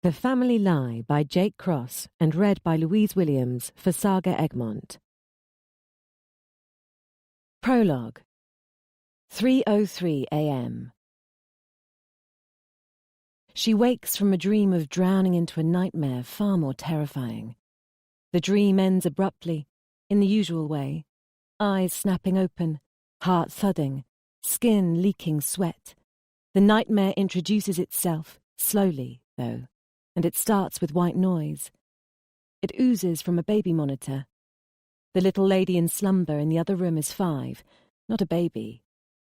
The Family Lie by Jake Cross and read by Louise Williams for Saga Egmont. Prologue. 3:03 a.m. She wakes from a dream of drowning into a nightmare far more terrifying. The dream ends abruptly, in the usual way, eyes snapping open, heart thudding, skin leaking sweat. The nightmare introduces itself, slowly, though, and it starts with white noise. It oozes from a baby monitor. The little lady in slumber in the other room is 5, not a baby,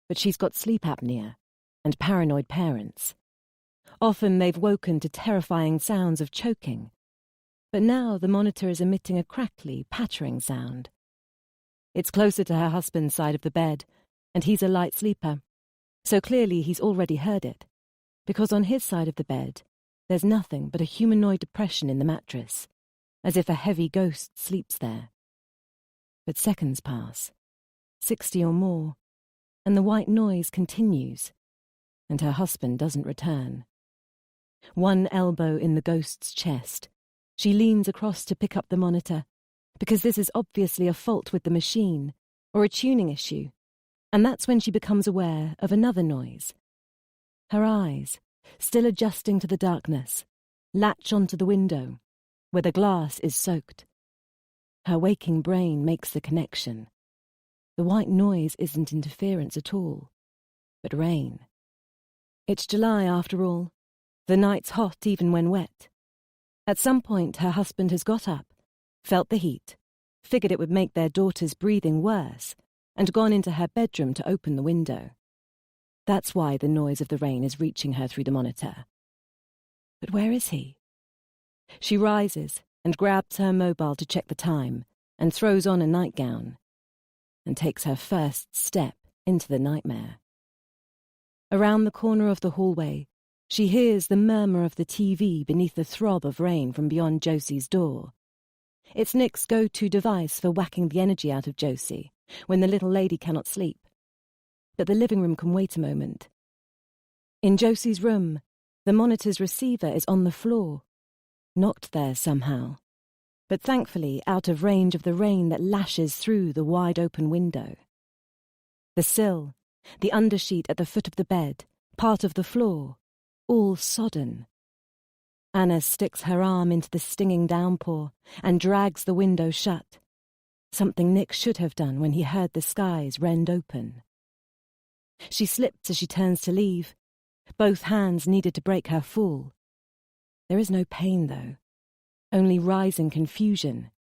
but she's got sleep apnea and paranoid parents. Often they've woken to terrifying sounds of choking, but now the monitor is emitting a crackly, pattering sound. It's closer to her husband's side of the bed, and he's a light sleeper, so clearly he's already heard it, because on his side of the bed, there's nothing but a humanoid depression in the mattress, as if a heavy ghost sleeps there. But seconds pass, 60 or more, and the white noise continues, and her husband doesn't return. One elbow in the ghost's chest, she leans across to pick up the monitor, because this is obviously a fault with the machine, or a tuning issue, and that's when she becomes aware of another noise. Her eyes, still adjusting to the darkness, latch onto the window, where the glass is soaked. Her waking brain makes the connection. The white noise isn't interference at all, but rain. It's July after all. The night's hot even when wet. At some point her husband has got up, felt the heat, figured it would make their daughter's breathing worse, and gone into her bedroom to open the window. That's why the noise of the rain is reaching her through the monitor. But where is he? She rises and grabs her mobile to check the time and throws on a nightgown and takes her first step into the nightmare. Around the corner of the hallway, she hears the murmur of the TV beneath the throb of rain from beyond Josie's door. It's Nick's go-to device for whacking the energy out of Josie when the little lady cannot sleep. But the living room can wait a moment. In Josie's room, the monitor's receiver is on the floor, knocked there somehow, but thankfully out of range of the rain that lashes through the wide-open window. The sill, the undersheet at the foot of the bed, part of the floor, all sodden. Anna sticks her arm into the stinging downpour and drags the window shut, something Nick should have done when he heard the skies rend open. She slips as she turns to leave. Both hands needed to break her fall. There is no pain, though, only rising confusion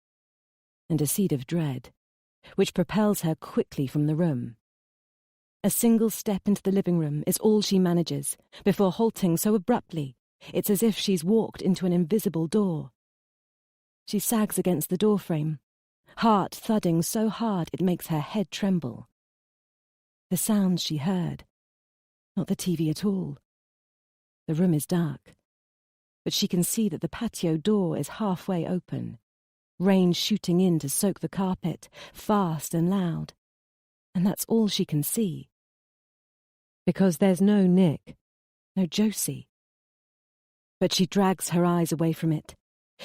and a seed of dread, which propels her quickly from the room. A single step into the living room is all she manages, before halting so abruptly it's as if she's walked into an invisible door. She sags against the doorframe, heart thudding so hard it makes her head tremble. The sounds she heard, not the TV at all. The room is dark, but she can see that the patio door is halfway open, rain shooting in to soak the carpet, fast and loud. And that's all she can see. Because there's no Nick, no Josie. But she drags her eyes away from it.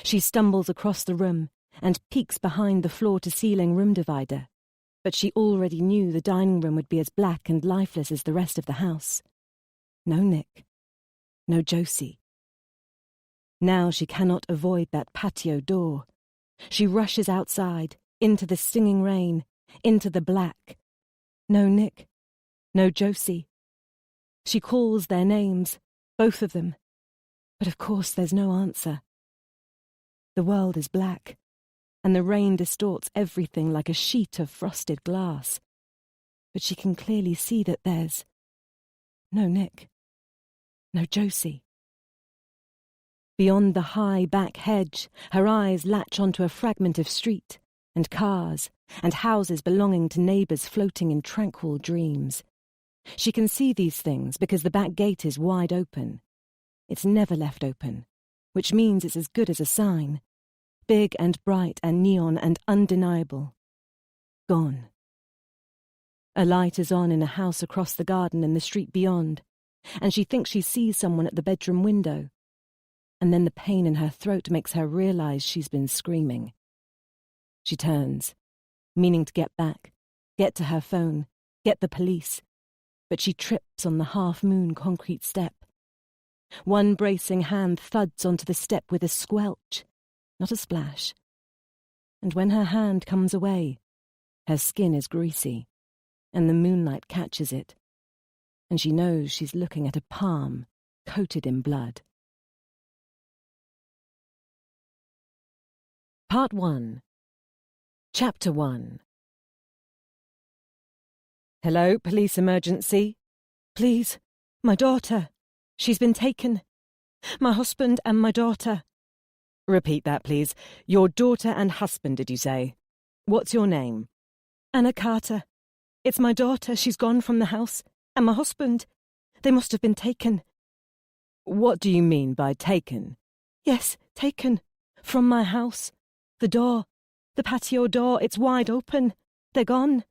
She stumbles across the room and peeks behind the floor-to-ceiling room divider. But she already knew the dining room would be as black and lifeless as the rest of the house. No Nick, no Josie. Now she cannot avoid that patio door. She rushes outside, into the stinging rain, into the black. No Nick, no Josie. She calls their names, both of them, but of course there's no answer. The world is black, and the rain distorts everything like a sheet of frosted glass. But she can clearly see that there's no Nick, no Josie. Beyond the high back hedge, her eyes latch onto a fragment of street, and cars, and houses belonging to neighbours floating in tranquil dreams. She can see these things because the back gate is wide open. It's never left open, which means it's as good as a sign. Big and bright and neon and undeniable. Gone. A light is on in a house across the garden in the street beyond, and she thinks she sees someone at the bedroom window. and then the pain in her throat makes her realize she's been screaming. She turns, meaning to get back, get to her phone, get the police, but she trips on the half-moon concrete step. One bracing hand thuds onto the step with a squelch, not a splash. And when her hand comes away, her skin is greasy, and the moonlight catches it, and she knows she's looking at a palm coated in blood. Part 1. Chapter 1. Hello, police emergency. Please, my daughter. She's been taken. My husband and my daughter. Repeat that, please. Your daughter and husband, did you say? What's your name? Anna Carter. It's my daughter. She's gone from the house. And my husband. They must have been taken. What do you mean by taken? Yes, taken. From my house. The door. The patio door. It's wide open. They're gone.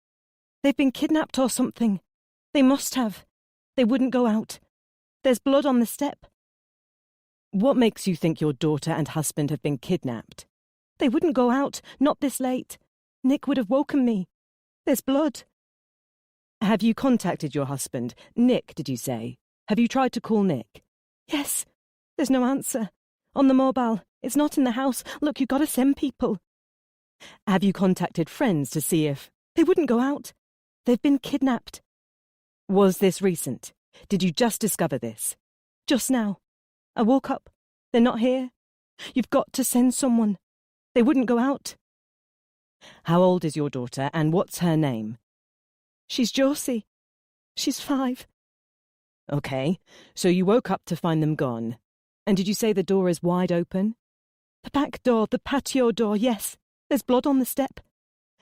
They've been kidnapped or something. They must have. They wouldn't go out. There's blood on the step. What makes you think your daughter and husband have been kidnapped? They wouldn't go out, not this late. Nick would have woken me. There's blood. Have you contacted your husband? Nick, did you say? Have you tried to call Nick? Yes. There's no answer. On the mobile. It's not in the house. Look, you gotta send people. Have you contacted friends to see if... They wouldn't go out. They've been kidnapped. Was this recent? Did you just discover this? Just now. I woke up. They're not here. You've got to send someone. They wouldn't go out. How old is your daughter and what's her name? She's Josie. She's 5. Okay, so you woke up to find them gone. And did you say the door is wide open? The back door, the patio door, yes. There's blood on the step.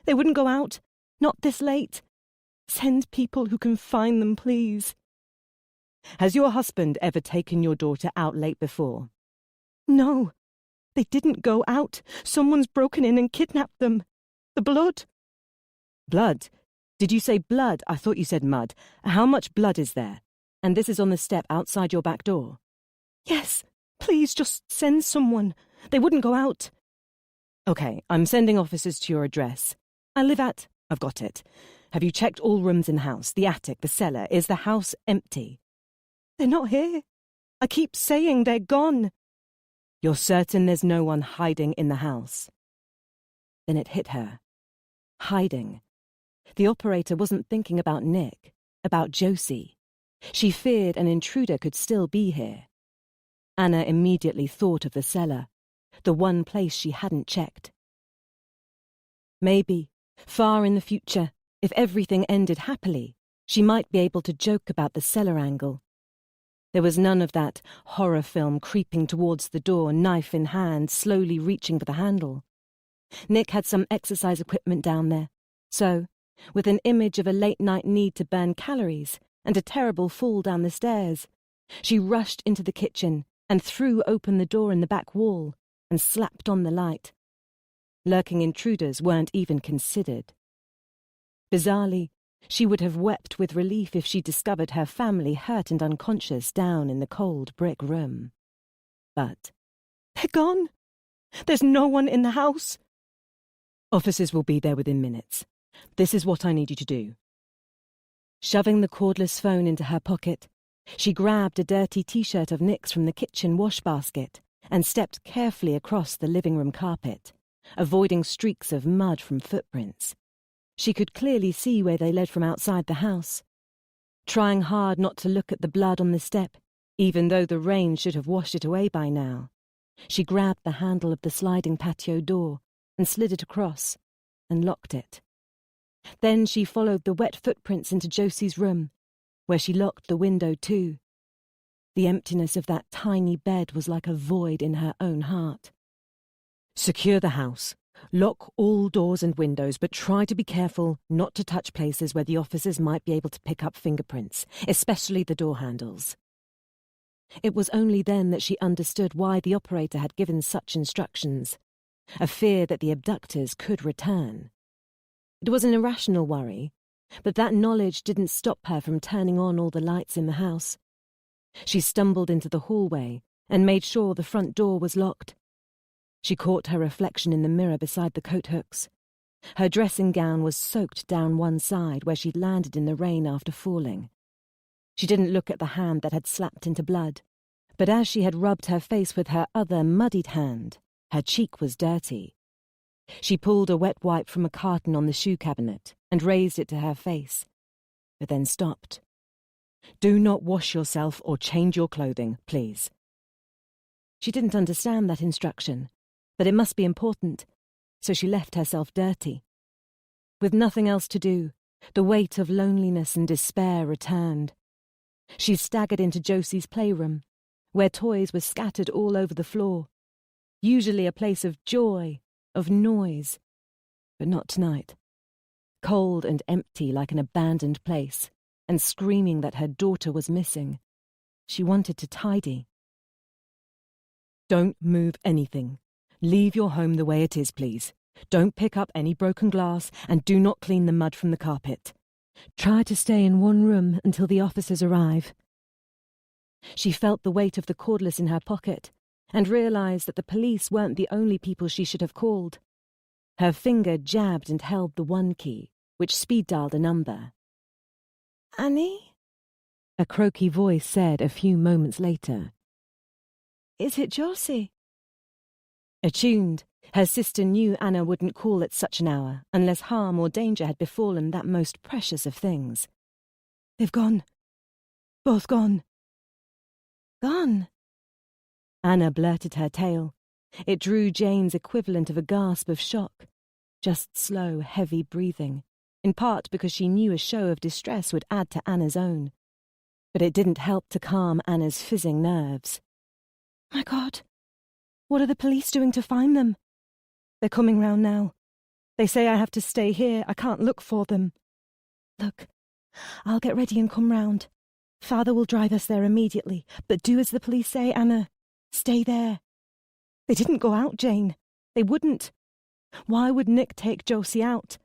They wouldn't go out. Not this late. Send people who can find them, please. Has your husband ever taken your daughter out late before? No. They didn't go out. Someone's broken in and kidnapped them. The blood. Blood? Did you say blood? I thought you said mud. How much blood is there? And this is on the step outside your back door? Yes. Please just send someone. They wouldn't go out. Okay, I'm sending officers to your address. I live at... I've got it. Have you checked all rooms in the house? The attic, the cellar? Is the house empty? They're not here. I keep saying they're gone. You're certain there's no one hiding in the house? Then it hit her. Hiding. The operator wasn't thinking about Nick, about Josie. She feared an intruder could still be here. Anna immediately thought of the cellar, the one place she hadn't checked. Maybe, far in the future, if everything ended happily, she might be able to joke about the cellar angle. There was none of that horror film creeping towards the door, knife in hand, slowly reaching for the handle. Nick had some exercise equipment down there, so, with an image of a late-night need to burn calories and a terrible fall down the stairs, she rushed into the kitchen and threw open the door in the back wall and slapped on the light. Lurking intruders weren't even considered. Bizarrely, she would have wept with relief if she discovered her family hurt and unconscious down in the cold brick room. But they're gone. There's no one in the house. Officers will be there within minutes. This is what I need you to do. Shoving the cordless phone into her pocket, she grabbed a dirty T-shirt of Nick's from the kitchen wash basket and stepped carefully across the living room carpet, avoiding streaks of mud from footprints. She could clearly see where they led from outside the house. Trying hard not to look at the blood on the step, even though the rain should have washed it away by now, she grabbed the handle of the sliding patio door and slid it across and locked it. Then she followed the wet footprints into Josie's room, where she locked the window too. The emptiness of that tiny bed was like a void in her own heart. Secure the house. Lock all doors and windows, but try to be careful not to touch places where the officers might be able to pick up fingerprints, especially the door handles. It was only then that she understood why the operator had given such instructions, a fear that the abductors could return. It was an irrational worry, but that knowledge didn't stop her from turning on all the lights in the house. She stumbled into the hallway and made sure the front door was locked. She caught her reflection in the mirror beside the coat hooks. Her dressing gown was soaked down one side where she'd landed in the rain after falling. She didn't look at the hand that had slapped into blood, but as she had rubbed her face with her other muddied hand, her cheek was dirty. She pulled a wet wipe from a carton on the shoe cabinet and raised it to her face, but then stopped. "Do not wash yourself or change your clothing, please." She didn't understand that instruction, but it must be important, so she left herself dirty. With nothing else to do, the weight of loneliness and despair returned. She staggered into Josie's playroom, where toys were scattered all over the floor, usually a place of joy, of noise, but not tonight. Cold and empty like an abandoned place, and screaming that her daughter was missing. She wanted to tidy. "Don't move anything. Leave your home the way it is, please. Don't pick up any broken glass, and do not clean the mud from the carpet. Try to stay in one room until the officers arrive." She felt the weight of the cordless in her pocket and realized that the police weren't the only people she should have called. Her finger jabbed and held the 1 key, which speed-dialed a number. "Annie?" a croaky voice said a few moments later. "Is it Josie?" Attuned, her sister knew Anna wouldn't call at such an hour unless harm or danger had befallen that most precious of things. "They've gone. Both gone." "Gone?" Anna blurted her tale. It drew Jane's equivalent of a gasp of shock, just slow, heavy breathing, in part because she knew a show of distress would add to Anna's own. But it didn't help to calm Anna's fizzing nerves. "My God, what are the police doing to find them?" "They're coming round now. They say I have to stay here. I can't look for them." "Look, I'll get ready and come round. Father will drive us there immediately, but do as the police say, Anna. Stay there." "They didn't go out, Jane. They wouldn't. Why would Nick take Josie out?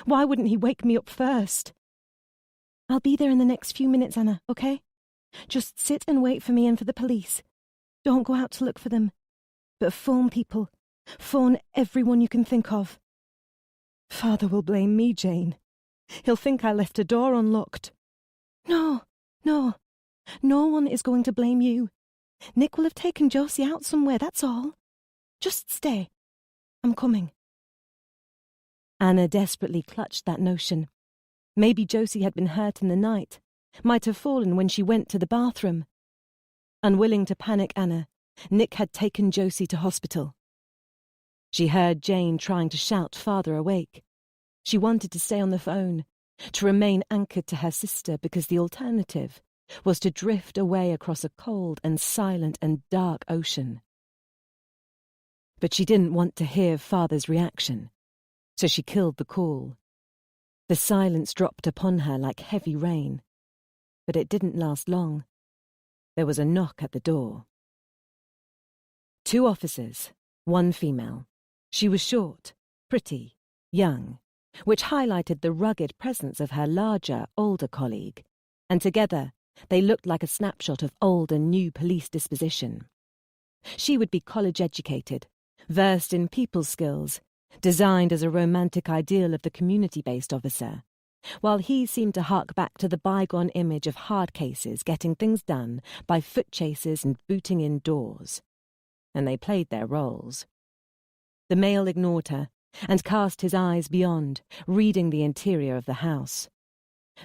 Why wouldn't he wake me up first?" "I'll be there in the next few minutes, Anna, okay? Just sit and wait for me and for the police. Don't go out to look for them. But phone people. Phone everyone you can think of." "Father will blame me, Jane. He'll think I left a door unlocked." No. No one is going to blame you. Nick will have taken Josie out somewhere, that's all. Just stay. I'm coming." Anna desperately clutched that notion. Maybe Josie had been hurt in the night, might have fallen when she went to the bathroom. Unwilling to panic Anna, Nick had taken Josie to hospital. She heard Jane trying to shout father awake. She wanted to stay on the phone, to remain anchored to her sister, because the alternative was to drift away across a cold and silent and dark ocean. But she didn't want to hear father's reaction, so she killed the call. The silence dropped upon her like heavy rain, but it didn't last long. There was a knock at the door. 2 officers, 1 female. She was short, pretty, young, which highlighted the rugged presence of her larger, older colleague, and together they looked like a snapshot of old and new police disposition. She would be college-educated, versed in people skills, designed as a romantic ideal of the community-based officer, while he seemed to hark back to the bygone image of hard cases getting things done by foot chases and booting in doors. And they played their roles. The male ignored her and cast his eyes beyond, reading the interior of the house.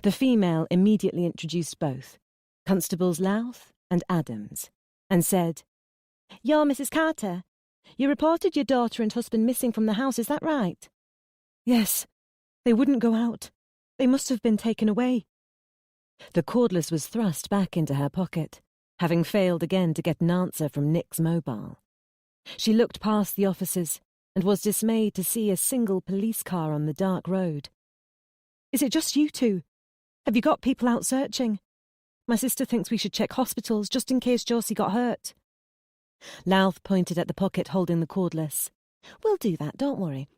The female immediately introduced both, Constables Louth and Adams, and said, "You're Mrs. Carter. You reported your daughter and husband missing from the house, is that right?" "Yes. They wouldn't go out. They must have been taken away." The cordless was thrust back into her pocket, having failed again to get an answer from Nick's mobile. She looked past the officers and was dismayed to see a single police car on the dark road. "Is it just you 2? Have you got people out searching? My sister thinks we should check hospitals just in case Josie got hurt." Louth pointed at the pocket holding the cordless. "We'll do that, don't worry.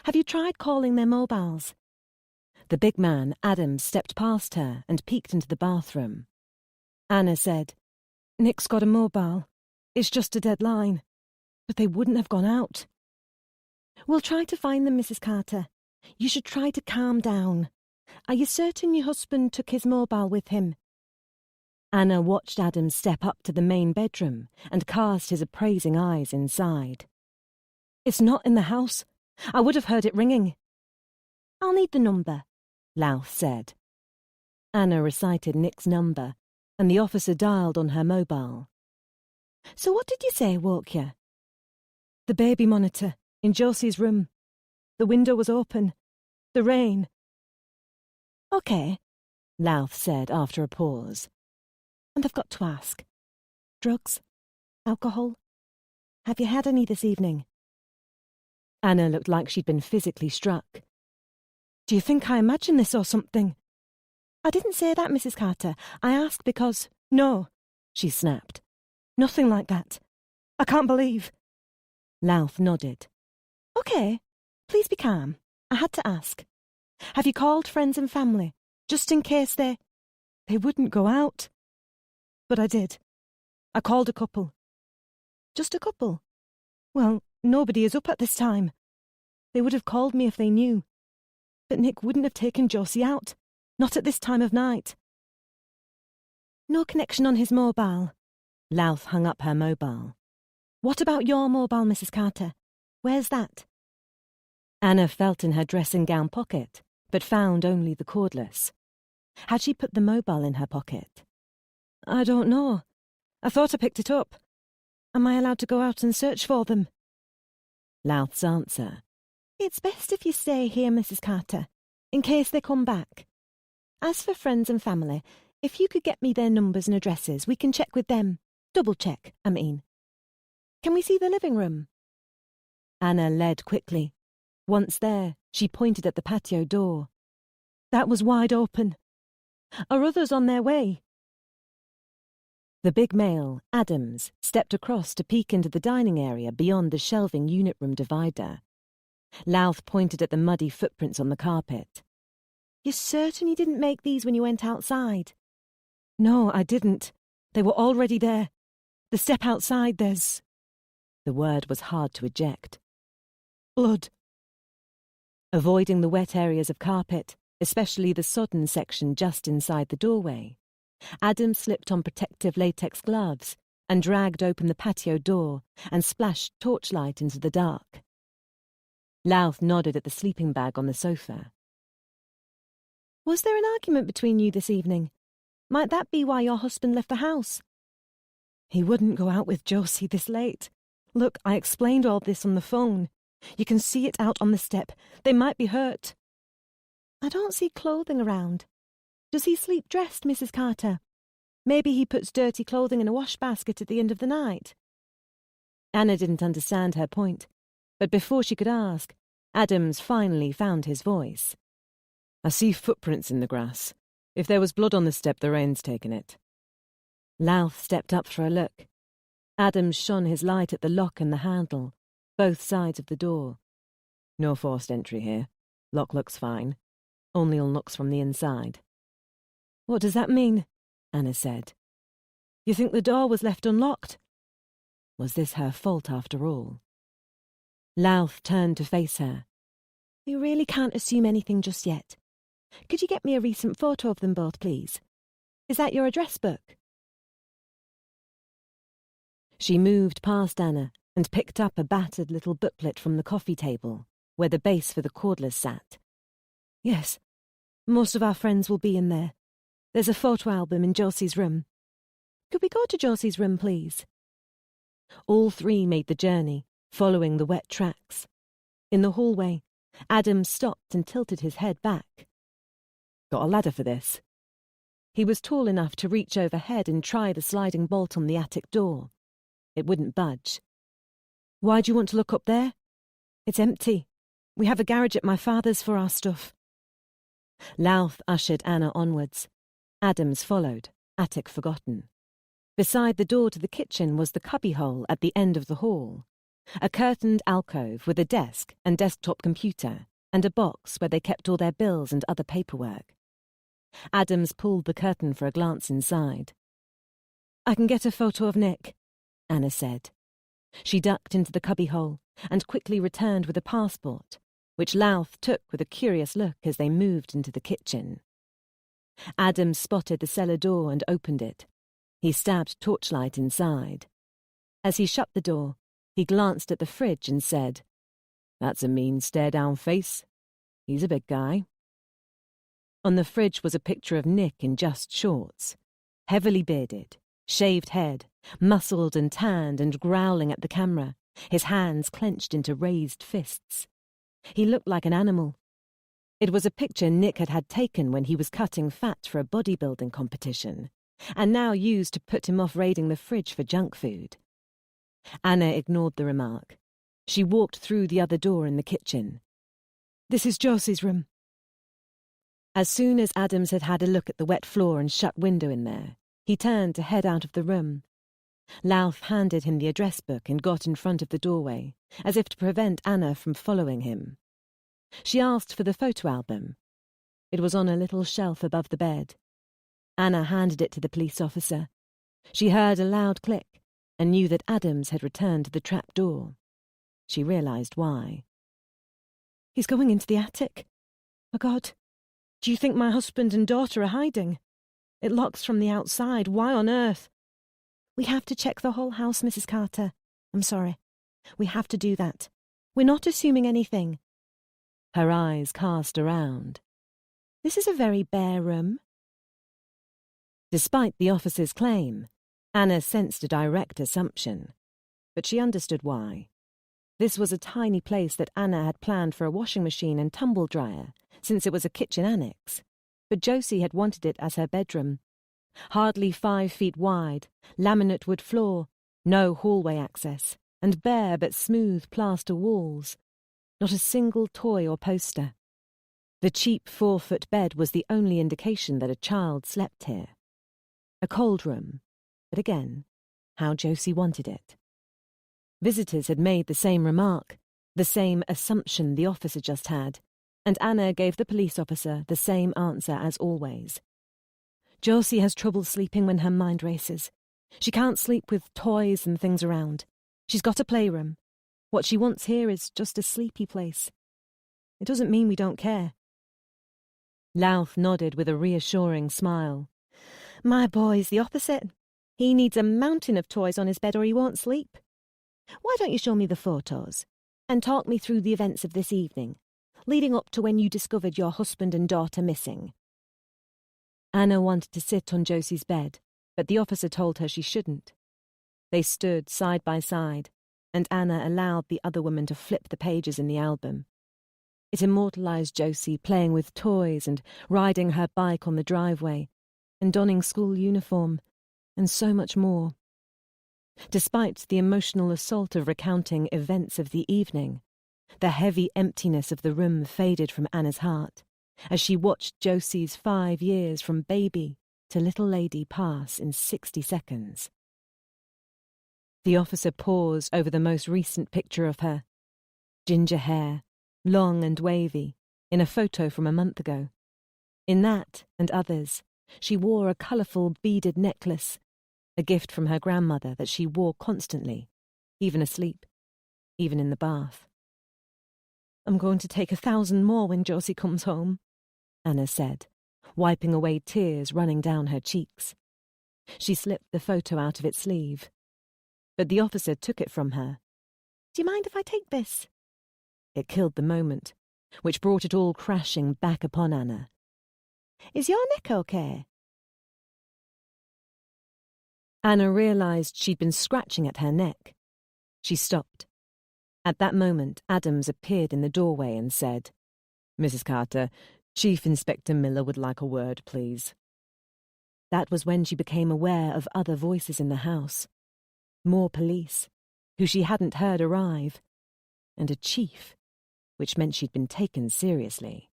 Have you tried calling their mobiles?" The big man, Adams, stepped past her and peeked into the bathroom. Anna said, "Nick's got a mobile. It's just a dead line. But they wouldn't have gone out. We'll try to find them, Mrs. Carter. You should try to calm down. Are you certain your husband took his mobile with him? Anna watched Adam step up to the main bedroom and cast his appraising eyes inside. It's not in the house. I would have heard it ringing. I'll need the number, Louth said. Anna recited Nick's number, and the officer dialed on her mobile. So what did you say woke you? The baby monitor, in Josie's room. The window was open. The rain. OK, Louth said after a pause. And I've got to ask. Drugs? Alcohol? Have you had any this evening? Anna looked like she'd been physically struck. Do you think I imagined this or something? I didn't say that, Mrs. Carter. I asked because... No, she snapped. Nothing like that. I can't believe... Louth nodded. OK, please be calm. I had to ask. Have you called friends and family, just in case they wouldn't go out? But I did. I called a couple. Just a couple? Well, nobody is up at this time. They would have called me if they knew. But Nick wouldn't have taken Josie out. Not at this time of night. No connection on his mobile. Louth hung up her mobile. What about your mobile, Mrs. Carter? Where's that? Anna felt in her dressing gown pocket, but found only the cordless. Had she put the mobile in her pocket? I don't know. I thought I picked it up. Am I allowed to go out and search for them? Louth's answer. It's best if you stay here, Mrs. Carter, in case they come back. As for friends and family, if you could get me their numbers and addresses, we can check with them. Double check, I mean. Can we see the living room? Anna led quickly. Once there, she pointed at the patio door. That was wide open. Are others on their way? The big male, Adams, stepped across to peek into the dining area beyond the shelving unit room divider. Louth pointed at the muddy footprints on the carpet. You're certain you didn't make these when you went outside? No, I didn't. They were already there. The step outside, there's... The word was hard to eject. Blood. Avoiding the wet areas of carpet, especially the sodden section just inside the doorway, Adam slipped on protective latex gloves and dragged open the patio door and splashed torchlight into the dark. Louth nodded at the sleeping bag on the sofa. Was there an argument between you this evening? Might that be why your husband left the house? He wouldn't go out with Josie this late. Look, I explained all this on the phone. You can see it out on the step. They might be hurt. I don't see clothing around. Does he sleep dressed, Mrs. Carter? Maybe he puts dirty clothing in a wash basket at the end of the night. Anna didn't understand her point, but before she could ask, Adams finally found his voice. I see footprints in the grass. If there was blood on the step, the rain's taken it. Louth stepped up for a look. Adams shone his light at the lock and the handle, both sides of the door. No forced entry here. Lock looks fine. Only unlocks from the inside. What does that mean? Anna said. You think the door was left unlocked? Was this her fault after all? Louth turned to face her. You really can't assume anything just yet. Could you get me a recent photo of them both, please? Is that your address book? She moved past Anna and picked up a battered little booklet from the coffee table, where the base for the cordless sat. Yes, most of our friends will be in there. There's a photo album in Josie's room. Could we go to Josie's room, please? All three made the journey, following the wet tracks. In the hallway, Adam stopped and tilted his head back. Got a ladder for this? He was tall enough to reach overhead and try the sliding bolt on the attic door. It wouldn't budge. Why do you want to look up there? It's empty. We have a garage at my father's for our stuff. Louth ushered Anna onwards. Adams followed, attic forgotten. Beside the door to the kitchen was the cubbyhole at the end of the hall, a curtained alcove with a desk and desktop computer and a box where they kept all their bills and other paperwork. Adams pulled the curtain for a glance inside. I can get a photo of Nick. Anna said. She ducked into the cubbyhole and quickly returned with a passport, which Louth took with a curious look as they moved into the kitchen. Adam spotted the cellar door and opened it. He stabbed torchlight inside. As he shut the door, he glanced at the fridge and said, "That's a mean stare-down face. He's a big guy." On the fridge was a picture of Nick in just shorts, heavily bearded, shaved head, muscled and tanned and growling at the camera, his hands clenched into raised fists. He looked like an animal. It was a picture Nick had taken when he was cutting fat for a bodybuilding competition, and now used to put him off raiding the fridge for junk food. Anna ignored the remark. She walked through the other door in the kitchen. "This is Josie's room." As soon as Adams had had a look at the wet floor and shut window in there, he turned to head out of the room. Louth handed him the address book and got in front of the doorway, as if to prevent Anna from following him. She asked for the photo album. It was on a little shelf above the bed. Anna handed it to the police officer. She heard a loud click and knew that Adams had returned to the trap door. She realized why. "He's going into the attic. Oh, God. Do you think my husband and daughter are hiding? It locks from the outside. Why on earth?" "We have to check the whole house, Mrs. Carter. I'm sorry. We have to do that. We're not assuming anything." Her eyes cast around. "This is a very bare room." Despite the officer's claim, Anna sensed a direct assumption, but she understood why. This was a tiny place that Anna had planned for a washing machine and tumble dryer, since it was a kitchen annex, but Josie had wanted it as her bedroom. Hardly 5 feet wide, laminate wood floor, no hallway access, and bare but smooth plaster walls. Not a single toy or poster. The cheap 4-foot bed was the only indication that a child slept here. A cold room, but again, how Josie wanted it. Visitors had made the same remark, the same assumption the officer just had, and Anna gave the police officer the same answer as always. "Josie has trouble sleeping when her mind races. She can't sleep with toys and things around. She's got a playroom. What she wants here is just a sleepy place. It doesn't mean we don't care." Louth nodded with a reassuring smile. "My boy's the opposite. He needs a mountain of toys on his bed or he won't sleep. Why don't you show me the photos and talk me through the events of this evening, leading up to when you discovered your husband and daughter missing?" Anna wanted to sit on Josie's bed, but the officer told her she shouldn't. They stood side by side, and Anna allowed the other woman to flip the pages in the album. It immortalized Josie playing with toys and riding her bike on the driveway, and donning school uniform, and so much more. Despite the emotional assault of recounting events of the evening, the heavy emptiness of the room faded from Anna's heart as she watched Josie's 5 years from baby to little lady pass in 60 seconds. The officer paused over the most recent picture of her. Ginger hair, long and wavy, in a photo from a month ago. In that, and others, she wore a colourful beaded necklace, a gift from her grandmother that she wore constantly, even asleep, even in the bath. "I'm going to take 1,000 more when Josie comes home," Anna said, wiping away tears running down her cheeks. She slipped the photo out of its sleeve, but the officer took it from her. "Do you mind if I take this?" It killed the moment, which brought it all crashing back upon Anna. "Is your neck okay?" Anna realized she'd been scratching at her neck. She stopped. At that moment, Adams appeared in the doorway and said, "Mrs. Carter, Chief Inspector Miller would like a word, please." That was when she became aware of other voices in the house. More police, who she hadn't heard arrive, and a chief, which meant she'd been taken seriously.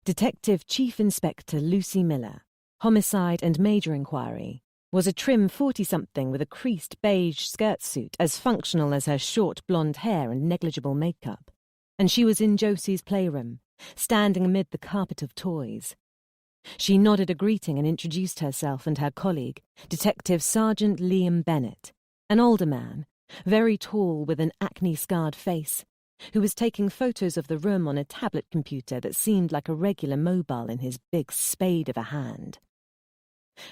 Detective Chief Inspector Lucy Miller, Homicide and Major Inquiry, was a trim 40-something with a creased beige skirt suit as functional as her short blonde hair and negligible makeup, and she was in Josie's playroom, standing amid the carpet of toys. She nodded a greeting and introduced herself and her colleague, Detective Sergeant Liam Bennett, an older man, very tall with an acne-scarred face, who was taking photos of the room on a tablet computer that seemed like a regular mobile in his big spade of a hand.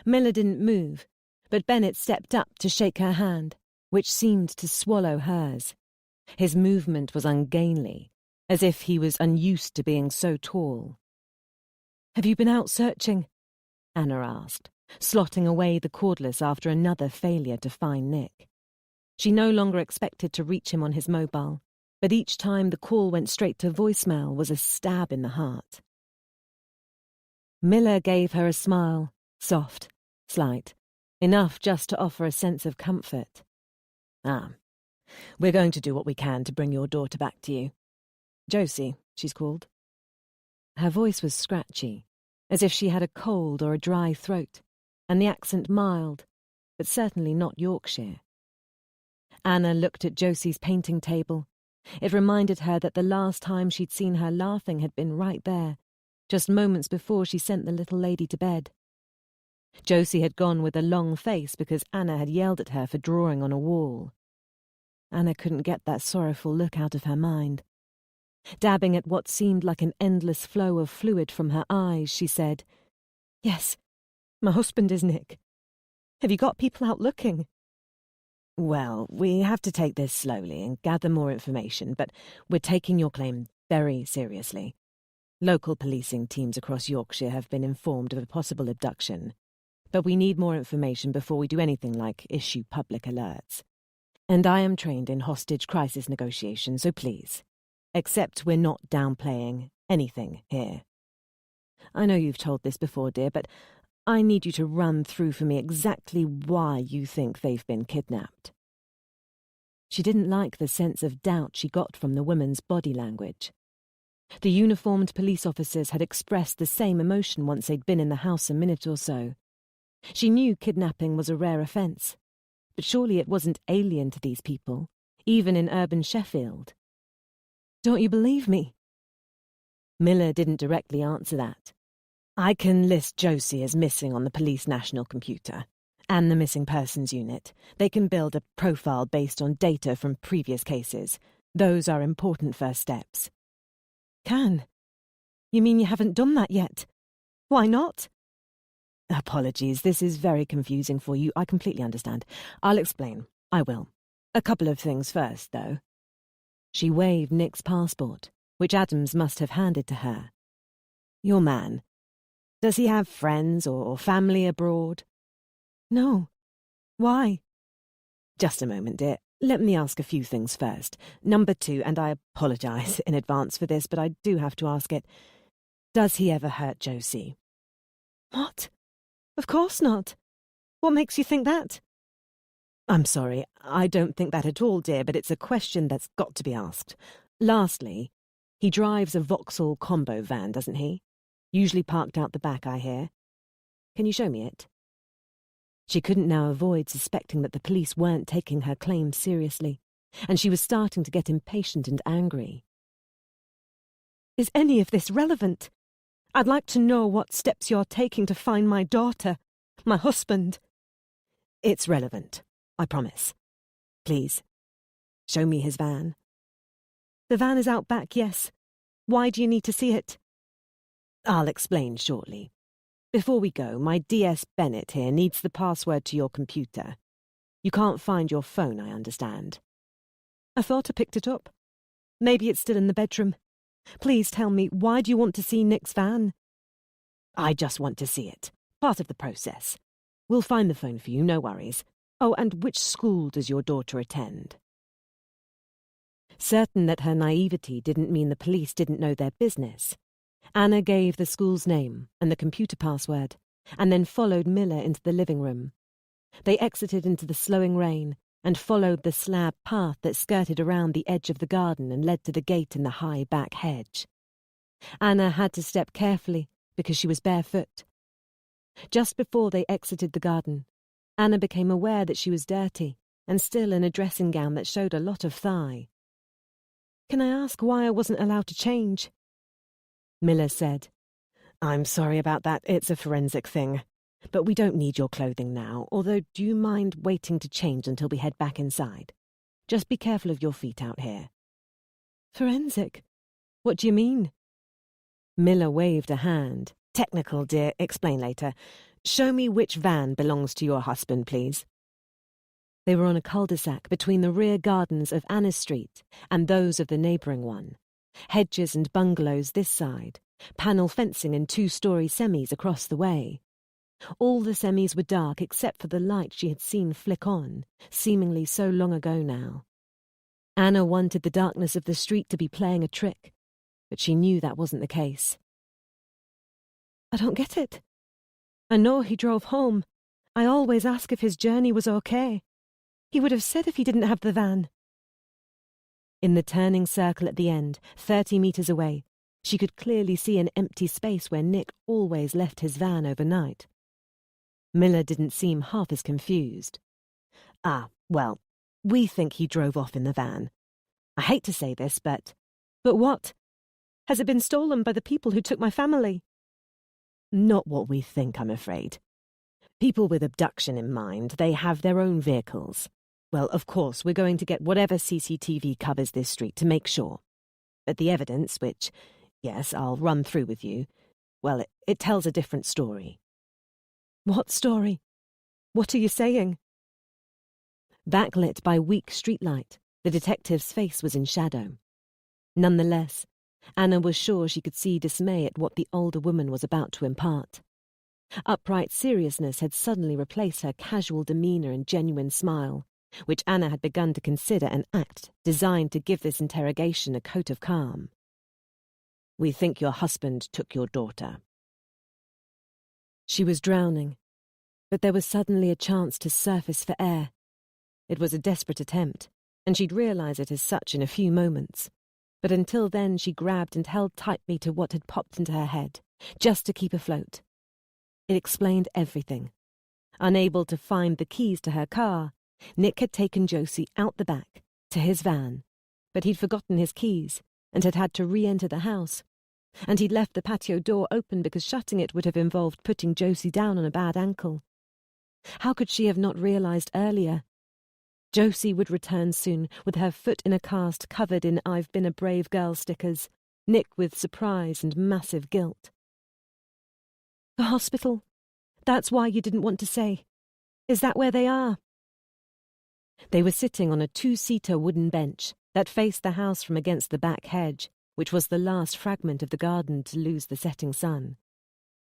Miller didn't move, but Bennett stepped up to shake her hand, which seemed to swallow hers. His movement was ungainly, as if he was unused to being so tall. "Have you been out searching?" Anna asked, slotting away the cordless after another failure to find Nick. She no longer expected to reach him on his mobile, but each time the call went straight to voicemail was a stab in the heart. Miller gave her a smile, soft, slight, enough just to offer a sense of comfort. We're going to do what we can to bring your daughter back to you. Josie, she's called." Her voice was scratchy, as if she had a cold or a dry throat, and the accent mild, but certainly not Yorkshire. Anna looked at Josie's painting table. It reminded her that the last time she'd seen her laughing had been right there, just moments before she sent the little lady to bed. Josie had gone with a long face because Anna had yelled at her for drawing on a wall. Anna couldn't get that sorrowful look out of her mind. Dabbing at what seemed like an endless flow of fluid from her eyes, she said, "Yes, my husband is Nick. Have you got people out looking?" "Well, we have to take this slowly and gather more information, but we're taking your claim very seriously. Local policing teams across Yorkshire have been informed of a possible abduction, but we need more information before we do anything like issue public alerts. And I am trained in hostage crisis negotiation, so please, accept we're not downplaying anything here. I know you've told this before, dear, but I need you to run through for me exactly why you think they've been kidnapped." She didn't like the sense of doubt she got from the woman's body language. The uniformed police officers had expressed the same emotion once they'd been in the house a minute or so. She knew kidnapping was a rare offence, but surely it wasn't alien to these people, even in urban Sheffield. "Don't you believe me?" Miller didn't directly answer that. "I can list Josie as missing on the police national computer and the missing persons unit. They can build a profile based on data from previous cases. Those are important first steps." "Can? You mean you haven't done that yet? Why not?" "Apologies, this is very confusing for you. I completely understand. I'll explain. I will. A couple of things first, though." She waved Nick's passport, which Adams must have handed to her. "Your man. Does he have friends or family abroad?" "No. Why?" "Just a moment, dear. Let me ask a few things first. Number 2, and I apologise in advance for this, but I do have to ask it. Does he ever hurt Josie?" "What? Of course not. What makes you think that?" "I'm sorry, I don't think that at all, dear, but it's a question that's got to be asked. Lastly, he drives a Vauxhall combo van, doesn't he? Usually parked out the back, I hear. Can you show me it?" She couldn't now avoid suspecting that the police weren't taking her claim seriously, and she was starting to get impatient and angry. "Is any of this relevant? I'd like to know what steps you're taking to find my daughter, my husband." "It's relevant, I promise. Please, show me his van." "The van is out back, yes. Why do you need to see it?" "I'll explain shortly. Before we go, my DS Bennett here needs the password to your computer. You can't find your phone, I understand." "I thought I picked it up. Maybe it's still in the bedroom. Please tell me, why do you want to see Nick's van?" "I just want to see it. Part of the process. We'll find the phone for you, no worries. Oh, and which school does your daughter attend?" Certain that her naivety didn't mean the police didn't know their business, Anna gave the school's name and the computer password, and then followed Miller into the living room. They exited into the slowing rain and followed the slab path that skirted around the edge of the garden and led to the gate in the high back hedge. Anna had to step carefully because she was barefoot. Just before they exited the garden, Anna became aware that she was dirty and still in a dressing gown that showed a lot of thigh. "Can I ask why I wasn't allowed to change?" Miller said, I'm sorry about that. It's a forensic thing. But we don't need your clothing now, although do you mind waiting to change until we head back inside? Just be careful of your feet out here. Forensic? What do you mean? Miller waved a hand. Technical, dear. Explain later. Show me which van belongs to your husband, please. They were on a cul-de-sac between the rear gardens of Anna's Street and those of the neighbouring one. Hedges and bungalows this side, panel fencing and two-storey semis across the way. All the semis were dark except for the light she had seen flick on, seemingly so long ago now. Anna wanted the darkness of the street to be playing a trick, but she knew that wasn't the case. I don't get it. I know he drove home. I always ask if his journey was okay. He would have said if he didn't have the van. In the turning circle at the end, 30 metres away, she could clearly see an empty space where Nick always left his van overnight. Miller didn't seem half as confused. Well, we think he drove off in the van. I hate to say this, but... But what? Has it been stolen by the people who took my family? Not what we think, I'm afraid. People with abduction in mind, they have their own vehicles. Well, of course, we're going to get whatever CCTV covers this street to make sure. But the evidence, which, yes, I'll run through with you, well, it tells a different story. What story? What are you saying? Backlit by weak streetlight, the detective's face was in shadow. Nonetheless, Anna was sure she could see dismay at what the older woman was about to impart. Upright seriousness had suddenly replaced her casual demeanour and genuine smile, which Anna had begun to consider an act designed to give this interrogation a coat of calm. We think your husband took your daughter. She was drowning, but there was suddenly a chance to surface for air. It was a desperate attempt, and she'd realise it as such in a few moments. But until then she grabbed and held tightly to what had popped into her head, just to keep afloat. It explained everything. Unable to find the keys to her car, Nick had taken Josie out the back, to his van, but he'd forgotten his keys and had had to re-enter the house. And he'd left the patio door open because shutting it would have involved putting Josie down on a bad ankle. How could she have not realised earlier? Josie would return soon, with her foot in a cast covered in "I've been a brave girl" stickers, Nick with surprise and massive guilt. The hospital. That's why you didn't want to say. Is that where they are? They were sitting on a 2-seater wooden bench that faced the house from against the back hedge, which was the last fragment of the garden to lose the setting sun.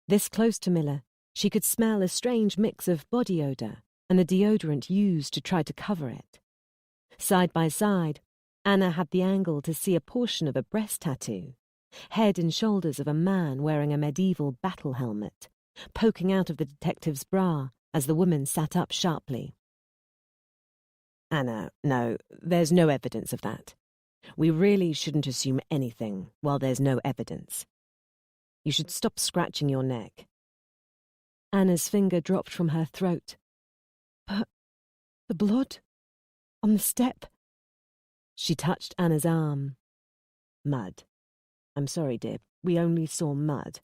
This close to Miller, she could smell a strange mix of body odour and the deodorant used to try to cover it. Side by side, Anna had the angle to see a portion of a breast tattoo, head and shoulders of a man wearing a medieval battle helmet, poking out of the detective's bra as the woman sat up sharply. Anna, no, there's no evidence of that. We really shouldn't assume anything while there's no evidence. You should stop scratching your neck. Anna's finger dropped from her throat. But the blood on the step. She touched Anna's arm. Mud. I'm sorry, dear, we only saw mud.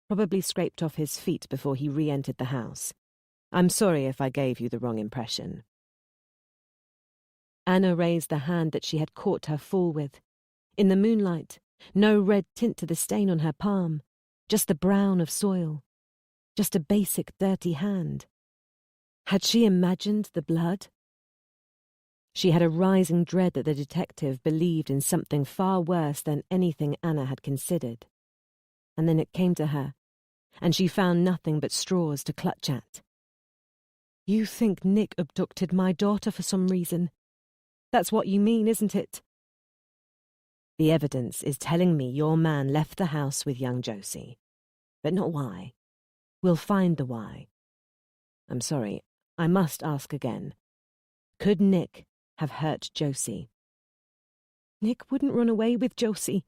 Probably scraped off his feet before he re-entered the house. I'm sorry if I gave you the wrong impression. Anna raised the hand that she had caught her fall with. In the moonlight, no red tint to the stain on her palm, just the brown of soil. Just a basic dirty hand. Had she imagined the blood? She had a rising dread that the detective believed in something far worse than anything Anna had considered. And then it came to her, and she found nothing but straws to clutch at. You think Nick abducted my daughter for some reason? That's what you mean, isn't it? The evidence is telling me your man left the house with young Josie. But not why. We'll find the why. I'm sorry, I must ask again. Could Nick have hurt Josie? Nick wouldn't run away with Josie,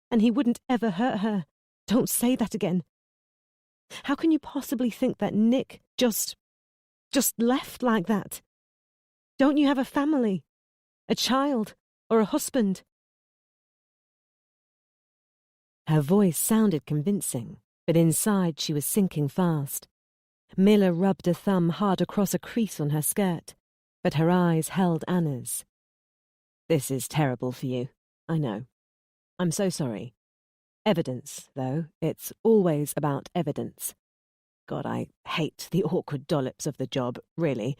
and he wouldn't ever hurt her. Don't say that again. How can you possibly think that Nick just left like that? Don't you have a family? A child, or a husband? Her voice sounded convincing, but inside she was sinking fast. Miller rubbed a thumb hard across a crease on her skirt, but her eyes held Anna's. "This is terrible for you, I know. I'm so sorry. Evidence, though. It's always about evidence. God, I hate the awkward dollops of the job, really.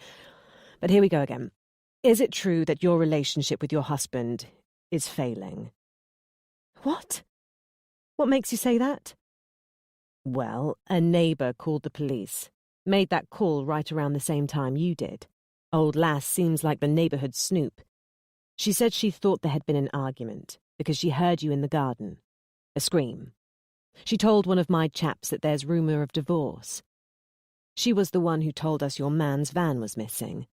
But here we go again. Is it true that your relationship with your husband is failing?" "What? What makes you say that?" "Well, a neighbour called the police. Made that call right around the same time you did. Old lass seems like the neighbourhood snoop. She said she thought there had been an argument because she heard you in the garden. A scream. She told one of my chaps that there's rumour of divorce. She was the one who told us your man's van was missing.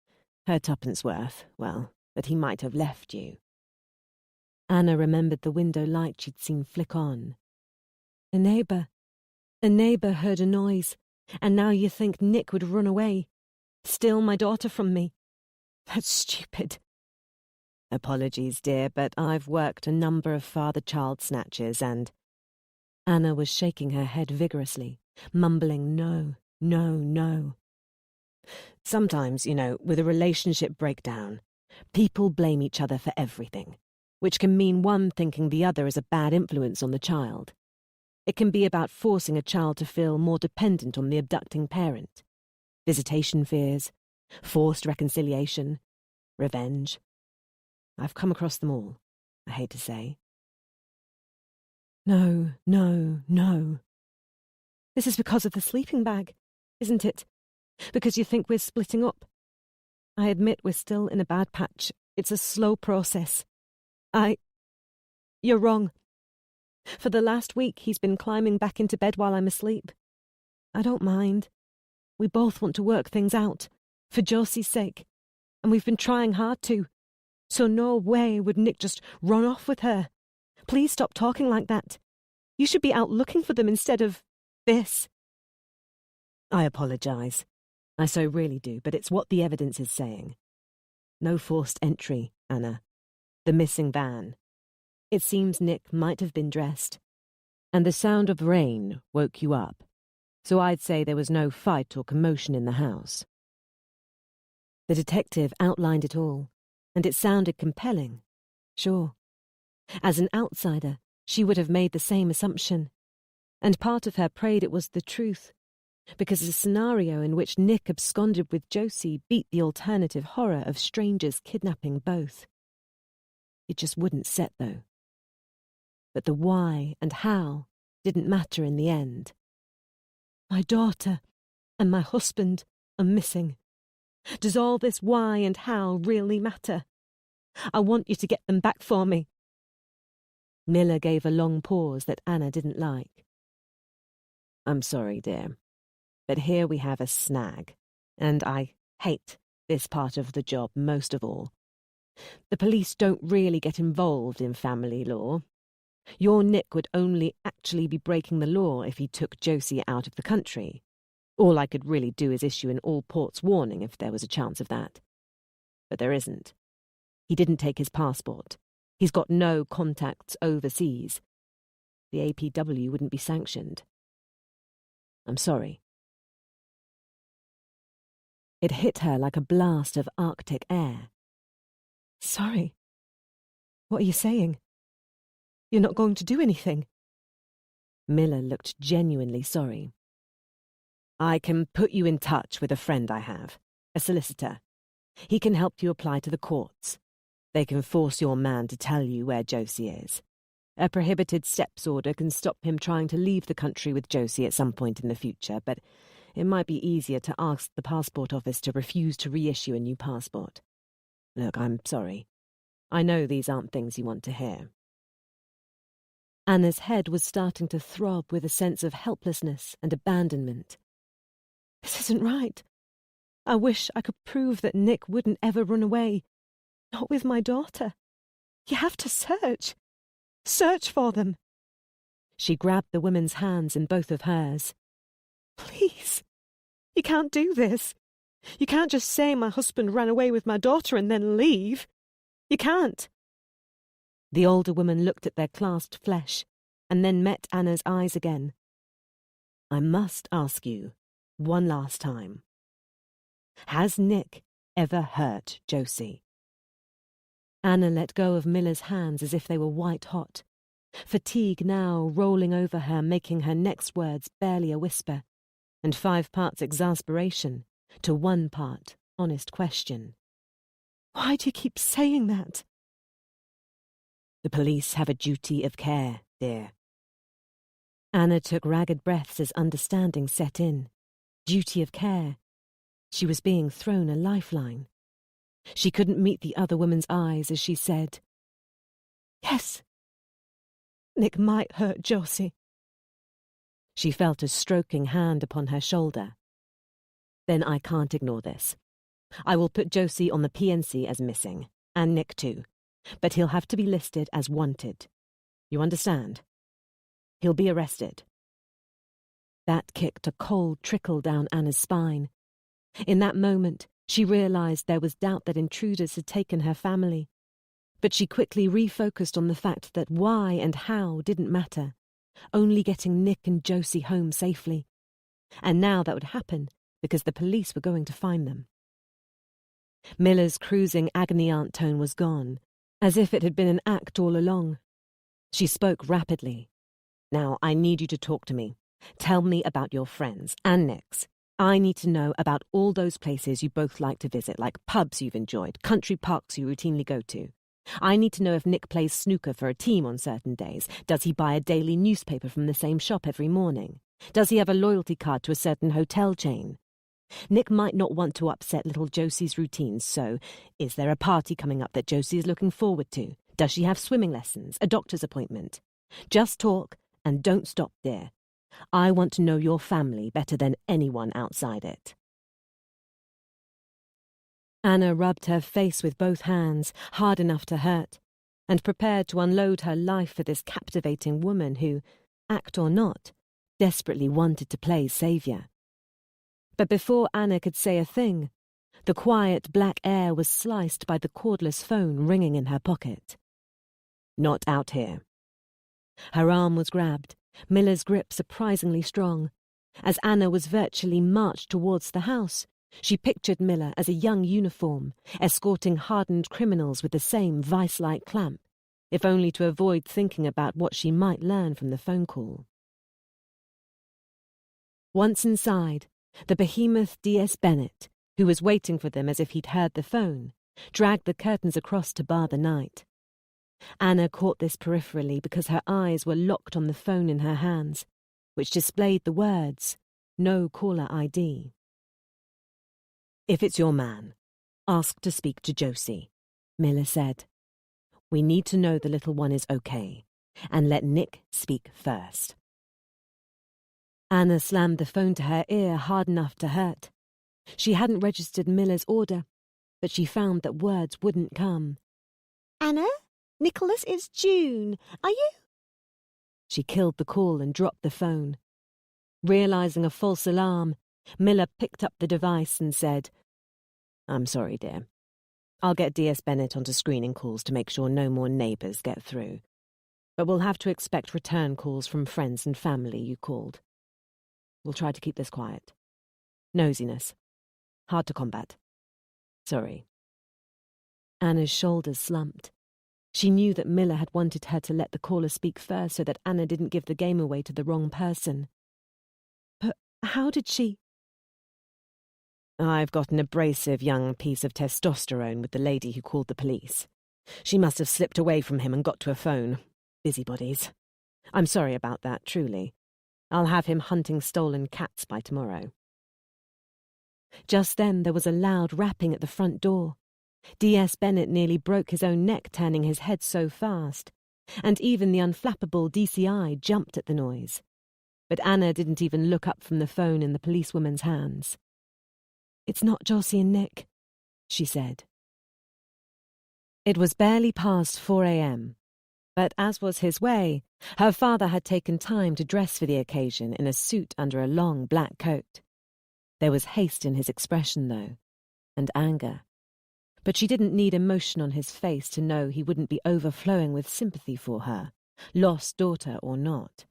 Her tuppence worth, well, that he might have left you." Anna remembered the window light she'd seen flick on. A neighbour heard a noise, and now you think Nick would run away. Steal my daughter from me. That's stupid." "Apologies, dear, but I've worked a number of father-child snatches and—" Anna was shaking her head vigorously, mumbling no, no, no. "Sometimes, with a relationship breakdown, people blame each other for everything, which can mean one thinking the other is a bad influence on the child. It can be about forcing a child to feel more dependent on the abducting parent. Visitation fears, forced reconciliation, revenge. I've come across them all, I hate to say." "No, no, no. This is because of the sleeping bag, isn't it? Because you think we're splitting up. I admit we're still in a bad patch. It's a slow process. You're wrong. For the last week, he's been climbing back into bed while I'm asleep. I don't mind. We both want to work things out, for Josie's sake, and we've been trying hard to. So no way would Nick just run off with her. Please stop talking like that. You should be out looking for them instead of this." "I apologise. I so really do, but it's what the evidence is saying. No forced entry, Anna. The missing van. It seems Nick might have been dressed. And the sound of rain woke you up. So I'd say there was no fight or commotion in the house." The detective outlined it all, and it sounded compelling. Sure. As an outsider, she would have made the same assumption. And part of her prayed it was the truth, because a scenario in which Nick absconded with Josie beat the alternative horror of strangers kidnapping both. It just wouldn't set, though. But the why and how didn't matter in the end. "My daughter and my husband are missing. Does all this why and how really matter? I want you to get them back for me." Miller gave a long pause that Anna didn't like. "I'm sorry, dear, but here we have a snag, and I hate this part of the job most of all. The police don't really get involved in family law. Your Nick would only actually be breaking the law if he took Josie out of the country. All I could really do is issue an all-ports warning if there was a chance of that. But there isn't. He didn't take his passport. He's got no contacts overseas. The APW wouldn't be sanctioned. I'm sorry." It hit her like a blast of Arctic air. "Sorry? What are you saying? You're not going to do anything?" Miller looked genuinely sorry. "I can put you in touch with a friend I have, a solicitor. He can help you apply to the courts. They can force your man to tell you where Josie is. A prohibited steps order can stop him trying to leave the country with Josie at some point in the future, but it might be easier to ask the passport office to refuse to reissue a new passport. Look, I'm sorry. I know these aren't things you want to hear." Anna's head was starting to throb with a sense of helplessness and abandonment. "This isn't right. I wish I could prove that Nick wouldn't ever run away. Not with my daughter. You have to search. Search for them." She grabbed the woman's hands in both of hers. "Please. You can't do this. You can't just say my husband ran away with my daughter and then leave. You can't." The older woman looked at their clasped flesh and then met Anna's eyes again. I must ask you one last time. Has Nick ever hurt Josie? Anna let go of Miller's hands as if they were white-hot, fatigue now rolling over her, making her next words barely a whisper, and 5 parts exasperation to 1 part honest question. Why do you keep saying that? The police have a duty of care, dear. Anna took ragged breaths as understanding set in. Duty of care. She was being thrown a lifeline. She couldn't meet the other woman's eyes as she said, "Yes, Nick might hurt Josie." She felt a stroking hand upon her shoulder. "Then I can't ignore this. I will put Josie on the PNC as missing, and Nick too, but he'll have to be listed as wanted. You understand? He'll be arrested." That kicked a cold trickle down Anna's spine. In that moment, she realized there was doubt that intruders had taken her family. But she quickly refocused on the fact that why and how didn't matter, only getting Nick and Josie home safely. And now that would happen because the police were going to find them. Miller's cruising agony-aunt tone was gone, as if it had been an act all along. She spoke rapidly. "Now, I need you to talk to me. Tell me about your friends and Nick's. I need to know about all those places you both like to visit, like pubs you've enjoyed, country parks you routinely go to. I need to know if Nick plays snooker for a team on certain days. Does he buy a daily newspaper from the same shop every morning? Does he have a loyalty card to a certain hotel chain? Nick might not want to upset little Josie's routines, so is there a party coming up that Josie is looking forward to? Does she have swimming lessons, a doctor's appointment? Just talk and don't stop, dear. I want to know your family better than anyone outside it." Anna rubbed her face with both hands, hard enough to hurt, and prepared to unload her life for this captivating woman who, act or not, desperately wanted to play saviour. But before Anna could say a thing, the quiet black air was sliced by the cordless phone ringing in her pocket. "Not out here." Her arm was grabbed, Miller's grip surprisingly strong. As Anna was virtually marched towards the house, she pictured Miller as a young uniform, escorting hardened criminals with the same vice-like clamp, if only to avoid thinking about what she might learn from the phone call. Once inside, the behemoth D.S. Bennett, who was waiting for them as if he'd heard the phone, dragged the curtains across to bar the night. Anna caught this peripherally because her eyes were locked on the phone in her hands, which displayed the words, "No caller ID." "If it's your man, ask to speak to Josie," Miller said. "We need to know the little one is okay, and let Nick speak first." Anna slammed the phone to her ear hard enough to hurt. She hadn't registered Miller's order, but she found that words wouldn't come. "Anna? Nicholas, it's June. Are you—" She killed the call and dropped the phone. Realizing a false alarm, Miller picked up the device and said, "I'm sorry, dear. I'll get D.S. Bennett onto screening calls to make sure no more neighbours get through. But we'll have to expect return calls from friends and family you called. We'll try to keep this quiet. Nosiness. Hard to combat. Sorry." Anna's shoulders slumped. She knew that Miller had wanted her to let the caller speak first so that Anna didn't give the game away to the wrong person. But how did she? "I've got an abrasive young piece of testosterone with the lady who called the police. She must have slipped away from him and got to a phone. Busybodies. I'm sorry about that, truly. I'll have him hunting stolen cats by tomorrow." Just then there was a loud rapping at the front door. D.S. Bennett nearly broke his own neck turning his head so fast, and even the unflappable DCI jumped at the noise. But Anna didn't even look up from the phone in the policewoman's hands. "It's not Josie and Nick," she said. It was barely past 4 a.m., but as was his way, her father had taken time to dress for the occasion in a suit under a long black coat. There was haste in his expression, though, and anger. But she didn't need emotion on his face to know he wouldn't be overflowing with sympathy for her, lost daughter or not.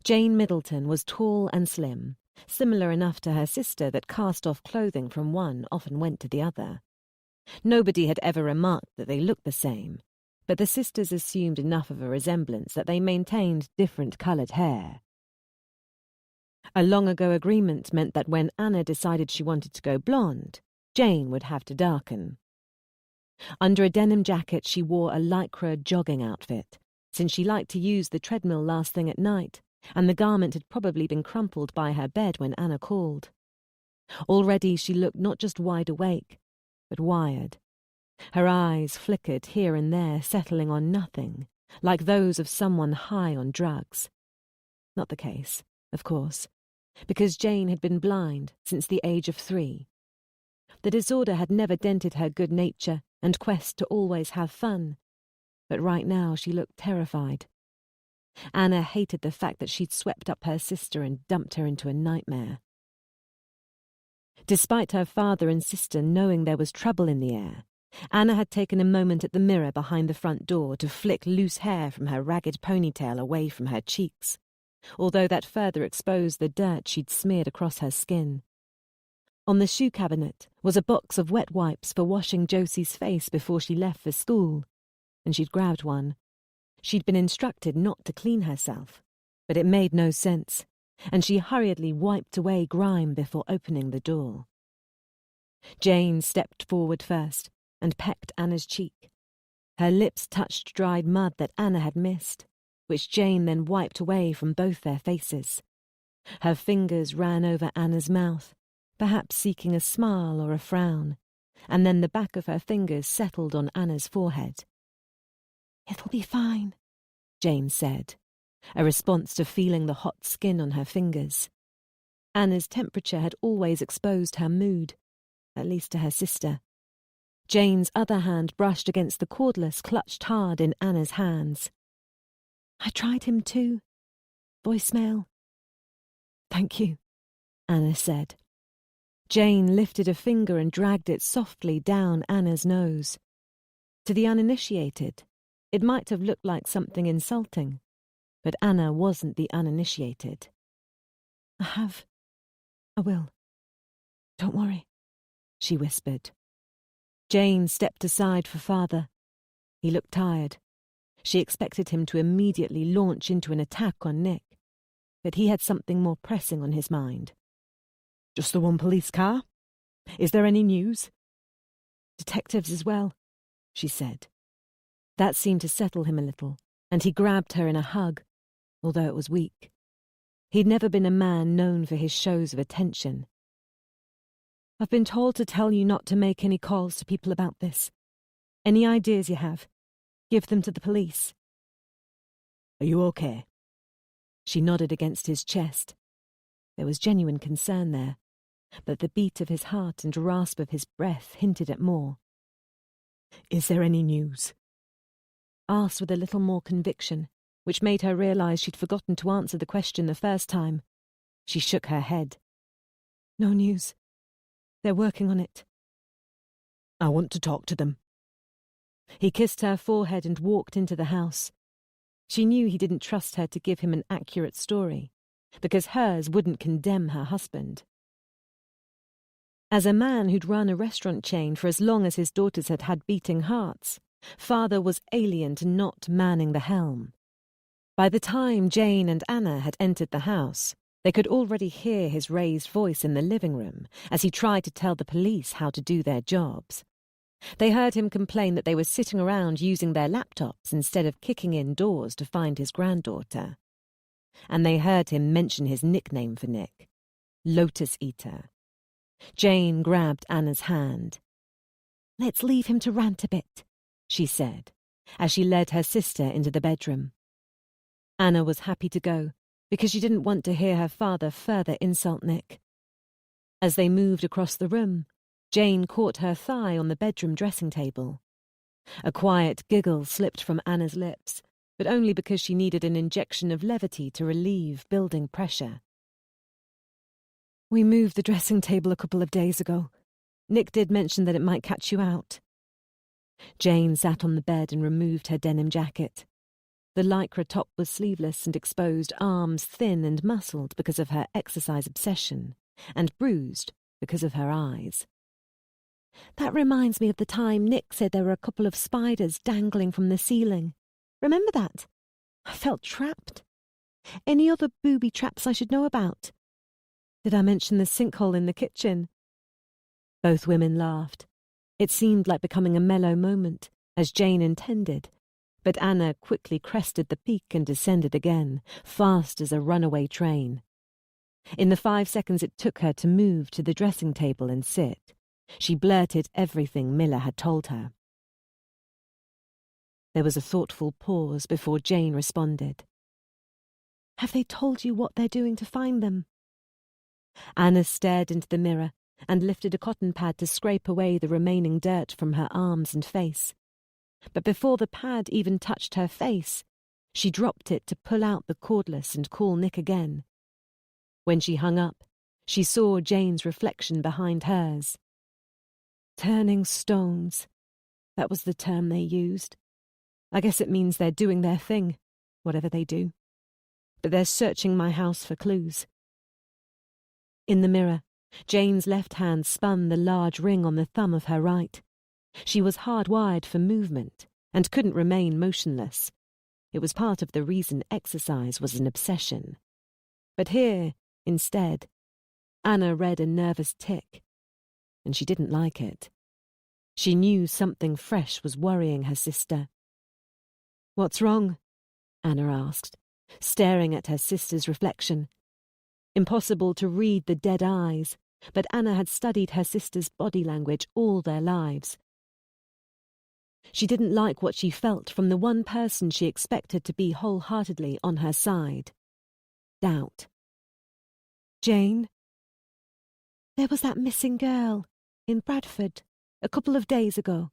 Jane Middleton was tall and slim, similar enough to her sister that cast-off clothing from one often went to the other. Nobody had ever remarked that they looked the same, but the sisters assumed enough of a resemblance that they maintained different coloured hair. A long-ago agreement meant that when Anna decided she wanted to go blonde, Jane would have to darken. Under a denim jacket, she wore a lycra jogging outfit, since she liked to use the treadmill last thing at night, and the garment had probably been crumpled by her bed when Anna called. Already she looked not just wide awake, but wired. Her eyes flickered here and there, settling on nothing, like those of someone high on drugs. Not the case, of course, because Jane had been blind since the age of 3. The disorder had never dented her good nature and quest to always have fun, but right now she looked terrified. Anna hated the fact that she'd swept up her sister and dumped her into a nightmare. Despite her father and sister knowing there was trouble in the air, Anna had taken a moment at the mirror behind the front door to flick loose hair from her ragged ponytail away from her cheeks, although that further exposed the dirt she'd smeared across her skin. On the shoe cabinet was a box of wet wipes for washing Josie's face before she left for school, and she'd grabbed one. She'd been instructed not to clean herself, but it made no sense, and she hurriedly wiped away grime before opening the door. Jane stepped forward first and pecked Anna's cheek. Her lips touched dried mud that Anna had missed, which Jane then wiped away from both their faces. Her fingers ran over Anna's mouth, perhaps seeking a smile or a frown, and then the back of her fingers settled on Anna's forehead. "It'll be fine," Jane said, a response to feeling the hot skin on her fingers. Anna's temperature had always exposed her mood, at least to her sister. Jane's other hand brushed against the cordless clutched hard in Anna's hands. "I tried him too. Voicemail." "Thank you," Anna said. Jane lifted a finger and dragged it softly down Anna's nose. To the uninitiated, it might have looked like something insulting, but Anna wasn't the uninitiated. I will. Don't worry," she whispered. Jane stepped aside for father. He looked tired. She expected him to immediately launch into an attack on Nick, but he had something more pressing on his mind. "Just the one police car? Is there any news?" "Detectives as well," she said. That seemed to settle him a little, and he grabbed her in a hug, although it was weak. He'd never been a man known for his shows of attention. "I've been told to tell you not to make any calls to people about this. Any ideas you have, give them to the police." "Are you okay?" She nodded against his chest. There was genuine concern there, but the beat of his heart and rasp of his breath hinted at more. "Is there any news?" Asked with a little more conviction, which made her realize she'd forgotten to answer the question the first time. She shook her head. "No news. They're working on it." "I want to talk to them." He kissed her forehead and walked into the house. She knew he didn't trust her to give him an accurate story, because hers wouldn't condemn her husband. As a man who'd run a restaurant chain for as long as his daughters had had beating hearts, father was alien to not manning the helm. By the time Jane and Anna had entered the house, they could already hear his raised voice in the living room as he tried to tell the police how to do their jobs. They heard him complain that they were sitting around using their laptops instead of kicking in doors to find his granddaughter. And they heard him mention his nickname for Nick, Lotus Eater. Jane grabbed Anna's hand. "Let's leave him to rant a bit," she said, as she led her sister into the bedroom. Anna was happy to go, because she didn't want to hear her father further insult Nick. As they moved across the room, Jane caught her thigh on the bedroom dressing table. A quiet giggle slipped from Anna's lips, but only because she needed an injection of levity to relieve building pressure. "We moved the dressing table a couple of days ago. Nick did mention that it might catch you out." Jane sat on the bed and removed her denim jacket. The lycra top was sleeveless and exposed arms thin and muscled because of her exercise obsession, and bruised because of her eyes. "That reminds me of the time Nick said there were a couple of spiders dangling from the ceiling. Remember that? I felt trapped. Any other booby traps I should know about? Did I mention the sinkhole in the kitchen?" Both women laughed. It seemed like becoming a mellow moment, as Jane intended, but Anna quickly crested the peak and descended again, fast as a runaway train. In the 5 seconds it took her to move to the dressing table and sit, she blurted everything Miller had told her. There was a thoughtful pause before Jane responded. "Have they told you what they're doing to find them?" Anna stared into the mirror and lifted a cotton pad to scrape away the remaining dirt from her arms and face. But before the pad even touched her face, she dropped it to pull out the cordless and call Nick again. When she hung up, she saw Jane's reflection behind hers. Turning stones. That was the term they used. I guess it means they're doing their thing, whatever they do. But they're searching my house for clues. In the mirror, Jane's left hand spun the large ring on the thumb of her right. She was hardwired for movement and couldn't remain motionless. It was part of the reason exercise was an obsession. But here, instead, Anna read a nervous tick, and she didn't like it. She knew something fresh was worrying her sister. "What's wrong?" Anna asked, staring at her sister's reflection. Impossible to read the dead eyes, but Anna had studied her sister's body language all their lives. She didn't like what she felt from the one person she expected to be wholeheartedly on her side. Doubt. "Jane?" "There was that missing girl in Bradford a couple of days ago,"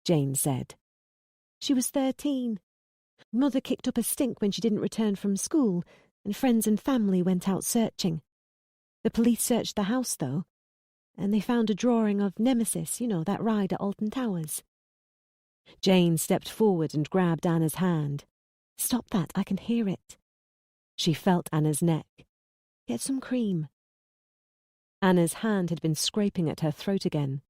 Jane said. "She was 13. Mother kicked up a stink when she didn't return from school, and friends and family went out searching. The police searched the house, though, and they found a drawing of Nemesis, you know, that ride at Alton Towers." Jane stepped forward and grabbed Anna's hand. "Stop that, I can hear it." She felt Anna's neck. "Get some cream." Anna's hand had been scraping at her throat again.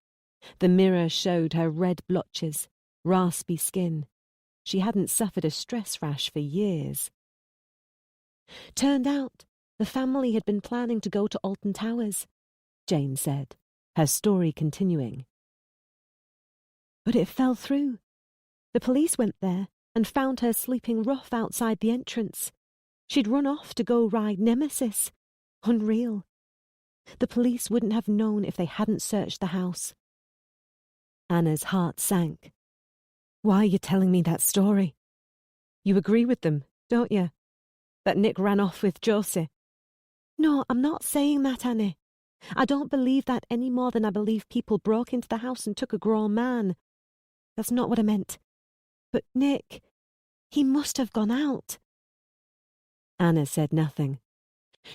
The mirror showed her red blotches, raspy skin. She hadn't suffered a stress rash for years. "Turned out the family had been planning to go to Alton Towers," Jane said, her story continuing. "But it fell through. The police went there and found her sleeping rough outside the entrance. She'd run off to go ride Nemesis. Unreal. The police wouldn't have known if they hadn't searched the house." Anna's heart sank. "Why are you telling me that story? You agree with them, don't you? That Nick ran off with Josie?" "No, I'm not saying that, Annie. I don't believe that any more than I believe people broke into the house and took a grown man. That's not what I meant. But Nick, he must have gone out." Anna said nothing.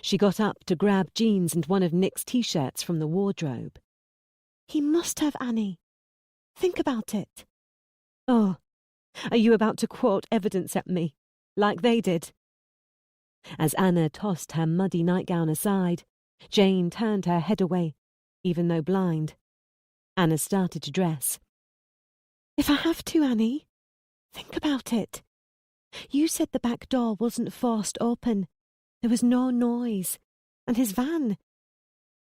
She got up to grab jeans and one of Nick's T-shirts from the wardrobe. "He must have, Annie. Think about it." "Oh, are you about to quote evidence at me, like they did?" As Anna tossed her muddy nightgown aside, Jane turned her head away, even though blind. Anna started to dress. "If I have to, Annie, think about it. You said the back door wasn't forced open. There was no noise. And his van.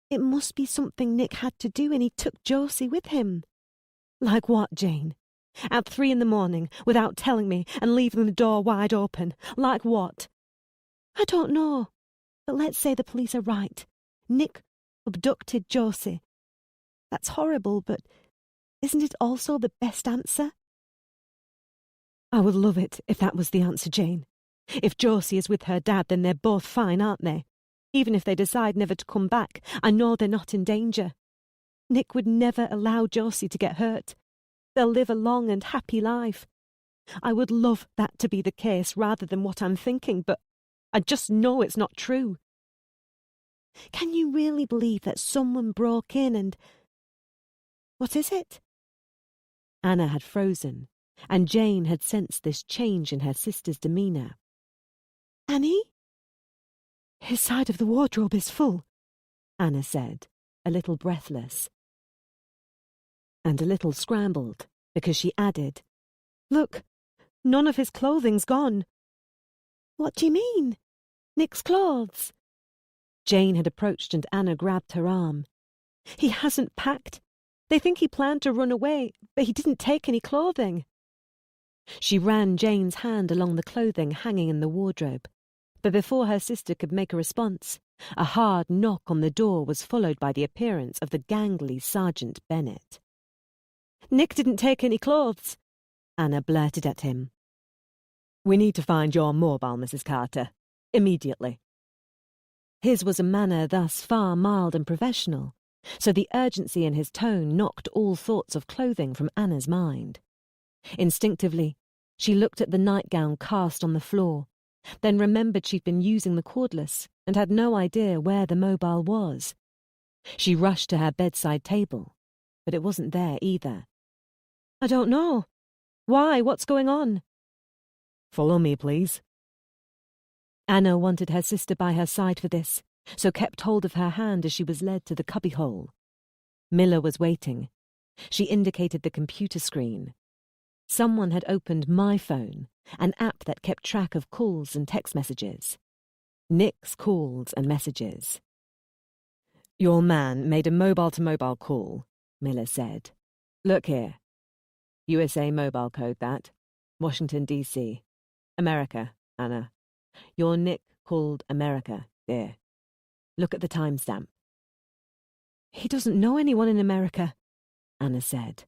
It must be something Nick had to do, and he took Josie with him." "Like what, Jane? At 3 a.m, without telling me, and leaving the door wide open? Like what?" "I don't know. But let's say the police are right. Nick abducted Josie. That's horrible, but isn't it also the best answer?" "I would love it if that was the answer, Jane. If Josie is with her dad, then they're both fine, aren't they? Even if they decide never to come back, I know they're not in danger. Nick would never allow Josie to get hurt. They'll live a long and happy life. I would love that to be the case rather than what I'm thinking, but I just know it's not true." "Can you really believe that someone broke in and—" "What is it?" Anna had frozen, and Jane had sensed this change in her sister's demeanour. Annie? "His side of the wardrobe is full," Anna said, a little breathless. And a little scrambled, because she added, "Look, none of his clothing's gone." What do you mean? "Nick's clothes." Jane had approached and Anna grabbed her arm. "He hasn't packed. They think he planned to run away, but he didn't take any clothing." She ran Jane's hand along the clothing hanging in the wardrobe, but before her sister could make a response, a hard knock on the door was followed by the appearance of the gangly Sergeant Bennett. "Nick didn't take any clothes," Anna blurted at him. "We need to find your mobile, Mrs. Carter. Immediately." His was a manner thus far mild and professional, so the urgency in his tone knocked all thoughts of clothing from Anna's mind. Instinctively, she looked at the nightgown cast on the floor, then remembered she'd been using the cordless and had no idea where the mobile was. She rushed to her bedside table, but it wasn't there either. "I don't know. Why? What's going on?" "Follow me, please." Anna wanted her sister by her side for this, so kept hold of her hand as she was led to the cubbyhole. Miller was waiting. She indicated the computer screen. Someone had opened My Phone, an app that kept track of calls and text messages. Nick's calls and messages. "Your man made a mobile-to-mobile call," Miller said. "Look here. USA mobile code that. Washington, D.C. America, Anna. Your Nick called America, dear. Look at the timestamp." "He doesn't know anyone in America," Anna said,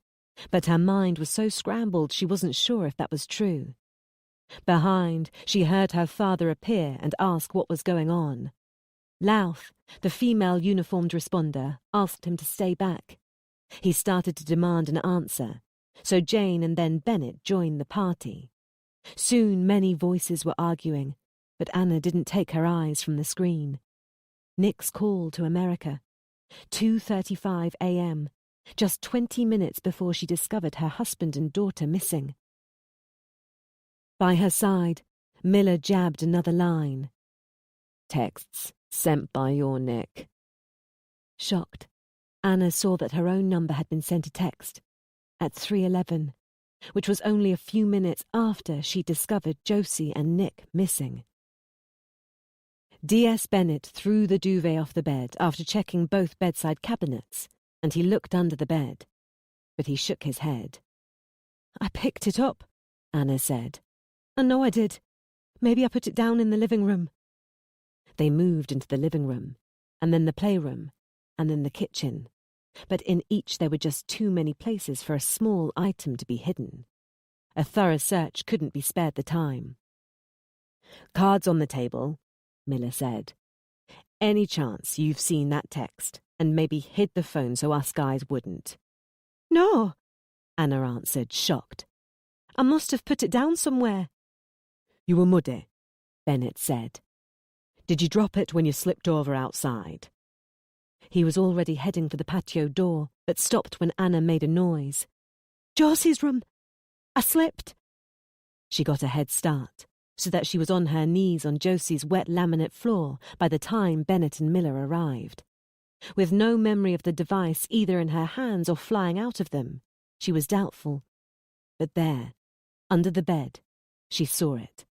but her mind was so scrambled she wasn't sure if that was true. Behind, she heard her father appear and ask what was going on. Louth, the female uniformed responder, asked him to stay back. He started to demand an answer, so Jane and then Bennett joined the party. Soon many voices were arguing, but Anna didn't take her eyes from the screen. Nick's call to America. 2:35 a.m., just 20 minutes before she discovered her husband and daughter missing. By her side, Miller jabbed another line. "Texts sent by your Nick." Shocked, Anna saw that her own number had been sent a text at 3:11, which was only a few minutes after she discovered Josie and Nick missing. D.S. Bennett threw the duvet off the bed after checking both bedside cabinets, and he looked under the bed, but he shook his head. "I picked it up," Anna said. "I know I did. Maybe I put it down in the living room." They moved into the living room, and then the playroom, and then the kitchen, but in each there were just too many places for a small item to be hidden. A thorough search couldn't be spared the time. "Cards on the table," Miller said. "Any chance you've seen that text and maybe hid the phone so us guys wouldn't?" No, Anna answered, shocked. "I must have put it down somewhere." "You were muddy," Bennett said. "Did you drop it when you slipped over outside?" He was already heading for the patio door, but stopped when Anna made a noise. "Josie's room. I slipped." She got a head start, so that she was on her knees on Josie's wet laminate floor by the time Bennett and Miller arrived. With no memory of the device either in her hands or flying out of them, she was doubtful. But there, under the bed, she saw it.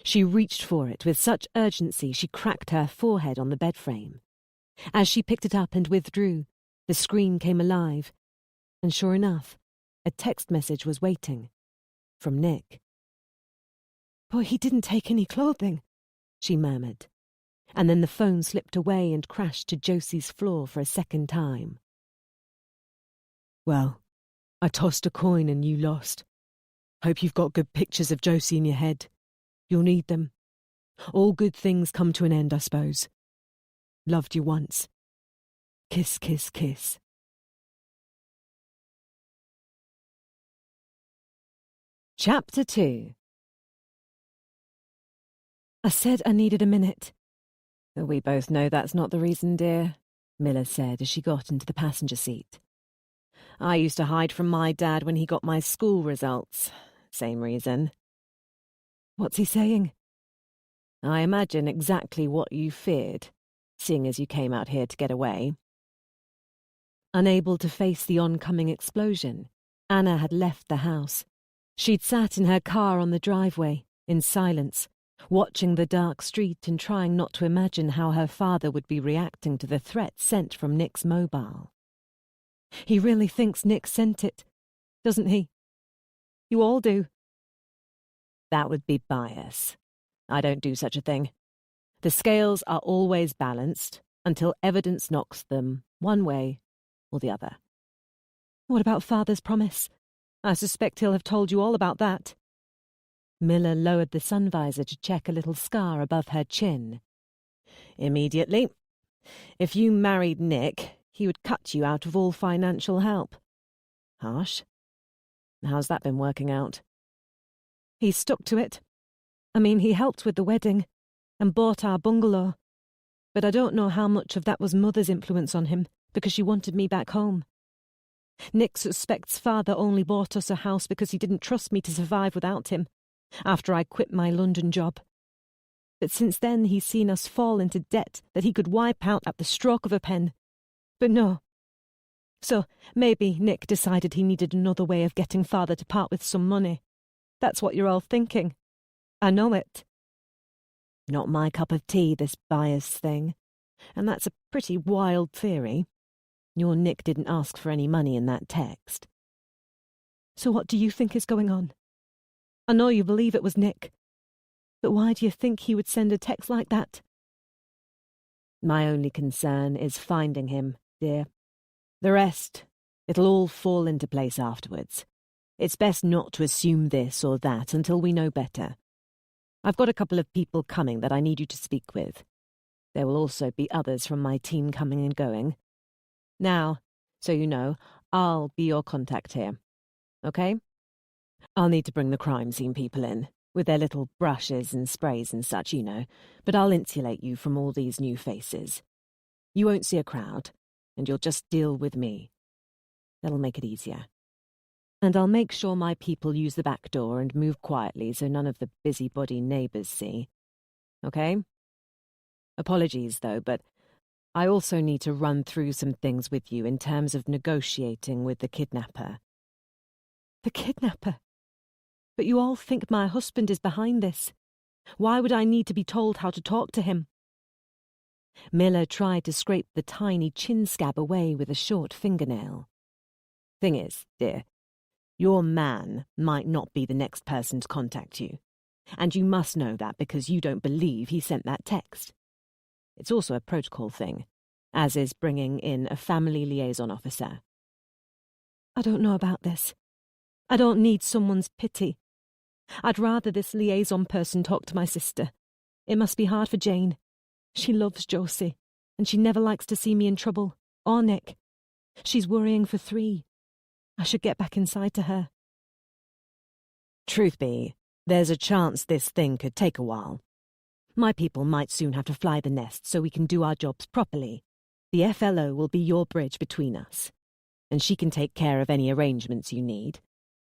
She reached for it with such urgency she cracked her forehead on the bed frame. As she picked it up and withdrew, the screen came alive, and sure enough, a text message was waiting. From Nick. "But he didn't take any clothing," she murmured, and then the phone slipped away and crashed to Josie's floor for a second time. "Well, I tossed a coin and you lost. Hope you've got good pictures of Josie in your head. You'll need them. All good things come to an end, I suppose. Loved you once. Kiss, kiss, kiss." Chapter 2. I said I needed a minute. "We both know that's not the reason, dear," Miller said as she got into the passenger seat. I used to hide from my dad when he got my school results. Same reason. What's he saying? I imagine exactly what you feared, seeing as you came out here to get away. Unable to face the oncoming explosion, Anna had left the house. She'd sat in her car on the driveway, in silence, watching the dark street and trying not to imagine how her father would be reacting to the threat sent from Nick's mobile. He really thinks Nick sent it, doesn't he? You all do. That would be bias. I don't do such a thing. The scales are always balanced until evidence knocks them one way or the other. What about Father's promise? I suspect he'll have told you all about that. Miller lowered the sun visor to check a little scar above her chin. Immediately. If you married Nick, he would cut you out of all financial help. Harsh. How's that been working out? He stuck to it. I mean, he helped with the wedding and bought our bungalow. But I don't know how much of that was Mother's influence on him, because she wanted me back home. Nick suspects Father only bought us a house because he didn't trust me to survive without him, after I quit my London job. But since then he's seen us fall into debt that he could wipe out at the stroke of a pen. But no. So maybe Nick decided he needed another way of getting Father to part with some money. That's what you're all thinking. I know it. Not my cup of tea, this bias thing. And that's a pretty wild theory. Your Nick didn't ask for any money in that text. So what do you think is going on? I know you believe it was Nick. But why do you think he would send a text like that? My only concern is finding him, dear. The rest, it'll all fall into place afterwards. It's best not to assume this or that until we know better. I've got a couple of people coming that I need you to speak with. There will also be others from my team coming and going. Now, so you know, I'll be your contact here. Okay? I'll need to bring the crime scene people in, with their little brushes and sprays and such, you know, but I'll insulate you from all these new faces. You won't see a crowd, and you'll just deal with me. That'll make it easier. And I'll make sure my people use the back door and move quietly so none of the busybody neighbours see. Okay? Apologies, though, but I also need to run through some things with you in terms of negotiating with the kidnapper. The kidnapper? But you all think my husband is behind this. Why would I need to be told how to talk to him? Miller tried to scrape the tiny chin scab away with a short fingernail. Thing is, dear, your man might not be the next person to contact you. And you must know that because you don't believe he sent that text. It's also a protocol thing, as is bringing in a family liaison officer. I don't know about this. I don't need someone's pity. I'd rather this liaison person talk to my sister. It must be hard for Jane. She loves Josie, and she never likes to see me in trouble, or Nick. She's worrying for 3. I should get back inside to her. Truth be, there's a chance this thing could take a while. My people might soon have to fly the nest so we can do our jobs properly. The FLO will be your bridge between us, and she can take care of any arrangements you need.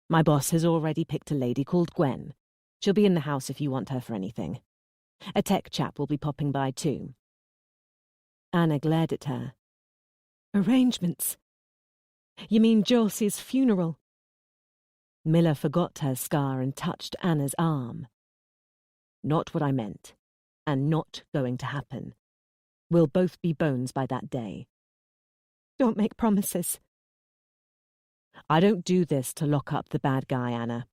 My boss has already picked a lady called Gwen. She'll be in the house if you want her for anything. A tech chap will be popping by too. Anna glared at her. Arrangements? You mean Josie's funeral? Miller forgot her scar and touched Anna's arm. Not what I meant, and not going to happen. We'll both be bones by that day. Don't make promises. I don't do this to lock up the bad guy, Anna.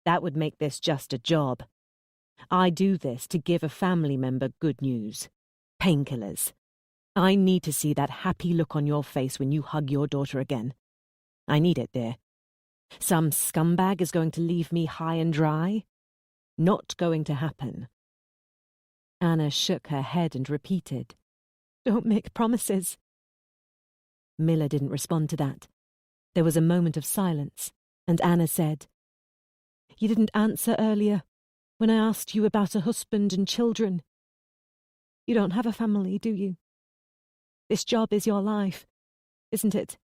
That would make this just a job. I do this to give a family member good news. Painkillers. I need to see that happy look on your face when you hug your daughter again. I need it, dear. Some scumbag is going to leave me high and dry? Not going to happen. Anna shook her head and repeated, "Don't make promises." Miller didn't respond to that. There was a moment of silence, and Anna said, "You didn't answer earlier when I asked you about a husband and children. You don't have a family, do you? This job is your life, isn't it?"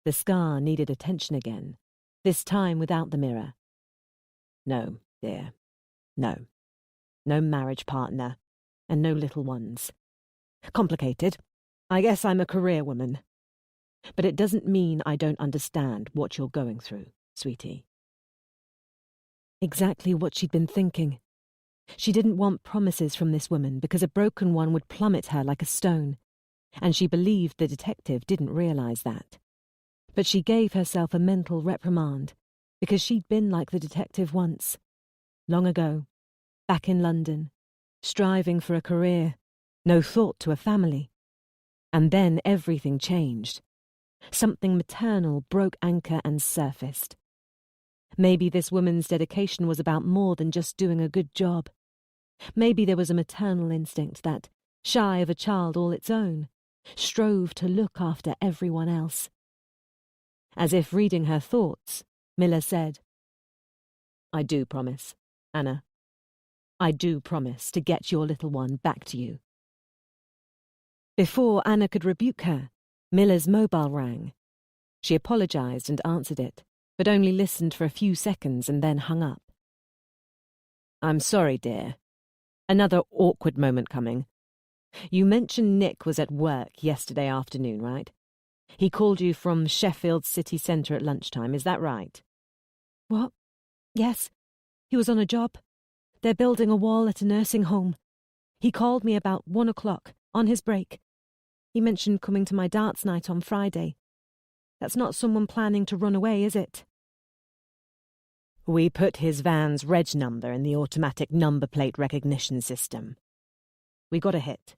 The scar needed attention again, this time without the mirror. No, dear. No. No marriage partner, and no little ones. Complicated. I guess I'm a career woman. But it doesn't mean I don't understand what you're going through, sweetie. Exactly what she'd been thinking. She didn't want promises from this woman because a broken one would plummet her like a stone, and she believed the detective didn't realize that. But she gave herself a mental reprimand because she'd been like the detective once, long ago, back in London, striving for a career, no thought to a family. And then everything changed. Something maternal broke anchor and surfaced. Maybe this woman's dedication was about more than just doing a good job. Maybe there was a maternal instinct that, shy of a child all its own, strove to look after everyone else. As if reading her thoughts, Miller said, "I do promise, Anna. I do promise to get your little one back to you." Before Anna could rebuke her, Miller's mobile rang. She apologized and answered it, but only listened for a few seconds and then hung up. "I'm sorry, dear. Another awkward moment coming. You mentioned Nick was at work yesterday afternoon, right? He called you from Sheffield city centre at lunchtime, is that right?" What? Yes. He was on a job. They're building a wall at a nursing home. He called me about 1 o'clock, on his break. He mentioned coming to my darts night on Friday. That's not someone planning to run away, is it? We put his van's reg number in the automatic number plate recognition system. We got a hit.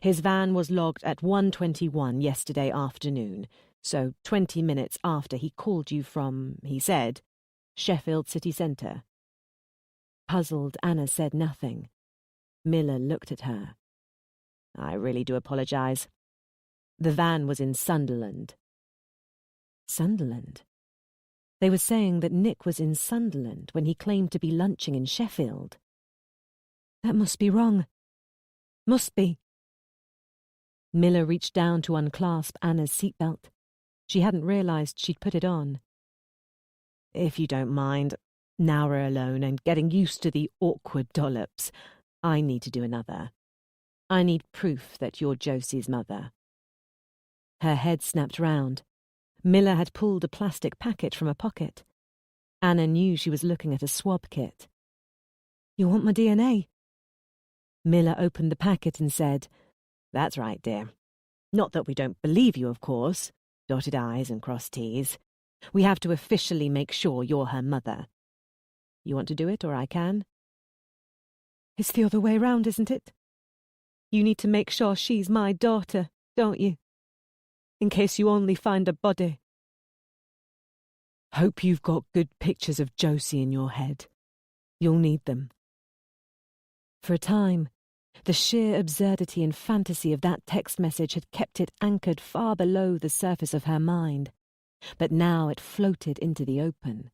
His van was logged at 1:21 yesterday afternoon, so 20 minutes after he called you from, he said, Sheffield city centre. Puzzled, Anna said nothing. Miller looked at her. "I really do apologise. The van was in Sunderland." Sunderland? They were saying that Nick was in Sunderland when he claimed to be lunching in Sheffield. That must be wrong. Must be. Miller reached down to unclasp Anna's seatbelt. She hadn't realised she'd put it on. "If you don't mind, now we're alone and getting used to the awkward dollops, I need to do another. I need proof that you're Josie's mother." Her head snapped round. Miller had pulled a plastic packet from a pocket. Anna knew she was looking at a swab kit. "You want my DNA?" Miller opened the packet and said, "That's right, dear. Not that we don't believe you, of course. Dotted I's and crossed T's. We have to officially make sure you're her mother. You want to do it, or I can?" It's the other way round, isn't it? You need to make sure she's my daughter, don't you? In case you only find a body. Hope you've got good pictures of Josie in your head. You'll need them. For a time, the sheer absurdity and fantasy of that text message had kept it anchored far below the surface of her mind, but now it floated into the open.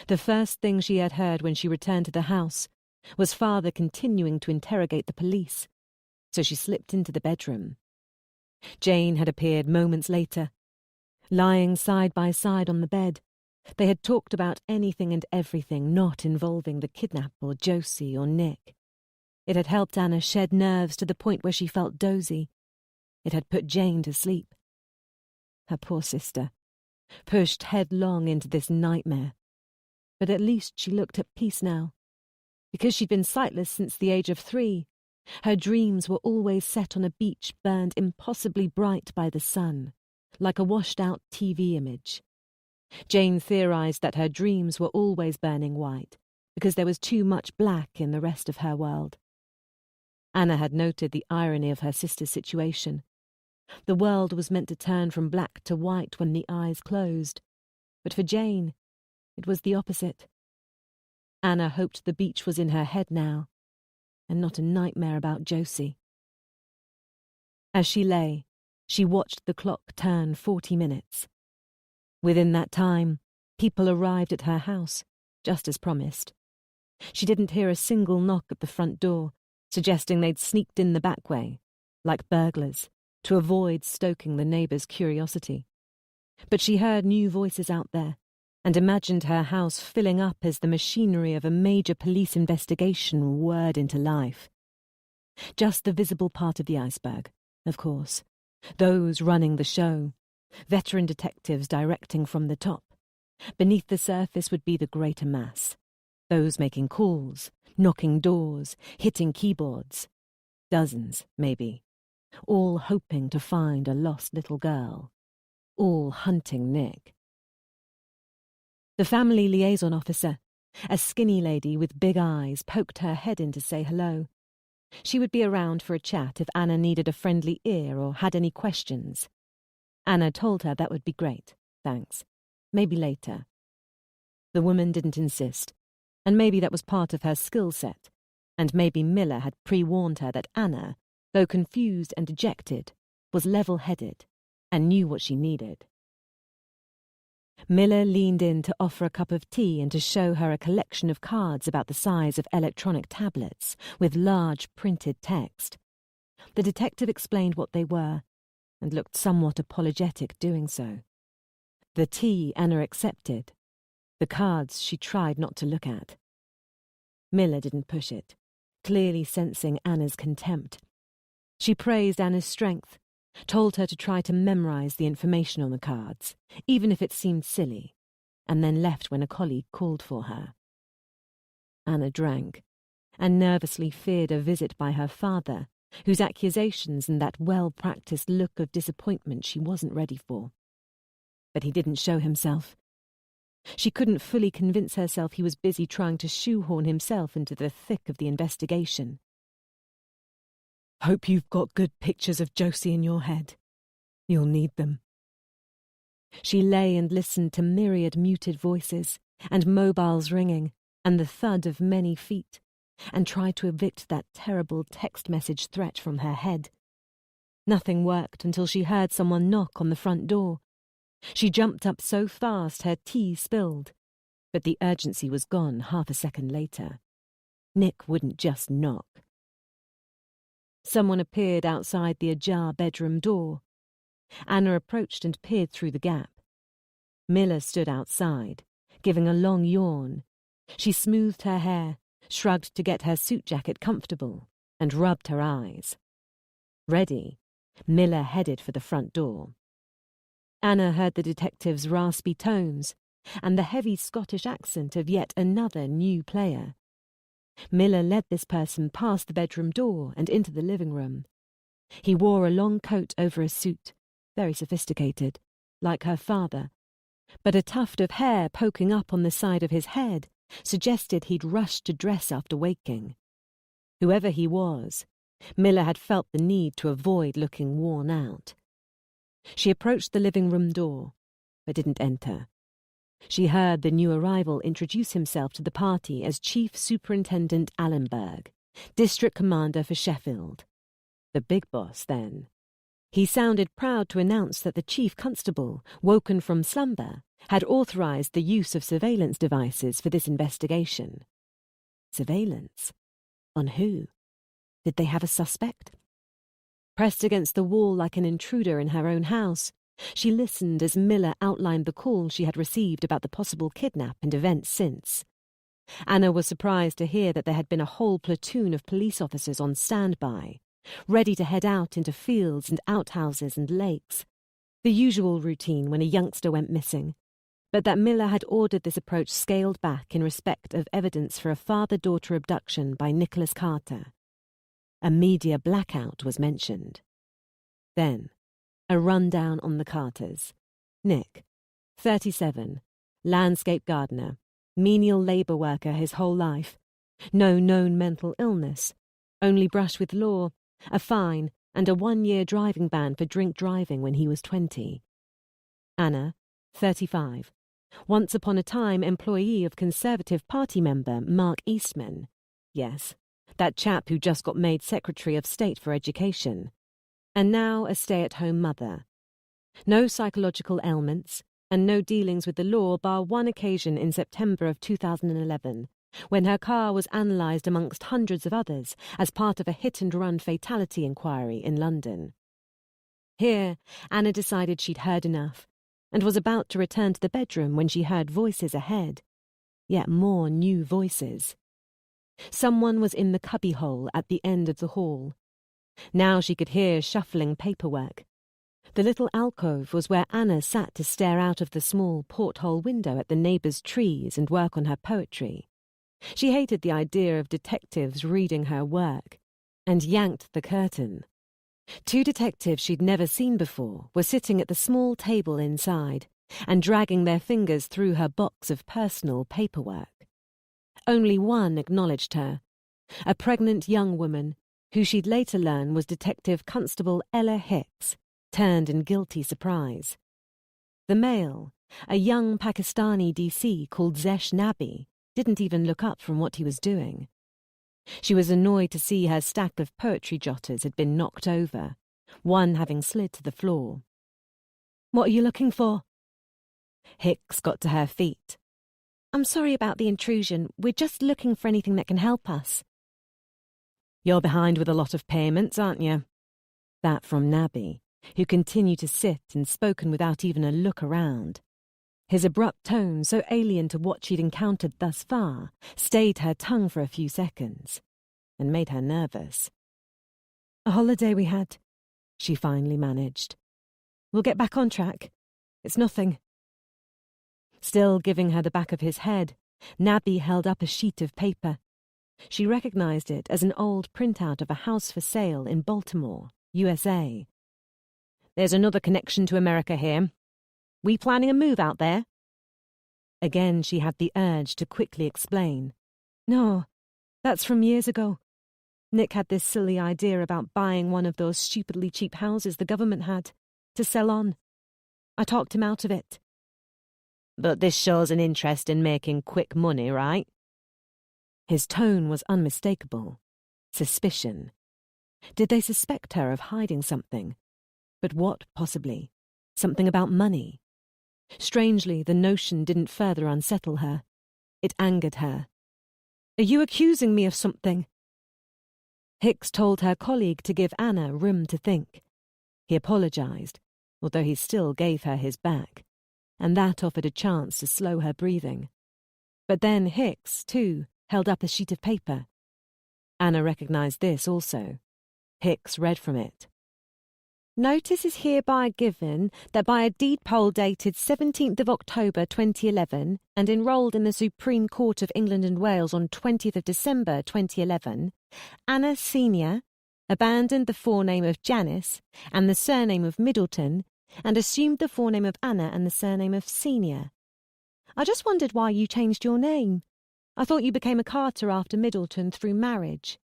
The first thing she had heard when she returned to the house was father continuing to interrogate the police, so she slipped into the bedroom. Jane had appeared moments later. Lying side by side on the bed, they had talked about anything and everything not involving the kidnap or Josie or Nick. It had helped Anna shed nerves to the point where she felt dozy. It had put Jane to sleep. Her poor sister, pushed headlong into this nightmare. But at least she looked at peace now. Because she'd been sightless since the age of 3, her dreams were always set on a beach burned impossibly bright by the sun, like a washed-out TV image. Jane theorized that her dreams were always burning white, because there was too much black in the rest of her world. Anna had noted the irony of her sister's situation. The world was meant to turn from black to white when the eyes closed, but for Jane, it was the opposite. Anna hoped the beach was in her head now, and not a nightmare about Josie. As she lay, she watched the clock turn 40 minutes. Within that time, people arrived at her house, just as promised. She didn't hear a single knock at the front door, suggesting they'd sneaked in the back way, like burglars, to avoid stoking the neighbours' curiosity. But she heard new voices out there and imagined her house filling up as the machinery of a major police investigation whirred into life. Just the visible part of the iceberg, of course. Those running the show, veteran detectives directing from the top. Beneath the surface would be the greater mass. Those making calls, knocking doors, hitting keyboards. Dozens, maybe. All hoping to find a lost little girl. All hunting Nick. The family liaison officer, a skinny lady with big eyes, poked her head in to say hello. She would be around for a chat if Anna needed a friendly ear or had any questions. Anna told her that would be great, thanks. Maybe later. The woman didn't insist, and maybe that was part of her skill set, and maybe Miller had pre-warned her that Anna, though confused and dejected, was level-headed and knew what she needed. Miller leaned in to offer a cup of tea and to show her a collection of cards about the size of electronic tablets with large printed text. The detective explained what they were and looked somewhat apologetic doing so. The tea Anna accepted. The cards she tried not to look at. Miller didn't push it, clearly sensing Anna's contempt. She praised Anna's strength, told her to try to memorize the information on the cards, even if it seemed silly, and then left when a colleague called for her. Anna drank, and nervously feared a visit by her father, whose accusations and that well-practiced look of disappointment she wasn't ready for. But he didn't show himself. She couldn't fully convince herself he was busy trying to shoehorn himself into the thick of the investigation. "Hope you've got good pictures of Josie in your head. You'll need them." She lay and listened to myriad muted voices, and mobiles ringing, and the thud of many feet, and tried to evict that terrible text message threat from her head. Nothing worked until she heard someone knock on the front door. She jumped up so fast her tea spilled, but the urgency was gone half a second later. Nick wouldn't just knock. Someone appeared outside the ajar bedroom door. Anna approached and peered through the gap. Miller stood outside, giving a long yawn. She smoothed her hair, shrugged to get her suit jacket comfortable, and rubbed her eyes. Ready, Miller headed for the front door. Anna heard the detective's raspy tones and the heavy Scottish accent of yet another new player. Miller led this person past the bedroom door and into the living room. He wore a long coat over a suit, very sophisticated, like her father, but a tuft of hair poking up on the side of his head suggested he'd rushed to dress after waking. Whoever he was, Miller had felt the need to avoid looking worn out. She approached the living room door, but didn't enter. She heard the new arrival introduce himself to the party as Chief Superintendent Allenberg, District Commander for Sheffield. The big boss, then. He sounded proud to announce that the Chief Constable, woken from slumber, had authorized the use of surveillance devices for this investigation. Surveillance? On who? Did they have a suspect? Pressed against the wall like an intruder in her own house, she listened as Miller outlined the call she had received about the possible kidnap and events since. Anna was surprised to hear that there had been a whole platoon of police officers on standby, ready to head out into fields and outhouses and lakes, the usual routine when a youngster went missing, but that Miller had ordered this approach scaled back in respect of evidence for a father-daughter abduction by Nicholas Carter. A media blackout was mentioned. Then, a rundown on the Carters. Nick, 37, landscape gardener, menial labour worker his whole life, no known mental illness, only brush with law, a fine, and a 1-year driving ban for drink driving when he was 20. Anna, 35, once upon a time employee of Conservative Party member Mark Eastman. Yes, that chap who just got made Secretary of State for Education. And now a stay-at-home mother. No psychological ailments, and no dealings with the law bar one occasion in September of 2011, when her car was analysed amongst hundreds of others as part of a hit-and-run fatality inquiry in London. Here, Anna decided she'd heard enough, and was about to return to the bedroom when she heard voices ahead. Yet more new voices. Someone was in the cubbyhole at the end of the hall. Now she could hear shuffling paperwork. The little alcove was where Anna sat to stare out of the small porthole window at the neighbours' trees and work on her poetry. She hated the idea of detectives reading her work, and yanked the curtain. 2 detectives she'd never seen before were sitting at the small table inside and dragging their fingers through her box of personal paperwork. Only one acknowledged her, a pregnant young woman who she'd later learn was Detective Constable Ella Hicks, turned in guilty surprise. The male, a young Pakistani DC called Zesh Nabi, didn't even look up from what he was doing. She was annoyed to see her stack of poetry jotters had been knocked over, one having slid to the floor. "What are you looking for?" Hicks got to her feet. "I'm sorry about the intrusion. We're just looking for anything that can help us." "You're behind with a lot of payments, aren't you?" That from Nabi, who continued to sit and spoken without even a look around. His abrupt tone, so alien to what she'd encountered thus far, stayed her tongue for a few seconds and made her nervous. "A holiday we had," she finally managed. "We'll get back on track. It's nothing." Still giving her the back of his head, Nabi held up a sheet of paper. She recognized it as an old printout of a house for sale in Baltimore, USA. "There's another connection to America here. We planning a move out there?" Again she had the urge to quickly explain. "No, that's from years ago. Nick had this silly idea about buying one of those stupidly cheap houses the government had, to sell on. I talked him out of it." "But this shows an interest in making quick money, right?" His tone was unmistakable. Suspicion. Did they suspect her of hiding something? But what, possibly? Something about money? Strangely, the notion didn't further unsettle her. It angered her. "Are you accusing me of something?" Hicks told her colleague to give Anna room to think. He apologized, although he still gave her his back, and that offered a chance to slow her breathing. But then Hicks, too, held up a sheet of paper. Anna recognized this also. Hicks read from it. "Notice is hereby given that by a deed poll dated 17th of October 2011 and enrolled in the Supreme Court of England and Wales on 20th of December 2011, Anna Senior abandoned the forename of Janice and the surname of Middleton and assumed the forename of Anna and the surname of Senior. I just wondered why you changed your name. I thought you became a Carter after Middleton through marriage."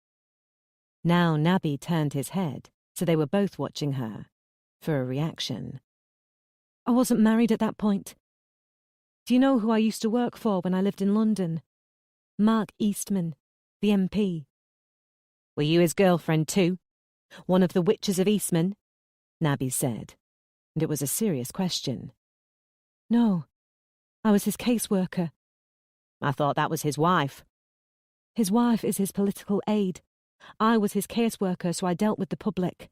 Now Nabi turned his head, so they were both watching her, for a reaction. "I wasn't married at that point. Do you know who I used to work for when I lived in London? Mark Eastman, the MP. "Were you his girlfriend too? One of the witches of Eastman?" Nabi said, and it was a serious question. "No, I was his caseworker." "I thought that was his wife." "His wife is his political aide. I was his caseworker, so I dealt with the public."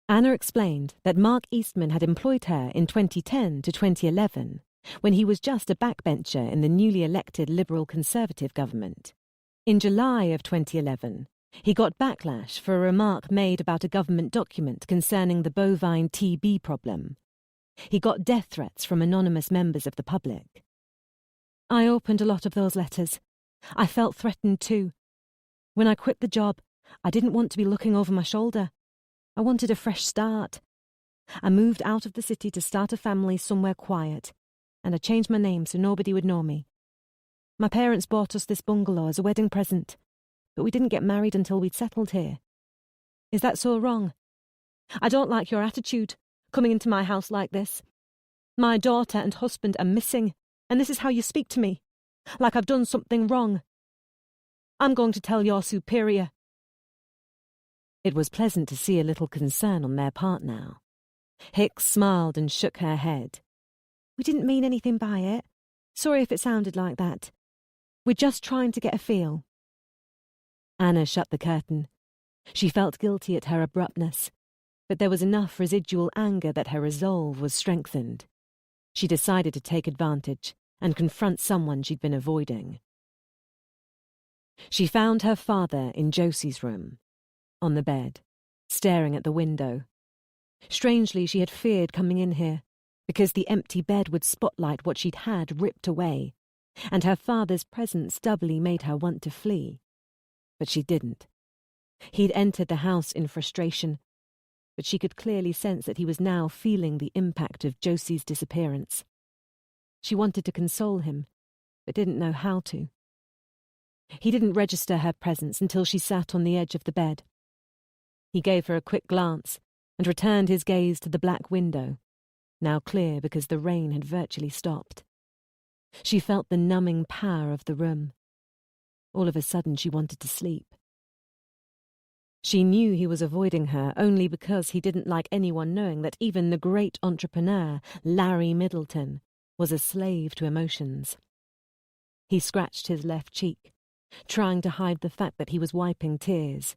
Anna explained that Mark Eastman had employed her in 2010 to 2011, when he was just a backbencher in the newly elected Liberal Conservative government. In July of 2011, he got backlash for a remark made about a government document concerning the bovine TB problem. He got death threats from anonymous members of the public. "I opened a lot of those letters. I felt threatened too. When I quit the job, I didn't want to be looking over my shoulder. I wanted a fresh start. I moved out of the city to start a family somewhere quiet, and I changed my name so nobody would know me. My parents bought us this bungalow as a wedding present, but we didn't get married until we'd settled here. Is that so wrong? I don't like your attitude, coming into my house like this. My daughter and husband are missing, and this is how you speak to me, like I've done something wrong. I'm going to tell your superior." It was pleasant to see a little concern on their part now. Hicks smiled and shook her head. "We didn't mean anything by it. Sorry if it sounded like that. We're just trying to get a feel." Anna shut the curtain. She felt guilty at her abruptness, but there was enough residual anger that her resolve was strengthened. She decided to take advantage and confront someone she'd been avoiding. She found her father in Josie's room, on the bed, staring at the window. Strangely, she had feared coming in here, because the empty bed would spotlight what she'd had ripped away, and her father's presence doubly made her want to flee. But she didn't. He'd entered the house in frustration, but she could clearly sense that he was now feeling the impact of Josie's disappearance. She wanted to console him, but didn't know how to. He didn't register her presence until she sat on the edge of the bed. He gave her a quick glance and returned his gaze to the black window, now clear because the rain had virtually stopped. She felt the numbing power of the room. All of a sudden she wanted to sleep. She knew he was avoiding her only because he didn't like anyone knowing that even the great entrepreneur, Larry Middleton, was a slave to emotions. He scratched his left cheek, trying to hide the fact that he was wiping tears.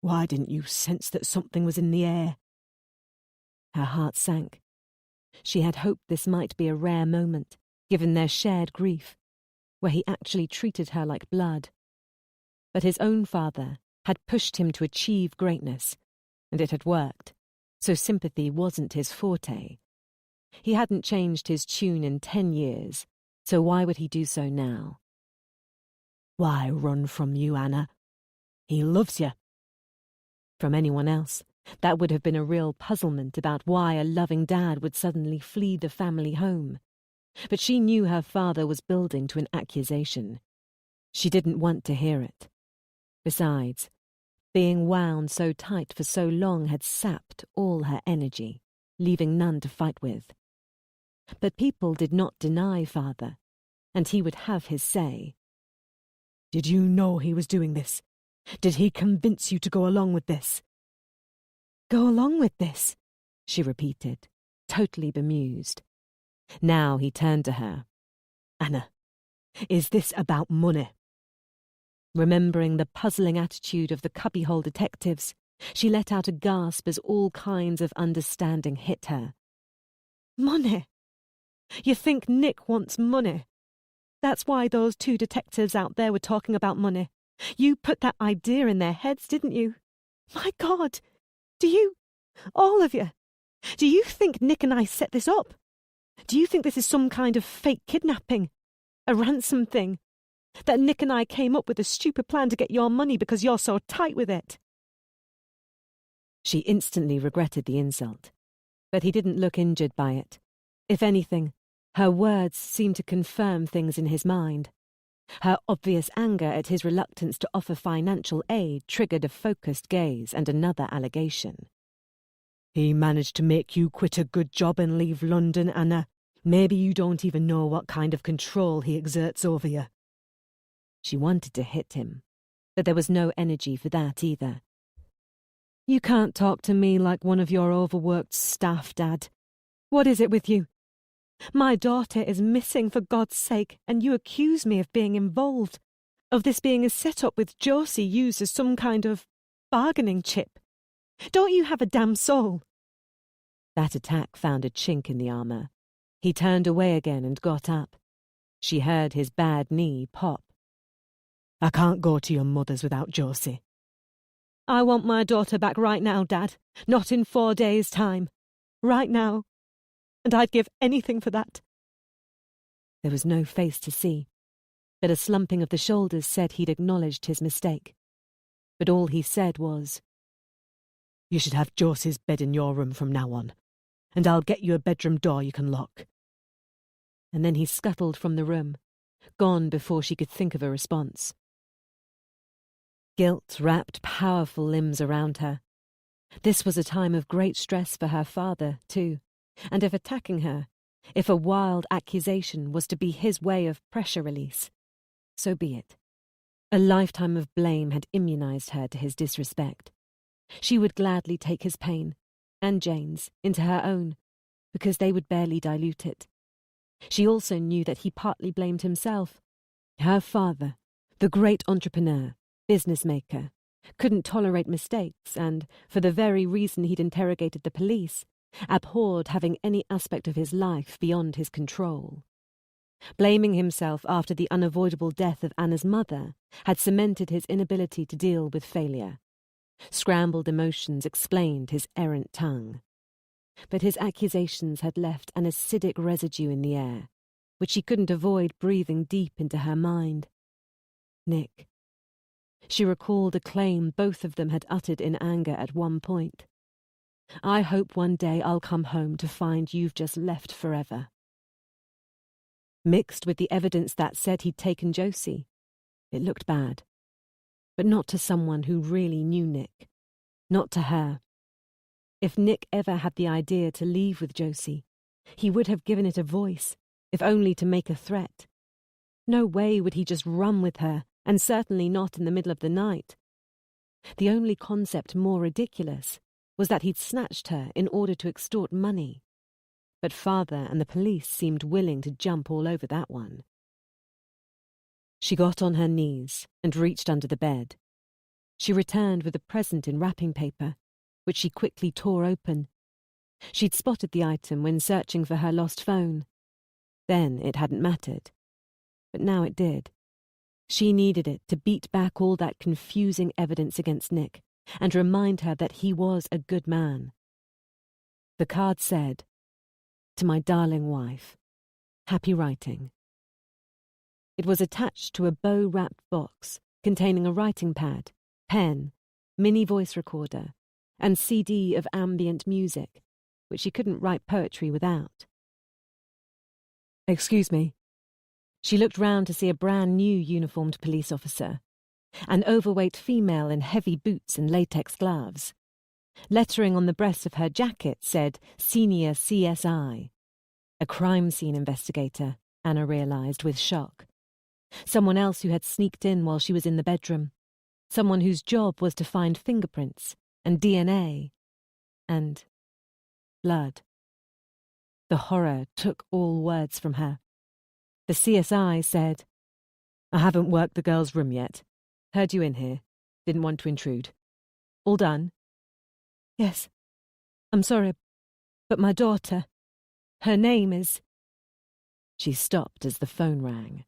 Why didn't you sense that something was in the air? Her heart sank. She had hoped this might be a rare moment, given their shared grief, where he actually treated her like blood. But his own father had pushed him to achieve greatness, and it had worked, so sympathy wasn't his forte. He hadn't changed his tune in 10 years, so why would he do so now? Why run from you, Anna? He loves you. From anyone else, that would have been a real puzzlement about why a loving dad would suddenly flee the family home. But she knew her father was building to an accusation. She didn't want to hear it. Besides, being wound so tight for so long had sapped all her energy, leaving none to fight with. But people did not deny father, and he would have his say. Did you know he was doing this? Did he convince you to go along with this? Go along with this, she repeated, totally bemused. Now he turned to her. Anna, is this about money? Remembering the puzzling attitude of the cubbyhole detectives, she let out a gasp as all kinds of understanding hit her. Money? You think Nick wants money? That's why those 2 detectives out there were talking about money. You put that idea in their heads, didn't you? My God! Do you, all of you, do you think Nick and I set this up? Do you think this is some kind of fake kidnapping? A ransom thing? That Nick and I came up with a stupid plan to get your money because you're so tight with it? She instantly regretted the insult, but he didn't look injured by it. If anything, her words seemed to confirm things in his mind. Her obvious anger at his reluctance to offer financial aid triggered a focused gaze and another allegation. He managed to make you quit a good job and leave London, Anna. Maybe you don't even know what kind of control he exerts over you. She wanted to hit him, but there was no energy for that either. You can't talk to me like one of your overworked staff, Dad. What is it with you? My daughter is missing, for God's sake, and you accuse me of being involved, of this being a set-up with Josie used as some kind of bargaining chip. Don't you have a damn soul? That attack found a chink in the armour. He turned away again and got up. She heard his bad knee pop. I can't go to your mother's without Josie. I want my daughter back right now, Dad. Not in 4 days' time. Right now. And I'd give anything for that. There was no face to see, but a slumping of the shoulders said he'd acknowledged his mistake. But all he said was, You should have Josie's bed in your room from now on, and I'll get you a bedroom door you can lock. And then he scuttled from the room, gone before she could think of a response. Guilt wrapped powerful limbs around her. This was a time of great stress for her father, too, and if attacking her, if a wild accusation was to be his way of pressure release, so be it. A lifetime of blame had immunized her to his disrespect. She would gladly take his pain, and Jane's, into her own, because they would barely dilute it. She also knew that he partly blamed himself. Her father, the great entrepreneur, business maker, couldn't tolerate mistakes, and, for the very reason he'd interrogated the police, abhorred having any aspect of his life beyond his control. Blaming himself after the unavoidable death of Anna's mother had cemented his inability to deal with failure. Scrambled emotions explained his errant tongue. But his accusations had left an acidic residue in the air, which she couldn't avoid breathing deep into her mind. Nick. She recalled a claim both of them had uttered in anger at one point. I hope one day I'll come home to find you've just left forever. Mixed with the evidence that said he'd taken Josie, it looked bad. But not to someone who really knew Nick. Not to her. If Nick ever had the idea to leave with Josie, he would have given it a voice, if only to make a threat. No way would he just run with her, and certainly not in the middle of the night. The only concept more ridiculous was that he'd snatched her in order to extort money. But father and the police seemed willing to jump all over that one. She got on her knees and reached under the bed. She returned with a present in wrapping paper, which she quickly tore open. She'd spotted the item when searching for her lost phone. Then it hadn't mattered. But now it did. She needed it to beat back all that confusing evidence against Nick and remind her that he was a good man. The card said, "To my darling wife. Happy writing." It was attached to a bow-wrapped box containing a writing pad, pen, mini voice recorder, and CD of ambient music, which she couldn't write poetry without. "Excuse me." She looked round to see a brand-new uniformed police officer, an overweight female in heavy boots and latex gloves. Lettering on the breast of her jacket said Senior CSI. A crime scene investigator, Anna realised with shock. Someone else who had sneaked in while she was in the bedroom. Someone whose job was to find fingerprints and DNA and blood. The horror took all words from her. The CSI said, "I haven't worked the girl's room yet. Heard you in here. Didn't want to intrude. All done?" "Yes. I'm sorry, but my daughter, her name is..." She stopped as the phone rang.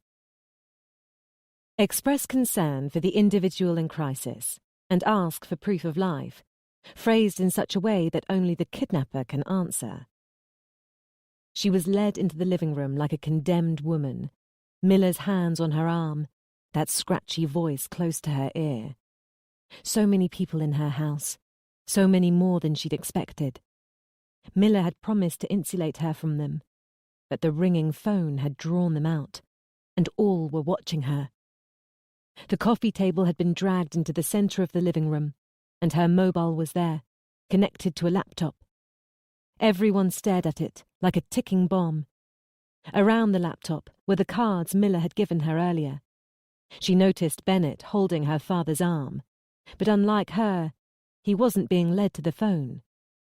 Express concern for the individual in crisis and ask for proof of life, phrased in such a way that only the kidnapper can answer. She was led into the living room like a condemned woman, Miller's hands on her arm, that scratchy voice close to her ear. So many people in her house, so many more than she'd expected. Miller had promised to insulate her from them, but the ringing phone had drawn them out, and all were watching her. The coffee table had been dragged into the centre of the living room, and her mobile was there, connected to a laptop. Everyone stared at it like a ticking bomb. Around the laptop were the cards Miller had given her earlier. She noticed Bennett holding her father's arm, but unlike her, he wasn't being led to the phone.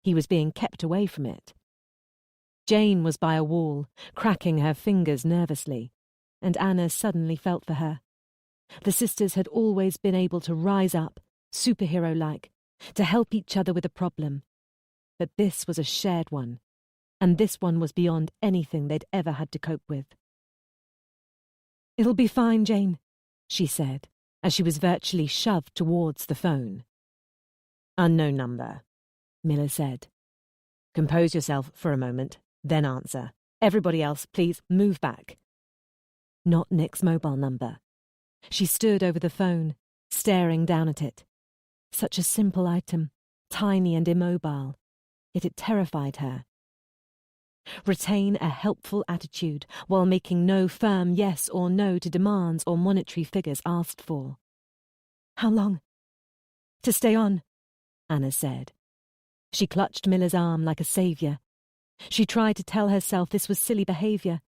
He was being kept away from it. Jane was by a wall, cracking her fingers nervously, and Anna suddenly felt for her. The sisters had always been able to rise up, superhero-like, to help each other with a problem. But this was a shared one, and this one was beyond anything they'd ever had to cope with. "It'll be fine, Jane," she said, as she was virtually shoved towards the phone. "Unknown number," Miller said. "Compose yourself for a moment, then answer. Everybody else, please move back." Not Nick's mobile number. She stood over the phone, staring down at it. Such a simple item, tiny and immobile, yet it terrified her. Retain a helpful attitude while making no firm yes or no to demands or monetary figures asked for. "How long?" "To stay on," Anna said. She clutched Miller's arm like a saviour. She tried to tell herself this was silly behaviour,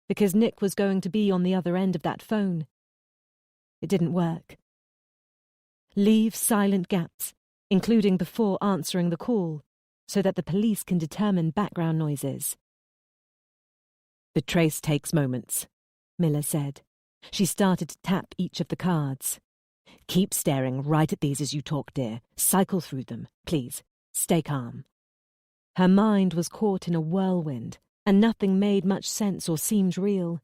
because Nick was going to be on the other end of that phone. It didn't work. Leave silent gaps, including before answering the call, so that the police can determine background noises. "The trace takes moments," Miller said. She started to tap each of the cards. "Keep staring right at these as you talk, dear. Cycle through them, please. Stay calm." Her mind was caught in a whirlwind, and nothing made much sense or seemed real.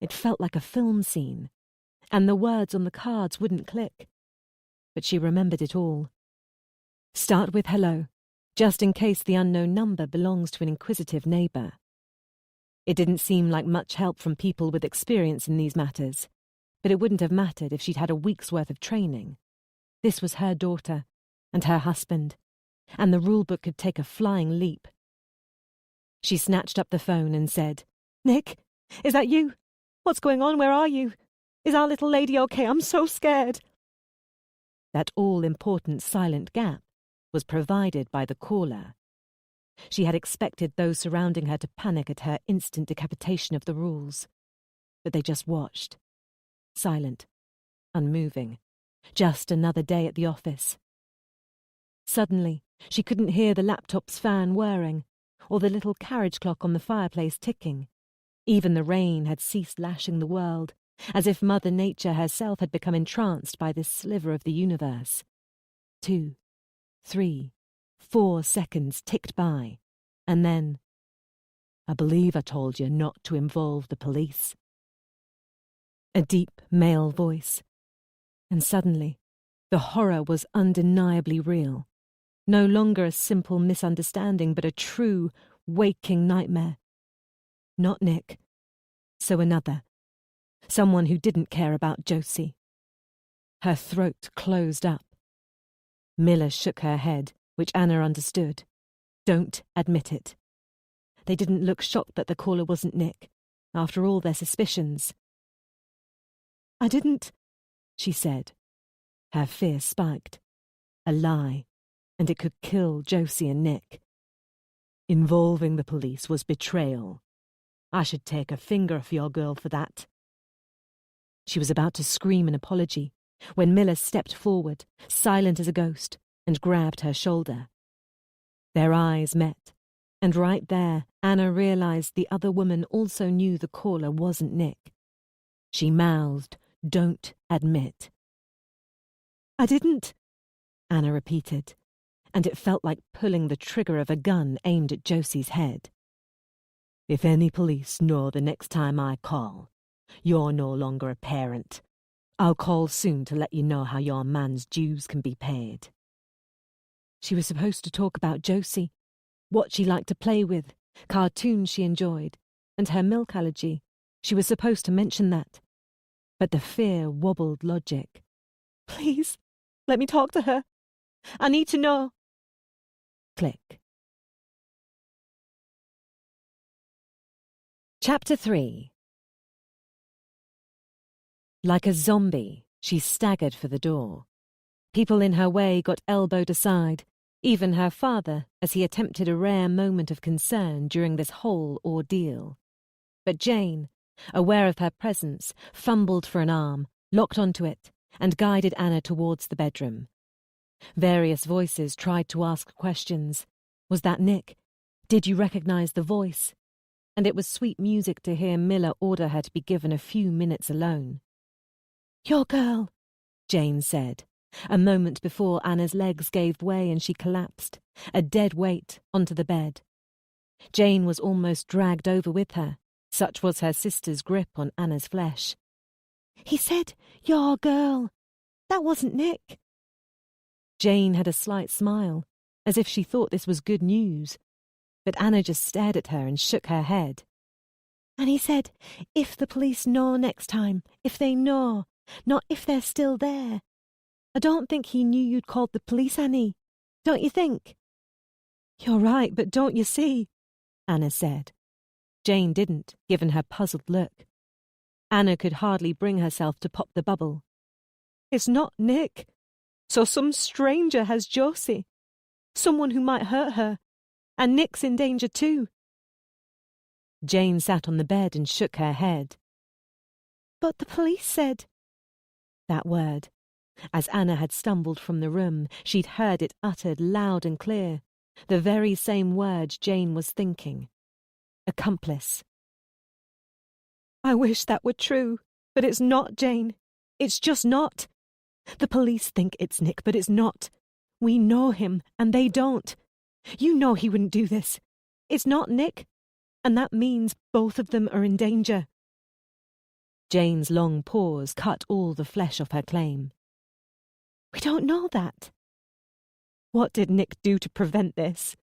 It felt like a film scene, and the words on the cards wouldn't click. But she remembered it all. Start with hello, just in case the unknown number belongs to an inquisitive neighbour. It didn't seem like much help from people with experience in these matters, but it wouldn't have mattered if she'd had a week's worth of training. This was her daughter, and her husband, and the rulebook could take a flying leap. She snatched up the phone and said, "Nick, is that you? What's going on? Where are you? Is our little lady okay? I'm so scared." That all-important silent gap was provided by the caller. She had expected those surrounding her to panic at her instant decapitation of the rules, but they just watched, silent, unmoving, just another day at the office. Suddenly, she couldn't hear the laptop's fan whirring, or the little carriage clock on the fireplace ticking. Even the rain had ceased lashing the world, as if Mother Nature herself had become entranced by this sliver of the universe. 2, 3, 4 seconds ticked by, and then, "I believe I told you not to involve the police." A deep male voice. And suddenly, the horror was undeniably real. No longer a simple misunderstanding, but a true, waking nightmare. Not Nick. So another. Someone who didn't care about Josie. Her throat closed up. Miller shook her head, which Anna understood. Don't admit it. They didn't look shocked that the caller wasn't Nick, after all their suspicions. "I didn't," she said. Her fear spiked. A lie, and it could kill Josie and Nick. "Involving the police was betrayal. I should take a finger off your girl for that." She was about to scream an apology when Miller stepped forward, silent as a ghost, and grabbed her shoulder. Their eyes met, and right there Anna realized the other woman also knew the caller wasn't Nick. She mouthed, "Don't admit." "I didn't," Anna repeated, and it felt like pulling the trigger of a gun aimed at Josie's head. "If any police know the next time I call, you're no longer a parent. I'll call soon to let you know how your man's dues can be paid." She was supposed to talk about Josie, what she liked to play with, cartoons she enjoyed, and her milk allergy. She was supposed to mention that. But the fear wobbled logic. "Please, let me talk to her. I need to know." Click. Chapter 3. Like a zombie, she staggered for the door. People in her way got elbowed aside, even her father, as he attempted a rare moment of concern during this whole ordeal. But Jane, aware of her presence, fumbled for an arm, locked onto it, and guided Anna towards the bedroom. Various voices tried to ask questions. Was that Nick? Did you recognize the voice? And it was sweet music to hear Miller order her to be given a few minutes alone. "Your girl," Jane said, a moment before Anna's legs gave way and she collapsed, a dead weight, onto the bed. Jane was almost dragged over with her, such was her sister's grip on Anna's flesh. "He said, 'Your girl.' That wasn't Nick." Jane had a slight smile, as if she thought this was good news, but Anna just stared at her and shook her head. "And he said, 'If the police know next time, if they know, not if they're still there.' I don't think he knew you'd called the police, Annie. Don't you think?" "You're right, but don't you see?" Anna said. Jane didn't, given her puzzled look. Anna could hardly bring herself to pop the bubble. "It's not Nick. So some stranger has Josie. Someone who might hurt her. And Nick's in danger too." Jane sat on the bed and shook her head. "But the police said—" That word. As Anna had stumbled from the room, she'd heard it uttered loud and clear, the very same words Jane was thinking. Accomplice. "I wish that were true, but it's not, Jane. It's just not. The police think it's Nick, but it's not. We know him, and they don't. You know he wouldn't do this. It's not Nick, and that means both of them are in danger. Jane's long pause cut all the flesh off her claim. We don't know that. What did Nick do to prevent this?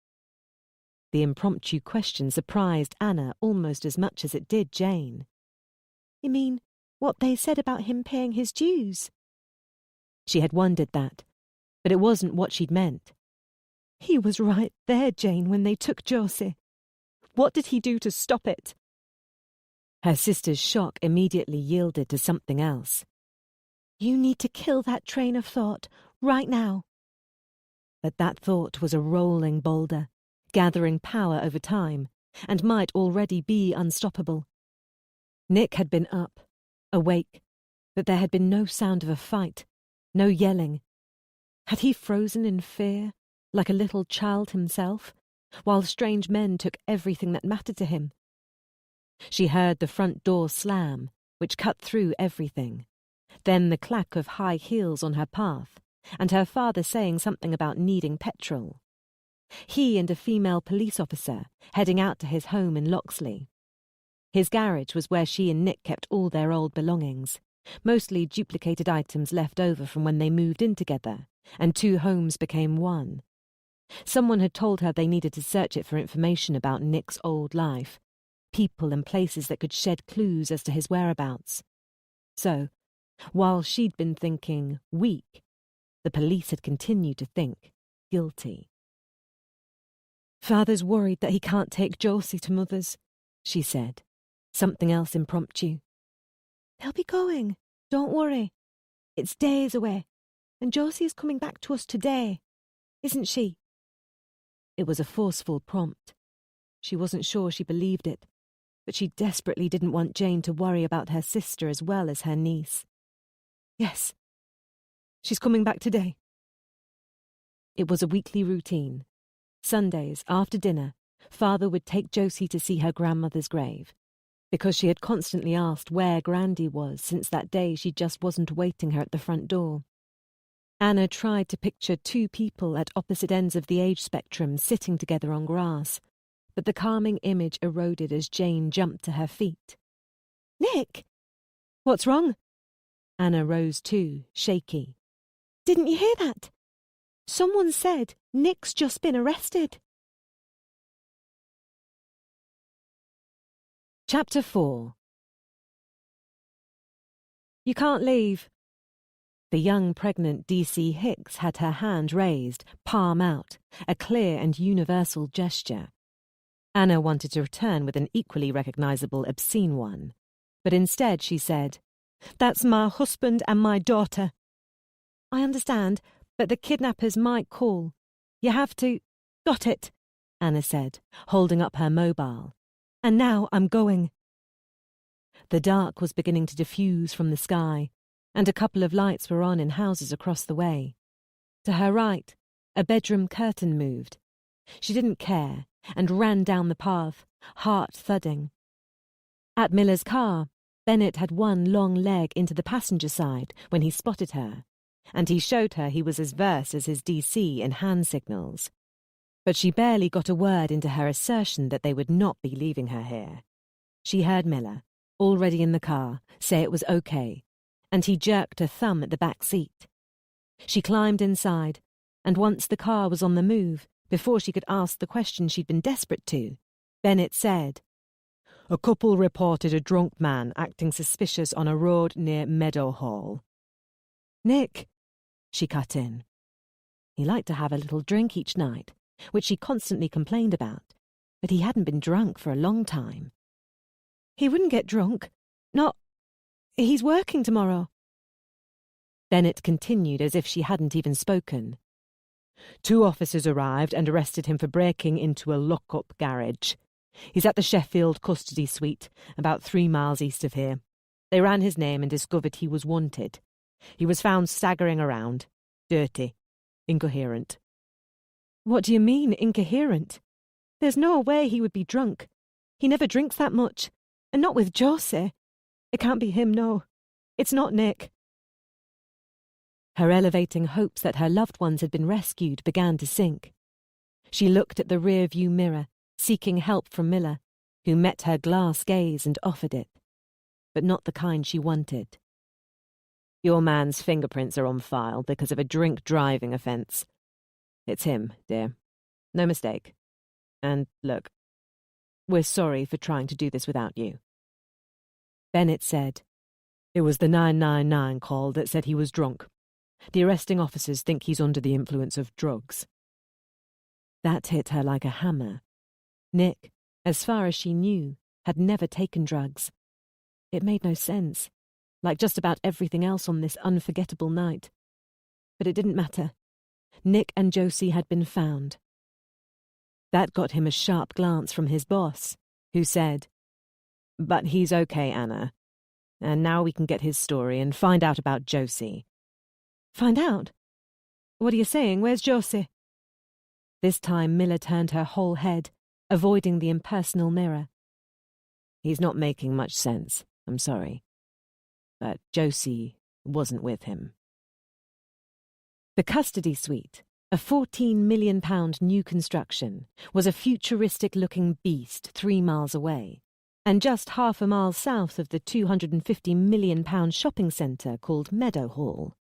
The impromptu question surprised Anna almost as much as it did Jane. You mean what they said about him paying his dues? She had wondered that, but it wasn't what she'd meant. He was right there, Jane, when they took Josie. What did he do to stop it? Her sister's shock immediately yielded to something else. You need to kill that train of thought right now. But that thought was a rolling boulder, gathering power over time, and might already be unstoppable. Nick had been up, awake, but there had been no sound of a fight, no yelling. Had he frozen in fear, like a little child himself, while strange men took everything that mattered to him? She heard the front door slam, which cut through everything, then the clack of high heels on her path, and her father saying something about needing petrol. He and a female police officer heading out to his home in Loxley. His garage was where she and Nick kept all their old belongings, mostly duplicated items left over from when they moved in together, and two homes became one. Someone had told her they needed to search it for information about Nick's old life, people and places that could shed clues as to his whereabouts. So, while she'd been thinking weak, the police had continued to think guilty. Father's worried that he can't take Josie to Mother's, she said, something else impromptu. They'll be going, don't worry. It's days away, and Josie is coming back to us today, isn't she? It was a forceful prompt. She wasn't sure she believed it, but she desperately didn't want Jane to worry about her sister as well as her niece. Yes, she's coming back today. It was a weekly routine. Sundays, after dinner, Father would take Josie to see her grandmother's grave, because she had constantly asked where Grandy was since that day she just wasn't awaiting her at the front door. Anna tried to picture two people at opposite ends of the age spectrum sitting together on grass, but the calming image eroded as Jane jumped to her feet. Nick! What's wrong? Anna rose too, shaky. Didn't you hear that? Someone said Nick's just been arrested. Chapter 4. You can't leave. The young pregnant D.C. Hicks had her hand raised, palm out, a clear and universal gesture. Anna wanted to return with an equally recognisable obscene one, but instead she said, That's my husband and my daughter. I understand, but the kidnappers might call. You have to... Got it, Anna said, holding up her mobile. And now I'm going. The dark was beginning to diffuse from the sky, and a couple of lights were on in houses across the way. To her right, a bedroom curtain moved. She didn't care, and ran down the path, heart thudding. At Miller's car, Bennett had one long leg into the passenger side when he spotted her, and he showed her he was as versed as his DC in hand signals. But she barely got a word into her assertion that they would not be leaving her here. She heard Miller, already in the car, say it was okay, and he jerked a thumb at the back seat. She climbed inside, and once the car was on the move, before she could ask the question she'd been desperate to, Bennett said, A couple reported a drunk man acting suspicious on a road near Meadowhall. Nick, she cut in. He liked to have a little drink each night, which she constantly complained about, but he hadn't been drunk for a long time. He wouldn't get drunk. Not... He's working tomorrow. Bennett continued as if she hadn't even spoken. 2 officers arrived and arrested him for breaking into a lock-up garage. He's at the Sheffield custody suite, about 3 miles east of here. They ran his name and discovered he was wanted. He was found staggering around, dirty, incoherent. What do you mean, incoherent? There's no way he would be drunk. He never drinks that much, and not with Josie. It can't be him, no. It's not Nick. Her elevating hopes that her loved ones had been rescued began to sink. She looked at the rear-view mirror, seeking help from Miller, who met her glass gaze and offered it, but not the kind she wanted. Your man's fingerprints are on file because of a drink-driving offence. It's him, dear. No mistake. And look, we're sorry for trying to do this without you. Bennett said, It was the 999 call that said he was drunk. The arresting officers think he's under the influence of drugs. That hit her like a hammer. Nick, as far as she knew, had never taken drugs. It made no sense, like just about everything else on this unforgettable night. But it didn't matter. Nick and Josie had been found. That got him a sharp glance from his boss, who said, But he's okay, Anna. And now we can get his story and find out about Josie. Find out? What are you saying? Where's Josie? This time Miller turned her whole head, avoiding the impersonal mirror. He's not making much sense, I'm sorry. But Josie wasn't with him. The custody suite, a £14 million new construction, was a futuristic-looking beast 3 miles away, and just half a mile south of the £250 million shopping centre called Meadowhall.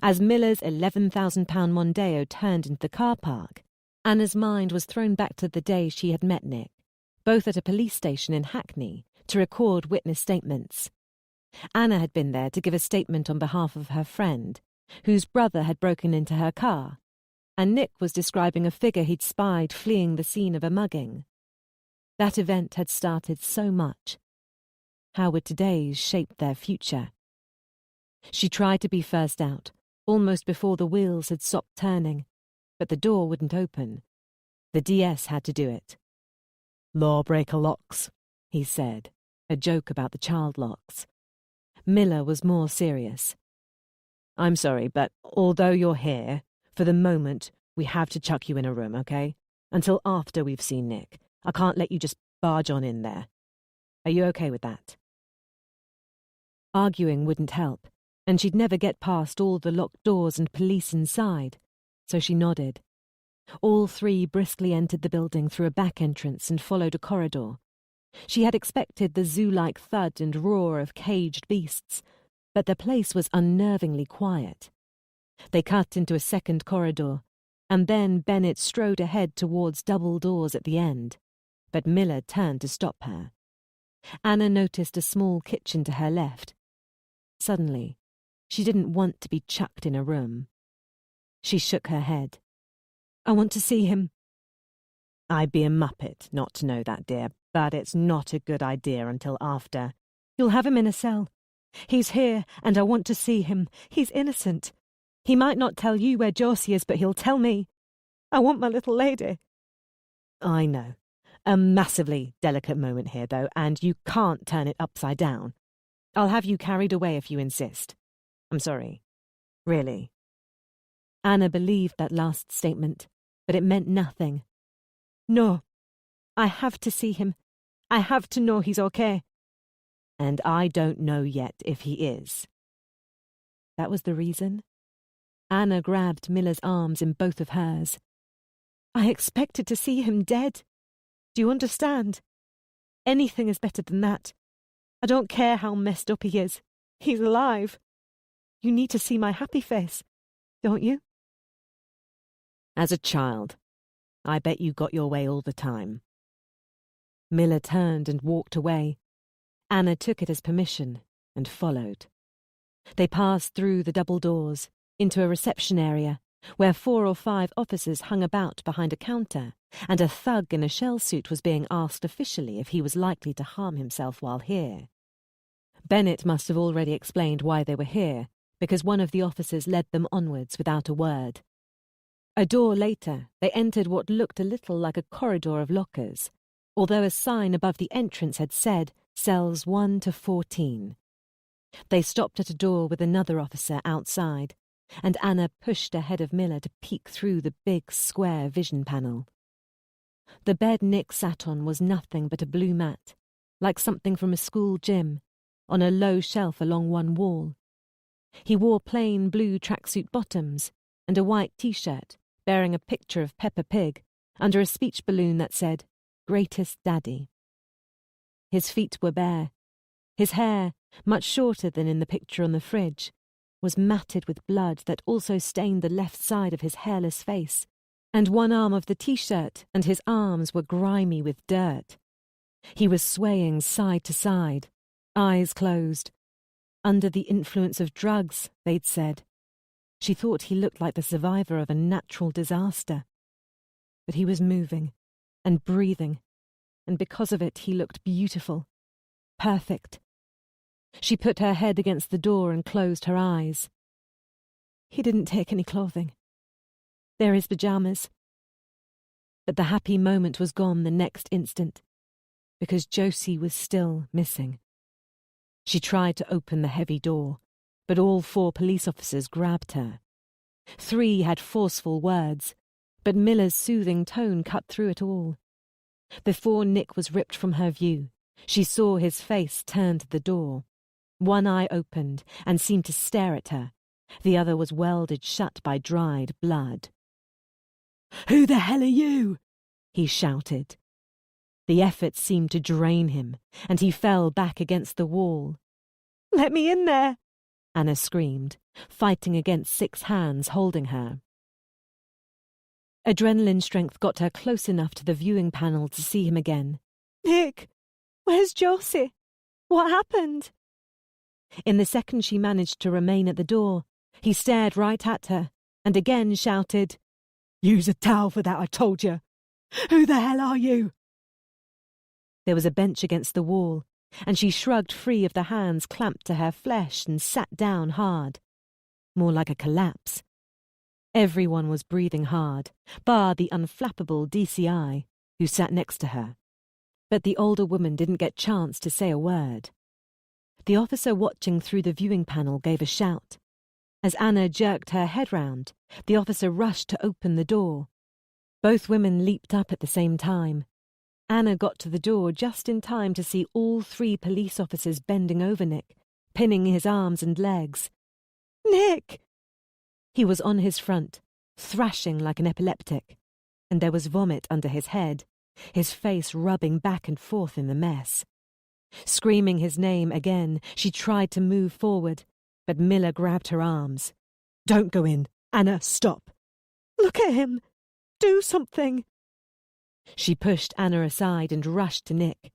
As Miller's £11,000 Mondeo turned into the car park, Anna's mind was thrown back to the day she had met Nick, both at a police station in Hackney, to record witness statements. Anna had been there to give a statement on behalf of her friend, whose brother had broken into her car, and Nick was describing a figure he'd spied fleeing the scene of a mugging. That event had started so much. How would today's shape their future? She tried to be first out, almost before the wheels had stopped turning, but the door wouldn't open. The DS had to do it. Lawbreaker locks, he said, a joke about the child locks. Miller was more serious. I'm sorry, but although you're here, for the moment, we have to chuck you in a room, okay? Until after we've seen Nick. I can't let you just barge on in there. Are you okay with that? Arguing wouldn't help, and she'd never get past all the locked doors and police inside, so she nodded. All three briskly entered the building through a back entrance and followed a corridor. She had expected the zoo-like thud and roar of caged beasts, but the place was unnervingly quiet. They cut into a second corridor, and then Bennett strode ahead towards double doors at the end, but Miller turned to stop her. Anna noticed a small kitchen to her left. Suddenly, she didn't want to be chucked in a room. She shook her head. I want to see him. I'd be a muppet not to know that, dear, but it's not a good idea until after. You'll have him in a cell. He's here, and I want to see him. He's innocent. He might not tell you where Josie is, but he'll tell me. I want my little lady. I know. A massively delicate moment here, though, and you can't turn it upside down. I'll have you carried away if you insist. I'm sorry. Really. Anna believed that last statement, but it meant nothing. No. I have to see him. I have to know he's okay. And I don't know yet if he is. That was the reason? Anna grabbed Miller's arms in both of hers. I expected to see him dead. Do you understand? Anything is better than that. I don't care how messed up he is. He's alive. You need to see my happy face, don't you? As a child, I bet you got your way all the time. Miller turned and walked away. Anna took it as permission and followed. They passed through the double doors, into a reception area, where 4 or 5 officers hung about behind a counter, and a thug in a shell suit was being asked officially if he was likely to harm himself while here. Bennett must have already explained why they were here, because one of the officers led them onwards without a word. A door later, they entered what looked a little like a corridor of lockers, although a sign above the entrance had said cells 1 to 14. They stopped at a door with another officer outside, and Anna pushed ahead of Miller to peek through the big square vision panel. The bed Nick sat on was nothing but a blue mat, like something from a school gym, on a low shelf along one wall. He wore plain blue tracksuit bottoms and a white T-shirt bearing a picture of Peppa Pig, under a speech balloon that said, "Greatest Daddy." His feet were bare. His hair, much shorter than in the picture on the fridge, was matted with blood that also stained the left side of his hairless face, and one arm of the t-shirt and his arms were grimy with dirt. He was swaying side to side, eyes closed. Under the influence of drugs, they'd said. She thought he looked like the survivor of a natural disaster. But he was moving and breathing, and because of it he looked beautiful, perfect. She put her head against the door and closed her eyes. He didn't take any clothing. They're his pajamas. But the happy moment was gone the next instant, because Josie was still missing. She tried to open the heavy door, but all 4 police officers grabbed her. 3 had forceful words, but Miller's soothing tone cut through it all. Before Nick was ripped from her view, she saw his face turn to the door. One eye opened and seemed to stare at her. The other was welded shut by dried blood. "Who the hell are you?" he shouted. The effort seemed to drain him, and he fell back against the wall. "Let me in there!" Anna screamed, fighting against 6 hands holding her. Adrenaline strength got her close enough to the viewing panel to see him again. "Nick, where's Josie? What happened?" In the second she managed to remain at the door, he stared right at her and again shouted, "Use a towel for that, I told you! Who the hell are you?" There was a bench against the wall, and she shrugged free of the hands clamped to her flesh and sat down hard. More like a collapse. Everyone was breathing hard, bar the unflappable DCI, who sat next to her. But the older woman didn't get chance to say a word. The officer watching through the viewing panel gave a shout. As Anna jerked her head round, the officer rushed to open the door. Both women leaped up at the same time. Anna got to the door just in time to see all 3 police officers bending over Nick, pinning his arms and legs. "Nick!" He was on his front, thrashing like an epileptic, and there was vomit under his head, his face rubbing back and forth in the mess. Screaming his name again, she tried to move forward, but Miller grabbed her arms. "Don't go in. Anna, stop. Look at him. Do something." She pushed Anna aside and rushed to Nick.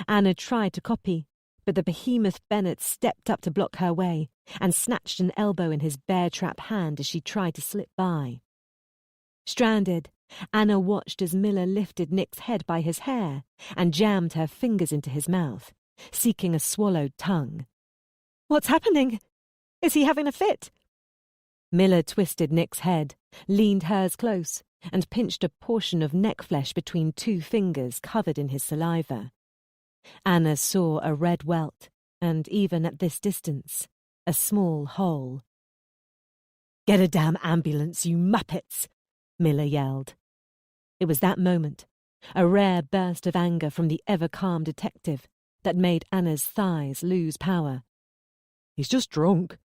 Anna tried to copy, but the behemoth Bennett stepped up to block her way and snatched an elbow in his bear-trap hand as she tried to slip by. Stranded, Anna watched as Miller lifted Nick's head by his hair and jammed her fingers into his mouth, seeking a swallowed tongue. "What's happening? Is he having a fit?" Miller twisted Nick's head, leaned hers close, and pinched a portion of neck flesh between 2 fingers covered in his saliva. Anna saw a red welt, and even at this distance, a small hole. "Get a damn ambulance, you muppets!" Miller yelled. It was that moment, a rare burst of anger from the ever-calm detective, that made Anna's thighs lose power. "He's just drunk,"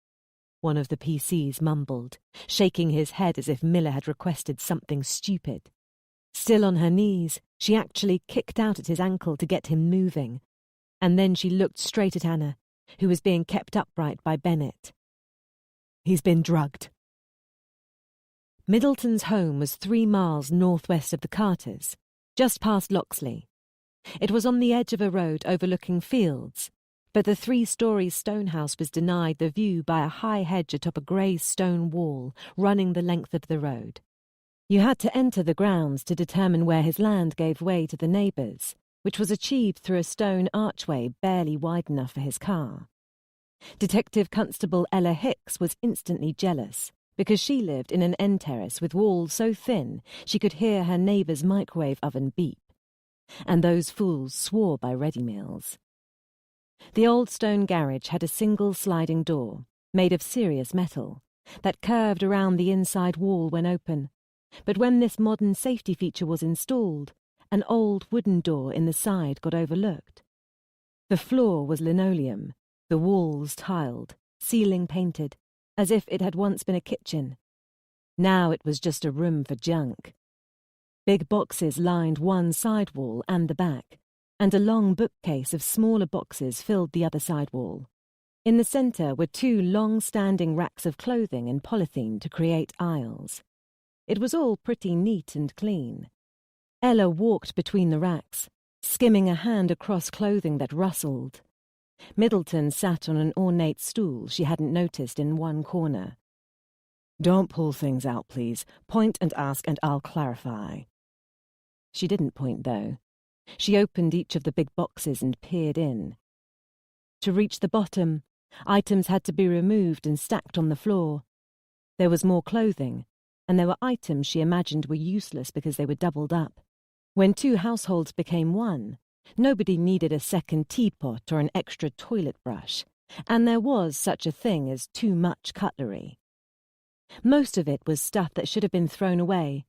one of the PCs mumbled, shaking his head as if Miller had requested something stupid. Still on her knees, she actually kicked out at his ankle to get him moving, and then she looked straight at Anna, who was being kept upright by Bennett. "He's been drugged." Middleton's home was 3 miles northwest of the Carters, just past Loxley. It was on the edge of a road overlooking fields, but the 3-story stone house was denied the view by a high hedge atop a grey stone wall running the length of the road. You had to enter the grounds to determine where his land gave way to the neighbours', which was achieved through a stone archway barely wide enough for his car. Detective Constable Ella Hicks was instantly jealous, because she lived in an end terrace with walls so thin she could hear her neighbour's microwave oven beep. And those fools swore by ready meals. The old stone garage had a single sliding door, made of serious metal, that curved around the inside wall when open, but when this modern safety feature was installed, an old wooden door in the side got overlooked. The floor was linoleum, the walls tiled, ceiling painted, as if it had once been a kitchen. Now it was just a room for junk. Big boxes lined one side wall and the back, and a long bookcase of smaller boxes filled the other side wall. In the centre were two long-standing racks of clothing in polythene to create aisles. It was all pretty neat and clean. Ella walked between the racks, skimming a hand across clothing that rustled. Middleton sat on an ornate stool she hadn't noticed in one corner. "Don't pull things out, please. Point and ask and I'll clarify." She didn't point, though. She opened each of the big boxes and peered in. To reach the bottom, items had to be removed and stacked on the floor. There was more clothing, and there were items she imagined were useless because they were doubled up. When two households became one, nobody needed a second teapot or an extra toilet brush, and there was such a thing as too much cutlery. Most of it was stuff that should have been thrown away,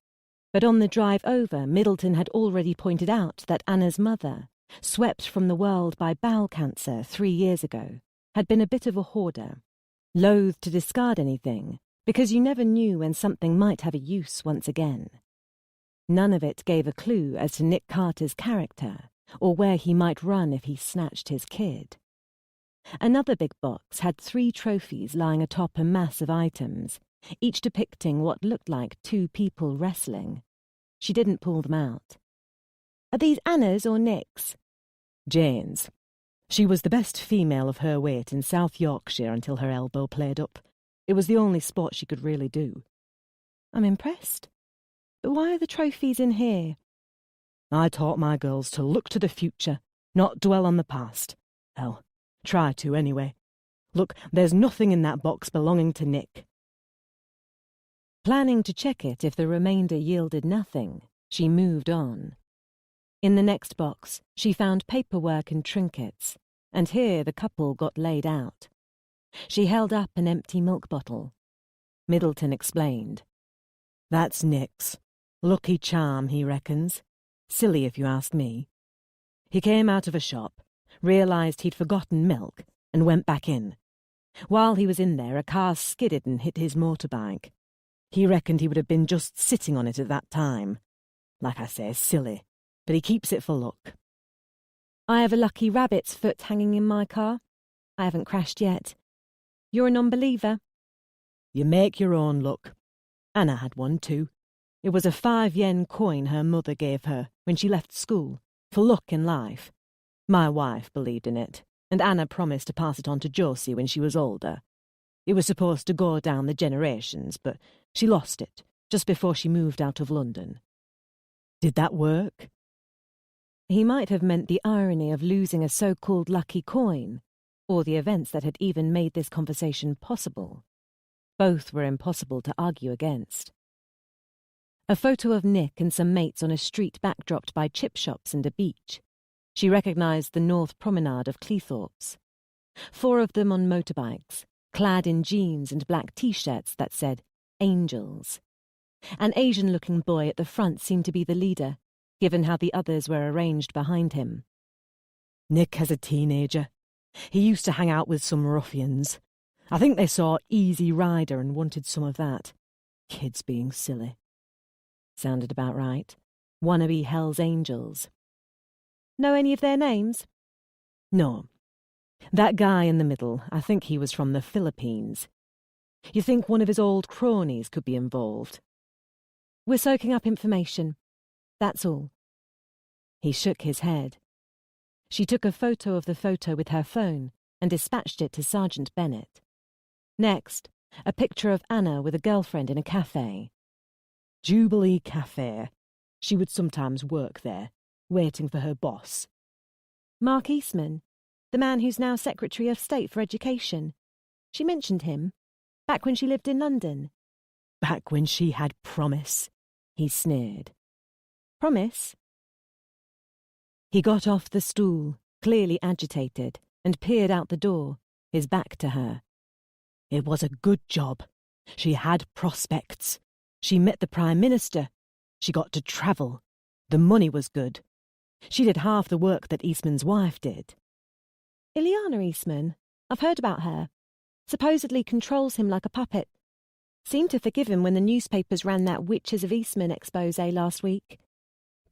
but on the drive over, Middleton had already pointed out that Anna's mother, swept from the world by bowel cancer 3 years ago, had been a bit of a hoarder, loath to discard anything, because you never knew when something might have a use once again. None of it gave a clue as to Nick Carter's character, or where he might run if he snatched his kid. Another big box had 3 trophies lying atop a mass of items, each depicting what looked like 2 people wrestling. She didn't pull them out. "Are these Anna's or Nick's?" "Jane's. She was the best female of her weight in South Yorkshire until her elbow played up. It was the only sport she could really do." "I'm impressed. But why are the trophies in here?" "I taught my girls to look to the future, not dwell on the past. Hell, try to anyway. Look, there's nothing in that box belonging to Nick." Planning to check it if the remainder yielded nothing, she moved on. In the next box, she found paperwork and trinkets, and here the couple got laid out. She held up an empty milk bottle. Middleton explained. "That's Nick's. Lucky charm, he reckons. Silly if you ask me. He came out of a shop, realised he'd forgotten milk, and went back in. While he was in there, a car skidded and hit his motorbike. He reckoned he would have been just sitting on it at that time. Like I say, silly, but he keeps it for luck." "I have a lucky rabbit's foot hanging in my car. I haven't crashed yet. You're a non-believer?" "You make your own luck. Anna had one too. It was a 5-yen coin her mother gave her when she left school, for luck in life. My wife believed in it, and Anna promised to pass it on to Josie when she was older. It was supposed to go down the generations, but she lost it just before she moved out of London." "Did that work?" He might have meant the irony of losing a so-called lucky coin, or the events that had even made this conversation possible. Both were impossible to argue against. A photo of Nick and some mates on a street backdropped by chip shops and a beach. She recognised the North Promenade of Cleethorpes. 4 of them on motorbikes, clad in jeans and black T-shirts that said, "Angels." An Asian-looking boy at the front seemed to be the leader, given how the others were arranged behind him. "Nick as a teenager. He used to hang out with some ruffians. I think they saw Easy Rider and wanted some of that. Kids being silly." Sounded about right. Wannabe Hell's Angels. "Know any of their names?" "No. That guy in the middle, I think he was from the Philippines. You think one of his old cronies could be involved?" "We're soaking up information. That's all." He shook his head. She took a photo of the photo with her phone and dispatched it to Sergeant Bennett. Next, a picture of Anna with a girlfriend in a cafe. Jubilee Cafe. She would sometimes work there, waiting for her boss. "Mark Eastman, the man who's now Secretary of State for Education. She mentioned him, back when she lived in London." "Back when she had promise," he sneered. "Promise?" He got off the stool, clearly agitated, and peered out the door, his back to her. "It was a good job. She had prospects. She met the Prime Minister. She got to travel. The money was good. She did half the work that Eastman's wife did." "Ileana Eastman. I've heard about her. Supposedly controls him like a puppet. Seemed to forgive him when the newspapers ran that Witches of Eastman expose last week."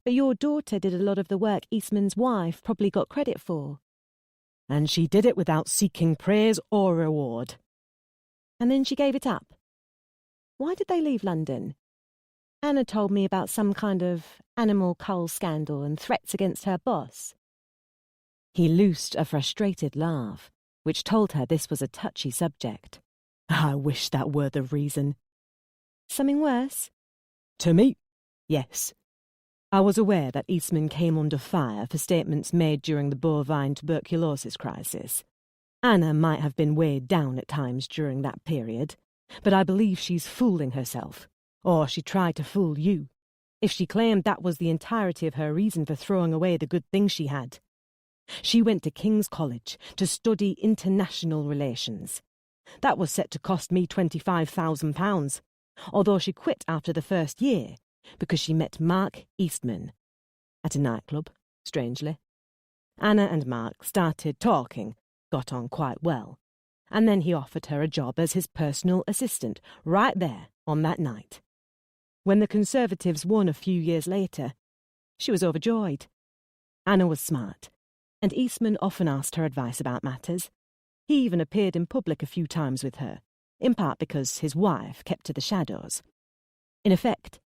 But your daughter did a lot of the work Eastman's wife probably got credit for. And she did it without seeking praise or reward. And then she gave it up. Why did they leave London? Anna told me about some kind of animal cull scandal and threats against her boss. He loosed a frustrated laugh, which told her this was a touchy subject. I wish that were the reason. Something worse? To me, yes. I was aware that Eastman came under fire for statements made during the bovine tuberculosis crisis. Anna might have been weighed down at times during that period, but I believe she's fooling herself, or she tried to fool you, if she claimed that was the entirety of her reason for throwing away the good things she had. She went to King's College to study international relations. That was set to cost me £25,000, although she quit after the first year because she met Mark Eastman at a nightclub, strangely. Anna and Mark started talking, got on quite well, and then he offered her a job as his personal assistant right there on that night. When the Conservatives won a few years later, she was overjoyed. Anna was smart, and Eastman often asked her advice about matters. He even appeared in public a few times with her, in part because his wife kept to the shadows. In effect,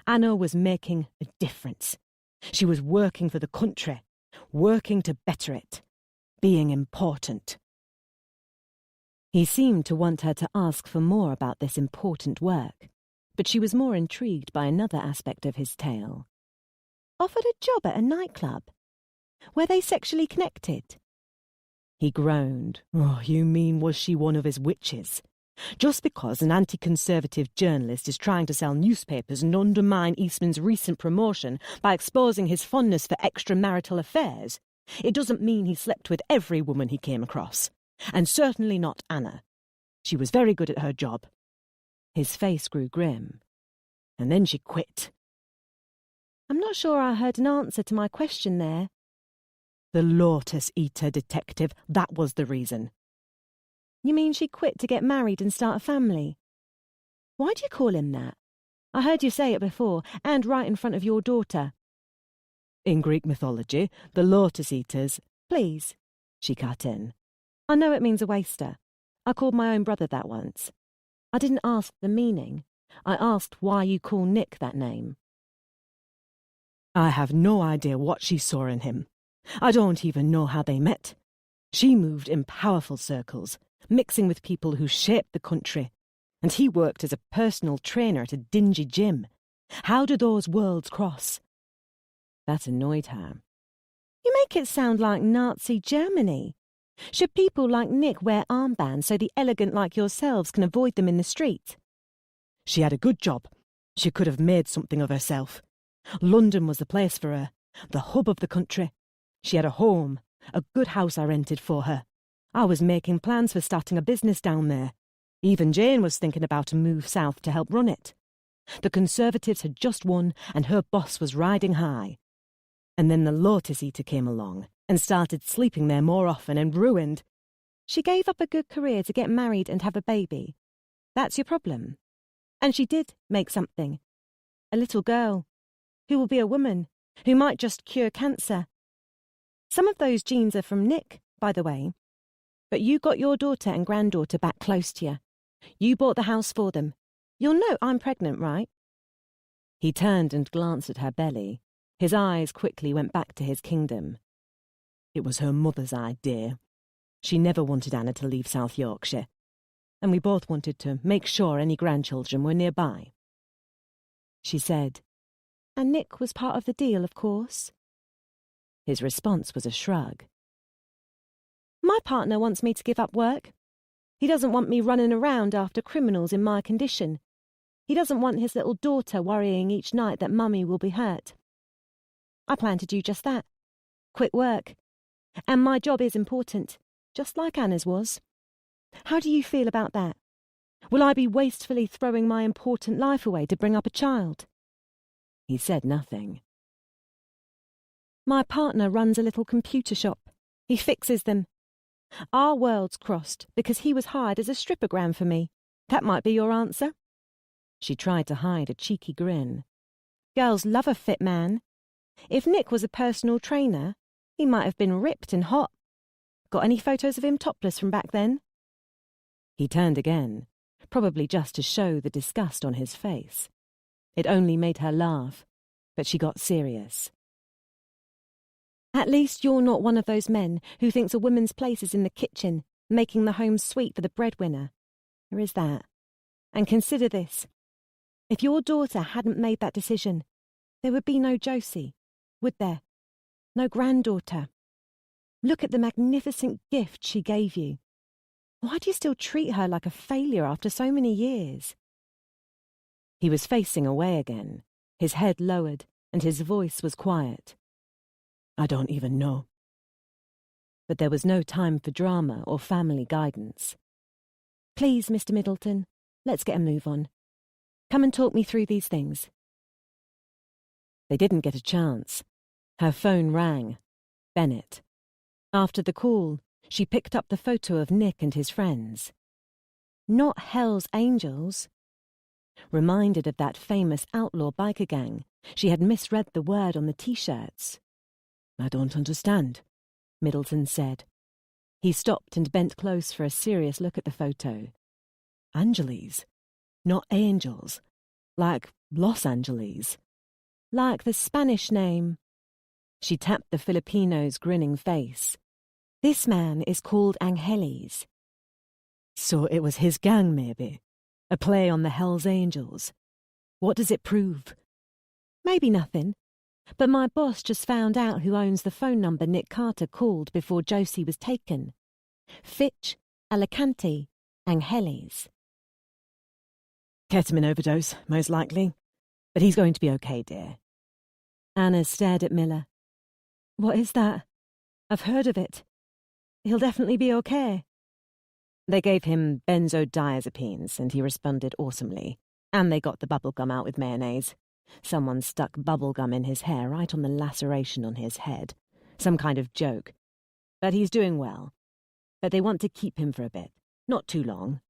Anna was making a difference. She was working for the country, working to better it, being important. He seemed to want her to ask for more about this important work, but she was more intrigued by another aspect of his tale. Offered a job at a nightclub? Were they sexually connected? He groaned. Oh, you mean was she one of his witches? Just because an anti-conservative journalist is trying to sell newspapers and undermine Eastman's recent promotion by exposing his fondness for extramarital affairs, it doesn't mean he slept with every woman he came across. And certainly not Anna. She was very good at her job. His face grew grim. And then she quit. I'm not sure I heard an answer to my question there. The Lotus Eater detective, that was the reason. You mean she quit to get married and start a family? Why do you call him that? I heard you say it before, and right in front of your daughter. In Greek mythology, the Lotus Eaters... Please, she cut in. I know it means a waster. I called my own brother that once. I didn't ask the meaning. I asked why you call Nick that name. I have no idea what she saw in him. I don't even know how they met. She moved in powerful circles, mixing with people who shaped the country, and he worked as a personal trainer at a dingy gym. How do those worlds cross? That annoyed her. You make it sound like Nazi Germany. Should people like Nick wear armbands so the elegant like yourselves can avoid them in the street? She had a good job. She could have made something of herself. London was the place for her, the hub of the country. She had a home, a good house I rented for her. I was making plans for starting a business down there. Even Jane was thinking about a move south to help run it. The Conservatives had just won and her boss was riding high. And then the Lotus Eater came along and started sleeping there more often and ruined. She gave up a good career to get married and have a baby. That's your problem. And she did make something. A little girl, who will be a woman, who might just cure cancer. Some of those genes are from Nick, by the way. But you got your daughter and granddaughter back close to you. You bought the house for them. You'll know I'm pregnant, right? He turned and glanced at her belly. His eyes quickly went back to his kingdom. It was her mother's idea. She never wanted Anna to leave South Yorkshire, and we both wanted to make sure any grandchildren were nearby. She said, And Nick was part of the deal, of course. His response was a shrug. My partner wants me to give up work. He doesn't want me running around after criminals in my condition. He doesn't want his little daughter worrying each night that Mummy will be hurt. I plan to do just that. Quit work. And my job is important, just like Anna's was. How do you feel about that? Will I be wastefully throwing my important life away to bring up a child? He said nothing. My partner runs a little computer shop. He fixes them. Our worlds crossed because he was hired as a strippogram for me. That might be your answer. She tried to hide a cheeky grin. Girls love a fit man. If Nick was a personal trainer, he might have been ripped and hot. Got any photos of him topless from back then? He turned again, probably just to show the disgust on his face. It only made her laugh, but she got serious. At least you're not one of those men who thinks a woman's place is in the kitchen, making the home sweet for the breadwinner. There is that. And consider this. If your daughter hadn't made that decision, there would be no Josie, would there? No granddaughter. Look at the magnificent gift she gave you. Why do you still treat her like a failure after so many years? He was facing away again, his head lowered, and his voice was quiet. I don't even know. But there was no time for drama or family guidance. Please, Mr. Middleton, let's get a move on. Come and talk me through these things. They didn't get a chance. Her phone rang. Bennett. After the call, she picked up the photo of Nick and his friends. Not Hell's Angels. Reminded of that famous outlaw biker gang, she had misread the word on the T-shirts. I don't understand, Middleton said. He stopped and bent close for a serious look at the photo. Angeles, not angels. Like Los Angeles. Like the Spanish name. She tapped the Filipino's grinning face. This man is called Angeles. So it was his gang, maybe? A play on the Hells Angels. What does it prove? Maybe nothing. But my boss just found out who owns the phone number Nick Carter called before Josie was taken. Fitch, Alicante, Angeles. Ketamine overdose, most likely. But he's going to be okay, dear. Anna stared at Miller. What is that? I've heard of it. He'll definitely be okay. They gave him benzodiazepines, and he responded awesomely. And they got the bubblegum out with mayonnaise. Someone stuck bubblegum in his hair right on the laceration on his head. Some kind of joke. But he's doing well. But they want to keep him for a bit. Not too long.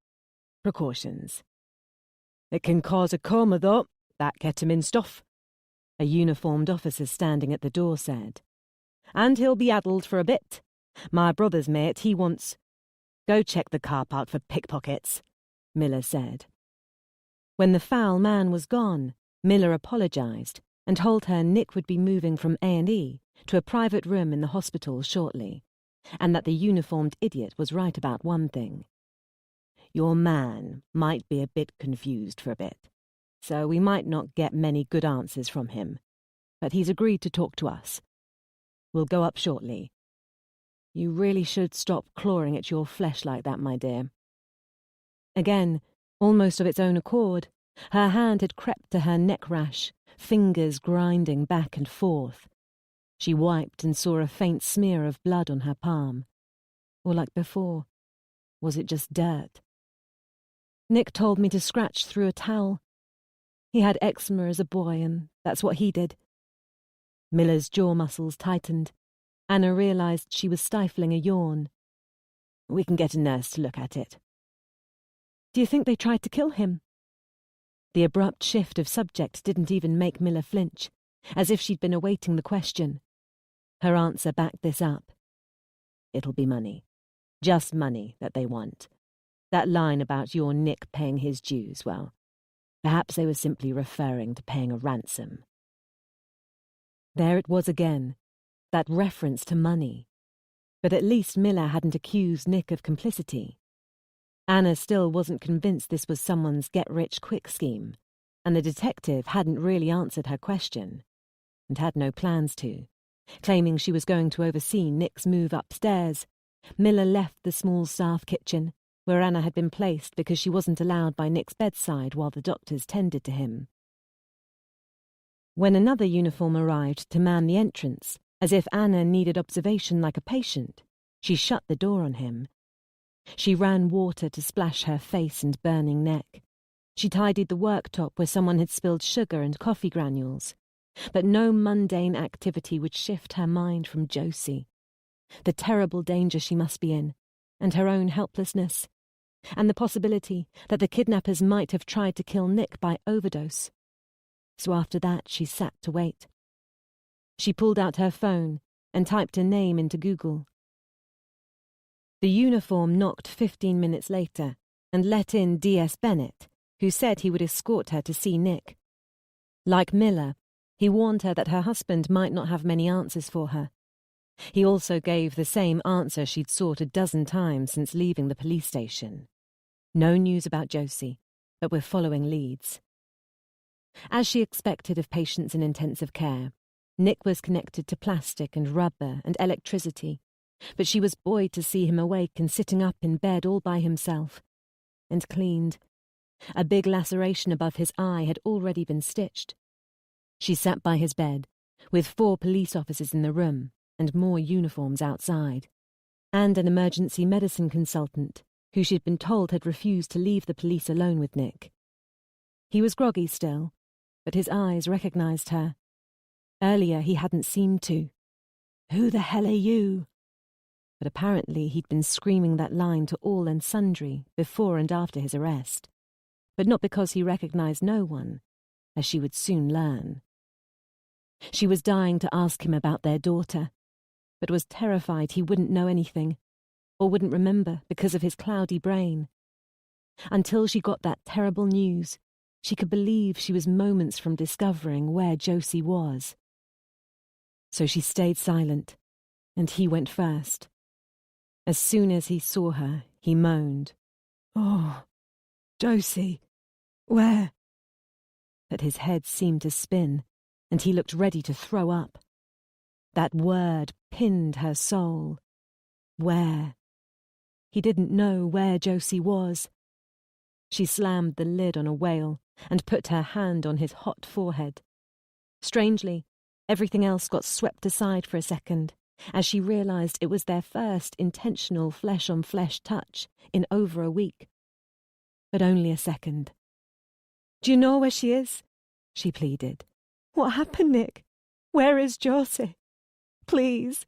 Precautions. It can cause a coma, though, that ketamine stuff, a uniformed officer standing at the door said. And he'll be addled for a bit. My brother's mate, he wants... Go check the car park for pickpockets, Miller said. When the foul man was gone, Miller apologised and told her Nick would be moving from A&E to a private room in the hospital shortly, and that the uniformed idiot was right about one thing. Your man might be a bit confused for a bit, so we might not get many good answers from him, but he's agreed to talk to us. We'll go up shortly. You really should stop clawing at your flesh like that, my dear. Again, almost of its own accord, her hand had crept to her neck rash, fingers grinding back and forth. She wiped and saw a faint smear of blood on her palm. Or like before, was it just dirt? Nick told me to scratch through a towel. He had eczema as a boy, and that's what he did. Miller's jaw muscles tightened. Anna realised she was stifling a yawn. We can get a nurse to look at it. Do you think they tried to kill him? The abrupt shift of subject didn't even make Miller flinch, as if she'd been awaiting the question. Her answer backed this up. It'll be money. Just money that they want. That line about your Nick paying his dues, well, perhaps they were simply referring to paying a ransom. There it was again, that reference to money. But at least Miller hadn't accused Nick of complicity. Anna still wasn't convinced this was someone's get-rich-quick scheme, and the detective hadn't really answered her question, and had no plans to. Claiming she was going to oversee Nick's move upstairs, Miller left the small staff kitchen, where Anna had been placed because she wasn't allowed by Nick's bedside while the doctors tended to him. When another uniform arrived to man the entrance, as if Anna needed observation like a patient, she shut the door on him. She ran water to splash her face and burning neck. She tidied the worktop where someone had spilled sugar and coffee granules. But no mundane activity would shift her mind from Josie. The terrible danger she must be in, and her own helplessness, and the possibility that the kidnappers might have tried to kill Nick by overdose. So after that she sat to wait. She pulled out her phone and typed a name into Google. The uniform knocked 15 minutes later and let in D.S. Bennett, who said he would escort her to see Nick. Like Miller, he warned her that her husband might not have many answers for her. He also gave the same answer she'd sought a dozen times since leaving the police station. No news about Josie, but we're following leads. As she expected of patients in intensive care, Nick was connected to plastic and rubber and electricity, but she was buoyed to see him awake and sitting up in bed all by himself. And cleaned. A big laceration above his eye had already been stitched. She sat by his bed, with 4 police officers in the room and more uniforms outside, and an emergency medicine consultant who she'd been told had refused to leave the police alone with Nick. He was groggy still, but his eyes recognized her. Earlier he hadn't seemed to. "Who the hell are you?" But apparently he'd been screaming that line to all and sundry before and after his arrest. But not because he recognized no one, as she would soon learn. She was dying to ask him about their daughter, but was terrified he wouldn't know anything, or wouldn't remember because of his cloudy brain. Until she got that terrible news, she could believe she was moments from discovering where Josie was. So she stayed silent, and he went first. As soon as he saw her, he moaned, "Oh, Josie, where?" But his head seemed to spin, and he looked ready to throw up. That word pinned her soul. Where? He didn't know where Josie was. She slammed the lid on a wail and put her hand on his hot forehead. Strangely, everything else got swept aside for a second, as she realized it was their first intentional flesh-on-flesh touch in over a week. But only a second. "Do you know where she is?" she pleaded. "What happened, Nick? Where is Josie? Please."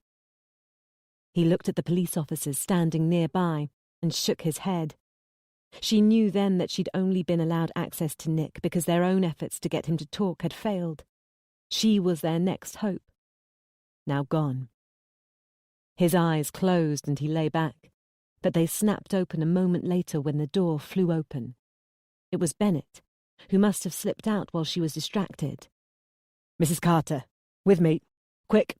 He looked at the police officers standing nearby and shook his head. She knew then that she'd only been allowed access to Nick because their own efforts to get him to talk had failed. She was their next hope. Now gone. His eyes closed and he lay back, but they snapped open a moment later when the door flew open. It was Bennett, who must have slipped out while she was distracted. "Mrs. Carter, with me. Quick."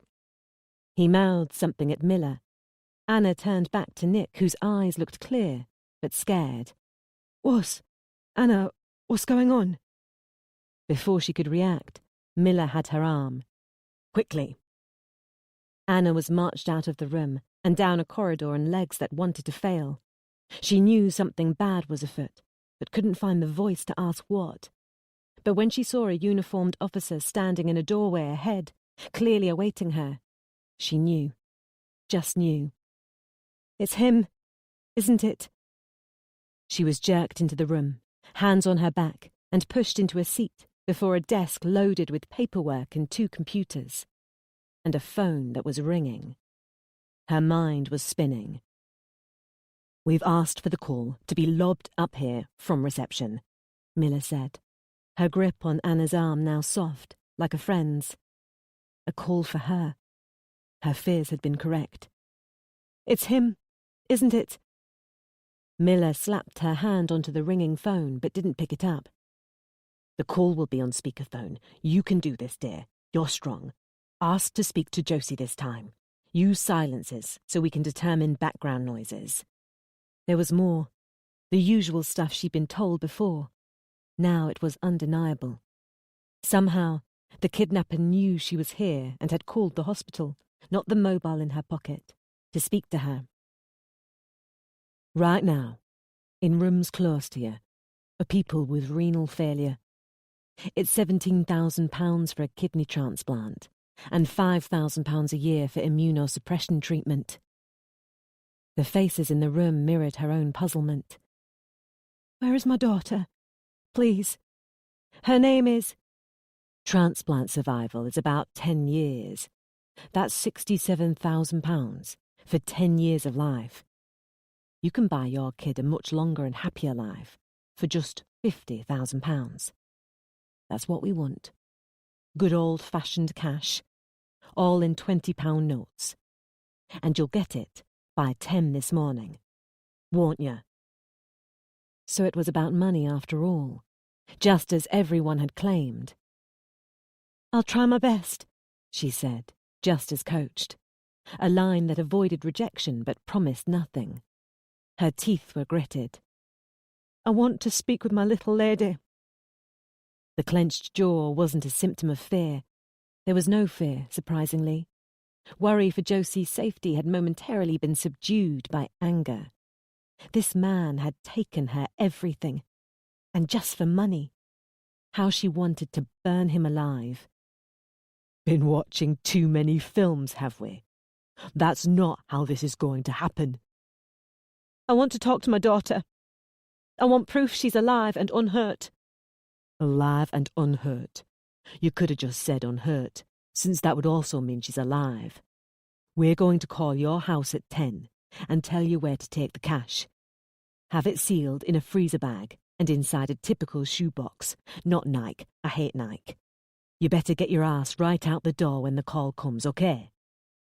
He mouthed something at Miller. Anna turned back to Nick, whose eyes looked clear, but scared. Anna, what's going on?" Before she could react, Miller had her arm. "Quickly." Anna was marched out of the room and down a corridor on legs that wanted to fail. She knew something bad was afoot, but couldn't find the voice to ask what. But when she saw a uniformed officer standing in a doorway ahead, clearly awaiting her, she knew. Just knew. "It's him, isn't it?" She was jerked into the room, hands on her back, and pushed into a seat before a desk loaded with paperwork and 2 computers, and a phone that was ringing. Her mind was spinning. "We've asked for the call to be lobbed up here from reception," Miller said, her grip on Anna's arm now soft, like a friend's. A call for her. Her fears had been correct. "It's him, isn't it?" Miller slapped her hand onto the ringing phone, but didn't pick it up. "The call will be on speakerphone. You can do this, dear. You're strong. Ask to speak to Josie this time. Use silences so we can determine background noises." There was more. The usual stuff she'd been told before. Now it was undeniable. Somehow, the kidnapper knew she was here and had called the hospital, not the mobile in her pocket, to speak to her. "Right now, in rooms close to you, are people with renal failure. It's £17,000 for a kidney transplant and £5,000 a year for immunosuppression treatment." The faces in the room mirrored her own puzzlement. "Where is my daughter? Please. Her name is—" Transplant survival is about 10 years. That's £67,000 for 10 years of life. You can buy your kid a much longer and happier life for just £50,000. That's what we want. Good old-fashioned cash. all in £20 notes. And you'll get it by 10 this morning, won't you? So it was about money after all, just as everyone had claimed. I'll try my best, she said, just as coached, a line that avoided rejection but promised nothing. Her teeth were gritted. I want to speak with my little lady. The clenched jaw wasn't a symptom of fear. There was no fear, surprisingly. Worry for Josie's safety had momentarily been subdued by anger. This man had taken her everything, and just for money. How she wanted to burn him alive. Been watching too many films, have we? That's not how this is going to happen. I want to talk to my daughter. I want proof she's alive and unhurt. Alive and unhurt. You could have just said unhurt, since that would also mean she's alive. We're going to call your house at 10 and tell you where to take the cash. Have it sealed in a freezer bag and inside a typical shoebox, not Nike. I hate Nike. You better get your ass right out the door when the call comes, okay?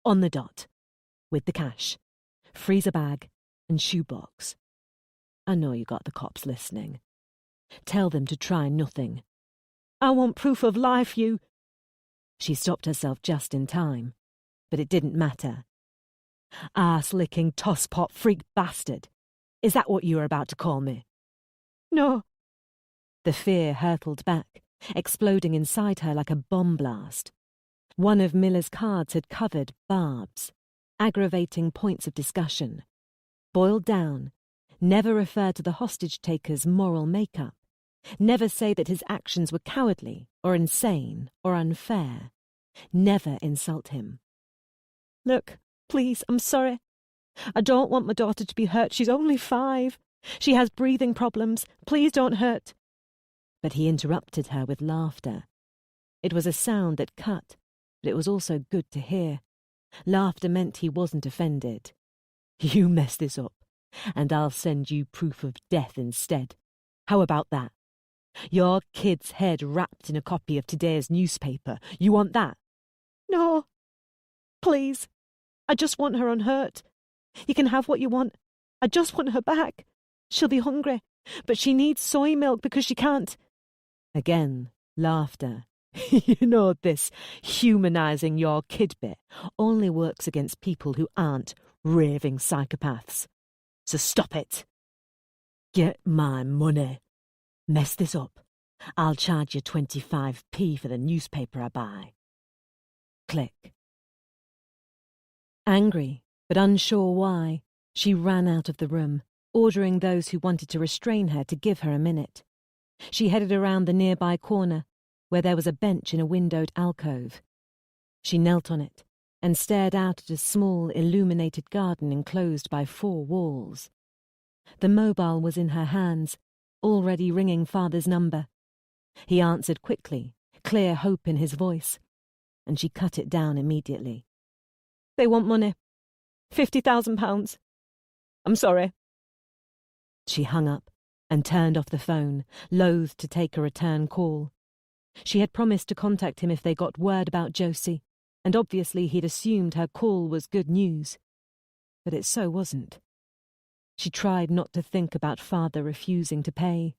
On the dot. With the cash, freezer bag and shoebox. I know you got the cops listening. Tell them to try nothing. I want proof of life, you... She stopped herself just in time, but it didn't matter. Ass-licking, tosspot freak bastard. Is that what you were about to call me? No. The fear hurtled back, exploding inside her like a bomb blast. One of Miller's cards had covered barbs, aggravating points of discussion. Boiled down, never refer to the hostage-taker's moral makeup. Never say that his actions were cowardly or insane or unfair. Never insult him. Look, please, I'm sorry. I don't want my daughter to be hurt. She's only 5. She has breathing problems. Please don't hurt. But he interrupted her with laughter. It was a sound that cut, but it was also good to hear. Laughter meant he wasn't offended. You mess this up, and I'll send you proof of death instead. How about that? Your kid's head wrapped in a copy of today's newspaper. You want that? No. Please. I just want her unhurt. You can have what you want. I just want her back. She'll be hungry, but she needs soy milk because she can't. Again, laughter. You know, this humanising your kid bit only works against people who aren't raving psychopaths. So stop it. Get my money. Mess this up. I'll charge you 25p for the newspaper I buy. Click. Angry, but unsure why, she ran out of the room, ordering those who wanted to restrain her to give her a minute. She headed around the nearby corner, where there was a bench in a windowed alcove. She knelt on it and stared out at a small, illuminated garden enclosed by 4 walls. The mobile was in her hands, already ringing Father's number. He answered quickly, clear hope in his voice, and she cut it down immediately. They want money. £50,000. I'm sorry. She hung up and turned off the phone, loath to take a return call. She had promised to contact him if they got word about Josie, and obviously he'd assumed her call was good news. But it so wasn't. She tried not to think about Father refusing to pay.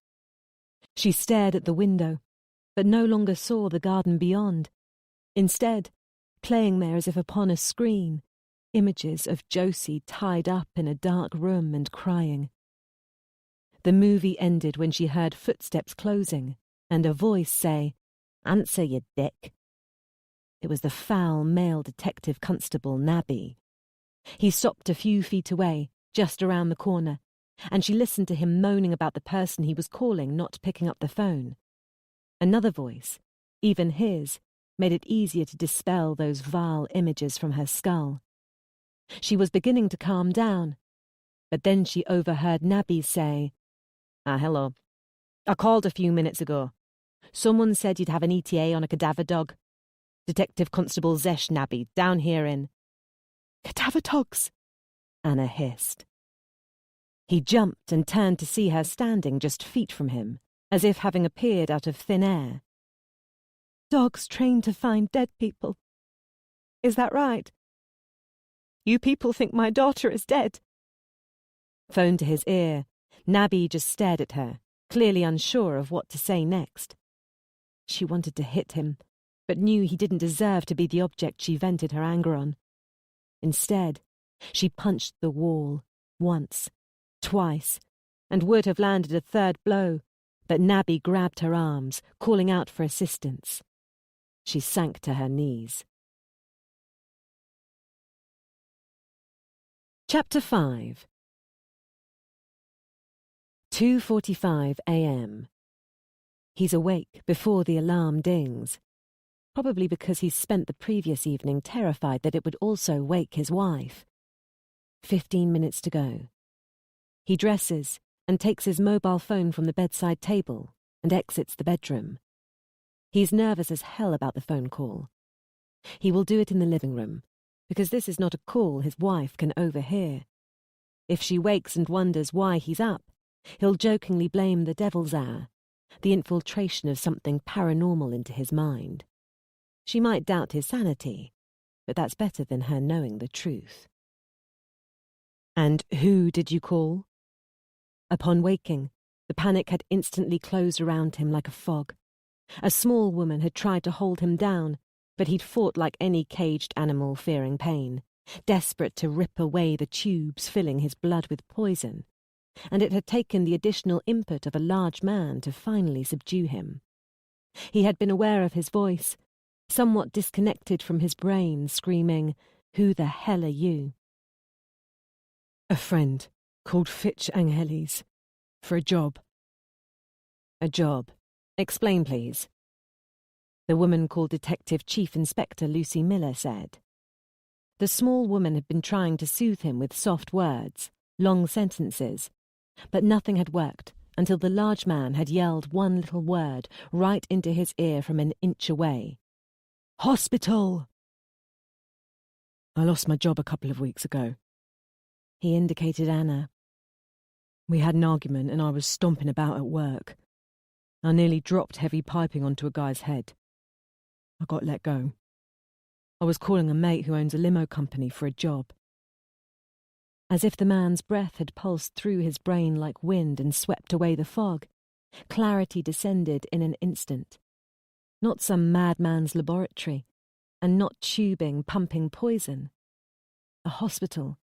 She stared at the window, but no longer saw the garden beyond. Instead, playing there as if upon a screen, images of Josie tied up in a dark room and crying. The movie ended when she heard footsteps closing and a voice say, "Answer, you dick." It was the foul male detective constable, Nabby. He stopped a few feet away, just around the corner, and she listened to him moaning about the person he was calling not picking up the phone. Another voice, even his, made it easier to dispel those vile images from her skull. She was beginning to calm down, but then she overheard Nabby say, hello. I called a few minutes ago. Someone said you'd have an ETA on a cadaver dog. Detective Constable Zesh Nabby, down here in..." "Cadaver dogs," Anna hissed. He jumped and turned to see her standing just feet from him, as if having appeared out of thin air. "Dogs trained to find dead people." Is that right? You people think my daughter is dead." Phone to his ear, Nabby just stared at her, clearly unsure of what to say next. She wanted to hit him, but knew he didn't deserve to be the object she vented her anger on. Instead, she punched the wall, once, twice, and would have landed a third blow, but Nabby grabbed her arms, calling out for assistance. She sank to her knees. Chapter 5. 2:45 a.m. He's awake before the alarm dings, probably because he's spent the previous evening terrified that it would also wake his wife. 15 minutes to go. He dresses and takes his mobile phone from the bedside table and exits the bedroom. He's nervous as hell about the phone call. He will do it in the living room, because this is not a call his wife can overhear. If she wakes and wonders why he's up, he'll jokingly blame the devil's hour, the infiltration of something paranormal into his mind. She might doubt his sanity, but that's better than her knowing the truth. "And who did you call?" Upon waking, the panic had instantly closed around him like a fog. A small woman had tried to hold him down, but he'd fought like any caged animal fearing pain, desperate to rip away the tubes filling his blood with poison, and it had taken the additional input of a large man to finally subdue him. He had been aware of his voice, somewhat disconnected from his brain, screaming, "Who the hell are you?" "A friend called Fitch Angeles. For a job." "A job? Explain, please." The woman called Detective Chief Inspector Lucy Miller said. The small woman had been trying to soothe him with soft words, long sentences, but nothing had worked until the large man had yelled one little word right into his ear from an inch away. "Hospital!" "I lost my job a couple of weeks ago." He indicated Anna. "We had an argument and I was stomping about at work. I nearly dropped heavy piping onto a guy's head. I got let go. I was calling a mate who owns a limo company for a job." As if the man's breath had pulsed through his brain like wind and swept away the fog, clarity descended in an instant. Not some madman's laboratory, and not tubing pumping poison. A hospital.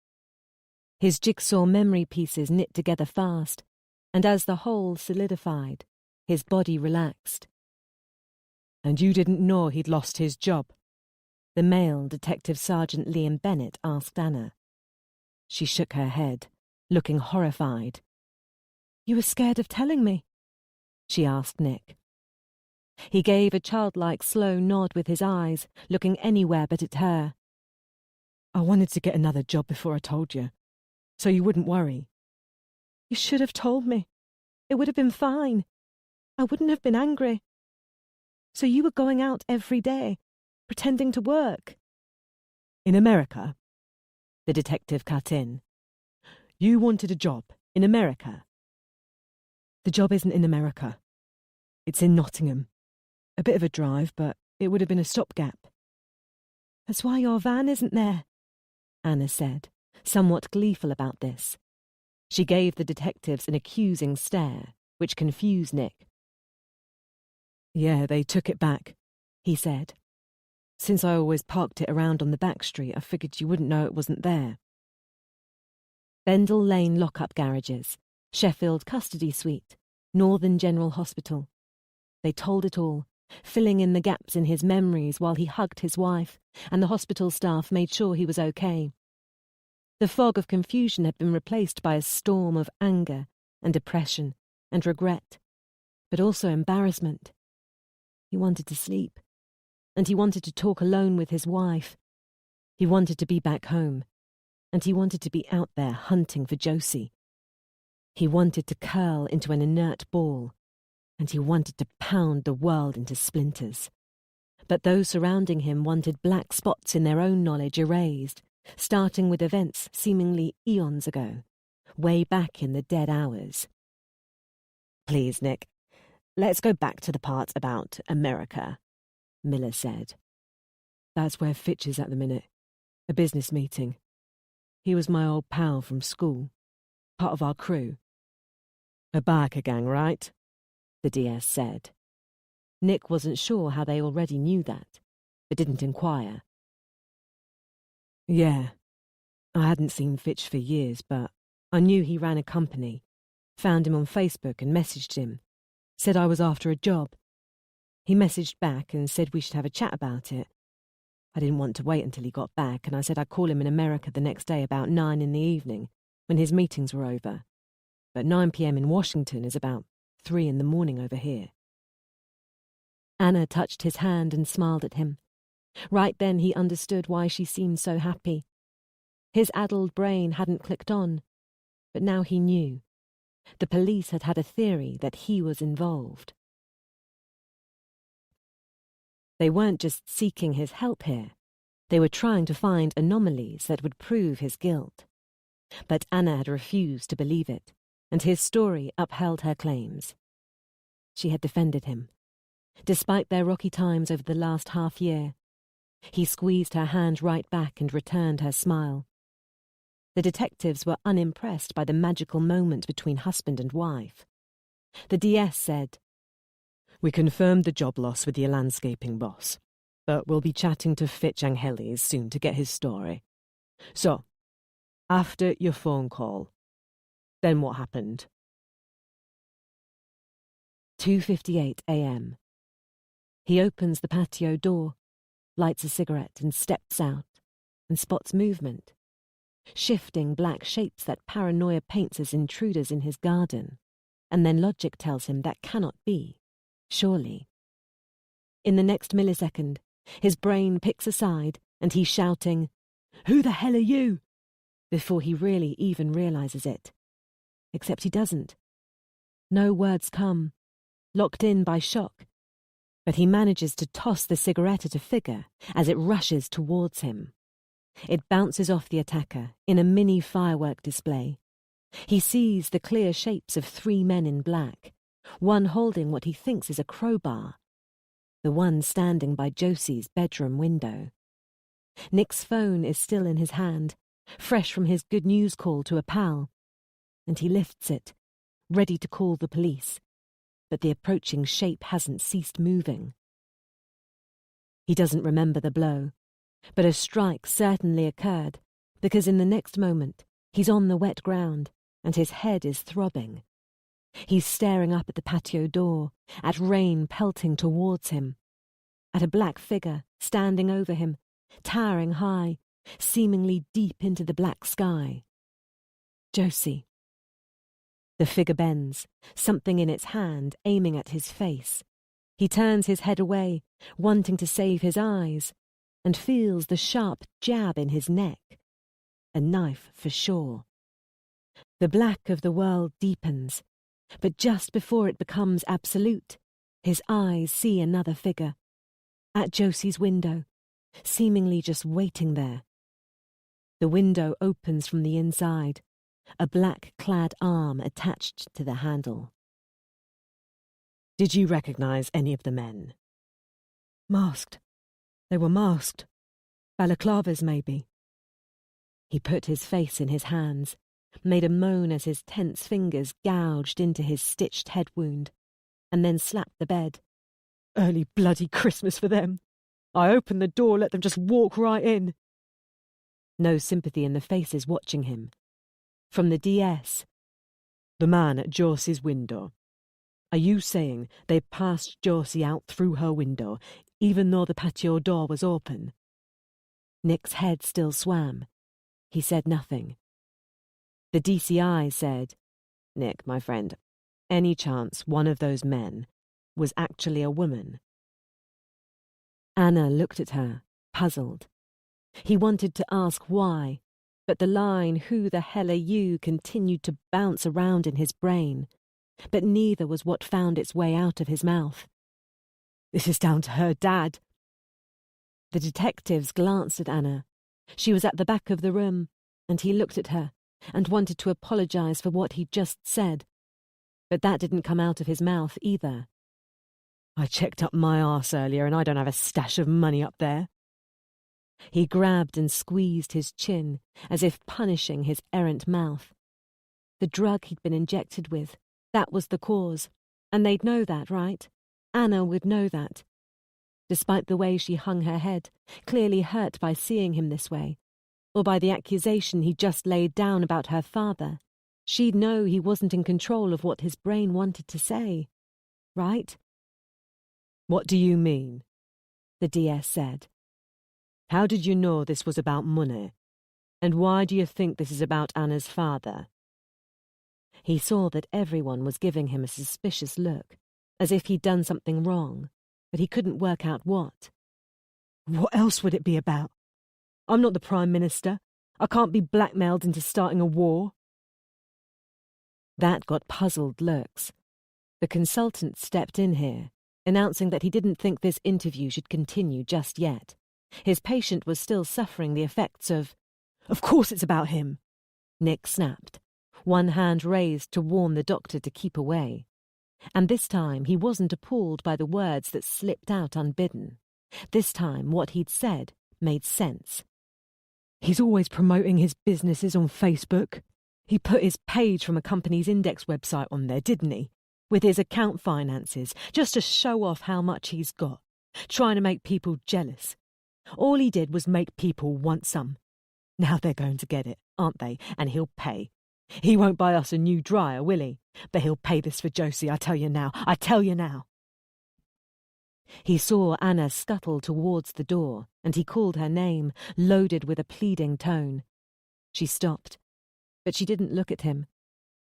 His jigsaw memory pieces knit together fast, and as the whole solidified, his body relaxed. "And you didn't know he'd lost his job?" the male Detective Sergeant Liam Bennett asked Anna. She shook her head, looking horrified. "You were scared of telling me?" she asked Nick. He gave a childlike slow nod with his eyes, looking anywhere but at her. "I wanted to get another job before I told you, so you wouldn't worry." "You should have told me. It would have been fine. I wouldn't have been angry." "So you were going out every day, pretending to work?" "In America?" the detective cut in. "You wanted a job in America?" "The job isn't in America. It's in Nottingham. A bit of a drive, but it would have been a stopgap." "That's why your van isn't there," Anna said, somewhat gleeful about this. She gave the detectives an accusing stare, which confused Nick. "Yeah, they took it back," he said. "Since I always parked it around on the back street, I figured you wouldn't know it wasn't there." Bendel Lane Lockup Garages, Sheffield Custody Suite, Northern General Hospital. They told it all, filling in the gaps in his memories while he hugged his wife, and the hospital staff made sure he was okay. The fog of confusion had been replaced by a storm of anger and depression and regret, but also embarrassment. He wanted to sleep, and he wanted to talk alone with his wife. He wanted to be back home, and he wanted to be out there hunting for Josie. He wanted to curl into an inert ball, and he wanted to pound the world into splinters. But those surrounding him wanted black spots in their own knowledge erased, starting with events seemingly eons ago, way back in the dead hours. "Please, Nick, let's go back to the part about America," Miller said. That's where Fitch is at the minute. A business meeting. He was my old pal from school. Part of our crew. A biker gang, right? The DS said. Nick wasn't sure how they already knew that, but didn't inquire. Yeah. I hadn't seen Fitch for years, but I knew he ran a company. Found him on Facebook and messaged him. Said I was after a job. He messaged back and said we should have a chat about it. I didn't want to wait until he got back, and I said I'd call him in America the next day about 9 in the evening, when his meetings were over. But 9 p.m. in Washington is about 3 in the morning over here. Anna touched his hand and smiled at him. Right then he understood why she seemed so happy. His addled brain hadn't clicked on, but now he knew. The police had had a theory that he was involved. They weren't just seeking his help here. They were trying to find anomalies that would prove his guilt. But Anna had refused to believe it, and his story upheld her claims. She had defended him. Despite their rocky times over the last half year, he squeezed her hand right back and returned her smile. The detectives were unimpressed by the magical moment between husband and wife. The DS said, We confirmed the job loss with your landscaping boss, but we'll be chatting to Fitch Angeles soon to get his story. So, after your phone call, then what happened? 2:58 a.m. He opens the patio door, lights a cigarette and steps out, and spots movement. Shifting black shapes that paranoia paints as intruders in his garden, and then logic tells him that cannot be, surely. In the next millisecond, his brain picks a side and he's shouting, "Who the hell are you?" before he really even realizes it. Except he doesn't. No words come, locked in by shock, but he manages to toss the cigarette at a figure as it rushes towards him. It bounces off the attacker in a mini firework display. He sees the clear shapes of 3 men in black, one holding what he thinks is a crowbar, the one standing by Josie's bedroom window. Nick's phone is still in his hand, fresh from his good news call to a pal, and he lifts it, ready to call the police, but the approaching shape hasn't ceased moving. He doesn't remember the blow, but a strike certainly occurred, because in the next moment he's on the wet ground and his head is throbbing. He's staring up at the patio door, at rain pelting towards him, at a black figure standing over him, towering high, seemingly deep into the black sky. Josie. The figure bends, something in its hand aiming at his face. He turns his head away, wanting to save his eyes, and feels the sharp jab in his neck. A knife for sure. The black of the world deepens, but just before it becomes absolute, his eyes see another figure, at Josie's window, seemingly just waiting there. The window opens from the inside, a black-clad arm attached to the handle. Did you recognize any of the men? Masked. They were masked. Balaclavas, maybe. He put his face in his hands, made a moan as his tense fingers gouged into his stitched head wound, and then slapped the bed. Early bloody Christmas for them. I opened the door, let them just walk right in. No sympathy in the faces watching him. From the DS. The man at Josie's window. Are you saying they passed Josie out through her window, even though the patio door was open? Nick's head still swam. He said nothing. The DCI said, Nick, my friend, any chance one of those men was actually a woman? Anna looked at her, puzzled. He wanted to ask why, but the line, "Who the hell are you?" continued to bounce around in his brain, but neither was what found its way out of his mouth. This is down to her dad. The detectives glanced at Anna. She was at the back of the room, and he looked at her and wanted to apologize for what he'd just said. But that didn't come out of his mouth either. I checked up my arse earlier and I don't have a stash of money up there. He grabbed and squeezed his chin, as if punishing his errant mouth. The drug he'd been injected with, that was the cause. And they'd know that, right? Anna would know that. Despite the way she hung her head, clearly hurt by seeing him this way, or by the accusation he'd just laid down about her father, she'd know he wasn't in control of what his brain wanted to say. Right? "What do you mean?" the DS said. "How did you know this was about money? And why do you think this is about Anna's father?" He saw that everyone was giving him a suspicious look, as if he'd done something wrong, but he couldn't work out what. "What else would it be about? I'm not the Prime Minister. I can't be blackmailed into starting a war." That got puzzled looks. The consultant stepped in here, announcing that he didn't think this interview should continue just yet. His patient was still suffering the effects of... "Of course it's about him," Nick snapped, one hand raised to warn the doctor to keep away. And this time he wasn't appalled by the words that slipped out unbidden. This time what he'd said made sense. "He's always promoting his businesses on Facebook. He put his page from a company's index website on there, didn't he? With his account finances, just to show off how much he's got, trying to make people jealous. All he did was make people want some. Now they're going to get it, aren't they? And he'll pay. He won't buy us a new dryer, will he? But he'll pay this for Josie, I tell you now. I tell you now." He saw Anna scuttle towards the door, and he called her name, loaded with a pleading tone. She stopped, but she didn't look at him.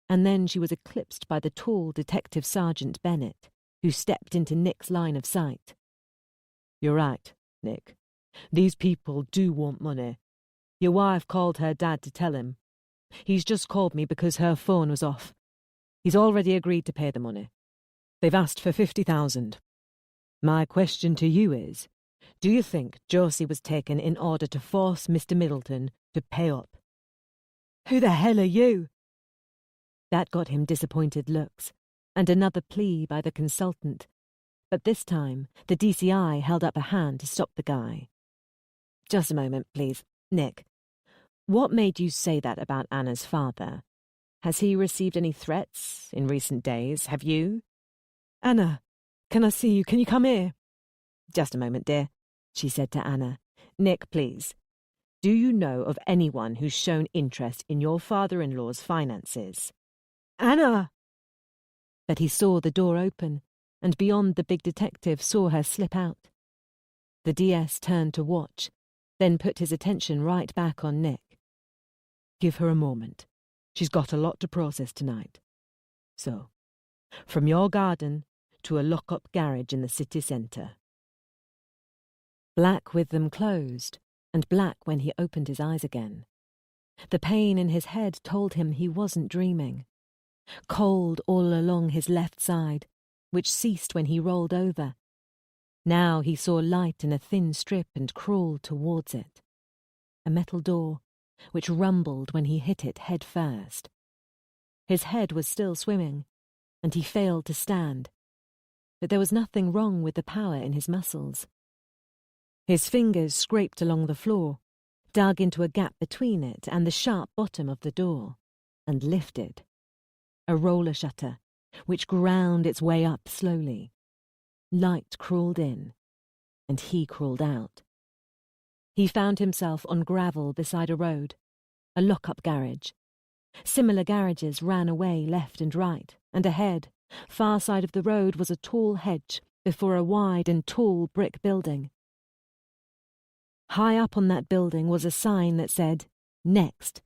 And then she was eclipsed by the tall Detective Sergeant Bennett, who stepped into Nick's line of sight. "You're right, Nick. These people do want money. Your wife called her dad to tell him. He's just called me because her phone was off. He's already agreed to pay the money. They've asked for 50,000. My question to you is, do you think Josie was taken in order to force Mr. Middleton to pay up?" "Who the hell are you?" That got him disappointed looks, and another plea by the consultant. But this time, the DCI held up a hand to stop the guy. "Just a moment, please. Nick, what made you say that about Anna's father? Has he received any threats in recent days? Have you?" "Anna, can I see you? Can you come here?" "Just a moment, dear," she said to Anna. "Nick, please. Do you know of anyone who's shown interest in your father-in-law's finances?" "Anna!" But he saw the door open, and beyond the big detective saw her slip out. The DS turned to watch, then put his attention right back on Nick. "Give her a moment. She's got a lot to process tonight. So, from your garden to a lock-up garage in the city centre." Black with them closed, and black when he opened his eyes again. The pain in his head told him he wasn't dreaming. Cold all along his left side, which ceased when he rolled over. Now he saw light in a thin strip and crawled towards it. A metal door, which rumbled when he hit it head first. His head was still swimming, and he failed to stand. But there was nothing wrong with the power in his muscles. His fingers scraped along the floor, dug into a gap between it and the sharp bottom of the door, and lifted. A roller shutter, which ground its way up slowly. Light crawled in, and he crawled out. He found himself on gravel beside a road, a lock-up garage. Similar garages ran away left and right, and ahead, far side of the road, was a tall hedge before a wide and tall brick building. High up on that building was a sign that said, "Next."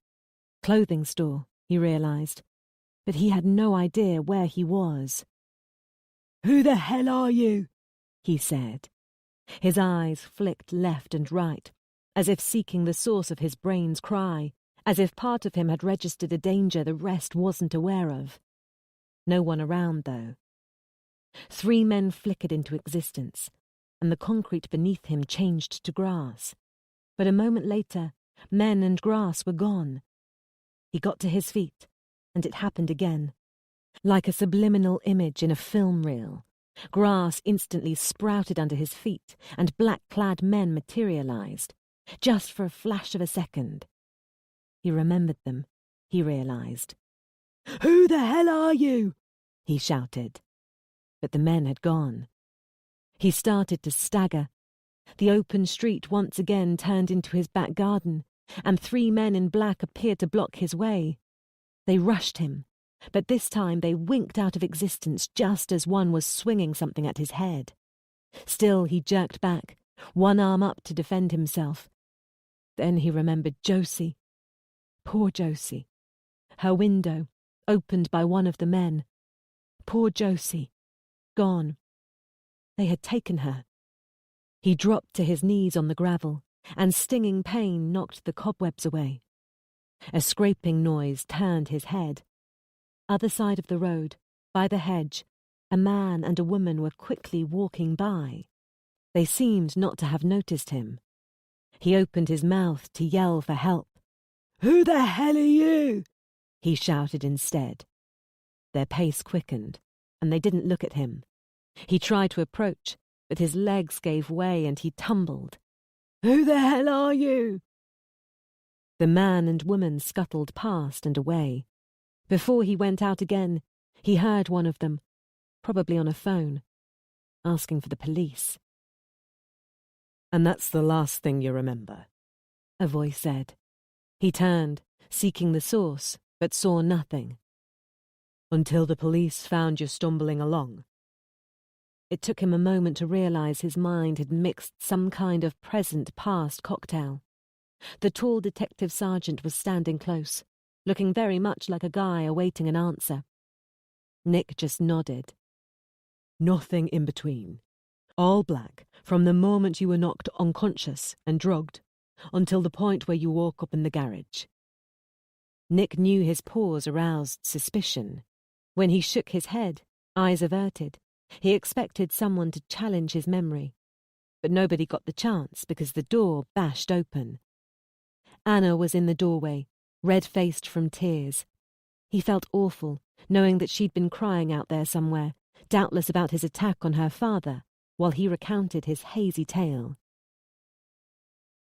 Clothing store, he realized, but he had no idea where he was. "Who the hell are you?" he said. His eyes flicked left and right, as if seeking the source of his brain's cry, as if part of him had registered a danger the rest wasn't aware of. No one around, though. 3 men flickered into existence, and the concrete beneath him changed to grass. But a moment later, men and grass were gone. He got to his feet, and it happened again. Like a subliminal image in a film reel, grass instantly sprouted under his feet, and black-clad men materialized, just for a flash of a second. He remembered them, he realised. "Who the hell are you?" he shouted. But the men had gone. He started to stagger. The open street once again turned into his back garden, and 3 men in black appeared to block his way. They rushed him, but this time they winked out of existence just as one was swinging something at his head. Still he jerked back, one arm up to defend himself. Then he remembered Josie. Poor Josie. Her window, opened by one of the men. Poor Josie. Gone. They had taken her. He dropped to his knees on the gravel, and stinging pain knocked the cobwebs away. A scraping noise turned his head. Other side of the road, by the hedge, a man and a woman were quickly walking by. They seemed not to have noticed him. He opened his mouth to yell for help. "Who the hell are you?" he shouted instead. Their pace quickened, and they didn't look at him. He tried to approach, but his legs gave way and he tumbled. "Who the hell are you?" The man and woman scuttled past and away. Before he went out again, he heard one of them, probably on a phone, asking for the police. "And that's the last thing you remember," a voice said. He turned, seeking the source, but saw nothing. "Until the police found you stumbling along." It took him a moment to realise his mind had mixed some kind of present-past cocktail. The tall detective sergeant was standing close, looking very much like a guy awaiting an answer. Nick just nodded. "Nothing in between. All black, from the moment you were knocked unconscious and drugged, until the point where you woke up in the garage." Nick knew his pause aroused suspicion. When he shook his head, eyes averted, he expected someone to challenge his memory. But nobody got the chance because the door bashed open. Anna was in the doorway, red-faced from tears. He felt awful, knowing that she'd been crying out there somewhere, doubtless about his attack on her father, while he recounted his hazy tale.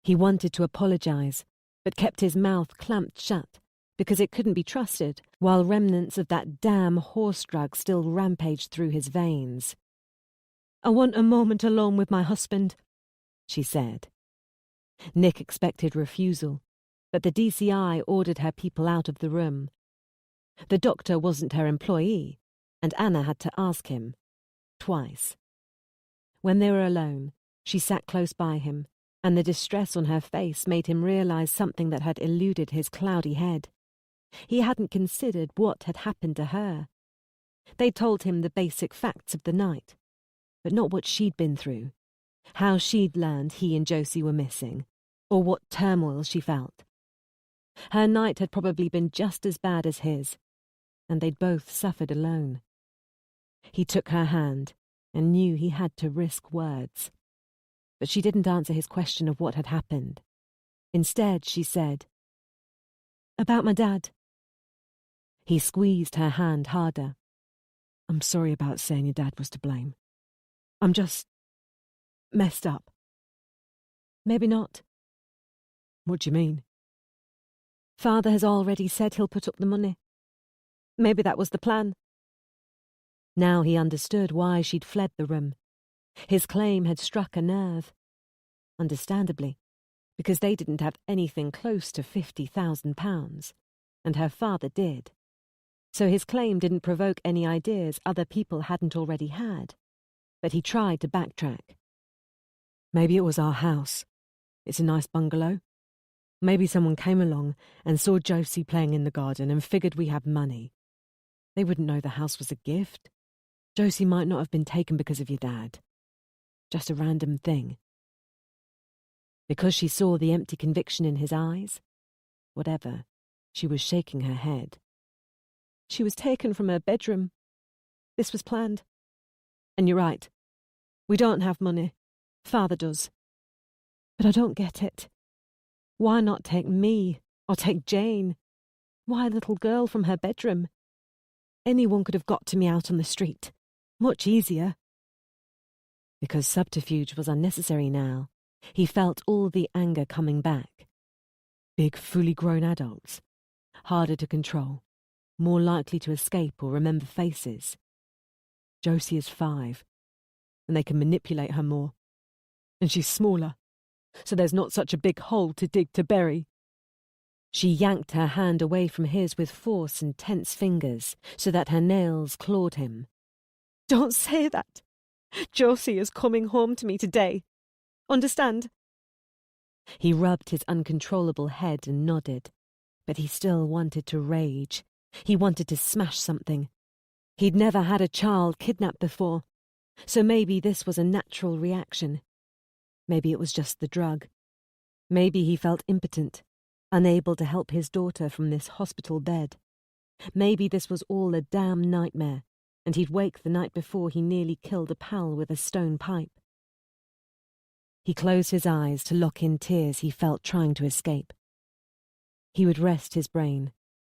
He wanted to apologise, but kept his mouth clamped shut, because it couldn't be trusted, while remnants of that damn horse drug still rampaged through his veins. "I want a moment alone with my husband," she said. Nick expected refusal, but the DCI ordered her people out of the room. The doctor wasn't her employee, and Anna had to ask him. Twice. When they were alone, she sat close by him, and the distress on her face made him realise something that had eluded his cloudy head. He hadn't considered what had happened to her. They told him the basic facts of the night, but not what she'd been through, how she'd learned he and Josie were missing, or what turmoil she felt. Her night had probably been just as bad as his, and they'd both suffered alone. He took her hand and knew he had to risk words. But she didn't answer his question of what had happened. Instead, she said, "About my dad." He squeezed her hand harder. "I'm sorry about saying your dad was to blame. I'm just messed up." "Maybe not." "What do you mean?" "Father has already said he'll put up the money. Maybe that was the plan." Now he understood why she'd fled the room. His claim had struck a nerve. Understandably, because they didn't have anything close to £50,000, and her father did. So his claim didn't provoke any ideas other people hadn't already had. But he tried to backtrack. "Maybe it was our house. It's a nice bungalow. Maybe someone came along and saw Josie playing in the garden and figured we had money. They wouldn't know the house was a gift. Josie might not have been taken because of your dad. Just a random thing." Because she saw the empty conviction in his eyes? Whatever, she was shaking her head. "She was taken from her bedroom. This was planned. And you're right. We don't have money. Father does. But I don't get it. Why not take me, or take Jane? Why a little girl from her bedroom? Anyone could have got to me out on the street. Much easier." Because subterfuge was unnecessary now, He felt all the anger coming back. Big, fully grown adults. Harder to control. More likely to escape or remember faces. Josie is 5, and they can manipulate her more. And she's smaller, so there's not such a big hole to dig to bury. She yanked her hand away from his with force and tense fingers, so that her nails clawed him. Don't say that. Josie is coming home to me today. Understand? He rubbed his uncontrollable head and nodded, but he still wanted to rage. He wanted to smash something. He'd never had a child kidnapped before, so maybe this was a natural reaction. Maybe it was just the drug. Maybe he felt impotent, unable to help his daughter from this hospital bed. Maybe this was all a damn nightmare, and he'd wake the night before he nearly killed a pal with a stone pipe. He closed his eyes to lock in tears he felt trying to escape. He would rest his brain,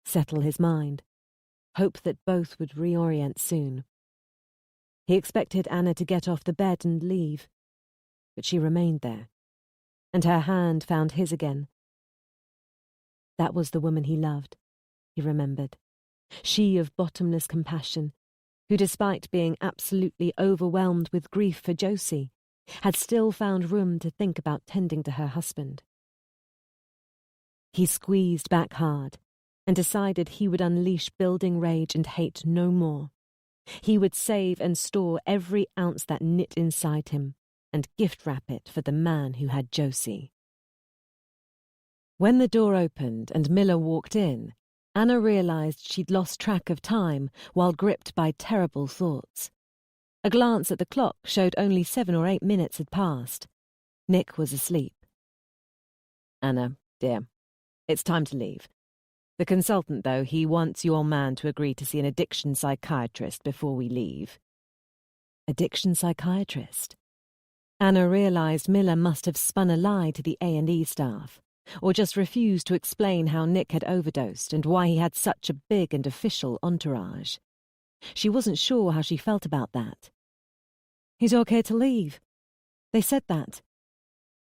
settle his mind, hope that both would reorient soon. He expected Anna to get off the bed and leave, but she remained there, and her hand found his again. That was the woman he loved, he remembered. She of bottomless compassion, who, despite being absolutely overwhelmed with grief for Josie, had still found room to think about tending to her husband. He squeezed back hard and decided he would unleash building rage and hate no more. He would save and store every ounce that knit inside him and gift wrap it for the man who had Josie. When the door opened and Miller walked in, Anna realized she'd lost track of time while gripped by terrible thoughts. A glance at the clock showed only 7 or 8 minutes had passed. Nick was asleep. Anna, dear, it's time to leave. The consultant, though, he wants your man to agree to see an addiction psychiatrist before we leave. Addiction psychiatrist? Anna realized Miller must have spun a lie to the A&E staff, or just refused to explain how Nick had overdosed and why he had such a big and official entourage. She wasn't sure how she felt about that. He's okay to leave. They said that.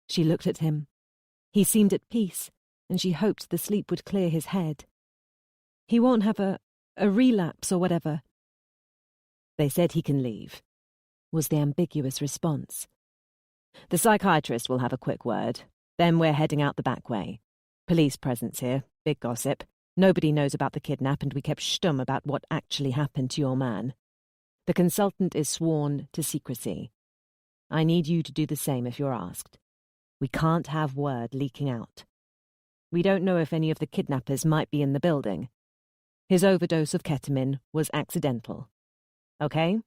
She looked at him. He seemed at peace, and she hoped the sleep would clear his head. He won't have a relapse or whatever. They said he can leave, was the ambiguous response. The psychiatrist will have a quick word. Then we're heading out the back way. Police presence here, big gossip. Nobody knows about the kidnap, and we kept stum about what actually happened to your man. The consultant is sworn to secrecy. I need you to do the same if you're asked. We can't have word leaking out. We don't know if any of the kidnappers might be in the building. His overdose of ketamine was accidental. Okay?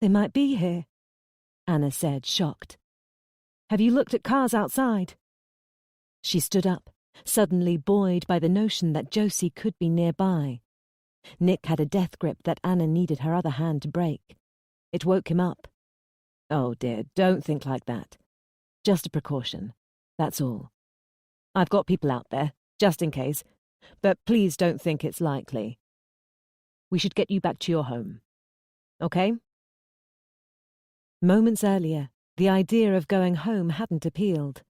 They might be here, Anna said, shocked. Have you looked at cars outside? She stood up, suddenly buoyed by the notion that Josie could be nearby. Nick had a death grip that Anna needed her other hand to break. It woke him up. Oh dear, don't think like that. Just a precaution, that's all. I've got people out there, just in case, but please don't think it's likely. We should get you back to your home. Okay? Moments earlier, the idea of going home hadn't appealed.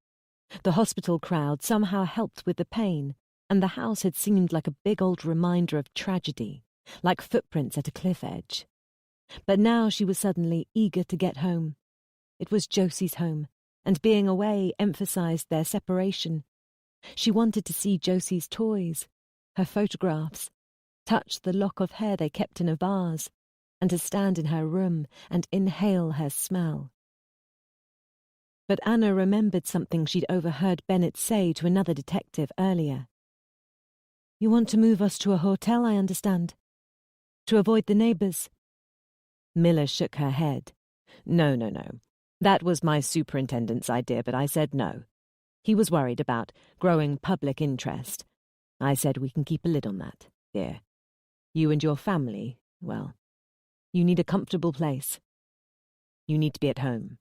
The hospital crowd somehow helped with the pain, and the house had seemed like a big old reminder of tragedy, like footprints at a cliff edge. But now she was suddenly eager to get home. It was Josie's home, and being away emphasized their separation. She wanted to see Josie's toys, her photographs, touch the lock of hair they kept in a vase, and to stand in her room and inhale her smell. But Anna remembered something she'd overheard Bennett say to another detective earlier. You want to move us to a hotel, I understand. To avoid the neighbours. Miller shook her head. No. That was my superintendent's idea, but I said no. He was worried about growing public interest. I said we can keep a lid on that, dear. You and your family, well, you need a comfortable place. You need to be at home.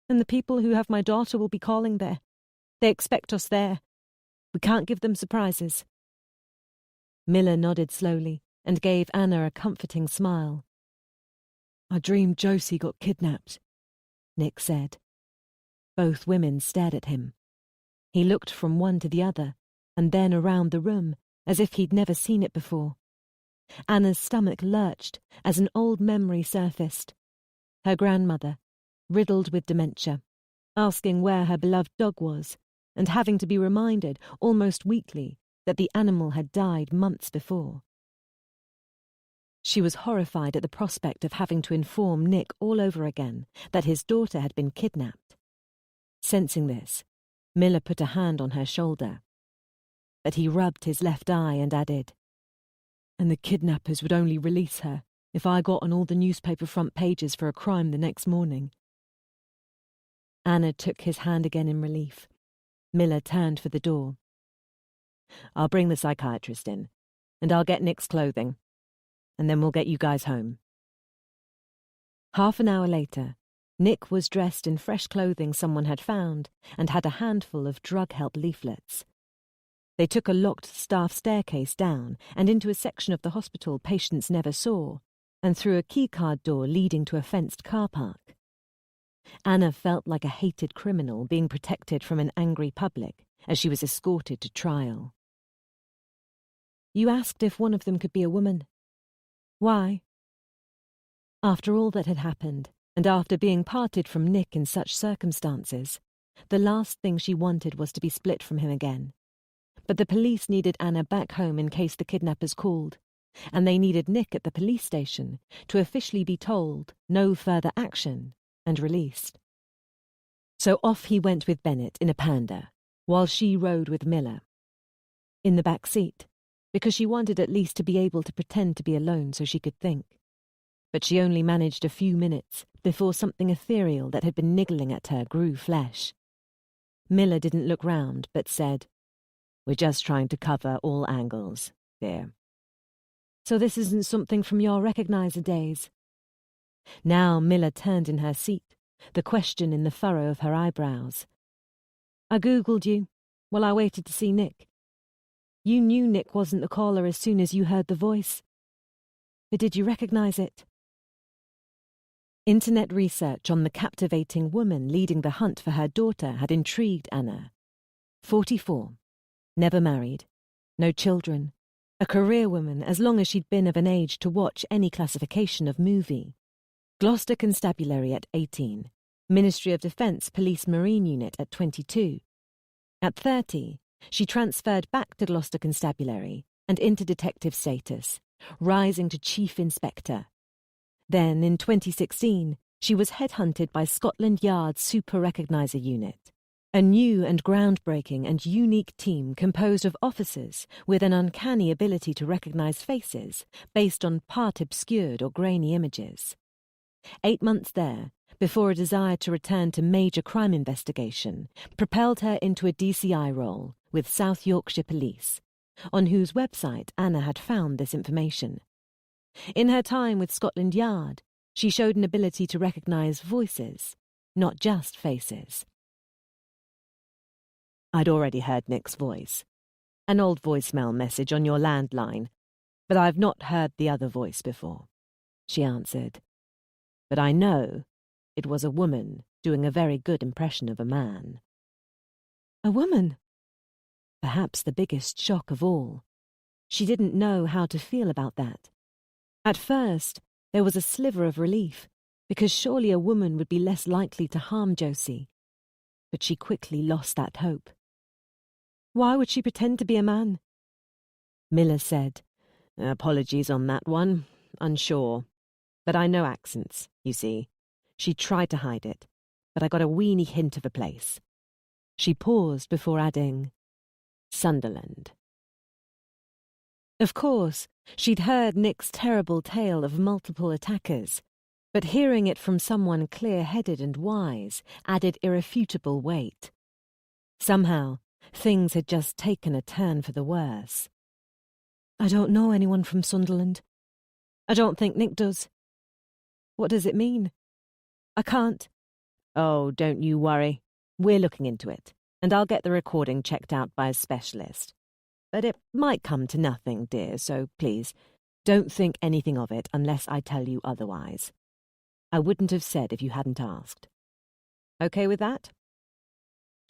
And the people who have my daughter will be calling there. They expect us there. We can't give them surprises. Miller nodded slowly and gave Anna a comforting smile. I dreamed Josie got kidnapped, Nick said. Both women stared at him. He looked from one to the other, and then around the room, as if he'd never seen it before. Anna's stomach lurched as an old memory surfaced. Her grandmother, riddled with dementia, asking where her beloved dog was, and having to be reminded almost weekly that the animal had died months before. She was horrified at the prospect of having to inform Nick all over again that his daughter had been kidnapped. Sensing this, Miller put a hand on her shoulder. But he rubbed his left eye and added, "And the kidnappers would only release her if I got on all the newspaper front pages for a crime the next morning." Anna took his hand again in relief. Miller turned for the door. "I'll bring the psychiatrist in, and I'll get Nick's clothing, and then we'll get you guys home." Half an hour later, Nick was dressed in fresh clothing someone had found and had a handful of drug help leaflets. They took a locked staff staircase down and into a section of the hospital patients never saw, and through a keycard door leading to a fenced car park. Anna felt like a hated criminal being protected from an angry public as she was escorted to trial. "You asked if one of them could be a woman. Why?" After all that had happened, and after being parted from Nick in such circumstances, the last thing she wanted was to be split from him again. But the police needed Anna back home in case the kidnappers called, and they needed Nick at the police station to officially be told no further action and released. So off he went with Bennett in a Panda, while she rode with Miller. In the back seat, because she wanted at least to be able to pretend to be alone so she could think. But she only managed a few minutes before something ethereal that had been niggling at her grew flesh. Miller didn't look round, but said, "We're just trying to cover all angles, dear." "So this isn't something from your recognizer days?" Now Miller turned in her seat, the question in the furrow of her eyebrows. "I Googled you while I waited to see Nick. You knew Nick wasn't the caller as soon as you heard the voice. But did you recognize it?" Internet research on the captivating woman leading the hunt for her daughter had intrigued Anna. 44, never married, no children, a career woman as long as she'd been of an age to watch any classification of movie. Gloucester Constabulary at 18, Ministry of Defence Police Marine Unit at 22. At 30, she transferred back to Gloucester Constabulary and into detective status, rising to Chief Inspector. Then, in 2016, she was headhunted by Scotland Yard's Super Recogniser Unit, a new and groundbreaking and unique team composed of officers with an uncanny ability to recognise faces based on part-obscured or grainy images. 8 months there, before a desire to return to major crime investigation propelled her into a DCI role with South Yorkshire Police, on whose website Anna had found this information. In her time with Scotland Yard, she showed an ability to recognise voices, not just faces. "I'd already heard Nick's voice. An old voicemail message on your landline, but I've not heard the other voice before," she answered. "But I know it was a woman doing a very good impression of a man." "A woman?" Perhaps the biggest shock of all. She didn't know how to feel about that. At first, there was a sliver of relief, because surely a woman would be less likely to harm Josie. But she quickly lost that hope. "Why would she pretend to be a man?" Miller said, "Apologies on that one. Unsure. But I know accents, you see. She tried to hide it, but I got a weeny hint of a place." She paused before adding, "Sunderland." Of course, she'd heard Nick's terrible tale of multiple attackers, but hearing it from someone clear-headed and wise added irrefutable weight. Somehow, things had just taken a turn for the worse. "I don't know anyone from Sunderland. I don't think Nick does. What does it mean? I can't." "Oh, don't you worry. We're looking into it, and I'll get the recording checked out by a specialist. But it might come to nothing, dear, so please, don't think anything of it unless I tell you otherwise. I wouldn't have said if you hadn't asked. Okay with that?"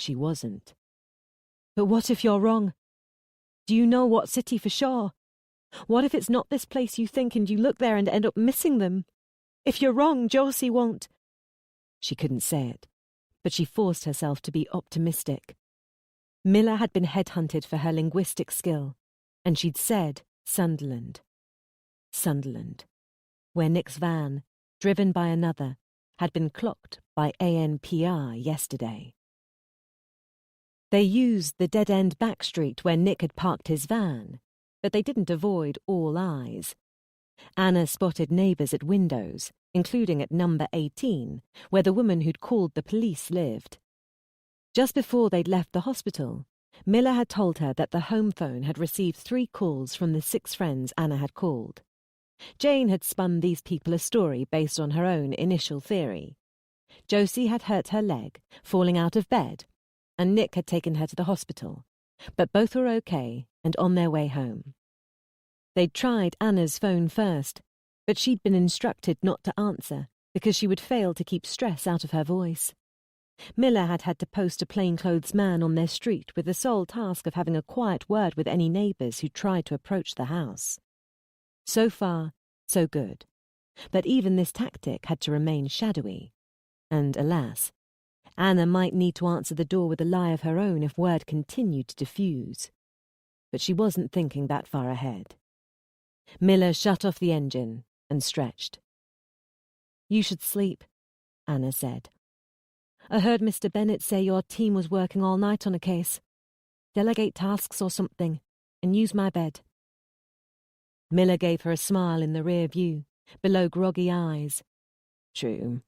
She wasn't. But what if you're wrong? Do you know what city for sure? What if it's not this place you think and you look there and end up missing them? If you're wrong, Josie won't. She couldn't say it, but she forced herself to be optimistic. Miller had been headhunted for her linguistic skill, and she'd said Sunderland. Sunderland, where Nick's van, driven by another, had been clocked by ANPR yesterday. They used the dead-end back street where Nick had parked his van, but they didn't avoid all eyes. Anna spotted neighbours at windows, including at number 18, where the woman who'd called the police lived. Just before they'd left the hospital, Miller had told her that the home phone had received 3 calls from the 6 friends Anna had called. Jane had spun these people a story based on her own initial theory. Josie had hurt her leg, falling out of bed, and Nick had taken her to the hospital, but both were okay and on their way home. They'd tried Anna's phone first, but she'd been instructed not to answer because she would fail to keep stress out of her voice. Miller had had to post a plainclothes man on their street with the sole task of having a quiet word with any neighbours who tried to approach the house. So far, so good. But even this tactic had to remain shadowy. And alas, Anna might need to answer the door with a lie of her own if word continued to diffuse. But she wasn't thinking that far ahead. Miller shut off the engine and stretched. "You should sleep," Anna said. "I heard Mr. Bennett say your team was working all night on a case. Delegate tasks or something, and use my bed." Miller gave her a smile in the rear view, below groggy eyes. "True,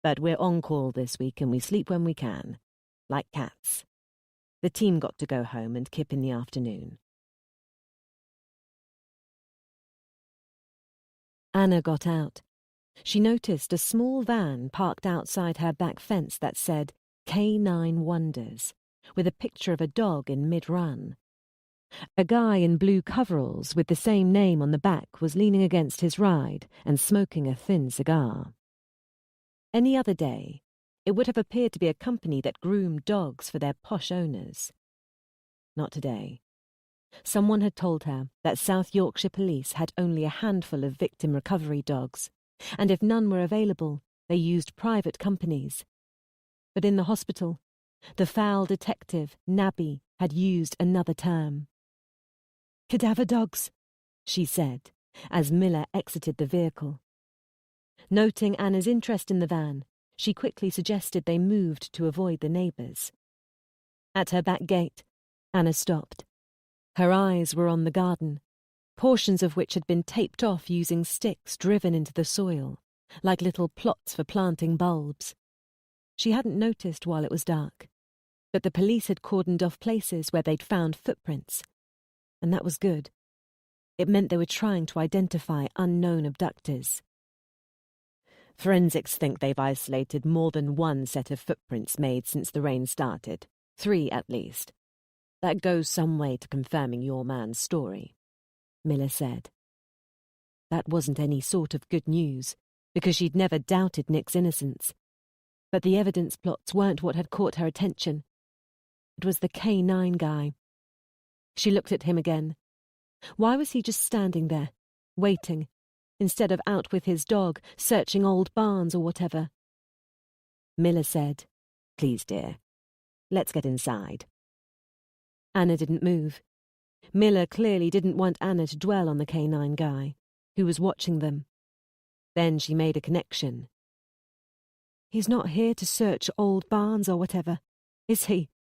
but we're on call this week and we sleep when we can, like cats. The team got to go home and Kip in the afternoon." Anna got out. She noticed a small van parked outside her back fence that said K9 Wonders, with a picture of a dog in mid-run. A guy in blue coveralls with the same name on the back was leaning against his ride and smoking a thin cigar. Any other day, it would have appeared to be a company that groomed dogs for their posh owners. Not today. Someone had told her that South Yorkshire Police had only a handful of victim recovery dogs, and if none were available, they used private companies. But in the hospital, the foul detective, Nabby, had used another term. "Cadaver dogs," she said, as Miller exited the vehicle. Noting Anna's interest in the van, she quickly suggested they moved to avoid the neighbours. At her back gate, Anna stopped. Her eyes were on the garden, portions of which had been taped off using sticks driven into the soil, like little plots for planting bulbs. She hadn't noticed while it was dark, but the police had cordoned off places where they'd found footprints, and that was good. It meant they were trying to identify unknown abductors. "Forensics think they've isolated more than one set of footprints made since the rain started, 3 at least. That goes some way to confirming your man's story," Miller said. That wasn't any sort of good news, because she'd never doubted Nick's innocence. But the evidence plots weren't what had caught her attention. It was the K9 guy. She looked at him again. Why was he just standing there, waiting, instead of out with his dog, searching old barns or whatever? Miller said, "Please, dear, let's get inside." Anna didn't move. Miller clearly didn't want Anna to dwell on the K9 guy, who was watching them. Then she made a connection. "He's not here to search old barns or whatever, is he?"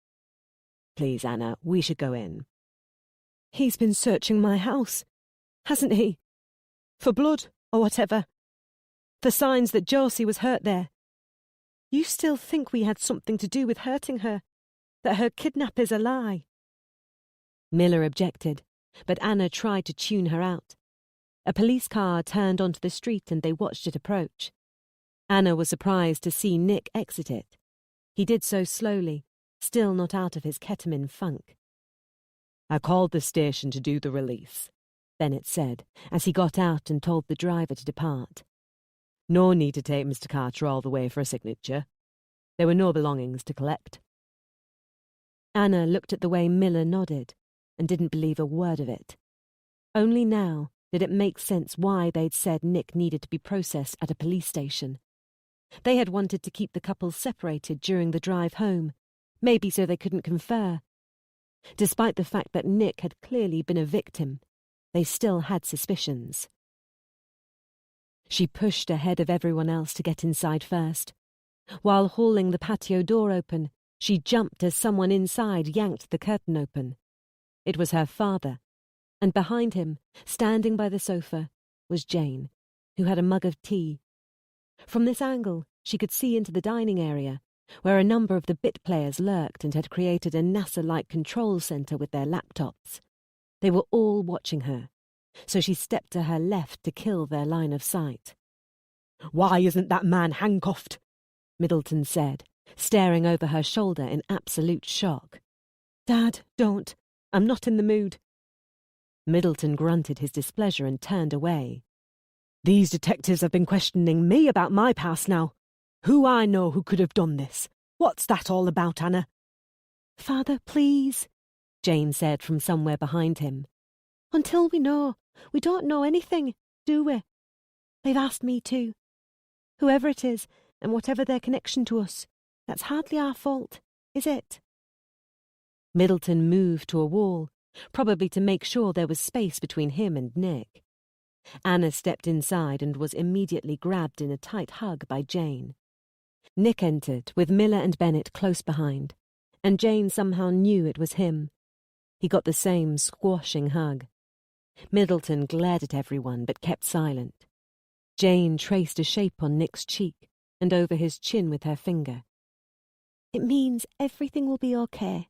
"Please, Anna, we should go in." "He's been searching my house, hasn't he? For blood or whatever. For signs that Josie was hurt there. You still think we had something to do with hurting her? That her kidnap is a lie?" Miller objected, but Anna tried to tune her out. A police car turned onto the street and they watched it approach. Anna was surprised to see Nick exit it. He did so slowly, still not out of his ketamine funk. "I called the station to do the release," Bennett said, as he got out and told the driver to depart. "No need to take Mr. Carter all the way for a signature. There were no belongings to collect." Anna looked at the way Miller nodded and didn't believe a word of it. Only now did it make sense why they'd said Nick needed to be processed at a police station. They had wanted to keep the couple separated during the drive home, maybe so they couldn't confer. Despite the fact that Nick had clearly been a victim, they still had suspicions. She pushed ahead of everyone else to get inside first. While hauling the patio door open, she jumped as someone inside yanked the curtain open. It was her father, and behind him, standing by the sofa, was Jane, who had a mug of tea. From this angle, she could see into the dining area, where a number of the bit players lurked and had created a NASA-like control center with their laptops. They were all watching her, so she stepped to her left to kill their line of sight. "Why isn't that man handcuffed?" Middleton said, staring over her shoulder in absolute shock. "Dad, don't. I'm not in the mood." Middleton grunted his displeasure and turned away. "These detectives have been questioning me about my past now. Who I know who could have done this. What's that all about, Anna?" "Father, please," Jane said from somewhere behind him. "Until we know. We don't know anything, do we? They've asked me to. Whoever it is, and whatever their connection to us, that's hardly our fault, is it?" Middleton moved to a wall, probably to make sure there was space between him and Nick. Anna stepped inside and was immediately grabbed in a tight hug by Jane. Nick entered, with Miller and Bennett close behind, and Jane somehow knew it was him. He got the same squashing hug. Middleton glared at everyone but kept silent. Jane traced a shape on Nick's cheek and over his chin with her finger. "It means everything will be okay."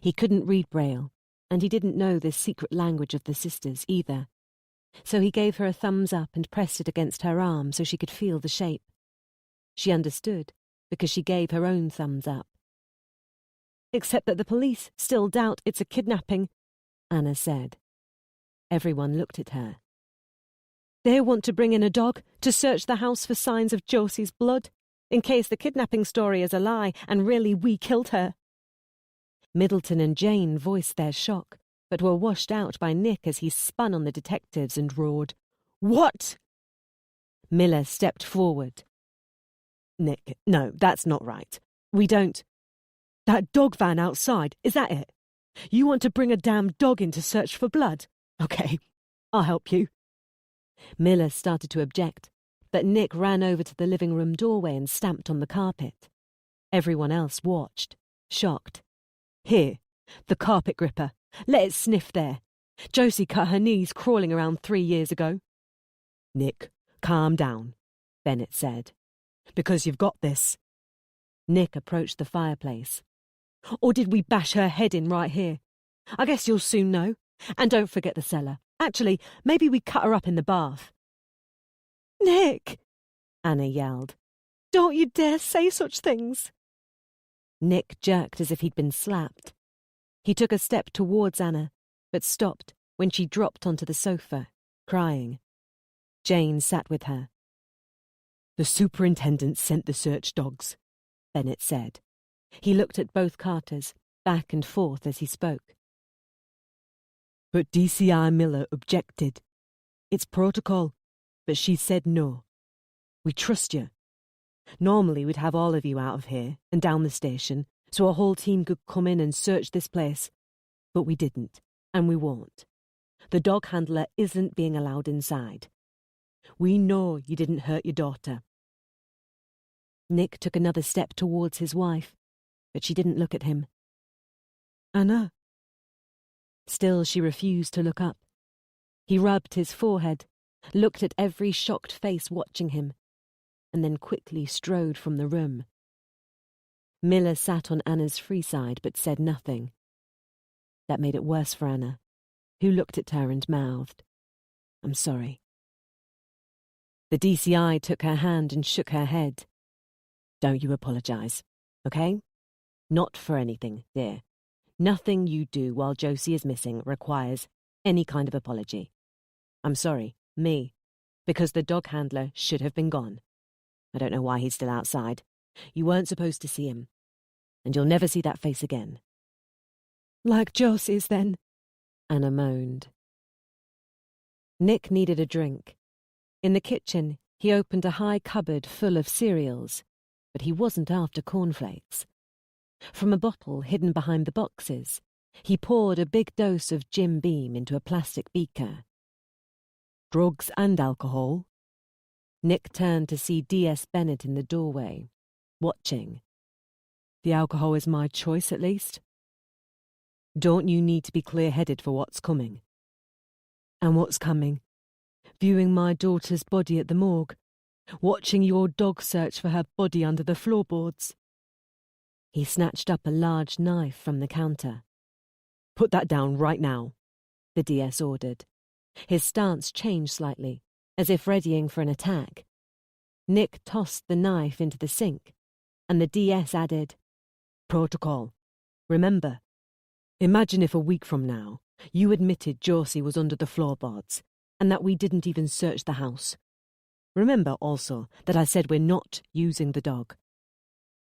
He couldn't read Braille, and he didn't know the secret language of the sisters either. So he gave her a thumbs up and pressed it against her arm so she could feel the shape. She understood, because she gave her own thumbs up. "Except that the police still doubt it's a kidnapping," Anna said. Everyone looked at her. "They want to bring in a dog to search the house for signs of Josie's blood, in case the kidnapping story is a lie and really we killed her." Middleton and Jane voiced their shock, but were washed out by Nick as he spun on the detectives and roared, "What?" Miller stepped forward. "Nick, no, that's not right. We don't—" "That dog van outside, is that it? You want to bring a damn dog in to search for blood? Okay, I'll help you." Miller started to object, but Nick ran over to the living room doorway and stamped on the carpet. Everyone else watched, shocked. "Here, the carpet gripper. Let it sniff there. Josie cut her knees crawling around 3 years ago." "Nick, calm down," Bennett said. "Because you've got this." Nick approached the fireplace. "Or did we bash her head in right here? I guess you'll soon know. And don't forget the cellar. Actually, maybe we cut her up in the bath." "Nick!" Anna yelled. "Don't you dare say such things." Nick jerked as if he'd been slapped. He took a step towards Anna, but stopped when she dropped onto the sofa, crying. Jane sat with her. "The superintendent sent the search dogs," Bennett said. He looked at both Carters, back and forth as he spoke. "But DCI Miller objected. It's protocol, but she said no. We trust you. Normally we'd have all of you out of here and down the station so a whole team could come in and search this place. But we didn't, and we won't. The dog handler isn't being allowed inside. We know you didn't hurt your daughter." Nick took another step towards his wife, but she didn't look at him. "Anna." Still she refused to look up. He rubbed his forehead, looked at every shocked face watching him, and then quickly strode from the room. Miller sat on Anna's free side but said nothing. That made it worse for Anna, who looked at her and mouthed, "I'm sorry." The DCI took her hand and shook her head. "Don't you apologise, okay? Not for anything, dear. Nothing you do while Josie is missing requires any kind of apology. I'm sorry, me, because the dog handler should have been gone. I don't know why he's still outside. You weren't supposed to see him. and you'll never see that face again." "Like Josie's, then," Anna moaned. Nick needed a drink. In the kitchen, he opened a high cupboard full of cereals, but he wasn't after cornflakes. From a bottle hidden behind the boxes, he poured a big dose of Jim Beam into a plastic beaker. "Drugs and alcohol?" Nick turned to see D.S. Bennett in the doorway, watching. "The alcohol is my choice, at least. Don't you need to be clear-headed for what's coming?" "And what's coming? Viewing my daughter's body at the morgue, watching your dog search for her body under the floorboards." He snatched up a large knife from the counter. "Put that down right now," the DS ordered. His stance changed slightly, as if readying for an attack. Nick tossed the knife into the sink, and the DS added, "Protocol. Remember, imagine if a week from now you admitted Josie was under the floorboards and that we didn't even search the house. Remember also that I said we're not using the dog.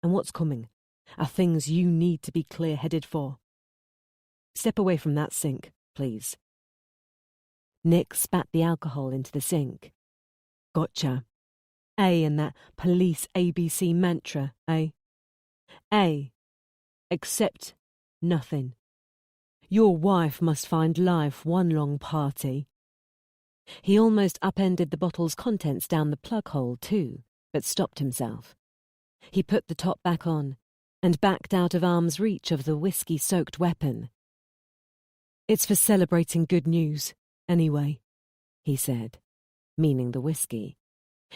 And what's coming are things you need to be clear-headed for. Step away from that sink, please." Nick spat the alcohol into the sink. "Gotcha. A and that police ABC mantra, eh? A. Accept nothing. Your wife must find life one long party." He almost upended the bottle's contents down the plug hole too, but stopped himself. He put the top back on and backed out of arm's reach of the whiskey-soaked weapon. "It's for celebrating good news, anyway," he said, meaning the whiskey,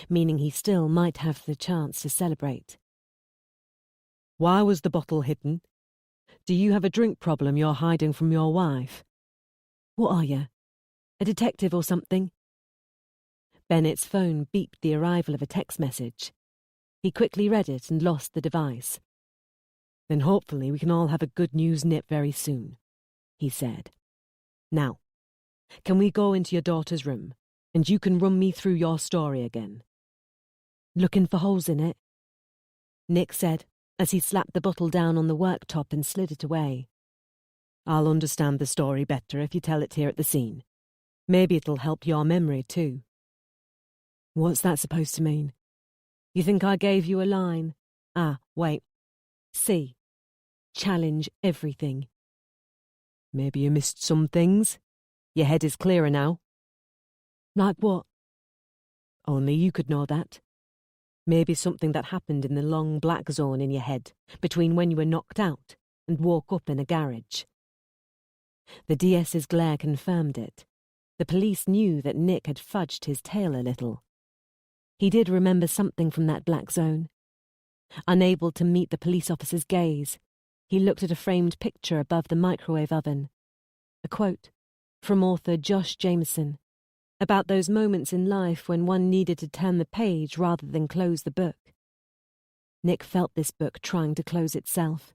meaning he still might have the chance to celebrate. "Why was the bottle hidden? Do you have a drink problem you're hiding from your wife?" "What are you? A detective or something?" Bennett's phone beeped the arrival of a text message. He quickly read it and lost the device. "Then hopefully we can all have a good news nip very soon," he said. "Now, can we go into your daughter's room, and you can run me through your story again?" "Looking for holes in it?" Nick said, as he slapped the bottle down on the worktop and slid it away. "I'll understand the story better if you tell it here at the scene. Maybe it'll help your memory, too." "What's that supposed to mean? You think I gave you a line? Wait. C. Challenge everything." "Maybe you missed some things. Your head is clearer now." "Like what?" "Only you could know that. Maybe something that happened in the long black zone in your head between when you were knocked out and woke up in a garage." The DS's glare confirmed it. The police knew that Nick had fudged his tale a little. He did remember something from that black zone. Unable to meet the police officer's gaze, he looked at a framed picture above the microwave oven. A quote from author Josh Jameson about those moments in life when one needed to turn the page rather than close the book. Nick felt this book trying to close itself.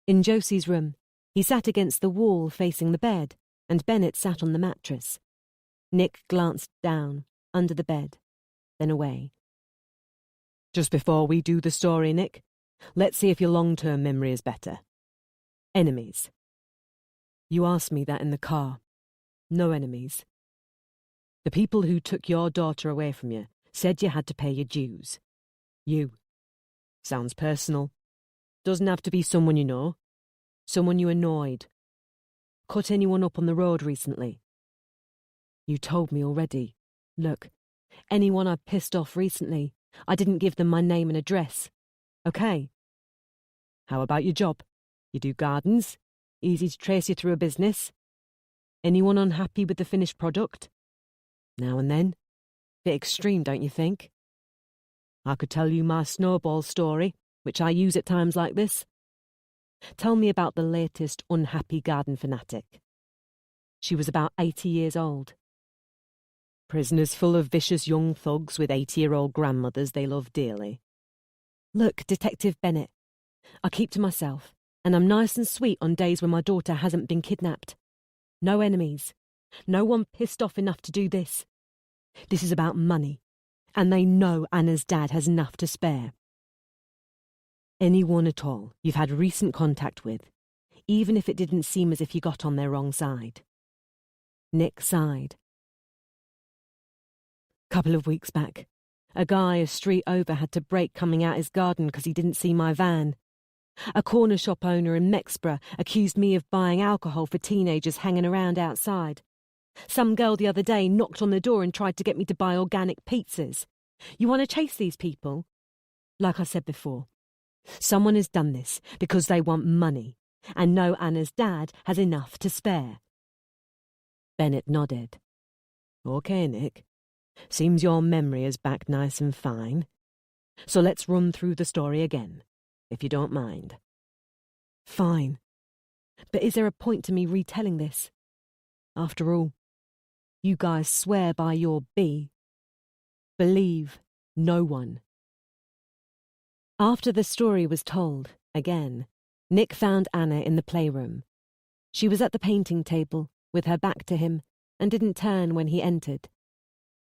In Josie's room, he sat against the wall facing the bed, and Bennett sat on the mattress. Nick glanced down, under the bed, then away. "Just before we do the story, Nick, let's see if your long-term memory is better. Enemies. You asked me that in the car. No enemies. The people who took your daughter away from you said you had to pay your dues. You. Sounds personal. Doesn't have to be someone you know. Someone you annoyed. Cut anyone up on the road recently? You told me already. Look, anyone I pissed off recently, I didn't give them my name and address. Okay? How about your job? You do gardens? Easy to trace you through a business? Anyone unhappy with the finished product? Now and then. Bit extreme, don't you think? I could tell you my snowball story, which I use at times like this. Tell me about the latest unhappy garden fanatic. She was about 80 years old. Prisoners full of vicious young thugs with 80-year-old grandmothers they love dearly. Look, Detective Bennett, I keep to myself, and I'm nice and sweet on days when my daughter hasn't been kidnapped. No enemies. No one pissed off enough to do this. This is about money, and they know Anna's dad has enough to spare. Anyone at all you've had recent contact with, even if it didn't seem as if you got on their wrong side. Nick sighed. Couple of weeks back, a guy a street over had to brake coming out his garden because he didn't see my van. A corner shop owner in Mexborough accused me of buying alcohol for teenagers hanging around outside. Some girl the other day knocked on the door and tried to get me to buy organic pizzas. You want to chase these people? Like I said before, someone has done this because they want money, and know Anna's dad has enough to spare. Bennett nodded. Okay, Nick. Seems your memory is back nice and fine. So let's run through the story again, if you don't mind. Fine. But is there a point to me retelling this? After all, you guys swear by your B. Believe no one. After the story was told, again, Nick found Anna in the playroom. She was at the painting table, with her back to him, and didn't turn when he entered.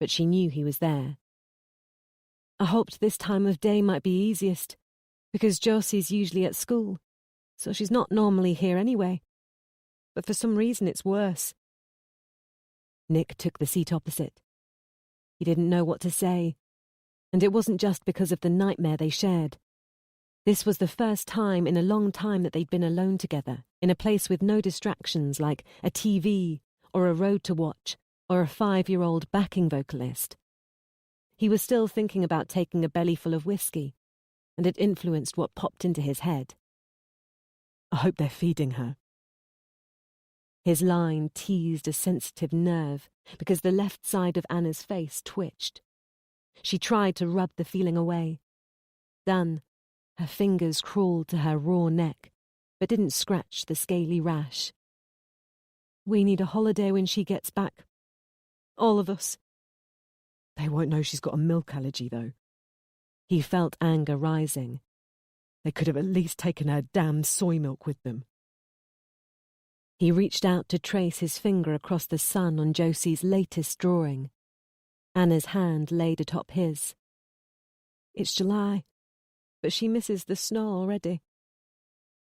But she knew he was there. I hoped this time of day might be easiest, because Josie's usually at school, so she's not normally here anyway. But for some reason it's worse. Nick took the seat opposite. He didn't know what to say, and it wasn't just because of the nightmare they shared. This was the first time in a long time that they'd been alone together, in a place with no distractions like a TV or a road to watch or a 5-year-old backing vocalist. He was still thinking about taking a bellyful of whiskey, and it influenced what popped into his head. I hope they're feeding her. His line teased a sensitive nerve because the left side of Anna's face twitched. She tried to rub the feeling away. Done, her fingers crawled to her raw neck, but didn't scratch the scaly rash. We need a holiday when she gets back. All of us. They won't know she's got a milk allergy, though. He felt anger rising. They could have at least taken her damn soy milk with them. He reached out to trace his finger across the sun on Josie's latest drawing. Anna's hand laid atop his. It's July, but she misses the snow already.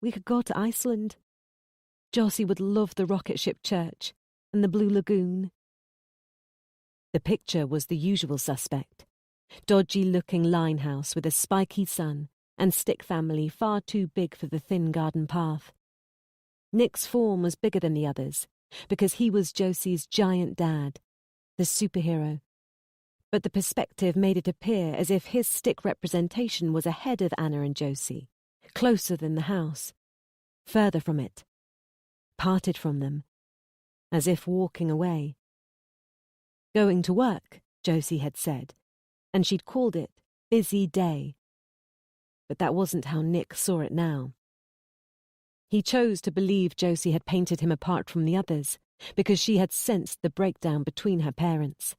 We could go to Iceland. Josie would love the rocket ship church and the Blue Lagoon. The picture was the usual suspect. Dodgy-looking linehouse with a spiky sun and stick family far too big for the thin garden path. Nick's form was bigger than the others, because he was Josie's giant dad, the superhero. But the perspective made it appear as if his stick representation was ahead of Anna and Josie, closer than the house, further from it, parted from them, as if walking away. Going to work, Josie had said, and she'd called it busy day. But that wasn't how Nick saw it now. He chose to believe Josie had painted him apart from the others, because she had sensed the breakdown between her parents.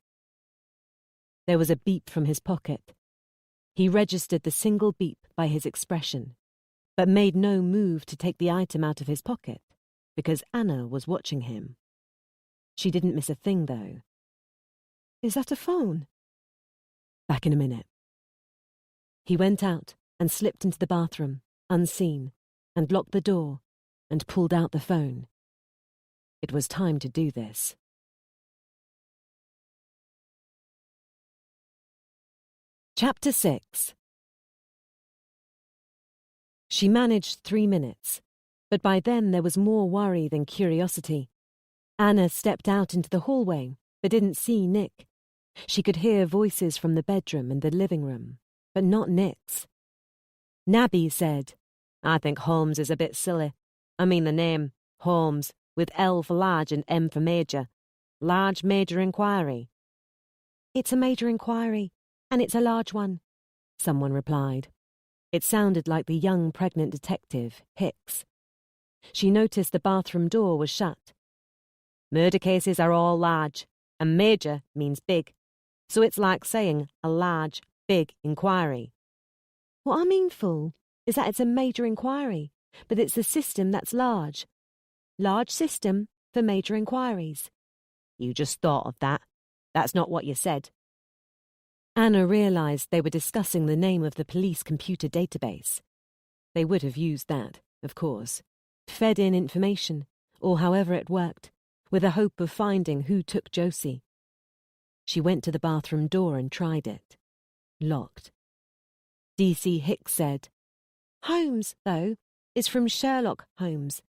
There was a beep from his pocket. He registered the single beep by his expression, but made no move to take the item out of his pocket, because Anna was watching him. She didn't miss a thing, though. Is that a phone? Back in a minute. He went out and slipped into the bathroom, unseen, and locked the door and pulled out the phone. It was time to do this. Chapter 6. She managed 3 minutes, but by then there was more worry than curiosity. Anna stepped out into the hallway, but didn't see Nick. She could hear voices from the bedroom and the living room, but not Nick's. Nabby said, I think Holmes is a bit silly. I mean the name, Holmes, with L for large and M for major. Large major inquiry. It's a major inquiry, and it's a large one, someone replied. It sounded like the young pregnant detective, Hicks. She noticed the bathroom door was shut. Murder cases are all large, and major means big. So it's like saying a large, big inquiry. What I mean, fool, is that it's a major inquiry, but it's the system that's large. Large system for major inquiries. You just thought of that. That's not what you said. Anna realised they were discussing the name of the police computer database. They would have used that, of course, fed in information, or however it worked, with the hope of finding who took Josie. She went to the bathroom door and tried it. Locked. D.C. Hicks said, "Holmes, though, is from Sherlock Holmes.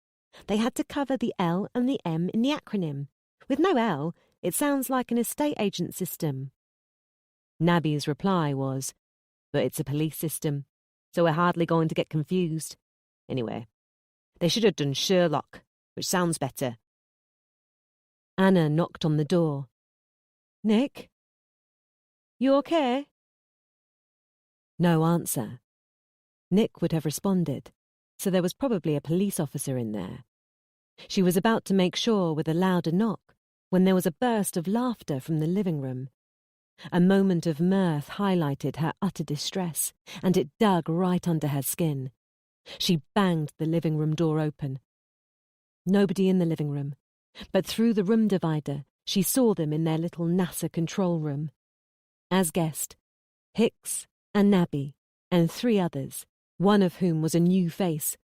They had to cover the L and the M in the acronym. With no L, it sounds like an estate agent system." Nabby's reply was, "But it's a police system, so we're hardly going to get confused. Anyway, they should have done Sherlock, which sounds better." Anna knocked on the door. "Nick? You okay?" No answer. Nick would have responded, so there was probably a police officer in there. She was about to make sure with a louder knock when there was a burst of laughter from the living room. A moment of mirth highlighted her utter distress, and it dug right under her skin. She banged the living room door open. Nobody in the living room, but through the room divider she saw them in their little NASA control room. As guessed, Hicks and Nabby and 3 others, one of whom was a new face,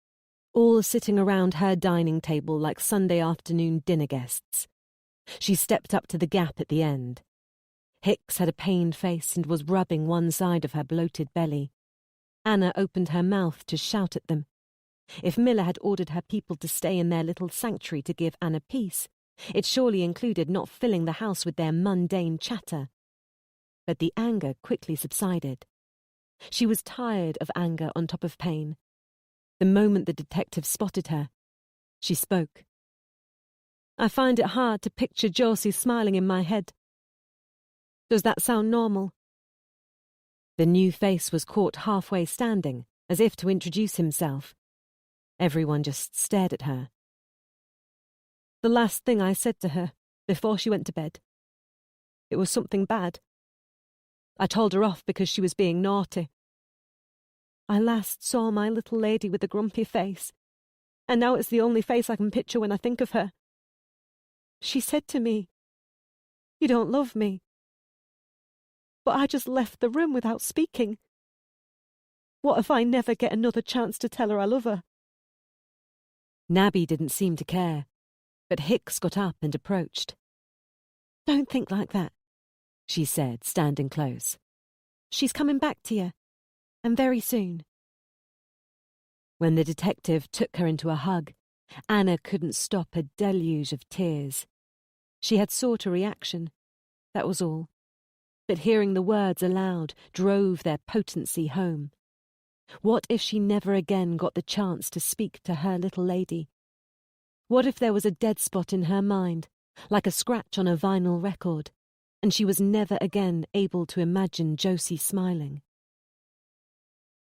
all sitting around her dining table like Sunday afternoon dinner guests. She stepped up to the gap at the end. Hicks had a pained face and was rubbing one side of her bloated belly. Anna opened her mouth to shout at them. If Miller had ordered her people to stay in their little sanctuary to give Anna peace, it surely included not filling the house with their mundane chatter. But the anger quickly subsided. She was tired of anger on top of pain. The moment the detective spotted her, she spoke. "I find it hard to picture Josie smiling in my head. Does that sound normal?" The new face was caught halfway standing, as if to introduce himself. Everyone just stared at her. "The last thing I said to her, before she went to bed. It was something bad. I told her off because she was being naughty. I last saw my little lady with a grumpy face, and now it's the only face I can picture when I think of her. She said to me, 'You don't love me.' But I just left the room without speaking. What if I never get another chance to tell her I love her?" Nabby didn't seem to care, but Hicks got up and approached. "Don't think like that," she said, standing close. "She's coming back to you, and very soon." When the detective took her into a hug, Anna couldn't stop a deluge of tears. She had sought a reaction, that was all. But hearing the words aloud drove their potency home. What if she never again got the chance to speak to her little lady? What if there was a dead spot in her mind, like a scratch on a vinyl record, and she was never again able to imagine Josie smiling?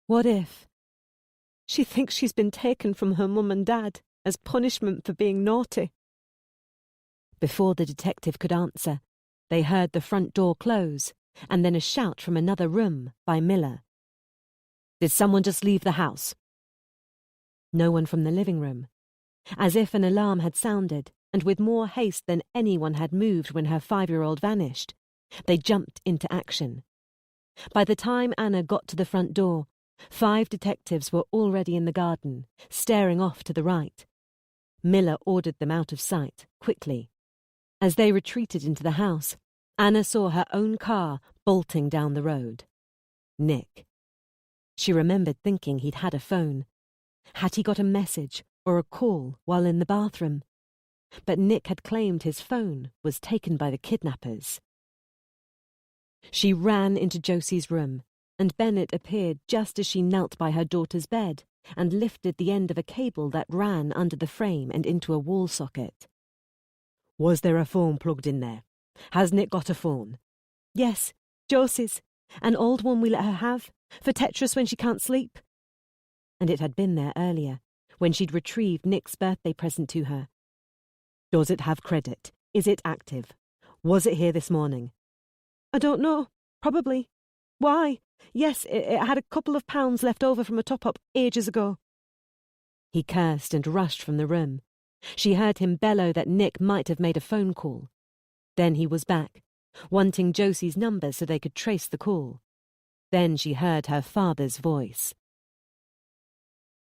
What if she thinks she's been taken from her mum and dad as punishment for being naughty? Before the detective could answer, they heard the front door close, and then a shout from another room by Miller. "Did someone just leave the house?" No one from the living room. As if an alarm had sounded, and with more haste than anyone had moved when her 5-year-old vanished, they jumped into action. By the time Anna got to the front door, 5 detectives were already in the garden, staring off to the right. Miller ordered them out of sight, quickly. As they retreated into the house, Anna saw her own car bolting down the road. Nick. She remembered thinking he'd had a phone. Had he got a message or a call while in the bathroom? But Nick had claimed his phone was taken by the kidnappers. She ran into Josie's room, and Bennett appeared just as she knelt by her daughter's bed and lifted the end of a cable that ran under the frame and into a wall socket. "Was there a phone plugged in there? Has Nick got a phone?" "Yes, Josie's. An old one we let her have, for Tetris when she can't sleep." And it had been there earlier, when she'd retrieved Nick's birthday present to her. "Does it have credit? Is it active? Was it here this morning?" "I don't know. Probably. Why? Yes, it had a couple of pounds left over from a top-up ages ago." He cursed and rushed from the room. She heard him bellow that Nick might have made a phone call. Then he was back, wanting Josie's number so they could trace the call. Then she heard her father's voice.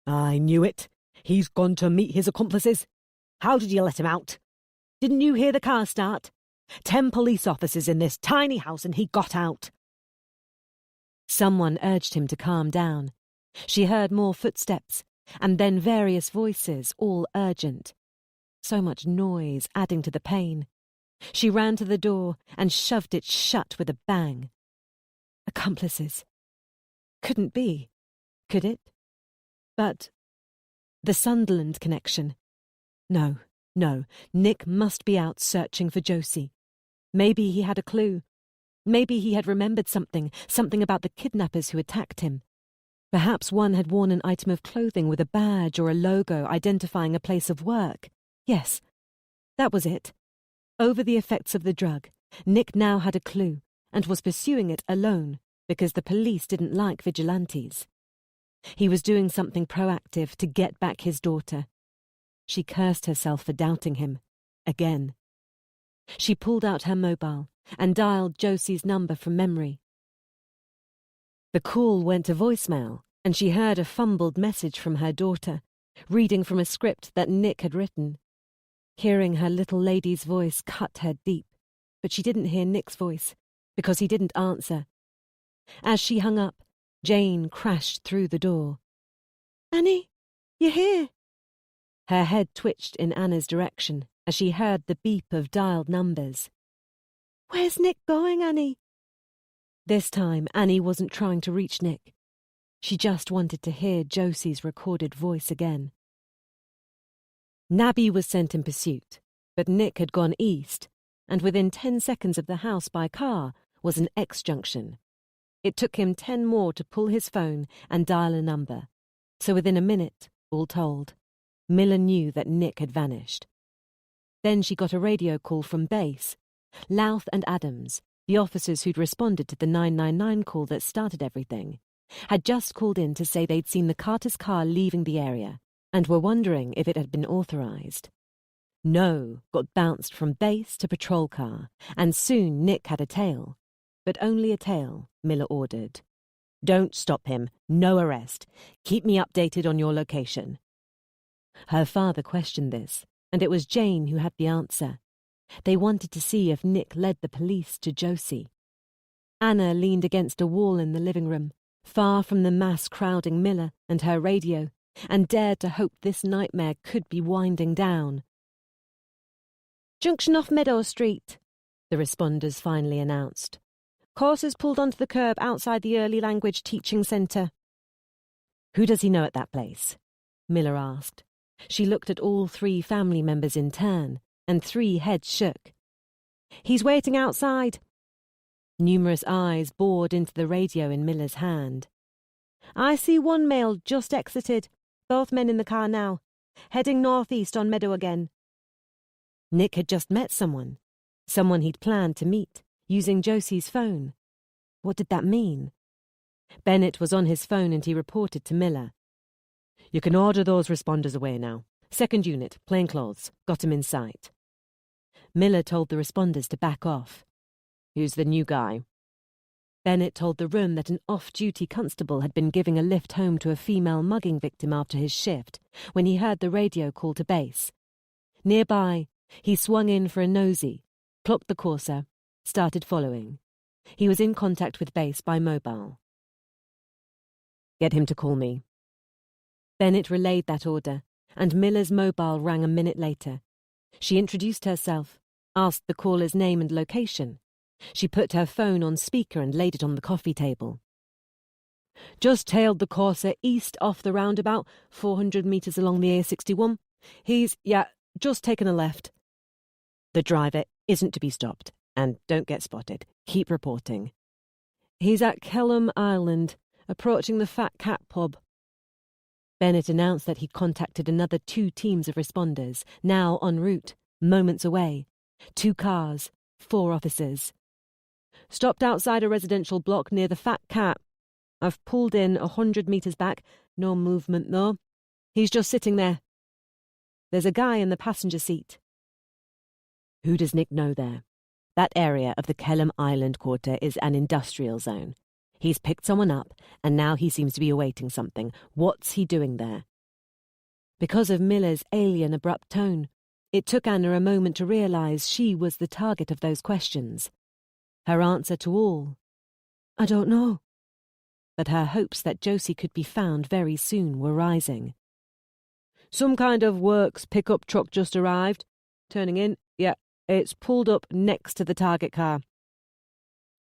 I knew it. He's gone to meet his accomplices. How did you let him out? Didn't you hear the car start? 10 police officers in this tiny house and he got out. Someone urged him to calm down. She heard more footsteps, and then various voices, all urgent. So much noise adding to the pain. She ran to the door and shoved it shut with a bang. Accomplices. Couldn't be, could it? But the Sunderland connection. No, Nick must be out searching for Josie. Maybe he had a clue. Maybe he had remembered something about the kidnappers who attacked him. Perhaps one had worn an item of clothing with a badge or a logo identifying a place of work. Yes, that was it. Over the effects of the drug, Nick now had a clue and was pursuing it alone because the police didn't like vigilantes. He was doing something proactive to get back his daughter. She cursed herself for doubting him. Again. She pulled out her mobile and dialed Josie's number from memory. The call went to voicemail, and she heard a fumbled message from her daughter, reading from a script that Nick had written. Hearing her little lady's voice cut her deep, but she didn't hear Nick's voice, because he didn't answer. As she hung up, Jane crashed through the door. "Annie, you're here." Her head twitched in Anna's direction as she heard the beep of dialed numbers. "Where's Nick going, Annie?" This time, Annie wasn't trying to reach Nick. She just wanted to hear Josie's recorded voice again. Nabby was sent in pursuit, but Nick had gone east, and within 10 seconds of the house by car was an X junction. It took him 10 more to pull his phone and dial a number, so within a minute, all told, Miller knew that Nick had vanished. Then she got a radio call from base. Louth and Adams, the officers who'd responded to the 999 call that started everything, had just called in to say they'd seen the Carter's car leaving the area and were wondering if it had been authorized. No got bounced from base to patrol car, and soon Nick had a tail. But only a tail, Miller ordered. "Don't stop him. No arrest. Keep me updated on your location." Her father questioned this, and it was Jane who had the answer. They wanted to see if Nick led the police to Josie. Anna leaned against a wall in the living room, far from the mass crowding Miller and her radio, and dared to hope this nightmare could be winding down. "Junction off Meadow Street," the responders finally announced. "Courser's pulled onto the curb outside the Early Language Teaching Centre." "Who does he know at that place?" Miller asked. She looked at all 3 family members in turn, and 3 heads shook. "He's waiting outside." Numerous eyes bored into the radio in Miller's hand. "I see 1 male just exited. Both men in the car now. Heading northeast on Meadow again." Nick had just met someone he'd planned to meet, using Josie's phone. What did that mean? Bennett was on his phone and he reported to Miller. "You can order those responders away now. 2nd unit, plainclothes, got him in sight." Miller told the responders to back off. "Who's the new guy?" Bennett told the room that an off-duty constable had been giving a lift home to a female mugging victim after his shift when he heard the radio call to base. Nearby, he swung in for a nosy, clocked the Corsa, started following. He was in contact with base by mobile. "Get him to call me." Bennett relayed that order, and Miller's mobile rang a minute later. She introduced herself, asked the caller's name and location. She put her phone on speaker and laid it on the coffee table. "Just tailed the Corsa east off the roundabout, 400 metres along the A61. He's, just taken a left. The driver isn't to be stopped, and don't get spotted. Keep reporting. He's at Kelham Island, approaching the Fat Cat pub." Bennett announced that he'd contacted another 2 teams of responders, now en route, moments away. 2 cars, 4 officers. "Stopped outside a residential block near the Fat Cat. I've pulled in 100 metres back. No movement, though. He's just sitting there. There's a guy in the passenger seat." "Who does Nick know there?" "That area of the Kelham Island quarter is an industrial zone. He's picked someone up, and now he seems to be awaiting something. What's he doing there? Because of Miller's alien, abrupt tone, it took Anna a moment to realise she was the target of those questions. Her answer to all, "I don't know." But her hopes that Josie could be found very soon were rising. "Some kind of works pickup truck just arrived. Turning in, yeah, it's pulled up next to the target car."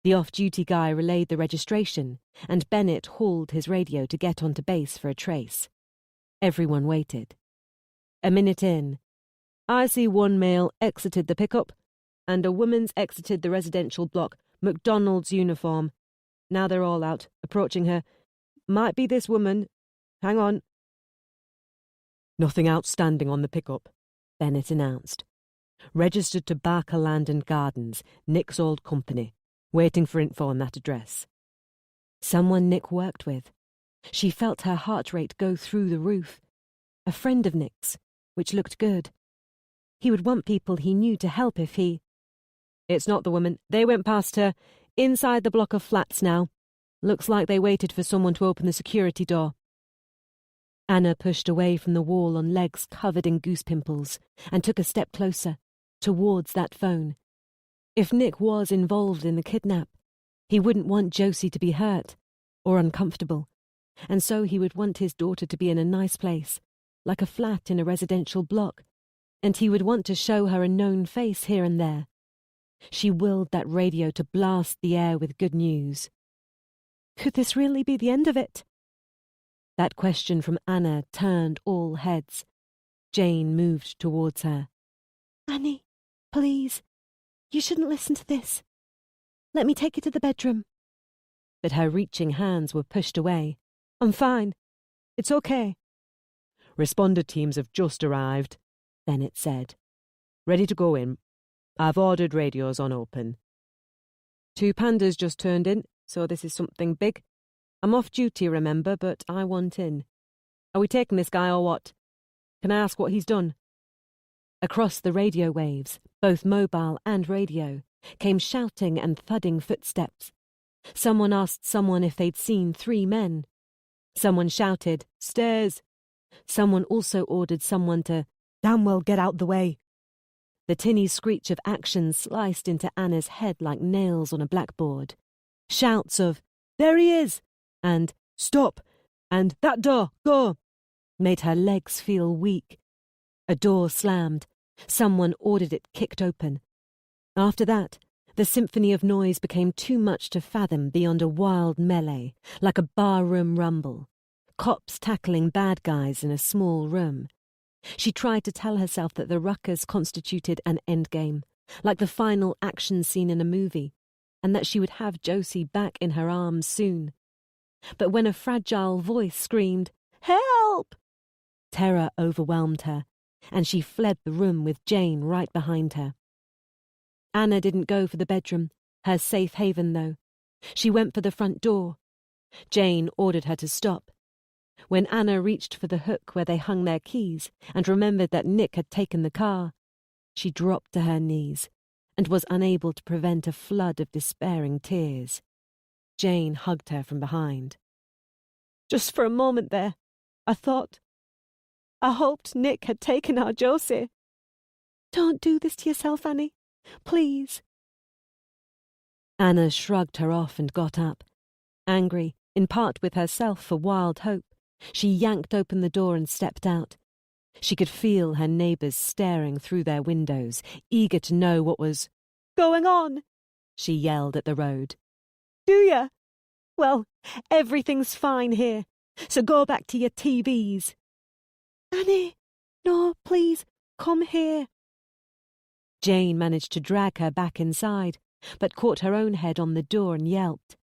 The off-duty guy relayed the registration, and Bennett hauled his radio to get onto base for a trace. Everyone waited. A minute in, "I see one male exited the pickup, and a woman's exited the residential block, McDonald's uniform. Now they're all out, approaching her. Might be this woman. Hang on." "Nothing outstanding on the pickup," Bennett announced. "Registered to Barker Land and Gardens, Nick's old company. Waiting for info on that address." Someone Nick worked with. She felt her heart rate go through the roof. A friend of Nick's, which looked good. He would want people he knew to help if he... "It's not the woman. They went past her. Inside the block of flats now. Looks like they waited for someone to open the security door." Anna pushed away from the wall on legs covered in goose pimples and took a step closer, towards that phone. If Nick was involved in the kidnap, he wouldn't want Josie to be hurt or uncomfortable, and so he would want his daughter to be in a nice place, like a flat in a residential block, and he would want to show her a known face here and there. She willed that radio to blast the air with good news. Could this really be the end of it? That question from Anna turned all heads. Jane moved towards her. "Annie, please, you shouldn't listen to this. Let me take you to the bedroom." But her reaching hands were pushed away. "I'm fine. It's okay." "Responder teams have just arrived," Bennett said. "Ready to go in. I've ordered radios on open." "2 pandas just turned in, so this is something big. I'm off duty, remember, but I want in. Are we taking this guy or what? Can I ask what he's done?" Across the radio waves, both mobile and radio, came shouting and thudding footsteps. Someone asked someone if they'd seen 3 men. Someone shouted, "Stairs!" Someone also ordered someone to "Damn well get out the way." The tinny screech of action sliced into Anna's head like nails on a blackboard. Shouts of, "There he is!" and "Stop!" and "That door, go!" made her legs feel weak. A door slammed. Someone ordered it kicked open. After that, the symphony of noise became too much to fathom beyond a wild melee, like a barroom rumble. Cops tackling bad guys in a small room. She tried to tell herself that the ruckus constituted an endgame, like the final action scene in a movie, and that she would have Josie back in her arms soon. But when a fragile voice screamed, "Help!" terror overwhelmed her, and she fled the room with Jane right behind her. Anna didn't go for the bedroom, her safe haven though. She went for the front door. Jane ordered her to stop. When Anna reached for the hook where they hung their keys and remembered that Nick had taken the car, she dropped to her knees and was unable to prevent a flood of despairing tears. Jane hugged her from behind. "Just for a moment there, I hoped Nick had taken our Josie. Don't do this to yourself, Annie. Please." Anna shrugged her off and got up. Angry, in part with herself for wild hope, she yanked open the door and stepped out. She could feel her neighbours staring through their windows, eager to know what was "Going on?" she yelled at the road. "Do ya? Well, everything's fine here, so go back to your TVs." "Annie, no, please, come here." Jane managed to drag her back inside, but caught her own head on the door and yelped.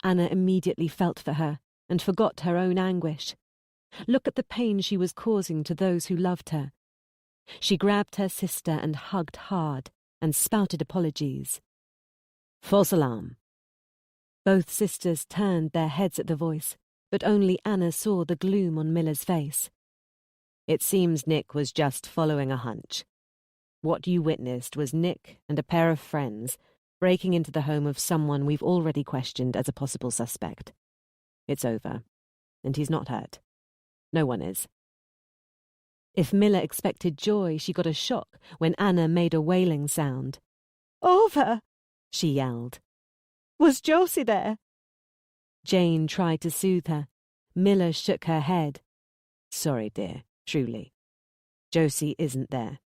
Anna immediately felt for her and forgot her own anguish. Look at the pain she was causing to those who loved her. She grabbed her sister and hugged hard and spouted apologies. "False alarm." Both sisters turned their heads at the voice, but only Anna saw the gloom on Miller's face. "It seems Nick was just following a hunch. What you witnessed was Nick and a pair of friends breaking into the home of someone we've already questioned as a possible suspect. It's over, and he's not hurt. No one is." If Miller expected joy, she got a shock when Anna made a wailing sound. "Over!" she yelled. "Was Josie there?" Jane tried to soothe her. Miller shook her head. Sorry, dear, truly. Josie isn't there.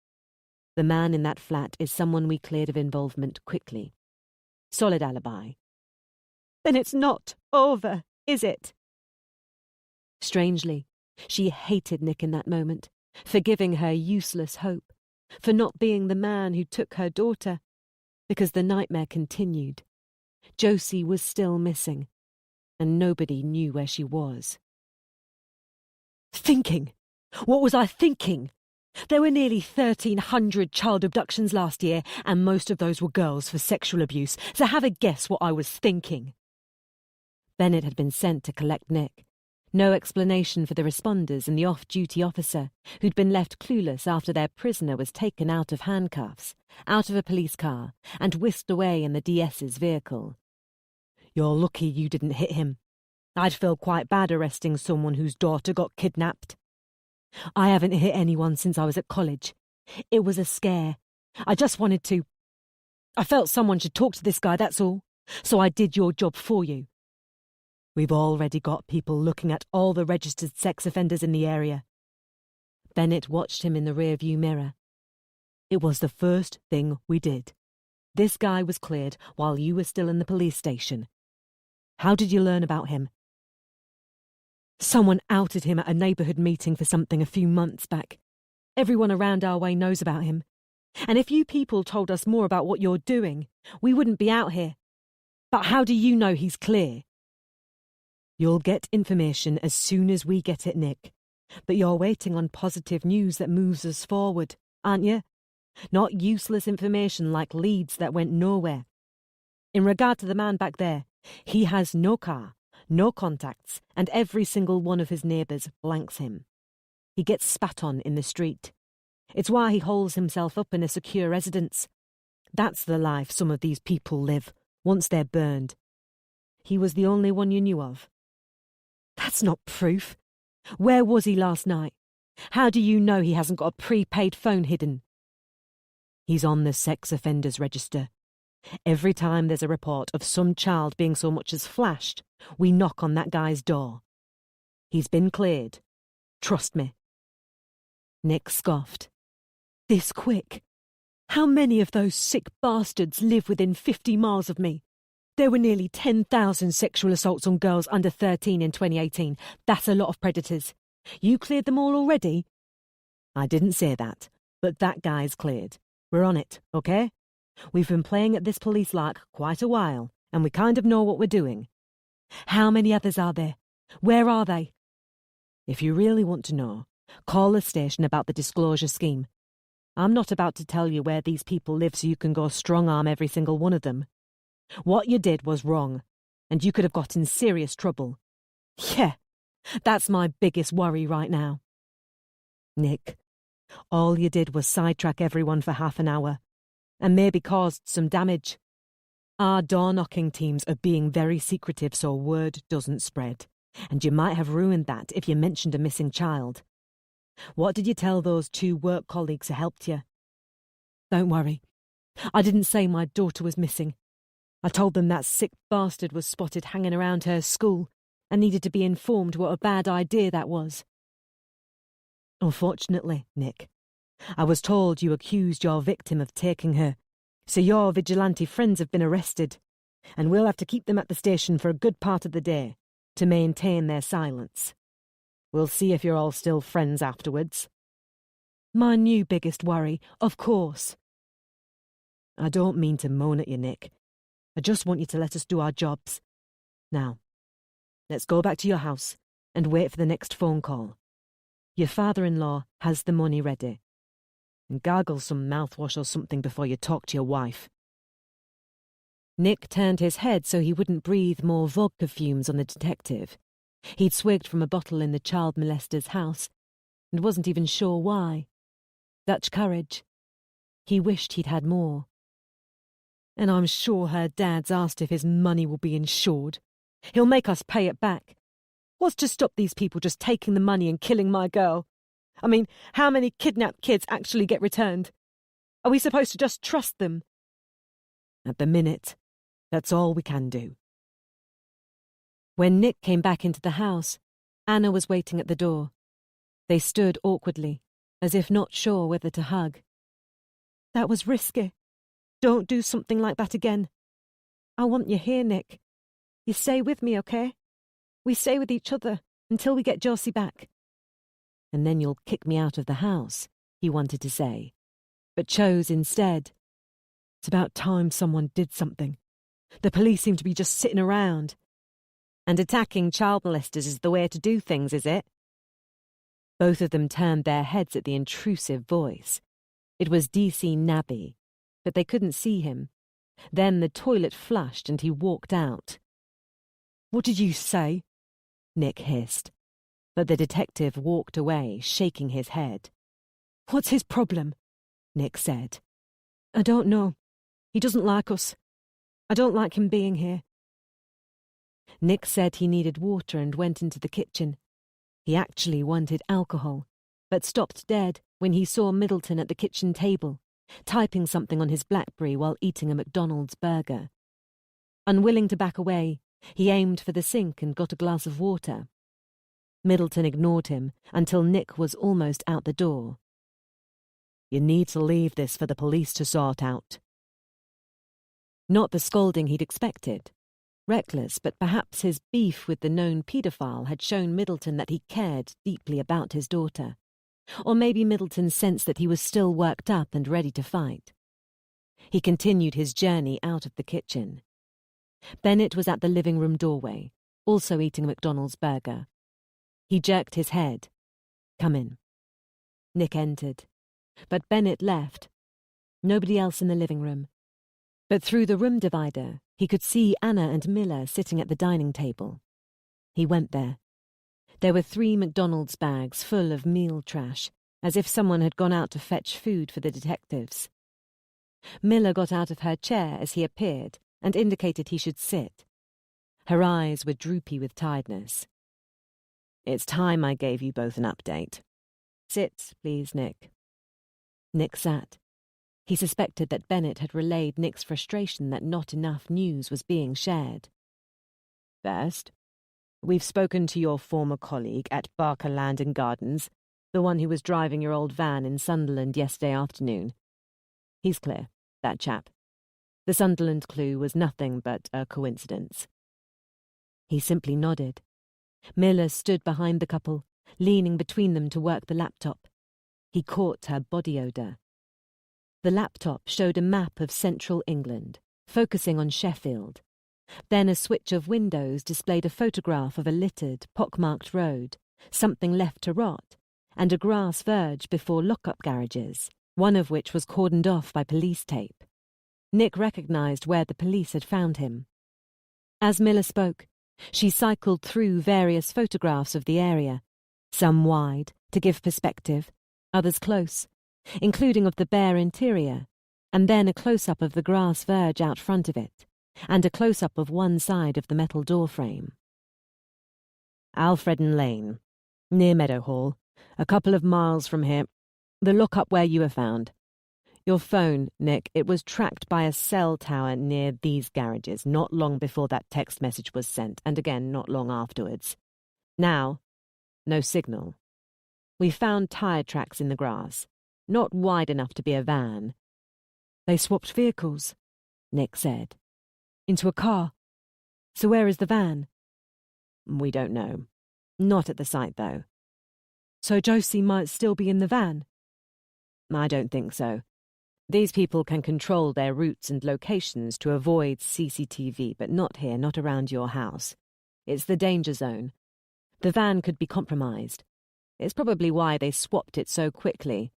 The man in that flat is someone we cleared of involvement quickly. Solid alibi. "Then it's not over, is it?" Strangely, she hated Nick in that moment, for giving her useless hope, for not being the man who took her daughter, because the nightmare continued. Josie was still missing, and nobody knew where she was. Thinking? What was I thinking? There were nearly 1,300 child abductions last year, and most of those were girls for sexual abuse, so have a guess what I was thinking. Bennett had been sent to collect Nick. No explanation for the responders and the off-duty officer, who'd been left clueless after their prisoner was taken out of handcuffs, out of a police car, and whisked away in the DS's vehicle. You're lucky you didn't hit him. I'd feel quite bad arresting someone whose daughter got kidnapped. I haven't hit anyone since I was at college. It was a scare. I just wanted to. I felt someone should talk to this guy, that's all. So I did your job for you. We've already got people looking at all the registered sex offenders in the area. Bennett watched him in the rearview mirror. It was the first thing we did. This guy was cleared while you were still in the police station. How did you learn about him? Someone outed him at a neighbourhood meeting for something a few months back. Everyone around our way knows about him. And if you people told us more about what you're doing, we wouldn't be out here. But how do you know he's clear? You'll get information as soon as we get it, Nick. But you're waiting on positive news that moves us forward, aren't you? Not useless information like leads that went nowhere. In regard to the man back there, he has no car, no contacts, and every single one of his neighbours blanks him. He gets spat on in the street. It's why he holes himself up in a secure residence. That's the life some of these people live, once they're burned. He was the only one you knew of. That's not proof. Where was he last night? How do you know he hasn't got a prepaid phone hidden? He's on the sex offenders register. Every time there's a report of some child being so much as flashed, we knock on that guy's door. He's been cleared. Trust me. Nick scoffed. This quick? How many of those sick bastards live within 50 miles of me? There were nearly 10,000 sexual assaults on girls under 13 in 2018. That's a lot of predators. You cleared them all already? I didn't say that, but that guy's cleared. We're on it, okay? We've been playing at this police lark quite a while, and we kind of know what we're doing. How many others are there? Where are they? If you really want to know, call the station about the disclosure scheme. I'm not about to tell you where these people live so you can go strong-arm every single one of them. What you did was wrong, and you could have got in serious trouble. Yeah, that's my biggest worry right now. Nick, all you did was sidetrack everyone for half an hour, and maybe caused some damage. Our door-knocking teams are being very secretive so word doesn't spread, and you might have ruined that if you mentioned a missing child. What did you tell those 2 work colleagues who helped you? Don't worry. I didn't say my daughter was missing. I told them that sick bastard was spotted hanging around her school and needed to be informed what a bad idea that was. Unfortunately, Nick, I was told you accused your victim of taking her, so your vigilante friends have been arrested, and we'll have to keep them at the station for a good part of the day to maintain their silence. We'll see if you're all still friends afterwards. My new biggest worry, of course. I don't mean to moan at you, Nick. I just want you to let us do our jobs. Now, let's go back to your house and wait for the next phone call. Your father-in-law has the money ready. And gargle some mouthwash or something before you talk to your wife. Nick turned his head so he wouldn't breathe more vodka fumes on the detective. He'd swigged from a bottle in the child molester's house and wasn't even sure why. Dutch courage. He wished he'd had more. And I'm sure her dad's asked if his money will be insured. He'll make us pay it back. What's to stop these people just taking the money and killing my girl? I mean, how many kidnapped kids actually get returned? Are we supposed to just trust them? At the minute, that's all we can do. When Nick came back into the house, Anna was waiting at the door. They stood awkwardly, as if not sure whether to hug. That was risky. Don't do something like that again. I want you here, Nick. You stay with me, okay? We stay with each other until we get Josie back. And then you'll kick me out of the house, he wanted to say, but chose instead. It's about time someone did something. The police seem to be just sitting around. And attacking child molesters is the way to do things, is it? Both of them turned their heads at the intrusive voice. It was DC Nabby, but they couldn't see him. Then the toilet flushed and he walked out. What did you say? Nick hissed, but the detective walked away, shaking his head. What's his problem? Nick said. I don't know. He doesn't like us. I don't like him being here. Nick said he needed water and went into the kitchen. He actually wanted alcohol, but stopped dead when he saw Middleton at the kitchen table, typing something on his BlackBerry while eating a McDonald's burger. Unwilling to back away, he aimed for the sink and got a glass of water. Middleton ignored him until Nick was almost out the door. You need to leave this for the police to sort out. Not the scolding he'd expected. Reckless, but perhaps his beef with the known paedophile had shown Middleton that he cared deeply about his daughter. Or maybe Middleton sensed that he was still worked up and ready to fight. He continued his journey out of the kitchen. Bennett was at the living room doorway, also eating a McDonald's burger. He jerked his head. Come in. Nick entered, but Bennett left. Nobody else in the living room. But through the room divider, he could see Anna and Miller sitting at the dining table. He went there. There were 3 McDonald's bags full of meal trash, as if someone had gone out to fetch food for the detectives. Miller got out of her chair as he appeared and indicated he should sit. Her eyes were droopy with tiredness. It's time I gave you both an update. Sit, please, Nick. Nick sat. He suspected that Bennett had relayed Nick's frustration that not enough news was being shared. First, we've spoken to your former colleague at Barker Land and Gardens, the one who was driving your old van in Sunderland yesterday afternoon. He's clear, that chap. The Sunderland clue was nothing but a coincidence. He simply nodded. Miller stood behind the couple, leaning between them to work the laptop. He caught her body odour. The laptop showed a map of central England, focusing on Sheffield. Then a switch of windows displayed a photograph of a littered, pockmarked road, something left to rot, and a grass verge before lock-up garages, one of which was cordoned off by police tape. Nick recognised where the police had found him. As Miller spoke, she cycled through various photographs of the area, some wide, to give perspective, others close, including of the bare interior, and then a close-up of the grass verge out front of it, and a close-up of one side of the metal door frame. Alfredden Lane, near Meadowhall, a couple of miles from here, the lock-up where you were found. Your phone, Nick, it was tracked by a cell tower near these garages, not long before that text message was sent, and again not long afterwards. Now, no signal. We found tyre tracks in the grass, not wide enough to be a van. They swapped vehicles, Nick said. Into a car. So where is the van? We don't know. Not at the site, though. So Josie might still be in the van? I don't think so. These people can control their routes and locations to avoid CCTV, but not here, not around your house. It's the danger zone. The van could be compromised. It's probably why they swapped it so quickly.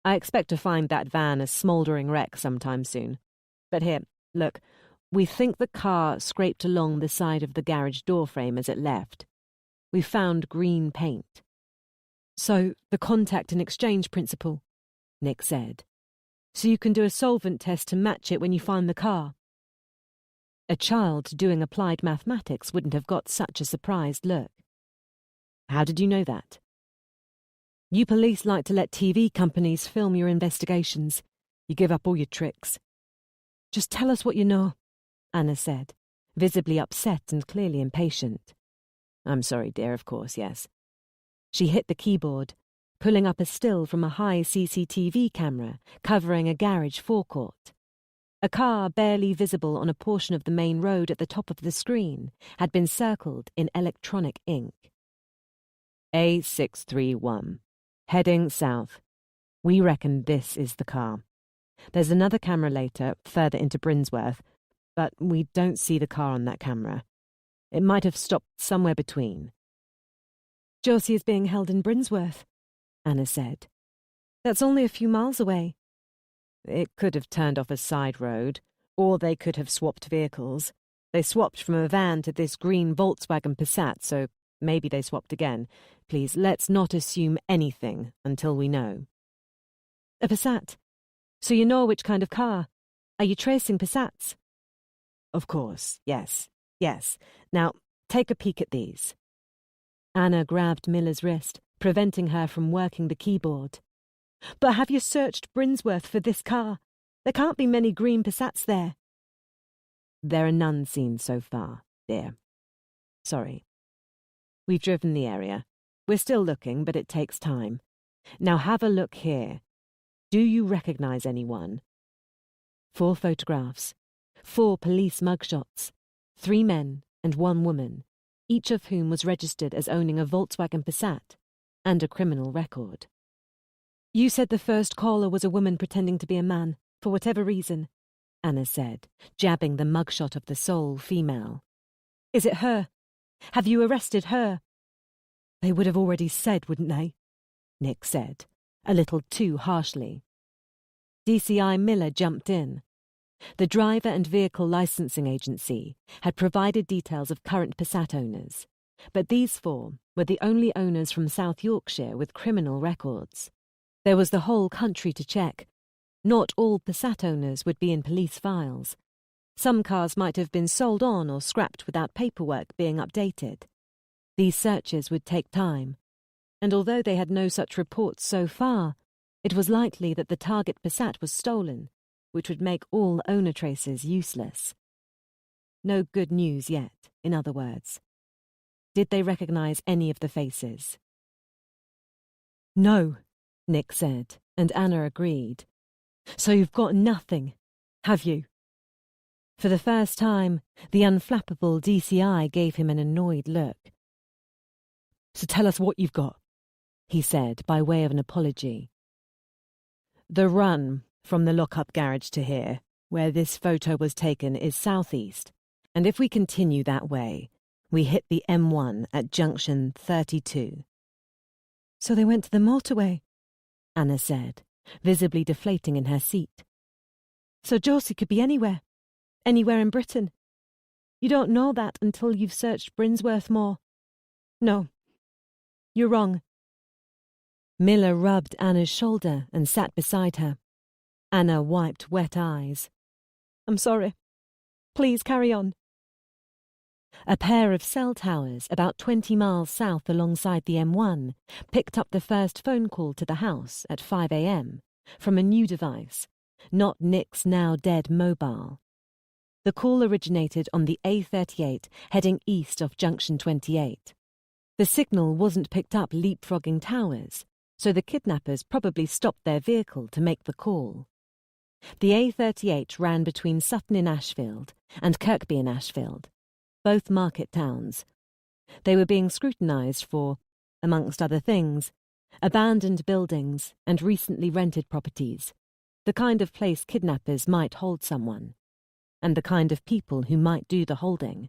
I expect to find that van a smouldering wreck sometime soon. But here, look, we think the car scraped along the side of the garage door frame as it left. We found green paint. So, the contact and exchange principle, Nick said. So you can do a solvent test to match it when you find the car. A child doing applied mathematics wouldn't have got such a surprised look. How did you know that? You police like to let TV companies film your investigations. You give up all your tricks. Just tell us what you know, Anna said, visibly upset and clearly impatient. I'm sorry, dear, of course, yes. She hit the keyboard, pulling up a still from a high CCTV camera covering a garage forecourt. A car barely visible on a portion of the main road at the top of the screen had been circled in electronic ink. A631. Heading south. We reckon this is the car. There's another camera later, further into Brinsworth, but we don't see the car on that camera. It might have stopped somewhere between. Josie is being held in Brinsworth, Anna said. That's only a few miles away. It could have turned off a side road, or they could have swapped vehicles. They swapped from a van to this green Volkswagen Passat, so maybe they swapped again. Please, let's not assume anything until we know. A Passat? So you know which kind of car? Are you tracing Passats? Of course, yes. Now, take a peek at these. Anna grabbed Miller's wrist, preventing her from working the keyboard. But have you searched Brinsworth for this car? There can't be many green Passats there. There are none seen so far, dear. Sorry. We've driven the area. We're still looking, but it takes time. Now have a look here. Do you recognize anyone? 4 photographs, 4 police mugshots, 3 men and 1 woman, each of whom was registered as owning a Volkswagen Passat and a criminal record. You said the first caller was a woman pretending to be a man, for whatever reason, Anna said, jabbing the mugshot of the sole female. Is it her? Have you arrested her? They would have already said, wouldn't they? Nick said, a little too harshly. DCI Miller jumped in. The driver and vehicle licensing agency had provided details of current Passat owners, but these 4 were the only owners from South Yorkshire with criminal records. There was the whole country to check. Not all Passat owners would be in police files. Some cars might have been sold on or scrapped without paperwork being updated. These searches would take time, and although they had no such reports so far, it was likely that the target Passat was stolen, which would make all owner traces useless. No good news yet, in other words. Did they recognize any of the faces? No, Nick said, and Anna agreed. So you've got nothing, have you? For the first time, the unflappable DCI gave him an annoyed look. So tell us what you've got, he said by way of an apology. The run from the lock-up garage to here, where this photo was taken, is southeast, and if we continue that way, we hit the M1 at junction 32. So they went to the motorway, Anna said, visibly deflating in her seat. So Josie could be anywhere in Britain. You don't know that until you've searched Brinsworth more. No, you're wrong. Miller rubbed Anna's shoulder and sat beside her. Anna wiped wet eyes. I'm sorry. Please carry on. A pair of cell towers about 20 miles south alongside the M1 picked up the first phone call to the house at 5 a.m. from a new device, not Nick's now dead mobile. The call originated on the A38 heading east of Junction 28. The signal wasn't picked up leapfrogging towers, so the kidnappers probably stopped their vehicle to make the call. The A38 ran between Sutton-in-Ashfield and Kirkby-in-Ashfield, both market towns. They were being scrutinised for, amongst other things, abandoned buildings and recently rented properties, the kind of place kidnappers might hold someone, and the kind of people who might do the holding.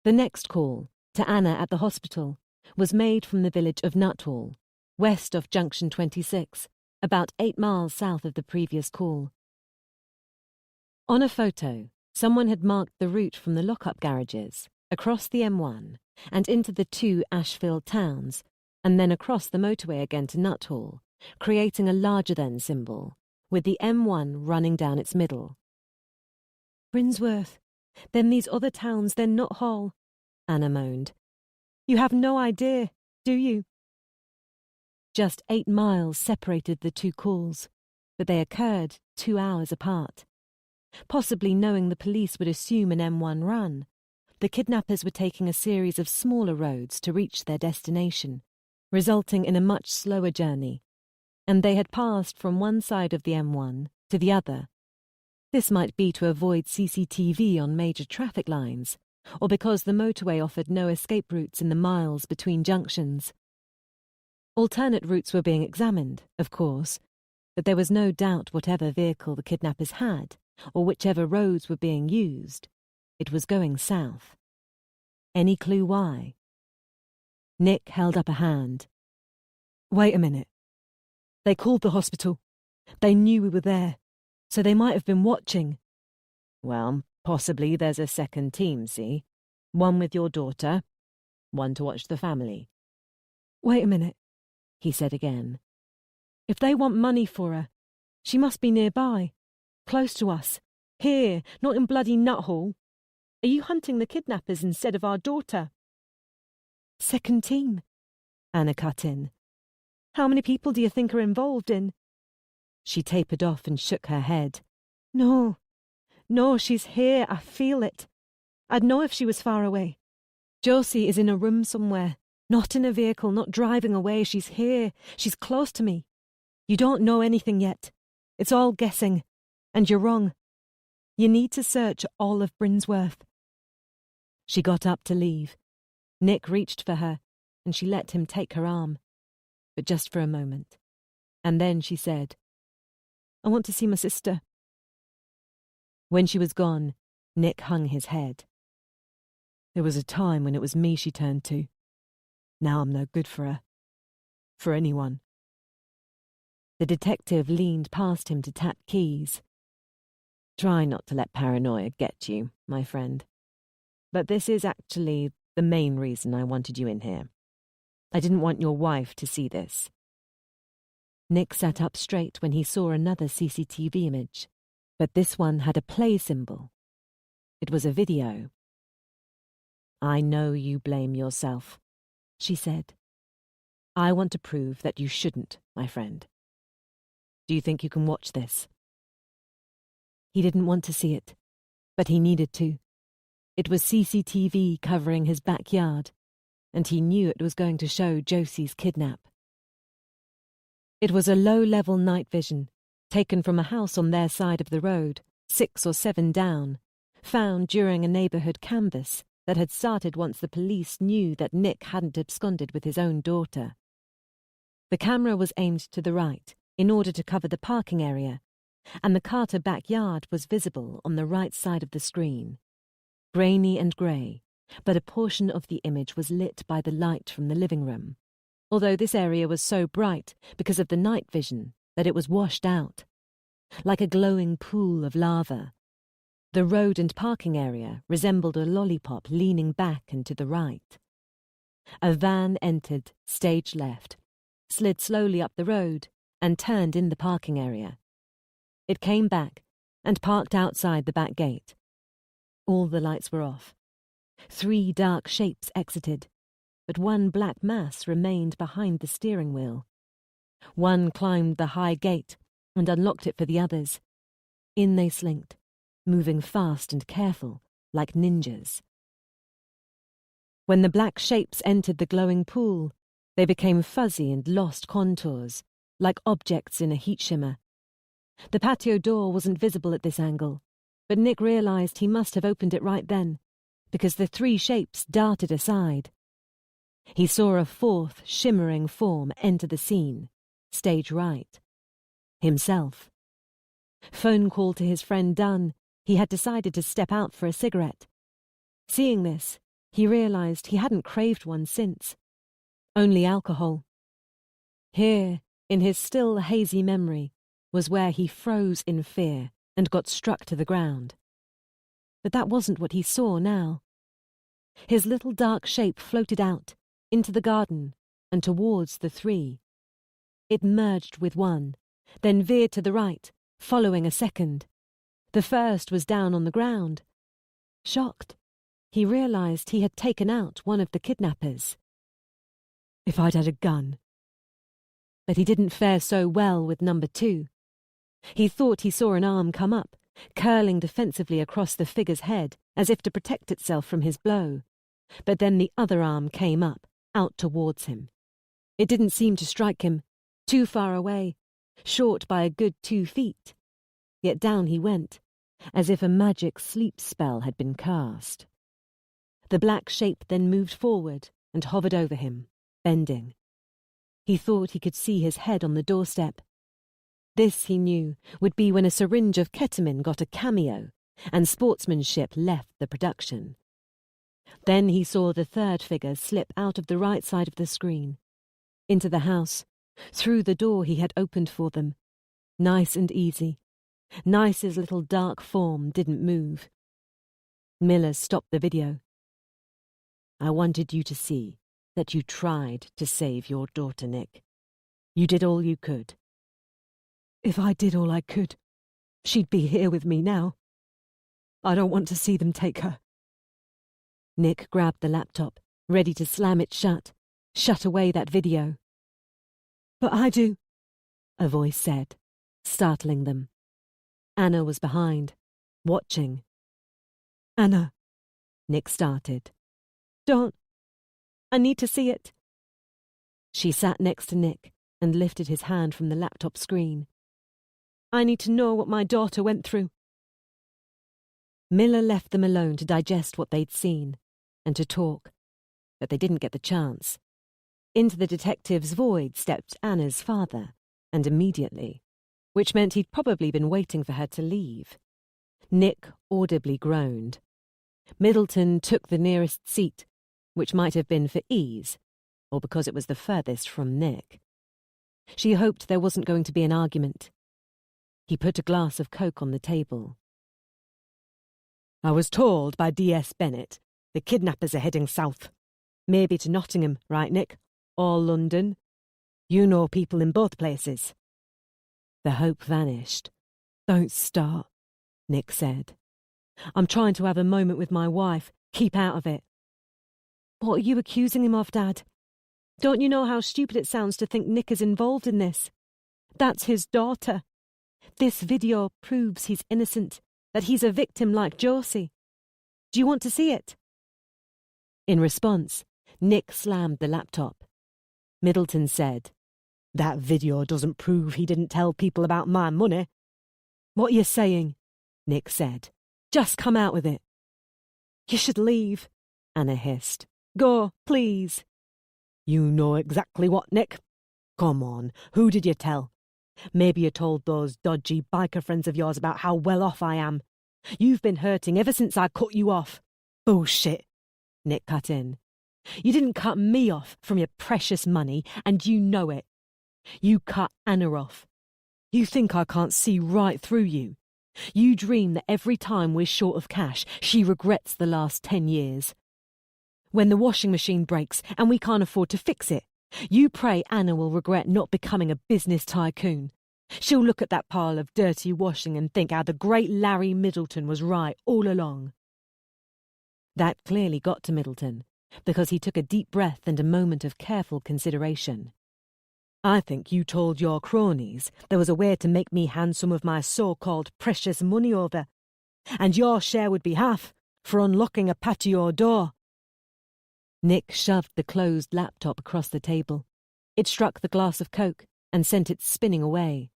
The next call, to Anna at the hospital, was made from the village of Nuttall, west of Junction 26, about 8 miles south of the previous call. On a photo, someone had marked the route from the lock-up garages, across the M1, and into the 2 Ashfield towns, and then across the motorway again to Nuttall, creating a larger-than symbol, with the M1 running down its middle. Brinsworth. Then these other towns, they're not Hall, Anna moaned. You have no idea. Do you? Just 8 miles separated the two calls, but they occurred 2 hours apart. Possibly knowing the police would assume an M1 run, the kidnappers were taking a series of smaller roads to reach their destination, resulting in a much slower journey, and they had passed from one side of the M1 to the other. This might be to avoid CCTV on major traffic lines, or because the motorway offered no escape routes in the miles between junctions. Alternate routes were being examined, of course, but there was no doubt whatever vehicle the kidnappers had, or whichever roads were being used, it was going south. Any clue why? Nick held up a hand. Wait a minute. They called the hospital. They knew we were there, so they might have been watching. Well, possibly there's a second team, see? One with your daughter, one to watch the family. Wait a minute, he said again. If they want money for her, she must be nearby, close to us. Here, not in bloody Nuthall. Are you hunting the kidnappers instead of our daughter? Second team, Anna cut in. How many people do you think are involved in? She tapered off and shook her head. No, she's here, I feel it. I'd know if she was far away. Josie is in a room somewhere, not in a vehicle, not driving away. She's here, she's close to me. You don't know anything yet. It's all guessing, and you're wrong. You need to search all of Brinsworth. She got up to leave. Nick reached for her, and she let him take her arm. But just for a moment. And then she said, I want to see my sister. When she was gone, Nick hung his head. There was a time when it was me she turned to. Now I'm no good for her. For anyone. The detective leaned past him to tap keys. Try not to let paranoia get you, my friend. But this is actually the main reason I wanted you in here. I didn't want your wife to see this. Nick sat up straight when he saw another CCTV image, but this one had a play symbol. It was a video. I know you blame yourself, she said. I want to prove that you shouldn't, my friend. Do you think you can watch this? He didn't want to see it, but he needed to. It was CCTV covering his backyard, and he knew it was going to show Josie's kidnap. It was a low-level night vision, taken from a house on their side of the road, 6 or 7 down, found during a neighbourhood canvass that had started once the police knew that Nick hadn't absconded with his own daughter. The camera was aimed to the right, in order to cover the parking area, and the Carter backyard was visible on the right side of the screen. Grainy and grey, but a portion of the image was lit by the light from the living room, although this area was so bright because of the night vision that it was washed out, like a glowing pool of lava. The road and parking area resembled a lollipop leaning back and to the right. A van entered, stage left, slid slowly up the road, and turned in the parking area. It came back and parked outside the back gate. All the lights were off. 3 dark shapes exited, but one black mass remained behind the steering wheel. One climbed the high gate and unlocked it for the others. In they slinked, moving fast and careful, like ninjas. When the black shapes entered the glowing pool, they became fuzzy and lost contours, like objects in a heat shimmer. The patio door wasn't visible at this angle, but Nick realized he must have opened it right then, because the 3 shapes darted aside. He saw a 4th shimmering form enter the scene, stage right. Himself. Phone call to his friend done, he had decided to step out for a cigarette. Seeing this, he realized he hadn't craved one since. Only alcohol. Here, in his still hazy memory, was where he froze in fear and got struck to the ground. But that wasn't what he saw now. His little dark shape floated out, into the garden, and towards the 3. It merged with one, then veered to the right, following a second. The first was down on the ground. Shocked, he realized he had taken out one of the kidnappers. If I'd had a gun. But he didn't fare so well with number 2. He thought he saw an arm come up, curling defensively across the figure's head, as if to protect itself from his blow. But then the other arm came up, out towards him. It didn't seem to strike him, too far away, short by a good 2 feet. Yet down he went, as if a magic sleep spell had been cast. The black shape then moved forward and hovered over him, bending. He thought he could see his head on the doorstep. This, he knew, would be when a syringe of ketamine got a cameo and sportsmanship left the production. Then he saw the third figure slip out of the right side of the screen, into the house, through the door he had opened for them. Nice and easy. Nice's little dark form didn't move. Miller stopped the video. I wanted you to see that you tried to save your daughter, Nick. You did all you could. If I did all I could, she'd be here with me now. I don't want to see them take her. Nick grabbed the laptop, ready to slam it shut away that video. But I do, a voice said, startling them. Anna was behind, watching. Anna, Nick started. Don't. I need to see it. She sat next to Nick and lifted his hand from the laptop screen. I need to know what my daughter went through. Miller left them alone to digest what they'd seen and to talk, but they didn't get the chance. Into the detective's void stepped Anna's father, and immediately, which meant he'd probably been waiting for her to leave. Nick audibly groaned. Middleton took the nearest seat, which might have been for ease, or because it was the furthest from Nick. She hoped there wasn't going to be an argument. He put a glass of Coke on the table. I was told by D.S. Bennett the kidnappers are heading south. Maybe to Nottingham, right, Nick? Or London. You know people in both places. The hope vanished. Don't start, Nick said. I'm trying to have a moment with my wife. Keep out of it. What are you accusing him of, Dad? Don't you know how stupid it sounds to think Nick is involved in this? That's his daughter. This video proves he's innocent, that he's a victim like Josie. Do you want to see it? In response, Nick slammed the laptop. Middleton said, That video doesn't prove he didn't tell people about my money. What are you saying? Nick said. Just come out with it. You should leave, Anna hissed. Go, please. You know exactly what, Nick. Come on, who did you tell? Maybe you told those dodgy biker friends of yours about how well off I am. You've been hurting ever since I cut you off. Bullshit, Nick cut in. You didn't cut me off from your precious money, and you know it. You cut Anna off. You think I can't see right through you. You dream that every time we're short of cash, she regrets the last 10 years. When the washing machine breaks and we can't afford to fix it, you pray Anna will regret not becoming a business tycoon. She'll look at that pile of dirty washing and think how the great Larry Middleton was right all along. That clearly got to Middleton, because he took a deep breath and a moment of careful consideration. I think you told your cronies there was a way to make me hand some of my so-called precious money over, and your share would be half for unlocking a patio door. Nick shoved the closed laptop across the table. It struck the glass of Coke and sent it spinning away.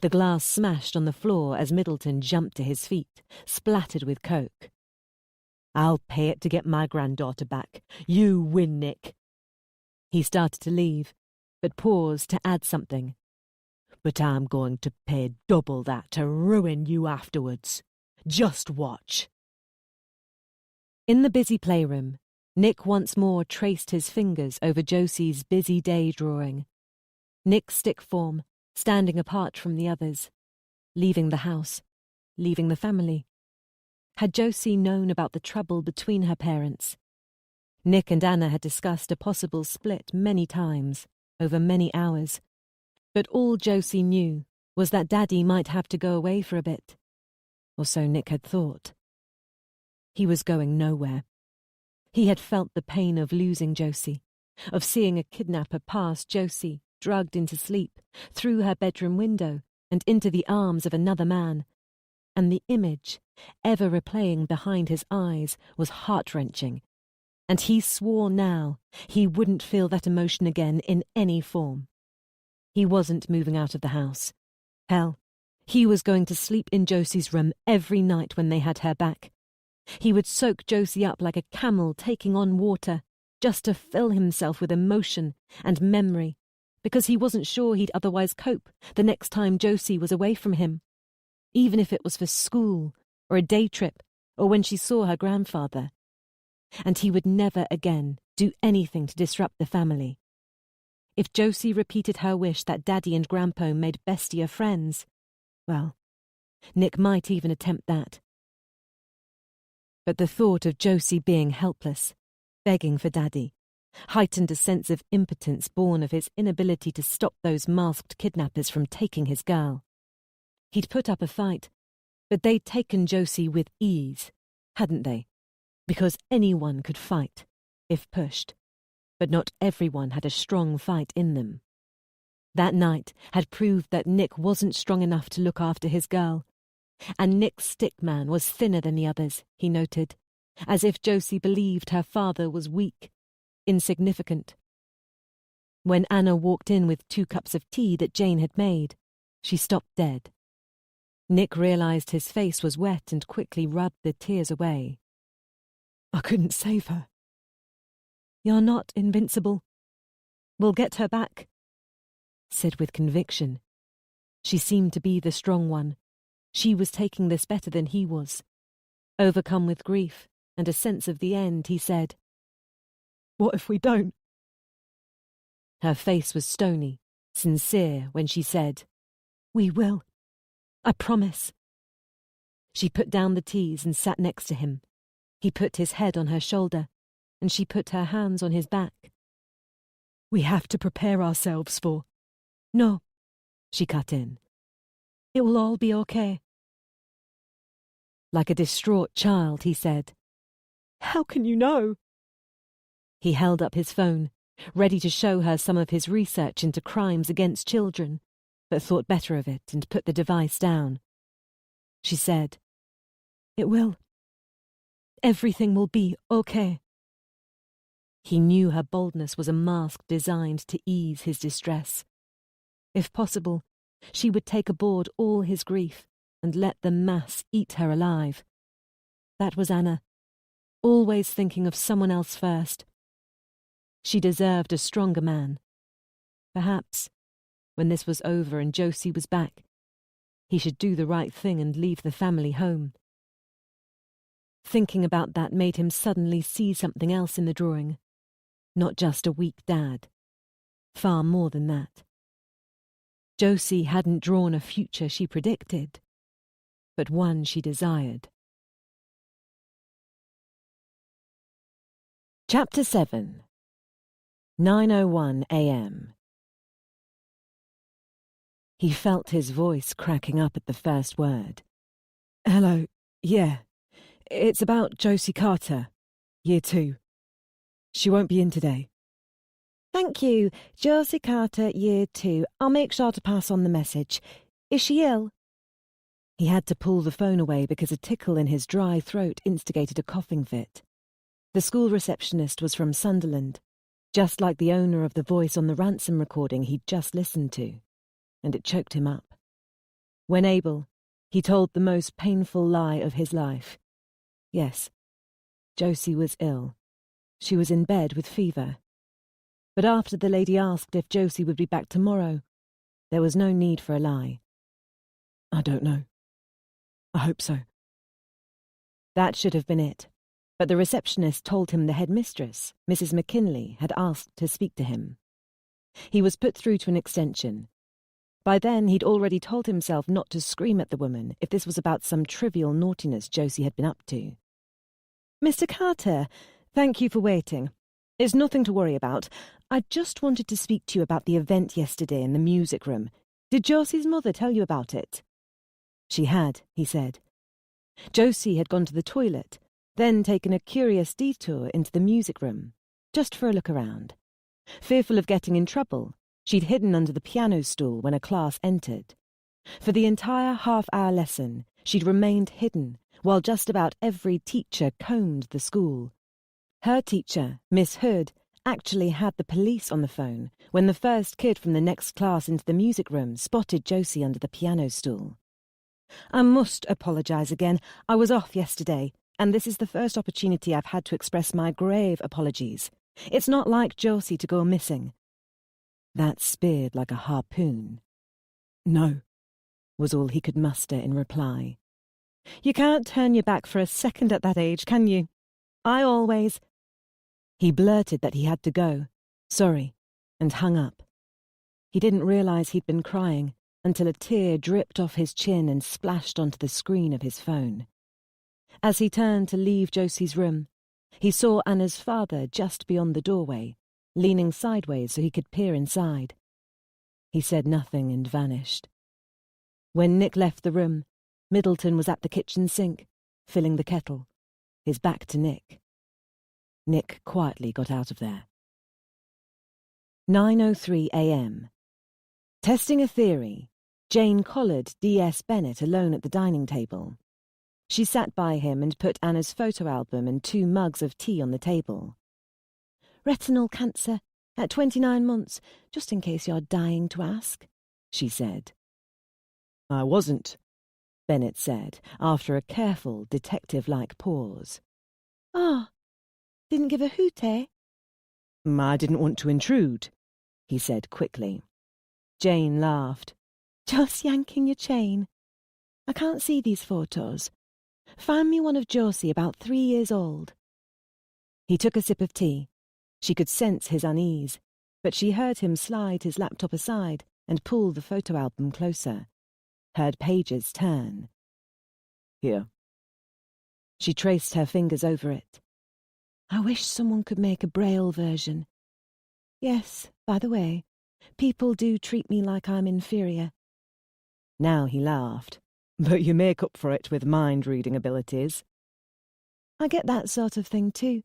The glass smashed on the floor as Middleton jumped to his feet, splattered with Coke. I'll pay it to get my granddaughter back. You win, Nick. He started to leave, but paused to add something. But I'm going to pay double that to ruin you afterwards. Just watch. In the busy playroom, Nick once more traced his fingers over Josie's busy day drawing. Nick's stick form, standing apart from the others, leaving the house, leaving the family. Had Josie known about the trouble between her parents? Nick and Anna had discussed a possible split many times, over many hours. But all Josie knew was that Daddy might have to go away for a bit. Or so Nick had thought. He was going nowhere. He had felt the pain of losing Josie, of seeing a kidnapper pass Josie, drugged into sleep, through her bedroom window and into the arms of another man. And the image, ever replaying behind his eyes, was heart-wrenching. And he swore now he wouldn't feel that emotion again in any form. He wasn't moving out of the house. Hell, he was going to sleep in Josie's room every night when they had her back. He would soak Josie up like a camel taking on water, just to fill himself with emotion and memory, because he wasn't sure he'd otherwise cope the next time Josie was away from him, even if it was for school or a day trip or when she saw her grandfather. And he would never again do anything to disrupt the family. If Josie repeated her wish that Daddy and Grandpa made bestier friends, well, Nick might even attempt that. But the thought of Josie being helpless, begging for Daddy, heightened a sense of impotence born of his inability to stop those masked kidnappers from taking his girl. He'd put up a fight, but they'd taken Josie with ease, hadn't they? Because anyone could fight, if pushed, but not everyone had a strong fight in them. That night had proved that Nick wasn't strong enough to look after his girl, and Nick's stickman was thinner than the others, he noted, as if Josie believed her father was weak, insignificant. When Anna walked in with 2 cups of tea that Jane had made, she stopped dead. Nick realized his face was wet and quickly rubbed the tears away. I couldn't save her. You're not invincible. We'll get her back, said with conviction. She seemed to be the strong one. She was taking this better than he was. Overcome with grief and a sense of the end, he said, What if we don't? Her face was stony, sincere when she said, We will. I promise. She put down the teas and sat next to him. He put his head on her shoulder, and she put her hands on his back. We have to prepare ourselves for... No, she cut in. It will all be okay. Like a distraught child, he said, How can you know? He held up his phone, ready to show her some of his research into crimes against children, but thought better of it and put the device down. She said, It will. Everything will be okay. He knew her boldness was a mask designed to ease his distress. If possible, she would take aboard all his grief and let the mass eat her alive. That was Anna, always thinking of someone else first. She deserved a stronger man. Perhaps, when this was over and Josie was back, he should do the right thing and leave the family home. Thinking about that made him suddenly see something else in the drawing. Not just a weak dad. Far more than that. Josie hadn't drawn a future she predicted, but one she desired. Chapter 7. 9:01 a.m. He felt his voice cracking up at the first word. Hello, yeah. It's about Josie Carter, Year 2. She won't be in today. Thank you, Josie Carter, Year 2. I'll make sure to pass on the message. Is she ill? He had to pull the phone away because a tickle in his dry throat instigated a coughing fit. The school receptionist was from Sunderland, just like the owner of the voice on the ransom recording he'd just listened to, and it choked him up. When able, he told the most painful lie of his life. Yes, Josie was ill. She was in bed with fever. But after the lady asked if Josie would be back tomorrow, there was no need for a lie. I don't know. I hope so. That should have been it, but the receptionist told him the headmistress, Mrs. McKinley, had asked to speak to him. He was put through to an extension. By then he'd already told himself not to scream at the woman if this was about some trivial naughtiness Josie had been up to. Mr. Carter, thank you for waiting. It's nothing to worry about. I just wanted to speak to you about the event yesterday in the music room. Did Josie's mother tell you about it? She had, he said. Josie had gone to the toilet, then taken a curious detour into the music room, just for a look around. Fearful of getting in trouble, she'd hidden under the piano stool when a class entered. For the entire half-hour lesson, she'd remained hidden, while just about every teacher combed the school. Her teacher, Miss Hood, actually had the police on the phone when the first kid from the next class into the music room spotted Josie under the piano stool. "I must apologise again. I was off yesterday, and this is the first opportunity I've had to express my grave apologies. It's not like Josie to go missing." That speared like a harpoon. "No," was all he could muster in reply. "You can't turn your back for a second at that age, can you? I always—" He blurted that he had to go, sorry, and hung up. He didn't realise he'd been crying until a tear dripped off his chin and splashed onto the screen of his phone. As he turned to leave Josie's room, he saw Anna's father just beyond the doorway, leaning sideways so he could peer inside. He said nothing and vanished. When Nick left the room, Middleton was at the kitchen sink, filling the kettle, his back to Nick. Nick quietly got out of there. 9:03 a.m. Testing a theory, Jane collared D.S. Bennett alone at the dining table. She sat by him and put Anna's photo album and 2 mugs of tea on the table. "Retinal cancer, at 29 months, just in case you're dying to ask," she said. "I wasn't," Bennett said, after a careful, detective-like pause. "Oh, didn't give a hoot, eh?" "I didn't want to intrude," he said quickly. Jane laughed. "Just yanking your chain. I can't see these photos. Find me one of Josie about 3 years old." He took a sip of tea. She could sense his unease, but she heard him slide his laptop aside and pull the photo album closer. Heard pages turn. "Here." She traced her fingers over it. "I wish someone could make a Braille version. Yes, by the way, people do treat me like I'm inferior." Now he laughed. "But you make up for it with mind-reading abilities." "I get that sort of thing too.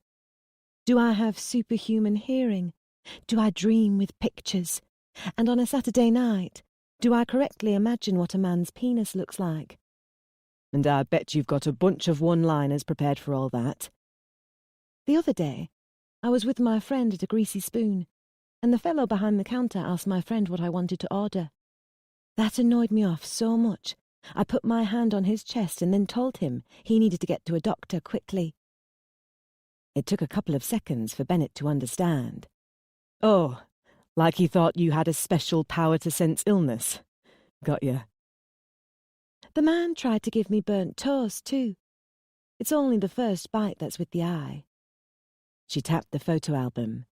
Do I have superhuman hearing? Do I dream with pictures? And on a Saturday night, do I correctly imagine what a man's penis looks like?" "And I bet you've got a bunch of one-liners prepared for all that." The other day, I was with my friend at a Greasy Spoon, and the fellow behind the counter asked my friend what I wanted to order. That annoyed me off so much, I put my hand on his chest and then told him he needed to get to a doctor quickly. It took a couple of seconds for Bennett to understand. "Oh, like he thought you had a special power to sense illness. Got ya." The man tried to give me burnt toast too. It's only the first bite that's with the eye. She tapped the photo album.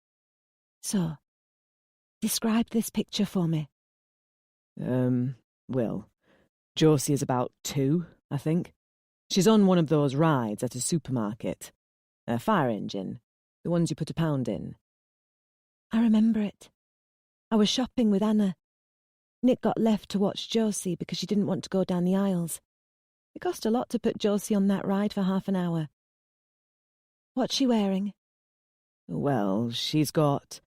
"So, describe this picture for me." Well, Josie is about 2, I think. She's on one of those rides at a supermarket. A fire engine, the ones you put £1 in. "I remember it. I was shopping with Anna. Nick got left to watch Josie because she didn't want to go down the aisles. It cost a lot to put Josie on that ride for half an hour." "What's she wearing?" "Well, she's got—"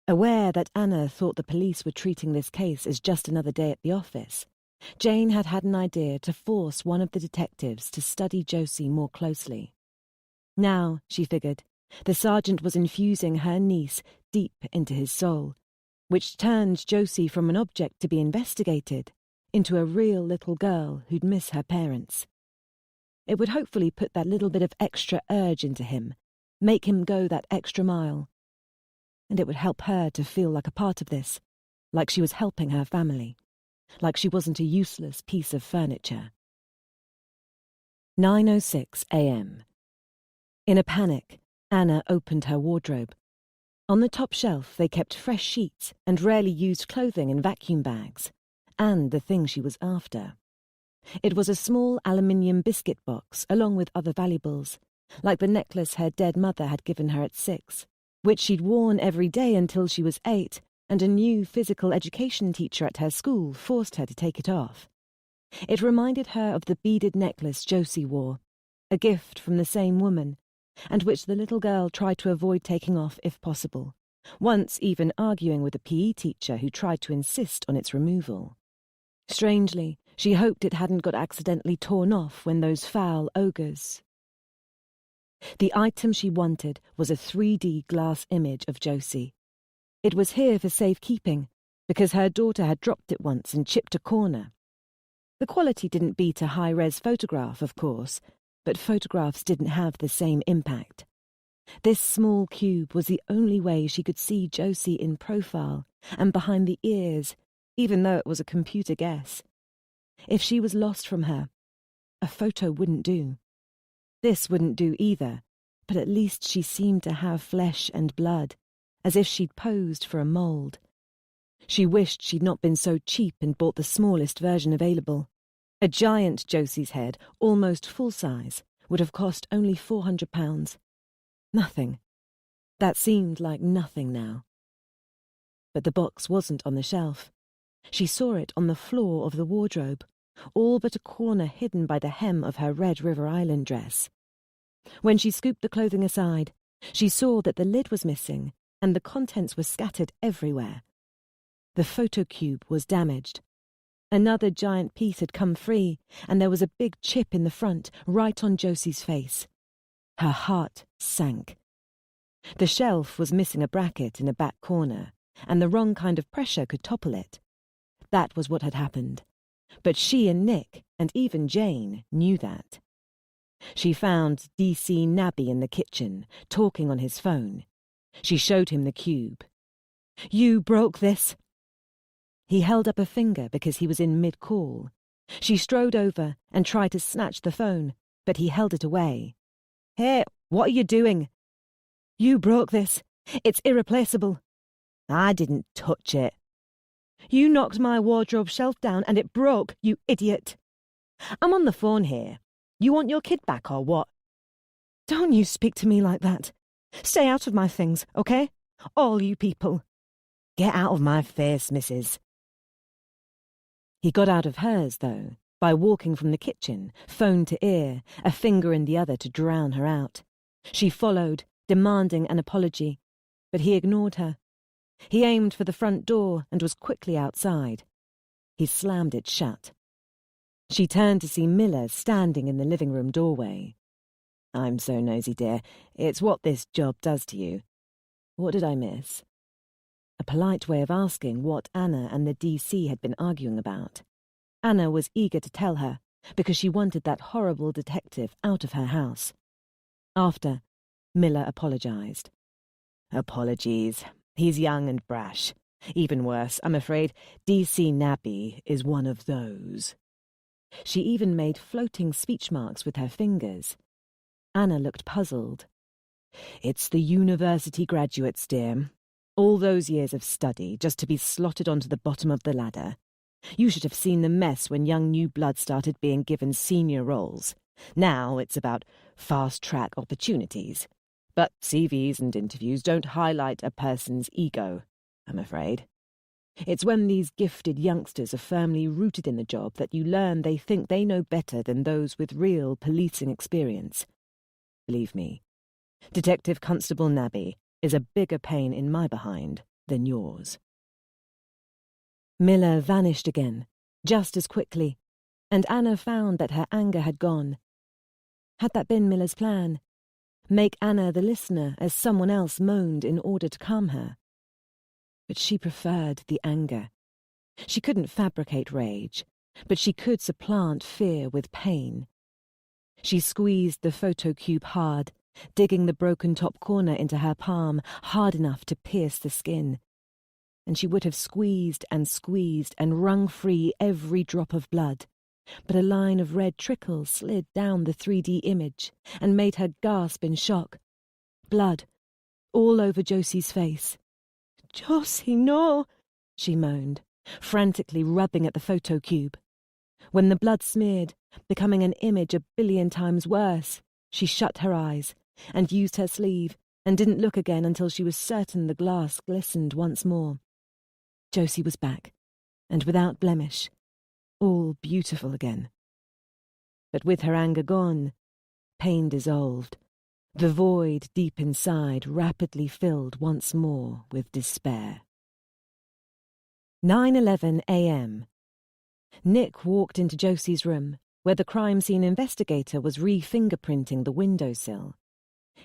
Aware that Anna thought the police were treating this case as just another day at the office, Jane had had an idea to force one of the detectives to study Josie more closely. Now, she figured, the sergeant was infusing her niece deep into his soul, which turned Josie from an object to be investigated into a real little girl who'd miss her parents. It would hopefully put that little bit of extra urge into him, make him go that extra mile. And it would help her to feel like a part of this, like she was helping her family, like she wasn't a useless piece of furniture. 9:06 a.m. In a panic, Anna opened her wardrobe. On the top shelf they kept fresh sheets and rarely used clothing in vacuum bags, and the thing she was after. It was a small aluminium biscuit box along with other valuables, like the necklace her dead mother had given her at 6, which she'd worn every day until she was 8, and a new physical education teacher at her school forced her to take it off. It reminded her of the beaded necklace Josie wore, a gift from the same woman, and which the little girl tried to avoid taking off if possible, once even arguing with a PE teacher who tried to insist on its removal. Strangely, she hoped it hadn't got accidentally torn off when those foul ogres. The item she wanted was a 3D glass image of Josie. It was here for safekeeping, because her daughter had dropped it once and chipped a corner. The quality didn't beat a high-res photograph, of course, but photographs didn't have the same impact. This small cube was the only way she could see Josie in profile and behind the ears, even though it was a computer guess. If she was lost from her, a photo wouldn't do. This wouldn't do either, but at least she seemed to have flesh and blood, as if she'd posed for a mould. She wished she'd not been so cheap and bought the smallest version available. A giant Josie's head, almost full size, would have cost only £400. Nothing. That seemed like nothing now. But the box wasn't on the shelf. She saw it on the floor of the wardrobe, all but a corner hidden by the hem of her Red River Island dress. When she scooped the clothing aside, she saw that the lid was missing and the contents were scattered everywhere. The photo cube was damaged. Another giant piece had come free, and there was a big chip in the front, right on Josie's face. Her heart sank. The shelf was missing a bracket in a back corner, and the wrong kind of pressure could topple it. That was what had happened. But she and Nick, and even Jane, knew that. She found DC Nabby in the kitchen, talking on his phone. She showed him the cube. "You broke this." He held up a finger because he was in mid-call. She strode over and tried to snatch the phone, but he held it away. "Hey, what are you doing?" "You broke this. It's irreplaceable." "I didn't touch it." "You knocked my wardrobe shelf down and it broke, you idiot." "I'm on the phone here. You want your kid back or what?" "Don't you speak to me like that. Stay out of my things, okay? All you people." "Get out of my face, missus." He got out of hers, though, by walking from the kitchen, phone to ear, a finger in the other to drown her out. She followed, demanding an apology, but he ignored her. He aimed for the front door and was quickly outside. He slammed it shut. She turned to see Miller standing in the living room doorway. "I'm so nosy, dear. It's what this job does to you. What did I miss?" A polite way of asking what Anna and the DC had been arguing about. Anna was eager to tell her, because she wanted that horrible detective out of her house. After, Miller apologized. "Apologies. He's young and brash. Even worse, I'm afraid, DC Nabby is one of those." She even made floating speech marks with her fingers. Anna looked puzzled. "It's the university graduates, dear. All those years of study just to be slotted onto the bottom of the ladder. You should have seen the mess when young new blood started being given senior roles. Now it's about fast-track opportunities. But CVs and interviews don't highlight a person's ego, I'm afraid. It's when these gifted youngsters are firmly rooted in the job that you learn they think they know better than those with real policing experience. Believe me, Detective Constable Nabby is a bigger pain in my behind than yours." Miller vanished again, just as quickly, and Anna found that her anger had gone. Had that been Miller's plan? Make Anna the listener as someone else moaned in order to calm her? But she preferred the anger. She couldn't fabricate rage, but she could supplant fear with pain. She squeezed the photo cube hard, digging the broken top corner into her palm hard enough to pierce the skin. And she would have squeezed and wrung free every drop of blood, but a line of red trickle slid down the 3D image and made her gasp in shock. Blood, all over Josie's face. "Josie, no!" she moaned, frantically rubbing at the photo cube. When the blood smeared, becoming an image a billion times worse, she shut her eyes and used her sleeve and didn't look again until she was certain the glass glistened once more. Josie was back, and without blemish, all beautiful again. But with her anger gone, pain dissolved, The void deep inside rapidly filled once more with despair. 9:11 a.m. Nick walked into Josie's room, where the crime scene investigator was re-fingerprinting the windowsill.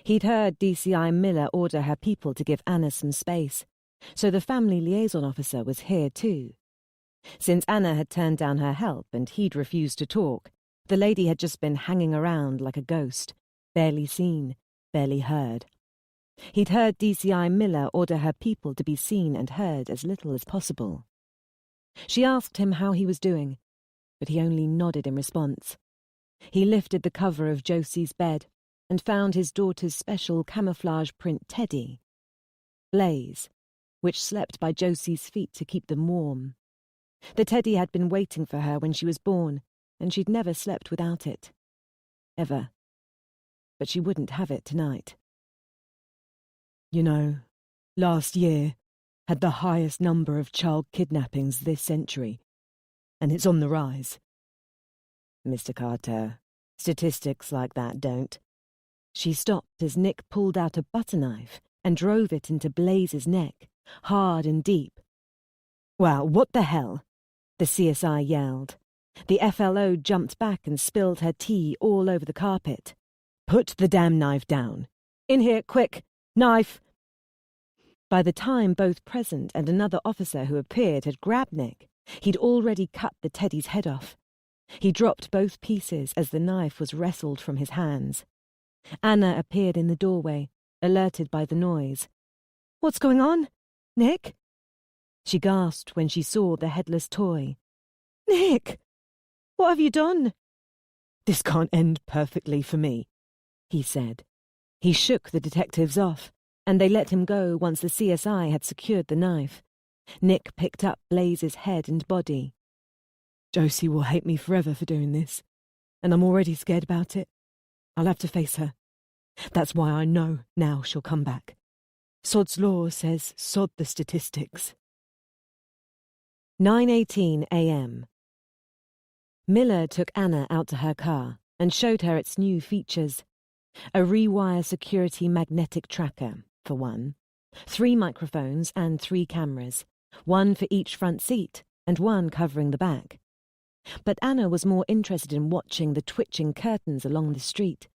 He'd heard DCI Miller order her people to give Anna some space, so the family liaison officer was here too. Since Anna had turned down her help and he'd refused to talk, the lady had just been hanging around like a ghost, barely seen, barely heard. He'd heard DCI Miller order her people to be seen and heard as little as possible. She asked him how he was doing, but he only nodded in response. He lifted the cover of Josie's bed and found his daughter's special camouflage print teddy, Blaze, which slept by Josie's feet to keep them warm. The teddy had been waiting for her when she was born, and she'd never slept without it. Ever. But she wouldn't have it tonight. You know, last year had the highest number of child kidnappings this century, and it's on the rise. Mr. Carter, statistics like that don't. She stopped as Nick pulled out a butter knife and drove it into Blaze's neck, hard and deep. Wow, what the hell? The CSI yelled. The FLO jumped back and spilled her tea all over the carpet. Put the damn knife down. In here, quick! Knife! By the time both present and another officer who appeared had grabbed Nick, he'd already cut the teddy's head off. He dropped both pieces as the knife was wrestled from his hands. Anna appeared in the doorway, alerted by the noise. "What's going on? Nick?" She gasped when she saw the headless toy. "Nick! What have you done?" "This can't end perfectly for me," he said. He shook the detectives off, and they let him go once the CSI had secured the knife. Nick picked up Blaze's head and body. Josie will hate me forever for doing this, and I'm already scared about it. I'll have to face her. That's why I know now she'll come back. Sod's law says sod the statistics. 9:18 a.m. Miller took Anna out to her car and showed her its new features. A rewire security magnetic tracker, for one, 3 microphones and 3 cameras, 1 for each front seat and 1 covering the back. But Anna was more interested in watching the twitching curtains along the street,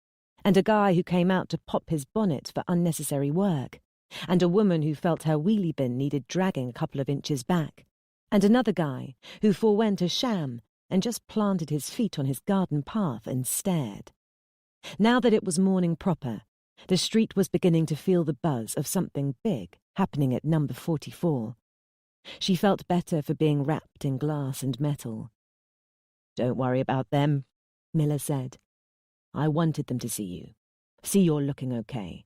and a guy who came out to pop his bonnet for unnecessary work, and a woman who felt her wheelie bin needed dragging a couple of inches back, and another guy who forewent a sham and just planted his feet on his garden path and stared. Now that it was morning proper, the street was beginning to feel the buzz of something big happening at number 44. She felt better for being wrapped in glass and metal. "Don't worry about them," Miller said. "I wanted them to see you. See you're looking okay.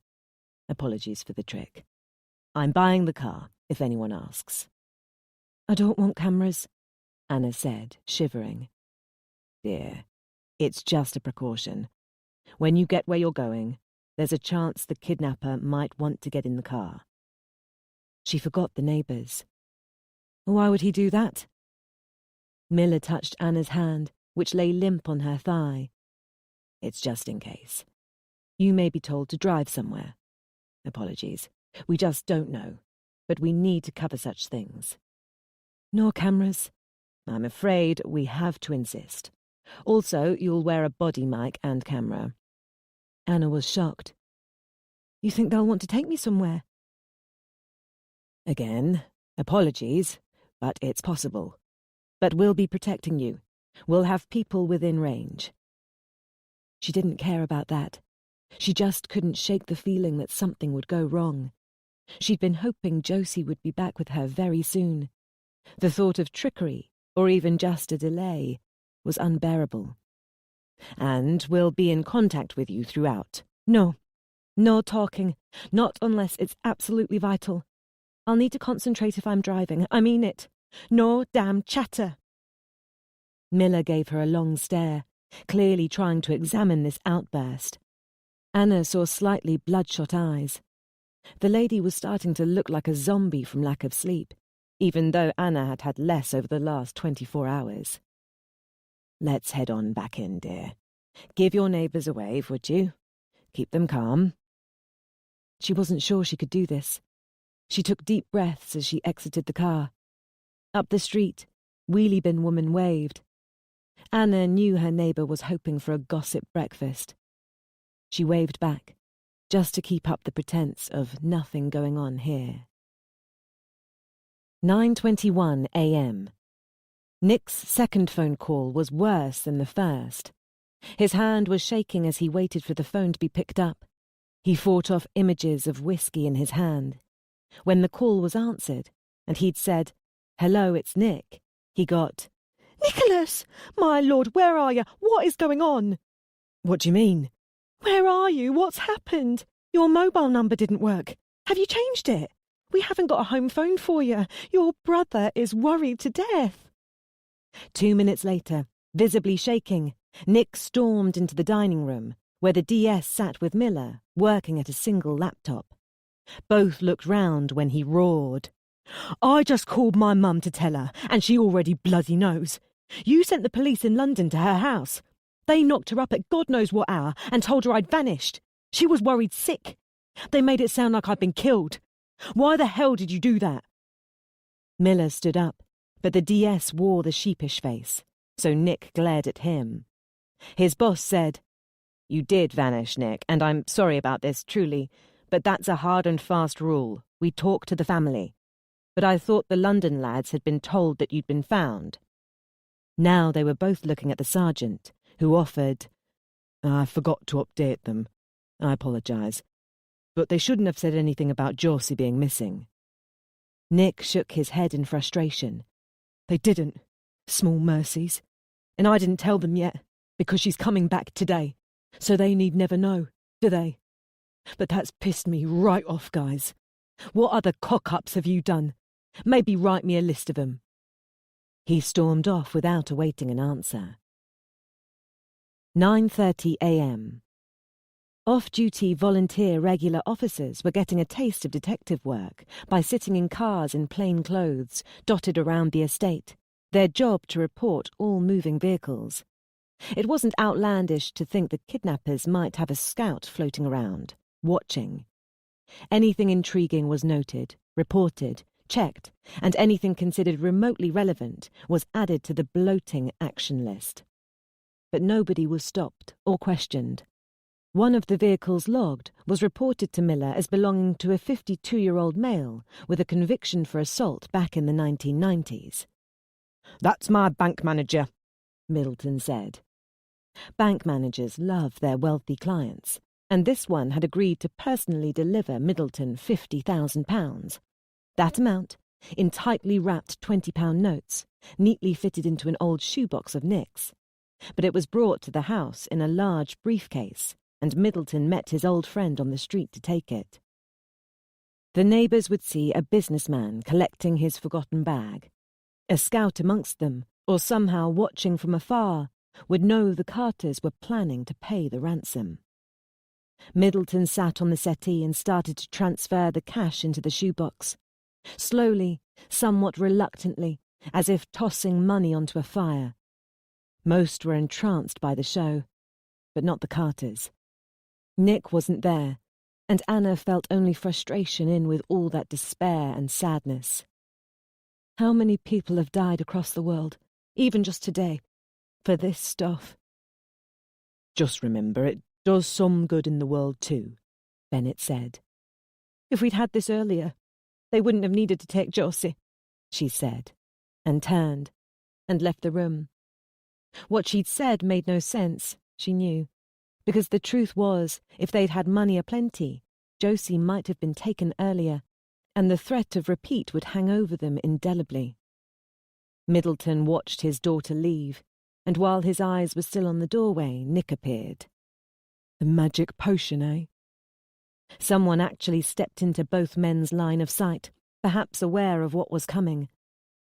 Apologies for the trick. I'm buying the car, if anyone asks." "I don't want cameras," Anna said, shivering. "Dear, it's just a precaution. When you get where you're going, there's a chance the kidnapper might want to get in the car." She forgot the neighbours. "Why would he do that?" Miller touched Anna's hand, which lay limp on her thigh. "It's just in case. You may be told to drive somewhere. Apologies. We just don't know. But we need to cover such things." "No cameras." "I'm afraid we have to insist. Also, you'll wear a body mic and camera." Anna was shocked. "You think they'll want to take me somewhere?" "Again, apologies, but it's possible. But we'll be protecting you. We'll have people within range." She didn't care about that. She just couldn't shake the feeling that something would go wrong. She'd been hoping Josie would be back with her very soon. The thought of trickery, or even just a delay, was unbearable. "And we'll be in contact with you throughout." "No. No talking. Not unless it's absolutely vital. I'll need to concentrate if I'm driving. I mean it. No damn chatter." Miller gave her a long stare, clearly trying to examine this outburst. Anna saw slightly bloodshot eyes. The lady was starting to look like a zombie from lack of sleep, even though Anna had had less over the last 24 hours. "Let's head on back in, dear. Give your neighbours a wave, would you? Keep them calm. She wasn't sure she could do this. She took deep breaths as she exited the car. Up the street, wheelie bin woman waved. Anna knew her neighbour was hoping for a gossip breakfast. She waved back, just to keep up the pretense of nothing going on here. 9:21 a.m. Nick's second phone call was worse than the first. His hand was shaking as he waited for the phone to be picked up. He fought off images of whiskey in his hand. When the call was answered, and he'd said, "Hello, it's Nick," he got, "Nicholas! My lord, where are you? What is going on?" "What do you mean?" "Where are you? What's happened? Your mobile number didn't work. Have you changed it? We haven't got a home phone for you. Your brother is worried to death." 2 minutes later, visibly shaking, Nick stormed into the dining room, where the DS sat with Miller, working at a single laptop. Both looked round when he roared. "I just called my mum to tell her, and she already bloody knows. You sent the police in London to her house. They knocked her up at God knows what hour and told her I'd vanished. She was worried sick. They made it sound like I'd been killed. Why the hell did you do that?" Miller stood up, but the DS wore the sheepish face, so Nick glared at him. His boss said, "You did vanish, Nick, and I'm sorry about this, truly, but that's a hard and fast rule. We talk to the family. But I thought the London lads had been told that you'd been found." Now they were both looking at the sergeant, who offered, "I forgot to update them. I apologise. But they shouldn't have said anything about Josie being missing." Nick shook his head in frustration. "They didn't. Small mercies. And I didn't tell them yet, because she's coming back today. So they need never know, do they? But that's pissed me right off, guys. What other cock-ups have you done? Maybe write me a list of them." He stormed off without awaiting an answer. 9:30 a.m. Off-duty volunteer regular officers were getting a taste of detective work by sitting in cars in plain clothes dotted around the estate, their job to report all moving vehicles. It wasn't outlandish to think the kidnappers might have a scout floating around, watching. Anything intriguing was noted, reported, checked, and anything considered remotely relevant was added to the bloating action list. But nobody was stopped or questioned. One of the vehicles logged was reported to Miller as belonging to a 52-year-old male with a conviction for assault back in the 1990s. "That's my bank manager," Middleton said. Bank managers love their wealthy clients, and this one had agreed to personally deliver Middleton £50,000. That amount, in tightly wrapped £20 notes, neatly fitted into an old shoebox of Nick's. But it was brought to the house in a large briefcase, and Middleton met his old friend on the street to take it. The neighbours would see a businessman collecting his forgotten bag. A scout amongst them, or somehow watching from afar, would know the Carters were planning to pay the ransom. Middleton sat on the settee and started to transfer the cash into the shoebox. Slowly, somewhat reluctantly, as if tossing money onto a fire. Most were entranced by the show, but not the Carters. Nick wasn't there, and Anna felt only frustration in with all that despair and sadness. How many people have died across the world, even just today, for this stuff? "Just remember, it does some good in the world too," Bennett said. "If we'd had this earlier, they wouldn't have needed to take Josie," she said, and turned, and left the room. What she'd said made no sense, she knew, because the truth was, if they'd had money aplenty, Josie might have been taken earlier, and the threat of repeat would hang over them indelibly. Middleton watched his daughter leave, and while his eyes were still on the doorway, Nick appeared. "The magic potion, eh?" Someone actually stepped into both men's line of sight, perhaps aware of what was coming,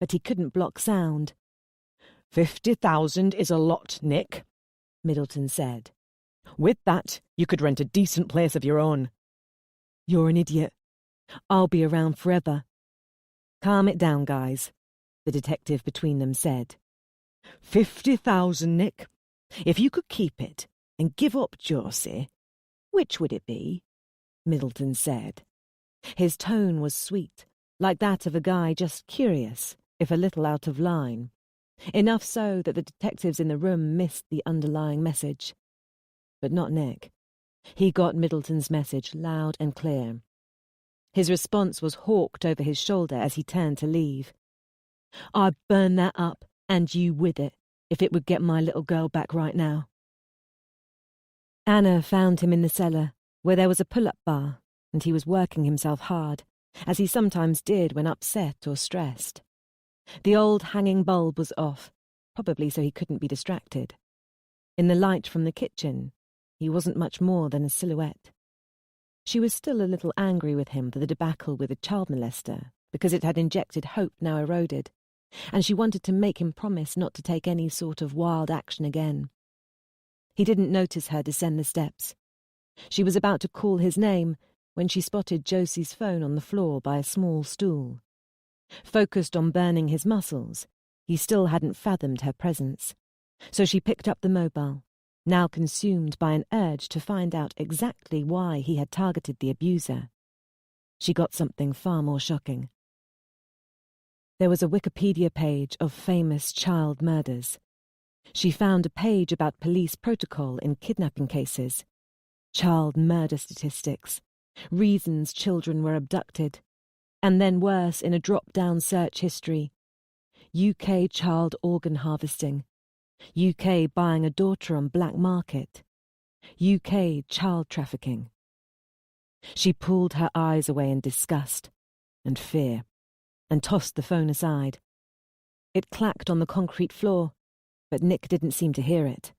but he couldn't block sound. 50,000 is a lot, Nick," Middleton said. "With that, you could rent a decent place of your own." "You're an idiot. I'll be around forever." "Calm it down, guys," the detective between them said. 50,000, Nick. If you could keep it and give up Josie, Which would it be? Middleton said. His tone was sweet, like that of a guy just curious, if a little out of line. Enough so that the detectives in the room missed the underlying message. But not Nick. He got Middleton's message loud and clear. His response was hawked over his shoulder as he turned to leave. "I'd burn that up, and you with it, if it would get my little girl back right now." Anna found him in the cellar, where there was a pull-up bar, and he was working himself hard, as he sometimes did when upset or stressed. The old hanging bulb was off, probably so he couldn't be distracted. In the light from the kitchen, he wasn't much more than a silhouette. She was still a little angry with him for the debacle with the child molester, because it had injected hope now eroded, and she wanted to make him promise not to take any sort of wild action again. He didn't notice her descend the steps. She was about to call his name when she spotted Josie's phone on the floor by a small stool. Focused on burning his muscles, he still hadn't fathomed her presence, so she picked up the mobile, now consumed by an urge to find out exactly why he had targeted the abuser. She got something far more shocking. There was a Wikipedia page of famous child murders. She found a page about police protocol in kidnapping cases, child murder statistics, reasons children were abducted, and then worse in a drop-down search history: UK child organ harvesting, UK buying a daughter on black market, UK child trafficking. She pulled her eyes away in disgust and fear and tossed the phone aside. It clacked on the concrete floor, but Nick didn't seem to hear it.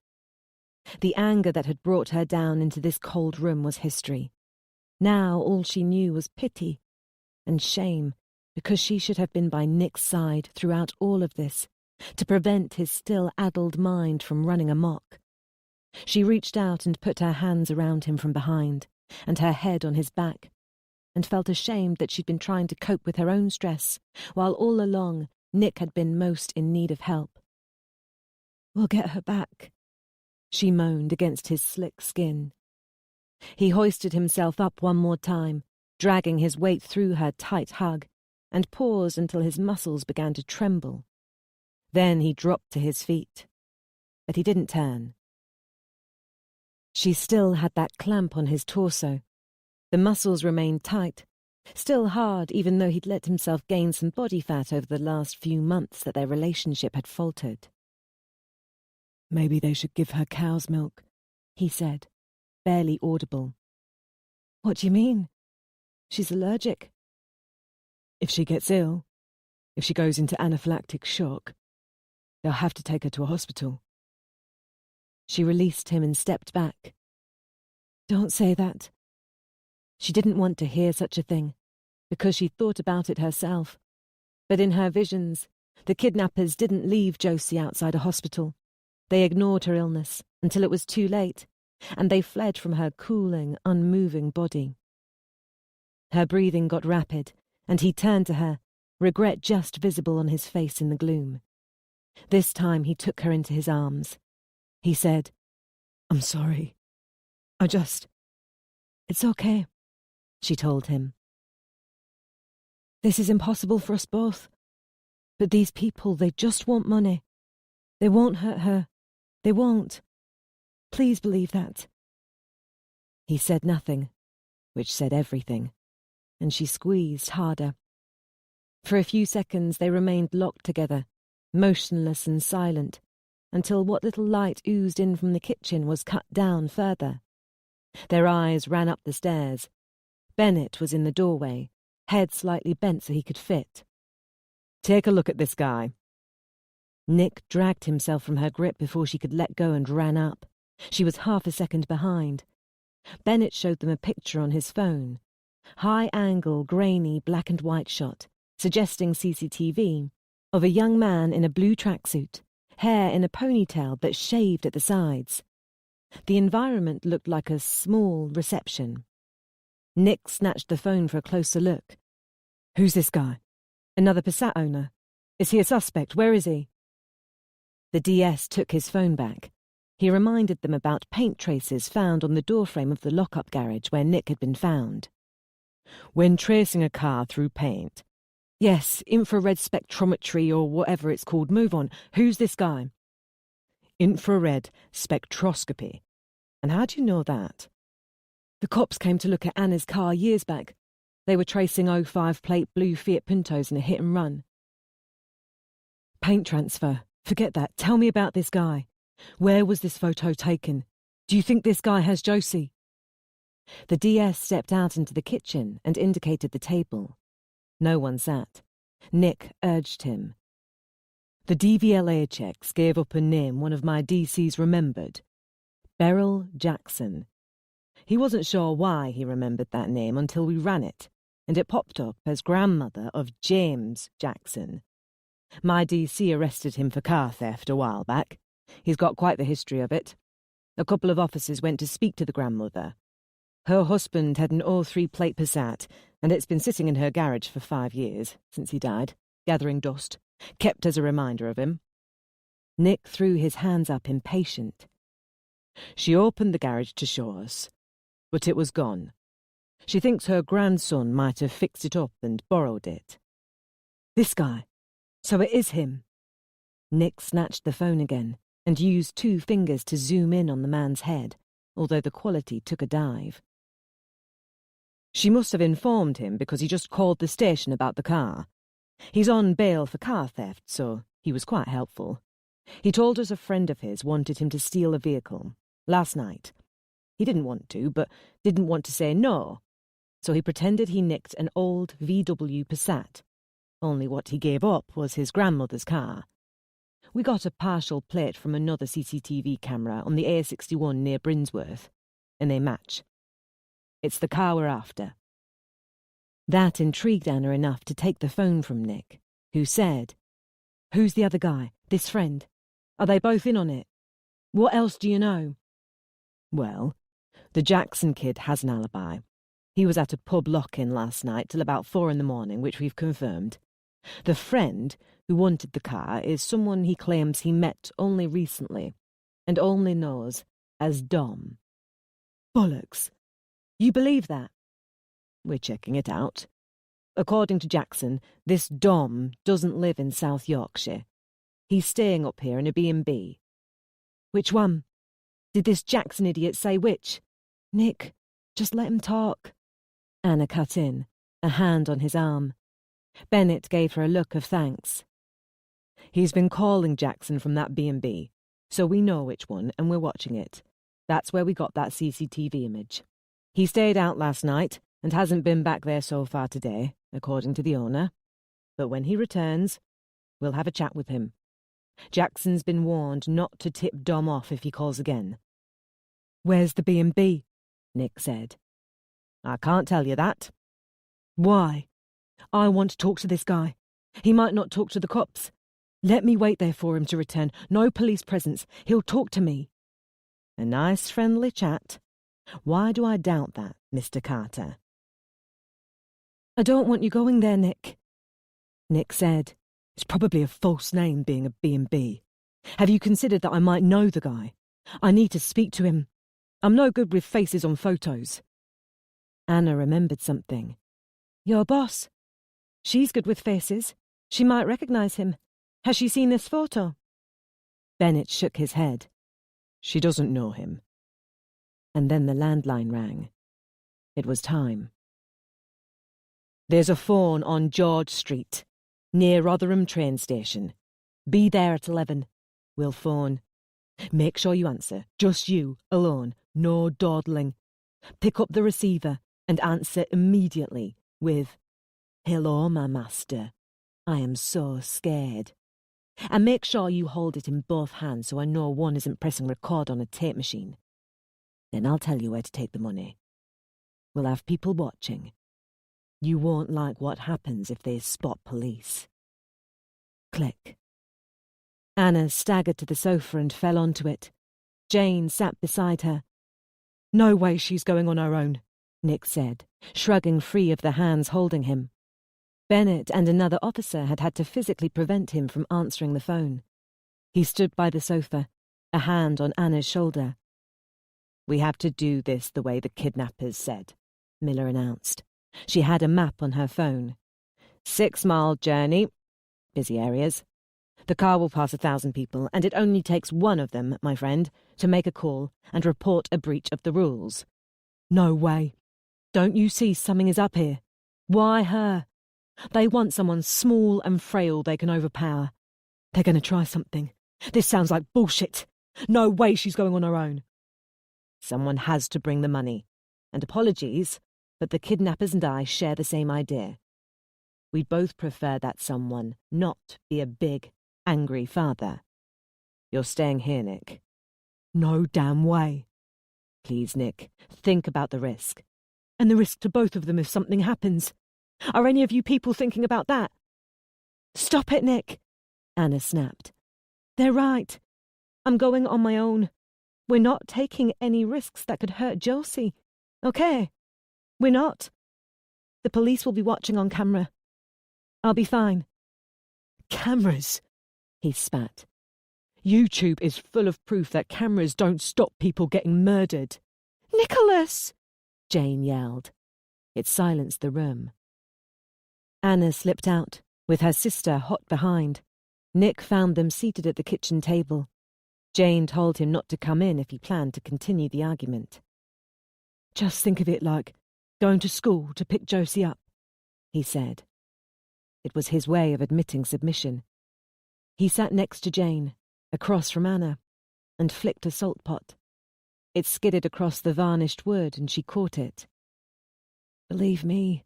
The anger that had brought her down into this cold room was history. Now all she knew was pity and shame, because she should have been by Nick's side throughout all of this, to prevent his still addled mind from running amok. She reached out and put her hands around him from behind, and her head on his back, and felt ashamed that she'd been trying to cope with her own stress, while all along Nick had been most in need of help. "We'll get her back," she moaned against his slick skin. He hoisted himself up one more time, dragging his weight through her tight hug, and paused until his muscles began to tremble. Then he dropped to his feet, but he didn't turn. She still had that clamp on his torso. The muscles remained tight, still hard even though he'd let himself gain some body fat over the last few months that their relationship had faltered. "Maybe they should give her cow's milk," he said, barely audible. "What do you mean? She's allergic." "If she gets ill, if she goes into anaphylactic shock, they'll have to take her to a hospital." She released him and stepped back. "Don't say that." She didn't want to hear such a thing, because she thought about it herself. But in her visions, the kidnappers didn't leave Josie outside a hospital. They ignored her illness until it was too late, and they fled from her cooling, unmoving body. Her breathing got rapid, and he turned to her, regret just visible on his face in the gloom. This time he took her into his arms. He said, "I'm sorry. It's okay," she told him. "This is impossible for us both. But these people, they just want money. They won't hurt her. They won't. Please believe that." He said nothing, which said everything, and she squeezed harder. For a few seconds they remained locked together, motionless and silent, until what little light oozed in from the kitchen was cut down further. Their eyes ran up the stairs. Bennett was in the doorway, head slightly bent so he could fit. "Take a look at this guy." Nick dragged himself from her grip before she could let go and ran up. She was half a second behind. Bennett showed them a picture on his phone. High-angle, grainy black and white shot, suggesting CCTV, of a young man in a blue tracksuit, hair in a ponytail that shaved at the sides. The environment looked like a small reception. Nick snatched the phone for a closer look. "Who's this guy? Another Passat owner? Is he a suspect? Where is he?" The DS took his phone back. He reminded them about paint traces found on the doorframe of the lock-up garage where Nick had been found. When tracing a car through paint. Yes, infrared spectrometry or whatever it's called. Move on. Who's this guy? Infrared spectroscopy. And how do you know that? The cops came to look at Anna's car years back. They were tracing 05 plate blue Fiat Puntos in a hit and run. Paint transfer. Forget that. Tell me about this guy. Where was this photo taken? Do you think this guy has Josie? The DS stepped out into the kitchen and indicated the table. No one sat. Nick urged him. The DVLA checks gave up a name one of my DCs remembered. Beryl Jackson. He wasn't sure why he remembered that name until we ran it, and it popped up as grandmother of James Jackson. My DC arrested him for car theft a while back. He's got quite the history of it. A couple of officers went to speak to the grandmother. Her husband had an 03 plate Passat, and it's been sitting in her garage for 5 years, since he died, gathering dust, kept as a reminder of him. Nick threw his hands up, impatient. She opened the garage to show us, but it was gone. She thinks her grandson might have fixed it up and borrowed it. This guy. So it is him. Nick snatched the phone again and used 2 fingers to zoom in on the man's head, although the quality took a dive. She must have informed him because he just called the station about the car. He's on bail for car theft, so he was quite helpful. He told us a friend of his wanted him to steal a vehicle last night. He didn't want to, but didn't want to say no, so he pretended he nicked an old VW Passat. Only what he gave up was his grandmother's car. We got a partial plate from another CCTV camera on the A61 near Brinsworth, and they match. It's the car we're after. That intrigued Anna enough to take the phone from Nick, who said, "Who's the other guy, this friend? Are they both in on it? What else do you know?" "Well, the Jackson kid has an alibi. He was at a pub lock-in last night till about 4 in the morning, which we've confirmed. The friend who wanted the car is someone he claims he met only recently, and only knows as Dom." "Bollocks! You believe that?" "We're checking it out. According to Jackson, this Dom doesn't live in South Yorkshire. He's staying up here in a B&B. "Which one? Did this Jackson idiot say which?" "Nick, just let him talk." Anna cut in, a hand on his arm. Bennett gave her a look of thanks. "He's been calling Jackson from that B&B, so we know which one and we're watching it. That's where we got that CCTV image. He stayed out last night and hasn't been back there so far today, according to the owner. But when he returns, we'll have a chat with him. Jackson's been warned not to tip Dom off if he calls again." "Where's the B&B?" Nick said. "I can't tell you that." "Why? I want to talk to this guy. He might not talk to the cops. Let me wait there for him to return. No police presence. He'll talk to me." "A nice friendly chat. Why do I doubt that, Mr. Carter?" "I don't want you going there, Nick." Nick said, "It's probably a false name being a B&B. Have you considered that I might know the guy? I need to speak to him. I'm no good with faces on photos." Anna remembered something. "Your boss. She's good with faces. She might recognize him. Has she seen this photo?" Bennett shook his head. "She doesn't know him." And then the landline rang. It was time. "There's a phone on George Street, near Rotherham train station. Be there at 11. We'll phone. Make sure you answer. Just you, alone. No dawdling. Pick up the receiver and answer immediately with, 'Hello, my master. I am so scared.' And make sure you hold it in both hands so I know one isn't pressing record on a tape machine. Then I'll tell you where to take the money. We'll have people watching. You won't like what happens if they spot police." Click. Anna staggered to the sofa and fell onto it. Jane sat beside her. "No way she's going on her own," Nick said, shrugging free of the hands holding him. Bennett and another officer had to physically prevent him from answering the phone. He stood by the sofa, a hand on Anna's shoulder. "We have to do this the way the kidnappers said," Miller announced. She had a map on her phone. 6-mile journey, busy areas. The car will pass 1,000 people, and it only takes one of them, my friend, to make a call and report a breach of the rules. No way. Don't you see something is up here? Why her? They want someone small and frail they can overpower. They're going to try something. This sounds like bullshit. No way she's going on her own. Someone has to bring the money. And apologies, but the kidnappers and I share the same idea. We'd both prefer that someone not be a big, angry father. You're staying here, Nick. No damn way. Please, Nick, think about the risk. And the risk to both of them if something happens. Are any of you people thinking about that? Stop it, Nick, Anna snapped. They're right. I'm going on my own. We're not taking any risks that could hurt Josie. Okay? We're not. The police will be watching on camera. I'll be fine. Cameras, he spat. YouTube is full of proof that cameras don't stop people getting murdered. Nicholas! Jane yelled. It silenced the room. Anna slipped out, with her sister hot behind. Nick found them seated at the kitchen table. Jane told him not to come in if he planned to continue the argument. Just think of it like going to school to pick Josie up, he said. It was his way of admitting submission. He sat next to Jane, across from Anna, and flicked a salt pot. It skidded across the varnished wood and she caught it. Believe me,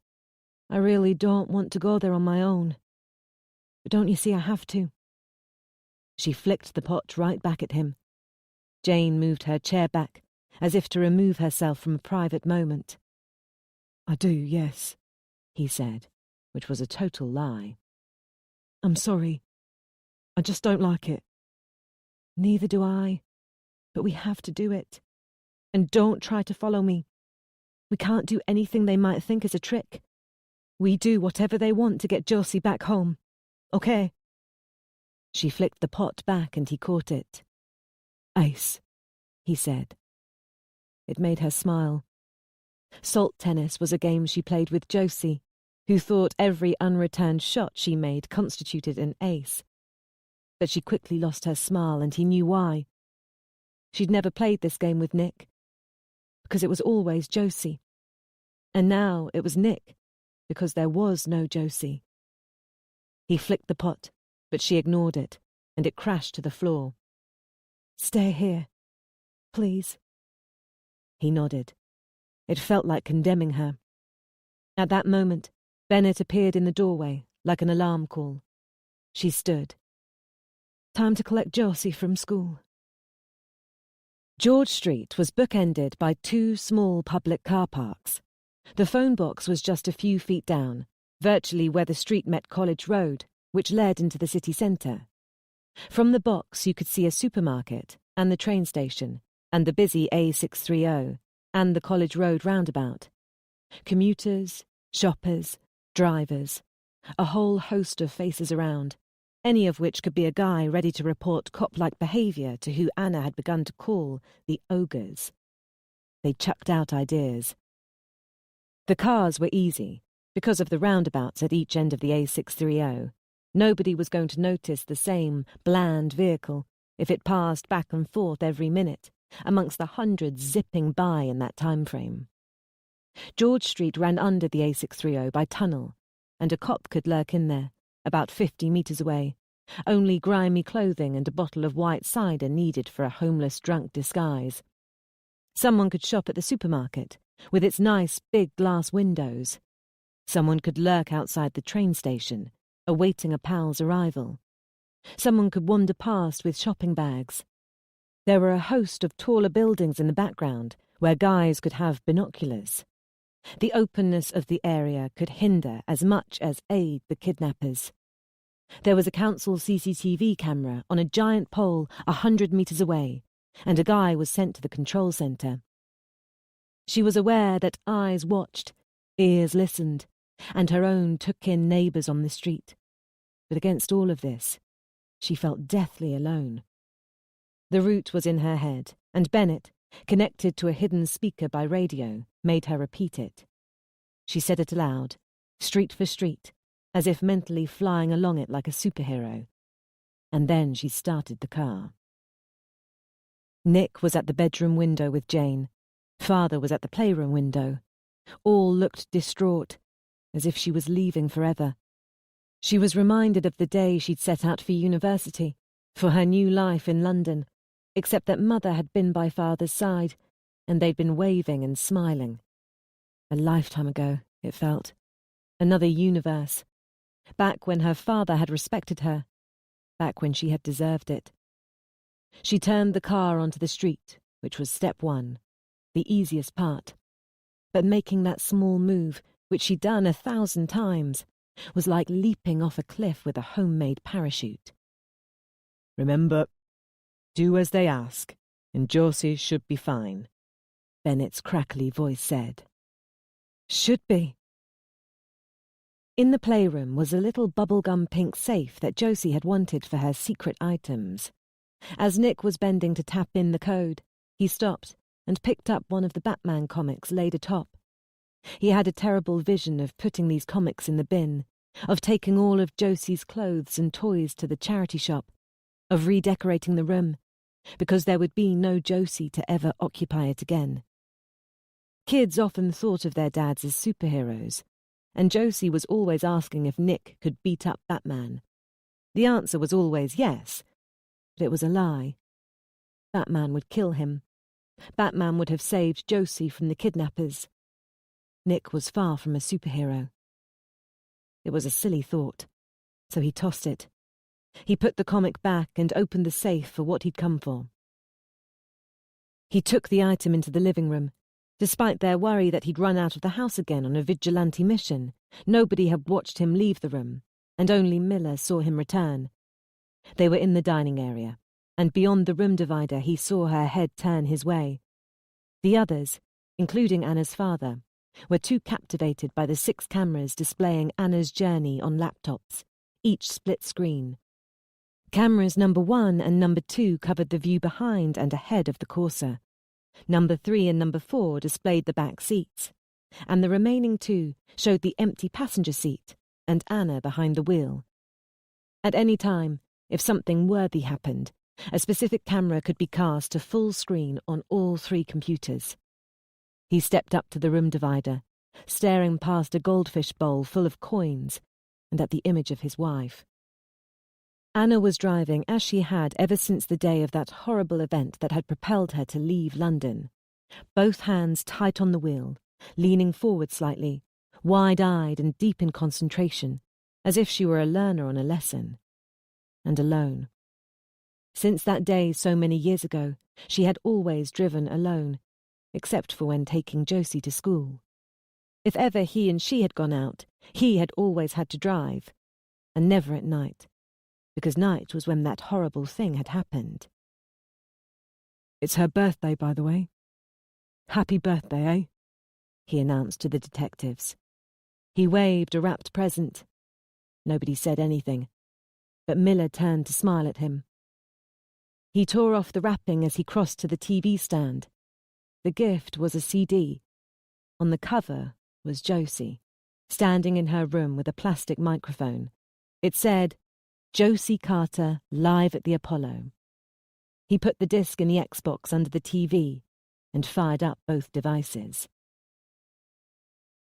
I really don't want to go there on my own. But don't you see I have to? She flicked the pot right back at him. Jane moved her chair back, as if to remove herself from a private moment. I do, yes, he said, which was a total lie. I'm sorry. I just don't like it. Neither do I. But we have to do it. And don't try to follow me. We can't do anything they might think is a trick. We do whatever they want to get Josie back home. Okay? She flicked the pot back and he caught it. Ace, he said. It made her smile. Salt tennis was a game she played with Josie, who thought every unreturned shot she made constituted an ace. But she quickly lost her smile, and he knew why. She'd never played this game with Nick, because it was always Josie. And now it was Nick, because there was no Josie. He flicked the pot, but she ignored it, and it crashed to the floor. Stay here, please. He nodded. It felt like condemning her. At that moment, Bennett appeared in the doorway, like an alarm call. She stood. Time to collect Josie from school. George Street was bookended by 2 small public car parks. The phone box was just a few feet down, virtually where the street met College Road, which led into the city centre. From the box you could see a supermarket, and the train station, and the busy A630, and the College Road roundabout. Commuters, shoppers, drivers, a whole host of faces around, any of which could be a guy ready to report cop-like behaviour to who Anna had begun to call the ogres. They chucked out ideas. The cars were easy, because of the roundabouts at each end of the A630. Nobody was going to notice the same bland vehicle if it passed back and forth every minute, amongst the hundreds zipping by in that time frame. George Street ran under the A630 by tunnel, and a cop could lurk in there, about 50 metres away, only grimy clothing and a bottle of white cider needed for a homeless drunk disguise. Someone could shop at the supermarket, with its nice big glass windows. Someone could lurk outside the train station, awaiting a pal's arrival. Someone could wander past with shopping bags. There were a host of taller buildings in the background, where guys could have binoculars. The openness of the area could hinder as much as aid the kidnappers. There was a council CCTV camera on a giant pole 100 metres away, and a guy was sent to the control centre. She was aware that eyes watched, ears listened, and her own took in neighbours on the street. But against all of this, she felt deathly alone. The route was in her head, and Bennett, connected to a hidden speaker by radio, made her repeat it. She said it aloud, street for street, as if mentally flying along it like a superhero. And then she started the car. Nick was at the bedroom window with Jane. Father was at the playroom window. All looked distraught, as if she was leaving forever. She was reminded of the day she'd set out for university, for her new life in London, except that Mother had been by Father's side, and they'd been waving and smiling. A lifetime ago, it felt. Another universe. Back when her father had respected her. Back when she had deserved it. She turned the car onto the street, which was step one, the easiest part. But making that small move, which she'd done 1,000 times, was like leaping off a cliff with a homemade parachute. Remember, do as they ask, and Josie should be fine, Bennett's crackly voice said. Should be. In the playroom was a little bubblegum pink safe that Josie had wanted for her secret items. As Nick was bending to tap in the code, he stopped and picked up one of the Batman comics laid atop. He had a terrible vision of putting these comics in the bin, of taking all of Josie's clothes and toys to the charity shop, of redecorating the room, because there would be no Josie to ever occupy it again. Kids often thought of their dads as superheroes, and Josie was always asking if Nick could beat up Batman. The answer was always yes, but it was a lie. Batman would kill him. Batman would have saved Josie from the kidnappers. Nick was far from a superhero. It was a silly thought, so he tossed it. He put the comic back and opened the safe for what he'd come for. He took the item into the living room. Despite their worry that he'd run out of the house again on a vigilante mission, nobody had watched him leave the room, and only Miller saw him return. They were in the dining area, and beyond the room divider he saw her head turn his way. The others, including Anna's father, were too captivated by the 6 cameras displaying Anna's journey on laptops, each split screen. Cameras number 1 and number 2 covered the view behind and ahead of the Corsa. Number 3 and number 4 displayed the back seats, and the remaining 2 showed the empty passenger seat and Anna behind the wheel. At any time, if something worthy happened, a specific camera could be cast to full screen on all 3 computers. He stepped up to the room divider, staring past a goldfish bowl full of coins and at the image of his wife. Anna was driving as she had ever since the day of that horrible event that had propelled her to leave London, both hands tight on the wheel, leaning forward slightly, wide-eyed and deep in concentration, as if she were a learner on a lesson. And alone. Since that day so many years ago, she had always driven alone, except for when taking Josie to school. If ever he and she had gone out, he had always had to drive, and never at night, because night was when that horrible thing had happened. It's her birthday, by the way. Happy birthday, eh? He announced to the detectives. He waved a wrapped present. Nobody said anything, but Miller turned to smile at him. He tore off the wrapping as he crossed to the TV stand. The gift was a CD. On the cover was Josie, standing in her room with a plastic microphone. It said, Josie Carter, live at the Apollo. He put the disc in the Xbox under the TV and fired up both devices.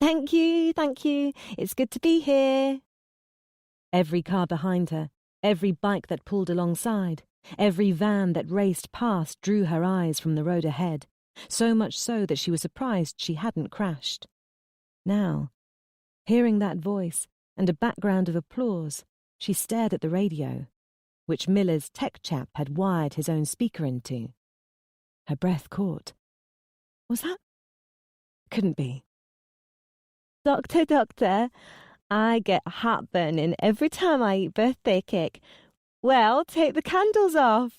Thank you. It's good to be here. Every car behind her, every bike that pulled alongside, every van that raced past drew her eyes from the road ahead, so much so that she was surprised she hadn't crashed. Now, hearing that voice and a background of applause, she stared at the radio, which Miller's tech chap had wired his own speaker into. Her breath caught. Was that? Couldn't be. Doctor, I get heartburn every time I eat birthday cake. Well, take the candles off.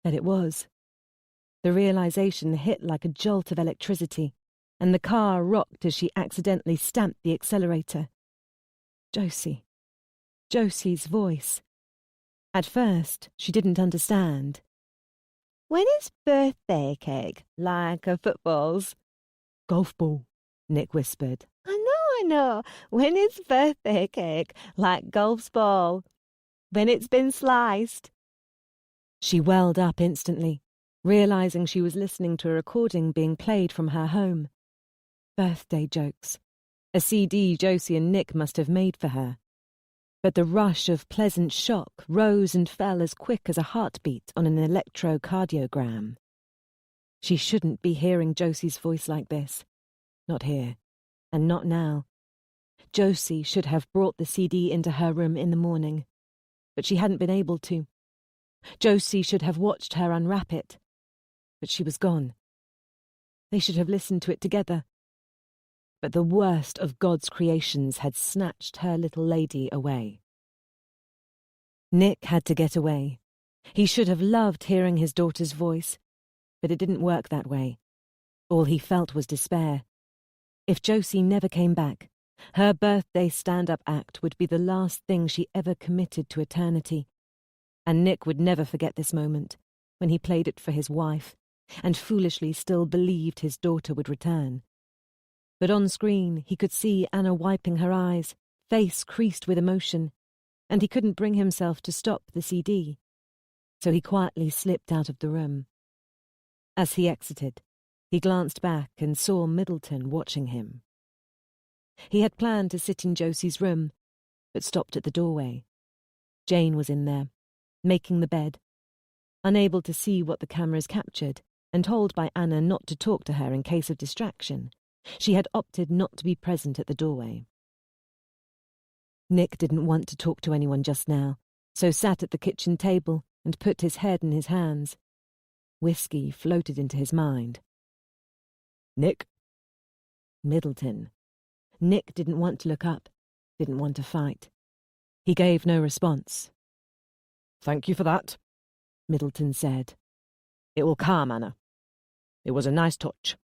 But it was. The realization hit like a jolt of electricity, and the car rocked as she accidentally stamped the accelerator. Josie's voice. At first, she didn't understand. When is birthday cake like a football's? Golf ball, Nick whispered. I know. When is birthday cake like golf's ball? When it's been sliced. She welled up instantly, realizing she was listening to a recording being played from her home. Birthday jokes. A CD Josie and Nick must have made for her. But the rush of pleasant shock rose and fell as quick as a heartbeat on an electrocardiogram. She shouldn't be hearing Josie's voice like this. Not here. And not now. Josie should have brought the CD into her room in the morning. But she hadn't been able to. Josie should have watched her unwrap it. But she was gone. They should have listened to it together. But the worst of God's creations had snatched her little lady away. Nick had to get away. He should have loved hearing his daughter's voice, but it didn't work that way. All he felt was despair. If Josie never came back, her birthday stand-up act would be the last thing she ever committed to eternity. And Nick would never forget this moment, when he played it for his wife, and foolishly still believed his daughter would return. But on screen he could see Anna wiping her eyes, face creased with emotion, and he couldn't bring himself to stop the CD. So he quietly slipped out of the room. As he exited, he glanced back and saw Middleton watching him. He had planned to sit in Josie's room, but stopped at the doorway. Jane was in there, making the bed. Unable to see what the cameras captured, and told by Anna not to talk to her in case of distraction, she had opted not to be present at the doorway. Nick didn't want to talk to anyone just now, so sat at the kitchen table and put his head in his hands. Whiskey floated into his mind. Nick? Middleton. Nick didn't want to look up, didn't want to fight. He gave no response. Thank you for that, Middleton said. It will calm Anna. It was a nice touch.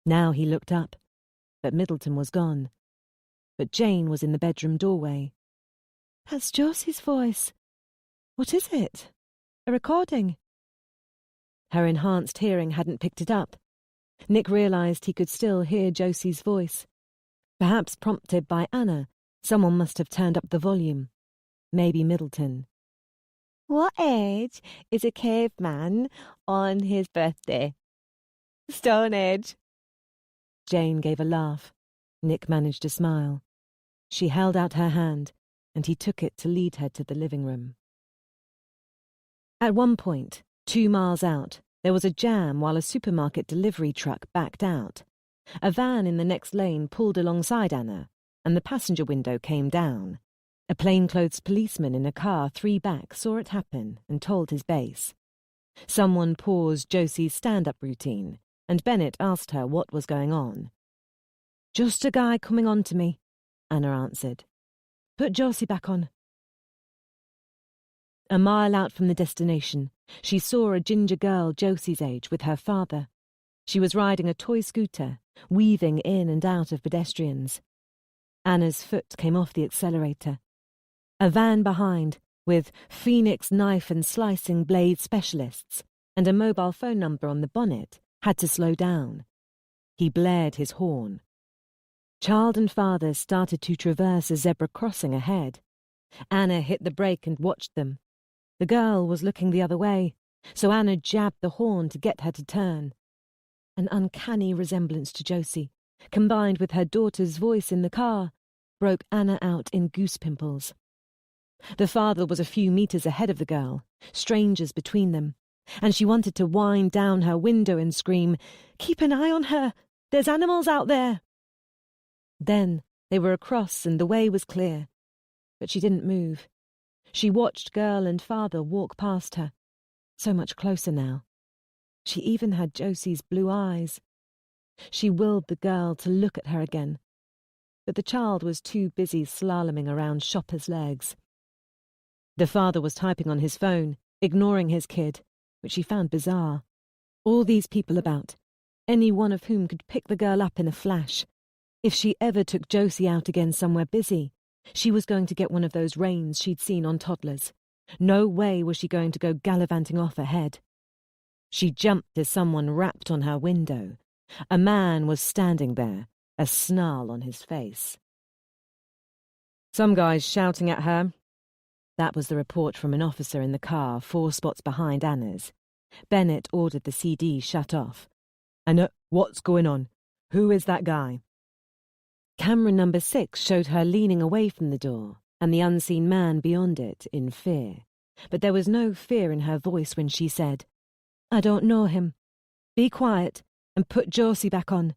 Now he looked up, but Middleton was gone. But Jane was in the bedroom doorway. That's Josie's voice. What is it? A recording? Her enhanced hearing hadn't picked it up. Nick realized he could still hear Josie's voice. Perhaps prompted by Anna, someone must have turned up the volume. Maybe Middleton. What age is a caveman on his birthday? Stone Age. Jane gave a laugh. Nick managed to smile. She held out her hand, and he took it to lead her to the living room. At one point, 2 miles out, there was a jam while a supermarket delivery truck backed out. A van in the next lane pulled alongside Anna, and the passenger window came down. A plainclothes policeman in a car 3 back saw it happen and told his base. Someone paused Josie's stand-up routine, and Bennett asked her what was going on. Just a guy coming on to me, Anna answered. Put Josie back on. A mile out from the destination, she saw a ginger girl Josie's age with her father. She was riding a toy scooter, weaving in and out of pedestrians. Anna's foot came off the accelerator. A van behind, with Phoenix knife and slicing blade specialists, and a mobile phone number on the bonnet, had to slow down. He blared his horn. Child and father started to traverse a zebra crossing ahead. Anna hit the brake and watched them. The girl was looking the other way, so Anna jabbed the horn to get her to turn. An uncanny resemblance to Josie, combined with her daughter's voice in the car, broke Anna out in goose pimples. The father was a few meters ahead of the girl, strangers between them, and she wanted to wind down her window and scream, "Keep an eye on her! There's animals out there!" Then they were across and the way was clear, but she didn't move. She watched girl and father walk past her, so much closer now. She even had Josie's blue eyes. She willed the girl to look at her again, but the child was too busy slaloming around Shopper's legs. The father was typing on his phone, ignoring his kid, which she found bizarre. All these people about, any one of whom could pick the girl up in a flash. If she ever took Josie out again somewhere busy, she was going to get one of those reins she'd seen on toddlers. No way was she going to go gallivanting off ahead. She jumped as someone rapped on her window. A man was standing there, a snarl on his face. "Some guy's shouting at her." That was the report from an officer in the car 4 spots behind Anna's. Bennett ordered the CD shut off. "Anna, what's going on? Who is that guy?" Camera number 6 showed her leaning away from the door and the unseen man beyond it in fear. But there was no fear in her voice when she said, "I don't know him. Be quiet and put Josie back on."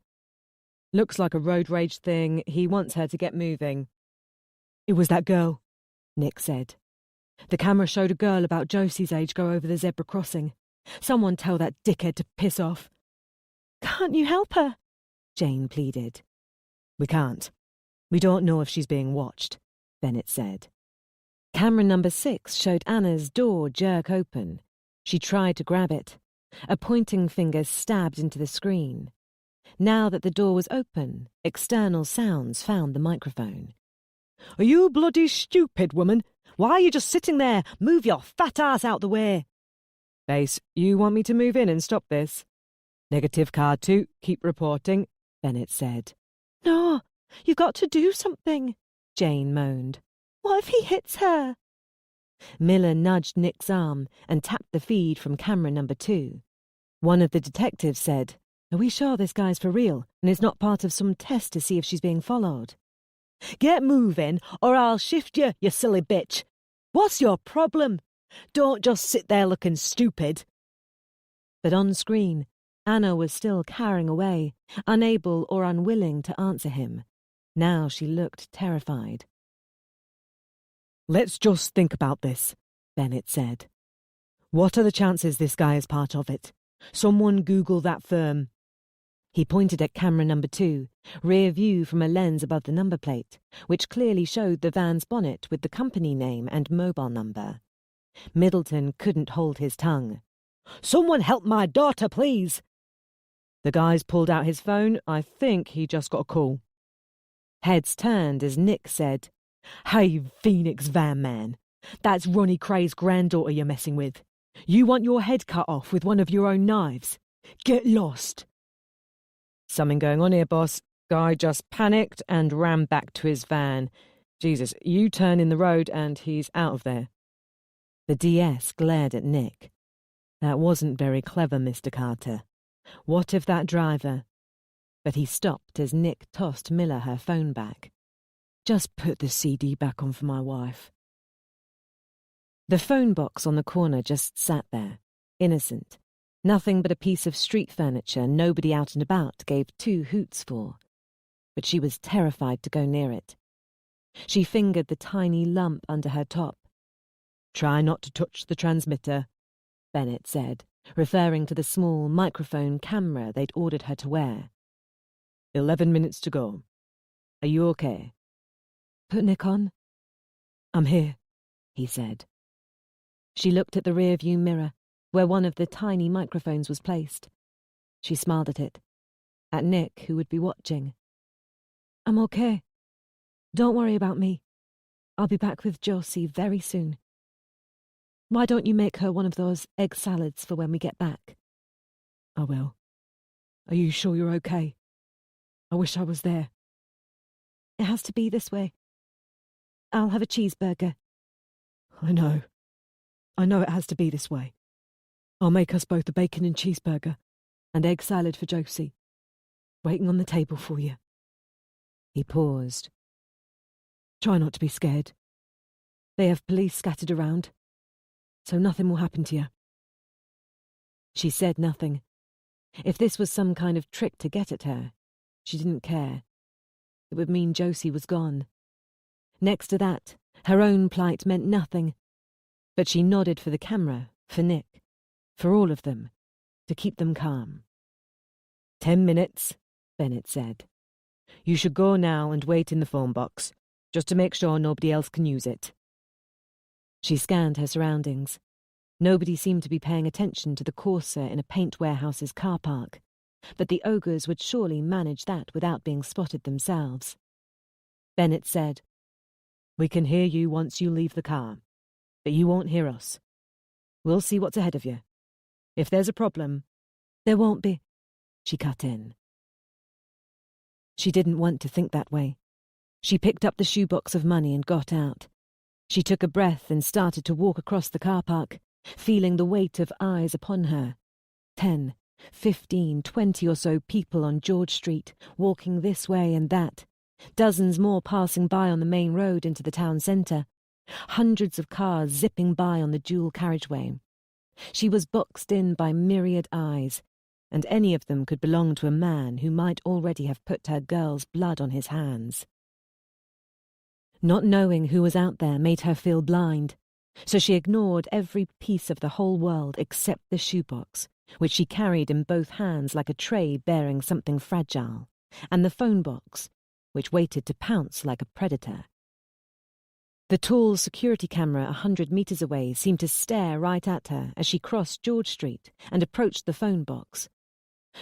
"Looks like a road rage thing. He wants her to get moving." "It was that girl," Nick said. "The camera showed a girl about Josie's age go over the zebra crossing. Someone tell that dickhead to piss off." "Can't you help her?" Jane pleaded. "We can't. We don't know if she's being watched," Bennett said. Camera number 6 showed Anna's door jerk open. She tried to grab it. A pointing finger stabbed into the screen. Now that the door was open, external sounds found the microphone. "Are you bloody stupid, woman? Why are you just sitting there? Move your fat ass out the way." "Base, you want me to move in and stop this?" "Negative card 2, keep reporting," Bennett said. "No, you've got to do something," Jane moaned. "What if he hits her?" Miller nudged Nick's arm and tapped the feed from camera number 2. One of the detectives said, "Are we sure this guy's for real and is not part of some test to see if she's being followed?" "Get moving or I'll shift you, you silly bitch. What's your problem? Don't just sit there looking stupid." But on screen, Anna was still cowering away, unable or unwilling to answer him. Now she looked terrified. "Let's just think about this," Bennett said. "What are the chances this guy is part of it? Someone Google that firm." He pointed at camera number 2, rear view from a lens above the number plate, which clearly showed the van's bonnet with the company name and mobile number. Middleton couldn't hold his tongue. "Someone help my daughter, please." The guy's pulled out his phone. I think he just got a call. Heads turned as Nick said, "Hey, Phoenix van man. That's Ronnie Cray's granddaughter you're messing with. You want your head cut off with one of your own knives? Get lost." "Something going on here, boss. Guy just panicked and ran back to his van. Jesus, you turn in the road and he's out of there." The DS glared at Nick. "That wasn't very clever, Mr. Carter. What if that driver—" But he stopped as Nick tossed Miller her phone back. "Just put the CD back on for my wife." The phone box on the corner just sat there, innocent. Nothing but a piece of street furniture nobody out and about gave 2 hoots for. But she was terrified to go near it. She fingered the tiny lump under her top. "Try not to touch the transmitter," Bennett said, referring to the small microphone camera they'd ordered her to wear. 11 minutes to go. Are you okay?" "Put Nick on." "I'm here," he said. She looked at the rear-view mirror, where one of the tiny microphones was placed. She smiled at it, at Nick, who would be watching. "I'm okay. Don't worry about me. I'll be back with Josie very soon. Why don't you make her one of those egg salads for when we get back?" "I will. Are you sure you're okay? I wish I was there." "It has to be this way. I'll have a cheeseburger." I know it has to be this way. I'll make us both a bacon and cheeseburger and egg salad for Josie. Waiting on the table for you." He paused. "Try not to be scared. They have police scattered around, so nothing will happen to you." She said nothing. If this was some kind of trick to get at her, she didn't care. It would mean Josie was gone. Next to that, her own plight meant nothing. But she nodded for the camera, for Nick, for all of them, to keep them calm. 10 minutes, Bennett said. You should go now and wait in the phone box, just to make sure nobody else can use it. She scanned her surroundings. Nobody seemed to be paying attention to the courser in a paint warehouse's car park, but the ogres would surely manage that without being spotted themselves. Bennett said, We can hear you once you leave the car, but you won't hear us. We'll see what's ahead of you. If there's a problem, There won't be, she cut in. She didn't want to think that way. She picked up the shoebox of money and got out. She took a breath and started to walk across the car park, feeling the weight of eyes upon her. 10, 15, 20 or so people on George Street, walking this way and that. Dozens more passing by on the main road into the town centre. Hundreds of cars zipping by on the dual carriageway. She was boxed in by myriad eyes, and any of them could belong to a man who might already have put her girl's blood on his hands. Not knowing who was out there made her feel blind, so she ignored every piece of the whole world except the shoebox, which she carried in both hands like a tray bearing something fragile, and the phone box, which waited to pounce like a predator. The tall security camera 100 metres away seemed to stare right at her as she crossed George Street and approached the phone box.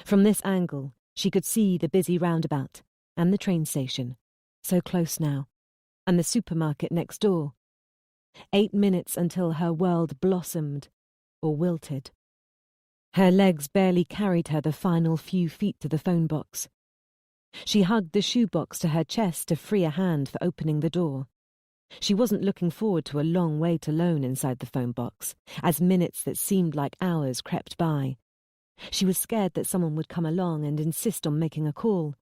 From this angle, she could see the busy roundabout and the train station, so close now, and the supermarket next door. 8 minutes until her world blossomed or wilted. Her legs barely carried her the final few feet to the phone box. She hugged the shoebox to her chest to free a hand for opening the door. She wasn't looking forward to a long wait alone inside the phone box, as minutes that seemed like hours crept by. She was scared that someone would come along and insist on making a call.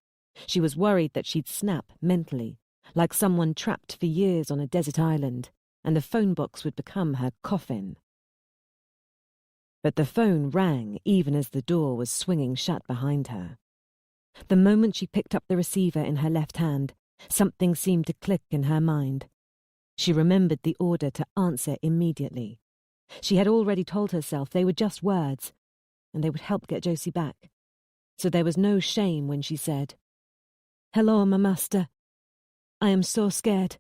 She was worried that she'd snap mentally, like someone trapped for years on a desert island, and the phone box would become her coffin. But the phone rang even as the door was swinging shut behind her. The moment she picked up the receiver in her left hand, something seemed to click in her mind. She remembered the order to answer immediately. She had already told herself they were just words, and they would help get Josie back. So there was no shame when she said, "Hello, my master. I am so scared."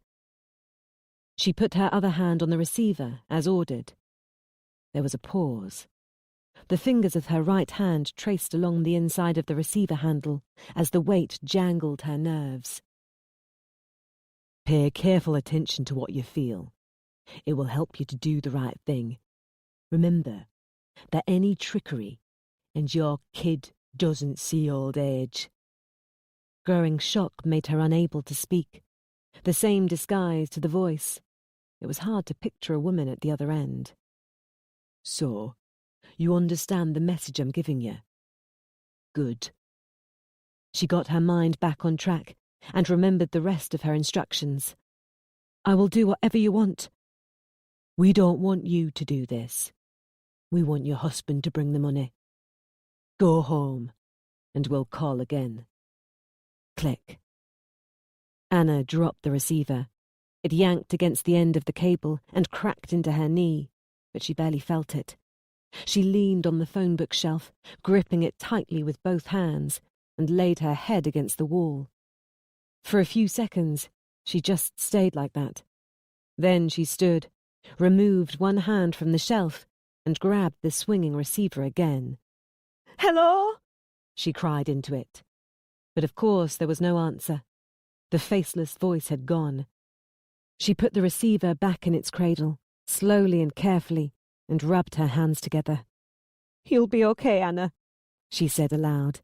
She put her other hand on the receiver, as ordered. There was a pause. The fingers of her right hand traced along the inside of the receiver handle as the weight jangled her nerves. Pay careful attention to what you feel. It will help you to do the right thing. Remember that any trickery, and your kid doesn't see old age. Growing shock made her unable to speak. The same disguise to the voice. It was hard to picture a woman at the other end. So, you understand the message I'm giving you? Good. She got her mind back on track and remembered the rest of her instructions. I will do whatever you want. We don't want you to do this. We want your husband to bring the money. Go home, and we'll call again. Click. Anna dropped the receiver. It yanked against the end of the cable and cracked into her knee, but she barely felt it. She leaned on the phone book shelf, gripping it tightly with both hands, and laid her head against the wall. For a few seconds, she just stayed like that. Then she stood, removed one hand from the shelf, and grabbed the swinging receiver again. "Hello?" she cried into it. But of course there was no answer. The faceless voice had gone. She put the receiver back in its cradle, slowly and carefully, and rubbed her hands together. "You'll be okay, Anna," she said aloud.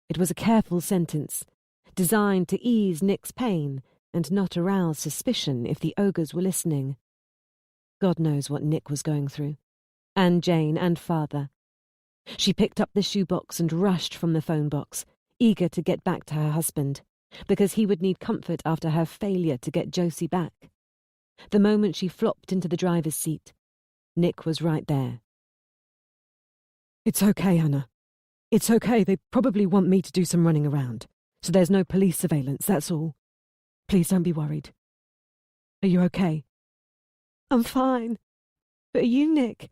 It was a careful sentence, designed to ease Nick's pain and not arouse suspicion if the ogres were listening. God knows what Nick was going through, and Jane and Father. She picked up the shoebox and rushed from the phone box, eager to get back to her husband, because he would need comfort after her failure to get Josie back. The moment she flopped into the driver's seat, Nick was right there. "It's okay, Anna. It's okay. They probably want me to do some running around, so there's no police surveillance, that's all. Please don't be worried. Are you okay?" "I'm fine. But are you, Nick?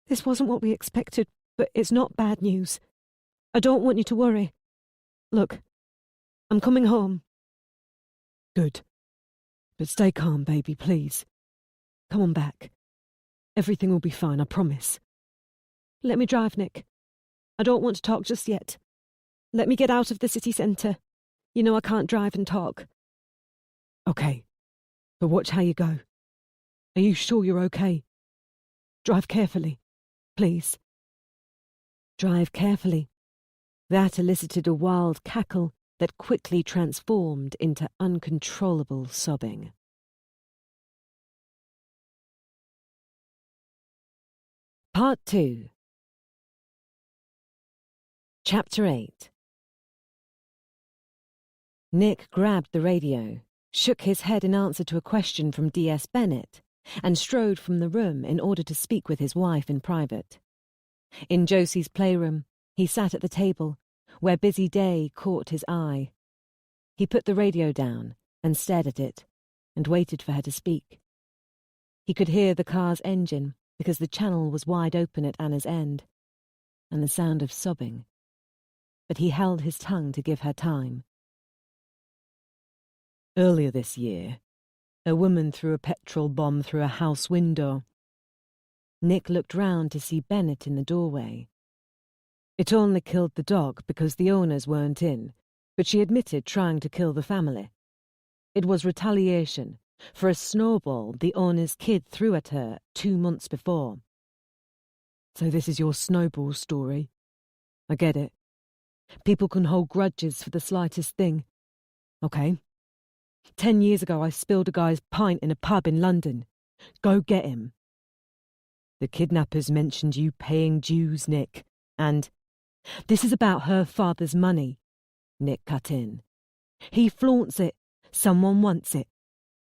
This wasn't what we expected, but it's not bad news. I don't want you to worry. Look, I'm coming home." "Good. But stay calm, baby, please. Come on back. Everything will be fine, I promise." "Let me drive, Nick. I don't want to talk just yet. Let me get out of the city centre. You know I can't drive and talk." "Okay, but watch how you go. Are you sure you're okay? Drive carefully, please." drive carefully. That elicited a wild cackle that quickly transformed into uncontrollable sobbing. Part 2. Chapter 8. Nick grabbed the radio, shook his head in answer to a question from D.S. Bennett, and strode from the room in order to speak with his wife in private. In Josie's playroom, he sat at the table, where Busy Day caught his eye. He put the radio down and stared at it, and waited for her to speak. He could hear the car's engine, because the channel was wide open at Anna's end, and the sound of sobbing. But he held his tongue to give her time. Earlier this year, a woman threw a petrol bomb through a house window. Nick looked round to see Bennett in the doorway. It only killed the dog because the owners weren't in, but she admitted trying to kill the family. It was retaliation for a snowball the owner's kid threw at her 2 months before. So this is your snowball story. I get it. People can hold grudges for the slightest thing. Okay. 10 years ago I spilled a guy's pint in a pub in London. Go get him. The kidnappers mentioned you paying dues, Nick, and this is about her father's money, Nick cut in. He flaunts it. Someone wants it.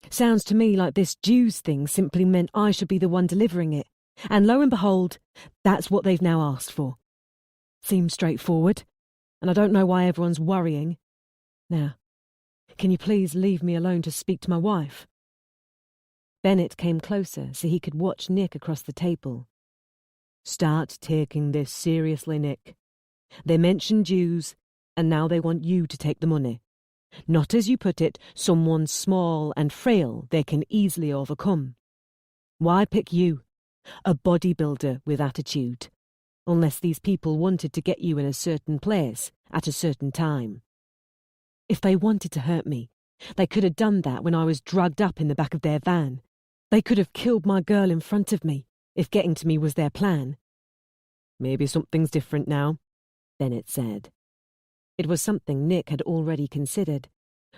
Sounds to me like this dues thing simply meant I should be the one delivering it. And lo and behold, that's what they've now asked for. Seems straightforward, and I don't know why everyone's worrying. Now, can you please leave me alone to speak to my wife? Bennett came closer so he could watch Nick across the table. Start taking this seriously, Nick. They mentioned dues, and now they want you to take the money. Not, as you put it, someone small and frail they can easily overcome. Why pick you, a bodybuilder with attitude, unless these people wanted to get you in a certain place at a certain time? If they wanted to hurt me, they could have done that when I was drugged up in the back of their van. They could have killed my girl in front of me, if getting to me was their plan. Maybe something's different now, Bennett said. It was something Nick had already considered,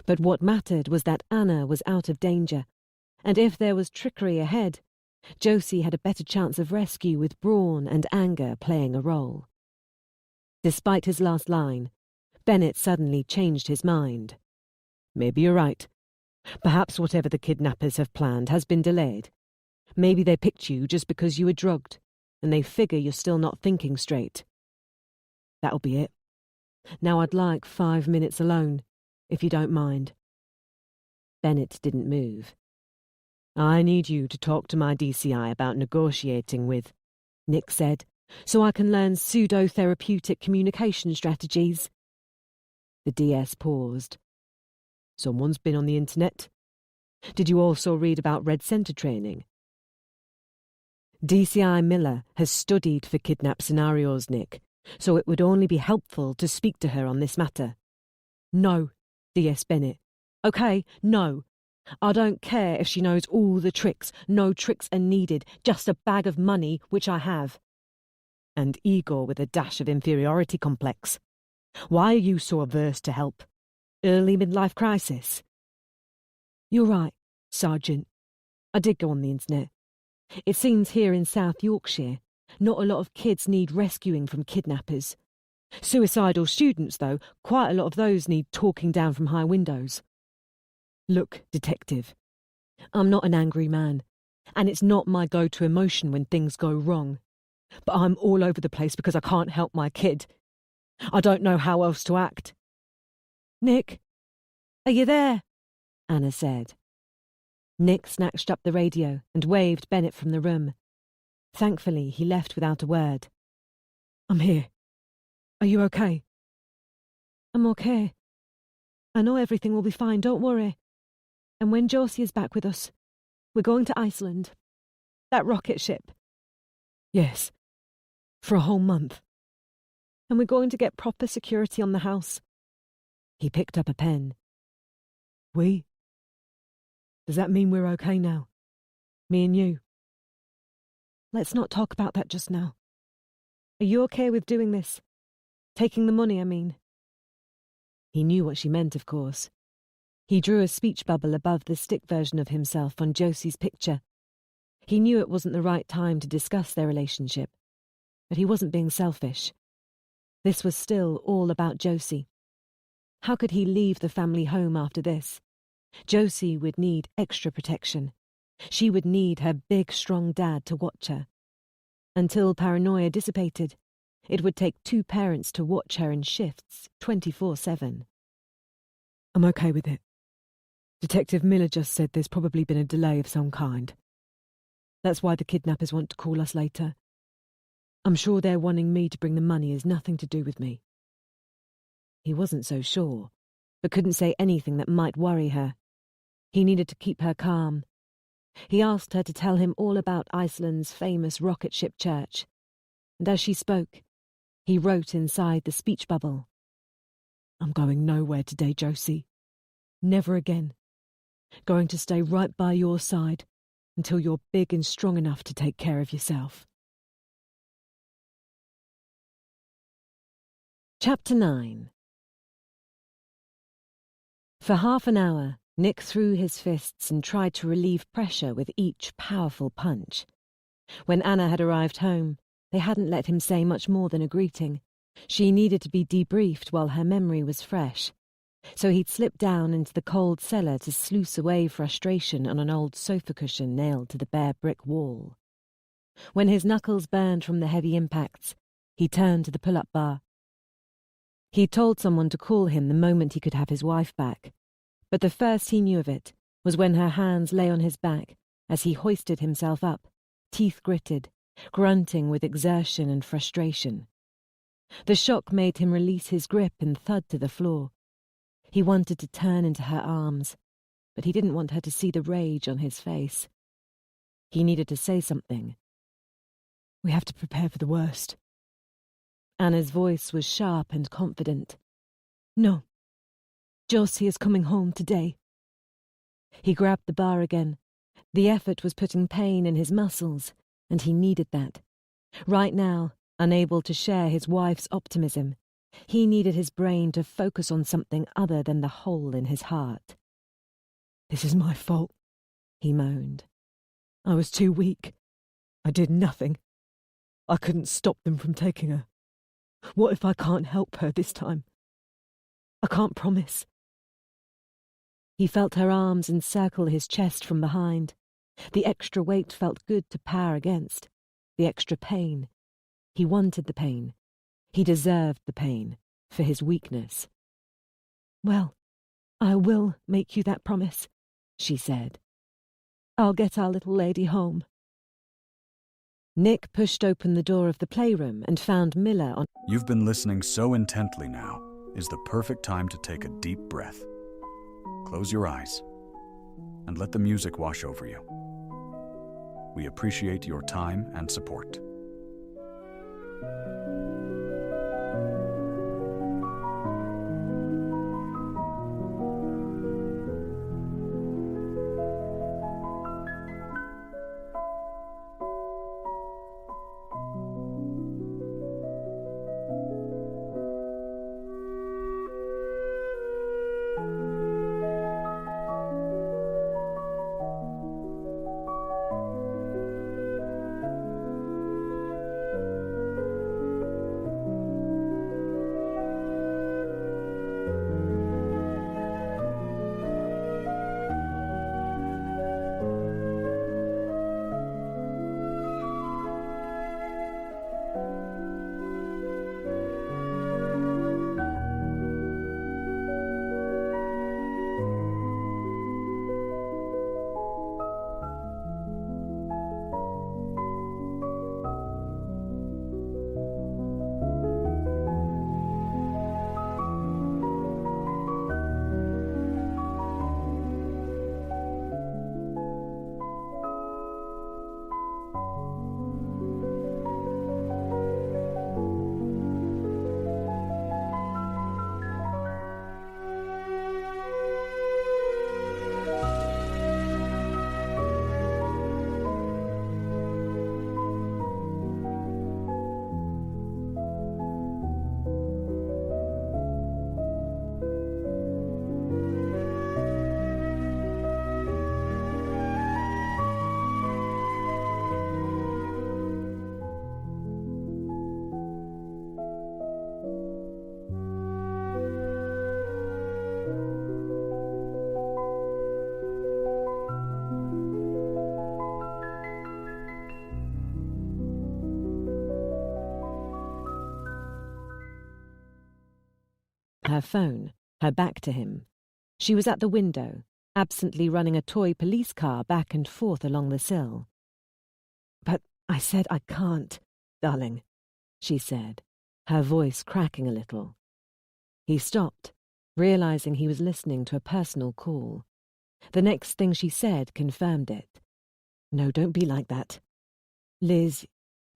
but what mattered was that Anna was out of danger, and if there was trickery ahead, Josie had a better chance of rescue with brawn and anger playing a role. Despite his last line, Bennett suddenly changed his mind. Maybe you're right. Perhaps whatever the kidnappers have planned has been delayed. Maybe they picked you just because you were drugged, and they figure you're still not thinking straight. That'll be it. Now I'd like 5 minutes alone, if you don't mind. Bennett didn't move. I need you to talk to my DCI about negotiating with, Nick said, so I can learn pseudo-therapeutic communication strategies. The DS paused. Someone's been on the internet. Did you also read about Red Centre training? DCI Miller has studied for kidnap scenarios, Nick, so it would only be helpful to speak to her on this matter. No, DS Bennett. Okay, no. I don't care if she knows all the tricks. No tricks are needed, just a bag of money, which I have. And ego with a dash of inferiority complex. Why are you so averse to help? Early midlife crisis? You're right, Sergeant. I did go on the internet. It seems here in South Yorkshire, not a lot of kids need rescuing from kidnappers. Suicidal students, though, quite a lot of those need talking down from high windows. Look, detective, I'm not an angry man, and it's not my go-to emotion when things go wrong. But I'm all over the place because I can't help my kid. I don't know how else to act. Nick, are you there? Anna said. Nick snatched up the radio and waved Bennett from the room. Thankfully, he left without a word. I'm here. Are you okay? I'm okay. I know everything will be fine, don't worry. And when Josie is back with us, we're going to Iceland. That rocket ship. Yes. For a whole month. And we're going to get proper security on the house. He picked up a pen. We? Does that mean we're okay now? Me and you? Let's not talk about that just now. Are you okay with doing this? Taking the money, I mean. He knew what she meant, of course. He drew a speech bubble above the stick version of himself on Josie's picture. He knew it wasn't the right time to discuss their relationship, but he wasn't being selfish. This was still all about Josie. How could he leave the family home after this? Josie would need extra protection. She would need her big, strong dad to watch her. Until paranoia dissipated, it would take 2 parents to watch her in shifts 24/7. I'm okay with it. Detective Miller just said there's probably been a delay of some kind. That's why the kidnappers want to call us later. I'm sure their wanting me to bring the money has nothing to do with me. He wasn't so sure, but couldn't say anything that might worry her. He needed to keep her calm. He asked her to tell him all about Iceland's famous rocket ship church, and as she spoke, he wrote inside the speech bubble, I'm going nowhere today, Josie. Never again. Going to stay right by your side until you're big and strong enough to take care of yourself. Chapter 9. For half an hour, Nick threw his fists and tried to relieve pressure with each powerful punch. When Anna had arrived home, they hadn't let him say much more than a greeting. She needed to be debriefed while her memory was fresh. So he'd slipped down into the cold cellar to sluice away frustration on an old sofa cushion nailed to the bare brick wall. When his knuckles burned from the heavy impacts, he turned to the pull-up bar. He'd told someone to call him the moment he could have his wife back, but the first he knew of it was when her hands lay on his back as he hoisted himself up, teeth gritted, grunting with exertion and frustration. The shock made him release his grip and thud to the floor. He wanted to turn into her arms, but he didn't want her to see the rage on his face. He needed to say something. We have to prepare for the worst. Anna's voice was sharp and confident. No. Josie is coming home today. He grabbed the bar again. The effort was putting pain in his muscles, and he needed that. Right now, unable to share his wife's optimism, he needed his brain to focus on something other than the hole in his heart. This is my fault, he moaned. I was too weak. I did nothing. I couldn't stop them from taking her. What if I can't help her this time? I can't promise. He felt her arms encircle his chest from behind. The extra weight felt good to power against. The extra pain. He wanted the pain. He deserved the pain for his weakness. Well, I will make you that promise, she said. I'll get our little lady home. Nick pushed open the door of the playroom and found Miller on... You've been listening so intently now is the perfect time to take a deep breath. Close your eyes and let the music wash over you. We appreciate your time and support. her phone, her back to him. She was at the window, absently running a toy police car back and forth along the sill. "But I said I can't, darling," she said, her voice cracking a little. He stopped, realizing he was listening to a personal call. The next thing she said confirmed it. "No, don't be like that. Liz,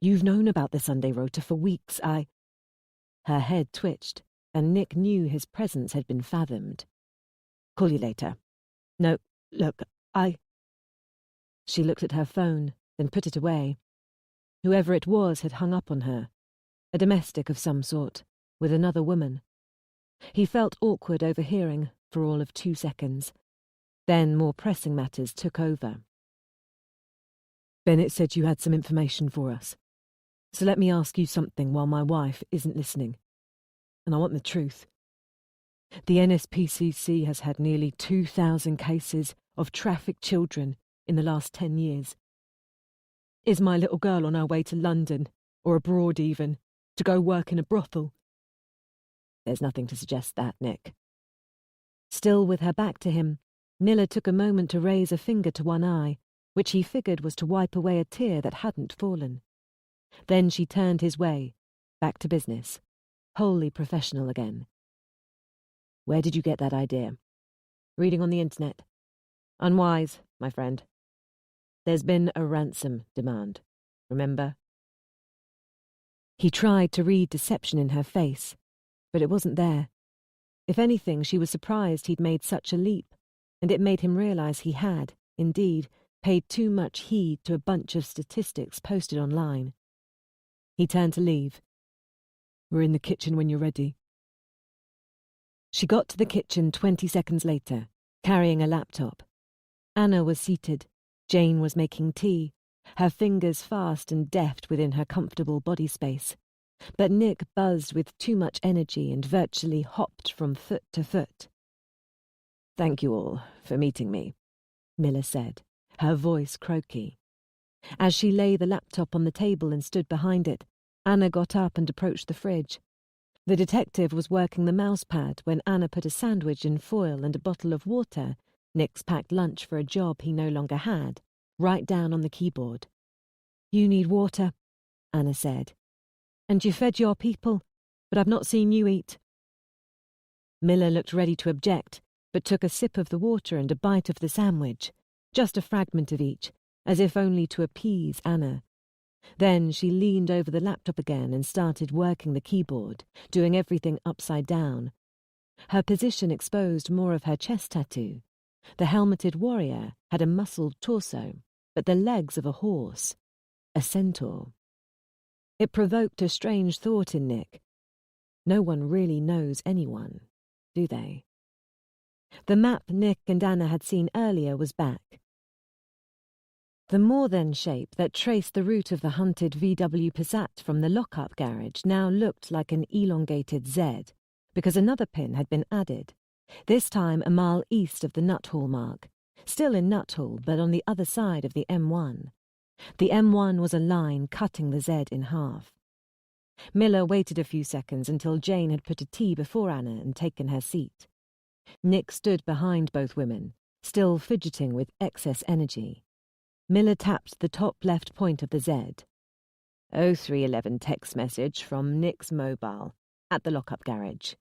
you've known about the Sunday rota for weeks. Her head twitched, and Nick knew his presence had been fathomed. "Call you later." "No, look, She looked at her phone, then put it away. Whoever it was had hung up on her. A domestic of some sort, with another woman. He felt awkward overhearing for all of 2 seconds. Then more pressing matters took over. "Bennett said you had some information for us. So let me ask you something while my wife isn't listening. And I want the truth. The NSPCC has had nearly 2,000 cases of trafficked children in the last 10 years. Is my little girl on her way to London, or abroad even, to go work in a brothel?" "There's nothing to suggest that, Nick." Still with her back to him, Miller took a moment to raise a finger to one eye, which he figured was to wipe away a tear that hadn't fallen. Then she turned his way, back to business, wholly professional again. "Where did you get that idea?" "Reading on the internet. Unwise, my friend. There's been a ransom demand, remember?" He tried to read deception in her face, but it wasn't there. If anything, she was surprised he'd made such a leap, and it made him realize he had, indeed, paid too much heed to a bunch of statistics posted online. He turned to leave. "We're in the kitchen when you're ready." She got to the kitchen 20 seconds later, carrying a laptop. Anna was seated. Jane was making tea, her fingers fast and deft within her comfortable body space. But Nick buzzed with too much energy and virtually hopped from foot to foot. "Thank you all for meeting me," Miller said, her voice croaky. As she lay the laptop on the table and stood behind it, Anna got up and approached the fridge. The detective was working the mouse pad when Anna put a sandwich in foil and a bottle of water, Nick's packed lunch for a job he no longer had, right down on the keyboard. "You need water," Anna said. "And you fed your people, but I've not seen you eat." Miller looked ready to object, but took a sip of the water and a bite of the sandwich, just a fragment of each, as if only to appease Anna. Then she leaned over the laptop again and started working the keyboard, doing everything upside down. Her position exposed more of her chest tattoo. The helmeted warrior had a muscled torso, but the legs of a horse, a centaur. It provoked a strange thought in Nick. No one really knows anyone, do they? The map Nick and Anna had seen earlier was back. The more-than shape that traced the route of the hunted VW Passat from the lock-up garage now looked like an elongated Z, because another pin had been added, this time a mile east of the Nuthall mark, still in Nuthall but on the other side of the M1. The M1 was a line cutting the Z in half. Miller waited a few seconds until Jane had put a tea before Anna and taken her seat. Nick stood behind both women, still fidgeting with excess energy. Miller tapped the top left point of the Z. 0311 text message from Nick's mobile, at the lock-up garage.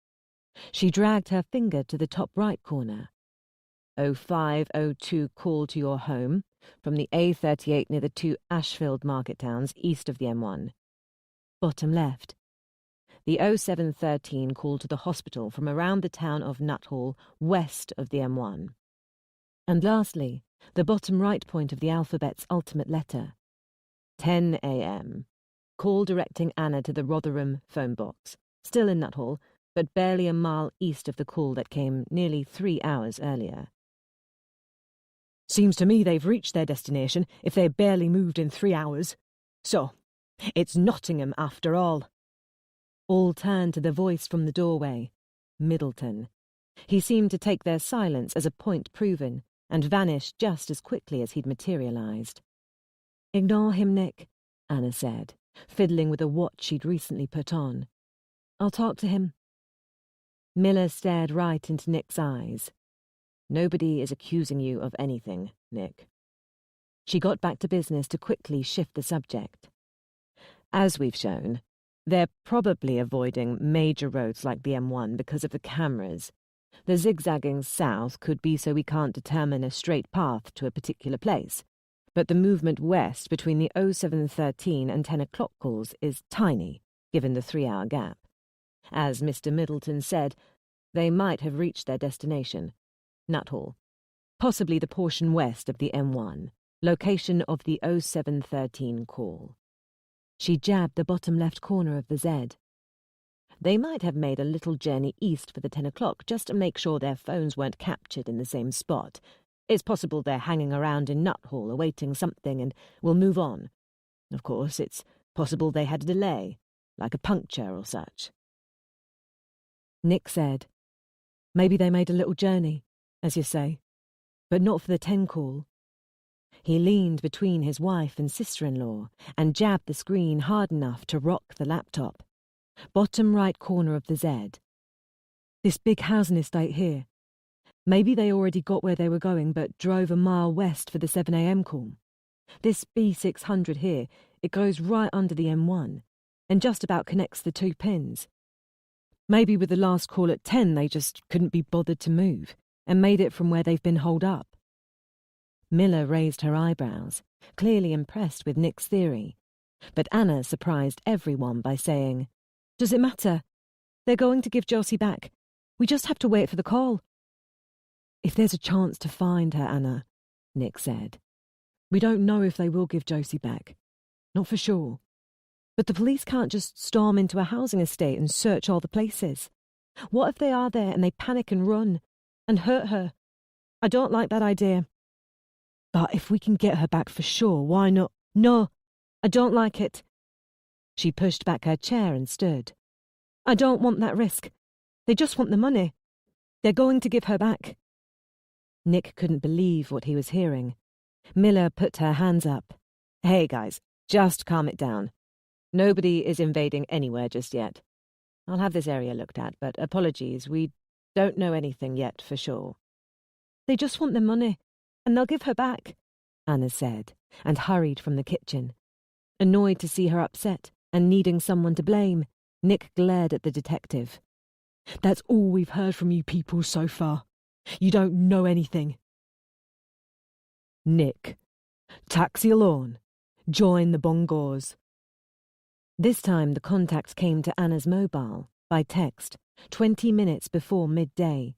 She dragged her finger to the top right corner. 0502 call to your home, from the A38 near the two Ashfield market towns east of the M1. Bottom left. The 0713 call to the hospital from around the town of Nuthall, west of the M1. And lastly, the bottom right point of the alphabet's ultimate letter. 10 a.m. Call directing Anna to the Rotherham phone box, still in Nuthall, but barely a mile east of the call that came nearly 3 hours earlier. "Seems to me they've reached their destination if they barely moved in 3 hours. So, it's Nottingham after all." All turned to the voice from the doorway. Middleton. He seemed to take their silence as a point proven, and vanished just as quickly as he'd materialized. "Ignore him, Nick," Anna said, fiddling with a watch she'd recently put on. "I'll talk to him." Miller stared right into Nick's eyes. "Nobody is accusing you of anything, Nick." She got back to business to quickly shift the subject. "As we've shown, they're probably avoiding major roads like the M1 because of the cameras. The zigzagging south could be so we can't determine a straight path to a particular place. But the movement west between the 0713 and 10 o'clock calls is tiny, given the 3-hour gap. As Mr. Middleton said, they might have reached their destination, Nuthall, possibly the portion west of the M1, location of the 0713 call." She jabbed the bottom left corner of the Z. "They might have made a little journey east for the 10 o'clock just to make sure their phones weren't captured in the same spot. It's possible they're hanging around in Nuthall awaiting something and will move on. Of course, it's possible they had a delay, like a puncture or such." Nick said, "Maybe they made a little journey, as you say, but not for the 10 call." He leaned between his wife and sister-in-law and jabbed the screen hard enough to rock the laptop. Bottom right corner of the Z. "This big housing estate here. Maybe they already got where they were going but drove a mile west for the 7 a.m. call. This B600 here, it goes right under the M1 and just about connects the 2 pins. Maybe with the last call at 10 they just couldn't be bothered to move and made it from where they've been holed up." Miller raised her eyebrows, clearly impressed with Nick's theory. But Anna surprised everyone by saying, "Does it matter? They're going to give Josie back. We just have to wait for the call." "If there's a chance to find her, Anna," Nick said. "We don't know if they will give Josie back. Not for sure. But the police can't just storm into a housing estate and search all the places. What if they are there and they panic and run and hurt her? I don't like that idea. But if we can get her back for sure, why not? No, I don't like it." She pushed back her chair and stood. "I don't want that risk. They just want the money. They're going to give her back." Nick couldn't believe what he was hearing. Miller put her hands up. "Hey, guys, just calm it down. Nobody is invading anywhere just yet. I'll have this area looked at, but apologies, we don't know anything yet for sure." "They just want the money, and they'll give her back," Anna said, and hurried from the kitchen. Annoyed to see her upset and needing someone to blame, Nick glared at the detective. "That's all we've heard from you people so far. You don't know anything." "Nick, taxi alone. Join the bongos." This time the contact came to Anna's mobile, by text, 20 minutes before midday.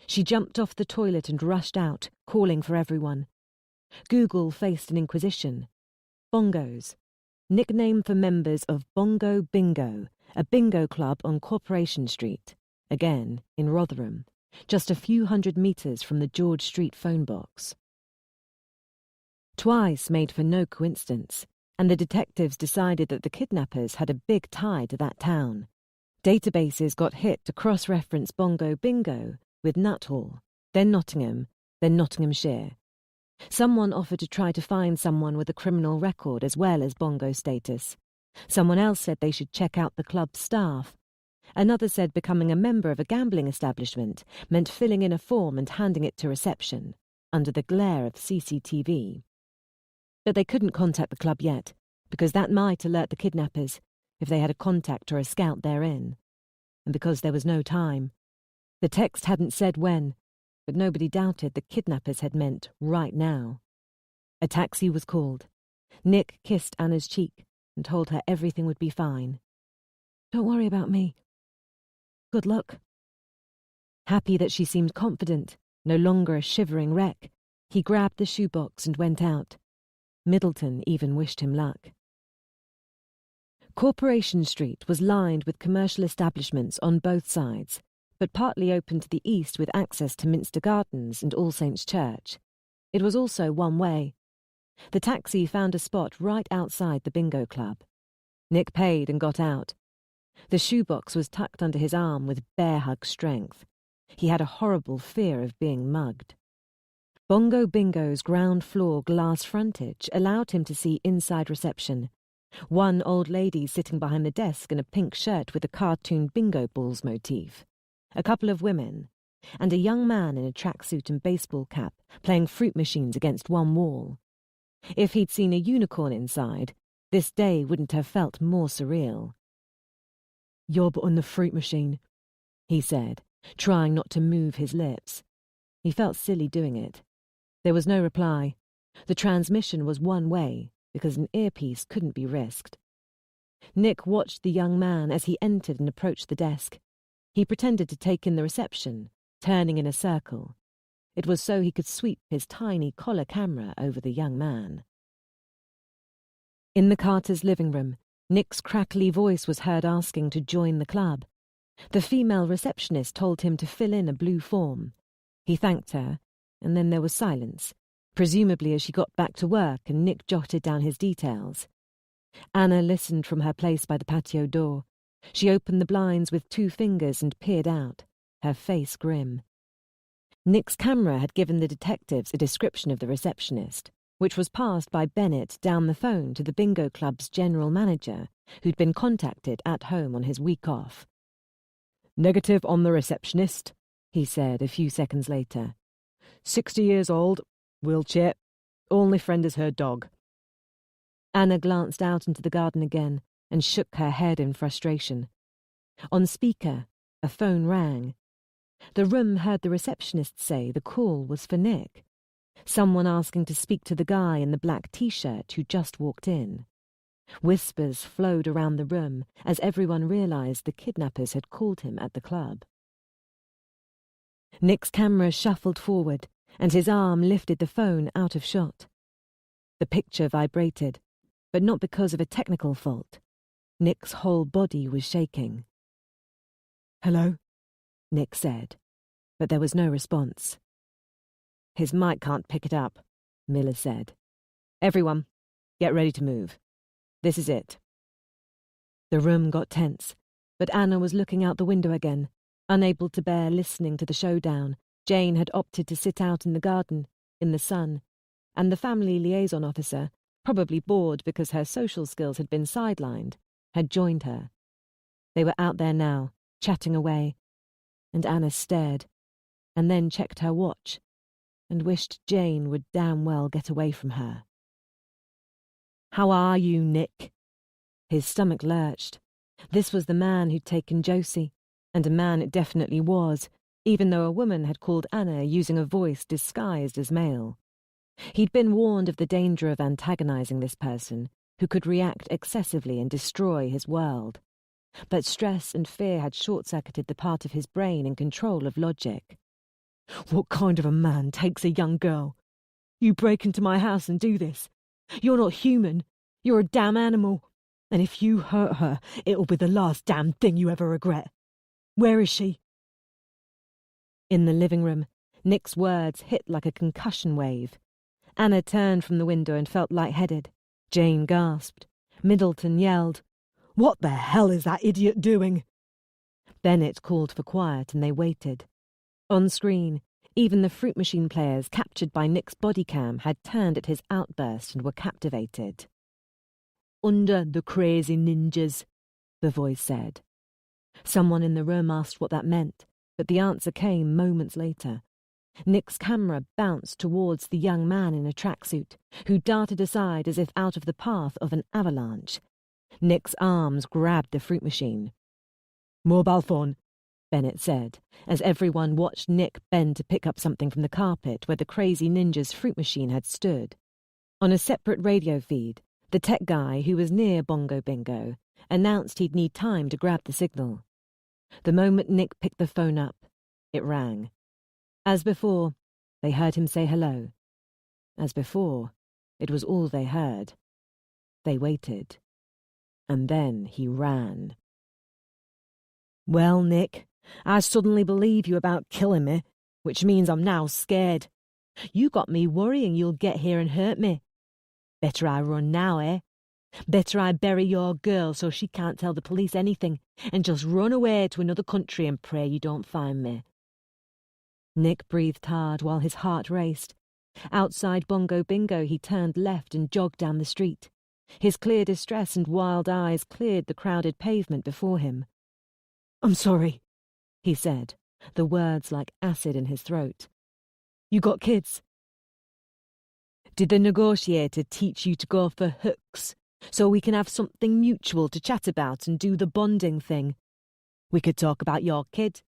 She jumped off the toilet and rushed out, calling for everyone. Google faced an inquisition. Bongos. Nickname for members of Bongo Bingo, a bingo club on Corporation Street, again in Rotherham, just a few hundred metres from the George Street phone box. Twice made for no coincidence, and the detectives decided that the kidnappers had a big tie to that town. Databases got hit to cross-reference Bongo Bingo with Nuthall, then Nottingham, then Nottinghamshire. Someone offered to try to find someone with a criminal record as well as Bongo status. Someone else said they should check out the club's staff. Another said becoming a member of a gambling establishment meant filling in a form and handing it to reception, under the glare of CCTV. But they couldn't contact the club yet, because that might alert the kidnappers if they had a contact or a scout therein. And because there was no time. The text hadn't said when, but nobody doubted the kidnappers had meant right now. A taxi was called. Nick kissed Anna's cheek and told her everything would be fine. "Don't worry about me. Good luck." Happy that she seemed confident, no longer a shivering wreck, he grabbed the shoebox and went out. Middleton even wished him luck. Corporation Street was lined with commercial establishments on both sides, but partly open to the east with access to Minster Gardens and All Saints' Church. It was also one way. The taxi found a spot right outside the bingo club. Nick paid and got out. The shoebox was tucked under his arm with bear-hug strength. He had a horrible fear of being mugged. Bongo Bingo's ground-floor glass frontage allowed him to see inside reception. One old lady sitting behind the desk in a pink shirt with a cartoon bingo balls motif. a couple of women, and a young man in a tracksuit and baseball cap playing fruit machines against one wall. If he'd seen a unicorn inside, this day wouldn't have felt more surreal. "You're but on the fruit machine," he said, trying not to move his lips. He felt silly doing it. There was no reply. The transmission was one way, because an earpiece couldn't be risked. Nick watched the young man as he entered and approached the desk. He pretended to take in the reception, turning in a circle. It was so he could sweep his tiny collar camera over the young man. In the Carters' living room, Nick's crackly voice was heard asking to join the club. The female receptionist told him to fill in a blue form. He thanked her, and then there was silence, presumably as she got back to work and Nick jotted down his details. Anna listened from her place by the patio door. She opened the blinds with 2 fingers and peered out, her face grim. Nick's camera had given the detectives a description of the receptionist, which was passed by Bennett down the phone to the bingo club's general manager, who'd been contacted at home on his week off. "Negative on the receptionist," he said a few seconds later. 60 years old, wheelchair, only friend is her dog. Anna glanced out into the garden again and shook her head in frustration. On speaker, a phone rang. The room heard the receptionist say the call was for Nick. Someone asking to speak to the guy in the black T-shirt who just walked in. Whispers flowed around the room as everyone realized the kidnappers had called him at the club. Nick's camera shuffled forward, and his arm lifted the phone out of shot. The picture vibrated, but not because of a technical fault. Nick's whole body was shaking. "Hello?" Nick said, but there was no response. "His mic can't pick it up," Miller said. "Everyone, get ready to move. This is it." The room got tense, but Anna was looking out the window again. Unable to bear listening to the showdown, Jane had opted to sit out in the garden, in the sun, and the family liaison officer, probably bored because her social skills had been sidelined, had joined her. They were out there now, chatting away, and Anna stared, and then checked her watch, and wished Jane would damn well get away from her. "How are you, Nick?" His stomach lurched. This was the man who'd taken Josie, and a man it definitely was, even though a woman had called Anna using a voice disguised as male. He'd been warned of the danger of antagonizing this person, who could react excessively and destroy his world. But stress and fear had short-circuited the part of his brain in control of logic. "What kind of a man takes a young girl? You break into my house and do this. You're not human. You're a damn animal. And if you hurt her, it'll be the last damn thing you ever regret. Where is she?" In the living room, Nick's words hit like a concussion wave. Anna turned from the window and felt lightheaded. Jane gasped. Middleton yelled, "What the hell is that idiot doing?" Bennett called for quiet and they waited. On screen, even the fruit machine players captured by Nick's body cam had turned at his outburst and were captivated. "Under the crazy ninjas," the voice said. Someone in the room asked what that meant, but the answer came moments later. Nick's camera bounced towards the young man in a tracksuit, who darted aside as if out of the path of an avalanche. Nick's arms grabbed the fruit machine. "Mobile phone," Bennett said, as everyone watched Nick bend to pick up something from the carpet where the crazy ninja's fruit machine had stood. On a separate radio feed, the tech guy, who was near Bongo Bingo, announced he'd need time to grab the signal. The moment Nick picked the phone up, it rang. As before, they heard him say hello. As before, it was all they heard. They waited. And then he ran. "Well, Nick, I suddenly believe you about killing me, which means I'm now scared. You got me worrying you'll get here and hurt me. Better I run now, eh? Better I bury your girl so she can't tell the police anything, and just run away to another country and pray you don't find me." Nick breathed hard while his heart raced. Outside Bongo Bingo, he turned left and jogged down the street. His clear distress and wild eyes cleared the crowded pavement before him. "I'm sorry," he said, the words like acid in his throat. "You got kids? Did the negotiator teach you to go for hooks so we can have something mutual to chat about and do the bonding thing? We could talk about your kid,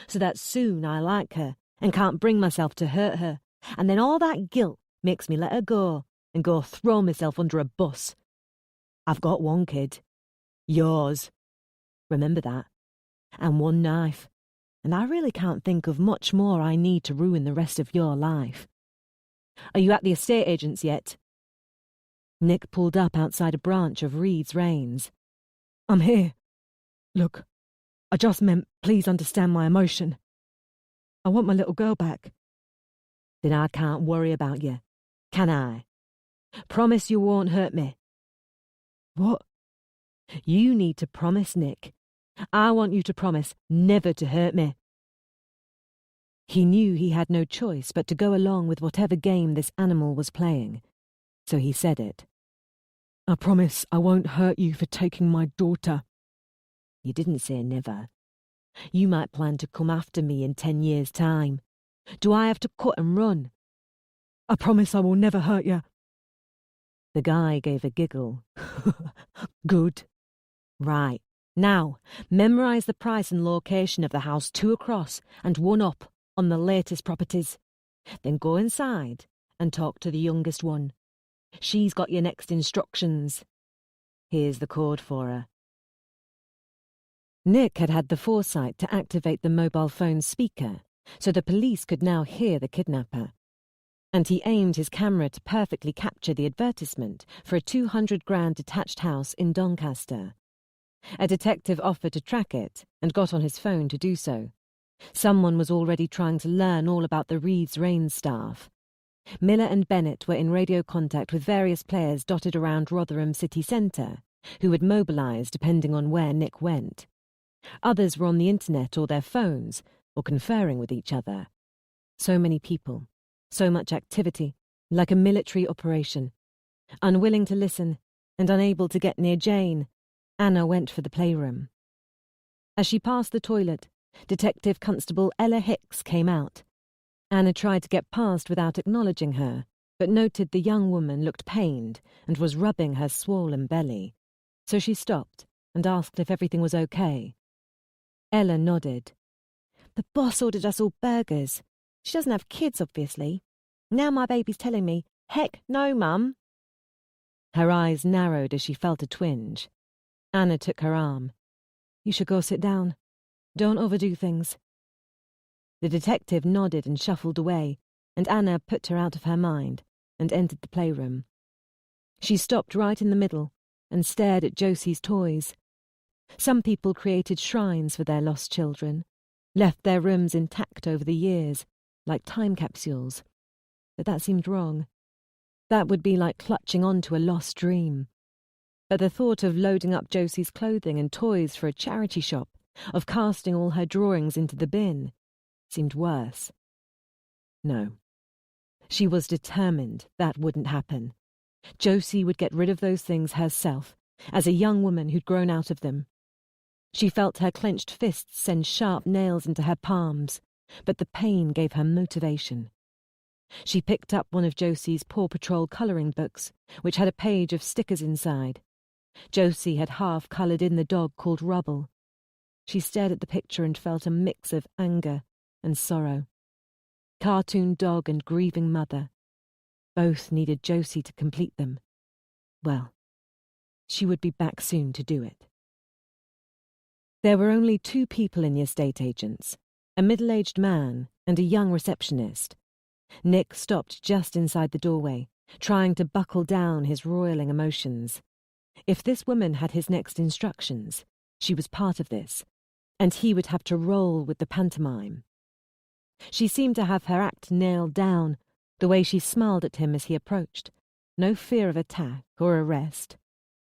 so that soon I like her and can't bring myself to hurt her, and then all that guilt makes me let her go and go throw myself under a bus. I've got one kid. Yours. Remember that. And one knife. And I really can't think of much more I need to ruin the rest of your life. Are you at the estate agents yet?" Nick pulled up outside a branch of Reed's Rains. "I'm here. Look, I just meant please understand my emotion. I want my little girl back." "Then I can't worry about you, can I? Promise you won't hurt me." "What?" "You need to promise, Nick. I want you to promise never to hurt me." He knew he had no choice but to go along with whatever game this animal was playing, so he said it. "I promise I won't hurt you for taking my daughter." "You didn't say never. You might plan to come after me in 10 years' time. Do I have to cut and run?" "I promise I will never hurt you." The guy gave a giggle. "Good. Right. Now, memorize the price and location of the house 2 across and 1 up on the latest properties. Then go inside and talk to the youngest one. She's got your next instructions. Here's the code for her." Nick had had the foresight to activate the mobile phone speaker so the police could now hear the kidnapper. And he aimed his camera to perfectly capture the advertisement for a 200,000 detached house in Doncaster. A detective offered to track it and got on his phone to do so. Someone was already trying to learn all about the Reed's Rains staff. Miller and Bennett were in radio contact with various players dotted around Rotherham city centre, who would mobilise depending on where Nick went. Others were on the internet or their phones, or conferring with each other. So many people, so much activity, like a military operation. Unwilling to listen, and unable to get near Jane, Anna went for the playroom. As she passed the toilet, Detective Constable Ella Hicks came out. Anna tried to get past without acknowledging her, but noted the young woman looked pained and was rubbing her swollen belly. So she stopped and asked if everything was okay. Ella nodded. "The boss ordered us all burgers. She doesn't have kids, obviously. Now my baby's telling me, 'Heck no, Mum.'" Her eyes narrowed as she felt a twinge. Anna took her arm. "You should go sit down. Don't overdo things." The detective nodded and shuffled away, and Anna put her out of her mind and entered the playroom. She stopped right in the middle and stared at Josie's toys. Some people created shrines for their lost children, left their rooms intact over the years, like time capsules. But that seemed wrong. That would be like clutching onto a lost dream. But the thought of loading up Josie's clothing and toys for a charity shop, of casting all her drawings into the bin, seemed worse. No. She was determined that wouldn't happen. Josie would get rid of those things herself, as a young woman who'd grown out of them. She felt her clenched fists send sharp nails into her palms, but the pain gave her motivation. She picked up one of Josie's Paw Patrol colouring books, which had a page of stickers inside. Josie had half-coloured in the dog called Rubble. She stared at the picture and felt a mix of anger and sorrow. Cartoon dog and grieving mother. Both needed Josie to complete them. Well, she would be back soon to do it. There were only 2 people in the estate agents, a middle-aged man and a young receptionist. Nick stopped just inside the doorway, trying to buckle down his roiling emotions. If this woman had his next instructions, she was part of this, and he would have to roll with the pantomime. She seemed to have her act nailed down, the way she smiled at him as he approached. No fear of attack or arrest.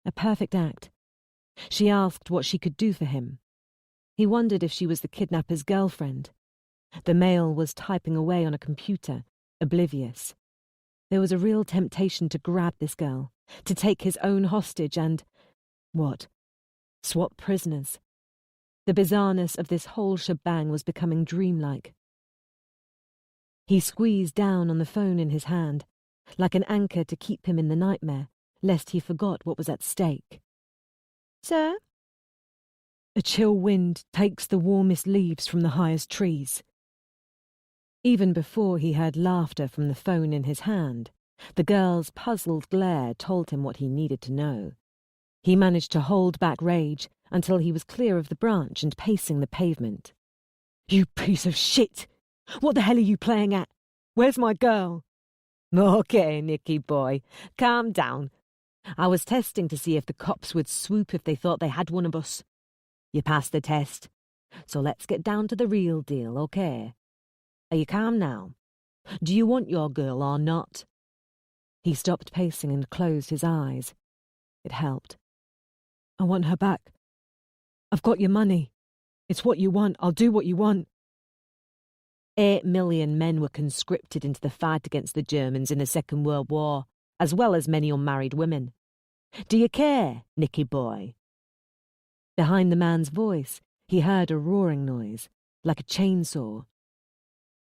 A perfect act. She asked what she could do for him. He wondered if she was the kidnapper's girlfriend. The male was typing away on a computer, oblivious. There was a real temptation to grab this girl, to take his own hostage and... what? Swap prisoners. The bizarreness of this whole shebang was becoming dreamlike. He squeezed down on the phone in his hand, like an anchor to keep him in the nightmare, lest he forgot what was at stake. Sir? A chill wind takes the warmest leaves from the highest trees. Even before he heard laughter from the phone in his hand, the girl's puzzled glare told him what he needed to know. He managed to hold back rage until he was clear of the branch and pacing the pavement. You piece of shit! What the hell are you playing at? Where's my girl? Okay, Nicky boy, calm down. I was testing to see if the cops would swoop if they thought they had one of us. You passed the test, so let's get down to the real deal, okay? Are you calm now? Do you want your girl or not? He stopped pacing and closed his eyes. It helped. I want her back. I've got your money. It's what you want. I'll do what you want. 8 million men were conscripted into the fight against the Germans in the Second World War, as well as many unmarried women. Do you care, Nicky boy? Behind the man's voice, he heard a roaring noise, like a chainsaw.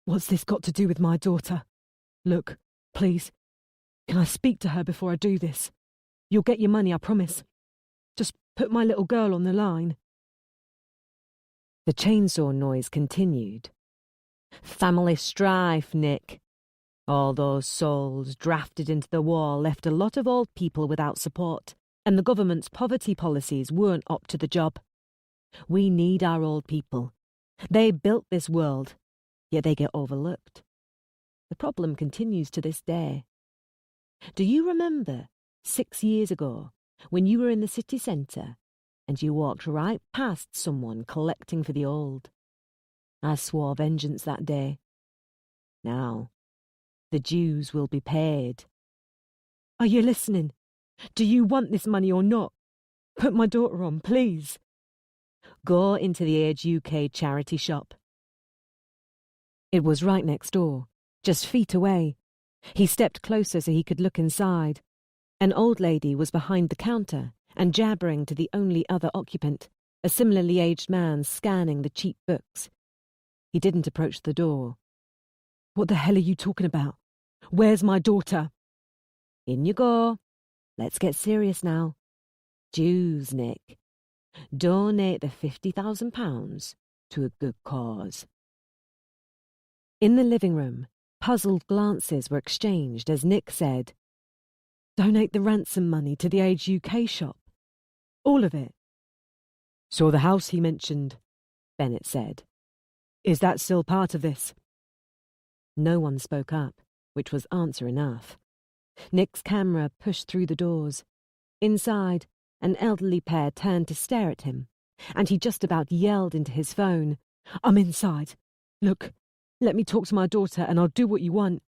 What's this got to do with my daughter? Look, please, can I speak to her before I do this? You'll get your money, I promise. Just put my little girl on the line. The chainsaw noise continued. Family strife, Nick. All those souls drafted into the war left a lot of old people without support, and the government's poverty policies weren't up to the job. We need our old people. They built this world, yet they get overlooked. The problem continues to this day. Do you remember 6 years ago when you were in the city centre and you walked right past someone collecting for the old? I swore vengeance that day. Now, the dues will be paid. Are you listening? Do you want this money or not? Put my daughter on, please. Go into the Age UK charity shop. It was right next door, just feet away. He stepped closer so he could look inside. An old lady was behind the counter and jabbering to the only other occupant, a similarly aged man scanning the cheap books. He didn't approach the door. What the hell are you talking about? Where's my daughter? In you go. Let's get serious now. Dues, Nick. Donate the £50,000 to a good cause. In the living room, puzzled glances were exchanged as Nick said, Donate the ransom money to the Age UK shop. All of it. So the house he mentioned, Bennett said. Is that still part of this? No one spoke up, which was answer enough. Nick's camera pushed through the doors. Inside, an elderly pair turned to stare at him, and he just about yelled into his phone. I'm inside. Look, let me talk to my daughter and I'll do what you want.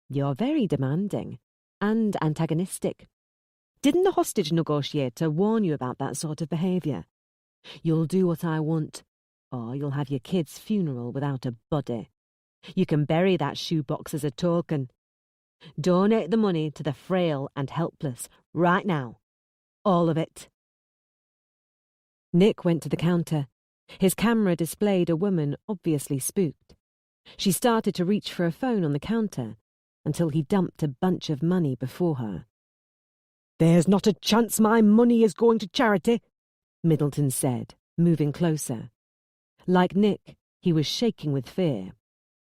You're very demanding and antagonistic. Didn't the hostage negotiator warn you about that sort of behaviour? You'll do what I want, or you'll have your kid's funeral without a body. You can bury that shoebox as a token. Donate the money to the frail and helpless right now. All of it. Nick went to the counter. His camera displayed a woman obviously spooked. She started to reach for a phone on the counter until he dumped a bunch of money before her. There's not a chance my money is going to charity, Middleton said, moving closer. Like Nick, he was shaking with fear.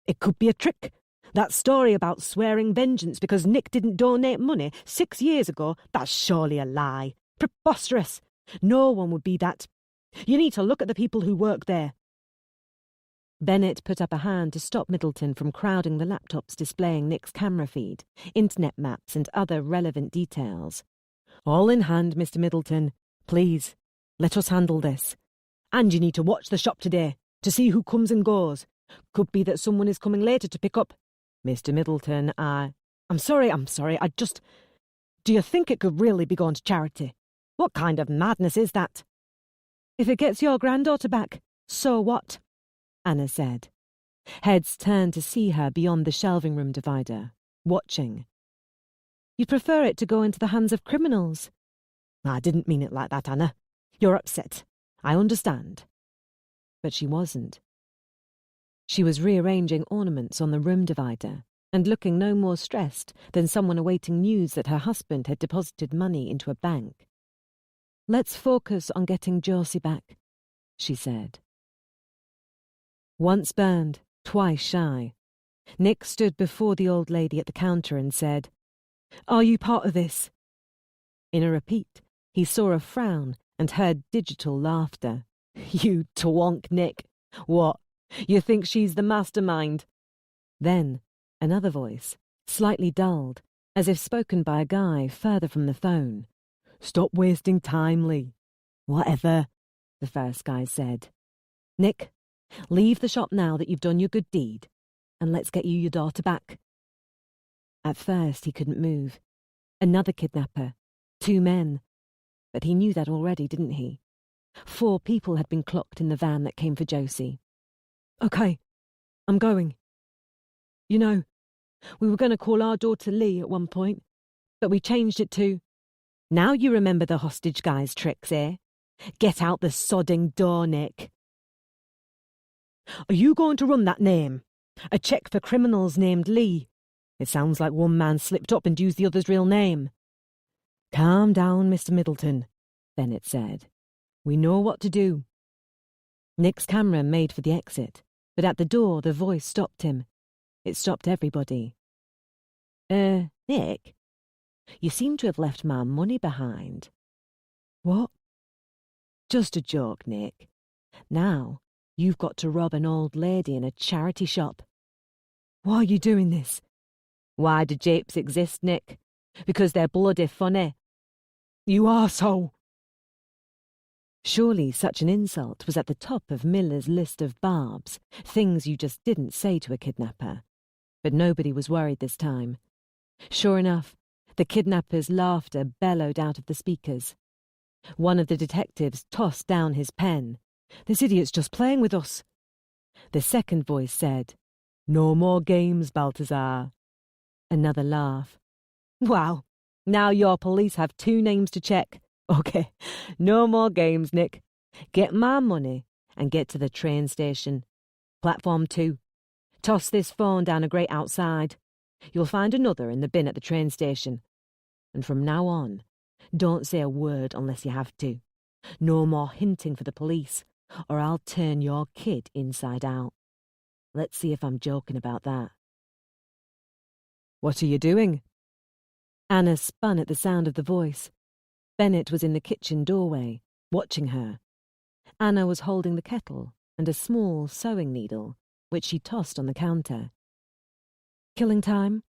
It could be a trick. That story about swearing vengeance because Nick didn't donate money 6 years ago, that's surely a lie. Preposterous. No one would be that. You need to look at the people who work there. Bennett put up a hand to stop Middleton from crowding the laptops displaying Nick's camera feed, internet maps and other relevant details. All in hand, Mr. Middleton. Please, let us handle this. And you need to watch the shop today to see who comes and goes. Could be that someone is coming later to pick up. Mr. Middleton, I'm sorry, I just... Do you think it could really be going to charity? What kind of madness is that? If it gets your granddaughter back, so what? Anna said. Heads turned to see her beyond the shelving room divider, watching. You'd prefer it to go into the hands of criminals? I didn't mean it like that, Anna. You're upset. I understand. but she wasn't. She was rearranging ornaments on the room divider and looking no more stressed than someone awaiting news that her husband had deposited money into a bank. "Let's focus on getting Josie back," she said. Once burned, twice shy, Nick stood before the old lady at the counter and said, "Are you part of this?" In a repeat, he saw a frown and heard digital laughter. "You twonk, Nick. What? You think she's the mastermind?" Then another voice, slightly dulled, as if spoken by a guy further from the phone. "Stop wasting time, Lee." "Whatever," the first guy said. "Nick, leave the shop now that you've done your good deed, and let's get you your daughter back." At first he couldn't move. Another kidnapper. 2 men. But he knew that already, didn't he? 4 people had been clocked in the van that came for Josie. "Okay, I'm going. You know, we were going to call our daughter Lee at one point, but we changed it to..." "Now you remember the hostage guy's tricks, eh? Get out the sodding door, Nick." "Are you going to run that name? A check for criminals named Lee? It sounds like one man slipped up and used the other's real name." "Calm down, Mr. Middleton," Bennett said. "We know what to do." Nick's camera made for the exit, but at the door the voice stopped him. It stopped everybody. Nick, you seem to have left my money behind." "What?" "Just a joke, Nick. Now, you've got to rob an old lady in a charity shop." "Why are you doing this?" "Why do japes exist, Nick? Because they're bloody funny." "You arsehole!" Surely such an insult was at the top of Miller's list of barbs, things you just didn't say to a kidnapper. But nobody was worried this time. Sure enough, the kidnapper's laughter bellowed out of the speakers. One of the detectives tossed down his pen. "This idiot's just playing with us." The second voice said, "No more games, Balthazar." Another laugh. "Wow, now your police have 2 names to check. Okay, no more games, Nick. Get my money and get to the train station. Platform 2. Toss this phone down a grate outside. You'll find another in the bin at the train station. And from now on, don't say a word unless you have to. No more hinting for the police, or I'll turn your kid inside out. Let's see if I'm joking about that." "What are you doing?" Anna spun at the sound of the voice. Bennett was in the kitchen doorway, watching her. Anna was holding the kettle and a small sewing needle, which she tossed on the counter. "Killing time,"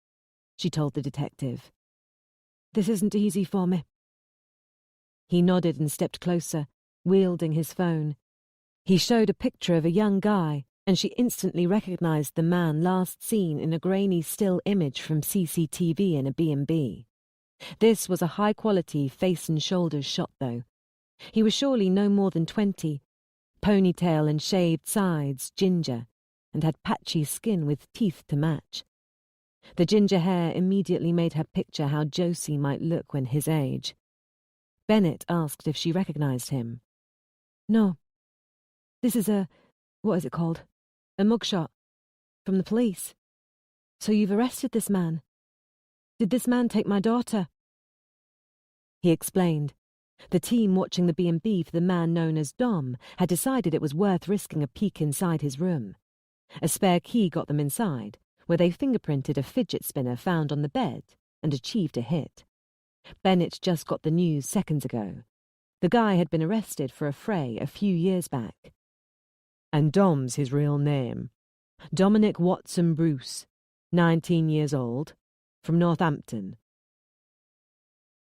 she told the detective. "This isn't easy for me." He nodded and stepped closer, wielding his phone. He showed a picture of a young guy, and she instantly recognized the man last seen in a grainy still image from CCTV in a B&B. This was a high-quality face and shoulders shot, though. He was surely no more than 20, ponytail and shaved sides, ginger, and had patchy skin with teeth to match. The ginger hair immediately made her picture how Josie might look when his age. Bennett asked if she recognized him. "No. This is what is it called? A mugshot. From the police. So you've arrested this man. Did this man take my daughter?" He explained. The team watching the B&B for the man known as Dom had decided it was worth risking a peek inside his room. A spare key got them inside, where they fingerprinted a fidget spinner found on the bed and achieved a hit. Bennett just got the news seconds ago. The guy had been arrested for a fray a few years back. "And Dom's his real name. Dominic Watson Bruce, 19 years old, from Northampton."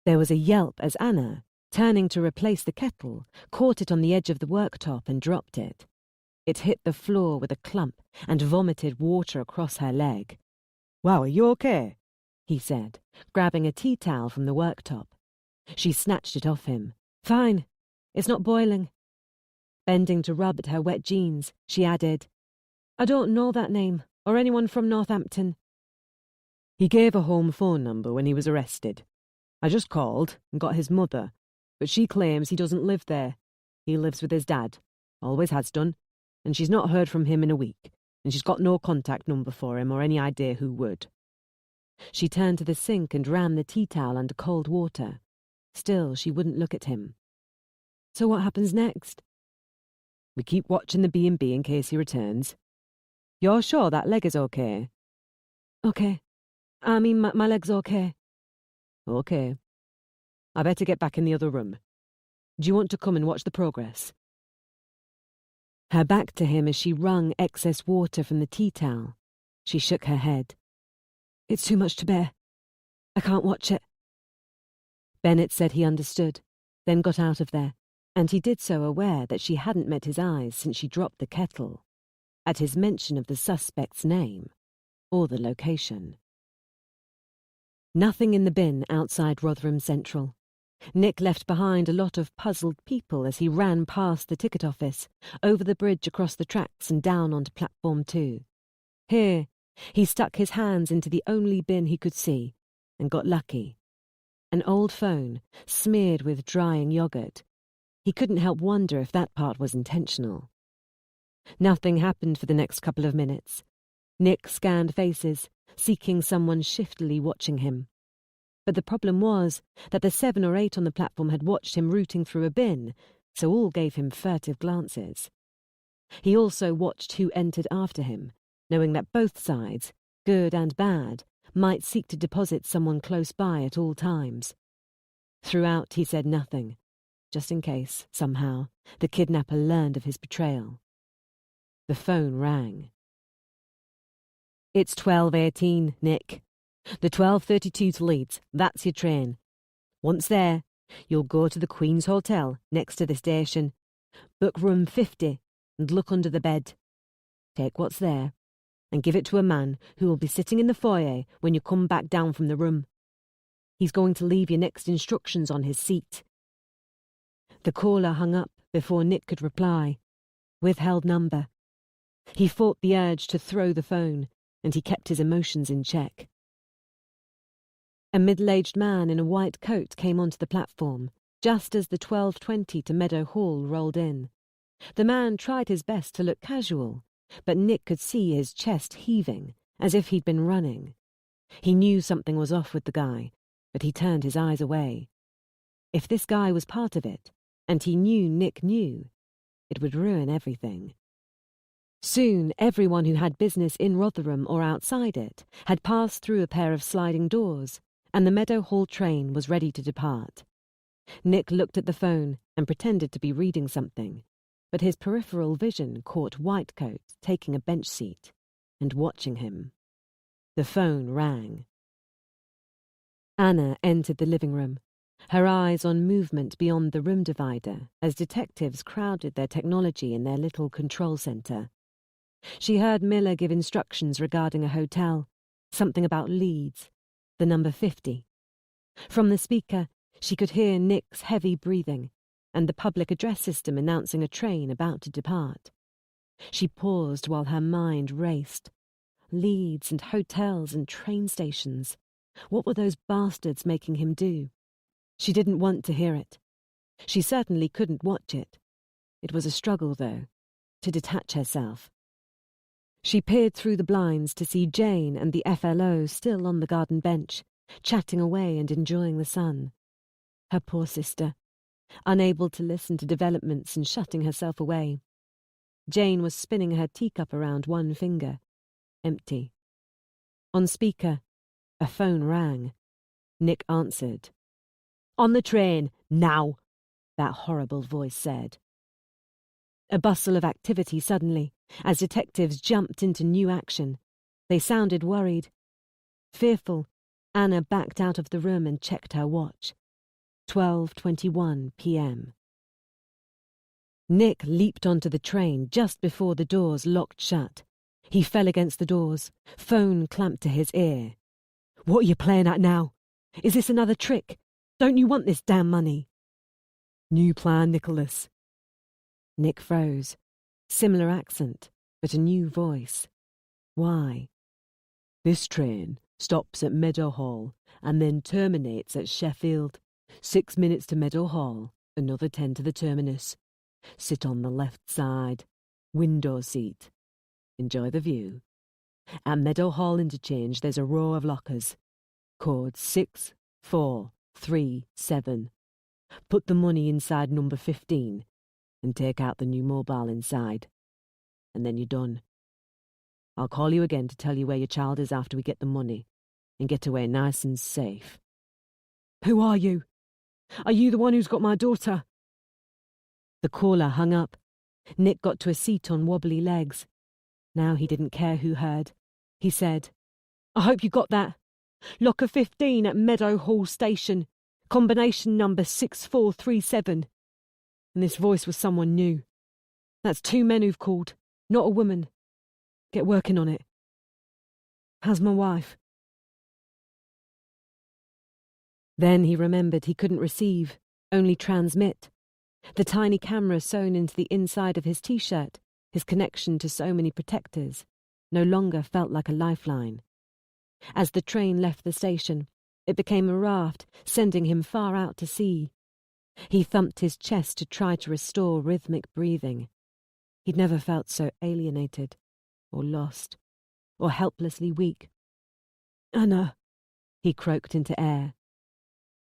There was a yelp as Anna, turning to replace the kettle, caught it on the edge of the worktop and dropped it. It hit the floor with a clump and vomited water across her leg. "Wow, are you okay?" he said, grabbing a tea towel from the worktop. She snatched it off him. "Fine. It's not boiling." Bending to rub at her wet jeans, she added, "I don't know that name, or anyone from Northampton." "He gave a home phone number when he was arrested. I just called and got his mother, but she claims he doesn't live there. He lives with his dad. Always has done. and she's not heard from him in a week, and she's got no contact number for him or any idea who would. She turned to the sink and ran the tea towel under cold water. Still, she wouldn't look at him. So what happens next? We keep watching the B&B in case he returns. You're sure that leg is okay? Okay. I mean, my leg's okay. Okay. I better get back in the other room. Do you want to come and watch the progress? Her back to him as she wrung excess water from the tea towel. She shook her head. It's too much to bear. I can't watch it. Bennett said he understood, then got out of there, and he did so aware that she hadn't met his eyes since she dropped the kettle, at his mention of the suspect's name, or the location. Nothing in the bin outside Rotherham Central. Nick left behind a lot of puzzled people as he ran past the ticket office, over the bridge across the tracks and down onto platform 2. Here, he stuck his hands into the only bin he could see, and got lucky. An old phone, smeared with drying yogurt. He couldn't help wonder if that part was intentional. Nothing happened for the next couple of minutes. Nick scanned faces, seeking someone shiftily watching him. But the problem was that the 7 or 8 on the platform had watched him rooting through a bin, so all gave him furtive glances. He also watched who entered after him, knowing that both sides, good and bad, might seek to deposit someone close by at all times. Throughout he said nothing, just in case, somehow, the kidnapper learned of his betrayal. The phone rang. It's 12:18, Nick. The 12:32 to Leeds, that's your train. Once there, you'll go to the Queen's Hotel next to the station. Book room 50 and look under the bed. Take what's there and give it to a man who will be sitting in the foyer when you come back down from the room. He's going to leave your next instructions on his seat. The caller hung up before Nick could reply. Withheld number. He fought the urge to throw the phone, and he kept his emotions in check. A middle-aged man in a white coat came onto the platform, just as the 12:20 to Meadow Hall rolled in. The man tried his best to look casual, but Nick could see his chest heaving, as if he'd been running. He knew something was off with the guy, but he turned his eyes away. If this guy was part of it, and he knew Nick knew, it would ruin everything. Soon, everyone who had business in Rotherham or outside it had passed through a pair of sliding doors, and the Meadow Hall train was ready to depart. Nick looked at the phone and pretended to be reading something, but his peripheral vision caught Whitecoat taking a bench seat and watching him. The phone rang. Anna entered the living room, her eyes on movement beyond the room divider as detectives crowded their technology in their little control centre. She heard Miller give instructions regarding a hotel, something about Leeds, the number 50. From the speaker, she could hear Nick's heavy breathing and the public address system announcing a train about to depart. She paused while her mind raced. Leeds and hotels and train stations. What were those bastards making him do? She didn't want to hear it. She certainly couldn't watch it. It was a struggle, though, to detach herself. She peered through the blinds to see Jane and the FLO still on the garden bench, chatting away and enjoying the sun. Her poor sister, unable to listen to developments and shutting herself away. Jane was spinning her teacup around one finger, empty. On speaker, a phone rang. Nick answered. "On the train, now," that horrible voice said. A bustle of activity suddenly, as detectives jumped into new action. They sounded worried. Fearful, Anna backed out of the room and checked her watch. 12:21 p.m. Nick leaped onto the train just before the doors locked shut. He fell against the doors, phone clamped to his ear. "What are you playing at now? Is this another trick? Don't you want this damn money?" "New plan, Nicholas." Nick froze. Similar accent, but a new voice. Why? "This train stops at Meadow Hall and then terminates at Sheffield. 6 minutes to Meadow Hall, another 10 to the terminus. Sit on the left side. Window seat. Enjoy the view. At Meadow Hall Interchange, there's a row of lockers. Code 6437. Put the money inside number 15 and take out the new mobile inside. And then you're done. I'll call you again to tell you where your child is after we get the money and get away nice and safe. Who are you? Are you the one who's got my daughter? The caller hung up. Nick got to a seat on wobbly legs. Now he didn't care who heard. He said, I hope you got that. Locker 15 at Meadow Hall Station. Combination number 6437. And this voice was someone new. That's 2 men who've called, not a woman. Get working on it. How's my wife? Then he remembered he couldn't receive, only transmit. The tiny camera sewn into the inside of his T-shirt, his connection to so many protectors, no longer felt like a lifeline. As the train left the station, it became a raft, sending him far out to sea. He thumped his chest to try to restore rhythmic breathing. He'd never felt so alienated, or lost, or helplessly weak. Anna, he croaked into air.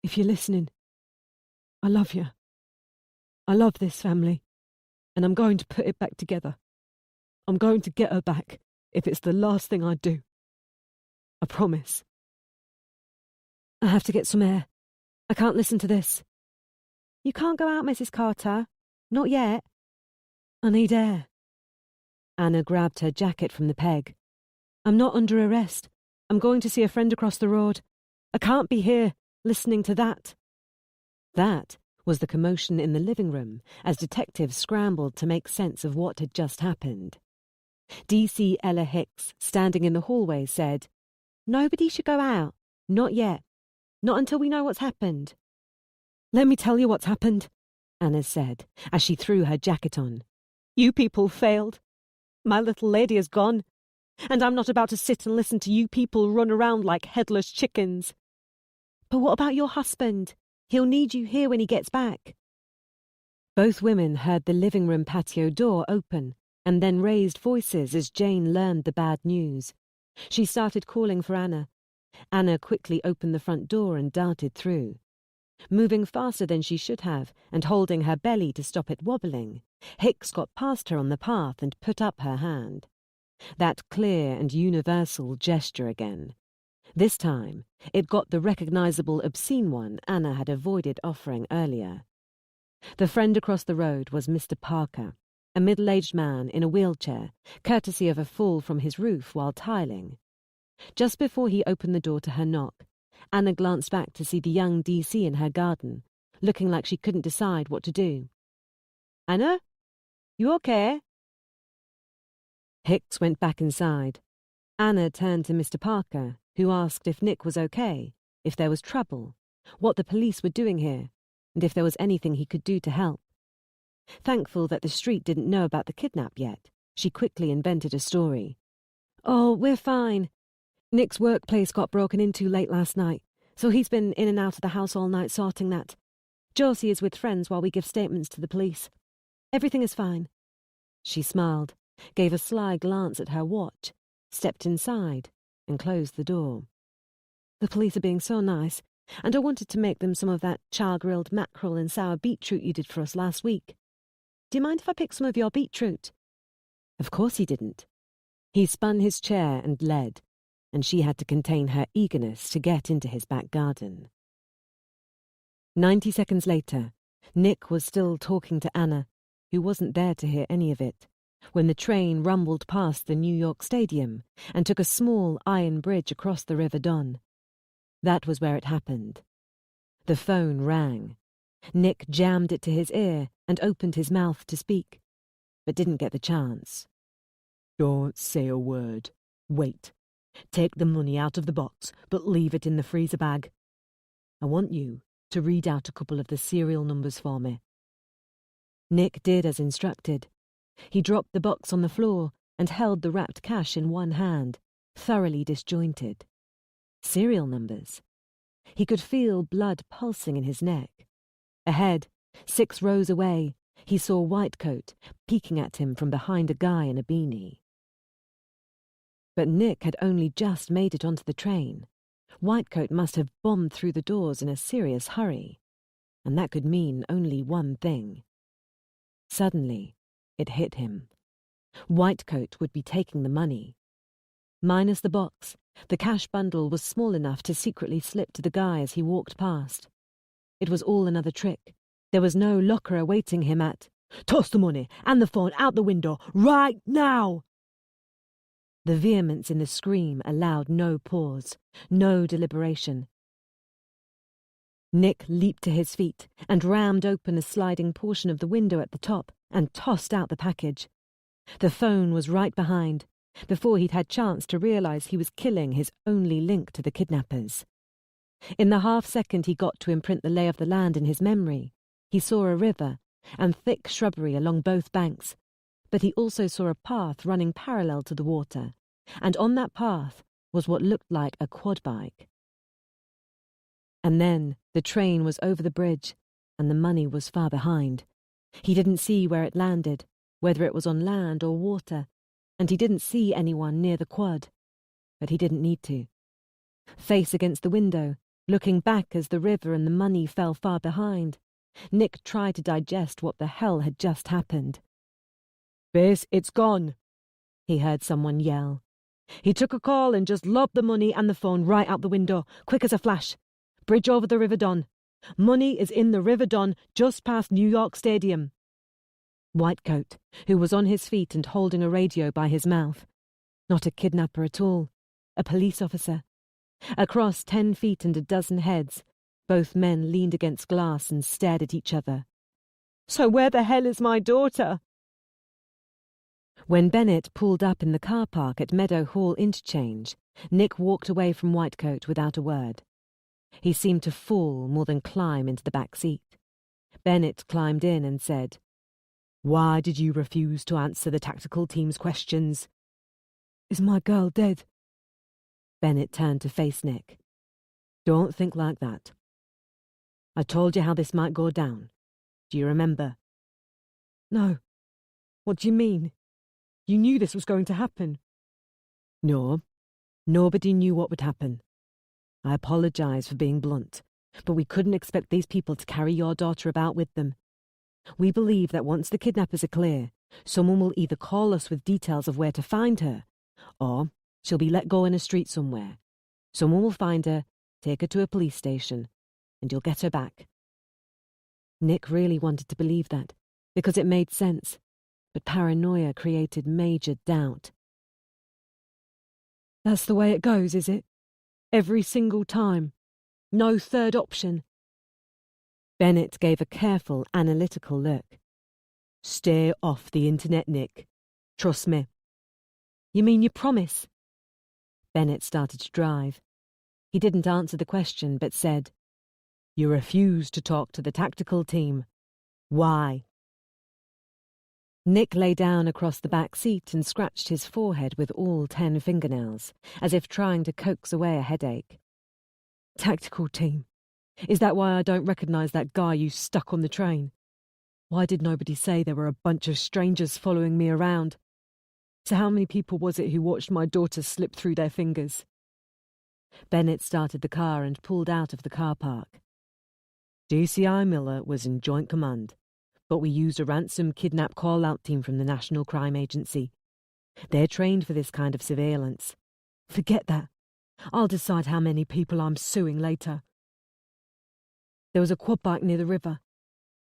If you're listening, I love you. I love this family, and I'm going to put it back together. I'm going to get her back, if it's the last thing I do. I promise. I have to get some air. I can't listen to this. You can't go out, Mrs. Carter. Not yet. I need air. Anna grabbed her jacket from the peg. I'm not under arrest. I'm going to see a friend across the road. I can't be here, listening to that. That was the commotion in the living room as detectives scrambled to make sense of what had just happened. DC Ella Hicks, standing in the hallway, said, Nobody should go out. Not yet. Not until we know what's happened. Let me tell you what's happened, Anna said, as she threw her jacket on. You people failed. My little lady is gone, and I'm not about to sit and listen to you people run around like headless chickens. But what about your husband? He'll need you here when he gets back. Both women heard the living room patio door open and then raised voices as Jane learned the bad news. She started calling for Anna. Anna quickly opened the front door and darted through. Moving faster than she should have and holding her belly to stop it wobbling, Hicks got past her on the path and put up her hand. That clear and universal gesture again. This time, it got the recognizable obscene one Anna had avoided offering earlier. The friend across the road was Mr. Parker, a middle-aged man in a wheelchair, courtesy of a fall from his roof while tiling. Just before he opened the door to her knock, Anna glanced back to see the young DC in her garden, looking like she couldn't decide what to do. Anna? You okay? Hicks went back inside. Anna turned to Mr. Parker, who asked if Nick was okay, if there was trouble, what the police were doing here, and if there was anything he could do to help. Thankful that the street didn't know about the kidnap yet, she quickly invented a story. Oh, we're fine. Nick's workplace got broken into late last night, so he's been in and out of the house all night sorting that. Josie is with friends while we give statements to the police. Everything is fine. She smiled, gave a sly glance at her watch, stepped inside, and closed the door. The police are being so nice, and I wanted to make them some of that char-grilled mackerel and sour beetroot you did for us last week. Do you mind if I pick some of your beetroot? Of course he didn't. He spun his chair and led, and she had to contain her eagerness to get into his back garden. 90 seconds later, Nick was still talking to Anna, who wasn't there to hear any of it, when the train rumbled past the New York Stadium and took a small iron bridge across the River Don. That was where it happened. The phone rang. Nick jammed it to his ear and opened his mouth to speak, but didn't get the chance. Don't say a word. Wait. Take the money out of the box, but leave it in the freezer bag. I want you to read out a couple of the serial numbers for me. Nick did as instructed. He dropped the box on the floor and held the wrapped cash in one hand, thoroughly disjointed. Serial numbers. He could feel blood pulsing in his neck. Ahead, 6 rows away, he saw Whitecoat peeking at him from behind a guy in a beanie. But Nick had only just made it onto the train. Whitecoat must have bombed through the doors in a serious hurry, and that could mean only one thing. Suddenly, it hit him. Whitecoat would be taking the money. Minus the box, the cash bundle was small enough to secretly slip to the guy as he walked past. It was all another trick. There was no locker awaiting him at "Toss the money and the phone out the window right now!" The vehemence in the scream allowed no pause, no deliberation. Nick leaped to his feet and rammed open a sliding portion of the window at the top and tossed out the package. The phone was right behind, before he'd had chance to realise he was killing his only link to the kidnappers. In the half-second he got to imprint the lay of the land in his memory, he saw a river and thick shrubbery along both banks, but he also saw a path running parallel to the water, and on that path was what looked like a quad bike. And then the train was over the bridge, and the money was far behind. He didn't see where it landed, whether it was on land or water, and he didn't see anyone near the quad, but he didn't need to. Face against the window, looking back as the river and the money fell far behind, Nick tried to digest what the hell had just happened. "Base, it's gone," he heard someone yell. "He took a call and just lobbed the money and the phone right out the window, quick as a flash. Bridge over the River Don. Money is in the River Don, just past New York Stadium." Whitecoat, who was on his feet and holding a radio by his mouth. Not a kidnapper at all, a police officer. Across 10 feet and a dozen heads, both men leaned against glass and stared at each other. "So where the hell is my daughter?" When Bennett pulled up in the car park at Meadow Hall Interchange, Nick walked away from Whitecoat without a word. He seemed to fall more than climb into the back seat. Bennett climbed in and said, "Why did you refuse to answer the tactical team's questions?" "Is my girl dead?" Bennett turned to face Nick. "Don't think like that. I told you how this might go down. Do you remember?" "No. What do you mean? You knew this was going to happen." "No. Nobody knew what would happen. I apologise for being blunt, but we couldn't expect these people to carry your daughter about with them. We believe that once the kidnappers are clear, someone will either call us with details of where to find her, or she'll be let go in a street somewhere. Someone will find her, take her to a police station, and you'll get her back." Nick really wanted to believe that, because it made sense, but paranoia created major doubt. "That's the way it goes, is it? Every single time? No third option?" Bennett gave a careful, analytical look. "Stay off the internet, Nick. Trust me." "You mean you promise?" Bennett started to drive. He didn't answer the question, but said, "You refuse to talk to the tactical team. Why?" Nick lay down across the back seat and scratched his forehead with all 10 fingernails, as if trying to coax away a headache. "Tactical team. Is that why I don't recognise that guy you stuck on the train? Why did nobody say there were a bunch of strangers following me around? So how many people was it who watched my daughter slip through their fingers?" Bennett started the car and pulled out of the car park. "DCI Miller was in joint command, but we used a ransom kidnap call-out team from the National Crime Agency. They're trained for this kind of surveillance." "Forget that. I'll decide how many people I'm suing later." "There was a quad bike near the river.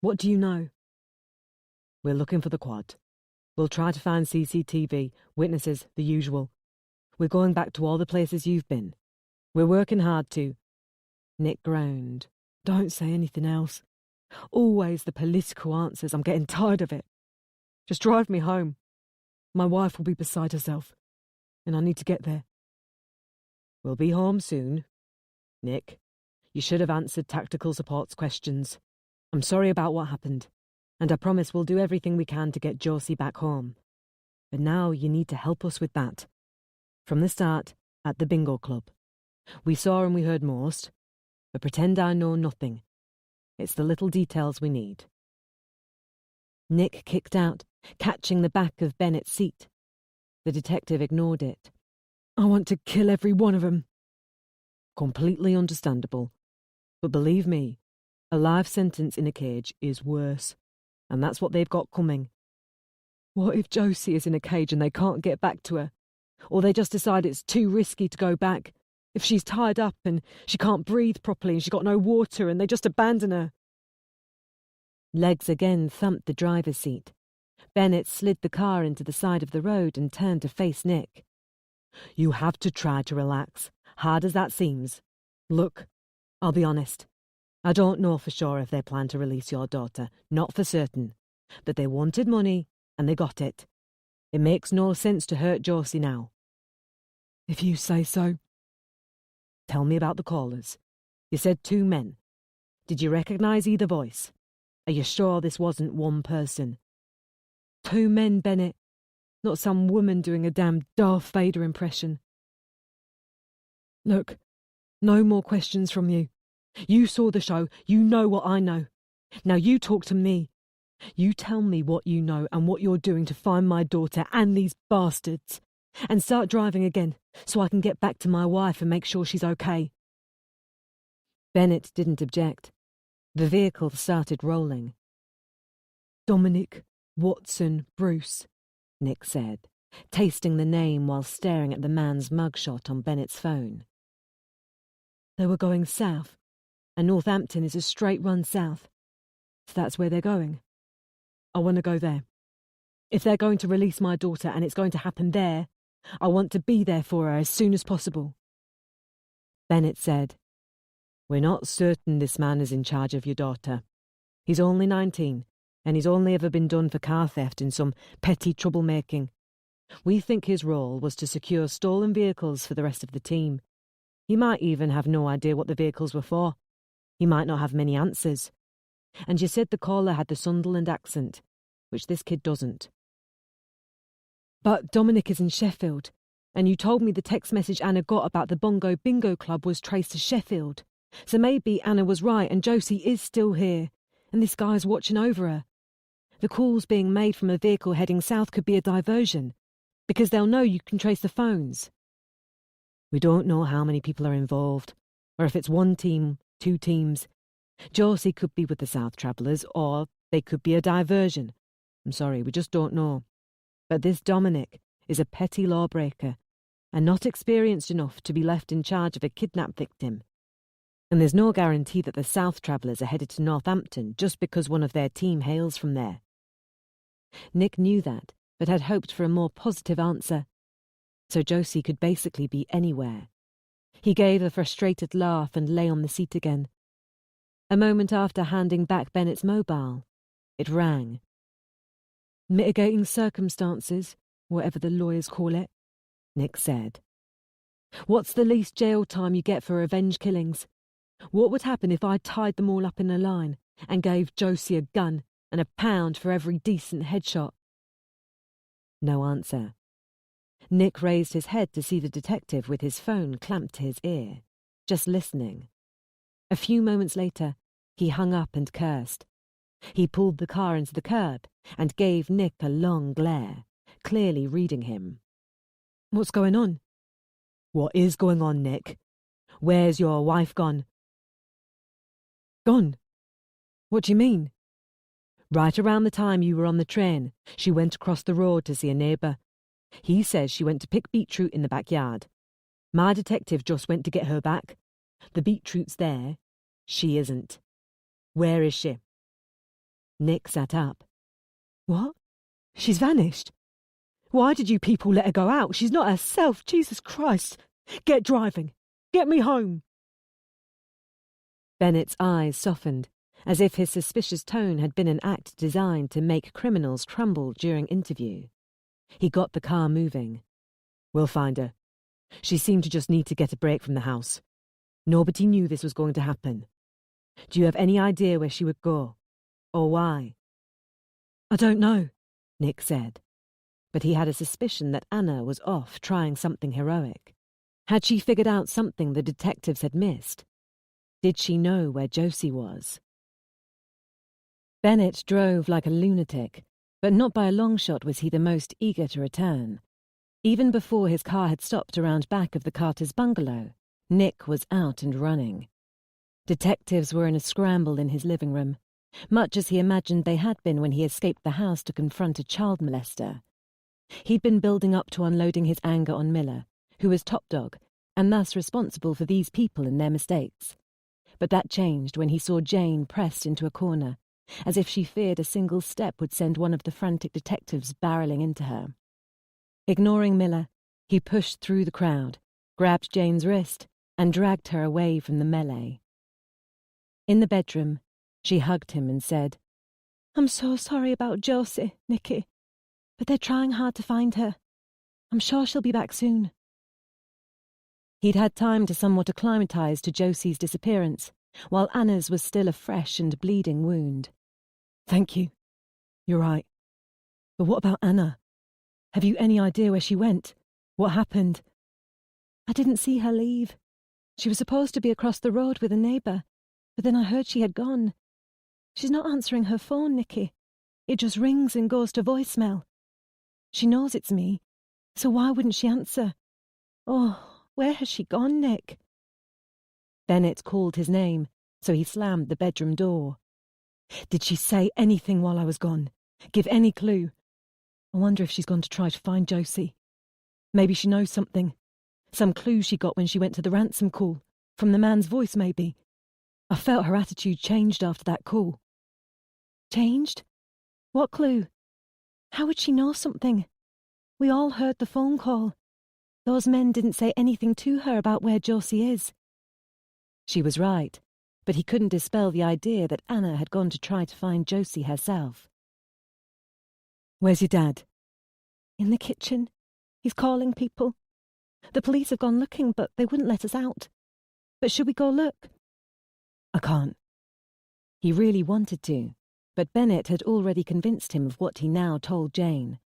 What do you know?" "We're looking for the quad. We'll try to find CCTV, witnesses, the usual. We're going back to all the places you've been. We're working hard to—" Nick groaned. "Don't say anything else. Always the political answers. I'm getting tired of it. Just drive me home. My wife will be beside herself, and I need to get there." "We'll be home soon. Nick, you should have answered tactical support's questions. I'm sorry about what happened, and I promise we'll do everything we can to get Josie back home. But now you need to help us with that. From the start, at the bingo club. We saw and we heard most, but pretend I know nothing. It's the little details we need." Nick kicked out, catching the back of Bennett's seat. The detective ignored it. I want to kill every one of them. Completely understandable. But believe me, a life sentence in a cage is worse. And that's what they've got coming. What if Josie is in a cage and they can't get back to her? Or they just decide it's too risky to go back? If she's tied up and she can't breathe properly and she's got no water and they just abandon her? Legs again thumped the driver's seat. Bennett slid the car into the side of the road and turned to face Nick. You have to try to relax, hard as that seems. Look, I'll be honest. I don't know for sure if they plan to release your daughter, not for certain. But they wanted money, and they got it. It makes no sense to hurt Josie now. If you say so. Tell me about the callers. You said 2 men. Did you recognise either voice? Are you sure this wasn't one person? 2 men, Bennett. Not some woman doing a damn Darth Vader impression. Look, no more questions from you. You saw the show, you know what I know. Now you talk to me. You tell me what you know and what you're doing to find my daughter and these bastards. And start driving again, so I can get back to my wife and make sure she's okay. Bennett didn't object. The vehicle started rolling. Dominic Watson Bruce, Nick said, tasting the name while staring at the man's mugshot on Bennett's phone. They were going south, and Northampton is a straight run south. So that's where they're going. I want to go there. If they're going to release my daughter and it's going to happen there, I want to be there for her as soon as possible. Bennett said, We're not certain this man is in charge of your daughter. He's only 19, and he's only ever been done for car theft and some petty troublemaking. We think his role was to secure stolen vehicles for the rest of the team. He might even have no idea what the vehicles were for. He might not have many answers. And you said the caller had the Sunderland accent, which this kid doesn't. But Dominic is in Sheffield, and you told me the text message Anna got about the Bongo Bingo Club was traced to Sheffield. So maybe Anna was right and Josie is still here, and this guy's watching over her. The calls being made from a vehicle heading south could be a diversion, because they'll know you can trace the phones. We don't know how many people are involved, or if it's 1 team, 2 teams. Josie could be with the South Travellers, or they could be a diversion. I'm sorry, we just don't know. But this Dominic is a petty lawbreaker, and not experienced enough to be left in charge of a kidnap victim. And there's no guarantee that the South Travellers are headed to Northampton just because one of their team hails from there. Nick knew that, but had hoped for a more positive answer. So Josie could basically be anywhere. He gave a frustrated laugh and lay on the seat again. A moment after handing back Bennett's mobile, it rang. Mitigating circumstances, whatever the lawyers call it, Nick said. What's the least jail time you get for revenge killings? What would happen if I tied them all up in a line and gave Josie a gun and £1 for every decent headshot? No answer. Nick raised his head to see the detective with his phone clamped to his ear, just listening. A few moments later, he hung up and cursed. He pulled the car into the curb and gave Nick a long glare, clearly reading him. What's going on? What is going on, Nick? Where's your wife gone? Gone? What do you mean? Right around the time you were on the train, she went across the road to see a neighbour. He says she went to pick beetroot in the backyard. My detective just went to get her back. The beetroot's there. She isn't. Where is she? Nick sat up. What? She's vanished? Why did you people let her go out? She's not herself. Jesus Christ. Get driving. Get me home. Bennett's eyes softened, as if his suspicious tone had been an act designed to make criminals crumble during interview. He got the car moving. We'll find her. She seemed to just need to get a break from the house. Nobody knew this was going to happen. Do you have any idea where she would go? Or why? I don't know, Nick said. But he had a suspicion that Anna was off trying something heroic. Had she figured out something the detectives had missed? Did she know where Josie was? Bennett drove like a lunatic, but not by a long shot was he the most eager to return. Even before his car had stopped around back of the Carter's bungalow, Nick was out and running. Detectives were in a scramble in his living room, much as he imagined they had been when he escaped the house to confront a child molester. He'd been building up to unloading his anger on Miller, who was top dog, and thus responsible for these people and their mistakes. But that changed when he saw Jane pressed into a corner, as if she feared a single step would send one of the frantic detectives barreling into her. Ignoring Miller, he pushed through the crowd, grabbed Jane's wrist, and dragged her away from the melee. In the bedroom, she hugged him and said, "I'm so sorry about Josie, Nicky, but they're trying hard to find her. I'm sure she'll be back soon." He'd had time to somewhat acclimatise to Josie's disappearance, while Anna's was still a fresh and bleeding wound. "Thank you. You're right. But what about Anna? Have you any idea where she went? What happened?" "I didn't see her leave. She was supposed to be across the road with a neighbour, but then I heard she had gone. She's not answering her phone, Nicky. It just rings and goes to voicemail. She knows it's me, so why wouldn't she answer? Oh, where has she gone, Nick?" Bennett called his name, so he slammed the bedroom door. "Did she say anything while I was gone? Give any clue? I wonder if she's gone to try to find Josie. Maybe she knows something. Some clue she got when she went to the ransom call. From the man's voice, maybe. I felt her attitude changed after that call." "Changed? What clue? How would she know something? We all heard the phone call. Those men didn't say anything to her about where Josie is." She was right, but he couldn't dispel the idea that Anna had gone to try to find Josie herself. "Where's your dad?" "In the kitchen. He's calling people. The police have gone looking, but they wouldn't let us out. But should we go look?" "I can't." He really wanted to, but Bennett had already convinced him of what he now told Jane.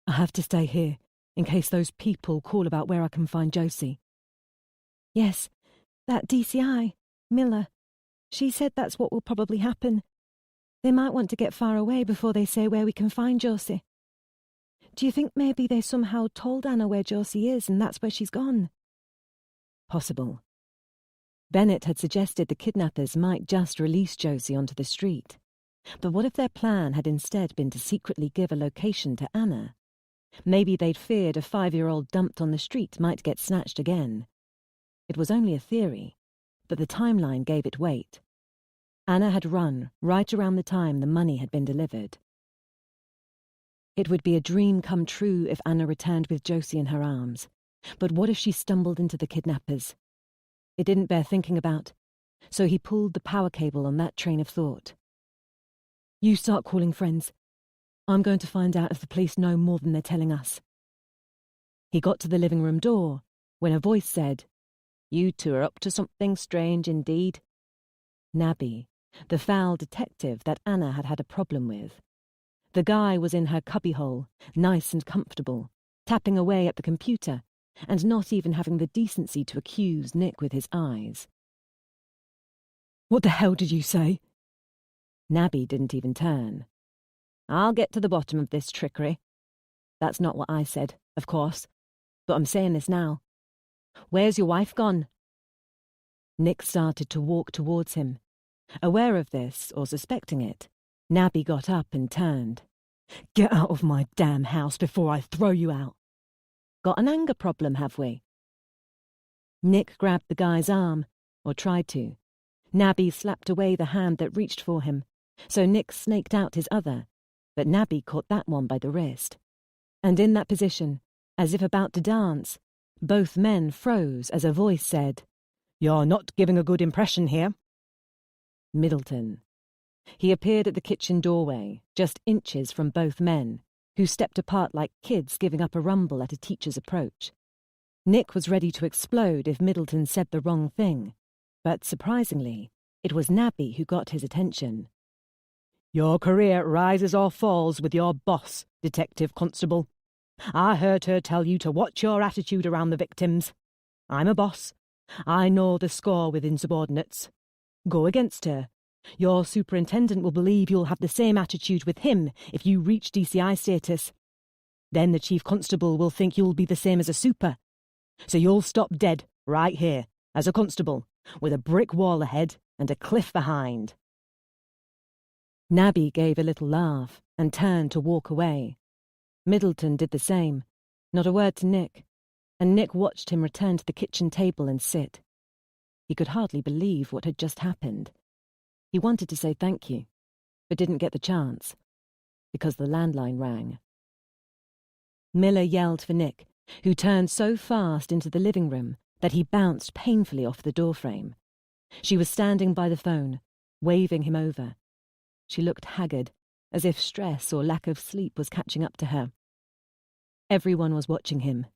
"I have to stay here, in case those people call about where I can find Josie." Yes, that DCI, Miller. She said that's what will probably happen. They might want to get far away before they say where we can find Josie. Do you think maybe they somehow told Anna where Josie is and that's where she's gone? Possible. Bennett had suggested the kidnappers might just release Josie onto the street. But what if their plan had instead been to secretly give a location to Anna? Maybe they'd feared a 5-year-old dumped on the street might get snatched again. It was only a theory, but the timeline gave it weight. Anna had run right around the time the money had been delivered. It would be a dream come true if Anna returned with Josie in her arms. But what if she stumbled into the kidnappers? It didn't bear thinking about, so he pulled the power cable on that train of thought. You start calling friends. I'm going to find out if the police know more than they're telling us. He got to the living room door when a voice said, "You two are up to something strange indeed." Nabby, the foul detective that Anna had had a problem with. The guy was in her cubbyhole, nice and comfortable, tapping away at the computer, and not even having the decency to accuse Nick with his eyes. What the hell did you say? Nabby didn't even turn. "I'll get to the bottom of this trickery." That's not what I said, of course, but I'm saying this now. Where's your wife gone? Nick started to walk towards him. Aware of this, or suspecting it, Nabby got up and turned. Get out of my damn house before I throw you out. Got an anger problem, have we? Nick grabbed the guy's arm, or tried to. Nabby slapped away the hand that reached for him, so Nick snaked out his other, but Nabby caught that one by the wrist. And in that position, as if about to dance, both men froze as a voice said, "You're not giving a good impression here." Middleton. He appeared at the kitchen doorway, just inches from both men, who stepped apart like kids giving up a rumble at a teacher's approach. Nick was ready to explode if Middleton said the wrong thing, but surprisingly, it was Nabby who got his attention. "Your career rises or falls with your boss, Detective Constable. I heard her tell you to watch your attitude around the victims. I'm a boss. I know the score with insubordinates. Go against her, Your superintendent will believe you'll have the same attitude with him if you reach DCI status. Then the chief constable will think you'll be the same as a super. So you'll stop dead right here, as a constable, with a brick wall ahead and a cliff behind." Nabby gave a little laugh and turned to walk away. Middleton did the same, not a word to Nick, and Nick watched him return to the kitchen table and sit. He could hardly believe what had just happened. He wanted to say thank you, but didn't get the chance, because the landline rang. Miller yelled for Nick, who turned so fast into the living room that he bounced painfully off the doorframe. She was standing by the phone, waving him over. She looked haggard, as if stress or lack of sleep was catching up to her. Everyone was watching him.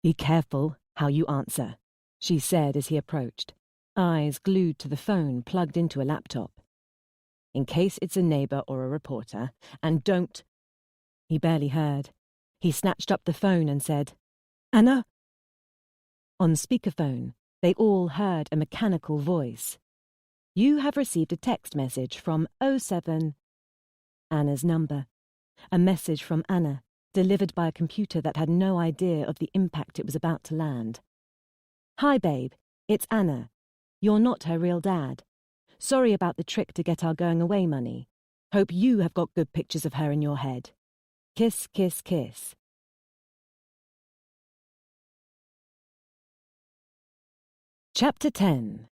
"Be careful how you answer," she said as he approached, eyes glued to the phone plugged into a laptop. "In case it's a neighbour or a reporter, and don't—" He barely heard. He snatched up the phone and said, "Anna?" On speakerphone, they all heard a mechanical voice. "You have received a text message from 07... Anna's number. A message from Anna, delivered by a computer that had no idea of the impact it was about to land. "Hi, babe. It's Anna. You're not her real dad. Sorry about the trick to get our going away money. Hope you have got good pictures of her in your head. Kiss, kiss, kiss." Chapter 10.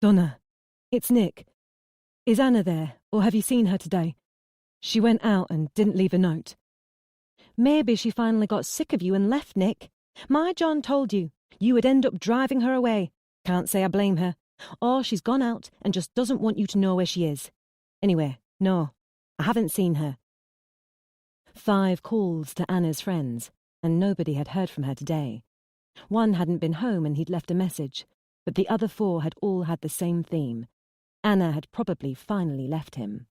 "Donna, it's Nick. Is Anna there, or have you seen her today? She went out and didn't leave a note." "Maybe she finally got sick of you and left, Nick. My John told you would end up driving her away. Can't say I blame her. Or she's gone out and just doesn't want you to know where she is. Anyway, no, I haven't seen her." 5 calls to Anna's friends, and nobody had heard from her today. One hadn't been home and he'd left a message, but the other 4 had all had the same theme. Anna had probably finally left him.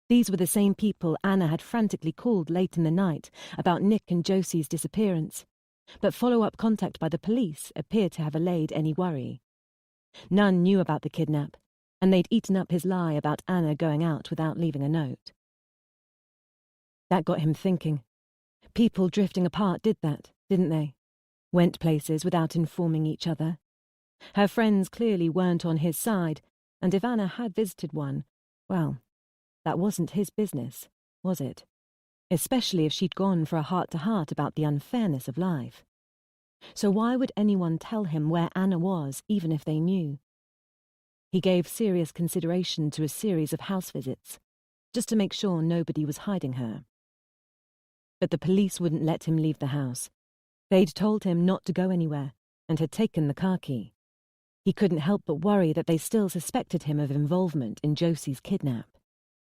These were the same people Anna had frantically called late in the night about Nick and Josie's disappearance, but follow-up contact by the police appeared to have allayed any worry. None knew about the kidnap, and they'd eaten up his lie about Anna going out without leaving a note. That got him thinking. People drifting apart did that, didn't they? Went places without informing each other. Her friends clearly weren't on his side, and if Anna had visited one, well, that wasn't his business, was it? Especially if she'd gone for a heart-to-heart about the unfairness of life. So why would anyone tell him where Anna was, even if they knew? He gave serious consideration to a series of house visits, just to make sure nobody was hiding her. But the police wouldn't let him leave the house. They'd told him not to go anywhere, and had taken the car key. He couldn't help but worry that they still suspected him of involvement in Josie's kidnap.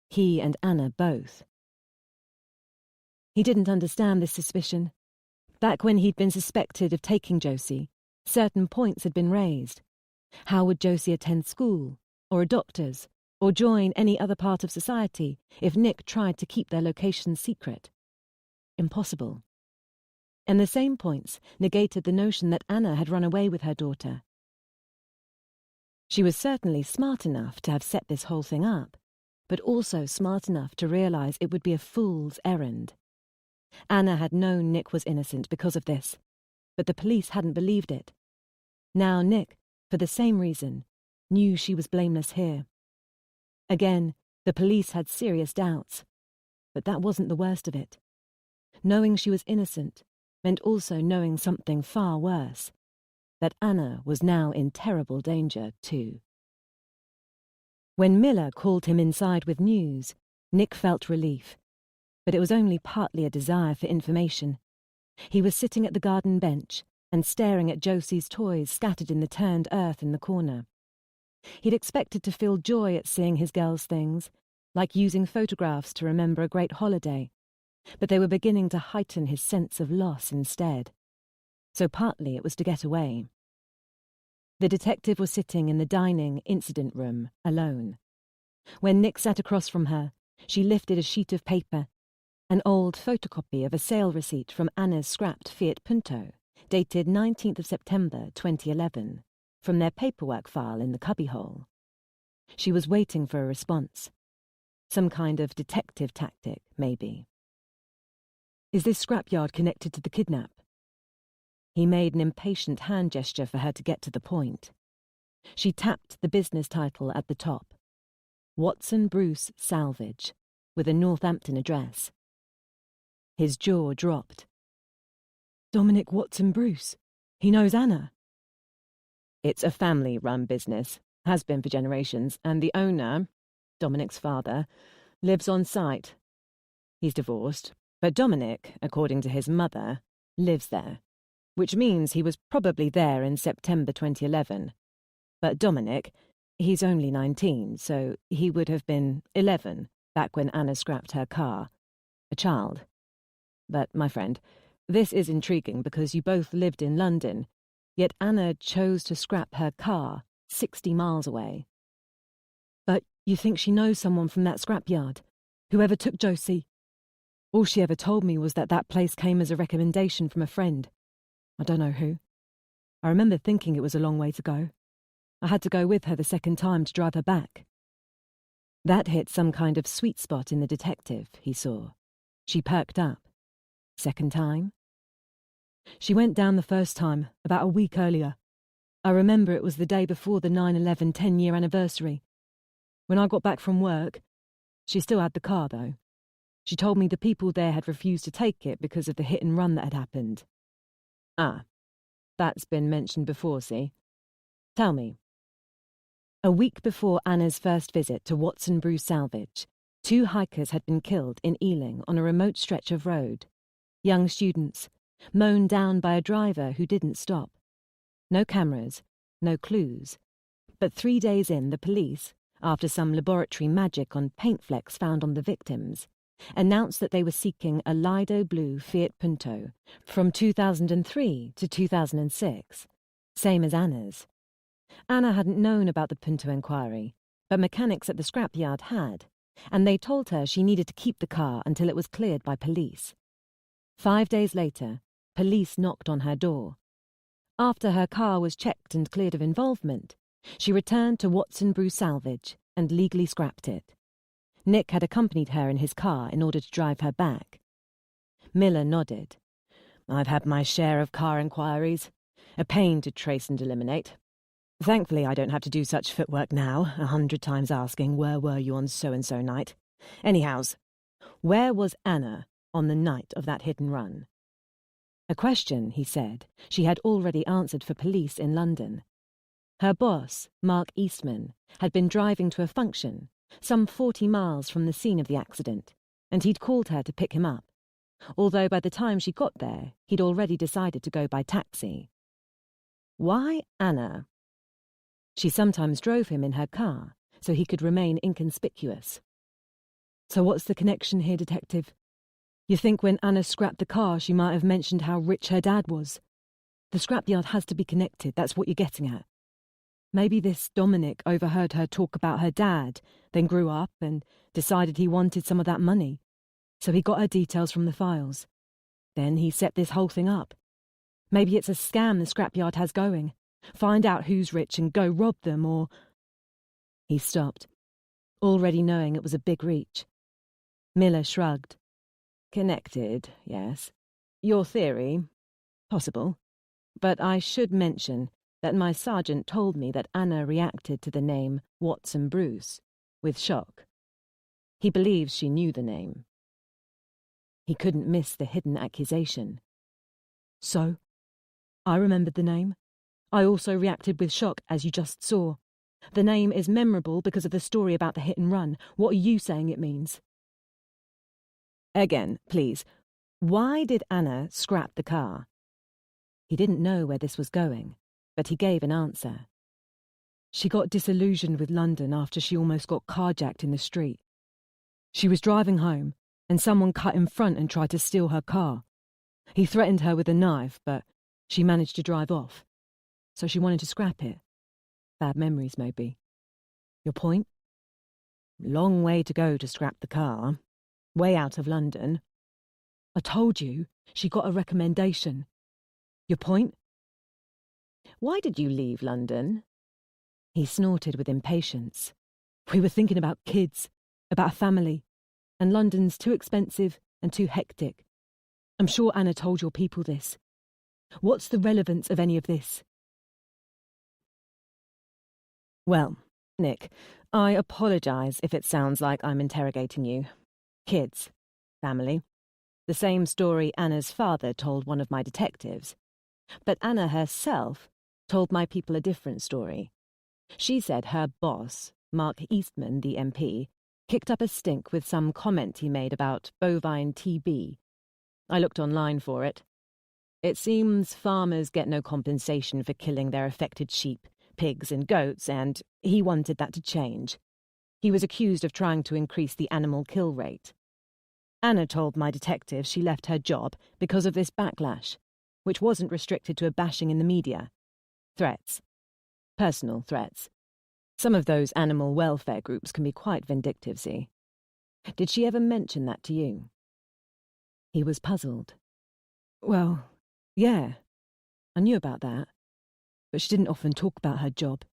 He and Anna both. He didn't understand this suspicion. Back when he'd been suspected of taking Josie, certain points had been raised. How would Josie attend school, or a doctor's, or join any other part of society if Nick tried to keep their location secret? Impossible. And the same points negated the notion that Anna had run away with her daughter. She was certainly smart enough to have set this whole thing up, but also smart enough to realize it would be a fool's errand. Anna had known Nick was innocent because of this, but the police hadn't believed it. Now Nick, for the same reason, knew she was blameless here. Again, the police had serious doubts, but that wasn't the worst of it. Knowing she was innocent meant also knowing something far worse, that Anna was now in terrible danger too. When Miller called him inside with news, Nick felt relief, but it was only partly a desire for information. He was sitting at the garden bench and staring at Josie's toys scattered in the turned earth in the corner. He'd expected to feel joy at seeing his girls' things, like using photographs to remember a great holiday, but they were beginning to heighten his sense of loss instead. So partly it was to get away. The detective was sitting in the dining incident room, alone. When Nick sat across from her, she lifted a sheet of paper, an old photocopy of a sale receipt from Anna's scrapped Fiat Punto, dated 19th of September 2011, from their paperwork file in the cubbyhole. She was waiting for a response. Some kind of detective tactic, maybe. Is this scrapyard connected to the kidnap? He made an impatient hand gesture for her to get to the point. She tapped the business title at the top. Watson Bruce Salvage, with a Northampton address. His jaw dropped. Dominic Watson Bruce. He knows Anna. It's a family-run business, has been for generations, and the owner, Dominic's father, lives on site. He's divorced, but Dominic, according to his mother, lives there, which means he was probably there in September 2011. But Dominic, he's only 19, so he would have been 11 back when Anna scrapped her car. A child. But, my friend, this is intriguing because you both lived in London, yet Anna chose to scrap her car 60 miles away. But you think she knows someone from that scrapyard? Whoever took Josie? All she ever told me was that that place came as a recommendation from a friend. I don't know who. I remember thinking it was a long way to go. I had to go with her the second time to drive her back. That hit some kind of sweet spot in the detective, he saw. She perked up. Second time? She went down the first time, about a week earlier. I remember it was the day before the 9/11 10-year anniversary. When I got back from work, she still had the car, though. She told me the people there had refused to take it because of the hit and run that had happened. Ah, that's been mentioned before, see? Tell me. A week before Anna's first visit to Watson Bruce Salvage, 2 hikers had been killed in Ealing on a remote stretch of road. Young students, mown down by a driver who didn't stop. No cameras, no clues. But 3 days in, the police, after some laboratory magic on paint flecks found on the victims, announced that they were seeking a Lido blue Fiat Punto from 2003 to 2006, same as Anna's. Anna hadn't known about the Punto inquiry, but mechanics at the scrapyard had, and they told her she needed to keep the car until it was cleared by police. 5 days later, police knocked on her door. After her car was checked and cleared of involvement, she returned to Watson Bruce Salvage and legally scrapped it. Nick had accompanied her in his car in order to drive her back. Miller nodded. I've had my share of car inquiries. A pain to trace and eliminate. Thankfully, I don't have to do such footwork now, 100 times asking, where were you on so-and-so night? Anyhows, where was Anna on the night of that hit and run? A question, he said, she had already answered for police in London. Her boss, Mark Eastman, had been driving to a function, some 40 miles from the scene of the accident, and he'd called her to pick him up, although by the time she got there, he'd already decided to go by taxi. Why Anna? She sometimes drove him in her car, so he could remain inconspicuous. So what's the connection here, Detective? You think when Anna scrapped the car, she might have mentioned how rich her dad was? The scrapyard has to be connected, that's what you're getting at. Maybe this Dominic overheard her talk about her dad, then grew up and decided he wanted some of that money. So he got her details from the files. Then he set this whole thing up. Maybe it's a scam the scrapyard has going. Find out who's rich and go rob them, or... He stopped, already knowing it was a big reach. Miller shrugged. Connected, yes. Your theory, possible. But I should mention that my sergeant told me that Anna reacted to the name Watson Bruce with shock. He believes she knew the name. He couldn't miss the hidden accusation. So? I remembered the name. I also reacted with shock, as you just saw. The name is memorable because of the story about the hit and run. What are you saying it means? Again, please. Why did Anna scrap the car? He didn't know where this was going, but he gave an answer. She got disillusioned with London after she almost got carjacked in the street. She was driving home, and someone cut in front and tried to steal her car. He threatened her with a knife, but she managed to drive off. So she wanted to scrap it. Bad memories, maybe. Your point? Long way to go to scrap the car. Way out of London. I told you, she got a recommendation. Your point? why did you leave London? He snorted with impatience. We were thinking about kids, about a family, and London's too expensive and too hectic. I'm sure Anna told your people this. What's the relevance of any of this? Well, Nick, I apologise if it sounds like I'm interrogating you. Kids, family. The same story Anna's father told one of my detectives. But Anna herself told my people a different story. She said her boss, Mark Eastman, the MP, kicked up a stink with some comment he made about bovine TB. I looked online for it. It seems farmers get no compensation for killing their affected sheep, pigs and goats, and he wanted that to change. He was accused of trying to increase the animal kill rate. Anna told my detective she left her job because of this backlash, which wasn't restricted to a bashing in the media. Threats. Personal threats. Some of those animal welfare groups can be quite vindictive, see? Did she ever mention that to you? He was puzzled. Well, yeah, I knew about that, but she didn't often talk about her job,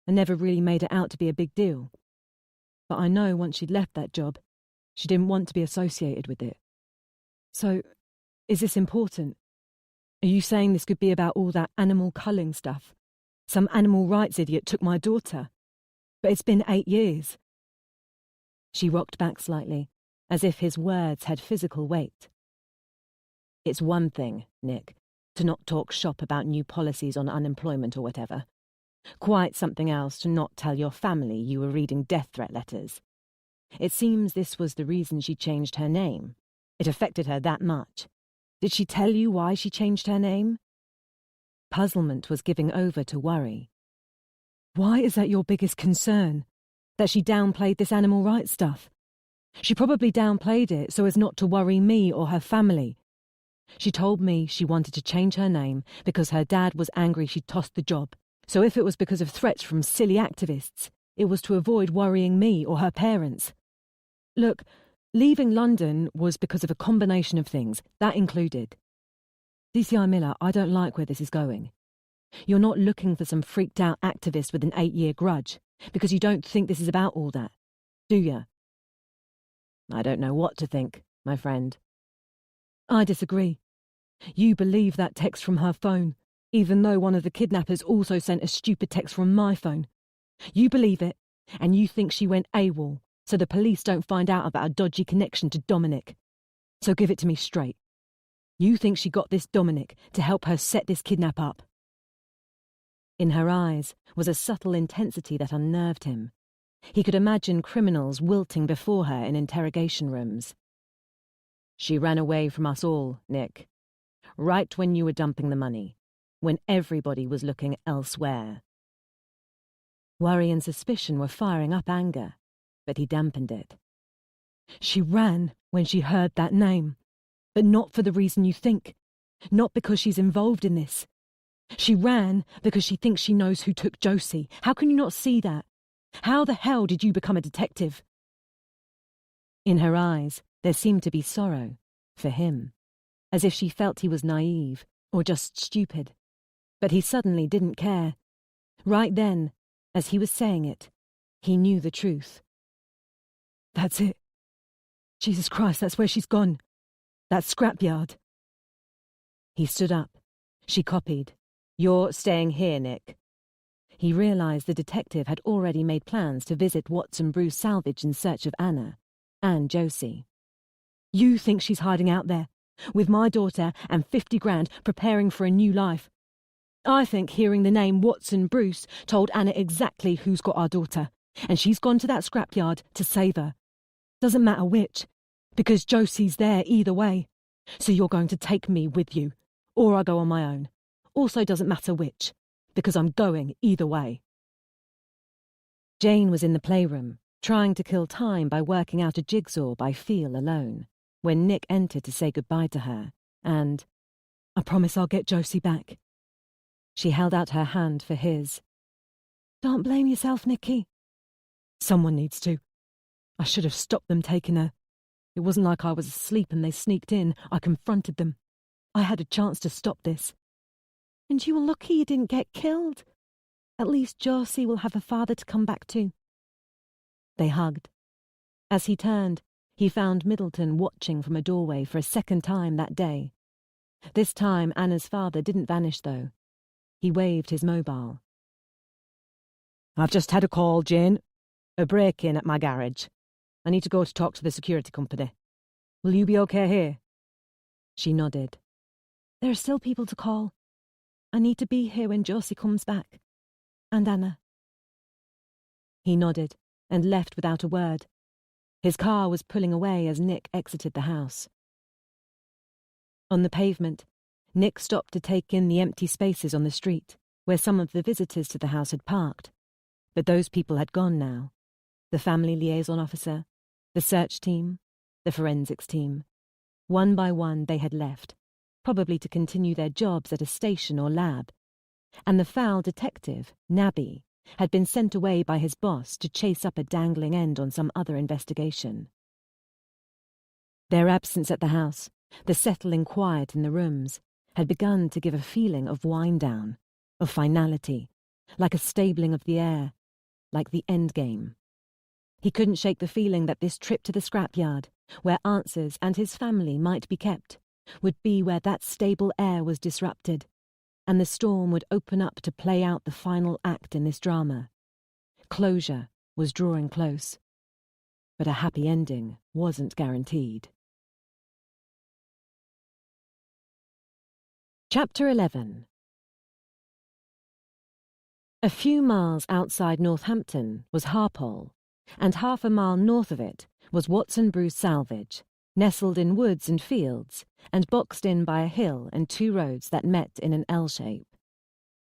and never really made it out to be a big deal. But I know once she'd left that job, she didn't want to be associated with it. So, is this important? Are you saying this could be about all that animal culling stuff? Some animal rights idiot took my daughter. But it's been 8 years. She rocked back slightly, as if his words had physical weight. It's one thing, Nick, to not talk shop about new policies on unemployment or whatever. Quite something else to not tell your family you were reading death threat letters. It seems this was the reason she changed her name. It affected her that much. Did she tell you why she changed her name? Puzzlement was giving over to worry. Why is that your biggest concern? That she downplayed this animal rights stuff? She probably downplayed it so as not to worry me or her family. She told me she wanted to change her name because her dad was angry she tossed the job. So if it was because of threats from silly activists, it was to avoid worrying me or her parents. Look, leaving London was because of a combination of things, that included. DCI Miller, I don't like where this is going. You're not looking for some freaked-out activist with an 8-year grudge, because you don't think this is about all that, do you? I don't know what to think, my friend. I disagree. You believe that text from her phone, even though one of the kidnappers also sent a stupid text from my phone. You believe it, and you think she went AWOL, so the police don't find out about a dodgy connection to Dominic. So give it to me straight. You think she got this Dominic to help her set this kidnap up? In her eyes was a subtle intensity that unnerved him. He could imagine criminals wilting before her in interrogation rooms. She ran away from us all, Nick. Right when you were dumping the money, when everybody was looking elsewhere. Worry and suspicion were firing up anger, but he dampened it. She ran when she heard that name, but not for the reason you think. Not because she's involved in this. She ran because she thinks she knows who took Josie. How can you not see that? How the hell did you become a detective? In her eyes, there seemed to be sorrow, for him, as if she felt he was naive or just stupid. But he suddenly didn't care. Right then, as he was saying it, he knew the truth. That's it. Jesus Christ, that's where she's gone. That scrapyard. He stood up. She copied. You're staying here, Nick. He realised the detective had already made plans to visit Watson Bruce Salvage in search of Anna and Josie. You think she's hiding out there, with my daughter and 50 grand preparing for a new life. I think hearing the name Watson Bruce told Anna exactly who's got our daughter, and she's gone to that scrapyard to save her. Doesn't matter which, because Josie's there either way. So you're going to take me with you, or I go on my own. Also doesn't matter which, because I'm going either way. Jane was in the playroom, trying to kill time by working out a jigsaw by feel alone, when Nick entered to say goodbye to her, and, I promise I'll get Josie back. She held out her hand for his. Don't blame yourself, Nicky. Someone needs to. I should have stopped them taking her. It wasn't like I was asleep and they sneaked in. I confronted them. I had a chance to stop this. And you were lucky you didn't get killed. At least Josie will have a father to come back to. They hugged. As he turned, he found Middleton watching from a doorway for a second time that day. This time Anna's father didn't vanish, though. He waved his mobile. I've just had a call, Jane. A break-in at my garage. I need to go to talk to the security company. Will you be okay here? She nodded. There are still people to call. I need to be here when Josie comes back. And Anna. He nodded and left without a word. His car was pulling away as Nick exited the house. On the pavement, Nick stopped to take in the empty spaces on the street where some of the visitors to the house had parked. But those people had gone now. The family liaison officer, the search team, the forensics team. One by one they had left, probably to continue their jobs at a station or lab. And the foul detective, Nabby, had been sent away by his boss to chase up a dangling end on some other investigation. Their absence at the house, the settling quiet in the rooms, had begun to give a feeling of wind-down, of finality, like a stabling of the air, like the endgame. He couldn't shake the feeling that this trip to the scrapyard, where answers and his family might be kept, would be where that stable air was disrupted, and the storm would open up to play out the final act in this drama. Closure was drawing close, but a happy ending wasn't guaranteed. Chapter 11. A few miles outside Northampton was Harpole, and half a mile north of it was Watson Bruce Salvage, nestled in woods and fields, and boxed in by a hill and two roads that met in an L shape.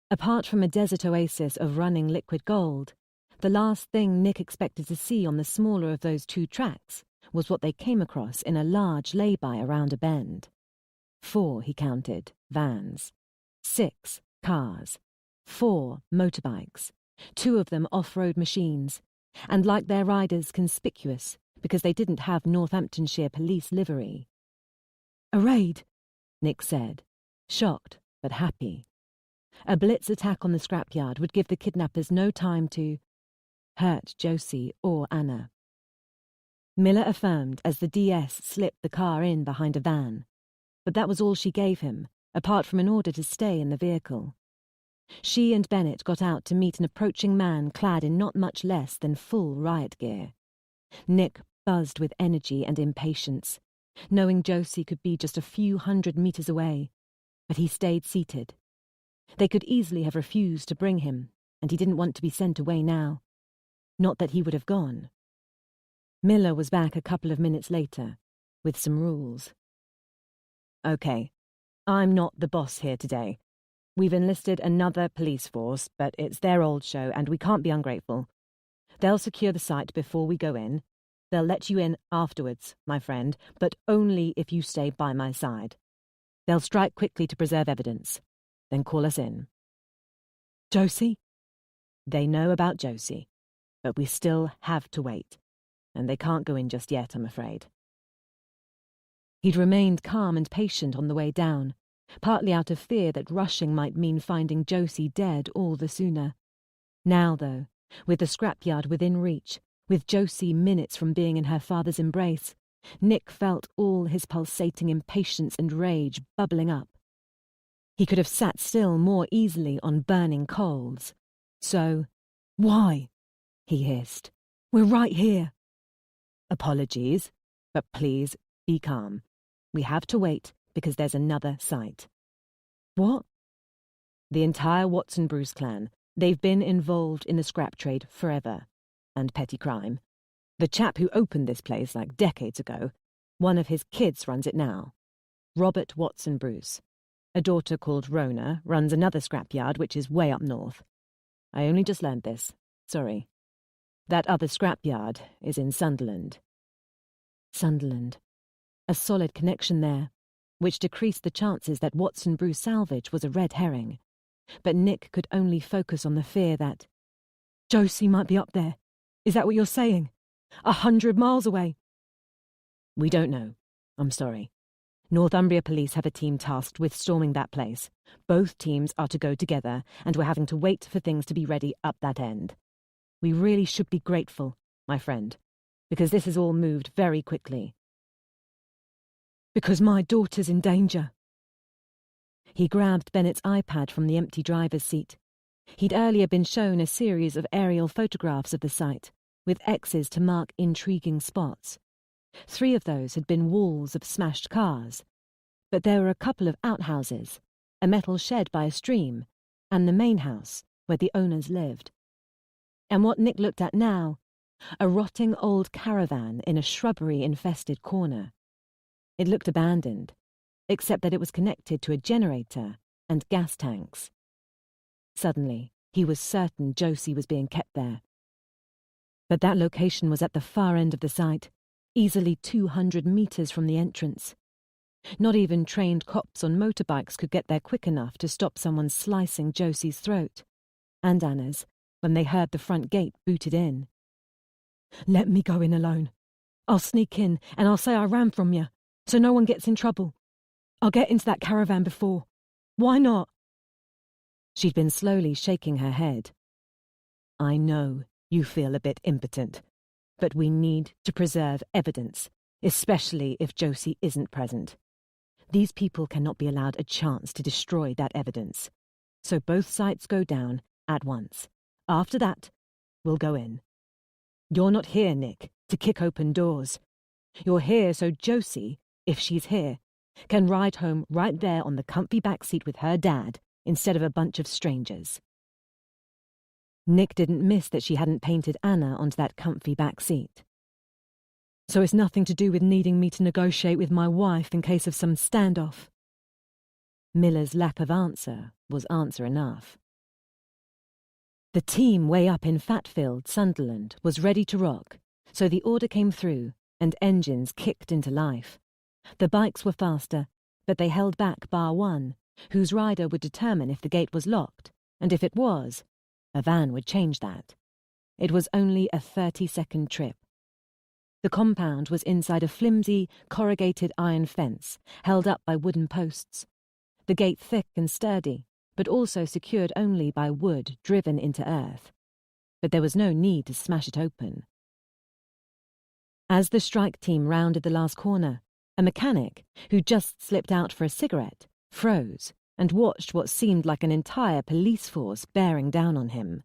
Apart from a desert oasis of running liquid gold, the last thing Nick expected to see on the smaller of those two tracks was what they came across in a large lay-by around a bend. 4, he counted, vans. 6 cars. 4 motorbikes. 2 of them off-road machines, and like their riders conspicuous because they didn't have Northamptonshire police livery. A raid, Nick said, shocked but happy. A blitz attack on the scrapyard would give the kidnappers no time to hurt Josie or Anna. Miller affirmed as the DS slipped the car in behind a van, but that was all she gave him, apart from an order to stay in the vehicle. She and Bennett got out to meet an approaching man clad in not much less than full riot gear. Nick buzzed with energy and impatience, knowing Josie could be just a few 100 meters away, but he stayed seated. They could easily have refused to bring him, and he didn't want to be sent away now. Not that he would have gone. Miller was back a couple of minutes later, with some rules. Okay, I'm not the boss here today. We've enlisted another police force, but it's their old show and we can't be ungrateful. They'll secure the site before we go in. They'll let you in afterwards, my friend, but only if you stay by my side. They'll strike quickly to preserve evidence, then call us in. Josie? They know about Josie, but we still have to wait, and they can't go in just yet, I'm afraid. He'd remained calm and patient on the way down, partly out of fear that rushing might mean finding Josie dead all the sooner. Now, though, with the scrapyard within reach, with Josie minutes from being in her father's embrace, Nick felt all his pulsating impatience and rage bubbling up. He could have sat still more easily on burning coals. So, why? He hissed. We're right here. Apologies, but please be calm. We have to wait because there's another site. What? The entire Watson Bruce clan. They've been involved in the scrap trade forever. And petty crime. The chap who opened this place like decades ago, one of his kids runs it now. Robert Watson Bruce. A daughter called Rona runs another scrapyard which is way up north. I only just learned this. Sorry. That other scrapyard is in Sunderland. Sunderland. A solid connection there, which decreased the chances that Watson Bruce Salvage was a red herring. But Nick could only focus on the fear that Josie might be up there. Is that what you're saying? 100 miles away? We don't know. I'm sorry. Northumbria Police have a team tasked with storming that place. Both teams are to go together, and we're having to wait for things to be ready up that end. We really should be grateful, my friend, because this has all moved very quickly. Because my daughter's in danger. He grabbed Bennett's iPad from the empty driver's seat. He'd earlier been shown a series of aerial photographs of the site, with X's to mark intriguing spots. 3 of those had been walls of smashed cars, but there were a couple of outhouses, a metal shed by a stream, and the main house where the owners lived. And what Nick looked at now, a rotting old caravan in a shrubbery-infested corner. It looked abandoned, except that it was connected to a generator and gas tanks. Suddenly, he was certain Josie was being kept there. But that location was at the far end of the site, easily 200 meters from the entrance. Not even trained cops on motorbikes could get there quick enough to stop someone slicing Josie's throat, and Anna's, when they heard the front gate booted in. Let me go in alone. I'll sneak in and I'll say I ran from you, so no one gets in trouble. I'll get into that caravan before. Why not? She'd been slowly shaking her head. I know you feel a bit impotent, but we need to preserve evidence, especially if Josie isn't present. These people cannot be allowed a chance to destroy that evidence. So both sites go down at once. After that, we'll go in. You're not here, Nick, to kick open doors. You're here so Josie, if she's here, can ride home right there on the comfy back seat with her dad instead of a bunch of strangers. Nick didn't miss that she hadn't painted Anna onto that comfy back seat. So it's nothing to do with needing me to negotiate with my wife in case of some standoff. Miller's lack of answer was answer enough. The team way up in Fatfield, Sunderland, was ready to rock, so the order came through and engines kicked into life. The bikes were faster, but they held back bar one, whose rider would determine if the gate was locked, and if it was, a van would change that. It was only a 30-second trip. The compound was inside a flimsy, corrugated iron fence, held up by wooden posts. The gate thick and sturdy, but also secured only by wood driven into earth. But there was no need to smash it open. As the strike team rounded the last corner, a mechanic, who just slipped out for a cigarette, froze and watched what seemed like an entire police force bearing down on him.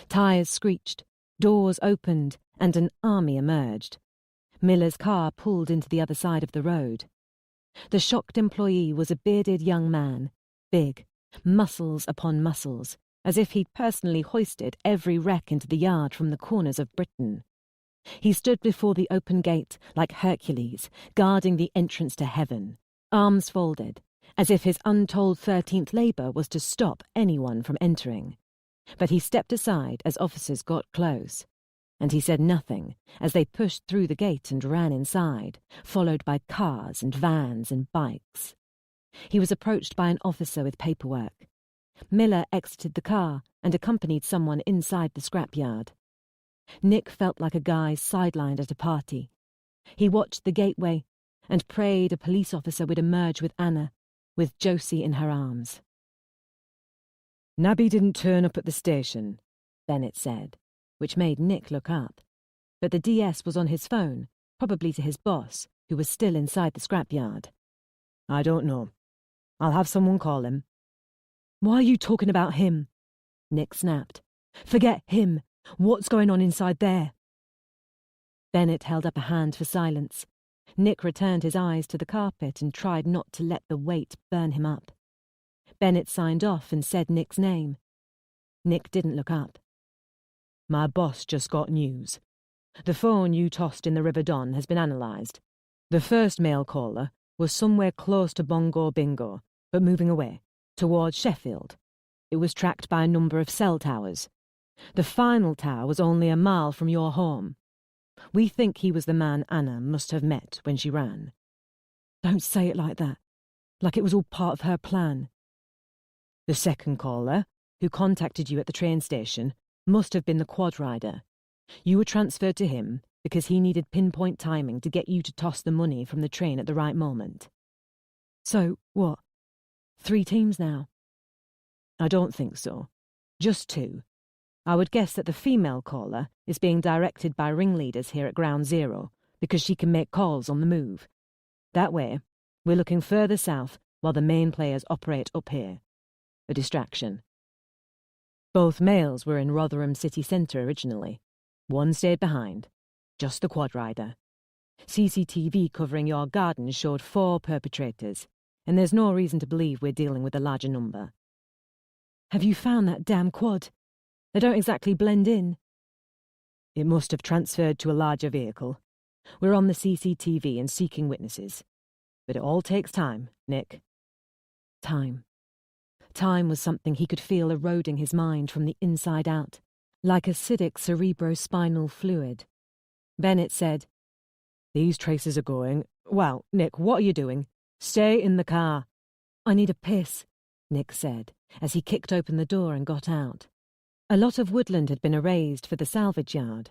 Tires screeched, doors opened, and an army emerged. Miller's car pulled into the other side of the road. The shocked employee was a bearded young man, big, muscles upon muscles, as if he'd personally hoisted every wreck into the yard from the corners of Britain. He stood before the open gate like Hercules, guarding the entrance to heaven, arms folded, as if his untold 13th labour was to stop anyone from entering. But he stepped aside as officers got close, and he said nothing as they pushed through the gate and ran inside, followed by cars and vans and bikes. He was approached by an officer with paperwork. Miller exited the car and accompanied someone inside the scrapyard. Nick felt like a guy sidelined at a party. He watched the gateway and prayed a police officer would emerge with Anna, with Josie in her arms. Nabby didn't turn up at the station, Bennett said, which made Nick look up. But the DS was on his phone, probably to his boss, who was still inside the scrapyard. I don't know. I'll have someone call him. Why are you talking about him? Nick snapped. Forget him. What's going on inside there? Bennett held up a hand for silence. Nick returned his eyes to the carpet and tried not to let the weight burn him up. Bennett signed off and said Nick's name. Nick didn't look up. My boss just got news. The phone you tossed in the River Don has been analysed. The first male caller was somewhere close to Bongo Bingo, but moving away, towards Sheffield. It was tracked by a number of cell towers. The final tower was only a mile from your home. We think he was the man Anna must have met when she ran. Don't say it like that, like it was all part of her plan. The second caller, who contacted you at the train station, must have been the quad rider. You were transferred to him because he needed pinpoint timing to get you to toss the money from the train at the right moment. So, what? 3 teams now? I don't think so. Just 2. I would guess that the female caller is being directed by ringleaders here at Ground Zero because she can make calls on the move. That way, we're looking further south while the main players operate up here. A distraction. Both males were in Rotherham city centre originally. One stayed behind. Just the quad rider. CCTV covering your garden showed 4 perpetrators, and there's no reason to believe we're dealing with a larger number. Have you found that damn quad? They don't exactly blend in. It must have transferred to a larger vehicle. We're on the CCTV and seeking witnesses. But it all takes time, Nick. Time. Time was something he could feel eroding his mind from the inside out, like acidic cerebrospinal fluid. Bennett said, "These traces are going... Well, Nick, what are you doing? Stay in the car." "I need a piss," Nick said, as he kicked open the door and got out. A lot of woodland had been erased for the salvage yard.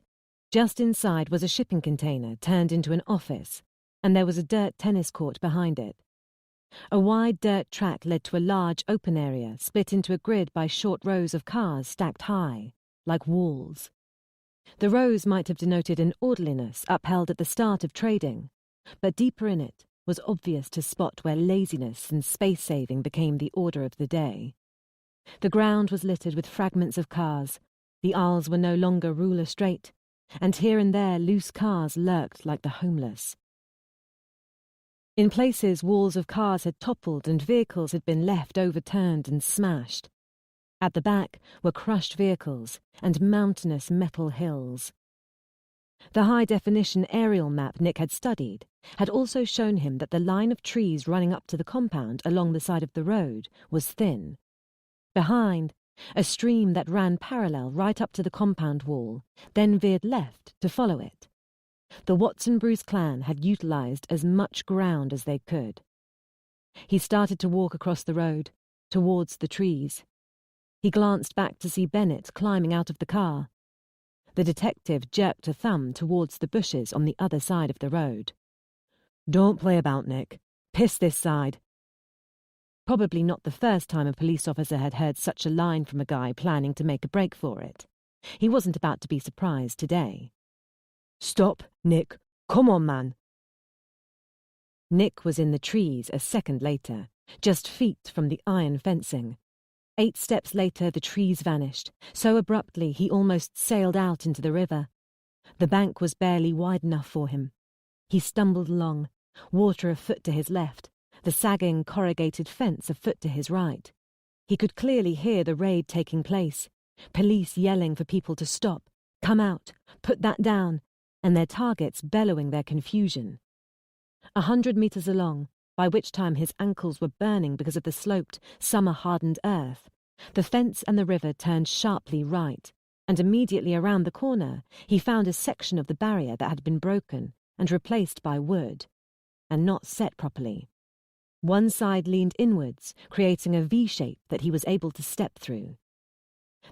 Just inside was a shipping container turned into an office, and there was a dirt tennis court behind it. A wide dirt track led to a large open area split into a grid by short rows of cars stacked high, like walls. The rows might have denoted an orderliness upheld at the start of trading, but deeper in it was obvious to spot where laziness and space-saving became the order of the day. The ground was littered with fragments of cars, the aisles were no longer ruler straight, and here and there loose cars lurked like the homeless. In places, walls of cars had toppled and vehicles had been left overturned and smashed. At the back were crushed vehicles and mountainous metal hills. The high-definition aerial map Nick had studied had also shown him that the line of trees running up to the compound along the side of the road was thin. Behind, a stream that ran parallel right up to the compound wall, then veered left to follow it. The Watson Bruce clan had utilised as much ground as they could. He started to walk across the road, towards the trees. He glanced back to see Bennett climbing out of the car. The detective jerked a thumb towards the bushes on the other side of the road. "Don't play about, Nick. Piss this side." Probably not the first time a police officer had heard such a line from a guy planning to make a break for it. He wasn't about to be surprised today. "Stop, Nick. Come on, man." Nick was in the trees a second later, just feet from the iron fencing. 8 steps later, the trees vanished, so abruptly he almost sailed out into the river. The bank was barely wide enough for him. He stumbled along, water a foot to his left, the sagging corrugated fence a foot to his right. He could clearly hear the raid taking place, police yelling for people to stop, come out, put that down, and their targets bellowing their confusion. 100 meters along, by which time his ankles were burning because of the sloped, summer-hardened earth, the fence and the river turned sharply right, and immediately around the corner he found a section of the barrier that had been broken and replaced by wood, and not set properly. One side leaned inwards, creating a V-shape that he was able to step through.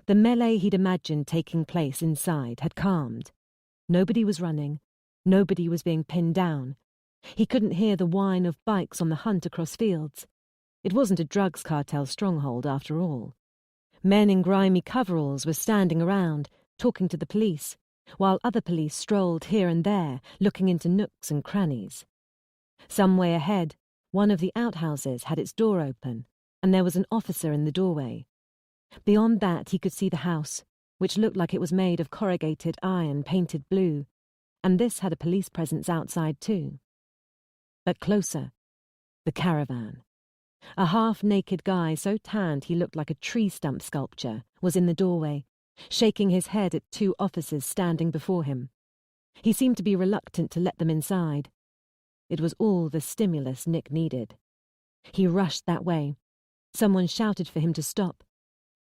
The melee he'd imagined taking place inside had calmed. Nobody was running, nobody was being pinned down. He couldn't hear the whine of bikes on the hunt across fields. It wasn't a drugs cartel stronghold after all. Men in grimy coveralls were standing around, talking to the police, while other police strolled here and there, looking into nooks and crannies. Some way ahead, one of the outhouses had its door open, and there was an officer in the doorway. Beyond that he could see the house, which looked like it was made of corrugated iron painted blue, and this had a police presence outside too. But closer, the caravan. A half-naked guy so tanned he looked like a tree stump sculpture was in the doorway, shaking his head at 2 officers standing before him. He seemed to be reluctant to let them inside. It was all the stimulus Nick needed. He rushed that way. Someone shouted for him to stop.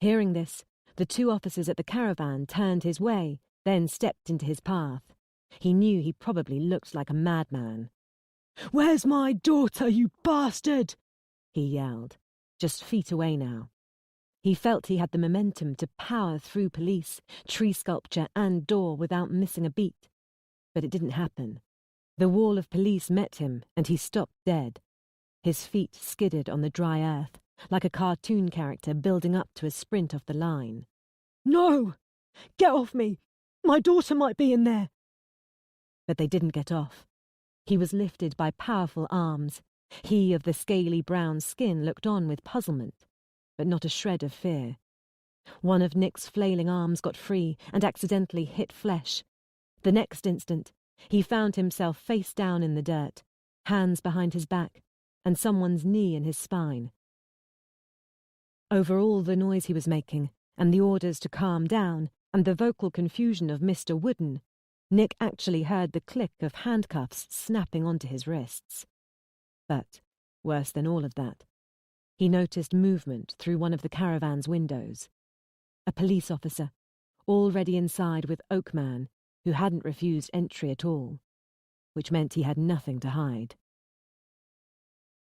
Hearing this, the 2 officers at the caravan turned his way, then stepped into his path. He knew he probably looked like a madman. "Where's my daughter, you bastard?" he yelled, just feet away now. He felt he had the momentum to power through police, tree sculpture and door without missing a beat. But it didn't happen. The wall of police met him and he stopped dead. His feet skidded on the dry earth, like a cartoon character building up to a sprint off the line. No! Get off me! My daughter might be in there! But they didn't get off. He was lifted by powerful arms. He of the scaly brown skin looked on with puzzlement, but not a shred of fear. One of Nick's flailing arms got free and accidentally hit flesh. The next instant, he found himself face down in the dirt, hands behind his back, and someone's knee in his spine. Over all the noise he was making, and the orders to calm down, and the vocal confusion of Mr. Wooden, Nick actually heard the click of handcuffs snapping onto his wrists. But, worse than all of that, he noticed movement through one of the caravan's windows. A police officer, already inside with Oakman, who hadn't refused entry at all, which meant he had nothing to hide.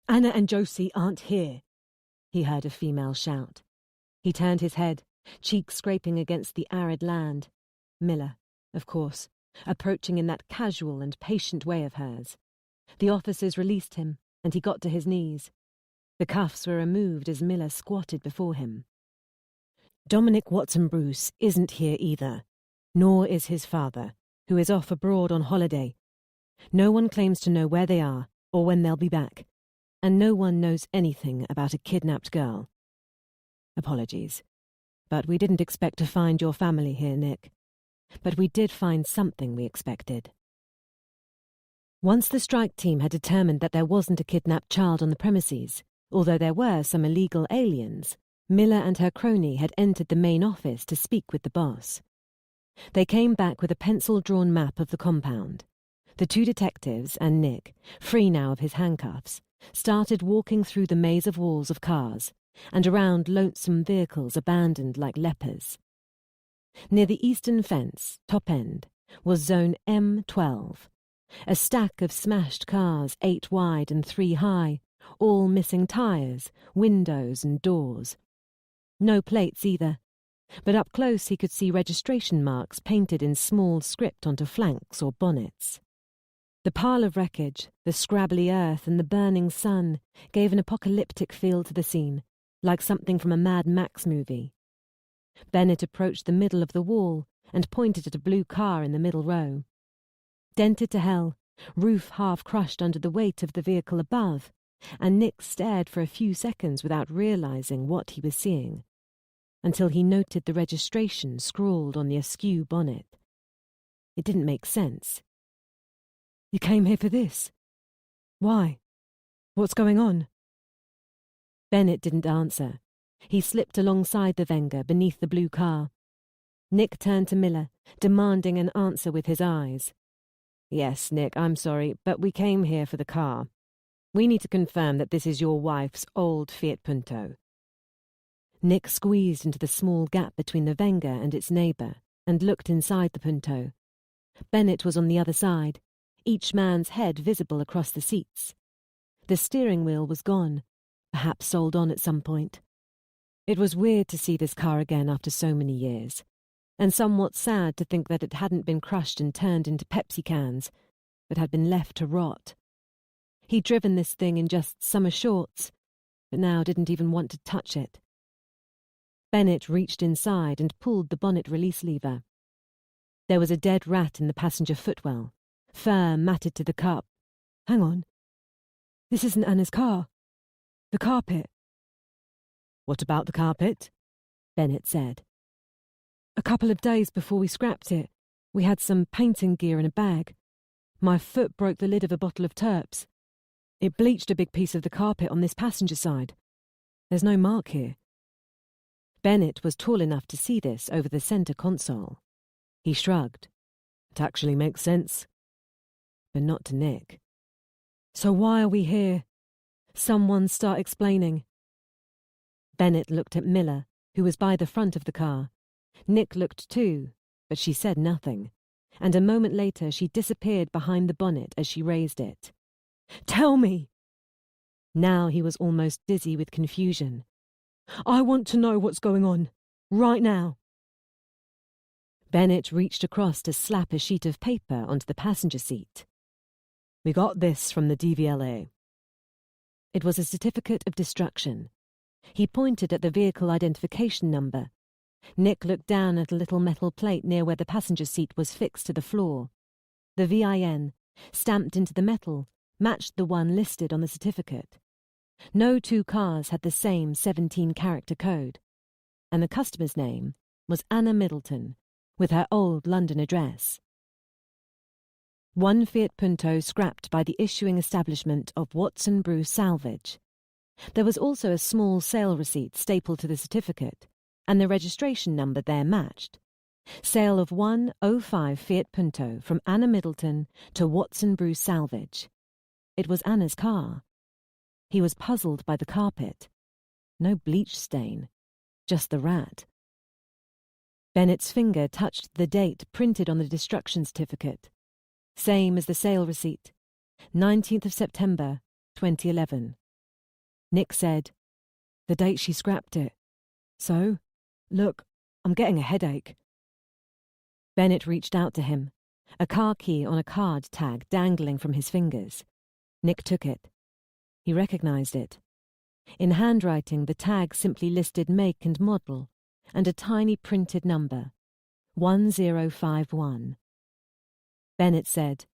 Anna and Josie aren't here, he heard a female shout. He turned his head, cheeks scraping against the arid land. Miller, of course, approaching in that casual and patient way of hers. The officers released him, and he got to his knees. The cuffs were removed as Miller squatted before him. Dominic Watson Bruce isn't here either, nor is his father, who is off abroad on holiday. No one claims to know where they are or when they'll be back, and no one knows anything about a kidnapped girl. Apologies, but we didn't expect to find your family here, Nick. But we did find something we expected. Once the strike team had determined that there wasn't a kidnapped child on the premises, although there were some illegal aliens, Miller and her crony had entered the main office to speak with the boss. They came back with a pencil-drawn map of the compound. The two detectives and Nick, free now of his handcuffs, started walking through the maze of walls of cars and around lonesome vehicles abandoned like lepers. Near the eastern fence, top end, was Zone M12, a stack of smashed cars 8 wide and 3 high, all missing tyres, windows and doors. No plates either, but up close he could see registration marks painted in small script onto flanks or bonnets. The pile of wreckage, the scrabbly earth and the burning sun gave an apocalyptic feel to the scene, like something from a Mad Max movie. Bennett approached the middle of the wall and pointed at a blue car in the middle row. Dented to hell, roof half crushed under the weight of the vehicle above, and Nick stared for a few seconds without realizing what he was seeing, until he noted the registration scrawled on the askew bonnet. It didn't make sense. You came here for this? Why? What's going on? Bennett didn't answer. He slipped alongside the Venga beneath the blue car. Nick turned to Miller, demanding an answer with his eyes. Yes, Nick, I'm sorry, but we came here for the car. We need to confirm that this is your wife's old Fiat Punto. Nick squeezed into the small gap between the Venga and its neighbour and looked inside the Punto. Bennett was on the other side, each man's head visible across the seats. The steering wheel was gone, perhaps sold on at some point. It was weird to see this car again after so many years, and somewhat sad to think that it hadn't been crushed and turned into Pepsi cans, but had been left to rot. He'd driven this thing in just summer shorts, but now didn't even want to touch it. Bennett reached inside and pulled the bonnet release lever. There was a dead rat in the passenger footwell, fur matted to the cup. Hang on. This isn't Anna's car. The carpet. What about the carpet? Bennett said. A couple of days before we scrapped it, we had some painting gear in a bag. My foot broke the lid of a bottle of Terps. It bleached a big piece of the carpet on this passenger side. There's no mark here. Bennett was tall enough to see this over the centre console. He shrugged. It actually makes sense. But not to Nick. So why are we here? Someone start explaining. Bennett looked at Miller, who was by the front of the car. Nick looked too, but she said nothing, and a moment later she disappeared behind the bonnet as she raised it. Tell me! Now he was almost dizzy with confusion. I want to know what's going on, right now. Bennett reached across to slap a sheet of paper onto the passenger seat. We got this from the DVLA. It was a certificate of destruction. He pointed at the vehicle identification number. Nick looked down at a little metal plate near where the passenger seat was fixed to the floor. The VIN, stamped into the metal, matched the one listed on the certificate. No two cars had the same 17-character code, and the customer's name was Anna Middleton, with her old London address. One Fiat Punto scrapped by the issuing establishment of Watson Bruce Salvage. There was also a small sale receipt stapled to the certificate, and the registration number there matched. Sale of 105 Fiat Punto from Anna Middleton to Watson Bruce Salvage. It was Anna's car. He was puzzled by the carpet. No bleach stain, just the rat. Bennett's finger touched the date printed on the destruction certificate. Same as the sale receipt, 19th of September, 2011. Nick said, "The date she scrapped it. So, look, I'm getting a headache." Bennett reached out to him, a car key on a card tag dangling from his fingers. Nick took it. He recognized it. In handwriting, the tag simply listed make and model, and a tiny printed number, 1051. Bennett said,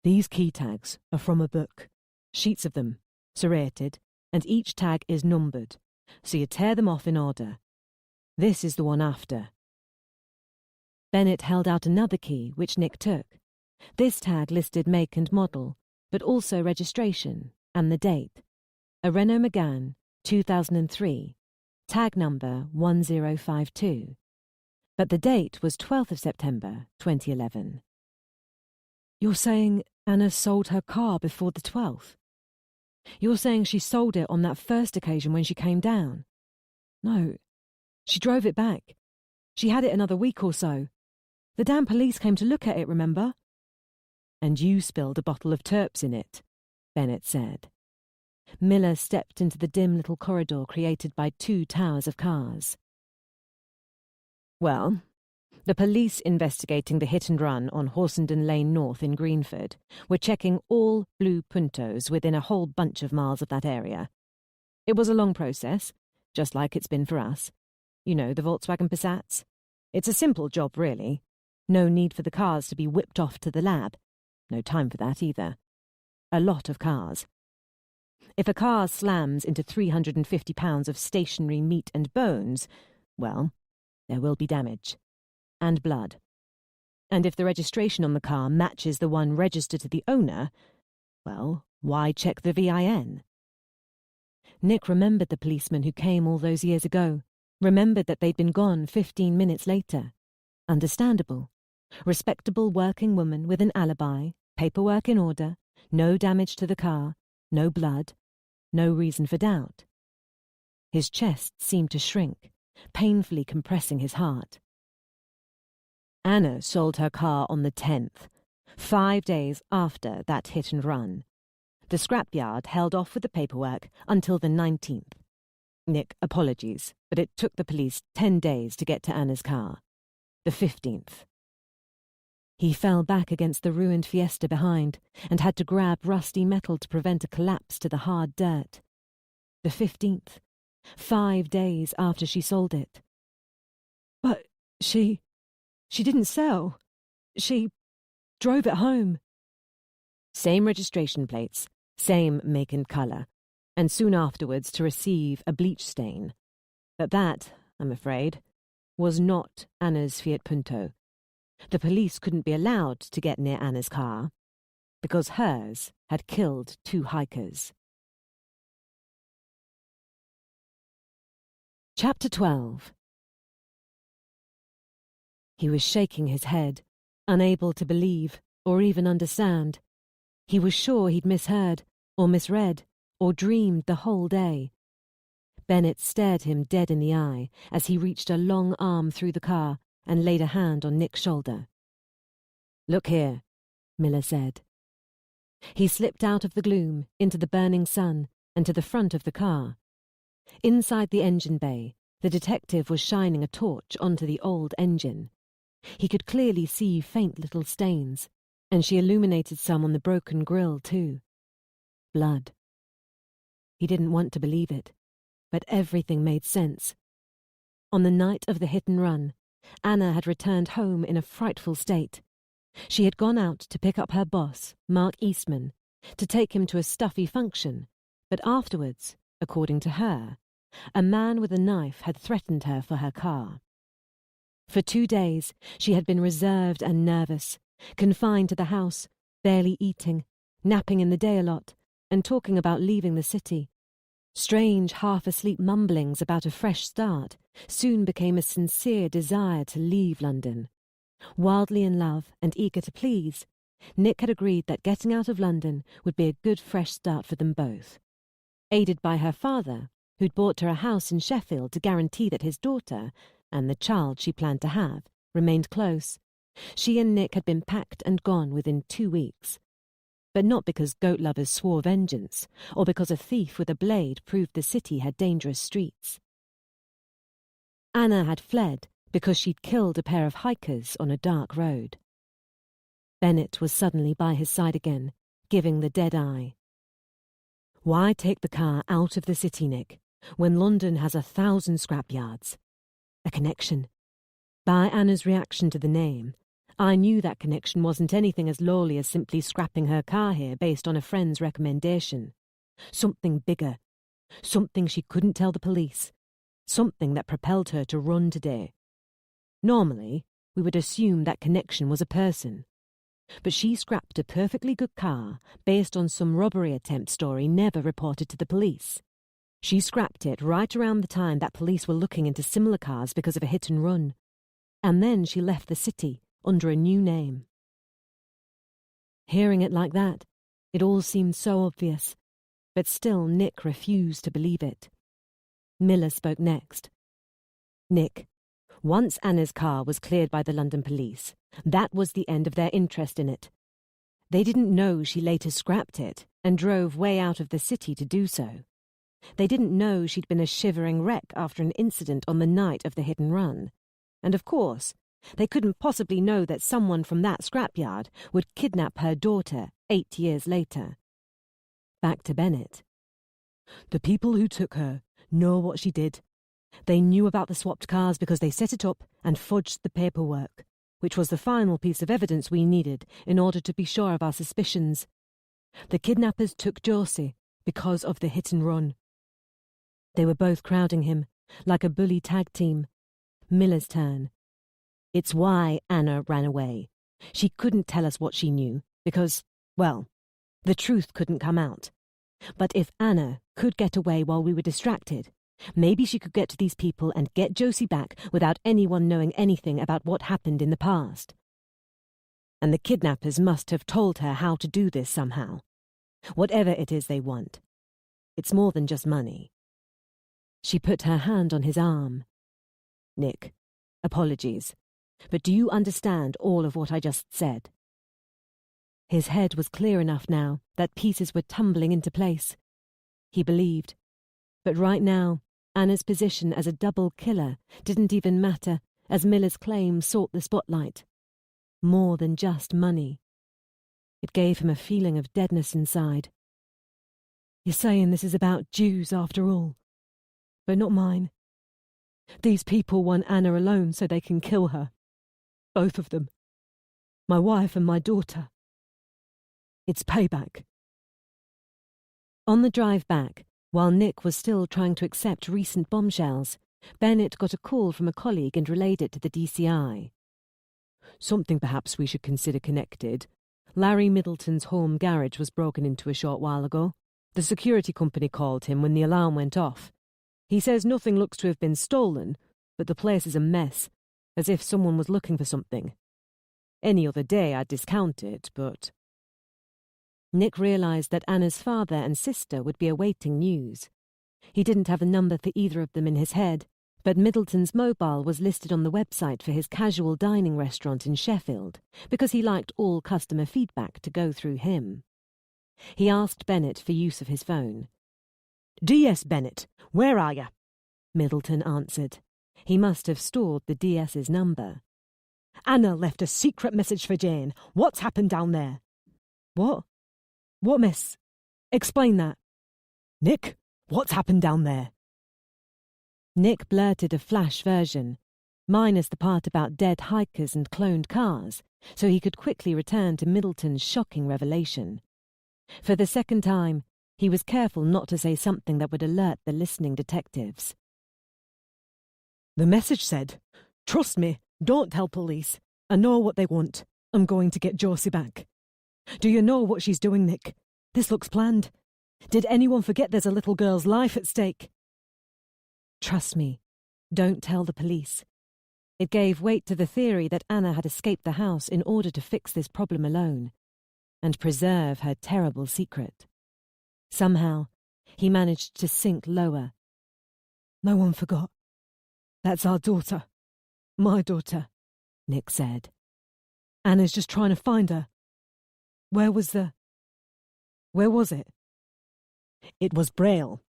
"These key tags are from a book, sheets of them, serrated, and each tag is numbered, so you tear them off in order. This is the one after." Bennett held out another key, which Nick took. This tag listed make and model, but also registration and the date. A Renault Megane, 2003, tag number 1052. But the date was 12th of September, 2011. "You're saying Anna sold her car before the 12th? You're saying she sold it on that first occasion when she came down?" "No, she drove it back. She had it another week or so. The damn police came to look at it, remember?" "And you spilled a bottle of Terps in it," Bennett said. Miller stepped into the dim little corridor created by two towers of cars. "Well, the police investigating the hit and run on Horsenden Lane North in Greenford were checking all blue Puntos within a whole bunch of miles of that area. It was a long process, just like it's been for us. You know, the Volkswagen Passats. It's a simple job, really. No need for the cars to be whipped off to the lab. No time for that either. A lot of cars. If a car slams into 350 pounds of stationary meat and bones, well, there will be damage. And blood. And if the registration on the car matches the one registered to the owner, well, why check the VIN? Nick remembered the policeman who came all those years ago, remembered that they'd been gone 15 minutes later. Understandable. Respectable working woman with an alibi, paperwork in order, no damage to the car, no blood, no reason for doubt. His chest seemed to shrink, painfully compressing his heart. Anna sold her car on the 10th, 5 days after that hit and run. The scrapyard held off with the paperwork until the 19th. Nick, apologies, but it took the police 10 days to get to Anna's car. The 15th. He fell back against the ruined Fiesta behind and had to grab rusty metal to prevent a collapse to the hard dirt. The 15th. 5 days after she sold it. "But she didn't sell. She drove it home." Same registration plates, same make and colour, and soon afterwards to receive a bleach stain. But that, I'm afraid, was not Anna's Fiat Punto. The police couldn't be allowed to get near Anna's car, because hers had killed 2 hikers. Chapter 12. He was shaking his head, unable to believe or even understand. He was sure he'd misheard, or misread, or dreamed the whole day. Bennett stared him dead in the eye as he reached a long arm through the car and laid a hand on Nick's shoulder. "Look here," Miller said. He slipped out of the gloom, into the burning sun, and to the front of the car. Inside the engine bay, the detective was shining a torch onto the old engine. He could clearly see faint little stains, and she illuminated some on the broken grille too. Blood. He didn't want to believe it, but everything made sense. On the night of the hit and run, Anna had returned home in a frightful state. She had gone out to pick up her boss, Mark Eastman, to take him to a stuffy function, but afterwards, according to her, a man with a knife had threatened her for her car. For 2 days, she had been reserved and nervous, confined to the house, barely eating, napping in the day a lot, and talking about leaving the city. Strange, half-asleep mumblings about a fresh start soon became a sincere desire to leave London. Wildly in love and eager to please, Nick had agreed that getting out of London would be a good fresh start for them both. Aided by her father, who'd bought her a house in Sheffield to guarantee that his daughter, and the child she planned to have, remained close, she and Nick had been packed and gone within 2 weeks. But not because goat lovers swore vengeance, or because a thief with a blade proved the city had dangerous streets. Anna had fled because she'd killed a pair of hikers on a dark road. Bennett was suddenly by his side again, giving the dead eye. Why take the car out of the city, Nick, when London has 1,000 scrapyards? A connection. By Anna's reaction to the name, I knew that connection wasn't anything as lowly as simply scrapping her car here based on a friend's recommendation. Something bigger. Something she couldn't tell the police. Something that propelled her to run today. Normally, we would assume that connection was a person. But she scrapped a perfectly good car based on some robbery attempt story never reported to the police. She scrapped it right around the time that police were looking into similar cars because of a hit and run. And then she left the city under a new name. Hearing it like that, it all seemed so obvious, but still Nick refused to believe it. Miller spoke next. Nick, once Anna's car was cleared by the London police, that was the end of their interest in it. They didn't know she later scrapped it and drove way out of the city to do so. They didn't know she'd been a shivering wreck after an incident on the night of the hit and run. And of course, they couldn't possibly know that someone from that scrapyard would kidnap her daughter 8 years later. Back to Bennett. The people who took her know what she did. They knew about the swapped cars because they set it up and fudged the paperwork, which was the final piece of evidence we needed in order to be sure of our suspicions. The kidnappers took Josie because of the hit and run. They were both crowding him, like a bully tag team. Miller's turn. It's why Anna ran away. She couldn't tell us what she knew, because, well, the truth couldn't come out. But if Anna could get away while we were distracted, maybe she could get to these people and get Josie back without anyone knowing anything about what happened in the past. And the kidnappers must have told her how to do this somehow. Whatever it is they want. It's more than just money. She put her hand on his arm. Nick, apologies, but do you understand all of what I just said? His head was clear enough now that pieces were tumbling into place. He believed. But right now, Anna's position as a double killer didn't even matter, as Miller's claim sought the spotlight. More than just money. It gave him a feeling of deadness inside. You're saying this is about Jews after all, but not mine. These people want Anna alone so they can kill her. Both of them. My wife and my daughter. It's payback. On the drive back, while Nick was still trying to accept recent bombshells, Bennett got a call from a colleague and relayed it to the DCI. Something perhaps we should consider connected. Larry Middleton's home garage was broken into a short while ago. The security company called him when the alarm went off. He says nothing looks to have been stolen, but the place is a mess, as if someone was looking for something. Any other day I'd discount it, but... Nick realised that Anna's father and sister would be awaiting news. He didn't have a number for either of them in his head, but Middleton's mobile was listed on the website for his casual dining restaurant in Sheffield, because he liked all customer feedback to go through him. He asked Bennett for use of his phone. DS Bennett, where are you? Middleton answered. He must have stored the DS's number. Anna left a secret message for Jane. What's happened down there? What? What, miss? Explain that. Nick, What's happened down there? Nick blurted a flash version, minus the part about dead hikers and cloned cars, so he could quickly return to Middleton's shocking revelation. For the second time, he was careful not to say something that would alert the listening detectives. The message said, "Trust me, don't tell police. I know what they want. I'm going to get Josie back." Do you know what she's doing, Nick? This looks planned. Did anyone forget there's a little girl's life at stake? Trust me, don't tell the police. It gave weight to the theory that Anna had escaped the house in order to fix this problem alone and preserve her terrible secret. Somehow, he managed to sink lower. No one forgot. That's our daughter. My daughter, Nick said. Anna's just trying to find her. Where was it? It was Braille.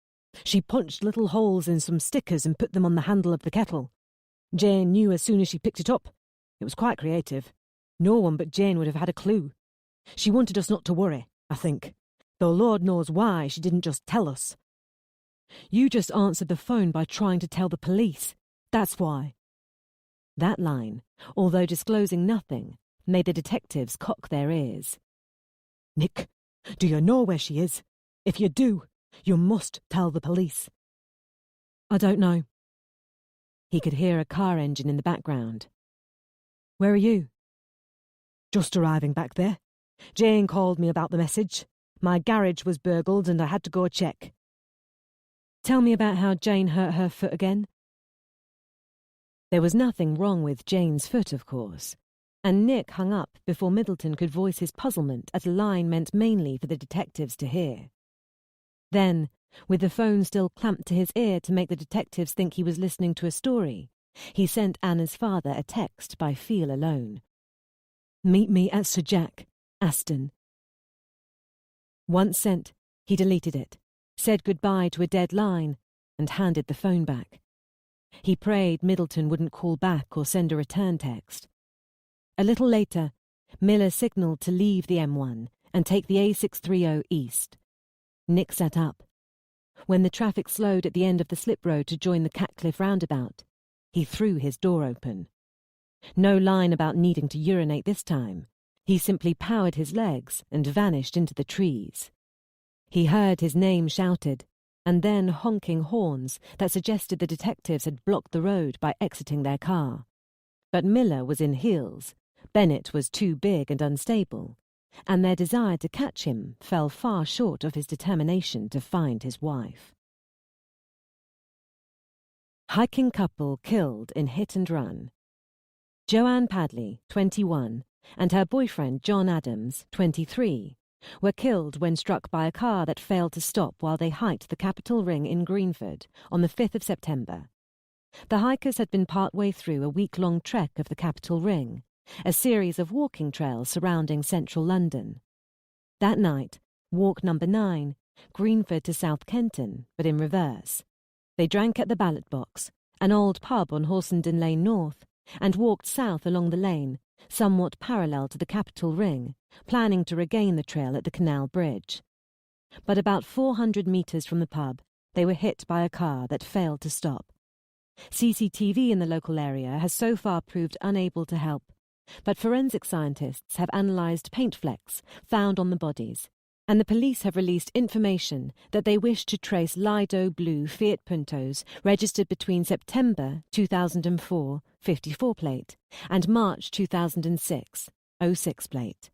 She punched little holes in some stickers and put them on the handle of the kettle. Jane knew as soon as she picked it up. It was quite creative. No one but Jane would have had a clue. She wanted us not to worry, I think, though Lord knows why she didn't just tell us. You just answered the phone by trying to tell the police. That's why. That line, although disclosing nothing, made the detectives cock their ears. Nick, do you know where she is? If you do, you must tell the police. I don't know. He could hear a car engine in the background. Where are you? Just arriving back there. Jane called me about the message. My garage was burgled and I had to go check. Tell me about how Jane hurt her foot again. There was nothing wrong with Jane's foot, of course, and Nick hung up before Middleton could voice his puzzlement at a line meant mainly for the detectives to hear. Then, with the phone still clamped to his ear to make the detectives think he was listening to a story, he sent Anna's father a text by feel alone. Meet me at Sir Jack, Aston. Once sent, he deleted it, said goodbye to a dead line, and handed the phone back. He prayed Middleton wouldn't call back or send a return text. A little later, Miller signalled to leave the M1 and take the A630 east. Nick sat up. When the traffic slowed at the end of the slip road to join the Catcliffe roundabout, he threw his door open. No line about needing to urinate this time. He simply powered his legs and vanished into the trees. He heard his name shouted, and then honking horns that suggested the detectives had blocked the road by exiting their car. But Miller was in heels, Bennett was too big and unstable, and their desire to catch him fell far short of his determination to find his wife. Hiking couple killed in hit and run. Joanne Padley, 21, and her boyfriend John Adams, 23, were killed when struck by a car that failed to stop while they hiked the Capitol Ring in Greenford on the 5th of September. The hikers had been partway through a week-long trek of the Capitol Ring, a series of walking trails surrounding central London. That night, walk number 9, Greenford to South Kenton, but in reverse. They drank at the Ballot Box, an old pub on Horsenden Lane North, and walked south along the lane, somewhat parallel to the Capitol Ring, planning to regain the trail at the Canal Bridge. But about 400 metres from the pub, they were hit by a car that failed to stop. CCTV in the local area has so far proved unable to help, but forensic scientists have analysed paint flecks found on the bodies, and the police have released information that they wish to trace Lido blue Fiat Puntos registered between September 2004, 54 plate, and March 2006, 06 plate.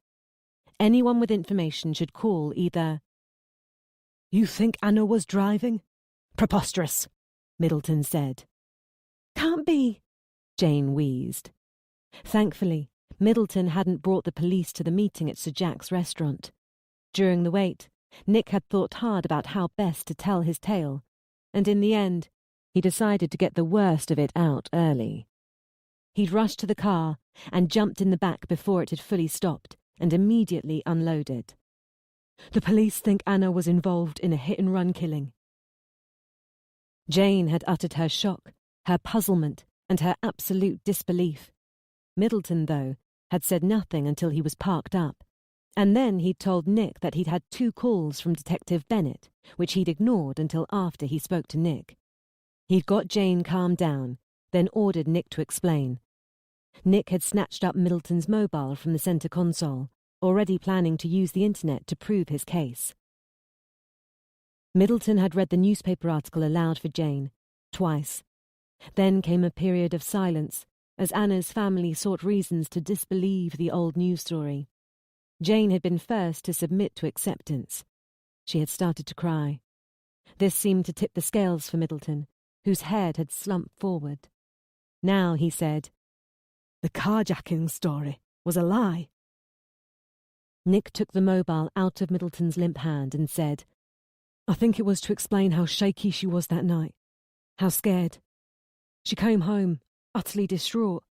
Anyone with information should call either. You think Anna was driving? Preposterous, Middleton said. Can't be, Jane wheezed. Thankfully, Middleton hadn't brought the police to the meeting at Sir Jack's restaurant. During the wait, Nick had thought hard about how best to tell his tale, and in the end, he decided to get the worst of it out early. He'd rushed to the car and jumped in the back before it had fully stopped and immediately unloaded. The police think Anna was involved in a hit-and-run killing. Jane had uttered her shock, her puzzlement, and her absolute disbelief. Middleton, though, had said nothing until he was parked up, And then he'd told Nick that he'd had 2 calls from Detective Bennett, which he'd ignored until after he spoke to Nick. He'd got Jane calmed down, then ordered Nick to explain. Nick had snatched up Middleton's mobile from the centre console, already planning to use the internet to prove his case. Middleton had read the newspaper article aloud for Jane, twice. Then came a period of silence, as Anna's family sought reasons to disbelieve the old news story. Jane had been first to submit to acceptance. She had started to cry. This seemed to tip the scales for Middleton, whose head had slumped forward. Now he said, "The carjacking story was a lie." Nick took the mobile out of Middleton's limp hand and said, "I think it was to explain how shaky she was that night, how scared. She came home, utterly distraught.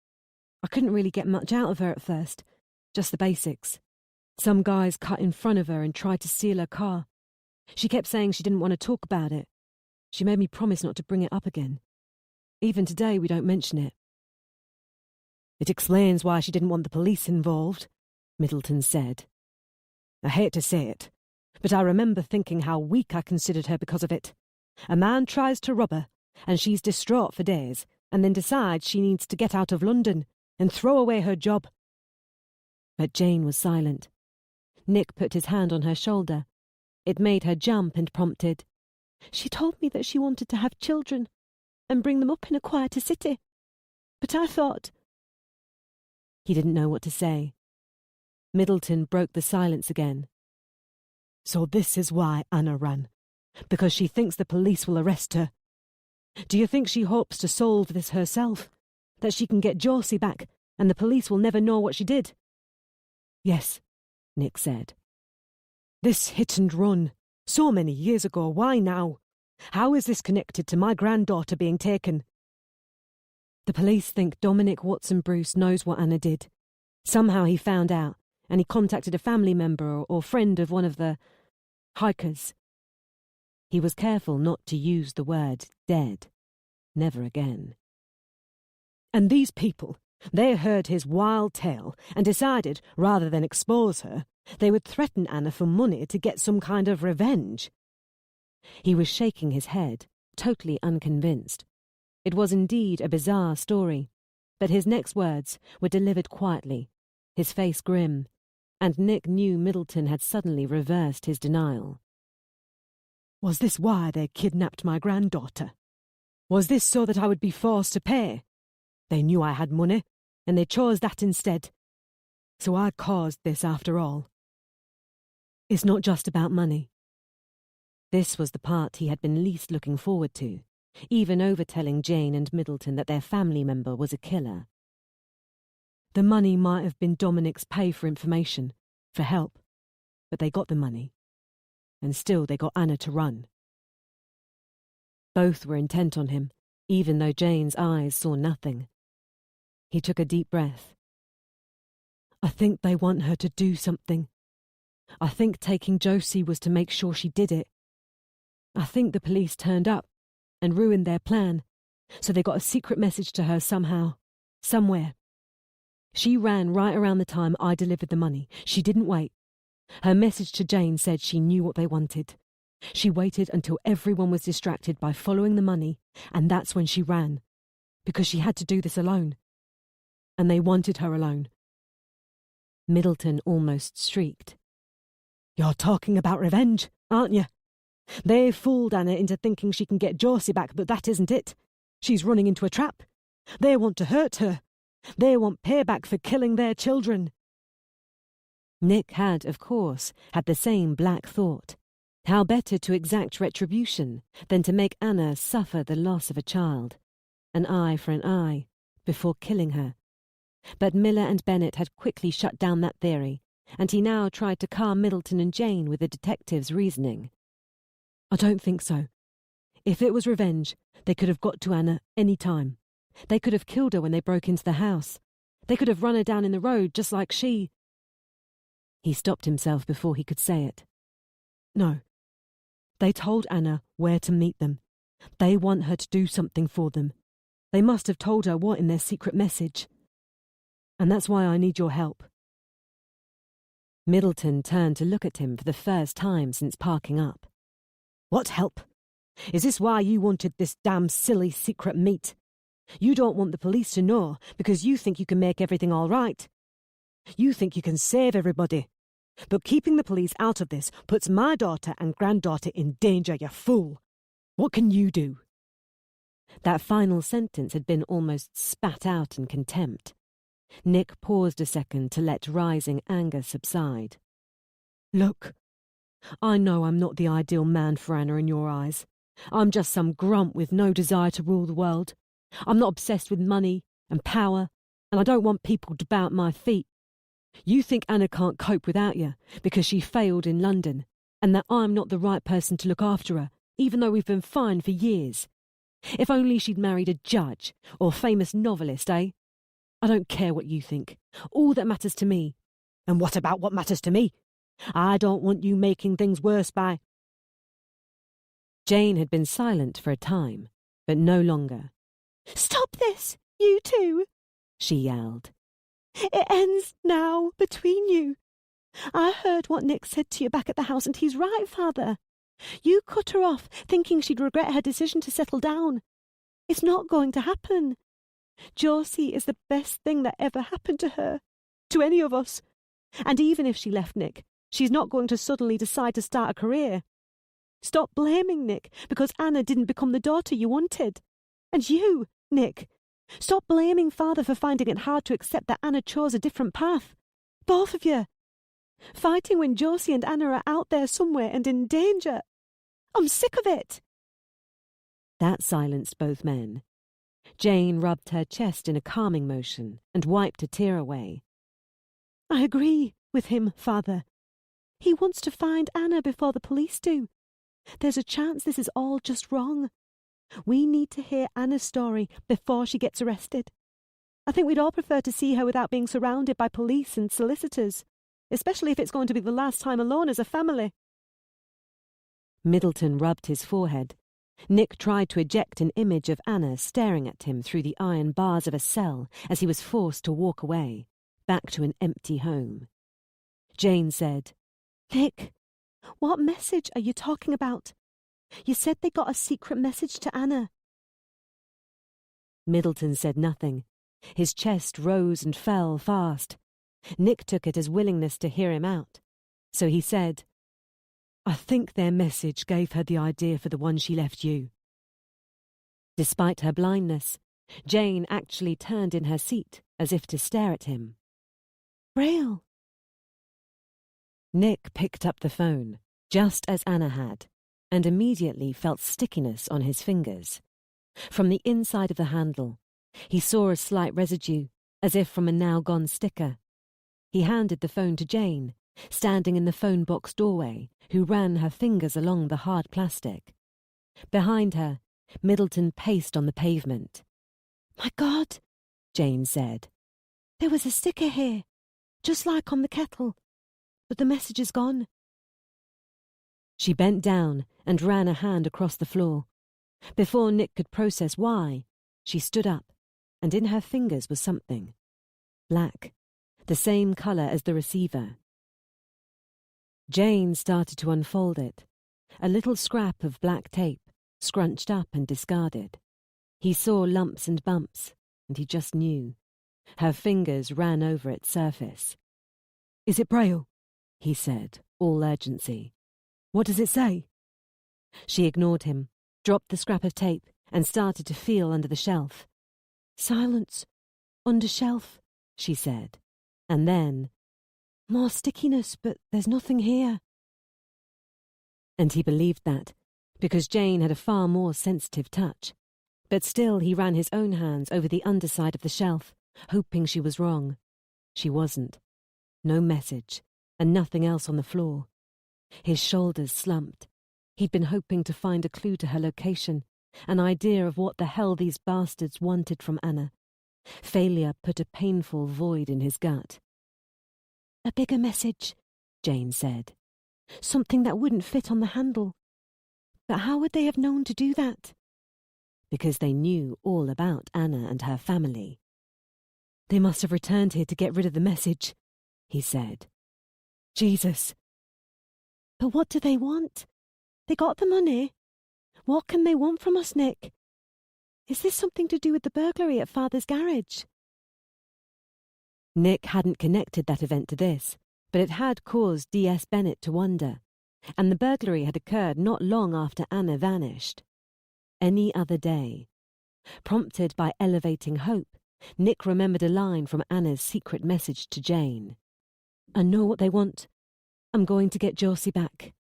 I couldn't really get much out of her at first, just the basics. Some guys cut in front of her and tried to steal her car. She kept saying she didn't want to talk about it. She made me promise not to bring it up again. Even today, we don't mention it." "It explains why she didn't want the police involved," Middleton said. "I hate to say it, but I remember thinking how weak I considered her because of it. A man tries to rob her, and she's distraught for days, and then decides she needs to get out of London and throw away her job." But Jane was silent. Nick put his hand on her shoulder. It made her jump and prompted, "She told me that she wanted to have children and bring them up in a quieter city. But I thought—" He didn't know what to say. Middleton broke the silence again. "So this is why Anna ran, because she thinks the police will arrest her. Do you think she hopes to solve this herself, that she can get Josie back and the police will never know what she did?" "Yes," Nick said. "This hit and run, so many years ago, why now? How is this connected to my granddaughter being taken?" "The police think Dominic Watson Bruce knows what Anna did. Somehow he found out, and he contacted a family member or friend of one of the hikers." He was careful not to use the word dead. Never again. "And these people, they heard his wild tale and decided, rather than expose her, they would threaten Anna for money to get some kind of revenge." He was shaking his head, totally unconvinced. It was indeed a bizarre story, but his next words were delivered quietly, his face grim, and Nick knew Middleton had suddenly reversed his denial. "Was this why they kidnapped my granddaughter? Was this so that I would be forced to pay? They knew I had money, and they chose that instead. So I caused this after all." "It's not just about money." This was the part he had been least looking forward to, even over telling Jane and Middleton that their family member was a killer. "The money might have been Dominic's pay for information, for help, but they got the money. And still they got Anna to run." Both were intent on him, even though Jane's eyes saw nothing. He took a deep breath. "I think they want her to do something. I think taking Josie was to make sure she did it. I think the police turned up and ruined their plan, so they got a secret message to her somehow, somewhere. She ran right around the time I delivered the money. She didn't wait. Her message to Jane said she knew what they wanted. She waited until everyone was distracted by following the money, and that's when she ran, because she had to do this alone. And they wanted her alone." Middleton almost shrieked. "You're talking about revenge, aren't you? They fooled Anna into thinking she can get Josie back, but that isn't it. She's running into a trap. They want to hurt her. They want payback for killing their children." Nick had, of course, had the same black thought. How better to exact retribution than to make Anna suffer the loss of a child, an eye for an eye, before killing her. But Miller and Bennett had quickly shut down that theory, and he now tried to calm Middleton and Jane with the detective's reasoning. "I don't think so. If it was revenge, they could have got to Anna any time. They could have killed her when they broke into the house. They could have run her down in the road just like she—" He stopped himself before he could say it. "No. They told Anna where to meet them. They want her to do something for them. They must have told her what in their secret message. And that's why I need your help." Middleton turned to look at him for the first time since parking up. What help? Is this why you wanted this damn silly secret meet? You don't want the police to know because you think you can make everything all right. You think you can save everybody. But keeping the police out of this puts my daughter and granddaughter in danger, you fool. What can you do? That final sentence had been almost spat out in contempt. Nick paused a second to let rising anger subside. Look, I know I'm not the ideal man for Anna in your eyes. I'm just some grunt with no desire to rule the world. I'm not obsessed with money and power, and I don't want people to bow at my feet. You think Anna can't cope without you because she failed in London, and that I'm not the right person to look after her, even though we've been fine for years. If only she'd married a judge or famous novelist, eh? I don't care what you think. All that matters to me. And what about what matters to me? I don't want you making things worse by... Jane had been silent for a time, but no longer. Stop this, you two, she yelled. It ends now between you. I heard what Nick said to you back at the house, and he's right, Father. You cut her off, thinking she'd regret her decision to settle down. It's not going to happen. Josie is the best thing that ever happened to her, to any of us. And even if she left Nick, she's not going to suddenly decide to start a career. Stop blaming Nick because Anna didn't become the daughter you wanted. And you, Nick, stop blaming Father for finding it hard to accept that Anna chose a different path. Both of you. Fighting when Josie and Anna are out there somewhere and in danger. I'm sick of it. That silenced both men. Jane rubbed her chest in a calming motion and wiped a tear away. I agree with him, Father. He wants to find Anna before the police do. There's a chance this is all just wrong. We need to hear Anna's story before she gets arrested. I think we'd all prefer to see her without being surrounded by police and solicitors, especially if it's going to be the last time alone as a family. Middleton rubbed his forehead. Nick tried to eject an image of Anna staring at him through the iron bars of a cell as he was forced to walk away, back to an empty home. Jane said, Nick, what message are you talking about? You said they got a secret message to Anna. Middleton said nothing. His chest rose and fell fast. Nick took it as willingness to hear him out. So he said, I think their message gave her the idea for the one she left you. Despite her blindness, Jane actually turned in her seat as if to stare at him. Braille. Nick picked up the phone, just as Anna had, and immediately felt stickiness on his fingers. From the inside of the handle, he saw a slight residue, as if from a now-gone sticker. He handed the phone to Jane, standing in the phone box doorway, who ran her fingers along the hard plastic. Behind her, Middleton paced on the pavement. My God, Jane said. There was a sticker here, just like on the kettle, but the message is gone. She bent down and ran a hand across the floor. Before Nick could process why, she stood up, and in her fingers was something. Black, the same colour as the receiver. Jane started to unfold it, a little scrap of black tape, scrunched up and discarded. He saw lumps and bumps, and he just knew. Her fingers ran over its surface. Is it Braille? He said, all urgency. What does it say? She ignored him, dropped the scrap of tape, and started to feel under the shelf. Silence. Under shelf, she said, and then, more stickiness, but there's nothing here. And he believed that, because Jane had a far more sensitive touch. But still he ran his own hands over the underside of the shelf, hoping she was wrong. She wasn't. No message, and nothing else on the floor. His shoulders slumped. He'd been hoping to find a clue to her location, an idea of what the hell these bastards wanted from Anna. Failure put a painful void in his gut. A bigger message, Jane said. Something that wouldn't fit on the handle. But how would they have known to do that? Because they knew all about Anna and her family. They must have returned here to get rid of the message, he said. Jesus. But what do they want? They got the money. What can they want from us, Nick? Is this something to do with the burglary at Father's garage? Nick hadn't connected that event to this, but it had caused D.S. Bennett to wonder, and the burglary had occurred not long after Anna vanished. Any other day. Prompted by elevating hope, Nick remembered a line from Anna's secret message to Jane. I know what they want. I'm going to get Josie back.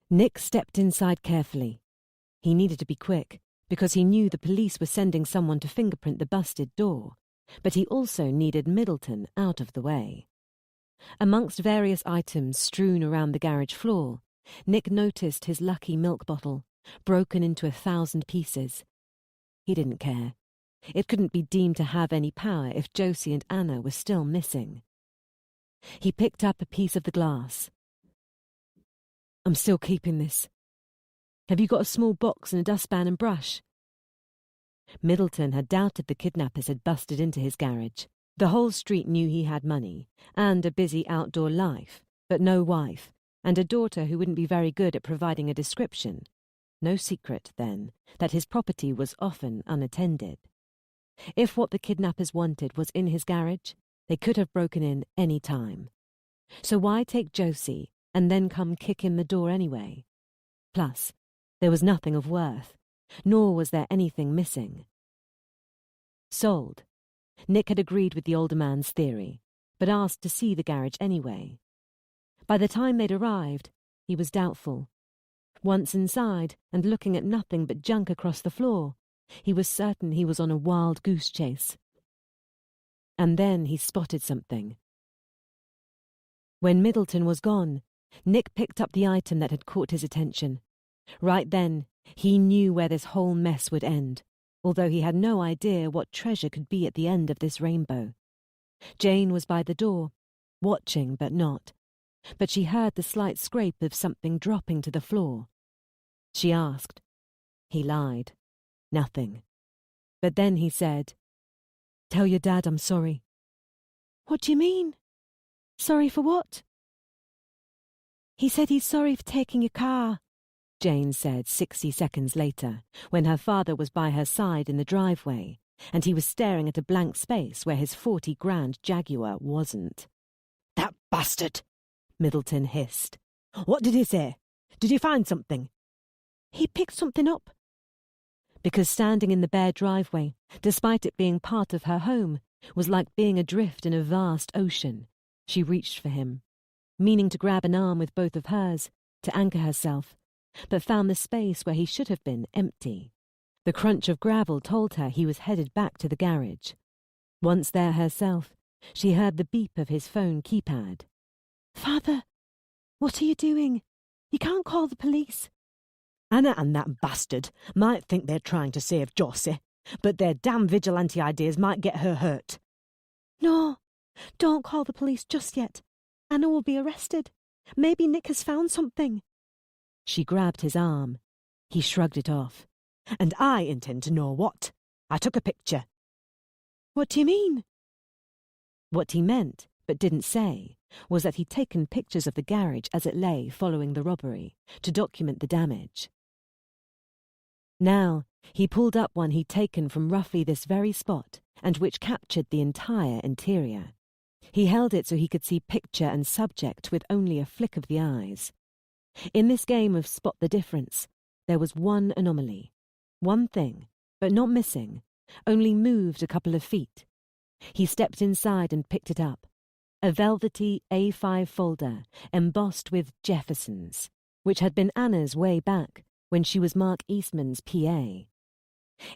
Nick stepped inside carefully. He needed to be quick, because he knew the police were sending someone to fingerprint the busted door, but he also needed Middleton out of the way. Amongst various items strewn around the garage floor, Nick noticed his lucky milk bottle, broken into 1,000 pieces. He didn't care. It couldn't be deemed to have any power if Josie and Anna were still missing. He picked up a piece of the glass. I'm still keeping this. Have you got a small box and a dustpan and brush? Middleton had doubted the kidnappers had busted into his garage. The whole street knew he had money, and a busy outdoor life, but no wife, and a daughter who wouldn't be very good at providing a description. No secret, then, that his property was often unattended. If what the kidnappers wanted was in his garage, they could have broken in any time. So why take Josie and then come kick in the door anyway? Plus, there was nothing of worth, nor was there anything missing. Sold. Nick had agreed with the older man's theory, but asked to see the garage anyway. By the time they'd arrived, he was doubtful. Once inside, and looking at nothing but junk across the floor, he was certain he was on a wild goose chase. And then he spotted something. When Middleton was gone, Nick picked up the item that had caught his attention. Right then, he knew where this whole mess would end, although he had no idea what treasure could be at the end of this rainbow. Jane was by the door, watching but not, but she heard the slight scrape of something dropping to the floor. She asked. He lied. Nothing. But then he said, "Tell your dad I'm sorry." What do you mean? Sorry for what? He said he's sorry for taking your car, Jane said 60 seconds later, when her father was by her side in the driveway, and he was staring at a blank space where his 40 grand Jaguar wasn't. "That bastard!" Middleton hissed. "What did he say? Did you find something?" He picked something up. Because standing in the bare driveway, despite it being part of her home, was like being adrift in a vast ocean, she reached for him, meaning to grab an arm with both of hers, to anchor herself, but found the space where he should have been empty. The crunch of gravel told her he was headed back to the garage. Once there herself, she heard the beep of his phone keypad. "Father, what are you doing? You can't call the police." Anna and that bastard might think they're trying to save Josie, but their damn vigilante ideas might get her hurt. No, don't call the police just yet. Anna will be arrested. Maybe Nick has found something. She grabbed his arm. He shrugged it off. And I intend to know what. I took a picture. What do you mean? What he meant, but didn't say, was that he'd taken pictures of the garage as it lay following the robbery, to document the damage. Now, he pulled up one he'd taken from roughly this very spot, and which captured the entire interior. He held it so he could see picture and subject with only a flick of the eyes. In this game of spot the difference, there was one anomaly. One thing, but not missing, only moved a couple of feet. He stepped inside and picked it up. A velvety A5 folder embossed with Jeffersons, which had been Anna's way back when she was Mark Eastman's PA.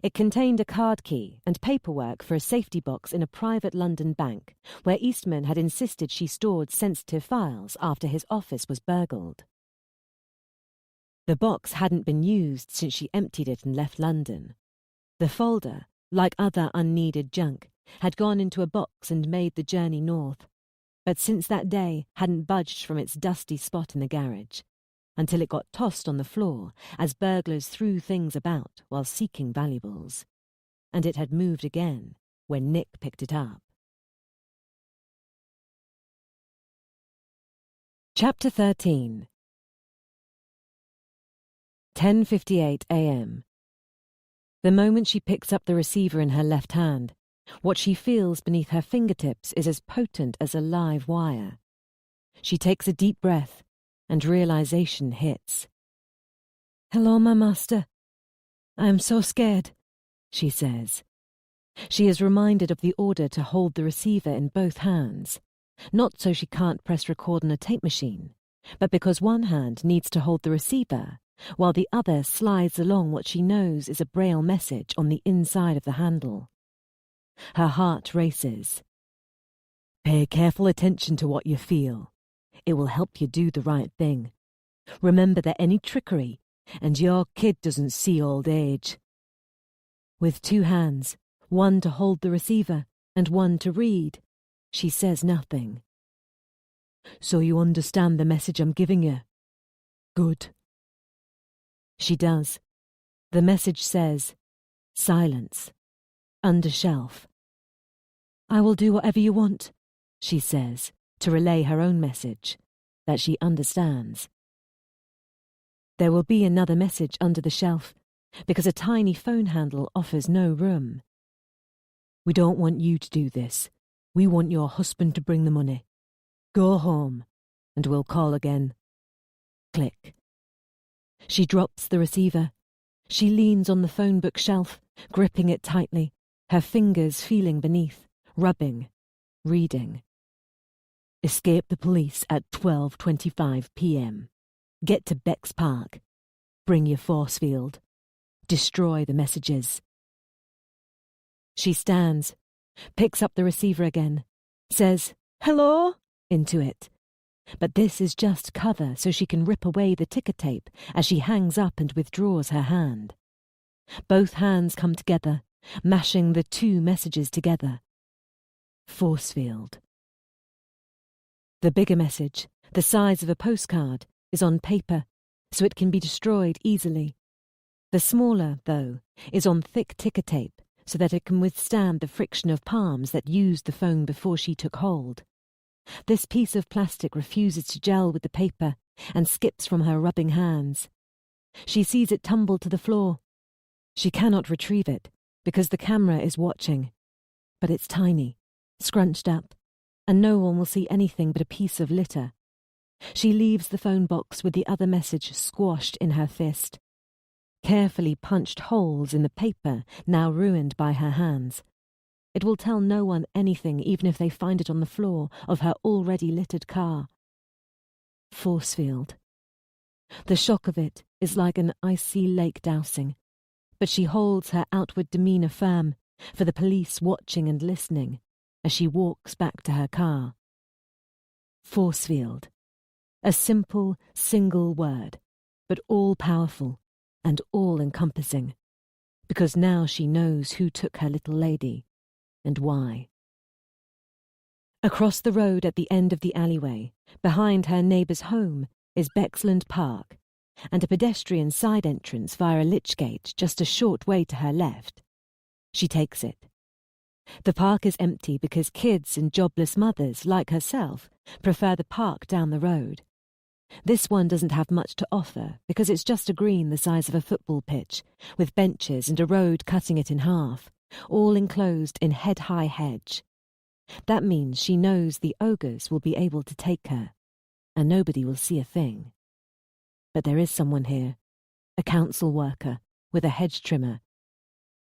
It contained a card key and paperwork for a safety box in a private London bank, where Eastman had insisted she stored sensitive files after his office was burgled. The box hadn't been used since she emptied it and left London. The folder, like other unneeded junk, had gone into a box and made the journey north, but since that day hadn't budged from its dusty spot in the garage, until it got tossed on the floor as burglars threw things about while seeking valuables. And it had moved again when Nick picked it up. Chapter 13. 10:58 a.m. The moment she picks up the receiver in her left hand, what she feels beneath her fingertips is as potent as a live wire. She takes a deep breath, and realization hits. "Hello, my master. I am so scared," she says. She is reminded of the order to hold the receiver in both hands, not so she can't press record on a tape machine, but because one hand needs to hold the receiver, while the other slides along what she knows is a Braille message on the inside of the handle. Her heart races. Pay careful attention to what you feel. It will help you do the right thing. Remember that any trickery, and your kid doesn't see old age. With two hands, one to hold the receiver and one to read, she says nothing. So you understand the message I'm giving you? Good. She does. The message says, silence, under shelf. "I will do whatever you want," she says, to relay her own message, that she understands. There will be another message under the shelf, because a tiny phone handle offers no room. We don't want you to do this. We want your husband to bring the money. Go home, and we'll call again. Click. She drops the receiver. She leans on the phone book shelf, gripping it tightly, her fingers feeling beneath, rubbing, reading. Escape the police at 12:25 p.m. Get to Beck's Park. Bring your force field. Destroy the messages. She stands, picks up the receiver again, says, "Hello?" into it. But this is just cover so she can rip away the ticker tape as she hangs up and withdraws her hand. Both hands come together, mashing the two messages together. Force field. The bigger message, the size of a postcard, is on paper, so it can be destroyed easily. The smaller, though, is on thick ticker tape, so that it can withstand the friction of palms that used the phone before she took hold. This piece of plastic refuses to gel with the paper and skips from her rubbing hands. She sees it tumble to the floor. She cannot retrieve it, because the camera is watching. But it's tiny, scrunched up, and no one will see anything but a piece of litter. She leaves the phone box with the other message squashed in her fist. Carefully punched holes in the paper, now ruined by her hands. It will tell no one anything, even if they find it on the floor of her already littered car. Force field. The shock of it is like an icy lake dousing, but she holds her outward demeanour firm, for the police watching and listening, as she walks back to her car. Force field. A simple, single word, but all-powerful and all-encompassing, because now she knows who took her little lady and why. Across the road at the end of the alleyway, behind her neighbour's home, is Bexland Park, and a pedestrian side entrance via a lich gate just a short way to her left. She takes it. The park is empty because kids and jobless mothers, like herself, prefer the park down the road. This one doesn't have much to offer because it's just a green the size of a football pitch, with benches and a road cutting it in half, all enclosed in head-high hedge. That means she knows the ogres will be able to take her, and nobody will see a thing. But there is someone here, a council worker with a hedge trimmer.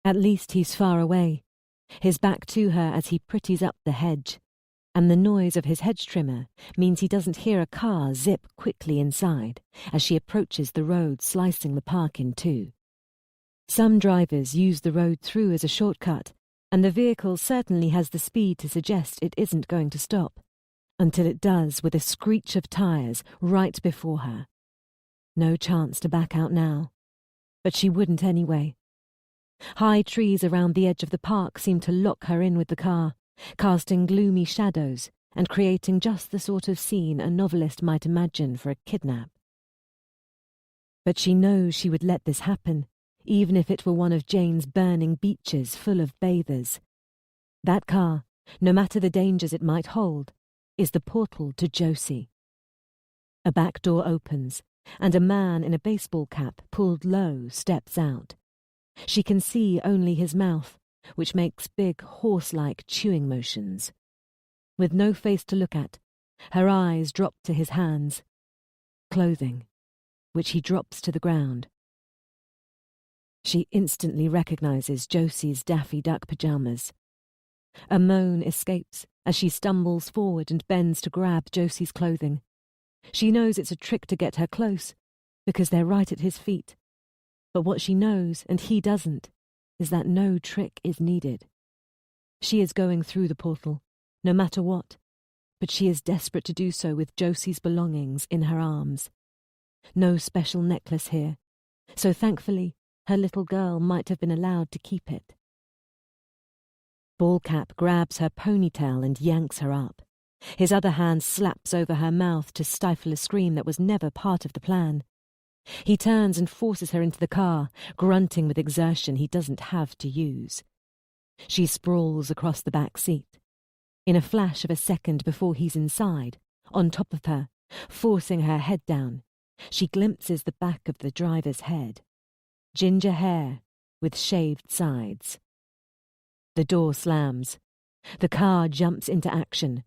At least he's far away, his back to her as he pretties up the hedge, and the noise of his hedge trimmer means he doesn't hear a car zip quickly inside as she approaches the road slicing the park in two. Some drivers use the road through as a shortcut, and the vehicle certainly has the speed to suggest it isn't going to stop, until it does with a screech of tyres right before her. No chance to back out now, but she wouldn't anyway. High trees around the edge of the park seem to lock her in with the car, casting gloomy shadows and creating just the sort of scene a novelist might imagine for a kidnap. But she knows she would let this happen, even if it were one of Jane's burning beaches full of bathers. That car, no matter the dangers it might hold, is the portal to Josie. A back door opens, and a man in a baseball cap pulled low steps out. She can see only his mouth, which makes big horse-like chewing motions. With no face to look at, her eyes drop to his hands. Clothing, which he drops to the ground. She instantly recognizes Josie's Daffy Duck pajamas. A moan escapes as she stumbles forward and bends to grab Josie's clothing. She knows it's a trick to get her close, because they're right at his feet. But what she knows, and he doesn't, is that no trick is needed. She is going through the portal, no matter what, but she is desperate to do so with Josie's belongings in her arms. No special necklace here, so thankfully her little girl might have been allowed to keep it. Ballcap grabs her ponytail and yanks her up. His other hand slaps over her mouth to stifle a scream that was never part of the plan. He turns and forces her into the car, grunting with exertion he doesn't have to use. She sprawls across the back seat. In a flash of a second before he's inside, on top of her, forcing her head down, she glimpses the back of the driver's head. Ginger hair with shaved sides. The door slams. The car jumps into action.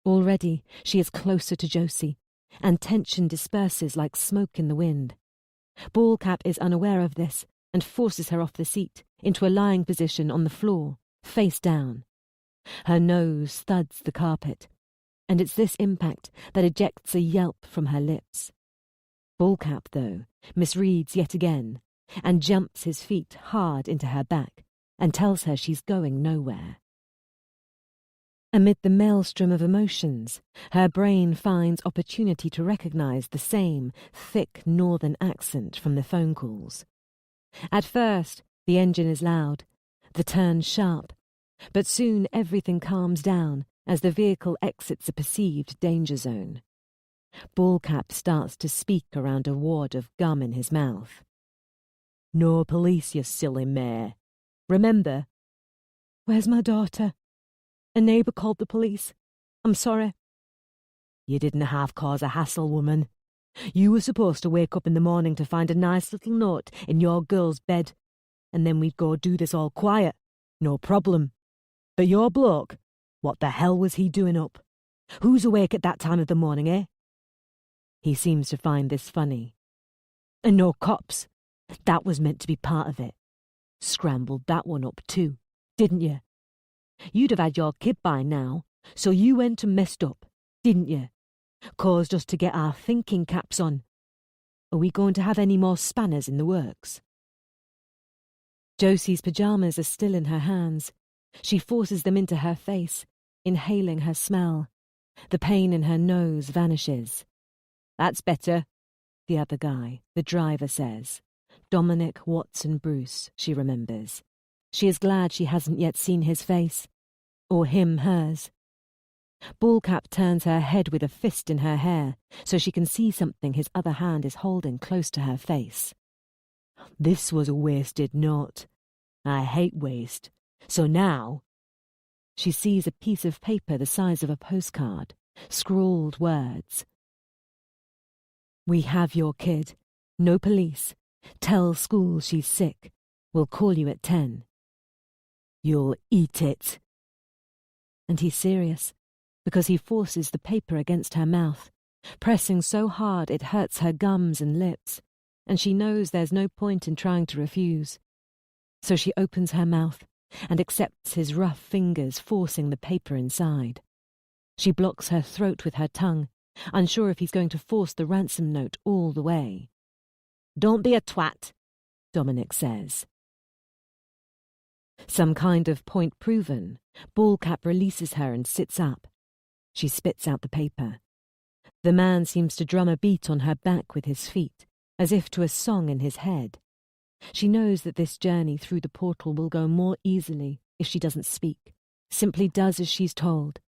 Already she is closer to Josie, and tension disperses like smoke in the wind. Ballcap is unaware of this and forces her off the seat into a lying position on the floor, face down. Her nose thuds the carpet, and it's this impact that ejects a yelp from her lips. Ballcap, though, misreads yet again and jumps his feet hard into her back and tells her she's going nowhere. Amid the maelstrom of emotions, her brain finds opportunity to recognize the same thick northern accent from the phone calls. At first, the engine is loud, the turn sharp, but soon everything calms down as the vehicle exits a perceived danger zone. Ballcap starts to speak around a wad of gum in his mouth. "No police, you silly mare. Remember?" "Where's my daughter? A neighbour called the police. I'm sorry." "You didn't have cause a hassle, woman. You were supposed to wake up in the morning to find a nice little note in your girl's bed, and then we'd go do this all quiet. No problem. But your bloke, what the hell was he doing up? Who's awake at that time of the morning, eh?" He seems to find this funny. "And no cops. That was meant to be part of it. Scrambled that one up too, didn't you? You'd have had your kid by now, so you went and messed up, didn't you? Caused us to get our thinking caps on. Are we going to have any more spanners in the works?" Josie's pajamas are still in her hands. She forces them into her face, inhaling her smell. The pain in her nose vanishes. "That's better," the other guy, the driver, says. Dominic Watson Bruce, she remembers. She is glad she hasn't yet seen his face. Or him hers. Ballcap turns her head with a fist in her hair so she can see something his other hand is holding close to her face. "This was a wasted note. I hate waste. So now..." She sees a piece of paper the size of a postcard, scrawled words. "We have your kid. No police. Tell school she's sick. We'll call you at 10. "You'll eat it." And he's serious, because he forces the paper against her mouth, pressing so hard it hurts her gums and lips, and she knows there's no point in trying to refuse. So she opens her mouth and accepts his rough fingers forcing the paper inside. She blocks her throat with her tongue, unsure if he's going to force the ransom note all the way. "Don't be a twat," Dominic says. Some kind of point proven, Ballcap releases her and sits up. She spits out the paper. The man seems to drum a beat on her back with his feet, as if to a song in his head. She knows that this journey through the portal will go more easily if she doesn't speak, simply does as she's told.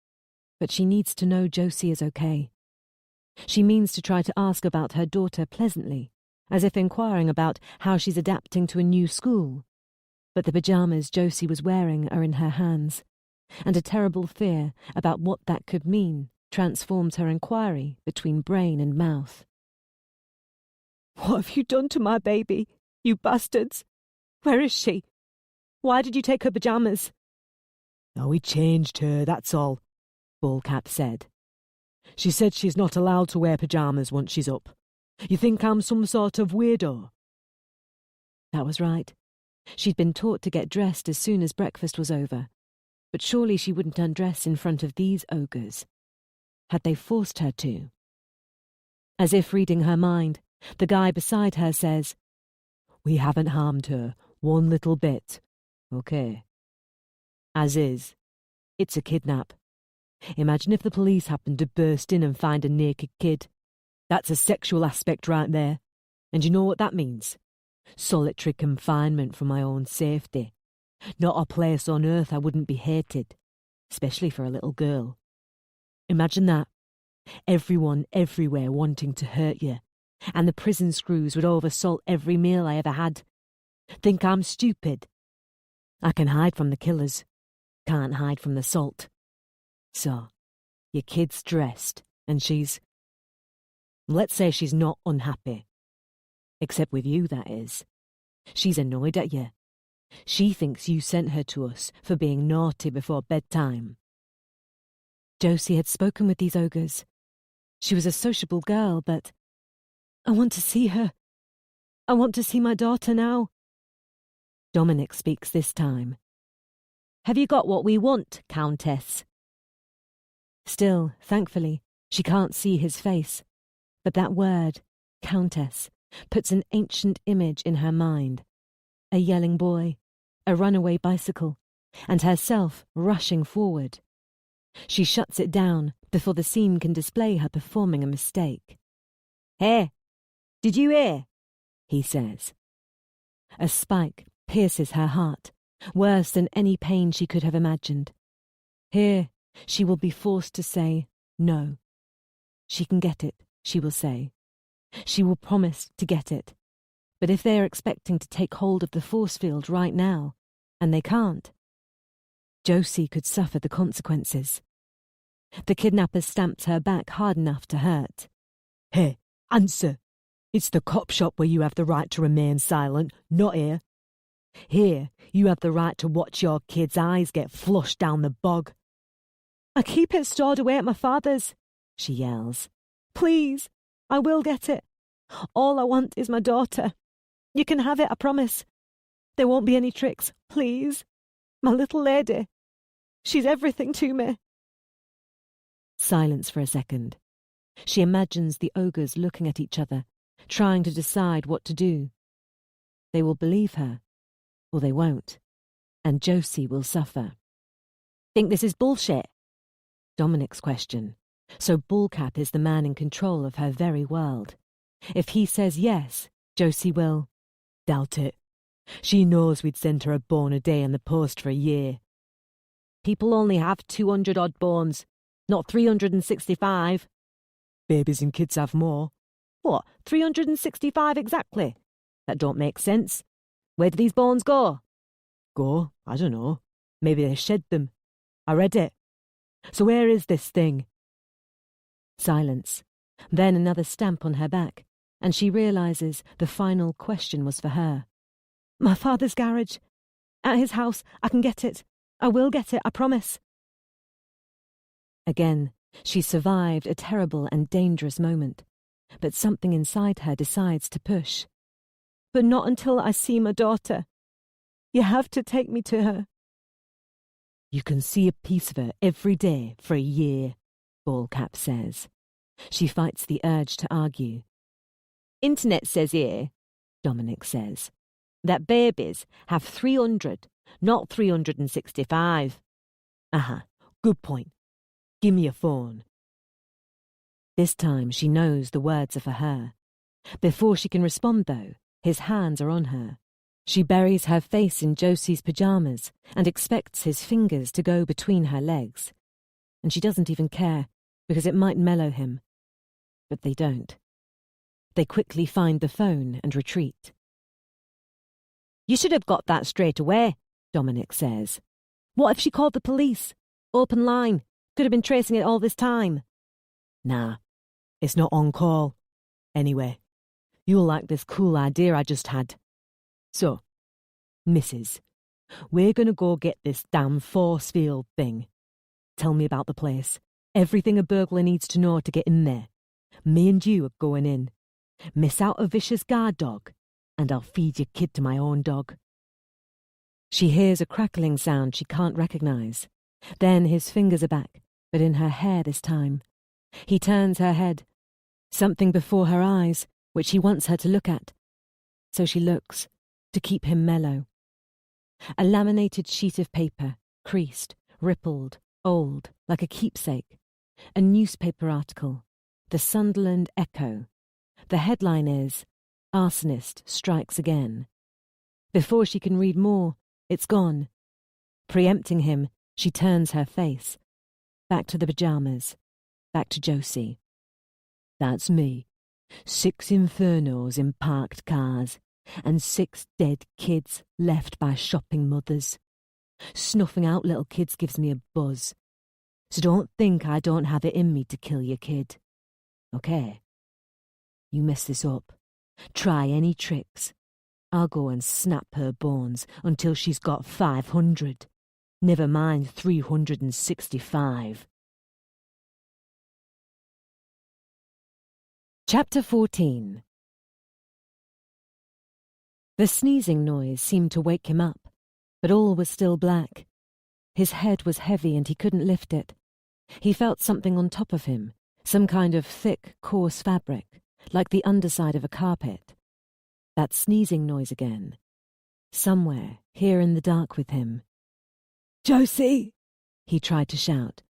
But she needs to know Josie is okay. She means to try to ask about her daughter pleasantly, as if inquiring about how she's adapting to a new school. But the pajamas Josie was wearing are in her hands, and a terrible fear about what that could mean transforms her inquiry between brain and mouth. What have you done to my baby, you bastards? Where is she? Why did you take her pyjamas? Oh, we changed her, that's all, Ballcap said. She said she's not allowed to wear pyjamas once she's up. You think I'm some sort of weirdo? That was right. She'd been taught to get dressed as soon as breakfast was over. But surely she wouldn't undress in front of these ogres. Had they forced her to? As if reading her mind, the guy beside her says, We haven't harmed her one little bit, okay? As is, it's a kidnap. Imagine if the police happened to burst in and find a naked kid. That's a sexual aspect right there. And you know what that means? Solitary confinement for my own safety. Not a place on earth I wouldn't be hated, especially for a little girl. Imagine that. Everyone everywhere wanting to hurt you, and the prison screws would oversalt every meal I ever had. Think I'm stupid? I can hide from the killers, can't hide from the salt. So, your kid's dressed, and she's... Let's say she's not unhappy. Except with you, that is. She's annoyed at you. She thinks you sent her to us for being naughty before bedtime. Josie had spoken with these ogres. She was a sociable girl, but... I want to see her. I want to see my daughter now. Dominic speaks this time. Have you got what we want, Countess? Still, thankfully, she can't see his face. But that word, Countess, puts an ancient image in her mind. A yelling boy, a runaway bicycle, and herself rushing forward. She shuts it down before the scene can display her performing a mistake. Hey, did you hear? He says. A spike pierces her heart, worse than any pain she could have imagined. Here, she will be forced to say no. She can get it, she will say. She will promise to get it. But if they are expecting to take hold of the force field right now, and they can't, Josie could suffer the consequences. The kidnapper stamps her back hard enough to hurt. Hey, answer! It's the cop shop where you have the right to remain silent, not here. Here, you have the right to watch your kid's eyes get flushed down the bog. I keep it stored away at my father's, she yells. Please, I will get it. All I want is my daughter. You can have it, I promise. There won't be any tricks, please. My little lady. She's everything to me. Silence for a second. She imagines the ogres looking at each other, trying to decide what to do. They will believe her, or they won't, and Josie will suffer. Think this is bullshit? Dominic's question. So Ballcap is the man in control of her very world. If he says yes, Josie will... Doubt it. She knows we'd send her a bone a day in the post for a year. People only have 200-odd bones, not 365. Babies and kids have more. What, 365 exactly? That don't make sense. Where do these bones go? Go? I don't know. Maybe they shed them. I read it. So where is this thing? Silence. Then another stamp on her back, and she realises the final question was for her. My father's garage. At his house, I can get it. I will get it, I promise. Again, she survived a terrible and dangerous moment, but something inside her decides to push. But not until I see my daughter. You have to take me to her. You can see a piece of her every day for a year, Ballcap says. She fights the urge to argue. Internet says here, Dominic says, that babies have 300, not 365. Good point. Give me your phone. This time she knows the words are for her. Before she can respond, though, his hands are on her. She buries her face in Josie's pyjamas and expects his fingers to go between her legs. And she doesn't even care, because it might mellow him. But they don't. They quickly find the phone and retreat. You should have got that straight away, Dominic says. What if she called the police? Open line. Could have been tracing it all this time. Nah, it's not on call. Anyway, you'll like this cool idea I just had. So, Mrs., we're gonna go get this damn force field thing. Tell me about the place. Everything a burglar needs to know to get in there. Me and you are going in. Miss out a vicious guard dog, and I'll feed your kid to my own dog. She hears a crackling sound she can't recognize. Then his fingers are back, but in her hair this time. He turns her head. Something before her eyes, which he wants her to look at. So she looks, to keep him mellow. A laminated sheet of paper, creased, rippled, old, like a keepsake. A newspaper article, the Sunderland Echo. The headline is, Arsonist Strikes Again. Before she can read more, it's gone. Preempting him, she turns her face. Back to the pyjamas. Back to Josie. That's me. 6 infernos in parked cars, and 6 dead kids left by shopping mothers. Snuffing out little kids gives me a buzz. So don't think I don't have it in me to kill your kid. Okay? You mess this up. Try any tricks. I'll go and snap her bones until she's got 500. Never mind 365. Chapter 14. The sneezing noise seemed to wake him up, but all was still black. His head was heavy and he couldn't lift it. He felt something on top of him, some kind of thick, coarse fabric, like the underside of a carpet. That sneezing noise again. Somewhere, here in the dark with him. Josie! He tried to shout,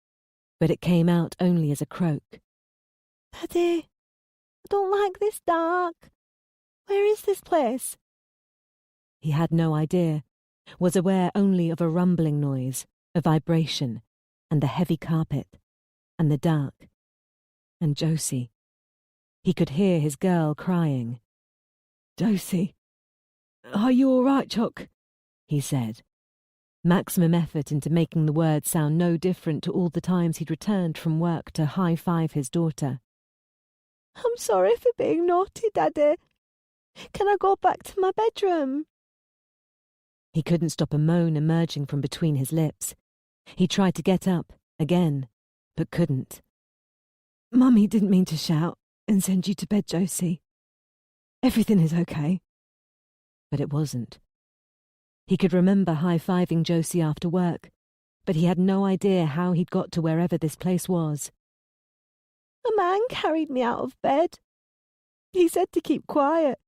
but it came out only as a croak. Daddy, I don't like this dark. Where is this place? He had no idea, was aware only of a rumbling noise, a vibration, and the heavy carpet, and the dark, and Josie. He could hear his girl crying. Josie, are you all right, Chuck? He said. Maximum effort into making the words sound no different to all the times he'd returned from work to high-five his daughter. I'm sorry for being naughty, Daddy. Can I go back to my bedroom? He couldn't stop a moan emerging from between his lips. He tried to get up, again, but couldn't. Mummy didn't mean to shout and send you to bed, Josie. Everything is okay. But it wasn't. He could remember high-fiving Josie after work, but he had no idea how he'd got to wherever this place was. A man carried me out of bed. He said to keep quiet.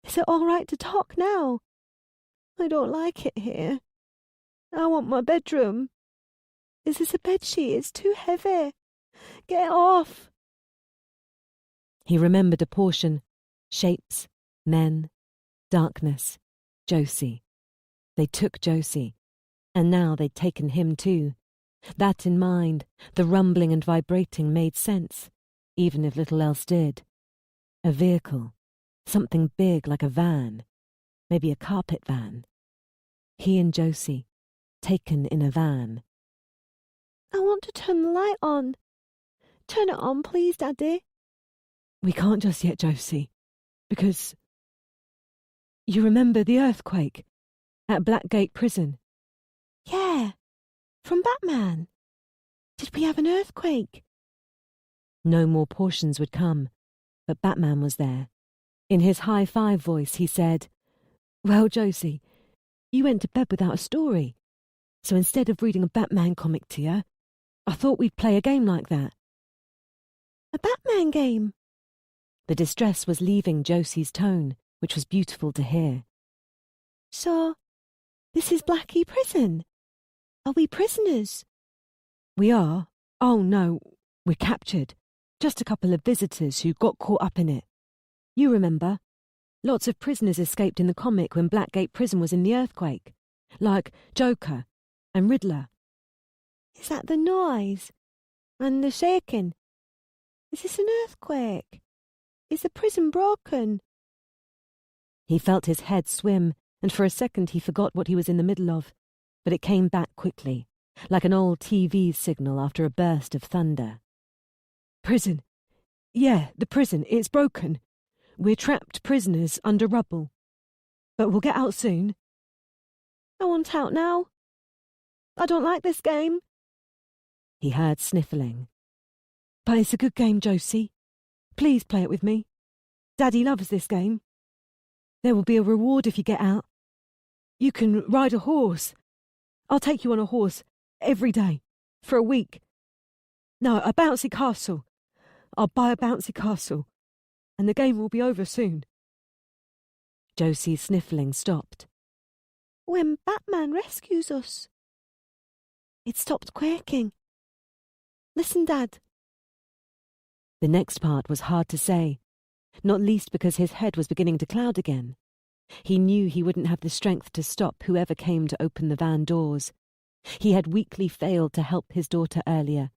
Is it all right to talk now? I don't like it here. I want my bedroom. Is this a bedsheet? It's too heavy. Get off. He remembered a portion. Shapes, men, darkness, Josie. They took Josie, and now they'd taken him too. That in mind, the rumbling and vibrating made sense, even if little else did. A vehicle, something big like a van, maybe a carpet van. He and Josie, taken in a van. I want to turn the light on. Turn it on, please, Daddy. We can't just yet, Josie, because... You remember the earthquake at Blackgate Prison? Yeah, from Batman. Did we have an earthquake? No more portions would come, but Batman was there. In his high-five voice, he said, Well, Josie, you went to bed without a story, so instead of reading a Batman comic to you, I thought we'd play a game like that. A Batman game? The distress was leaving Josie's tone, which was beautiful to hear. So, this is Blackie Prison? Are we prisoners? We are. Oh no, we're captured. Just a couple of visitors who got caught up in it. You remember? Lots of prisoners escaped in the comic when Blackgate Prison was in the earthquake. Like Joker and Riddler. Is that the noise? And the shaking? Is this an earthquake? Is the prison broken? He felt his head swim, and for a second he forgot what he was in the middle of, but it came back quickly, like an old TV signal after a burst of thunder. Prison. Yeah, the prison. It's broken. We're trapped prisoners under rubble. But we'll get out soon. I want out now. I don't like this game. He heard sniffling. But it's a good game, Josie. Please play it with me. Daddy loves this game. There will be a reward if you get out. You can ride a horse. I'll take you on a horse every day for a week. No, a bouncy castle. I'll buy a bouncy castle, and the game will be over soon. Josie's sniffling stopped. When Batman rescues us. It stopped quaking. Listen, Dad. The next part was hard to say, not least because his head was beginning to cloud again. He knew he wouldn't have the strength to stop whoever came to open the van doors. He had weakly failed to help his daughter earlier,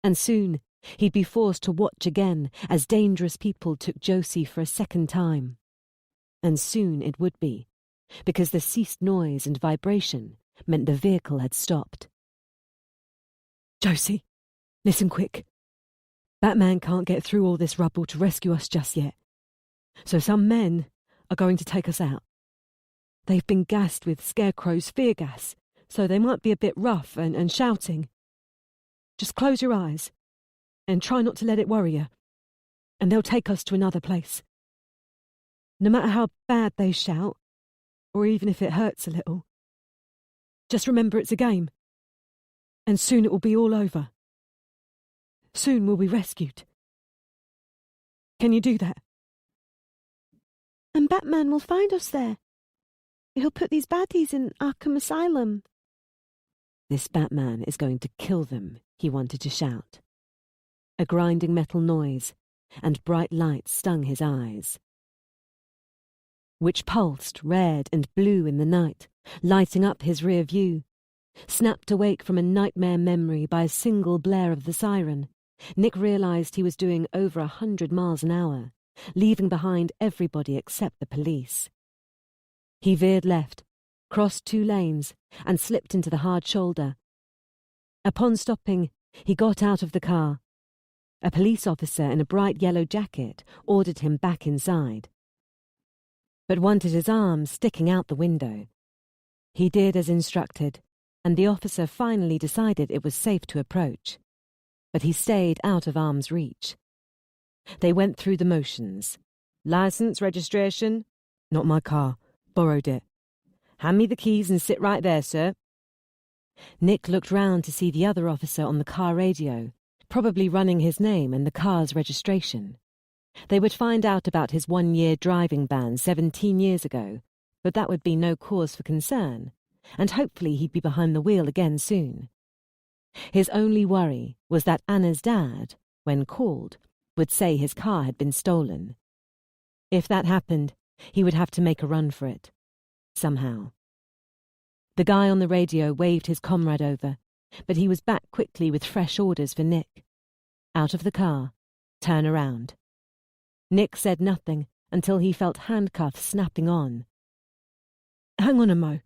and soon he'd be forced to watch again as dangerous people took Josie for a second time. And soon it would be, because the ceased noise and vibration meant the vehicle had stopped. Josie, listen quick. Batman can't get through all this rubble to rescue us just yet. So some men are going to take us out. They've been gassed with Scarecrow's fear gas, so they might be a bit rough and shouting. Just close your eyes and try not to let it worry you, and they'll take us to another place. No matter how bad they shout, or even if it hurts a little, just remember it's a game, and soon it will be all over. Soon we'll be rescued. Can you do that? And Batman will find us there. He'll put these baddies in Arkham Asylum. This Batman is going to kill them, he wanted to shout. A grinding metal noise and bright lights stung his eyes, which pulsed red and blue in the night, lighting up his rear view. Snapped awake from a nightmare memory by a single blare of the siren, Nick realised he was doing over 100 miles an hour, leaving behind everybody except the police. He veered left, crossed 2 lanes, and slipped into the hard shoulder. Upon stopping, he got out of the car. A police officer in a bright yellow jacket ordered him back inside, but wanted his arms sticking out the window. He did as instructed, and the officer finally decided it was safe to approach, but he stayed out of arm's reach. They went through the motions. License, registration? Not my car. Borrowed it. Hand me the keys and sit right there, sir. Nick looked round to see the other officer on the car radio, probably running his name and the car's registration. They would find out about his 1-year driving ban 17 years ago, but that would be no cause for concern, and hopefully he'd be behind the wheel again soon. His only worry was that Anna's dad, when called, would say his car had been stolen. If that happened, he would have to make a run for it, somehow. The guy on the radio waved his comrade over, but he was back quickly with fresh orders for Nick. Out of the car, turn around. Nick said nothing until he felt handcuffs snapping on. Hang on a mo.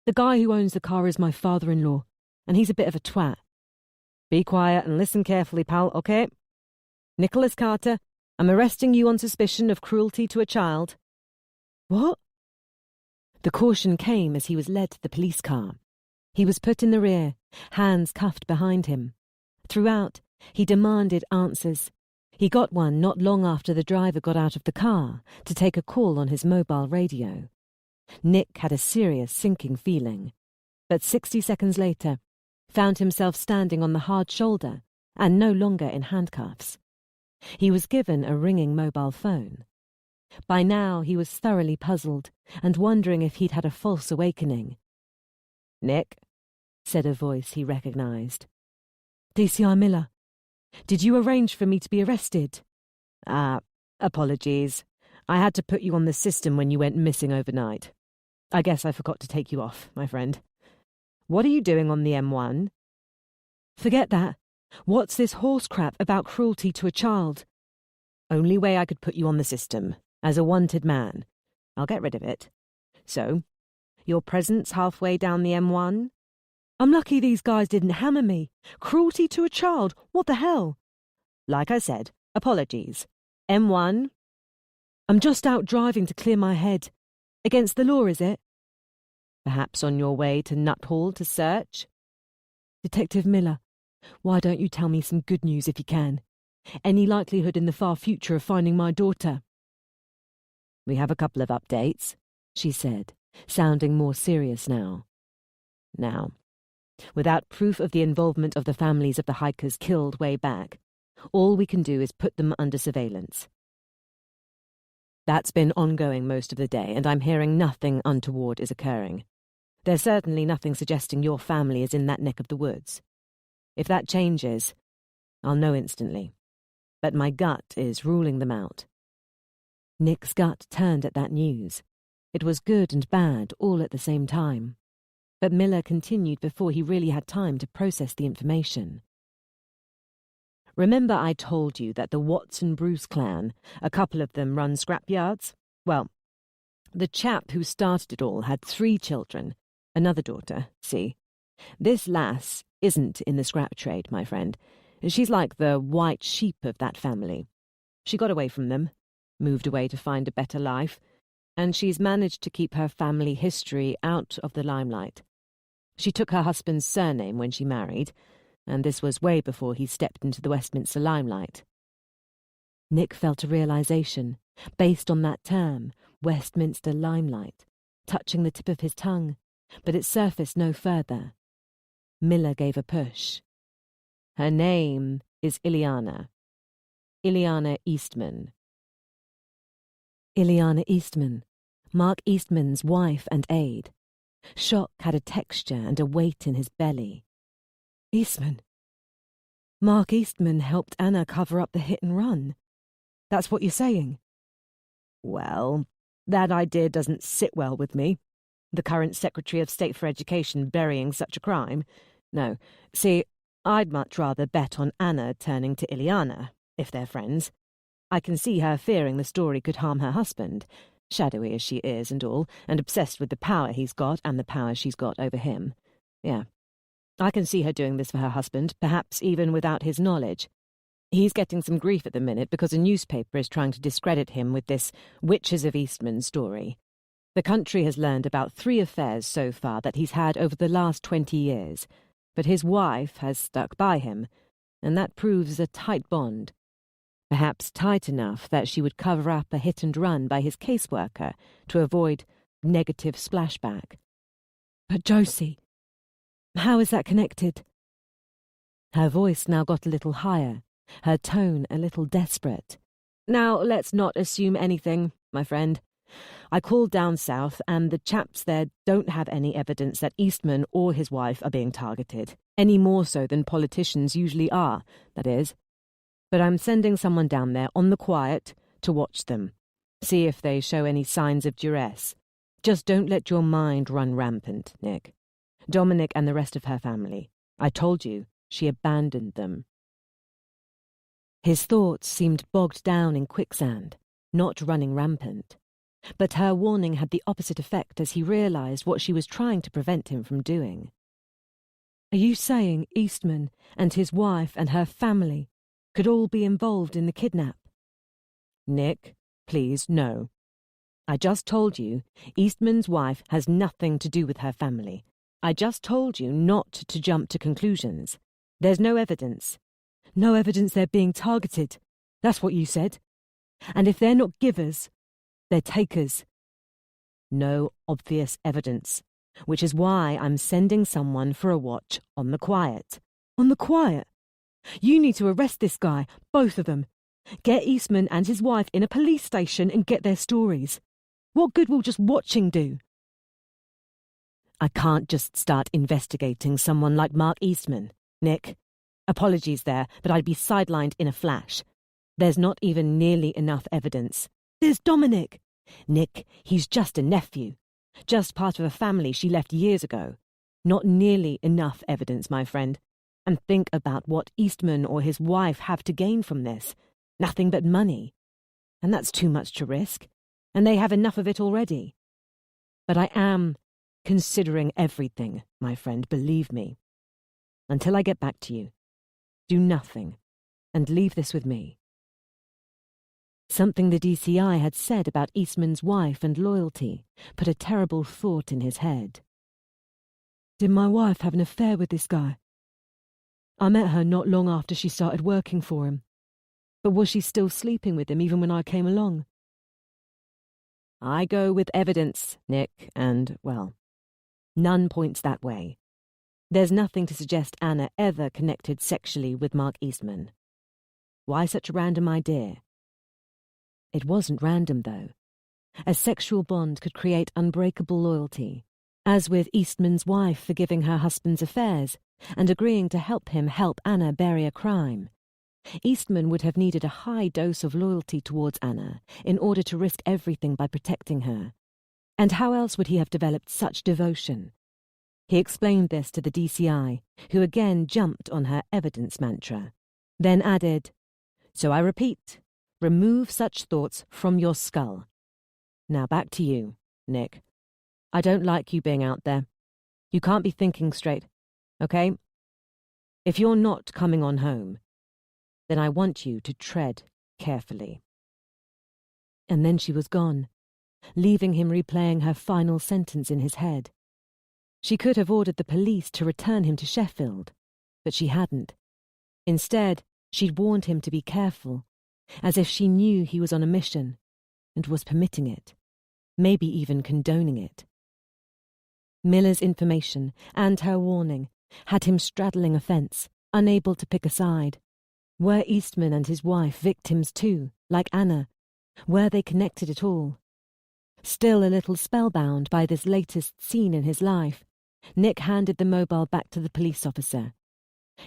The guy who owns the car is my father-in-law, and he's a bit of a twat. Be quiet and listen carefully, pal, okay? Nicholas Carter, I'm arresting you on suspicion of cruelty to a child. What? The caution came as he was led to the police car. He was put in the rear, hands cuffed behind him. Throughout, he demanded answers. He got one not long after the driver got out of the car to take a call on his mobile radio. Nick had a serious sinking feeling, but 60 seconds later, found himself standing on the hard shoulder and no longer in handcuffs. He was given a ringing mobile phone. By now he was thoroughly puzzled and wondering if he'd had a false awakening. "Nick," said a voice he recognised. DCI Miller, did you arrange for me to be arrested? Apologies. I had to put you on the system when you went missing overnight. I guess I forgot to take you off, my friend. What are you doing on the M1? Forget that. What's this horse crap about cruelty to a child? Only way I could put you on the system, as a wanted man. I'll get rid of it. So, your presence halfway down the M1? I'm lucky these guys didn't hammer me. Cruelty to a child? What the hell? like I said, apologies. M1. I'm just out driving to clear my head. Against the law, is it? Perhaps on your way to Nuthall to search? Detective Miller, why don't you tell me some good news if you can? Any likelihood in the far future of finding my daughter? We have a couple of updates, she said, sounding more serious now. Now, without proof of the involvement of the families of the hikers killed way back, all we can do is put them under surveillance. That's been ongoing most of the day, and I'm hearing nothing untoward is occurring. There's certainly nothing suggesting your family is in that neck of the woods. If that changes, I'll know instantly. But my gut is ruling them out. Nick's gut turned at that news. It was good and bad all at the same time. But Miller continued before he really had time to process the information. Remember I told you that the Watson-Bruce clan, a couple of them run scrapyards? Well, the chap who started it all had 3 children, another daughter, see? This lass isn't in the scrap trade, my friend. She's like the white sheep of that family. She got away from them, moved away to find a better life, and she's managed to keep her family history out of the limelight. She took her husband's surname when she married, and this was way before he stepped into the Westminster limelight. Nick felt a realization, based on that term, Westminster limelight, touching the tip of his tongue, but it surfaced no further. Miller gave a push. Her name is Ileana. Ileana Eastman. Ileana Eastman, Mark Eastman's wife and aide. Shock had a texture and a weight in his belly. Eastman. Mark Eastman helped Anna cover up the hit and run. That's what you're saying? Well, that idea doesn't sit well with me. The current Secretary of State for Education burying such a crime. No, see, I'd much rather bet on Anna turning to Ileana, if they're friends. I can see her fearing the story could harm her husband, shadowy as she is and all, and obsessed with the power he's got and the power she's got over him. Yeah. I can see her doing this for her husband, perhaps even without his knowledge. He's getting some grief at the minute because a newspaper is trying to discredit him with this Witches of Eastman story. The country has learned about 3 affairs so far that he's had over the last 20 years, but his wife has stuck by him, and that proves a tight bond. Perhaps tight enough that she would cover up a hit and run by his caseworker to avoid negative splashback. But Josie, how is that connected? Her voice now got a little higher, her tone a little desperate. Now, let's not assume anything, my friend. I called down south, and the chaps there don't have any evidence that Eastman or his wife are being targeted, any more so than politicians usually are, that is. But I'm sending someone down there on the quiet to watch them, see if they show any signs of duress. Just don't let your mind run rampant, Nick. Dominic and the rest of her family. I told you, she abandoned them. His thoughts seemed bogged down in quicksand, not running rampant. But her warning had the opposite effect as he realized what she was trying to prevent him from doing. Are you saying Eastman and his wife and her family could all be involved in the kidnap? Nick, please, no. I just told you Eastman's wife has nothing to do with her family. I just told you not to jump to conclusions. There's no evidence. No evidence they're being targeted. That's what you said. And if they're not givers, they're takers. No obvious evidence, which is why I'm sending someone for a watch on the quiet. On the quiet? You need to arrest this guy, both of them. Get Eastman and his wife in a police station and get their stories. What good will just watching do? I can't just start investigating someone like Mark Eastman, Nick. Apologies there, but I'd be sidelined in a flash. There's not even nearly enough evidence. There's Dominic. Nick, he's just a nephew. Just part of a family she left years ago. Not nearly enough evidence, my friend. And think about what Eastman or his wife have to gain from this. Nothing but money. And that's too much to risk. And they have enough of it already. But I am considering everything, my friend, believe me. Until I get back to you, do nothing. and leave this with me. Something the DCI had said about Eastman's wife and loyalty put a terrible thought in his head. Did my wife have an affair with this guy? I met her not long after she started working for him. But was she still sleeping with him even when I came along? I go with evidence, Nick, and, well, none points that way. There's nothing to suggest Anna ever connected sexually with Mark Eastman. Why such a random idea? It wasn't random, though. A sexual bond could create unbreakable loyalty, as with Eastman's wife forgiving her husband's affairs and agreeing to help him help Anna bury a crime. Eastman would have needed a high dose of loyalty towards Anna in order to risk everything by protecting her. And how else would he have developed such devotion? He explained this to the DCI, who again jumped on her evidence mantra, then added, "So I repeat, remove such thoughts from your skull. Now back to you, Nick. I don't like you being out there. You can't be thinking straight, okay? If you're not coming on home, then I want you to tread carefully." And then she was gone, leaving him replaying her final sentence in his head. She could have ordered the police to return him to Sheffield, but she hadn't. Instead, she'd warned him to be careful, as if she knew he was on a mission and was permitting it, maybe even condoning it. Miller's information and her warning had him straddling a fence, unable to pick a side. Were Eastman and his wife victims too, like Anna? Were they connected at all? Still a little spellbound by this latest scene in his life, Nick handed the mobile back to the police officer.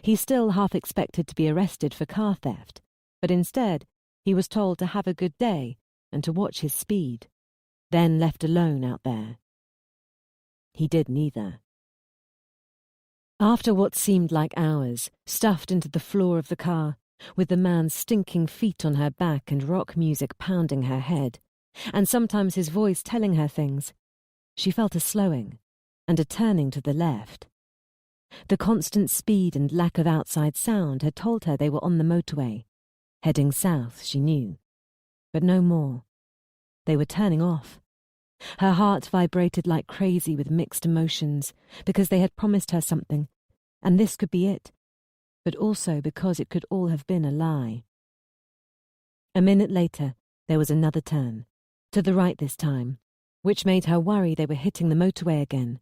He still half expected to be arrested for car theft, but instead he was told to have a good day and to watch his speed, then left alone out there. He did neither. After what seemed like hours, stuffed into the floor of the car, with the man's stinking feet on her back and rock music pounding her head, and sometimes his voice telling her things, she felt a slowing and a turning to the left. The constant speed and lack of outside sound had told her they were on the motorway, heading south, she knew, but no more. They were turning off. Her heart vibrated like crazy with mixed emotions, because they had promised her something, and this could be it, but also because it could all have been a lie. A minute later, there was another turn, to the right this time, which made her worry they were hitting the motorway again.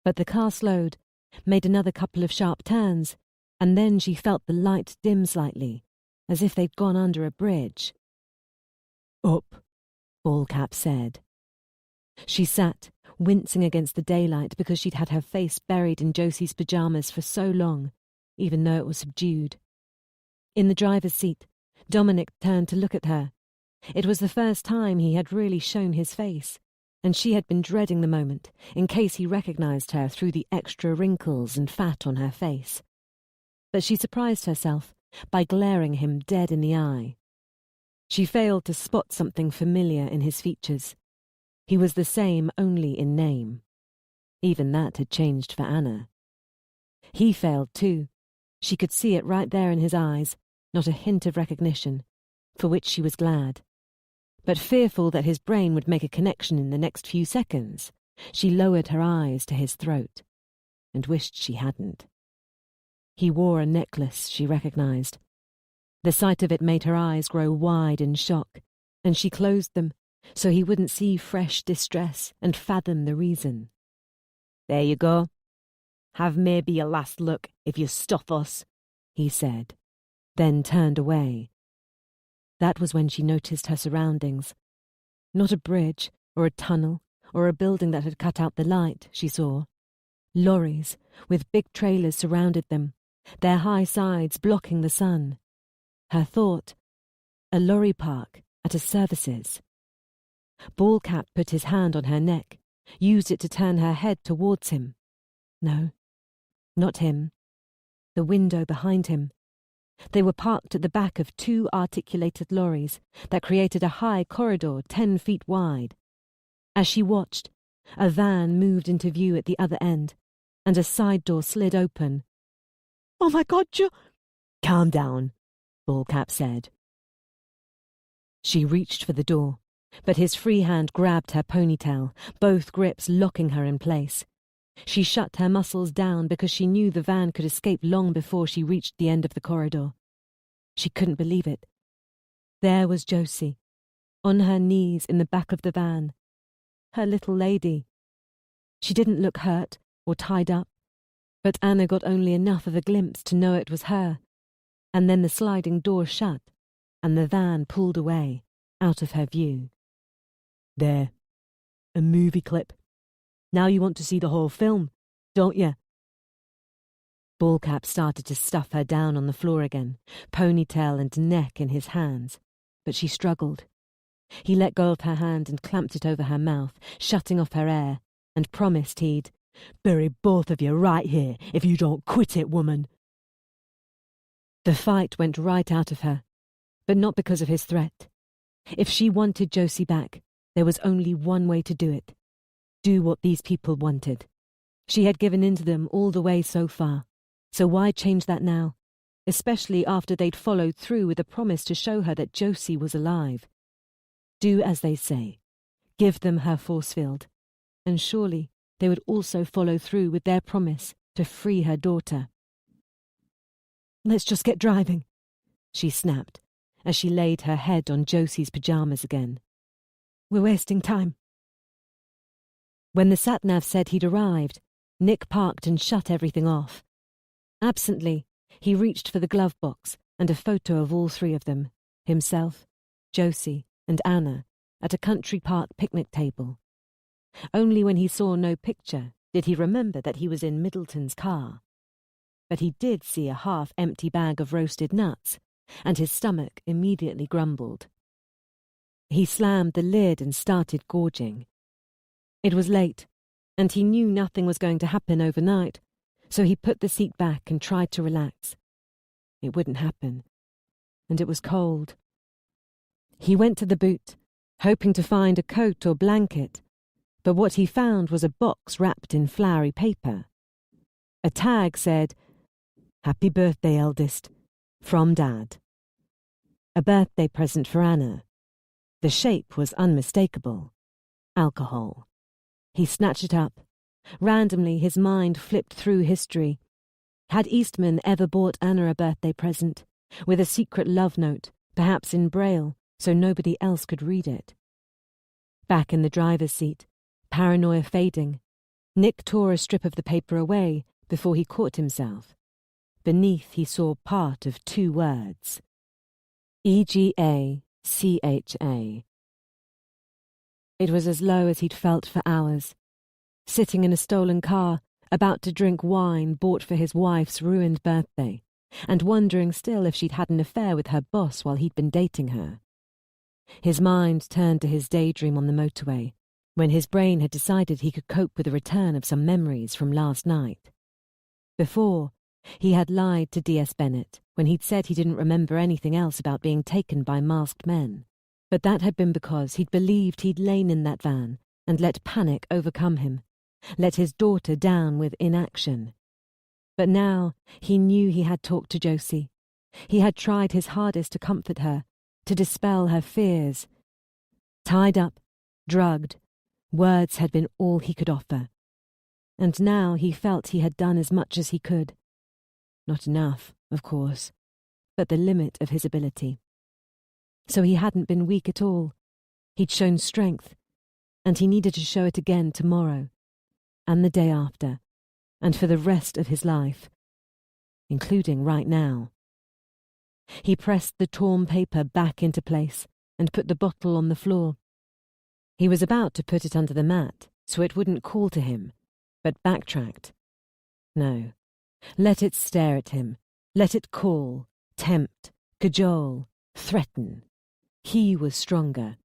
But the car slowed, made another couple of sharp turns, and then she felt the light dim slightly, as if they'd gone under a bridge. "Up," Ballcap said. She sat, wincing against the daylight because she'd had her face buried in Josie's pyjamas for so long, even though it was subdued. In the driver's seat, Dominic turned to look at her. It was the first time he had really shown his face, and she had been dreading the moment, in case he recognized her through the extra wrinkles and fat on her face. But she surprised herself by glaring him dead in the eye. She failed to spot something familiar in his features. He was the same only in name. Even that had changed for Anna. He failed too. She could see it right there in his eyes, not a hint of recognition, for which she was glad. But fearful that his brain would make a connection in the next few seconds, she lowered her eyes to his throat, and wished she hadn't. He wore a necklace she recognized. The sight of it made her eyes grow wide in shock, and she closed them, so he wouldn't see fresh distress and fathom the reason. "There you go. Have maybe a last look if you stuff us," he said, then turned away. That was when she noticed her surroundings. Not a bridge, or a tunnel, or a building that had cut out the light, she saw. Lorries, with big trailers surrounded them, their high sides blocking the sun. Her thought, a lorry park at a services. Ballcap put his hand on her neck, used it to turn her head towards him. No, not him. The window behind him. They were parked at the back of 2 articulated lorries that created a high corridor 10 feet wide. As she watched, a van moved into view at the other end, and a side door slid open. "Oh my God, Calm down," Ballcap said. She reached for the door, but his free hand grabbed her ponytail, both grips locking her in place. She shut her muscles down because she knew the van could escape long before she reached the end of the corridor. She couldn't believe it. There was Josie, on her knees in the back of the van, her little lady. She didn't look hurt or tied up, but Anna got only enough of a glimpse to know it was her, and then the sliding door shut, and the van pulled away, out of her view. There, a movie clip. Now you want to see the whole film, don't you? Ballcap started to stuff her down on the floor again, ponytail and neck in his hands, but she struggled. He let go of her hand and clamped it over her mouth, shutting off her air, and promised he'd bury both of you right here if you don't quit it, woman. The fight went right out of her, but not because of his threat. If she wanted Josie back, there was only one way to do it. Do what these people wanted. She had given in to them all the way so far, so why change that now, especially after they'd followed through with a promise to show her that Josie was alive? Do as they say. Give them her force field, and surely they would also follow through with their promise to free her daughter. Let's just get driving, she snapped, as she laid her head on Josie's pajamas again. We're wasting time. When the sat-nav said he'd arrived, Nick parked and shut everything off. Absently, he reached for the glove box and a photo of all three of them, himself, Josie, and Anna, at a country park picnic table. Only when he saw no picture did he remember that he was in Middleton's car. But he did see a half-empty bag of roasted nuts, and his stomach immediately grumbled. He slammed the lid and started gorging. It was late, and he knew nothing was going to happen overnight, so he put the seat back and tried to relax. It wouldn't happen, and it was cold. He went to the boot, hoping to find a coat or blanket, but what he found was a box wrapped in flowery paper. A tag said, "Happy birthday, eldest, from Dad." A birthday present for Anna. The shape was unmistakable. Alcohol. He snatched it up. Randomly, his mind flipped through history. Had Eastman ever bought Anna a birthday present, with a secret love note, perhaps in Braille, so nobody else could read it? Back in the driver's seat, paranoia fading, Nick tore a strip of the paper away before he caught himself. Beneath he saw part of two words. EGACHA. It was as low as he'd felt for hours, sitting in a stolen car, about to drink wine bought for his wife's ruined birthday, and wondering still if she'd had an affair with her boss while he'd been dating her. His mind turned to his daydream on the motorway, when his brain had decided he could cope with the return of some memories from last night. Before, he had lied to D.S. Bennett when he'd said he didn't remember anything else about being taken by masked men. But that had been because he'd believed he'd lain in that van and let panic overcome him, let his daughter down with inaction. But now he knew he had talked to Josie. He had tried his hardest to comfort her, to dispel her fears. Tied up, drugged, words had been all he could offer. And now he felt he had done as much as he could. Not enough, of course, but the limit of his ability. So he hadn't been weak at all. He'd shown strength, and he needed to show it again tomorrow, and the day after, and for the rest of his life, including right now. He pressed the torn paper back into place and put the bottle on the floor. He was about to put it under the mat so it wouldn't call to him, but backtracked. No, let it stare at him, let it call, tempt, cajole, threaten. He was stronger.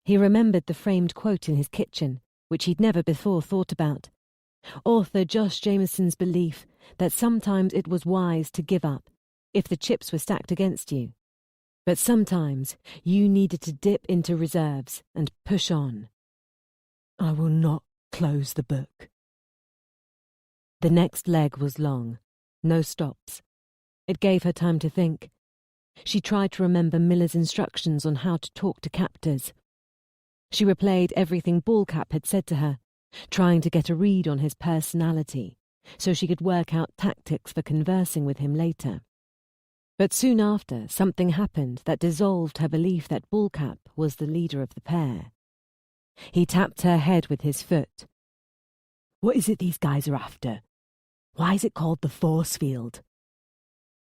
He remembered the framed quote in his kitchen, which he'd never before thought about. Author Josh Jameson's belief that sometimes it was wise to give up if the chips were stacked against you. But sometimes you needed to dip into reserves and push on. I will not close the book. The next leg was long, no stops. It gave her time to think. She tried to remember Miller's instructions on how to talk to captors. She replayed everything Ballcap had said to her, trying to get a read on his personality, so she could work out tactics for conversing with him later. But soon after, something happened that dissolved her belief that Ballcap was the leader of the pair. He tapped her head with his foot. What is it these guys are after? Why is it called the force field?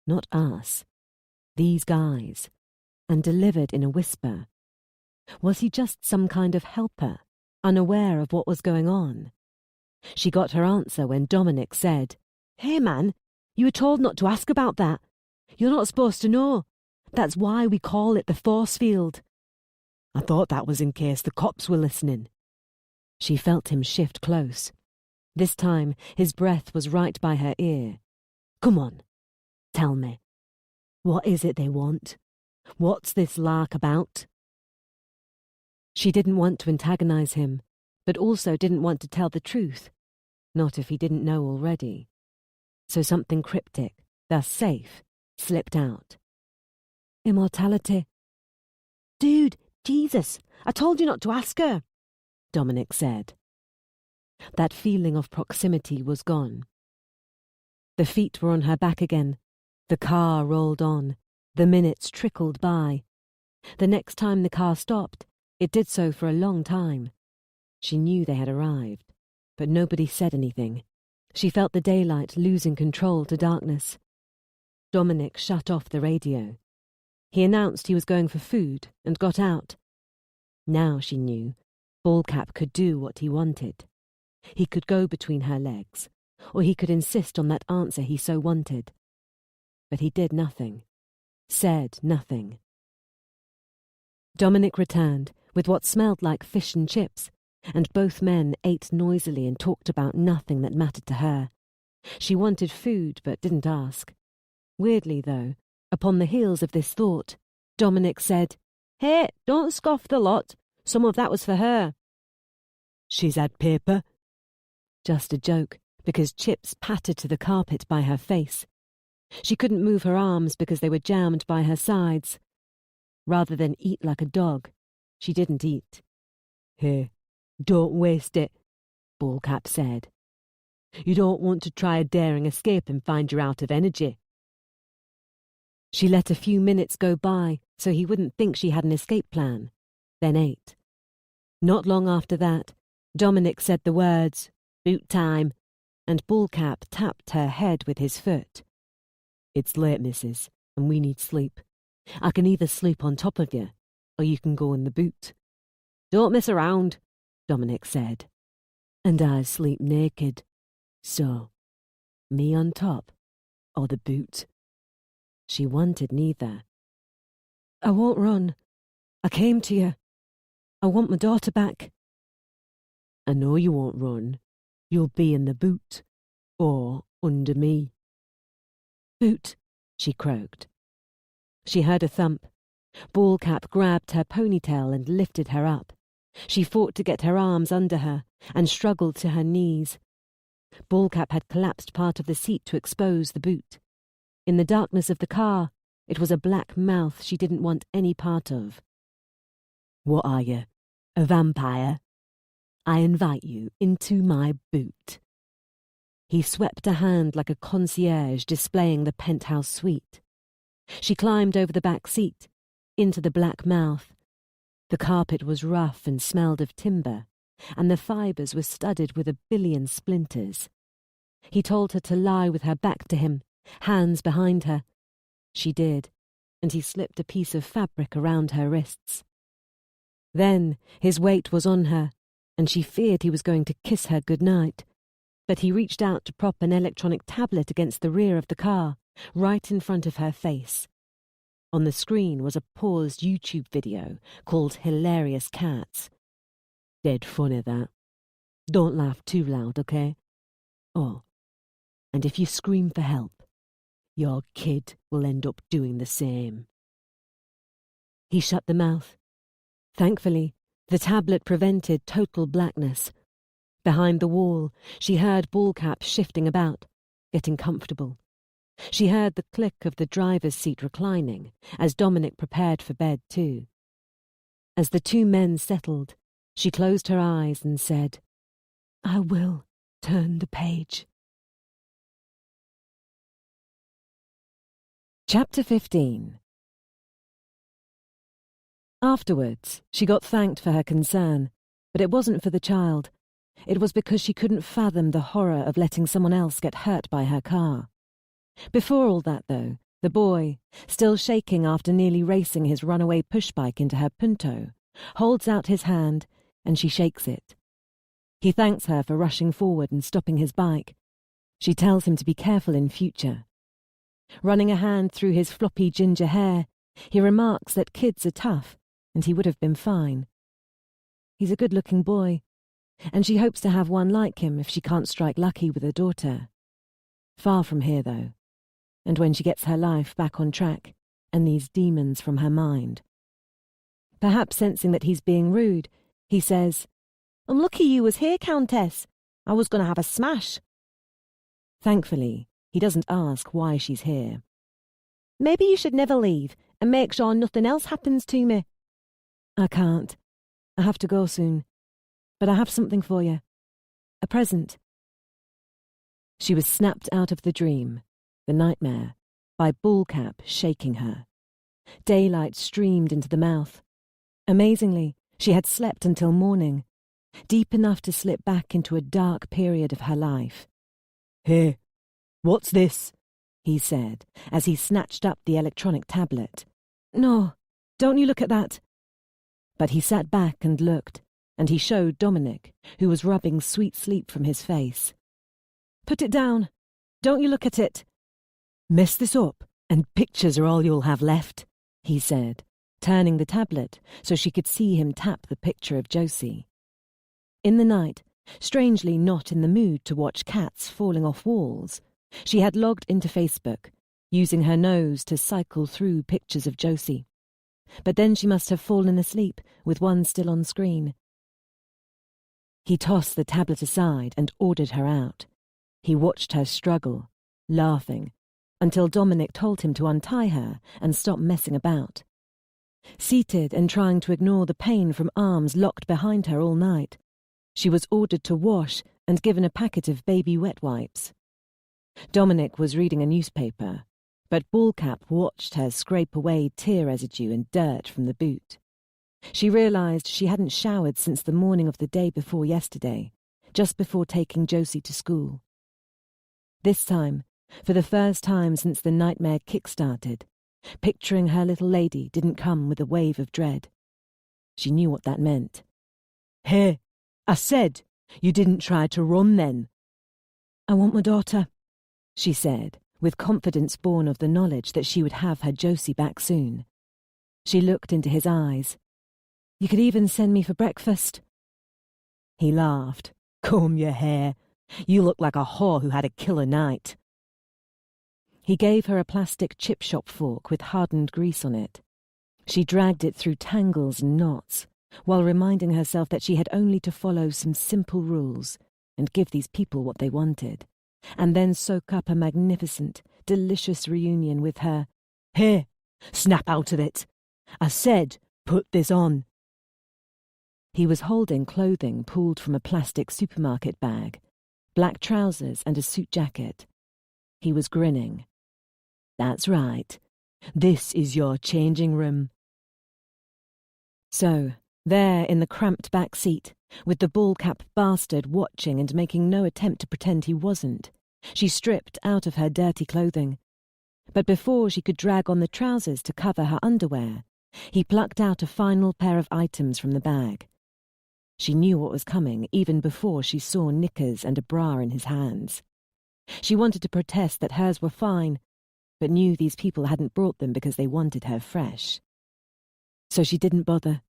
Not us. These guys. And delivered in a whisper. Was he just some kind of helper, unaware of what was going on? She got her answer when Dominic said, Hey man, you were told not to ask about that. You're not supposed to know. That's why we call it the force field. I thought that was in case the cops were listening. She felt him shift close. This time his breath was right by her ear. Come on, tell me. What is it they want? What's this lark about? She didn't want to antagonize him, but also didn't want to tell the truth. Not if he didn't know already. So something cryptic, thus safe, slipped out. Immortality. Dude, Jesus, I told you not to ask her, Dominic said. That feeling of proximity was gone. The feet were on her back again. The car rolled on. The minutes trickled by. The next time the car stopped, it did so for a long time. She knew they had arrived, but nobody said anything. She felt the daylight losing control to darkness. Dominic shut off the radio. He announced he was going for food and got out. Now she knew Ballcap could do what he wanted. He could go between her legs, or he could insist on that answer he so wanted. But he did nothing, said nothing. Dominic returned with what smelled like fish and chips, and both men ate noisily and talked about nothing that mattered to her. She wanted food but didn't ask. Weirdly, though, upon the heels of this thought, Dominic said, Hey, don't scoff the lot. Some of that was for her. She's had paper. Just a joke, because chips pattered to the carpet by her face. She couldn't move her arms because they were jammed by her sides. Rather than eat like a dog, she didn't eat. Hey, don't waste it, Ballcap said. You don't want to try a daring escape and find you're out of energy. She let a few minutes go by so he wouldn't think she had an escape plan, then ate. Not long after that, Dominic said the words, "Boot time," and Ballcap tapped her head with his foot. It's late, missus, and we need sleep. I can either sleep on top of you, or you can go in the boot. Don't mess around, Dominic said. And I sleep naked. So, me on top, or the boot? She wanted neither. I won't run. I came to you. I want my daughter back. I know you won't run. You'll be in the boot, or under me. Boot, she croaked. She heard a thump. Ballcap grabbed her ponytail and lifted her up. She fought to get her arms under her and struggled to her knees. Ballcap had collapsed part of the seat to expose the boot. In the darkness of the car, it was a black mouth she didn't want any part of. What are you, a vampire? I invite you into my boot. He swept a hand like a concierge displaying the penthouse suite. She climbed over the back seat, into the black mouth. The carpet was rough and smelled of timber, and the fibres were studded with a billion splinters. He told her to lie with her back to him, hands behind her. She did, and he slipped a piece of fabric around her wrists. Then his weight was on her, and she feared he was going to kiss her goodnight. But he reached out to prop an electronic tablet against the rear of the car, right in front of her face. On the screen was a paused YouTube video called Hilarious Cats. Dead funny, that. Don't laugh too loud, okay? Oh, and if you scream for help, your kid will end up doing the same. He shut the mouth. Thankfully, the tablet prevented total blackness. Behind the wall, she heard Ballcap shifting about, getting comfortable. She heard the click of the driver's seat reclining as Dominic prepared for bed too. As the two men settled, she closed her eyes and said, "I will turn the page." Chapter 15. Afterwards, she got thanked for her concern, but it wasn't for the child. It was because she couldn't fathom the horror of letting someone else get hurt by her car. Before all that, though, the boy, still shaking after nearly racing his runaway pushbike into her Punto, holds out his hand and she shakes it. He thanks her for rushing forward and stopping his bike. She tells him to be careful in future. Running a hand through his floppy ginger hair, he remarks that kids are tough and he would have been fine. He's a good-looking boy, and she hopes to have one like him if she can't strike lucky with a daughter. Far from here, though, and when she gets her life back on track and these demons from her mind. Perhaps sensing that he's being rude, he says, "I'm lucky you was here, Countess. I was going to have a smash." Thankfully, he doesn't ask why she's here. "Maybe you should never leave and make sure nothing else happens to me." "I can't. I have to go soon. But I have something for you. A present." She was snapped out of the dream, the nightmare, by Bullcap shaking her. Daylight streamed into the mouth. Amazingly, she had slept until morning, deep enough to slip back into a dark period of her life. "Here, what's this?" he said, as he snatched up the electronic tablet. "No, don't you look at that." But he sat back and looked, and he showed Dominic, who was rubbing sweet sleep from his face. "Put it down. Don't you look at it." "Mess this up, and pictures are all you'll have left," he said, turning the tablet so she could see him tap the picture of Josie. In the night, strangely not in the mood to watch cats falling off walls, she had logged into Facebook, using her nose to cycle through pictures of Josie. But then she must have fallen asleep, with one still on screen. He tossed the tablet aside and ordered her out. He watched her struggle, laughing, until Dominic told him to untie her and stop messing about. Seated and trying to ignore the pain from arms locked behind her all night, she was ordered to wash and given a packet of baby wet wipes. Dominic was reading a newspaper, but Bullcap watched her scrape away tear residue and dirt from the boot. She realized she hadn't showered since the morning of the day before yesterday, just before taking Josie to school. This time, for the first time since the nightmare kick-started, picturing her little lady didn't come with a wave of dread. She knew what that meant. "Hey, I said you didn't try to run then." "I want my daughter," she said, with confidence born of the knowledge that she would have her Josie back soon. She looked into his eyes. "You could even send me for breakfast." He laughed. "Comb your hair. You look like a whore who had a killer night." He gave her a plastic chip shop fork with hardened grease on it. She dragged it through tangles and knots, while reminding herself that she had only to follow some simple rules and give these people what they wanted, and then soak up a magnificent, delicious reunion with her. "Here, snap out of it. I said, put this on." He was holding clothing pulled from a plastic supermarket bag, black trousers and a suit jacket. He was grinning. "That's right. This is your changing room." So, there in the cramped back seat, with the Bullcap bastard watching and making no attempt to pretend he wasn't, she stripped out of her dirty clothing. But before she could drag on the trousers to cover her underwear, he plucked out a final pair of items from the bag. She knew what was coming even before she saw knickers and a bra in his hands. She wanted to protest that hers were fine, but knew these people hadn't brought them because they wanted her fresh. So she didn't bother.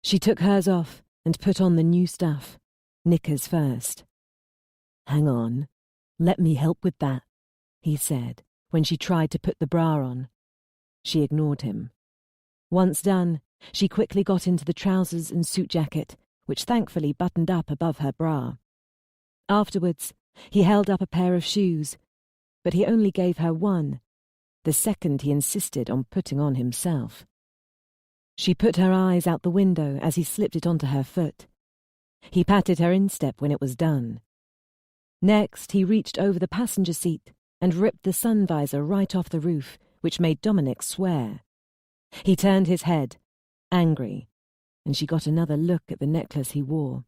She took hers off and put on the new stuff, knickers first. "Hang on, let me help with that," he said when she tried to put the bra on. She ignored him. Once done, she quickly got into the trousers and suit jacket, which thankfully buttoned up above her bra. Afterwards, he held up a pair of shoes, but he only gave her one, the second he insisted on putting on himself. She put her eyes out the window as he slipped it onto her foot. He patted her instep when it was done. Next, he reached over the passenger seat and ripped the sun visor right off the roof, which made Dominic swear. He turned his head, angry, and she got another look at the necklace he wore.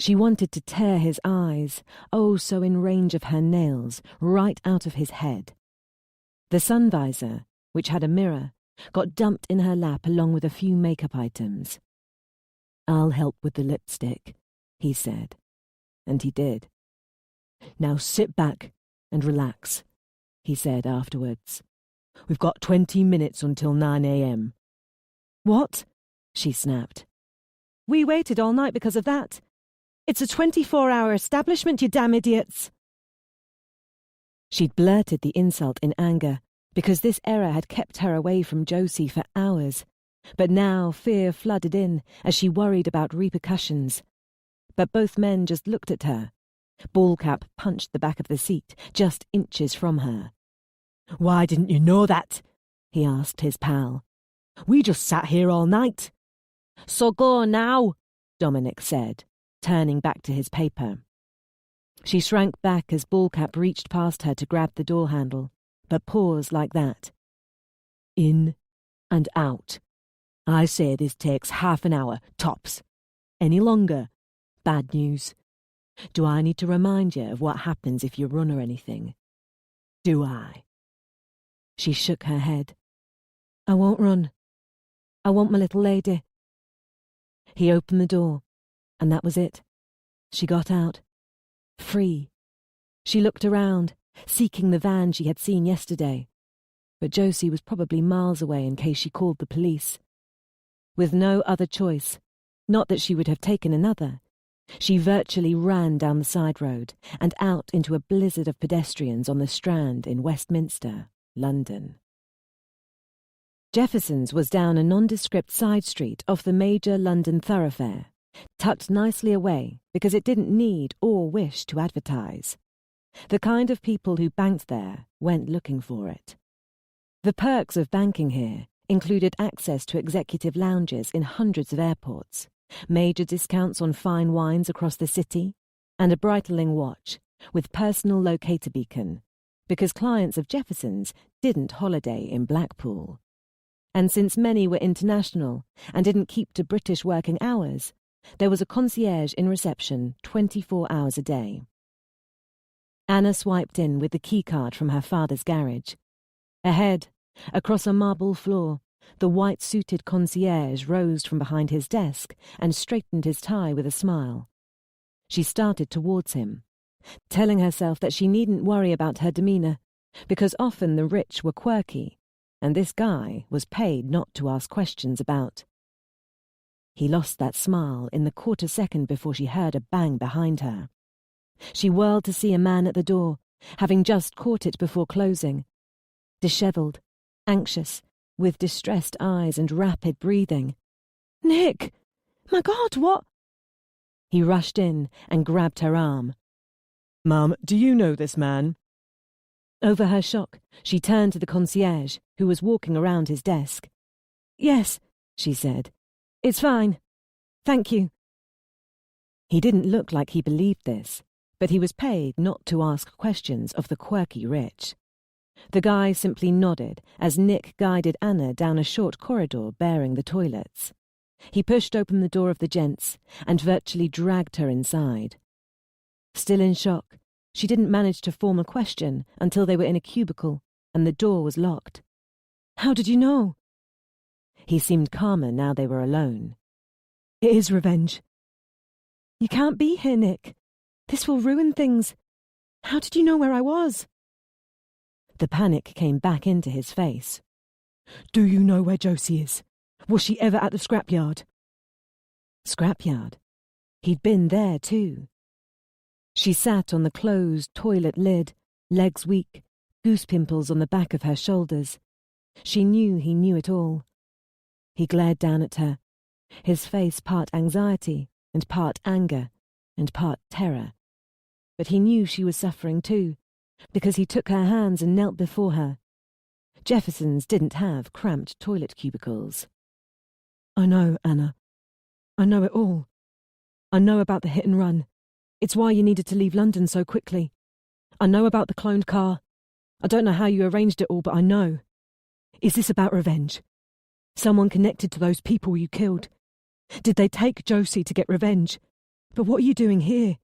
She wanted to tear his eyes, oh so in range of her nails, right out of his head. The sun visor, which had a mirror, got dumped in her lap along with a few makeup items. "I'll help with the lipstick," he said, and he did. "Now sit back and relax," he said afterwards. "We've got 20 minutes until 9 a.m. What? she snapped. We waited all night because of that. It's a 24-hour establishment, you damn idiots." She'd blurted the insult in anger, because this error had kept her away from Josie for hours. But now fear flooded in as she worried about repercussions. But both men just looked at her. Ballcap punched the back of the seat, just inches from her. "Why didn't you know that?" he asked his pal. "We just sat here all night." "So go now," Dominic said, turning back to his paper. She shrank back as Ballcap reached past her to grab the door handle, but paused like that. In and out. I say this takes half an hour, tops. Any longer, bad news. Do I need to remind you of what happens if you run or anything? Do I?" She shook her head. "I won't run. I want my little lady." He opened the door, and that was it. She got out. Free. She looked around, seeking the van she had seen yesterday. But Josie was probably miles away in case she called the police. With no other choice, not that she would have taken another, she virtually ran down the side road and out into a blizzard of pedestrians on the Strand in Westminster, London. Jefferson's was down a nondescript side street off the major London thoroughfare, tucked nicely away because it didn't need or wish to advertise. The kind of people who banked there went looking for it. The perks of banking here included access to executive lounges in hundreds of airports, major discounts on fine wines across the city, and a Breitling watch with personal locator beacon, because clients of Jefferson's didn't holiday in Blackpool. And since many were international and didn't keep to British working hours, there was a concierge in reception 24 hours a day. Anna swiped in with the keycard from her father's garage. Ahead, across a marble floor, the white-suited concierge rose from behind his desk and straightened his tie with a smile. She started towards him, telling herself that she needn't worry about her demeanour, because often the rich were quirky, and this guy was paid not to ask questions about. He lost that smile in the quarter second before she heard a bang behind her. She whirled to see a man at the door, having just caught it before closing. Dishevelled, anxious, with distressed eyes and rapid breathing. "Nick! My God, what?" He rushed in and grabbed her arm. "Mum, do you know this man?" Over her shock, she turned to the concierge, who was walking around his desk. "Yes," she said. "It's fine. Thank you." He didn't look like he believed this, but he was paid not to ask questions of the quirky rich. The guy simply nodded as Nick guided Anna down a short corridor bearing the toilets. He pushed open the door of the gents and virtually dragged her inside. Still in shock, she didn't manage to form a question until they were in a cubicle and the door was locked. "How did you know?" He seemed calmer now they were alone. "It is revenge. You can't be here, Nick. This will ruin things. How did you know where I was?" The panic came back into his face. "Do you know where Josie is? Was she ever at the scrapyard?" Scrapyard? He'd been there too. She sat on the closed toilet lid, legs weak, goose pimples on the back of her shoulders. She knew he knew it all. He glared down at her, his face part anxiety and part anger and part terror. But he knew she was suffering too, because he took her hands and knelt before her. Jeffersons didn't have cramped toilet cubicles. I know, Anna. I know it all. I know about the hit and run. It's why you needed to leave London so quickly. I know about the cloned car. I don't know how you arranged it all, but I know. Is this about revenge? Someone connected to those people you killed? Did they take Josie to get revenge? But what are you doing here?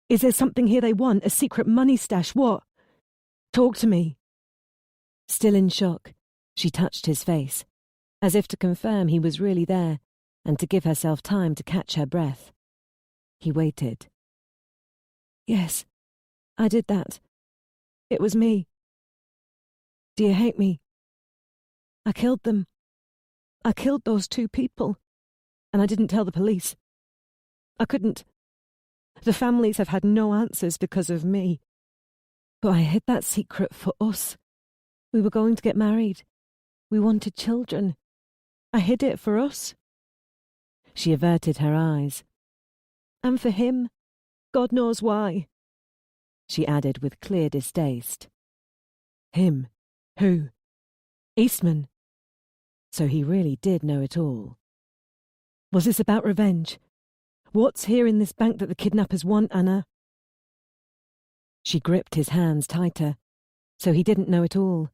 Is there something here they want? A secret money stash? What? Talk to me. Still in shock, she touched his face, as if to confirm he was really there and to give herself time to catch her breath. He waited. Yes, I did that. It was me. Do you hate me? I killed them. I killed those 2 people, and I didn't tell the police. I couldn't. The families have had no answers because of me. But I hid that secret for us. We were going to get married. We wanted children. I hid it for us. She averted her eyes. And for him. God knows why. She added with clear distaste. Him? Who? Eastman. So he really did know it all. Was this about revenge? What's here in this bank that the kidnappers want, Anna? She gripped his hands tighter. So he didn't know it all.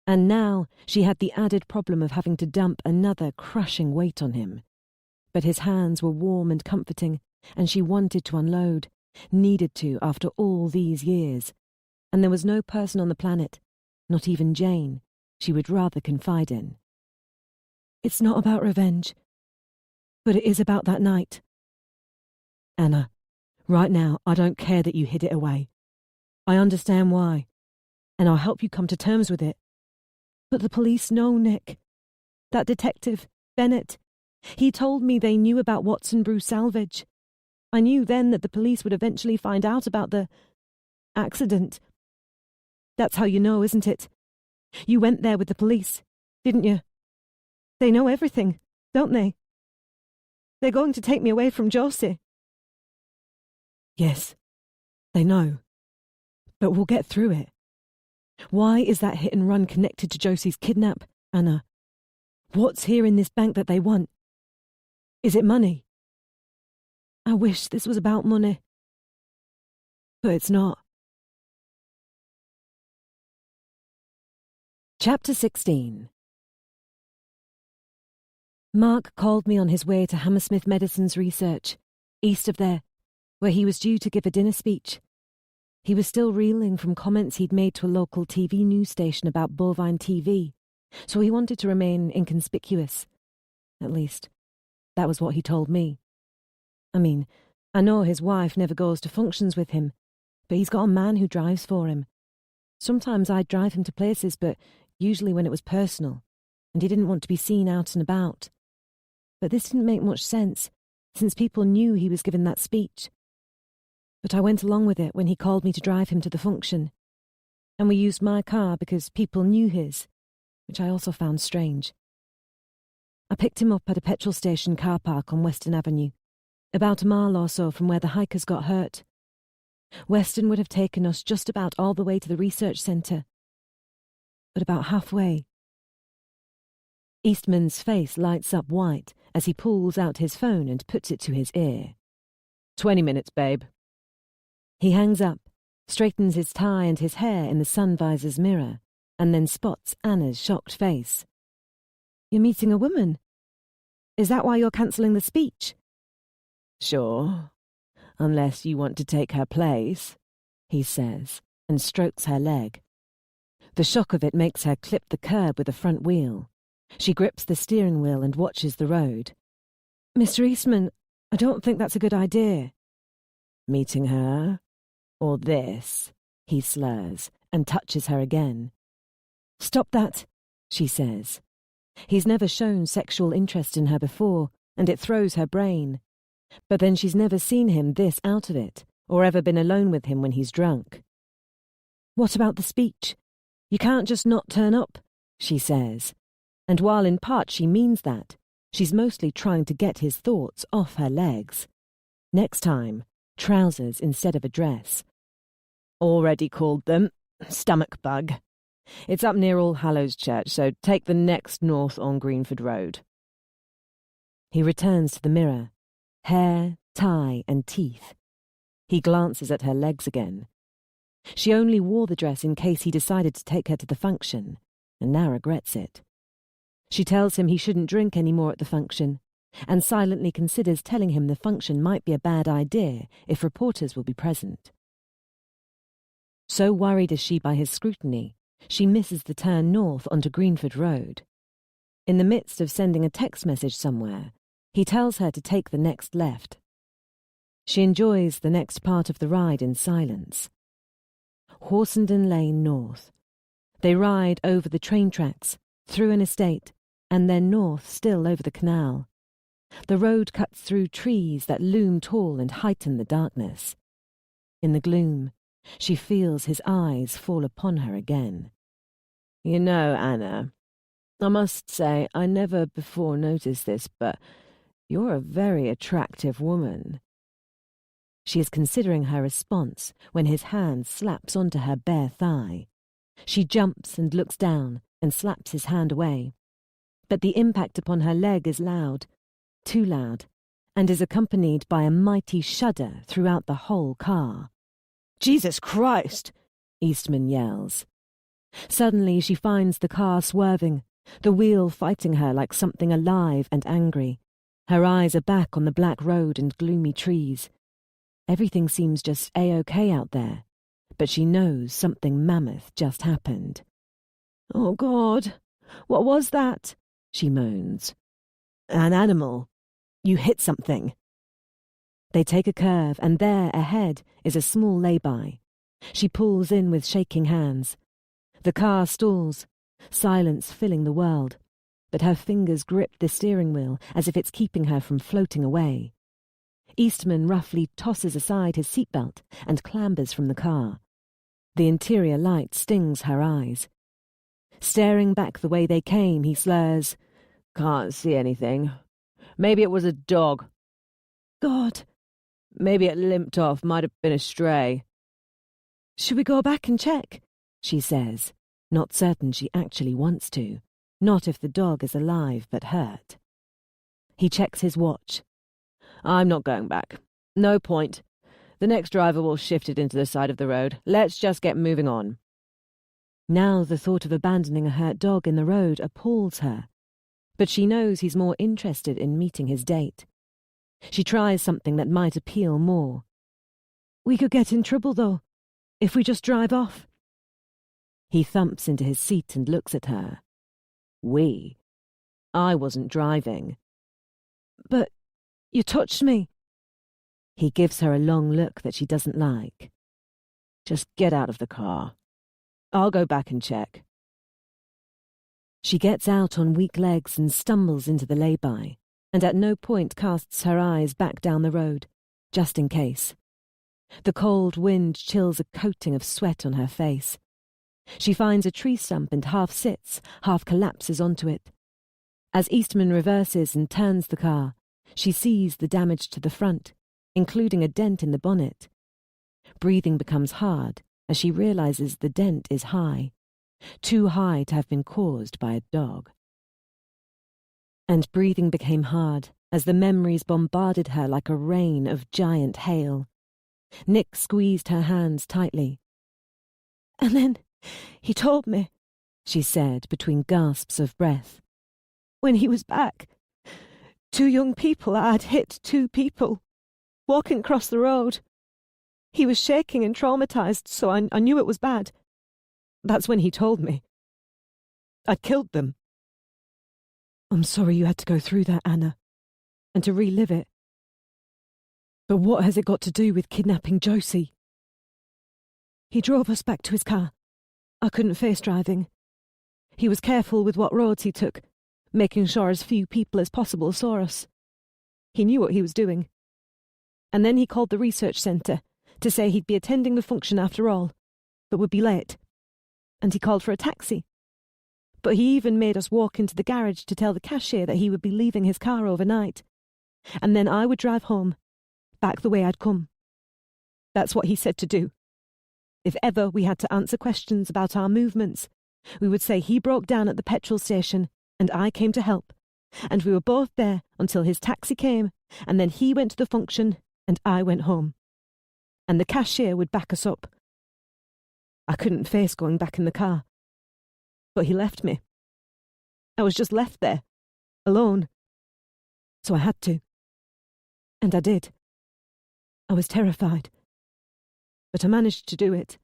And now she had the added problem of having to dump another crushing weight on him. But his hands were warm and comforting, and she wanted to unload, needed to after all these years. And there was no person on the planet, not even Jane, she would rather confide in. It's not about revenge, but it is about that night. Anna, right now I don't care that you hid it away. I understand why, and I'll help you come to terms with it. But the police know, Nick. That detective, Bennett, he told me they knew about Watson Brew salvage. I knew then that the police would eventually find out about the accident. That's how you know, isn't it? You went there with the police, didn't you? They know everything, don't they? They're going to take me away from Josie. Yes, they know. But we'll get through it. Why is that hit and run connected to Josie's kidnap, Anna? What's here in this bank that they want? Is it money? I wish this was about money. But it's not. Chapter 16. Mark called me on his way to Hammersmith Medicine's research, east of there, where he was due to give a dinner speech. He was still reeling from comments he'd made to a local TV news station about bovine TV, so he wanted to remain inconspicuous. At least, that was what he told me. I mean, I know his wife never goes to functions with him, but he's got a man who drives for him. Sometimes I'd drive him to places, but usually when it was personal, and he didn't want to be seen out and about. But this didn't make much sense, since people knew he was giving that speech. But I went along with it when he called me to drive him to the function. And we used my car because people knew his, which I also found strange. I picked him up at a petrol station car park on Western Avenue, about a mile or so from where the hikers got hurt. Western would have taken us just about all the way to the research centre. But about halfway, Eastman's face lights up white as he pulls out his phone and puts it to his ear. 20 minutes, babe. He hangs up, straightens his tie and his hair in the sun visor's mirror, and then spots Anna's shocked face. You're meeting a woman? Is that why you're cancelling the speech? Sure, unless you want to take her place, he says, and strokes her leg. The shock of it makes her clip the curb with the front wheel. She grips the steering wheel and watches the road. Mr. Eastman, I don't think that's a good idea. Meeting her? Or this? He slurs and touches her again. Stop that, she says. He's never shown sexual interest in her before, and it throws her brain. But then she's never seen him this out of it, or ever been alone with him when he's drunk. What about the speech? You can't just not turn up, she says. And while in part she means that, she's mostly trying to get his thoughts off her legs. Next time, trousers instead of a dress. Already called them, stomach bug. It's up near All Hallows Church, so take the next north on Greenford Road. He returns to the mirror. Hair, tie, and teeth. He glances at her legs again. She only wore the dress in case he decided to take her to the function, and now regrets it. She tells him he shouldn't drink any more at the function, and silently considers telling him the function might be a bad idea if reporters will be present. So worried is she by his scrutiny, she misses the turn north onto Greenford Road. In the midst of sending a text message somewhere, he tells her to take the next left. She enjoys the next part of the ride in silence. Horsenden Lane North. They ride over the train tracks, through an estate, and then north still over the canal. The road cuts through trees that loom tall and heighten the darkness. In the gloom, she feels his eyes fall upon her again. You know, Anna, I must say I never before noticed this, but you're a very attractive woman. She is considering her response when his hand slaps onto her bare thigh. She jumps and looks down and slaps his hand away. But the impact upon her leg is loud, too loud, and is accompanied by a mighty shudder throughout the whole car. Jesus Christ! Eastman yells. Suddenly she finds the car swerving, the wheel fighting her like something alive and angry. Her eyes are back on the black road and gloomy trees. Everything seems just A-OK out there, but she knows something mammoth just happened. Oh, God, what was that? She moans. An animal. You hit something. They take a curve, and there, ahead, is a small lay-by. She pulls in with shaking hands. The car stalls, silence filling the world, but her fingers grip the steering wheel as if it's keeping her from floating away. Eastman roughly tosses aside his seatbelt and clambers from the car. The interior light stings her eyes. Staring back the way they came, he slurs, "Can't see anything. Maybe it was a dog. God. Maybe it limped off, might have been a stray." "Should we go back and check?" she says, not certain she actually wants to, not if the dog is alive but hurt. He checks his watch. "I'm not going back. No point. The next driver will shift it into the side of the road. Let's just get moving on." Now the thought of abandoning a hurt dog in the road appalls her, but she knows he's more interested in meeting his date. She tries something that might appeal more. "We could get in trouble, though, if we just drive off." He thumps into his seat and looks at her. "We? I wasn't driving." "But you touched me." He gives her a long look that she doesn't like. "Just get out of the car. I'll go back and check." She gets out on weak legs and stumbles into the lay-by, and at no point casts her eyes back down the road, just in case. The cold wind chills a coating of sweat on her face. She finds a tree stump and half sits, half collapses onto it. As Eastman reverses and turns the car, she sees the damage to the front, including a dent in the bonnet. Breathing becomes hard as she realizes the dent is high, too high to have been caused by a dog. And breathing became hard as the memories bombarded her like a rain of giant hail. Nick squeezed her hands tightly. "And then he told me," she said between gasps of breath. "When he was back, 2 young people had hit 2 people, walking across the road. He was shaking and traumatized, so I knew it was bad. That's when he told me. I'd killed them." "I'm sorry you had to go through that, Anna, and to relive it. But what has it got to do with kidnapping Josie?" "He drove us back to his car. I couldn't face driving. He was careful with what roads he took, making sure as few people as possible saw us. He knew what he was doing. And then he called the research centre to say he'd be attending the function after all, but would be late. And he called for a taxi. But he even made us walk into the garage to tell the cashier that he would be leaving his car overnight. And then I would drive home, back the way I'd come. That's what he said to do. If ever we had to answer questions about our movements, we would say he broke down at the petrol station and I came to help, and we were both there until his taxi came, and then he went to the function and I went home. And the cashier would back us up. I couldn't face going back in the car. But he left me. I was just left there, alone. So I had to. And I did. I was terrified. But I managed to do it.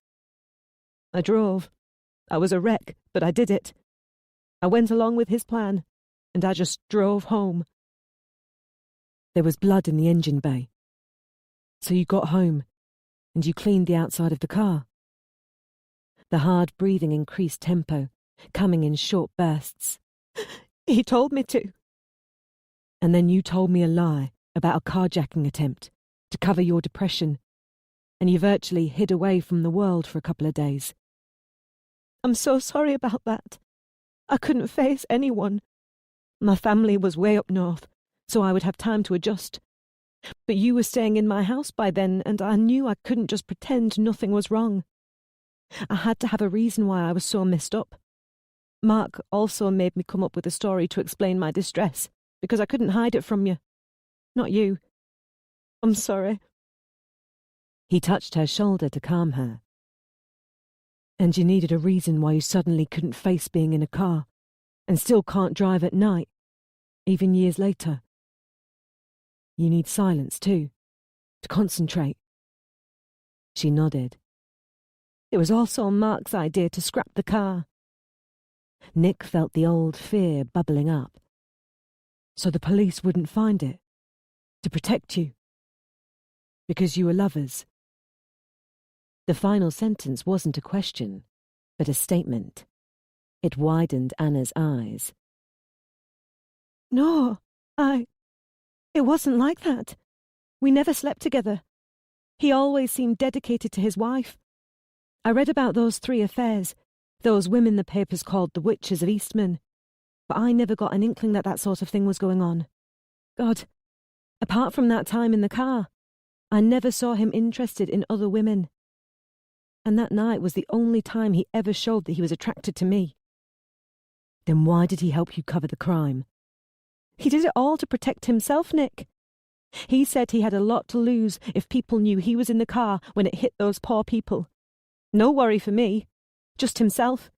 I drove. I was a wreck, but I did it. I went along with his plan, and I just drove home. There was blood in the engine bay. So you got home, and you cleaned the outside of the car. The hard breathing increased tempo, coming in short bursts. He told me to. And then you told me a lie about a carjacking attempt to cover your depression, and you virtually hid away from the world for a couple of days. I'm so sorry about that. I couldn't face anyone. My family was way up north, so I would have time to adjust. But you were staying in my house by then, and I knew I couldn't just pretend nothing was wrong. I had to have a reason why I was so messed up. Mark also made me come up with a story to explain my distress, because I couldn't hide it from you. Not you. I'm sorry. He touched her shoulder to calm her. And you needed a reason why you suddenly couldn't face being in a car, and still can't drive at night, even years later. You need silence too, to concentrate. She nodded. It was also Mark's idea to scrap the car. Nick felt the old fear bubbling up. So the police wouldn't find it, to protect you, because you were lovers. The final sentence wasn't a question, but a statement. It widened Anna's eyes. No, it wasn't like that. We never slept together. He always seemed dedicated to his wife. I read about those 3 affairs, those women the papers called the Witches of Eastman, but I never got an inkling that that sort of thing was going on. God, apart from that time in the car, I never saw him interested in other women. And that night was the only time he ever showed that he was attracted to me. Then why did he help you cover the crime? He did it all to protect himself, Nick. He said he had a lot to lose if people knew he was in the car when it hit those poor people. No worry for me. Just himself.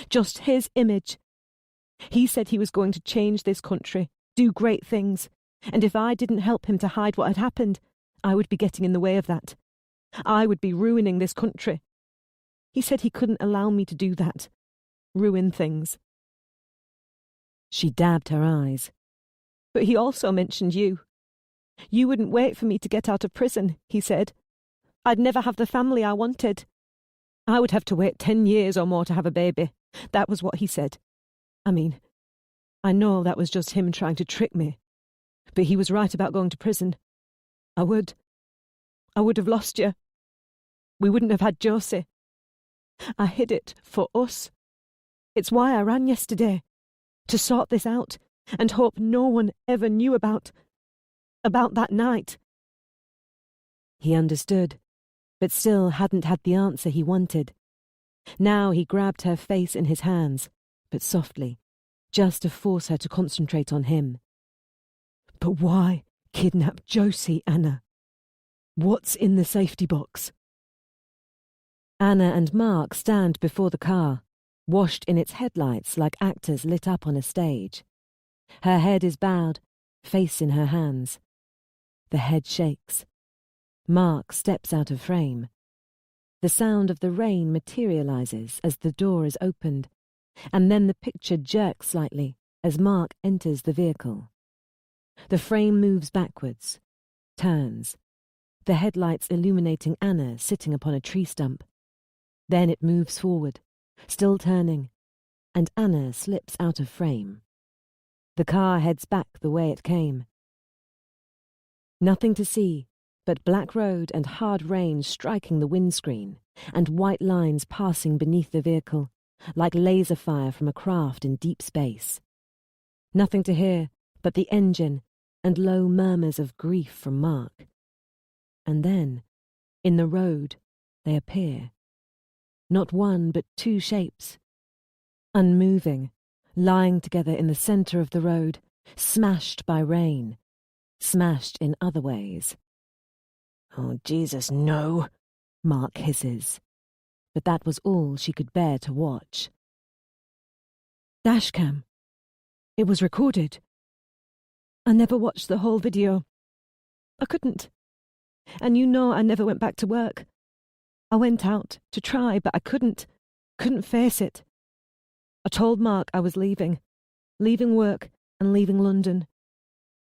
Just his image. He said he was going to change this country, do great things, and if I didn't help him to hide what had happened, I would be getting in the way of that. I would be ruining this country. He said he couldn't allow me to do that. Ruin things. She dabbed her eyes. But he also mentioned you. You wouldn't wait for me to get out of prison, he said. I'd never have the family I wanted. I would have to wait 10 years or more to have a baby. That was what he said. I mean, I know that was just him trying to trick me. But he was right about going to prison. I would have lost you. We wouldn't have had Josie. I hid it for us. It's why I ran yesterday. To sort this out, and hope no one ever knew about that night. He understood, but still hadn't had the answer he wanted. Now he grabbed her face in his hands, but softly, just to force her to concentrate on him. But why kidnap Josie, Anna? What's in the safety box? Anna and Mark stand before the car, washed in its headlights like actors lit up on a stage. Her head is bowed, face in her hands. The head shakes. Mark steps out of frame. The sound of the rain materializes as the door is opened, and then the picture jerks slightly as Mark enters the vehicle. The frame moves backwards, turns, the headlights illuminating Anna sitting upon a tree stump. Then it moves forward, still turning, and Anna slips out of frame. The car heads back the way it came. Nothing to see but black road and hard rain striking the windscreen, and white lines passing beneath the vehicle, like laser fire from a craft in deep space. Nothing to hear but the engine and low murmurs of grief from Mark. And then, in the road, they appear. Not one, but two shapes. Unmoving, lying together in the centre of the road, smashed by rain, smashed in other ways. "Oh, Jesus, no," Mark hisses. But that was all she could bear to watch. Dashcam. It was recorded. I never watched the whole video. I couldn't. And you know I never went back to work. I went out to try, but I couldn't face it. I told Mark I was leaving work and leaving London.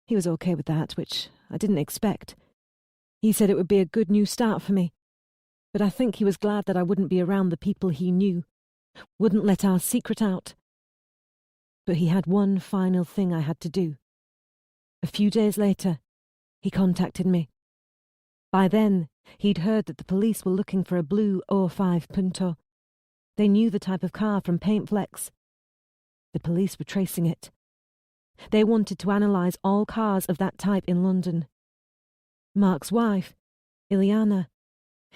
He was okay with that, which I didn't expect. He said it would be a good new start for me, but I think he was glad that I wouldn't be around the people he knew, wouldn't let our secret out. But he had one final thing I had to do. A few days later, he contacted me. By then, he'd heard that the police were looking for a blue 05 Punto. They knew the type of car from paint flecks. The police were tracing it. They wanted to analyse all cars of that type in London. Mark's wife, Ileana,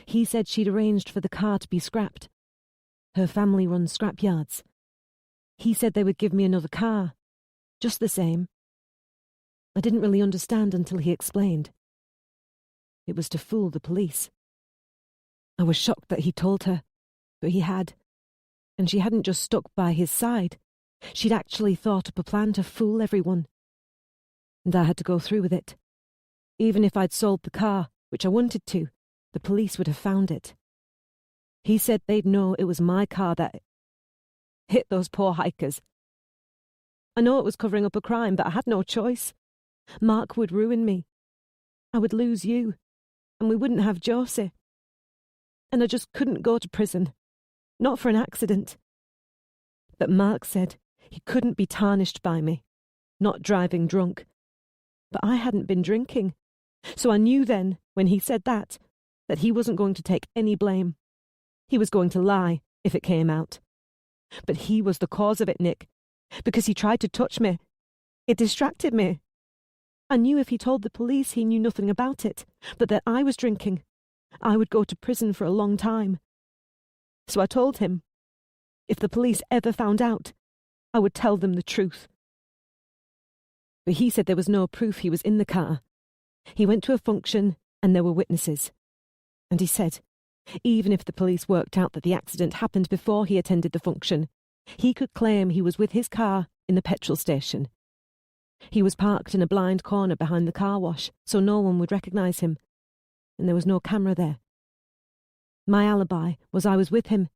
he said she'd arranged for the car to be scrapped. Her family runs scrapyards. He said they would give me another car, just the same. I didn't really understand until he explained. It was to fool the police. I was shocked that he told her, but he had. And she hadn't just stuck by his side. She'd actually thought up a plan to fool everyone. And I had to go through with it. Even if I'd sold the car, which I wanted to, the police would have found it. He said they'd know it was my car that hit those poor hikers. I know it was covering up a crime, but I had no choice. Mark would ruin me. I would lose you, and we wouldn't have Josie. And I just couldn't go to prison. Not for an accident. But Mark said he couldn't be tarnished by me, not driving drunk. But I hadn't been drinking. So I knew then, when he said that he wasn't going to take any blame. He was going to lie, if it came out. But he was the cause of it, Nick, because he tried to touch me. It distracted me. I knew if he told the police he knew nothing about it, but that I was drinking, I would go to prison for a long time. So I told him, if the police ever found out, I would tell them the truth. But he said there was no proof he was in the car. He went to a function and there were witnesses. And he said, even if the police worked out that the accident happened before he attended the function, he could claim he was with his car in the petrol station. He was parked in a blind corner behind the car wash, so no one would recognise him. And there was no camera there. My alibi was I was with him,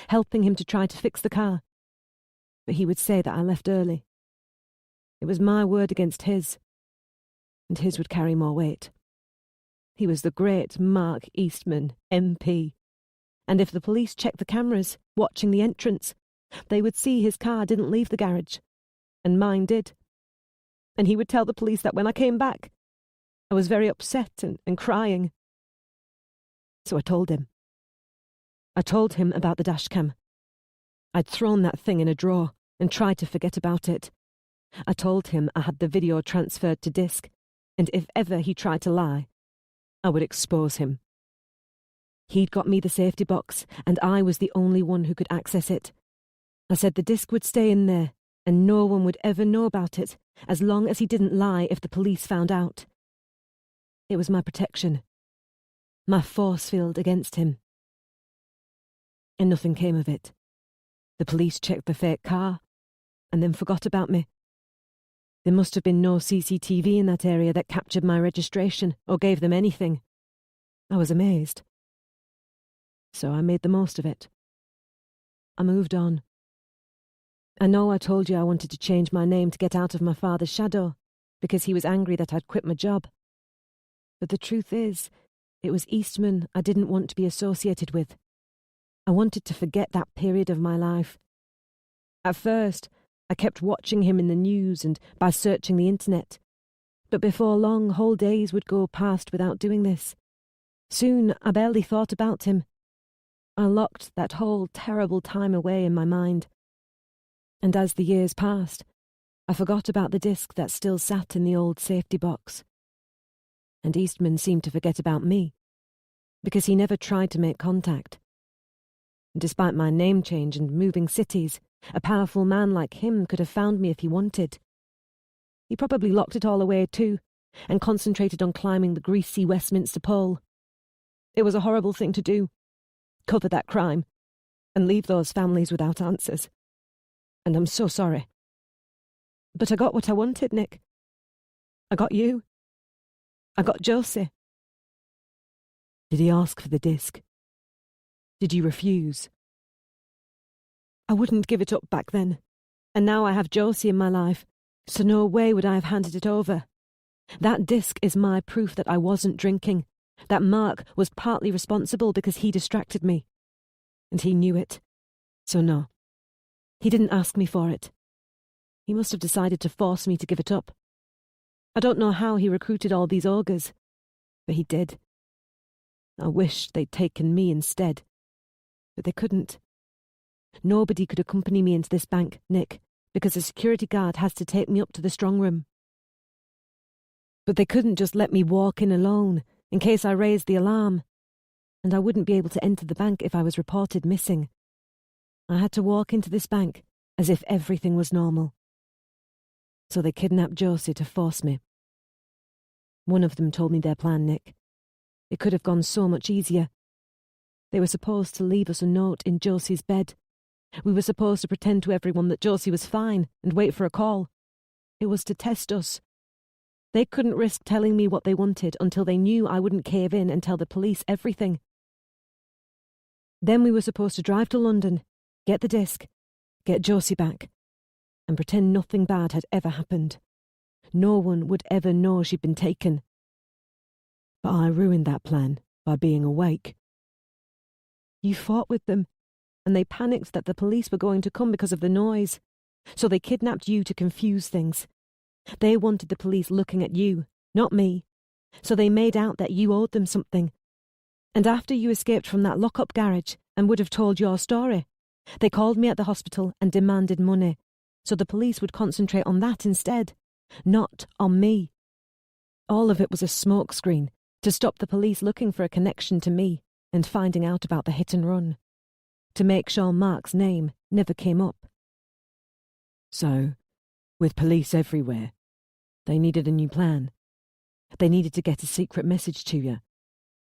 helping him to try to fix the car. But he would say that I left early. It was my word against his, and his would carry more weight. He was the great Mark Eastman, MP. And if the police checked the cameras, watching the entrance, they would see his car didn't leave the garage, and mine did. And he would tell the police that when I came back, I was very upset and crying. So I told him. I told him about the dashcam. I'd thrown that thing in a drawer and tried to forget about it. I told him I had the video transferred to disk, and if ever he tried to lie, I would expose him. He'd got me the safety box, and I was the only one who could access it. I said the disk would stay in there, and no one would ever know about it, as long as he didn't lie if the police found out. It was my protection, my force field against him. And nothing came of it. The police checked the fake car, and then forgot about me. There must have been no CCTV in that area that captured my registration or gave them anything. I was amazed. So I made the most of it. I moved on. I know I told you I wanted to change my name to get out of my father's shadow, because he was angry that I'd quit my job. But the truth is, it was Eastman I didn't want to be associated with. I wanted to forget that period of my life. At first, I kept watching him in the news and by searching the internet. But before long, whole days would go past without doing this. Soon, I barely thought about him. I locked that whole terrible time away in my mind. And as the years passed, I forgot about the disc that still sat in the old safety box. And Eastman seemed to forget about me, because he never tried to make contact. Despite my name change and moving cities, a powerful man like him could have found me if he wanted. He probably locked it all away too, and concentrated on climbing the greasy Westminster pole. It was a horrible thing to do. Cover that crime, and leave those families without answers. And I'm so sorry. But I got what I wanted, Nick. I got you. I got Josie. Did he ask for the disc? Did you refuse? I wouldn't give it up back then, and now I have Josie in my life, so no way would I have handed it over. That disc is my proof that I wasn't drinking, that Mark was partly responsible because he distracted me. And he knew it. So no, he didn't ask me for it. He must have decided to force me to give it up. I don't know how he recruited all these ogres, but he did. I wish they'd taken me instead, but they couldn't. Nobody could accompany me into this bank, Nick, because a security guard has to take me up to the strong room. But they couldn't just let me walk in alone, in case I raised the alarm, and I wouldn't be able to enter the bank if I was reported missing. I had to walk into this bank as if everything was normal. So they kidnapped Josie to force me. One of them told me their plan, Nick. It could have gone so much easier. They were supposed to leave us a note in Josie's bed. We were supposed to pretend to everyone that Josie was fine and wait for a call. It was to test us. They couldn't risk telling me what they wanted until they knew I wouldn't cave in and tell the police everything. Then we were supposed to drive to London, get the disc, get Josie back, and pretend nothing bad had ever happened. No one would ever know she'd been taken. But I ruined that plan by being awake. You fought with them, and they panicked that the police were going to come because of the noise. So they kidnapped you to confuse things. They wanted the police looking at you, not me. So they made out that you owed them something. And after you escaped from that lock-up garage and would have told your story, they called me at the hospital and demanded money, so the police would concentrate on that instead, not on me. All of it was a smokescreen to stop the police looking for a connection to me and finding out about the hit and run, to make sure Mark's name never came up. So, with police everywhere, they needed a new plan. They needed to get a secret message to you,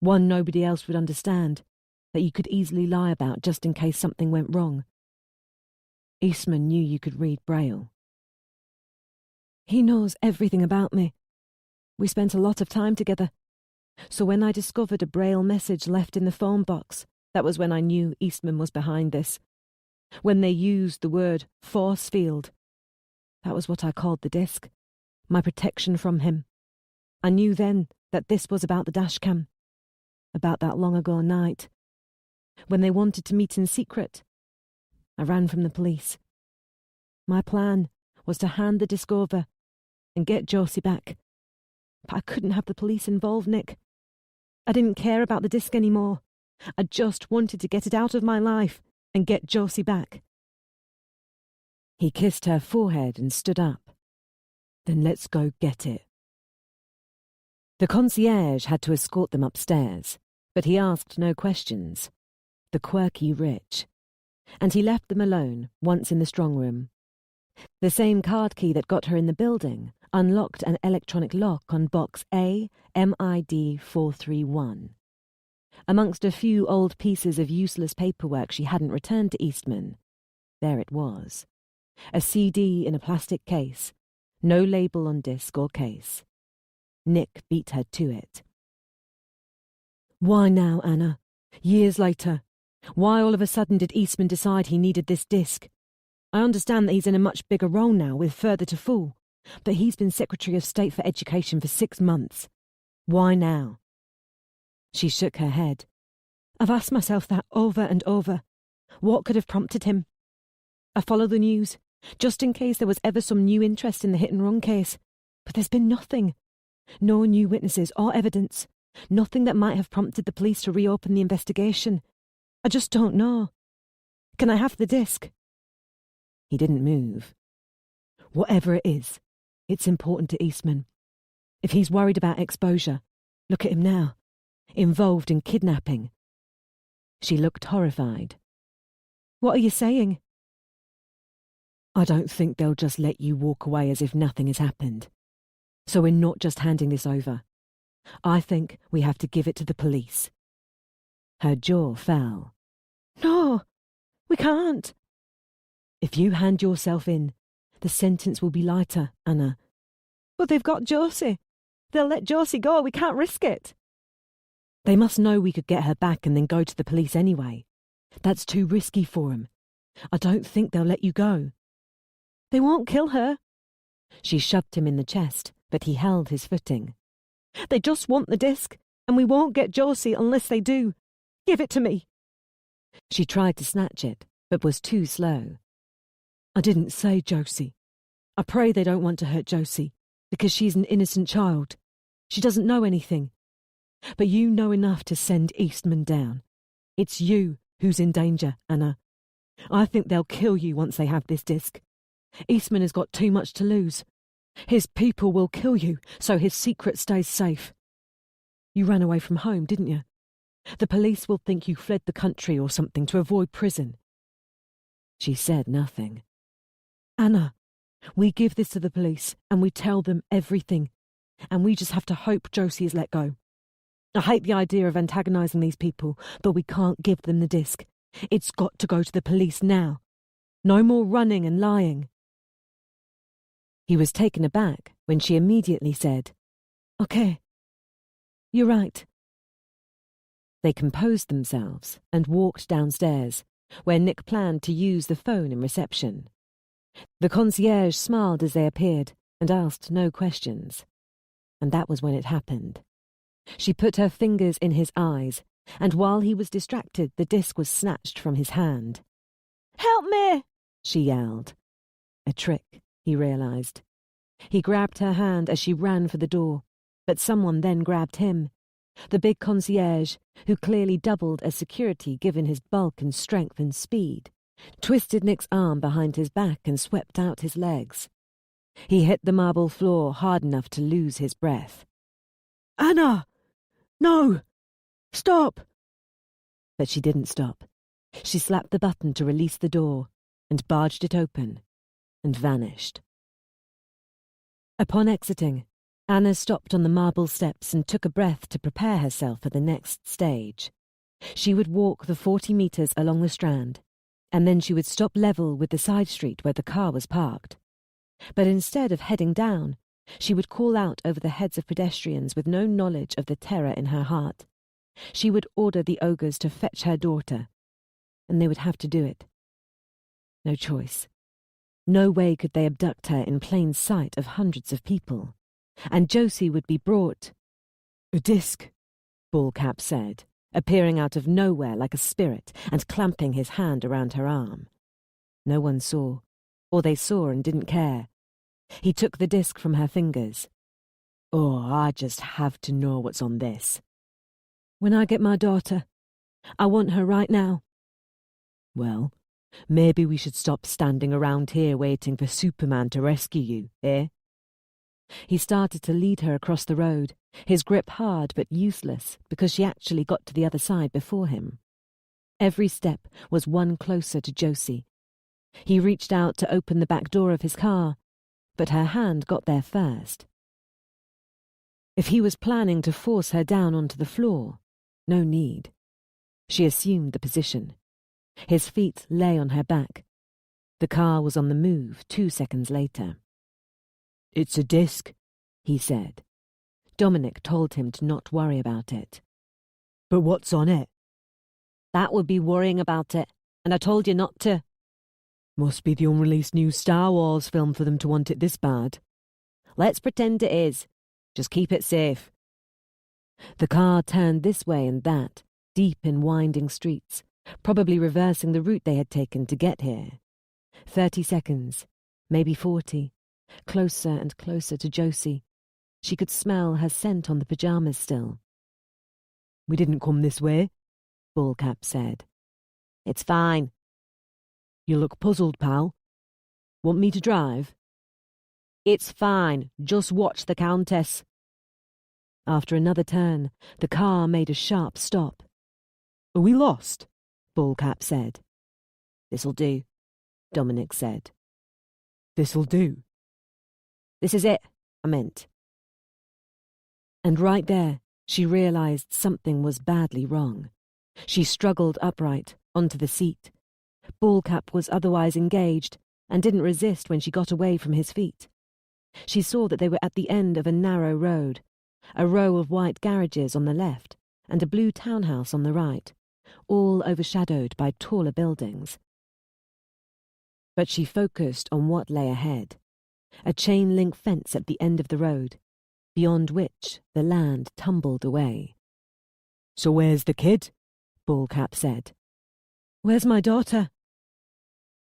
one nobody else would understand, that you could easily lie about just in case something went wrong. Eastman knew you could read Braille. He knows everything about me. We spent a lot of time together. So when I discovered a Braille message left in the phone box, that was when I knew Eastman was behind this. When they used the word force field, that was what I called the disc, my protection from him. I knew then that this was about the dashcam, about that long ago night, when they wanted to meet in secret. I ran from the police. My plan was to hand the disc over and get Josie back. But I couldn't have the police involved, Nick. I didn't care about the disc anymore. I just wanted to get it out of my life and get Josie back. He kissed her forehead and stood up. Then let's go get it. The concierge had to escort them upstairs, but he asked no questions. The quirky rich. And he left them alone once in the strong room. The same card key that got her in the building unlocked an electronic lock on box A, MID 431. Amongst a few old pieces of useless paperwork she hadn't returned to Eastman, there it was. A CD in a plastic case, no label on disc or case. Nick beat her to it. Why now, Anna? Years later. Why all of a sudden did Eastman decide he needed this disc? I understand that he's in a much bigger role now with further to fall, but he's been Secretary of State for Education for 6 months. Why now? She shook her head. I've asked myself that over and over. What could have prompted him? I follow the news, just in case there was ever some new interest in the hit-and-run case. But there's been nothing. No new witnesses or evidence. Nothing that might have prompted the police to reopen the investigation. I just don't know. Can I have the disc? He didn't move. Whatever it is, it's important to Eastman. If he's worried about exposure, look at him now. Involved in kidnapping. She looked horrified. What are you saying? I don't think they'll just let you walk away as if nothing has happened. So we're not just handing this over. I think we have to give it to the police. Her jaw fell. No, we can't. If you hand yourself in, the sentence will be lighter, Anna. But they've got Josie. They'll let Josie go. We can't risk it. They must know we could get her back and then go to the police anyway. That's too risky for 'em. I don't think they'll let you go. They won't kill her. She shoved him in the chest, but he held his footing. They just want the disc, and we won't get Josie unless they do. Give it to me. She tried to snatch it, but was too slow. I didn't say Josie. I pray they don't want to hurt Josie, because she's an innocent child. She doesn't know anything. But you know enough to send Eastman down. It's you who's in danger, Anna. I think they'll kill you once they have this disc. Eastman has got too much to lose. His people will kill you, so his secret stays safe. You ran away from home, didn't you? The police will think you fled the country or something to avoid prison. She said nothing. Anna, we give this to the police and we tell them everything. And we just have to hope Josie is let go. I hate the idea of antagonising these people, but we can't give them the disc. It's got to go to the police now. No more running and lying. He was taken aback when she immediately said, "Okay, you're right." They composed themselves and walked downstairs, where Nick planned to use the phone in reception. The concierge smiled as they appeared and asked no questions. And that was when it happened. She put her fingers in his eyes, and while he was distracted, the disc was snatched from his hand. "Help me!" she yelled. A trick, he realised. He grabbed her hand as she ran for the door, but someone then grabbed him. The big concierge, who clearly doubled as security given his bulk and strength and speed, twisted Nick's arm behind his back and swept out his legs. He hit the marble floor hard enough to lose his breath. "Anna! No! Stop!" But she didn't stop. She slapped the button to release the door and barged it open and vanished. Upon exiting, Anna stopped on the marble steps and took a breath to prepare herself for the next stage. She would walk the 40 metres along the Strand, and then she would stop level with the side street where the car was parked. But instead of heading down, she would call out over the heads of pedestrians with no knowledge of the terror in her heart. She would order the ogres to fetch her daughter, and they would have to do it. No choice. No way could they abduct her in plain sight of hundreds of people. And Josie would be brought. "A disc," Ballcap said, appearing out of nowhere like a spirit and clamping his hand around her arm. No one saw, or they saw and didn't care. He took the disc from her fingers. "Oh, I just have to know what's on this." "When I get my daughter, I want her right now." "Well, maybe we should stop standing around here waiting for Superman to rescue you, eh?" He started to lead her across the road, his grip hard but useless because she actually got to the other side before him. Every step was one closer to Josie. He reached out to open the back door of his car, but her hand got there first. If he was planning to force her down onto the floor, no need. She assumed the position. His feet lay on her back. The car was on the move 2 seconds later. "It's a disc," he said. Dominic told him to not worry about it. "But what's on it?" "That would be worrying about it, and I told you not to." "Must be the unreleased new Star Wars film for them to want it this bad." "Let's pretend it is. Just keep it safe." The car turned this way and that, deep in winding streets, probably reversing the route they had taken to get here. 30 seconds, maybe 40, closer and closer to Josie. She could smell her scent on the pyjamas still. "We didn't come this way," Ballcap said. "It's fine." "You look puzzled, pal. Want me to drive?" "It's fine. Just watch the Countess." After another turn, the car made a sharp stop. "Are we lost?" Ballcap said. "This'll do," Dominic said. "This'll do." "This is it, I meant." And right there, she realized something was badly wrong. She struggled upright, onto the seat. Ballcap was otherwise engaged and didn't resist when she got away from his feet. She saw that they were at the end of a narrow road, a row of white garages on the left and a blue townhouse on the right, all overshadowed by taller buildings. But she focused on what lay ahead, a chain-link fence at the end of the road, beyond which the land tumbled away. "So where's the kid?" Ballcap said. "Where's my daughter?"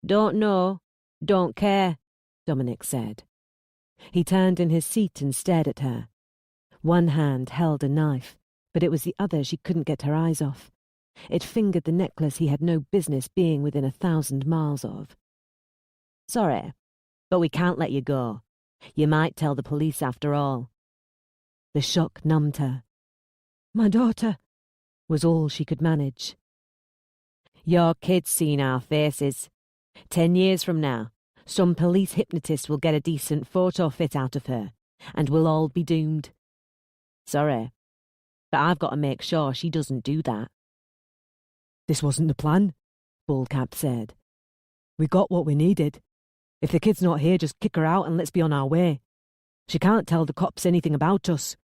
"Don't know, don't care," Dominic said. He turned in his seat and stared at her. One hand held a knife, but it was the other she couldn't get her eyes off. It fingered the necklace he had no business being within 1,000 miles of. "Sorry, but we can't let you go. You might tell the police after all." The shock numbed her. "My daughter," was all she could manage. "Your kid's seen our faces. 10 years from now, some police hypnotist will get a decent photo fit out of her, and we'll all be doomed. Sorry, but I've got to make sure she doesn't do that." "This wasn't the plan," Ballcap said. "We got what we needed. If the kid's not here, just kick her out and let's be on our way. She can't tell the cops anything about us."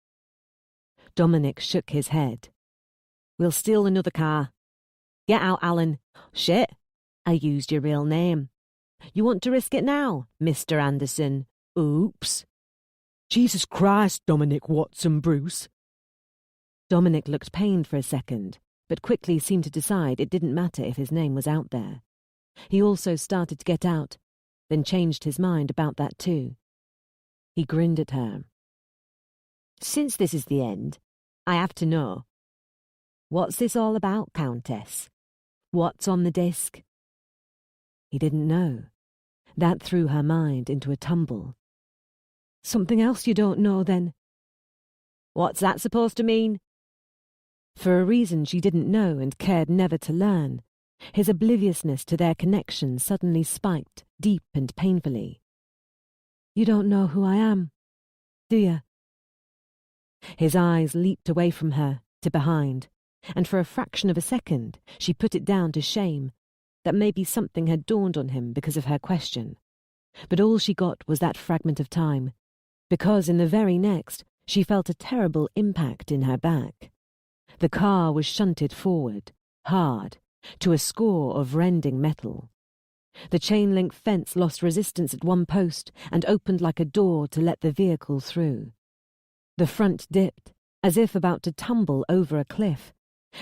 Dominic shook his head. "We'll steal another car. Get out, Alan. Shit, I used your real name. You want to risk it now, Mr. Anderson? Oops." "Jesus Christ, Dominic Watson Bruce." Dominic looked pained for a second, but quickly seemed to decide it didn't matter if his name was out there. He also started to get out, then changed his mind about that too. He grinned at her. "Since this is the end, I have to know. What's this all about, Countess? What's on the disc?" He didn't know. That threw her mind into a tumble. "Something else you don't know, then?" "What's that supposed to mean?" For a reason she didn't know and cared never to learn, his obliviousness to their connection suddenly spiked, deep and painfully. "You don't know who I am, do you?" His eyes leaped away from her, to behind, and for a fraction of a second she put it down to shame, that maybe something had dawned on him because of her question. But all she got was that fragment of time, because in the very next she felt a terrible impact in her back. The car was shunted forward, hard, to a score of rending metal. The chain-link fence lost resistance at one post and opened like a door to let the vehicle through. The front dipped, as if about to tumble over a cliff,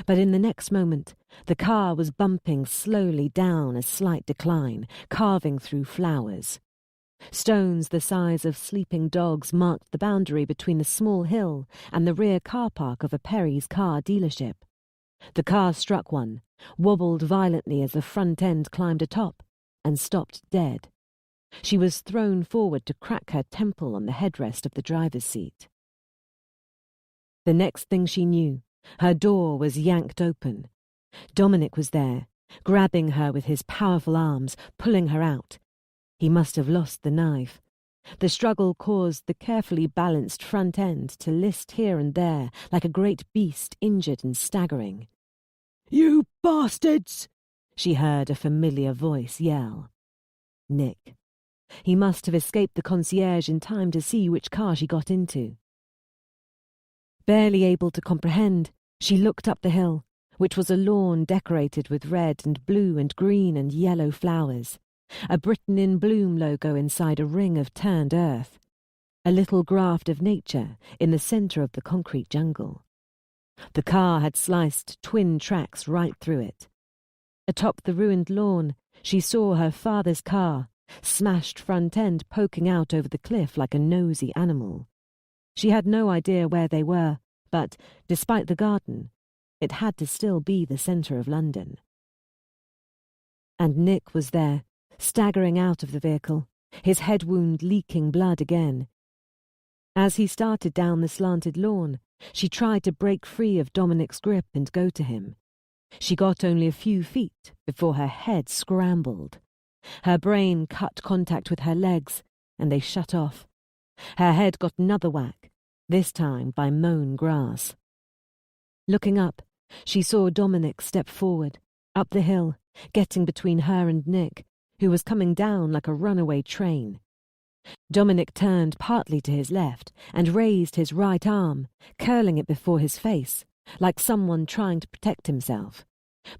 but in the next moment the car was bumping slowly down a slight decline, carving through flowers. Stones the size of sleeping dogs marked the boundary between the small hill and the rear car park of a Perry's car dealership. The car struck one, wobbled violently as the front end climbed atop, and stopped dead. She was thrown forward to crack her temple on the headrest of the driver's seat. The next thing she knew, her door was yanked open. Dominic was there, grabbing her with his powerful arms, pulling her out. He must have lost the knife. The struggle caused the carefully balanced front end to list here and there like a great beast injured and staggering. "You bastards!" she heard a familiar voice yell. Nick. He must have escaped the concierge in time to see which car she got into. Barely able to comprehend, she looked up the hill, which was a lawn decorated with red and blue and green and yellow flowers, a Britain in Bloom logo inside a ring of turned earth, a little graft of nature in the centre of the concrete jungle. The car had sliced twin tracks right through it. Atop the ruined lawn, she saw her father's car, smashed front end poking out over the cliff like a nosy animal. She had no idea where they were, but, despite the garden, it had to still be the centre of London. And Nick was there, staggering out of the vehicle, his head wound leaking blood again. As he started down the slanted lawn, she tried to break free of Dominic's grip and go to him. She got only a few feet before her head scrambled. Her brain cut contact with her legs, and they shut off. Her head got another whack, this time by mown grass. Looking up, she saw Dominic step forward, up the hill, getting between her and Nick, who was coming down like a runaway train. Dominic turned partly to his left and raised his right arm, curling it before his face, like someone trying to protect himself.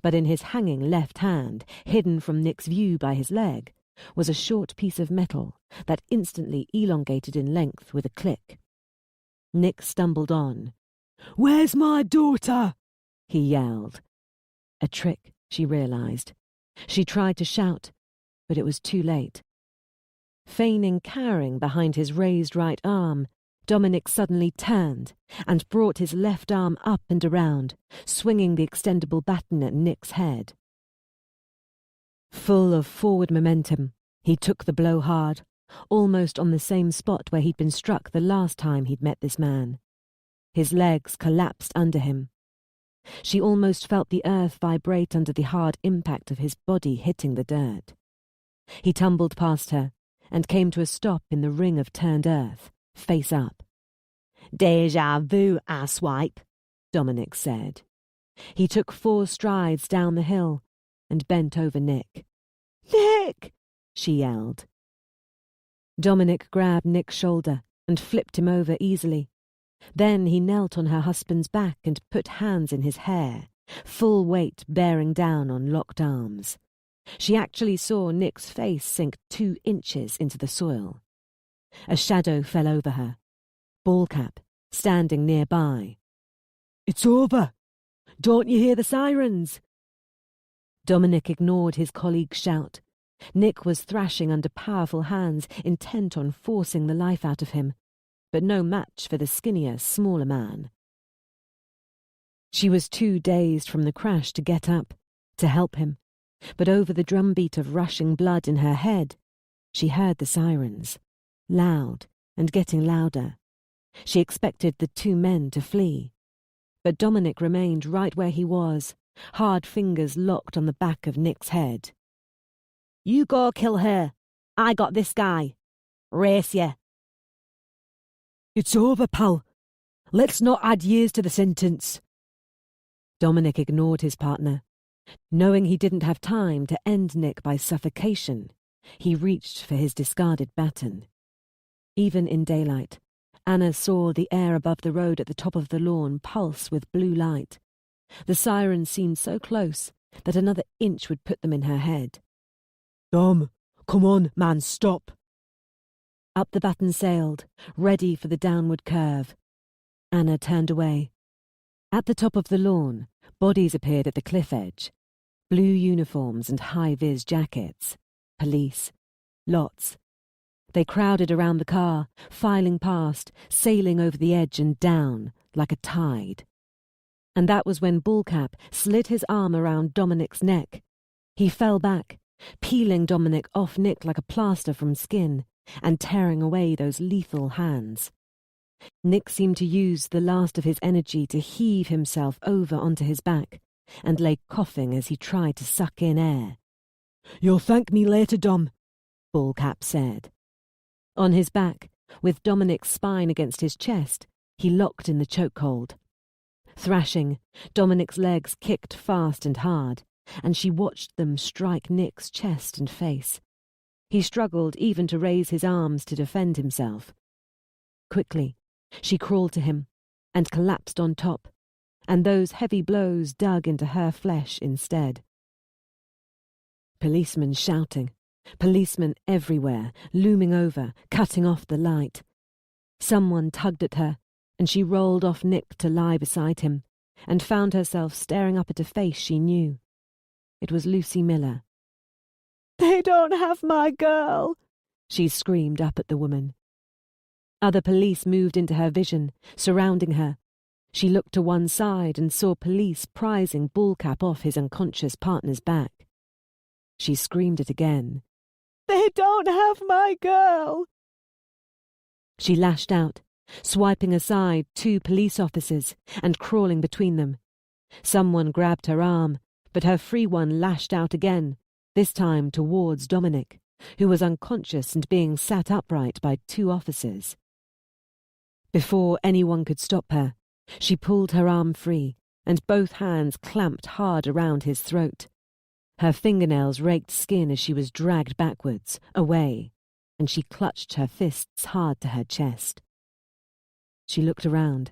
But in his hanging left hand, hidden from Nick's view by his leg, was a short piece of metal that instantly elongated in length with a click. Nick stumbled on. "Where's my daughter?" he yelled. A trick, she realized. She tried to shout, but it was too late. Feigning cowering behind his raised right arm, Dominic suddenly turned and brought his left arm up and around, swinging the extendable baton at Nick's head. Full of forward momentum, he took the blow hard, almost on the same spot where he'd been struck the last time he'd met this man. His legs collapsed under him. She almost felt the earth vibrate under the hard impact of his body hitting the dirt. He tumbled past her and came to a stop in the ring of turned earth, face up. "Deja vu, asswipe," Dominic said. He took 4 strides down the hill and bent over Nick. "Nick!" she yelled. Dominic grabbed Nick's shoulder and flipped him over easily. Then he knelt on her husband's back and put hands in his hair, full weight bearing down on locked arms. She actually saw Nick's face sink 2 inches into the soil. A shadow fell over her. Ballcap, standing nearby. "It's over! Don't you hear the sirens?" Dominic ignored his colleague's shout. Nick was thrashing under powerful hands, intent on forcing the life out of him, but no match for the skinnier, smaller man. She was too dazed from the crash to get up, to help him, but over the drumbeat of rushing blood in her head, she heard the sirens, loud and getting louder. She expected the 2 men to flee, but Dominic remained right where he was, hard fingers locked on the back of Nick's head. "You go kill her. I got this guy. Race ya." "It's over, pal. Let's not add years to the sentence." Dominic ignored his partner. Knowing he didn't have time to end Nick by suffocation, he reached for his discarded baton. Even in daylight, Anna saw the air above the road at the top of the lawn pulse with blue light. The sirens seemed so close that another inch would put them in her head. "Dom, come on, man, stop." Up the baton sailed, ready for the downward curve. Anna turned away. At the top of the lawn, bodies appeared at the cliff edge. Blue uniforms and high-vis jackets. Police. Lots. They crowded around the car, filing past, sailing over the edge and down, like a tide. And that was when Bullcap slid his arm around Dominic's neck. He fell back, peeling Dominic off Nick like a plaster from skin, and tearing away those lethal hands. Nick seemed to use the last of his energy to heave himself over onto his back, and lay coughing as he tried to suck in air. "You'll thank me later, Dom," Bullcap said. On his back, with Dominic's spine against his chest, he locked in the chokehold. Thrashing, Dominic's legs kicked fast and hard, and she watched them strike Nick's chest and face. He struggled even to raise his arms to defend himself. Quickly, she crawled to him and collapsed on top, and those heavy blows dug into her flesh instead. Policemen shouting, policemen everywhere, looming over, cutting off the light. Someone tugged at her, and she rolled off Nick to lie beside him, and found herself staring up at a face she knew. It was Lucy Miller. "They don't have my girl," she screamed up at the woman. Other police moved into her vision, surrounding her. She looked to one side and saw police prizing Bullcap off his unconscious partner's back. She screamed it again. "They don't have my girl!" She lashed out, swiping aside 2 police officers and crawling between them. Someone grabbed her arm, but her free one lashed out again, this time towards Dominic, who was unconscious and being sat upright by 2 officers. Before anyone could stop her, she pulled her arm free, and both hands clamped hard around his throat. Her fingernails raked skin as she was dragged backwards, away, and she clutched her fists hard to her chest. She looked around.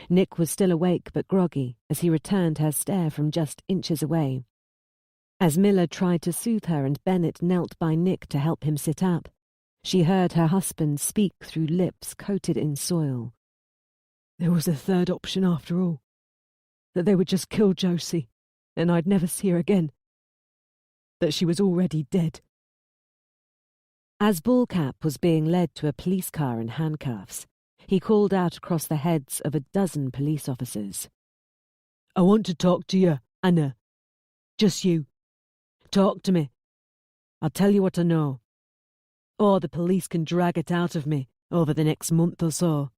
Nick was still awake but groggy as he returned her stare from just inches away. As Miller tried to soothe her and Bennett knelt by Nick to help him sit up, she heard her husband speak through lips coated in soil. There was a third option after all. That they would just kill Josie, and I'd never see her again. That she was already dead. As Bullcap was being led to a police car in handcuffs, he called out across the heads of a dozen police officers. I want to talk to you, Anna. Just you. Talk to me. I'll tell you what I know. Or the police can drag it out of me over the next month or so.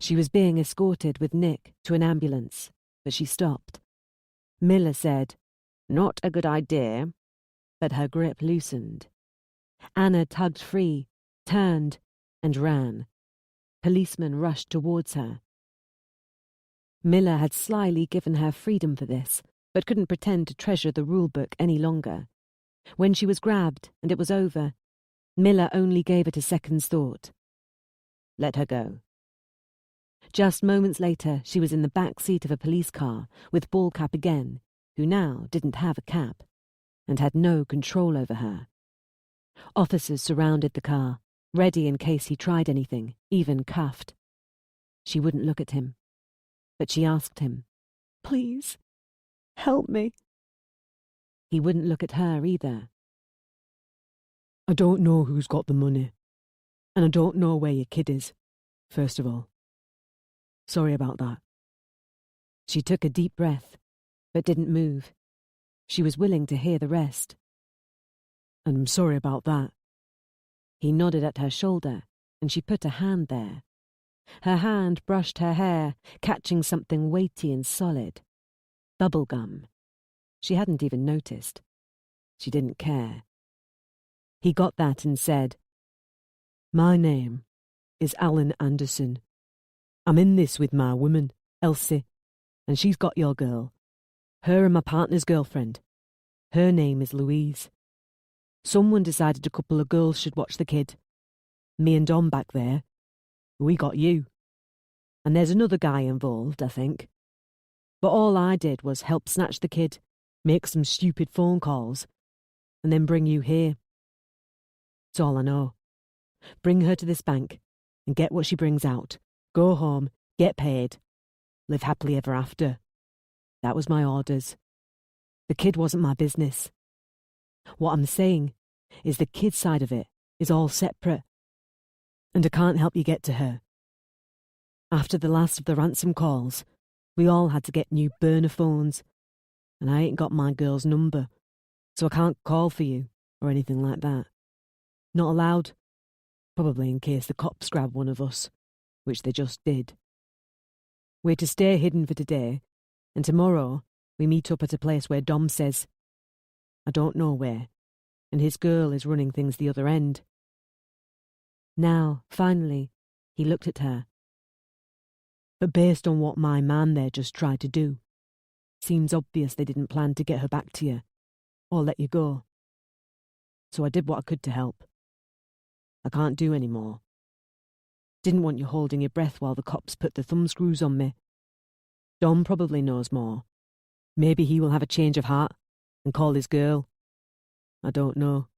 She was being escorted with Nick to an ambulance, but she stopped. Miller said, "Not a good idea," but her grip loosened. Anna tugged free, turned, and ran. Policemen rushed towards her. Miller had slyly given her freedom for this, but couldn't pretend to treasure the rulebook any longer. When she was grabbed and it was over, Miller only gave it a second's thought. Let her go. Just moments later, she was in the back seat of a police car with Bullcap again, who now didn't have a cap, and had no control over her. Officers surrounded the car, ready in case he tried anything, even cuffed. She wouldn't look at him, but she asked him, Please, help me. He wouldn't look at her either. I don't know who's got the money, and I don't know where your kid is, first of all. Sorry about that. She took a deep breath, but didn't move. She was willing to hear the rest. And I'm sorry about that. He nodded at her shoulder, and she put a hand there. Her hand brushed her hair, catching something weighty and solid. Bubble gum. She hadn't even noticed. She didn't care. He got that and said, My name is Alan Anderson. I'm in this with my woman, Elsie, and she's got your girl. Her and my partner's girlfriend. Her name is Louise. Someone decided a couple of girls should watch the kid. Me and Dom back there. We got you. And there's another guy involved, I think. But all I did was help snatch the kid, make some stupid phone calls, and then bring you here. It's all I know. Bring her to this bank and get what she brings out. Go home, get paid, live happily ever after. That was my orders. The kid wasn't my business. What I'm saying is the kid side of it is all separate, and I can't help you get to her. After the last of the ransom calls, we all had to get new burner phones, and I ain't got my girl's number, so I can't call for you or anything like that. Not allowed, probably in case the cops grab one of us, which they just did. We're to stay hidden for today, and tomorrow we meet up at a place where Dom says, I don't know where, and his girl is running things the other end. Now, finally, he looked at her. But based on what my man there just tried to do, seems obvious they didn't plan to get her back to you, or let you go. So I did what I could to help. I can't do any more. Didn't want you holding your breath while the cops put the thumbscrews on me. Dom probably knows more. Maybe he will have a change of heart and call his girl. I don't know.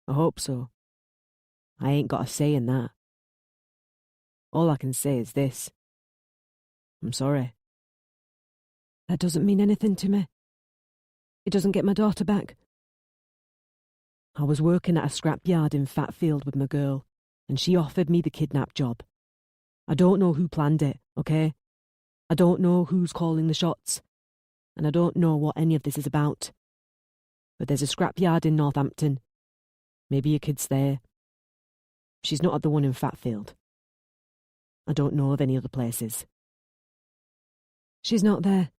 I hope so. I ain't got a say in that. All I can say is this. I'm sorry. That doesn't mean anything to me. It doesn't get my daughter back. I was working at a scrapyard in Fatfield with my girl, and she offered me the kidnap job. I don't know who planned it, okay? I don't know who's calling the shots, and I don't know what any of this is about. But there's a scrapyard in Northampton. Maybe your kid's there. She's not at the one in Fatfield. I don't know of any other places. She's not there.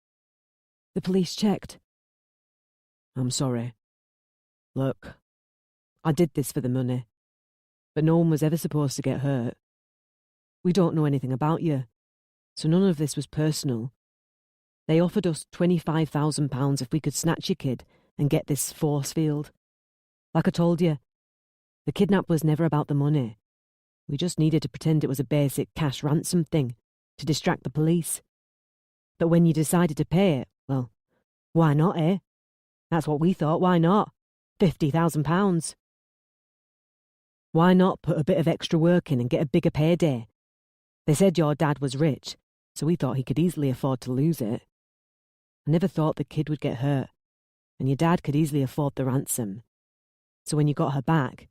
The police checked. I'm sorry. Look, I did this for the money, but no one was ever supposed to get hurt. We don't know anything about you, so none of this was personal. They offered us £25,000 if we could snatch your kid and get this force field. Like I told you, the kidnap was never about the money. We just needed to pretend it was a basic cash ransom thing to distract the police. But when you decided to pay it, well, why not, eh? That's what we thought, why not? £50,000. Why not put a bit of extra work in and get a bigger payday? They said your dad was rich, so we thought he could easily afford to lose it. I never thought the kid would get hurt, and your dad could easily afford the ransom. So when you got her back,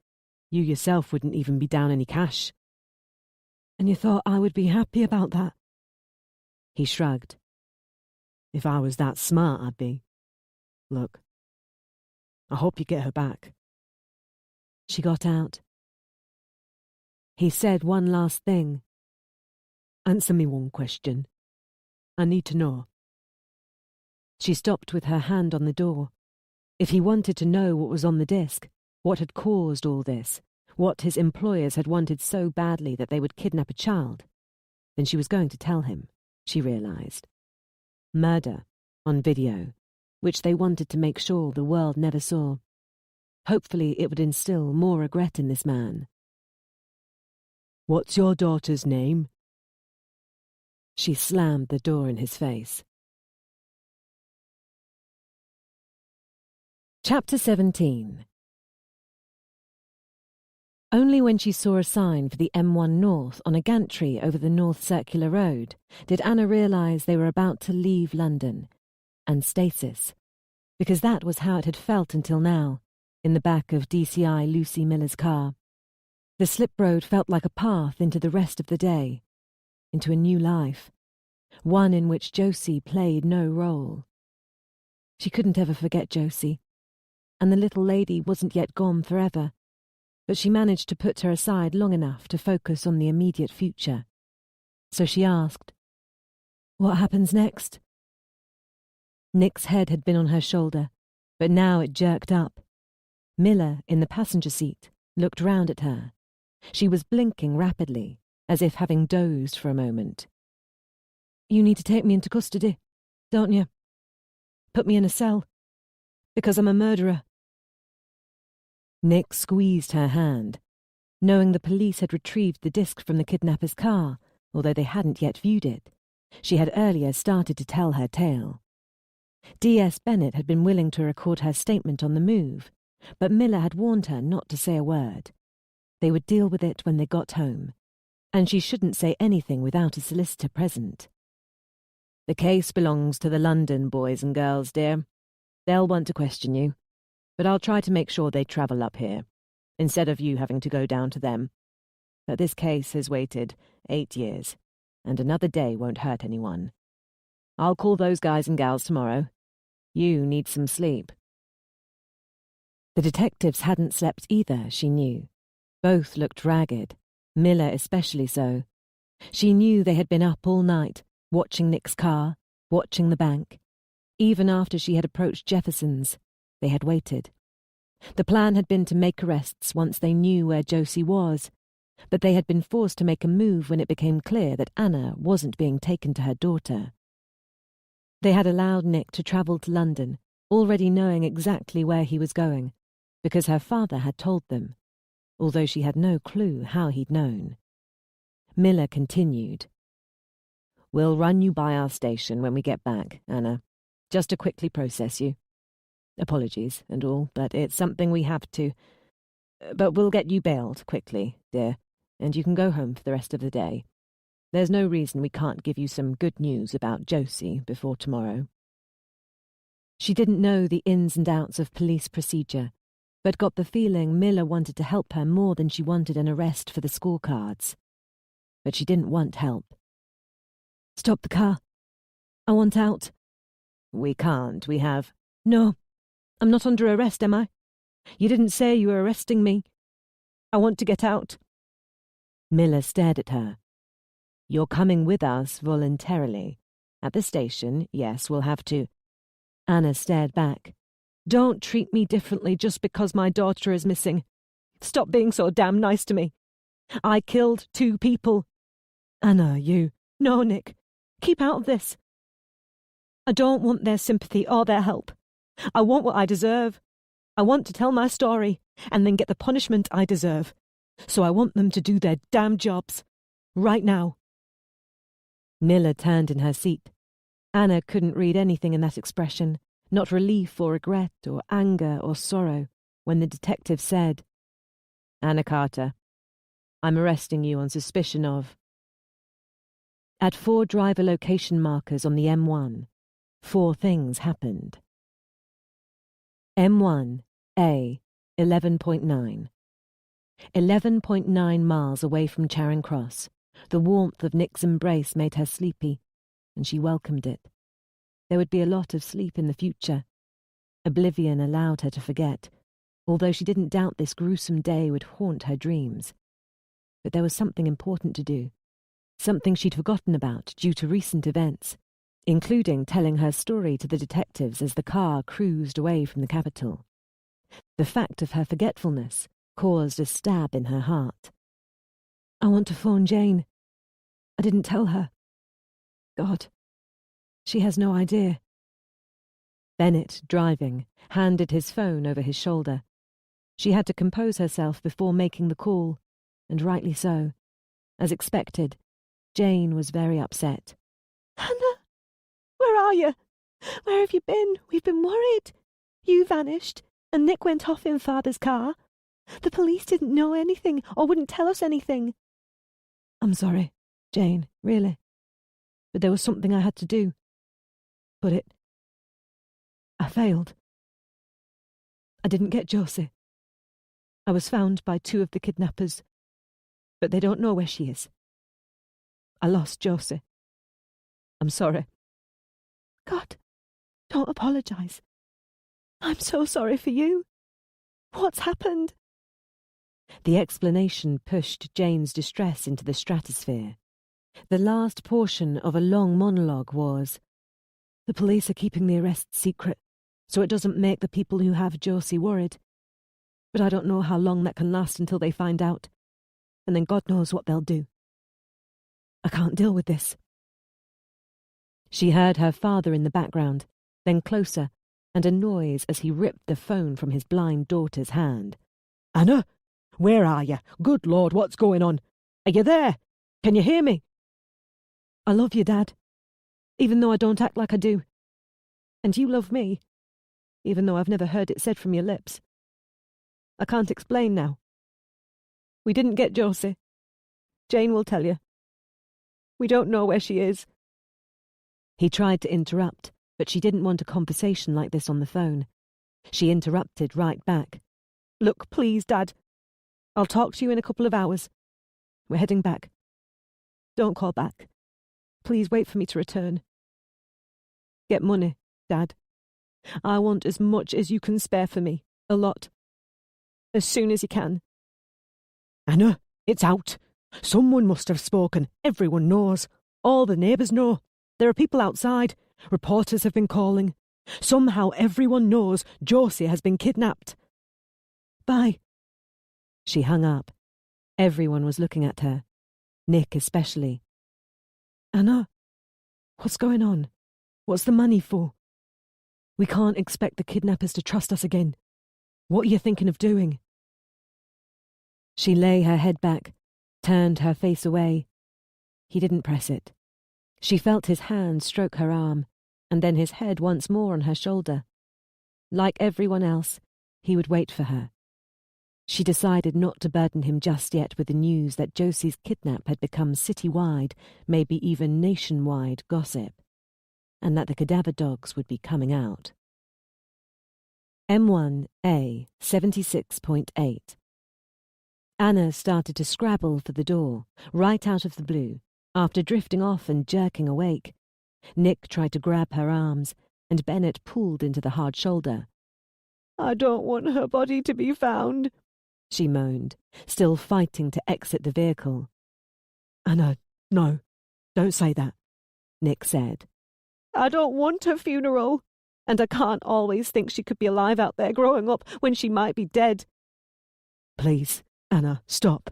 you yourself wouldn't even be down any cash. And you thought I would be happy about that? He shrugged. If I was that smart, I'd be. Look, I hope you get her back. She got out. He said one last thing. Answer me one question. I need to know. She stopped with her hand on the door. If he wanted to know what was on the disc, what had caused all this, what his employers had wanted so badly that they would kidnap a child, then she was going to tell him, she realised. Murder, on video, which they wanted to make sure the world never saw. Hopefully it would instill more regret in this man. What's your daughter's name? She slammed the door in his face. Chapter 17. Only when she saw a sign for the M1 North on a gantry over the North Circular Road did Anna realise they were about to leave London, and stasis, because that was how it had felt until now, in the back of DCI Lucy Miller's car. The slip road felt like a path into the rest of the day, into a new life, one in which Josie played no role. She couldn't ever forget Josie, and the little lady wasn't yet gone forever, but she managed to put her aside long enough to focus on the immediate future. So she asked, "What happens next?" Nick's head had been on her shoulder, but now it jerked up. Miller, in the passenger seat, looked round at her. She was blinking rapidly, as if having dozed for a moment. "You need to take me into custody, don't you? Put me in a cell, because I'm a murderer." Nick squeezed her hand. Knowing the police had retrieved the disc from the kidnapper's car, although they hadn't yet viewed it, she had earlier started to tell her tale. D.S. Bennett had been willing to record her statement on the move, but Miller had warned her not to say a word. They would deal with it when they got home, and she shouldn't say anything without a solicitor present. "The case belongs to the London boys and girls, dear. They'll want to question you, but I'll try to make sure they travel up here, instead of you having to go down to them. But this case has waited 8 years, and another day won't hurt anyone. I'll call those guys and gals tomorrow. You need some sleep." The detectives hadn't slept either, she knew. Both looked ragged, Miller especially so. She knew they had been up all night, watching Nick's car, watching the bank. Even after she had approached Jefferson's, they had waited. The plan had been to make arrests once they knew where Josie was, but they had been forced to make a move when it became clear that Anna wasn't being taken to her daughter. They had allowed Nick to travel to London, already knowing exactly where he was going, because her father had told them, although she had no clue how he'd known. Miller continued. "We'll run you by our station when we get back, Anna, just to quickly process you. Apologies and all, but it's something we have to. But we'll get you bailed quickly, dear, and you can go home for the rest of the day. There's no reason we can't give you some good news about Josie before tomorrow." She didn't know the ins and outs of police procedure, but got the feeling Miller wanted to help her more than she wanted an arrest for the scorecards. But she didn't want help. "Stop the car. I want out." "We can't. We have—" "No, I'm not under arrest, am I? You didn't say you were arresting me. I want to get out." Miller stared at her. "You're coming with us voluntarily, At the station, yes, we'll have to. Anna stared back. Don't treat me differently just because my daughter is missing. Stop being so damn nice to me. I killed 2 people. Anna, you... No, Nick. Keep out of this. I don't want their sympathy or their help. I want what I deserve. I want to tell my story and then get the punishment I deserve. So I want them to do their damn jobs. Right now. Nilla turned in her seat. Anna couldn't read anything in that expression, not relief or regret or anger or sorrow, when the detective said, "Anna Carter, I'm arresting you on suspicion of..." At 4 driver location markers on the M1, 4 things happened. M1, A, 11.9. 11.9 miles away from Charing Cross, the warmth of Nick's embrace made her sleepy, and she welcomed it. There would be a lot of sleep in the future. Oblivion allowed her to forget, although she didn't doubt this gruesome day would haunt her dreams. But there was something important to do, something she'd forgotten about due to recent events, including telling her story to the detectives as the car cruised away from the capital. The fact of her forgetfulness caused a stab in her heart. I want to phone Jane. I didn't tell her. God, she has no idea. Bennett, driving, handed his phone over his shoulder. She had to compose herself before making the call, and rightly so. As expected, Jane was very upset. Hannah, where are you? Where have you been? We've been worried. You vanished, and Nick went off in Father's car. The police didn't know anything or wouldn't tell us anything. I'm sorry, Jane, really. But there was something I had to do. But I failed. I didn't get Josie. I was found by 2 of the kidnappers, but they don't know where she is. I lost Josie. I'm sorry. God, don't apologize. I'm so sorry for you. What's happened? The explanation pushed Jane's distress into the stratosphere. The last portion of a long monologue was, "The police are keeping the arrest secret, so it doesn't make the people who have Josie worried. But I don't know how long that can last until they find out, and then God knows what they'll do. I can't deal with this." She heard her father in the background, then closer, and a noise as he ripped the phone from his blind daughter's hand. "Anna, where are you? Good Lord, what's going on? Are you there? Can you hear me?" "I love you, Dad, even though I don't act like I do. And you love me, even though I've never heard it said from your lips. I can't explain now. We didn't get Josie. Jane will tell you. We don't know where she is." He tried to interrupt, but she didn't want a conversation like this on the phone. She interrupted right back. "Look, please, Dad. I'll talk to you in a couple of hours. We're heading back. Don't call back. Please wait for me to return. Get money, Dad. I want as much as you can spare for me. A lot. As soon as you can." "Anna, it's out. Someone must have spoken. Everyone knows. All the neighbours know. There are people outside. Reporters have been calling. Somehow everyone knows Josie has been kidnapped." "Bye." She hung up. Everyone was looking at her, Nick especially. "Anna, what's going on? What's the money for? We can't expect the kidnappers to trust us again. What are you thinking of doing?" She lay her head back, turned her face away. He didn't press it. She felt his hand stroke her arm, and then his head once more on her shoulder. Like everyone else, he would wait for her. She decided not to burden him just yet with the news that Josie's kidnap had become city-wide, maybe even nationwide gossip, and that the cadaver dogs would be coming out. M1A 76.8. Anna started to scrabble for the door, right out of the blue, after drifting off and jerking awake. Nick tried to grab her arms, and Bennett pulled into the hard shoulder. "I don't want her body to be found," she moaned, still fighting to exit the vehicle. "Anna, no, don't say that," Nick said. I don't want her funeral. And I can't always think she could be alive out there growing up when she might be dead. Please, Anna, stop.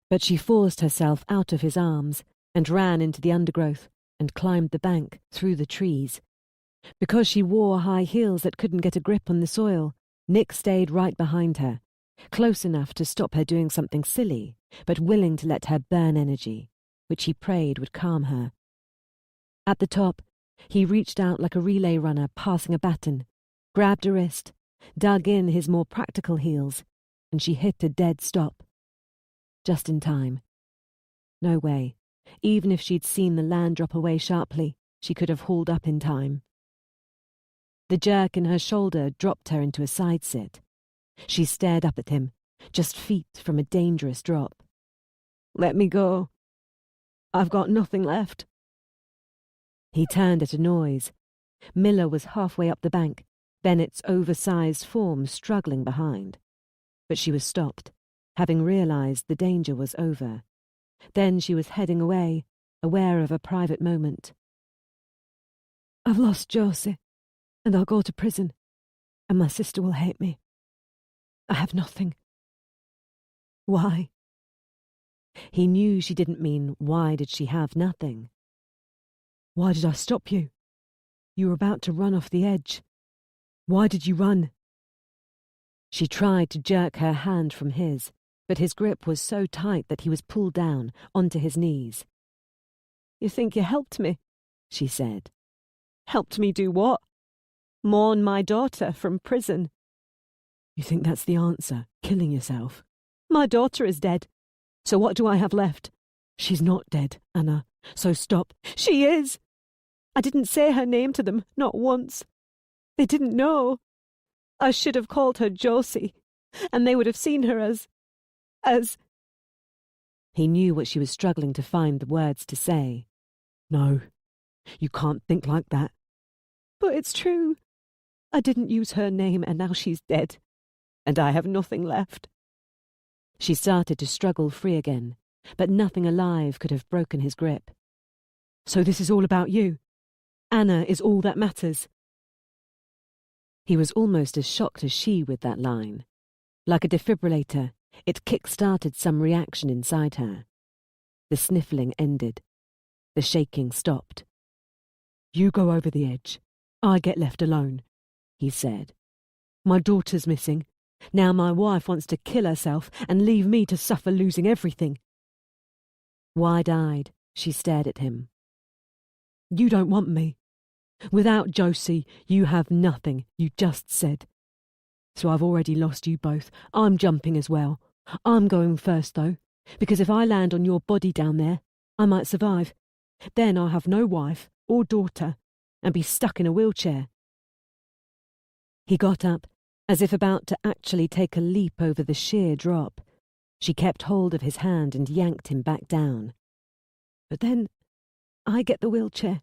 But she forced herself out of his arms and ran into the undergrowth and climbed the bank through the trees. Because she wore high heels that couldn't get a grip on the soil, Nick stayed right behind her, close enough to stop her doing something silly, but willing to let her burn energy, which he prayed would calm her. At the top, he reached out like a relay runner passing a baton, grabbed a wrist, dug in his more practical heels, and she hit a dead stop. Just in time. No way. Even if she'd seen the land drop away sharply, she could have hauled up in time. The jerk in her shoulder dropped her into a side sit. She stared up at him, just feet from a dangerous drop. Let me go. I've got nothing left. He turned at a noise. Miller was halfway up the bank, Bennett's oversized form struggling behind. But she was stopped, having realized the danger was over. Then she was heading away, aware of a private moment. I've lost Josie, and I'll go to prison, and my sister will hate me. I have nothing. Why? He knew she didn't mean why did she have nothing. Why did I stop you? You were about to run off the edge. Why did you run? She tried to jerk her hand from his, but his grip was so tight that he was pulled down onto his knees. You think you helped me? She said. Helped me do what? Mourn my daughter from prison. You think that's the answer, killing yourself? My daughter is dead. So what do I have left? She's not dead, Anna, so stop. She is. I didn't say her name to them, not once. They didn't know. I should have called her Josie, and they would have seen her as... He knew what she was struggling to find the words to say. No, you can't think like that. But it's true. I didn't use her name, and now she's dead. And I have nothing left. She started to struggle free again, but nothing alive could have broken his grip. So this is all about you? Anna is all that matters? He was almost as shocked as she with that line. Like a defibrillator, it kick-started some reaction inside her. The sniffling ended. The shaking stopped. You go over the edge. I get left alone, he said. My daughter's missing. Now my wife wants to kill herself and leave me to suffer losing everything. Wide-eyed, she stared at him. You don't want me. Without Josie, you have nothing, you just said. So I've already lost you both. I'm jumping as well. I'm going first, though, because if I land on your body down there, I might survive. Then I'll have no wife or daughter and be stuck in a wheelchair. He got up, as if about to actually take a leap over the sheer drop. She kept hold of his hand and yanked him back down. But then I get the wheelchair,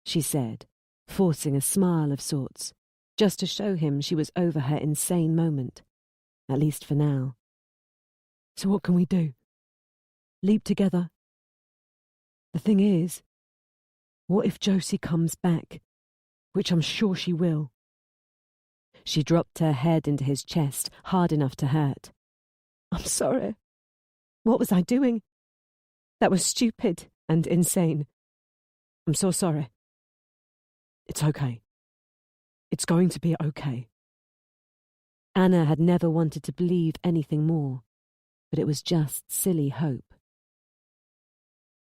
she said, forcing a smile of sorts, just to show him she was over her insane moment, at least for now. So what can we do? Leap together? The thing is, what if Josie comes back, which I'm sure she will? She dropped her head into his chest, hard enough to hurt. I'm sorry. What was I doing? That was stupid and insane. I'm so sorry. It's okay. It's going to be okay. Anna had never wanted to believe anything more, but it was just silly hope.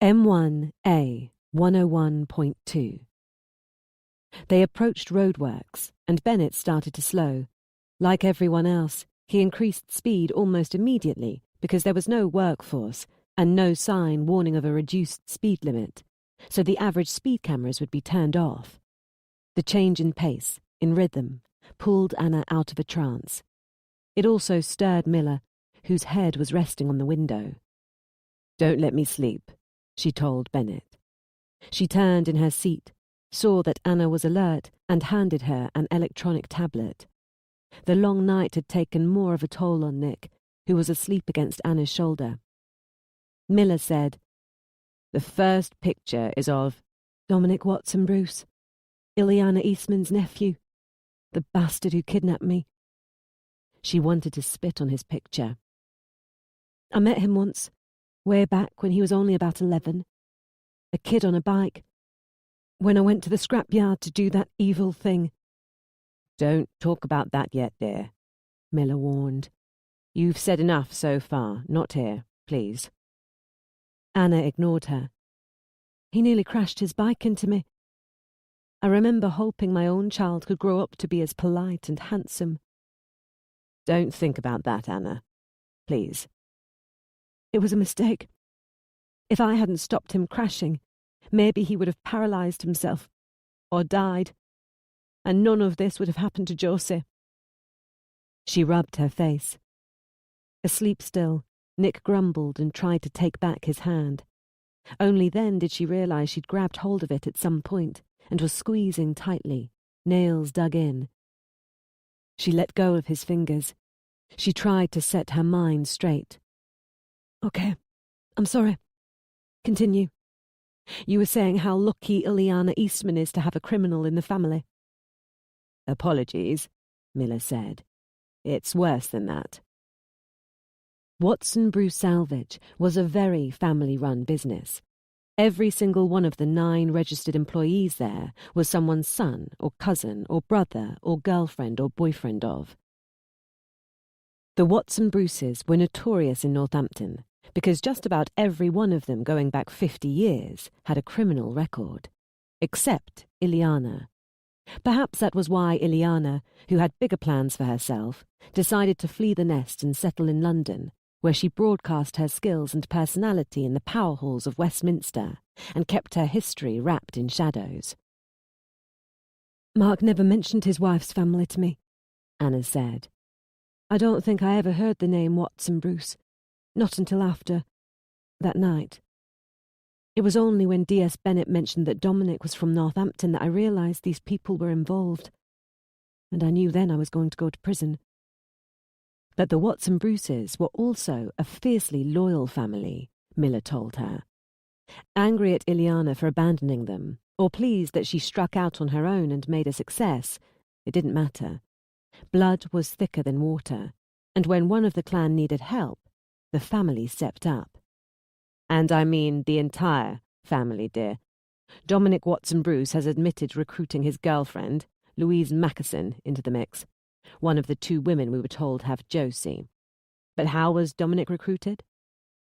M1A 101.2. They approached roadworks, and Bennett started to slow. Like everyone else, he increased speed almost immediately because there was no workforce and no sign warning of a reduced speed limit, so the average speed cameras would be turned off. The change in pace, in rhythm, pulled Anna out of a trance. It also stirred Miller, whose head was resting on the window. "Don't let me sleep," she told Bennett. She turned in her seat, saw that Anna was alert, and handed her an electronic tablet. The long night had taken more of a toll on Nick, who was asleep against Anna's shoulder. Miller said, "The first picture is of..." Dominic Watson Bruce, Ileana Eastman's nephew, the bastard who kidnapped me. She wanted to spit on his picture. I met him once, way back when he was only about 11. A kid on a bike. When I went to the scrapyard to do that evil thing. Don't talk about that yet, dear, Miller warned. You've said enough so far. Not here, please. Anna ignored her. He nearly crashed his bike into me. I remember hoping my own child could grow up to be as polite and handsome. Don't think about that, Anna. Please. It was a mistake. If I hadn't stopped him crashing, maybe he would have paralyzed himself, or died, and none of this would have happened to Josie. She rubbed her face. Asleep still, Nick grumbled and tried to take back his hand. Only then did she realize she'd grabbed hold of it at some point and was squeezing tightly, nails dug in. She let go of his fingers. She tried to set her mind straight. Okay, I'm sorry. Continue. You were saying how lucky Ileana Eastman is to have a criminal in the family. Apologies, Miller said. It's worse than that. Watson Bruce Salvage was a very family-run business. Every single one of the 9 registered employees there was someone's son or cousin or brother or girlfriend or boyfriend of. The Watson Bruces were notorious in Northampton because just about every one of them going back 50 years had a criminal record. Except Ileana. Perhaps that was why Ileana, who had bigger plans for herself, decided to flee the nest and settle in London, where she broadcast her skills and personality in the power halls of Westminster and kept her history wrapped in shadows. Mark never mentioned his wife's family to me, Anna said. I don't think I ever heard the name Watson Bruce, not until after that night. It was only when D.S. Bennett mentioned that Dominic was from Northampton that I realised these people were involved, and I knew then I was going to go to prison. But the Watson Bruces were also a fiercely loyal family, Miller told her. Angry at Ileana for abandoning them, or pleased that she struck out on her own and made a success, it didn't matter. Blood was thicker than water, and when one of the clan needed help, the family stepped up. And I mean the entire family, dear. Dominic Watson Bruce has admitted recruiting his girlfriend, Louise Mackerson, into the mix. One of the 2 women we were told have Josie. But how was Dominic recruited?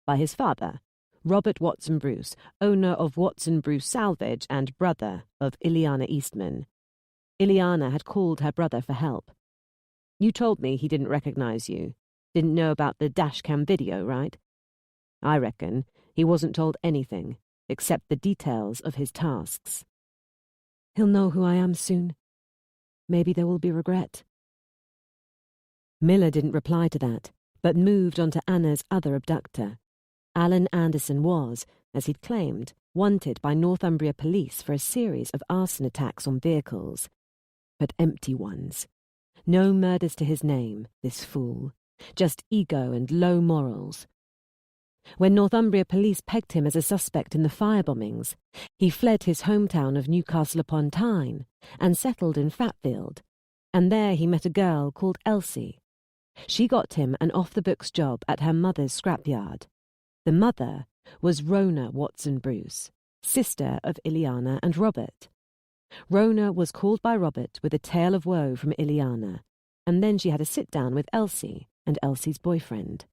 By his father, Robert Watson Bruce, owner of Watson Bruce Salvage and brother of Ileana Eastman. Ileana had called her brother for help. You told me he didn't recognize you. Didn't know about the dashcam video, right? I reckon he wasn't told anything except the details of his tasks. He'll know who I am soon. Maybe there will be regret. Miller didn't reply to that, but moved on to Anna's other abductor. Alan Anderson was, as he'd claimed, wanted by Northumbria police for a series of arson attacks on vehicles. But empty ones. No murders to his name, this fool. Just ego and low morals. When Northumbria police pegged him as a suspect in the firebombings, he fled his hometown of Newcastle upon Tyne and settled in Fatfield, and there he met a girl called Elsie. She got him an off-the-books job at her mother's scrapyard. The mother was Rona Watson Bruce, sister of Ileana and Robert. Rona was called by Robert with a tale of woe from Ileana, and then she had a sit-down with Elsie and Elsie's boyfriend.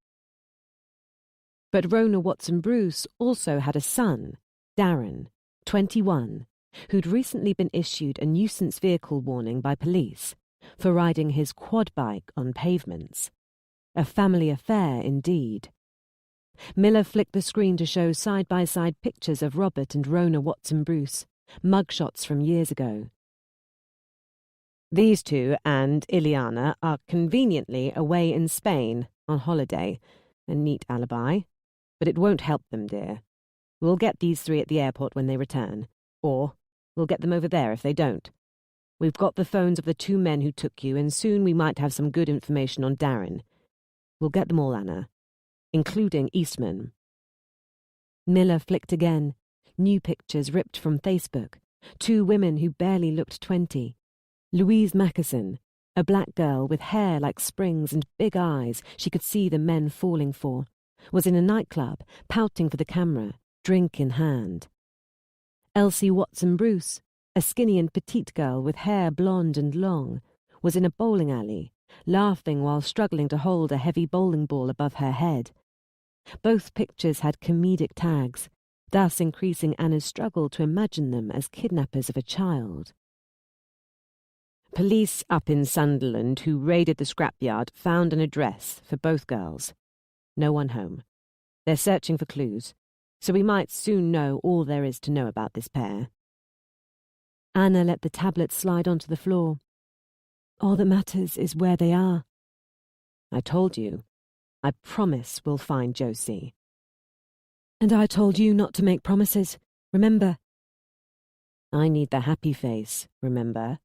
But Rona Watson Bruce also had a son, Darren, 21, who'd recently been issued a nuisance vehicle warning by police for riding his quad bike on pavements. A family affair indeed. Miller flicked the screen to show side-by-side pictures of Robert and Rona Watson Bruce, mugshots from years ago. These 2 and Ileana are conveniently away in Spain on holiday. A neat alibi. But it won't help them, dear. We'll get these 3 at the airport when they return. Or we'll get them over there if they don't. We've got the phones of the 2 men who took you, and soon we might have some good information on Darren. We'll get them all, Anna. Including Eastman. Miller flicked again, new pictures ripped from Facebook, two women who barely looked 20. Louise Mackerson, a black girl with hair like springs and big eyes she could see the men falling for, was in a nightclub, pouting for the camera, drink in hand. Elsie Watson-Bruce, a skinny and petite girl with hair blonde and long, was in a bowling alley, laughing while struggling to hold a heavy bowling ball above her head. Both pictures had comedic tags, thus increasing Anna's struggle to imagine them as kidnappers of a child. Police up in Sunderland who raided the scrapyard found an address for both girls. No one home. They're searching for clues, so we might soon know all there is to know about this pair. Anna let the tablet slide onto the floor. All that matters is where they are. I told you. I promise we'll find Josie. And I told you not to make promises, remember? I need the happy face, remember?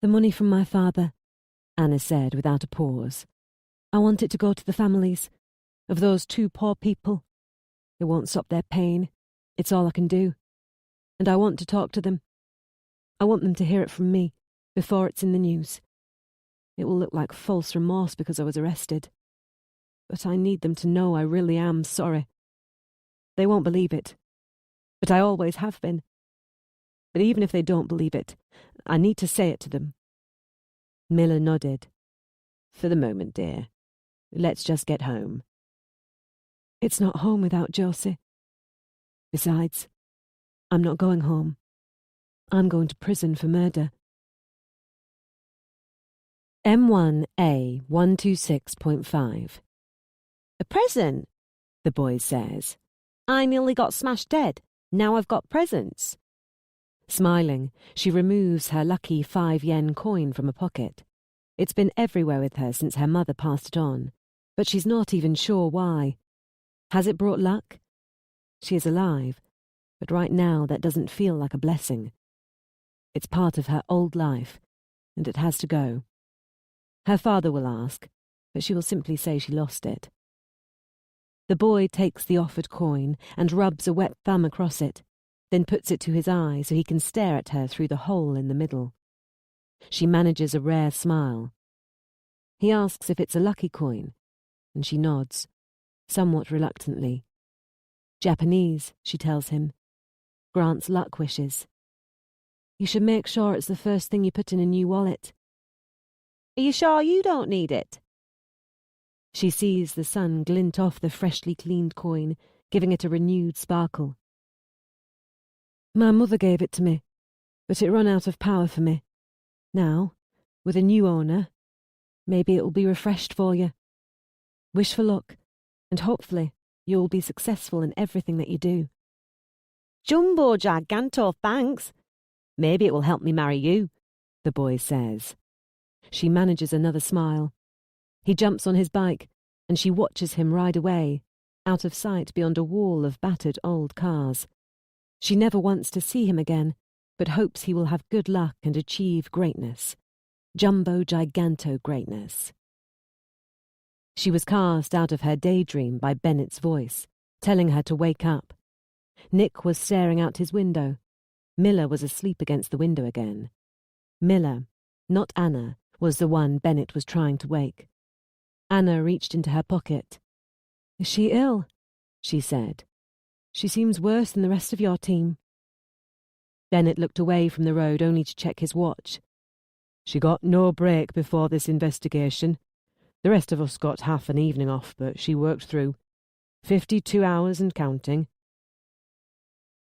The money from my father, Anna said without a pause. I want it to go to the families of those two poor people. It won't stop their pain. It's all I can do. And I want to talk to them. I want them to hear it from me before it's in the news. It will look like false remorse because I was arrested. But I need them to know I really am sorry. They won't believe it. But I always have been. But even if they don't believe it, I need to say it to them. Miller nodded. For the moment, dear. Let's just get home. It's not home without Josie. Besides, I'm not going home. I'm going to prison for murder. M1A 126.5. A present, the boy says. I nearly got smashed dead. Now I've got presents. Smiling, she removes her lucky 5-yen coin from a pocket. It's been everywhere with her since her mother passed it on, but she's not even sure why. Has it brought luck? She is alive, but right now that doesn't feel like a blessing. It's part of her old life, and it has to go. Her father will ask, but she will simply say she lost it. The boy takes the offered coin and rubs a wet thumb across it, then puts it to his eye so he can stare at her through the hole in the middle. She manages a rare smile. He asks if it's a lucky coin, and she nods, somewhat reluctantly. Japanese, she tells him. Grants luck wishes. You should make sure it's the first thing you put in a new wallet. Are you sure you don't need it? She sees the sun glint off the freshly cleaned coin, giving it a renewed sparkle. My mother gave it to me, but it ran out of power for me. Now, with a new owner, maybe it will be refreshed for you. Wish for luck, and hopefully you'll be successful in everything that you do. Jumbo giganto, thanks. Maybe it will help me marry you, the boy says. She manages another smile. He jumps on his bike, and she watches him ride away, out of sight beyond a wall of battered old cars. She never wants to see him again, but hopes he will have good luck and achieve greatness. Jumbo giganto greatness. She was cast out of her daydream by Bennett's voice, telling her to wake up. Nick was staring out his window. Miller was asleep against the window again. Miller, not Anna, was the one Bennett was trying to wake. Anna reached into her pocket. Is she ill? She said. She seems worse than the rest of your team. Bennett looked away from the road only to check his watch. She got no break before this investigation. The rest of us got half an evening off, but she worked through. 52 hours and counting.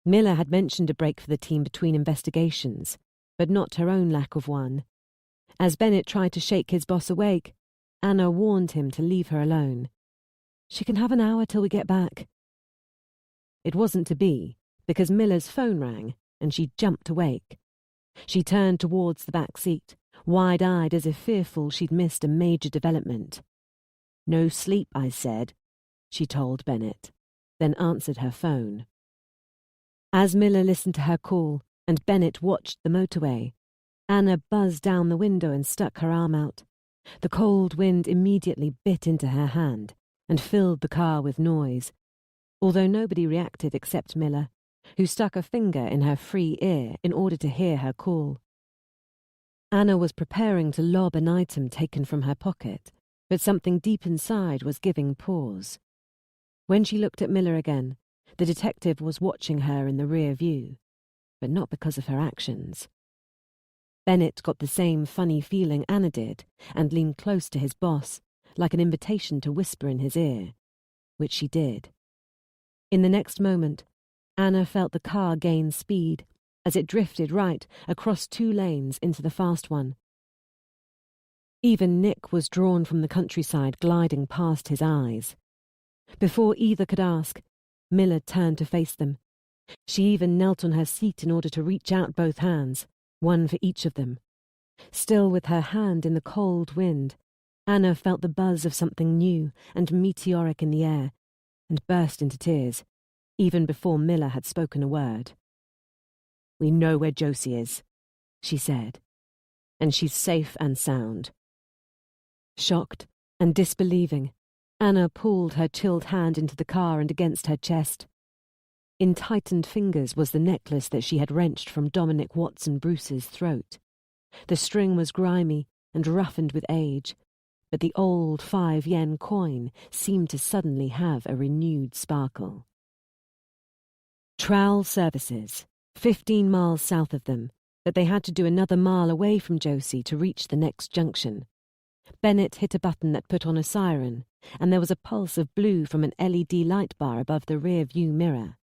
Miller had mentioned a break for the team between investigations, but not her own lack of one. As Bennett tried to shake his boss awake, Anna warned him to leave her alone. She can have an hour till we get back. It wasn't to be, because Miller's phone rang, and she jumped awake. She turned towards the back seat, wide-eyed as if fearful she'd missed a major development. No sleep, I said, she told Bennett, then answered her phone. As Miller listened to her call and Bennett watched the motorway, Anna buzzed down the window and stuck her arm out. The cold wind immediately bit into her hand and filled the car with noise. although nobody reacted except Miller, who stuck a finger in her free ear in order to hear her call. Anna was preparing to lob an item taken from her pocket, but something deep inside was giving pause. When she looked at Miller again, the detective was watching her in the rear view, but not because of her actions. Bennett got the same funny feeling Anna did and leaned close to his boss, like an invitation to whisper in his ear, which she did. In the next moment, Anna felt the car gain speed as it drifted right across 2 lanes into the fast one. Even Nick was drawn from the countryside gliding past his eyes. Before either could ask, Miller turned to face them. She even knelt on her seat in order to reach out both hands, one for each of them. Still with her hand in the cold wind, Anna felt the buzz of something new and meteoric in the air, and burst into tears, even before Miller had spoken a word. "We know where Josie is," she said, "and she's safe and sound." Shocked and disbelieving, Anna pulled her chilled hand into the car and against her chest. In tightened fingers was the necklace that she had wrenched from Dominic Watson Bruce's throat. The string was grimy and roughened with age, but the old 5-yen coin seemed to suddenly have a renewed sparkle. Trowel services, 15 miles south of them, but they had to do another mile away from Josie to reach the next junction. Bennett hit a button that put on a siren, and there was a pulse of blue from an LED light bar above the rear view mirror.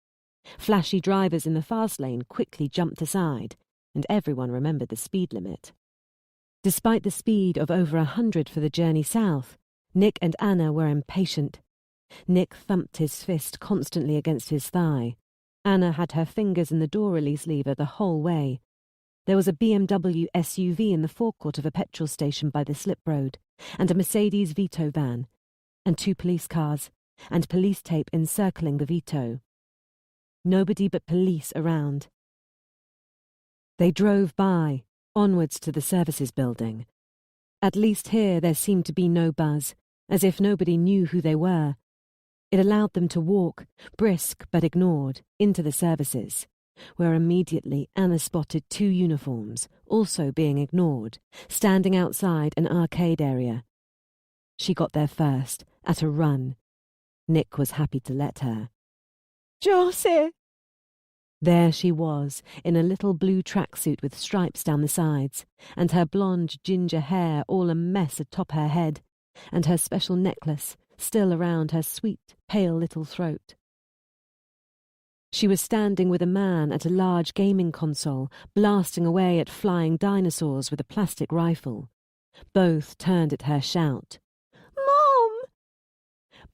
Flashy drivers in the fast lane quickly jumped aside, and everyone remembered the speed limit. Despite the speed of over 100 for the journey south, Nick and Anna were impatient. Nick thumped his fist constantly against his thigh. Anna had her fingers in the door release lever the whole way. There was a BMW SUV in the forecourt of a petrol station by the slip road, and a Mercedes Vito van, and 2 police cars, and police tape encircling the Vito. Nobody but police around. They drove by, onwards to the services building. At least here there seemed to be no buzz, as if nobody knew who they were. It allowed them to walk, brisk but ignored, into the services, where immediately Anna spotted 2 uniforms, also being ignored, standing outside an arcade area. She got there first, at a run. Nick was happy to let her. "Josie!" There she was, in a little blue tracksuit with stripes down the sides, and her blonde ginger hair all a mess atop her head, and her special necklace still around her sweet, pale little throat. She was standing with a man at a large gaming console, blasting away at flying dinosaurs with a plastic rifle. Both turned at her shout. "Mom!"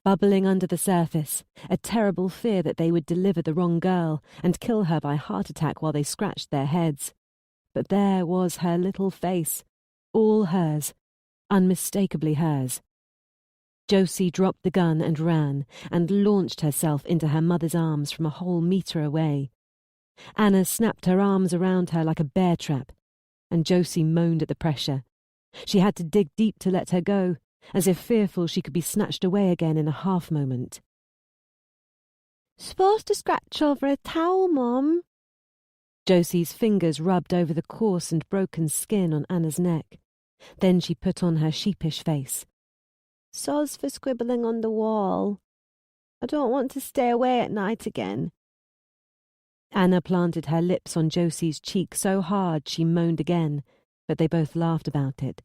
Bubbling under the surface, a terrible fear that they would deliver the wrong girl and kill her by heart attack while they scratched their heads. But there was her little face, all hers, unmistakably hers. Josie dropped the gun and ran, and launched herself into her mother's arms from a whole metre away. Anna snapped her arms around her like a bear trap, and Josie moaned at the pressure. She had to dig deep to let her go, as if fearful she could be snatched away again in a half moment. "Supposed to scratch over a towel, Mom." Josie's fingers rubbed over the coarse and broken skin on Anna's neck. Then she put on her sheepish face. "So's for scribbling on the wall. I don't want to stay away at night again." Anna planted her lips on Josie's cheek so hard she moaned again, but they both laughed about it,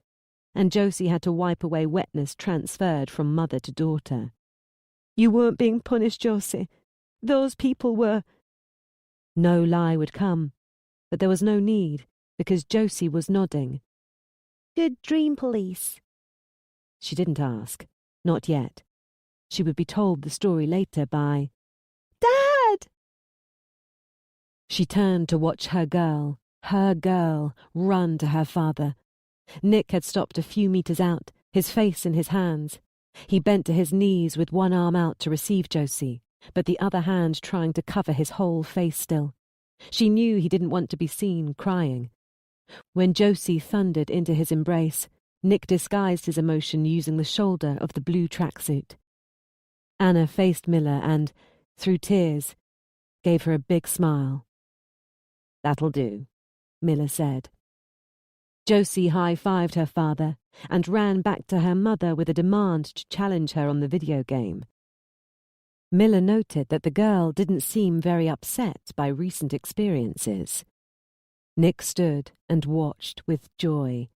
and Josie had to wipe away wetness transferred from mother to daughter. "You weren't being punished, Josie. Those people were." No lie would come, but there was no need, because Josie was nodding. "Good dream police." She didn't ask. Not yet. She would be told the story later by "Dad!" She turned to watch her girl, run to her father. Nick had stopped a few meters out, his face in his hands. He bent to his knees with one arm out to receive Josie, but the other hand trying to cover his whole face still. She knew he didn't want to be seen crying. When Josie thundered into his embrace, Nick disguised his emotion using the shoulder of the blue tracksuit. Anna faced Miller and, through tears, gave her a big smile. "That'll do," Miller said. Josie high-fived her father and ran back to her mother with a demand to challenge her on the video game. Miller noted that the girl didn't seem very upset by recent experiences. Nick stood and watched with joy,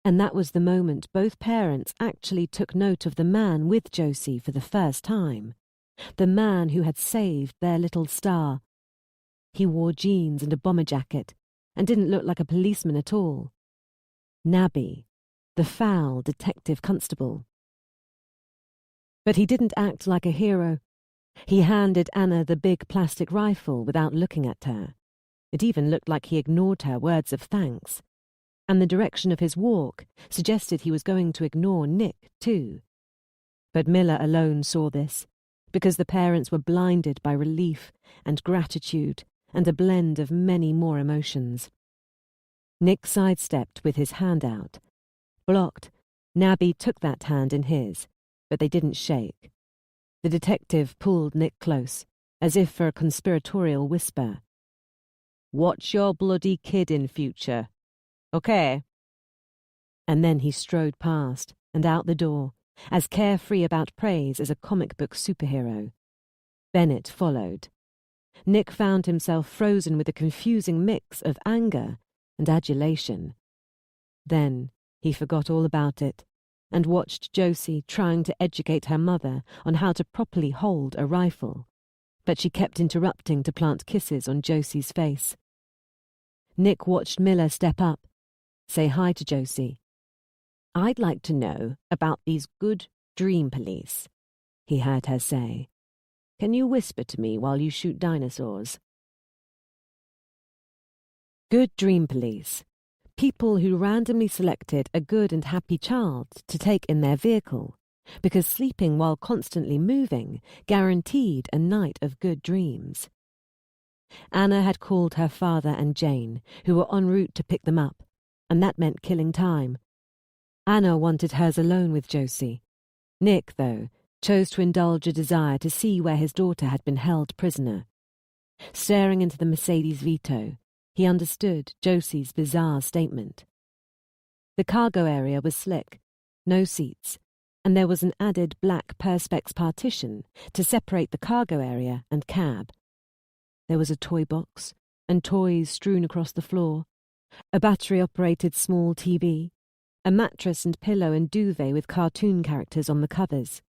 and that was the moment both parents actually took note of the man with Josie for the first time, the man who had saved their little star. He wore jeans and a bomber jacket and didn't look like a policeman at all. Nabby, the foul detective constable. But he didn't act like a hero. He handed Anna the big plastic rifle without looking at her. It even looked like he ignored her words of thanks, and the direction of his walk suggested he was going to ignore Nick too. But Miller alone saw this, because the parents were blinded by relief and gratitude and a blend of many more emotions. Nick sidestepped with his hand out. Blocked, Nabby took that hand in his, but they didn't shake. The detective pulled Nick close, as if for a conspiratorial whisper. "Watch your bloody kid in future. Okay?" And then he strode past and out the door, as carefree about praise as a comic book superhero. Bennett followed. Nick found himself frozen with a confusing mix of anger and adulation. Then he forgot all about it and watched Josie trying to educate her mother on how to properly hold a rifle, but she kept interrupting to plant kisses on Josie's face. Nick watched Miller step up, say hi to Josie. "I'd like to know about these good dream police," he heard her say. "Can you whisper to me while you shoot dinosaurs?" Good dream police. People who randomly selected a good and happy child to take in their vehicle, because sleeping while constantly moving guaranteed a night of good dreams. Anna had called her father and Jane, who were en route to pick them up, and that meant killing time. Anna wanted hers alone with Josie. Nick, though, chose to indulge a desire to see where his daughter had been held prisoner. Staring into the Mercedes Vito, he understood Josie's bizarre statement. The cargo area was slick, no seats, and there was an added black perspex partition to separate the cargo area and cab. There was a toy box and toys strewn across the floor, a battery-operated small TV, a mattress and pillow and duvet with cartoon characters on the covers,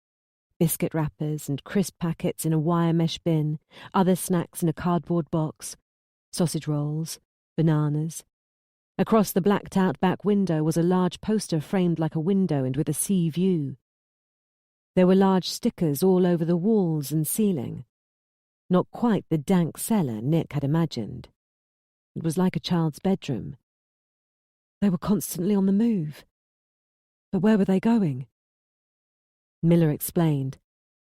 biscuit wrappers and crisp packets in a wire mesh bin, other snacks in a cardboard box, sausage rolls, bananas. Across the blacked-out back window was a large poster framed like a window and with a sea view. There were large stickers all over the walls and ceiling. Not quite the dank cellar Nick had imagined. It was like a child's bedroom. They were constantly on the move. But where were they going? Miller explained.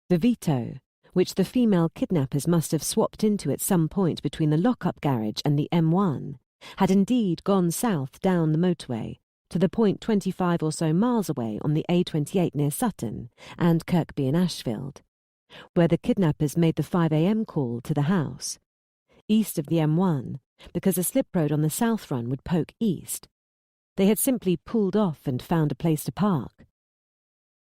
The Vito, which the female kidnappers must have swapped into at some point between the lock-up garage and the M1, had indeed gone south down the motorway, to the point 25 or so miles away on the A28 near Sutton and Kirkby in Ashfield, where the kidnappers made the 5 a.m. call to the house, east of the M1, because a slip road on the south run would poke east. They had simply pulled off and found a place to park.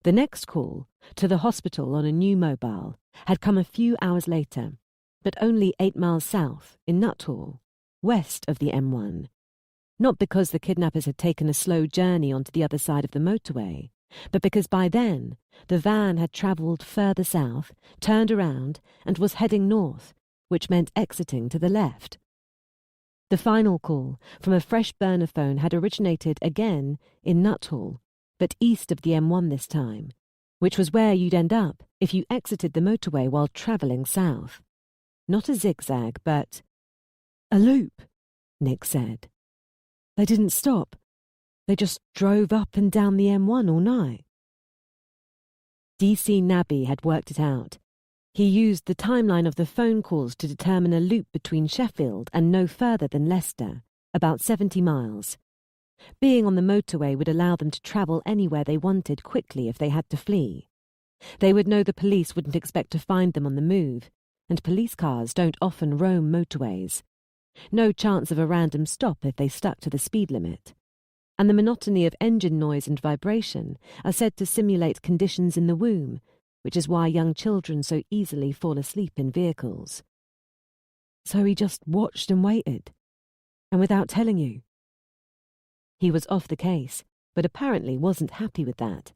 The next call, to the hospital on a new mobile, had come a few hours later, but only 8 miles south, in Nuttall, west of the M1. Not because the kidnappers had taken a slow journey onto the other side of the motorway, but because by then the van had travelled further south, turned around, and was heading north, which meant exiting to the left. The final call from a fresh burner phone had originated again in Nuttall, but east of the M1 this time, which was where you'd end up if you exited the motorway while travelling south. Not a zigzag, but a loop, Nick said. They didn't stop. They just drove up and down the M1 all night. DC Nabby had worked it out. He used the timeline of the phone calls to determine a loop between Sheffield and no further than Leicester, about 70 miles. Being on the motorway would allow them to travel anywhere they wanted quickly if they had to flee. They would know the police wouldn't expect to find them on the move, and police cars don't often roam motorways. No chance of a random stop if they stuck to the speed limit. And the monotony of engine noise and vibration are said to simulate conditions in the womb, which is why young children so easily fall asleep in vehicles. So he just watched and waited, and without telling you? He was off the case, but apparently wasn't happy with that.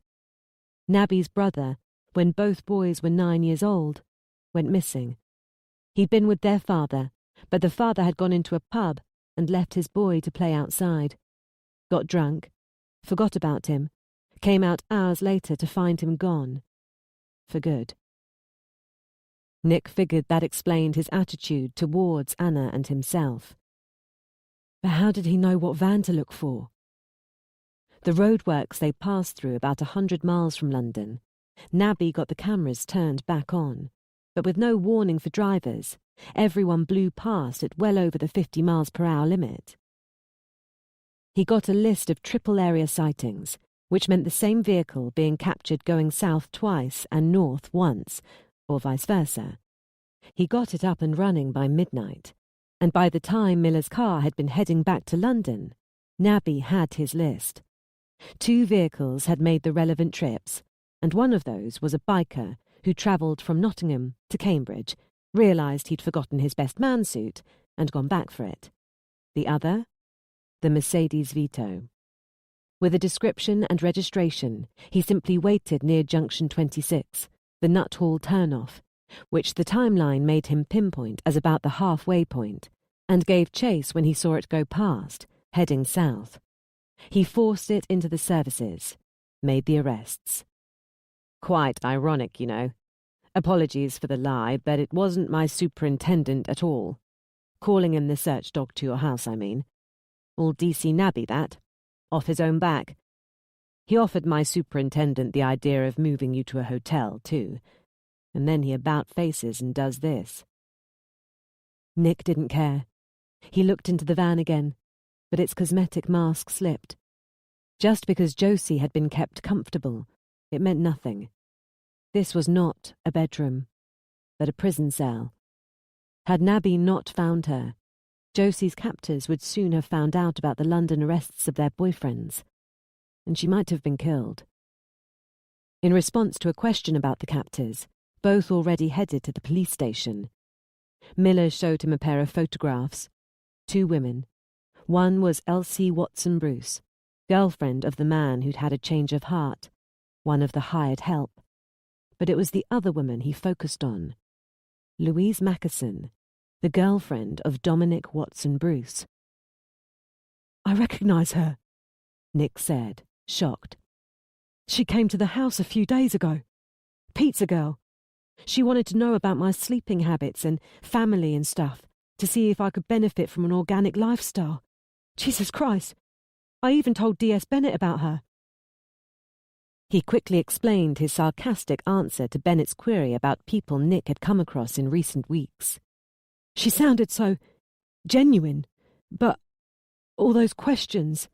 Nabby's brother, when both boys were 9 years old, went missing. He'd been with their father, but the father had gone into a pub and left his boy to play outside. Got drunk, forgot about him, came out hours later to find him gone. For good. Nick figured that explained his attitude towards Anna and himself. But how did he know what van to look for? The roadworks they passed through about 100 miles from London. Nabby got the cameras turned back on, but with no warning for drivers, everyone blew past at well over the 50 miles per hour limit. He got a list of triple area sightings, which meant the same vehicle being captured going south twice and north once, or vice versa. He got it up and running by midnight, and by the time Miller's car had been heading back to London, Nabby had his list. 2 vehicles had made the relevant trips, and one of those was a biker who travelled from Nottingham to Cambridge, realised he'd forgotten his best man suit, and gone back for it. The other? The Mercedes Vito. With a description and registration, he simply waited near Junction 26, the Nuthall turnoff, which the timeline made him pinpoint as about the halfway point, and gave chase when he saw it go past, heading south. He forced it into the services, made the arrests. Quite ironic, you know. Apologies for the lie, but it wasn't my superintendent at all. Calling in the search dog to your house, I mean. All DC Nabby, that. Off his own back. He offered my superintendent the idea of moving you to a hotel, too. And then he about faces and does this. Nick didn't care. He looked into the van again, but its cosmetic mask slipped. Just because Josie had been kept comfortable, it meant nothing. This was not a bedroom, but a prison cell. Had Nabby not found her, Josie's captors would soon have found out about the London arrests of their boyfriends, and she might have been killed. In response to a question about the captors, both already headed to the police station. Miller showed him a pair of photographs. 2 women. One was Elsie Watson Bruce, girlfriend of the man who'd had a change of heart, one of the hired help. But it was the other woman he focused on. Louise Mackerson, the girlfriend of Dominic Watson Bruce. I recognise her, Nick said, shocked. She came to the house a few days ago. Pizza girl. She wanted to know about my sleeping habits and family and stuff, to see if I could benefit from an organic lifestyle. Jesus Christ. I even told D.S. Bennett about her. He quickly explained his sarcastic answer to Bennett's query about people Nick had come across in recent weeks. She sounded so genuine, but all those questions.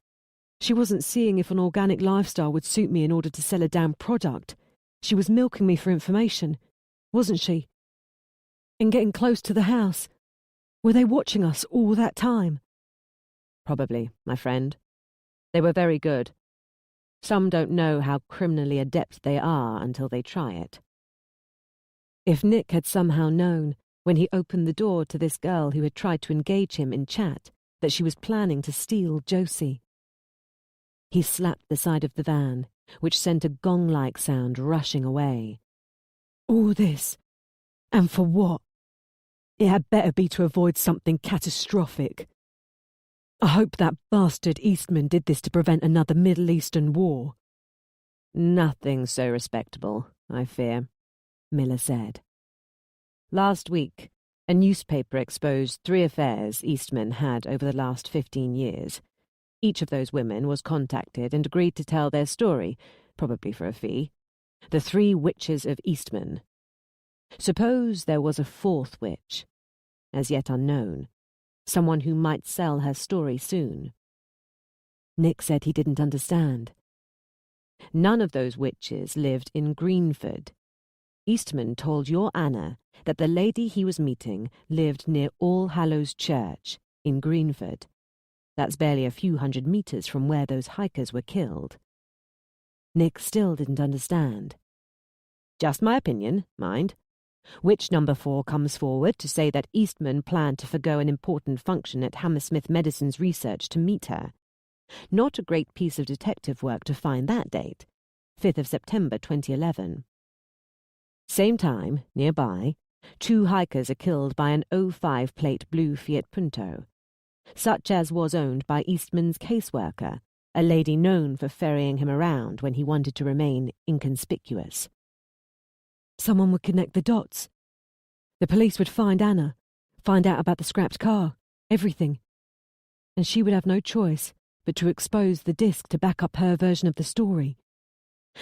She wasn't seeing if an organic lifestyle would suit me in order to sell a damn product. She was milking me for information, wasn't she? And getting close to the house. Were they watching us all that time? Probably, my friend. They were very good. Some don't know how criminally adept they are until they try it. If Nick had somehow known, when he opened the door to this girl who had tried to engage him in chat, that she was planning to steal Josie. He slapped the side of the van, which sent a gong-like sound rushing away. All this? And for what? It had better be to avoid something catastrophic. I hope that bastard Eastman did this to prevent another Middle Eastern war. Nothing so respectable, I fear, Miller said. Last week, a newspaper exposed 3 affairs Eastman had over the last 15 years. Each of those women was contacted and agreed to tell their story, probably for a fee. The 3 witches of Eastman. Suppose there was a 4th witch, as yet unknown, someone who might sell her story soon. Nick said he didn't understand. None of those witches lived in Greenford. Eastman told your Anna that the lady he was meeting lived near All Hallows Church in Greenford. That's barely a few hundred meters from where those hikers were killed. Nick still didn't understand. Just my opinion, mind. Which number 4 comes forward to say that Eastman planned to forgo an important function at Hammersmith Medicine's research to meet her. Not a great piece of detective work to find that date, 5th of September 2011. Same time, nearby, 2 hikers are killed by an 05 plate blue Fiat Punto, such as was owned by Eastman's caseworker, a lady known for ferrying him around when he wanted to remain inconspicuous. Someone would connect the dots. The police would find Anna, find out about the scrapped car, everything. And she would have no choice but to expose the disc to back up her version of the story.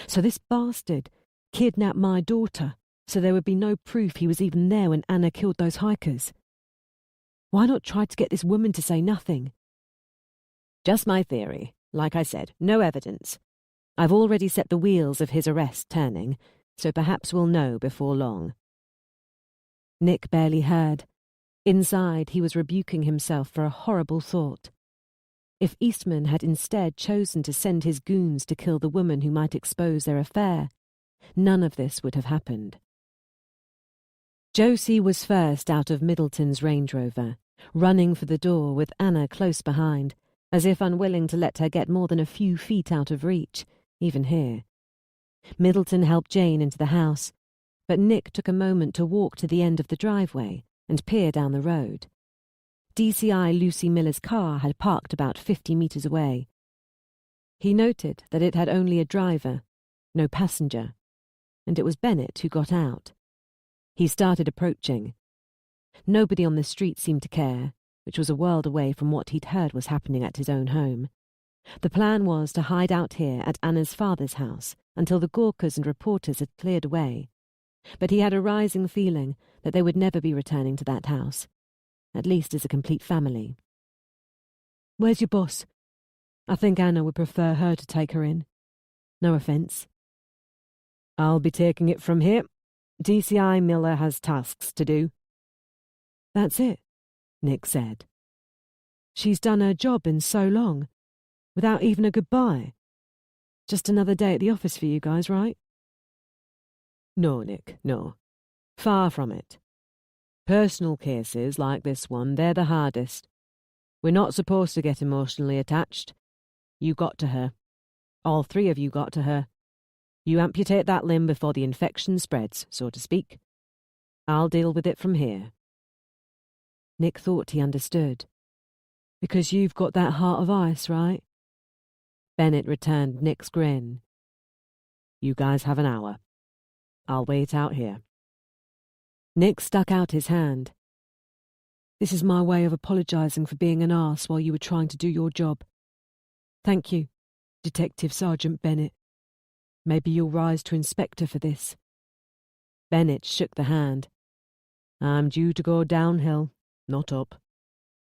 So this bastard kidnapped my daughter so there would be no proof he was even there when Anna killed those hikers. Why not try to get this woman to say nothing? Just my theory. Like I said, no evidence. I've already set the wheels of his arrest turning, so perhaps we'll know before long. Nick barely heard. Inside, he was rebuking himself for a horrible thought. If Eastman had instead chosen to send his goons to kill the woman who might expose their affair, none of this would have happened. Josie was first out of Middleton's Range Rover, running for the door with Anna close behind, as if unwilling to let her get more than a few feet out of reach, even here. Middleton helped Jane into the house, but Nick took a moment to walk to the end of the driveway and peer down the road. DCI Lucy Miller's car had parked about 50 meters away. He noted that it had only a driver, no passenger, and it was Bennett who got out. He started approaching. Nobody on the street seemed to care, which was a world away from what he'd heard was happening at his own home. The plan was to hide out here at Anna's father's house until the Gawkers and reporters had cleared away. But he had a rising feeling that they would never be returning to that house, at least as a complete family. "Where's your boss? I think Anna would prefer her to take her in. No offence." "I'll be taking it from here. DCI Miller has tasks to do." "That's it," Nick said. "She's done her job in so long, without even a goodbye. Just another day at the office for you guys, right?" "No, Nick, no. Far from it. Personal cases like this one, they're the hardest. We're not supposed to get emotionally attached. You got to her. All 3 of you got to her. You amputate that limb before the infection spreads, so to speak. I'll deal with it from here." Nick thought he understood. "Because you've got that heart of ice, right?" Bennett returned Nick's grin. "You guys have an hour. I'll wait out here." Nick stuck out his hand. "This is my way of apologising for being an arse while you were trying to do your job. Thank you, Detective Sergeant Bennett. Maybe you'll rise to Inspector for this." Bennett shook the hand. "I'm due to go downhill, not up.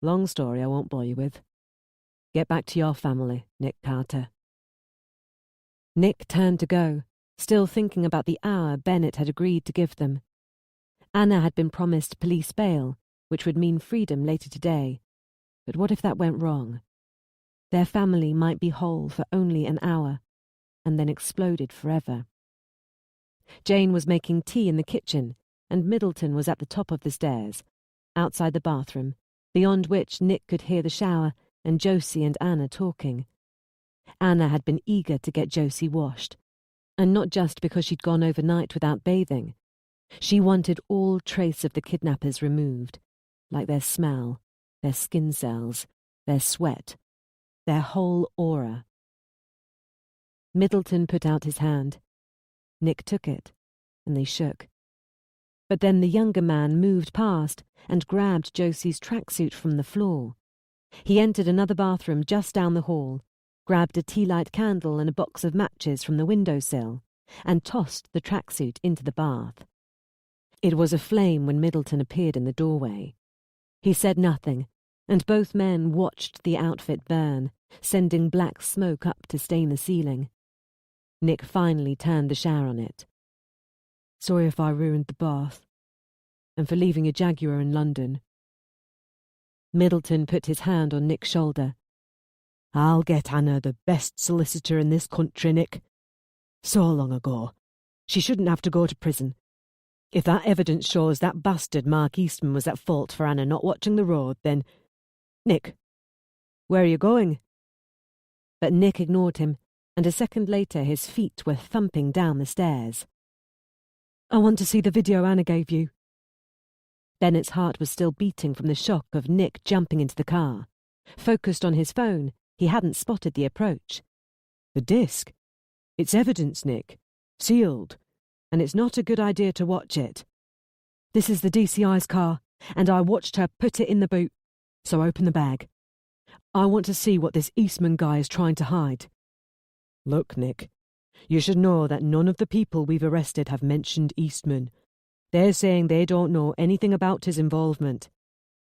Long story I won't bore you with. Get back to your family, Nick Carter." Nick turned to go, still thinking about the hour Bennett had agreed to give them. Anna had been promised police bail, which would mean freedom later today. But what if that went wrong? Their family might be whole for only an hour, and then exploded forever. Jane was making tea in the kitchen, and Middleton was at the top of the stairs, outside the bathroom, beyond which Nick could hear the shower and Josie and Anna talking. Anna had been eager to get Josie washed, and not just because she'd gone overnight without bathing. She wanted all trace of the kidnappers removed, like their smell, their skin cells, their sweat, their whole aura. Middleton put out his hand. Nick took it, and they shook. But then the younger man moved past and grabbed Josie's tracksuit from the floor. He entered another bathroom just down the hall, grabbed a tea-light candle and a box of matches from the windowsill, and tossed the tracksuit into the bath. It was aflame when Middleton appeared in the doorway. He said nothing, and both men watched the outfit burn, sending black smoke up to stain the ceiling. Nick finally turned the shower on it. Sorry if I ruined the bath. And for leaving a Jaguar in London. Middleton put his hand on Nick's shoulder. I'll get Anna the best solicitor in this country, Nick. So long ago. She shouldn't have to go to prison. If that evidence shows that bastard Mark Eastman was at fault for Anna not watching the road, then... Nick, where are you going? But Nick ignored him, and a second later his feet were thumping down the stairs. I want to see the video Anna gave you. Bennett's heart was still beating from the shock of Nick jumping into the car. Focused on his phone, he hadn't spotted the approach. The disc? It's evidence, Nick. Sealed. And it's not a good idea to watch it. This is the DCI's car, and I watched her put it in the boot. So open the bag. I want to see what this Eastman guy is trying to hide. Look, Nick, you should know that none of the people we've arrested have mentioned Eastman. They're saying they don't know anything about his involvement.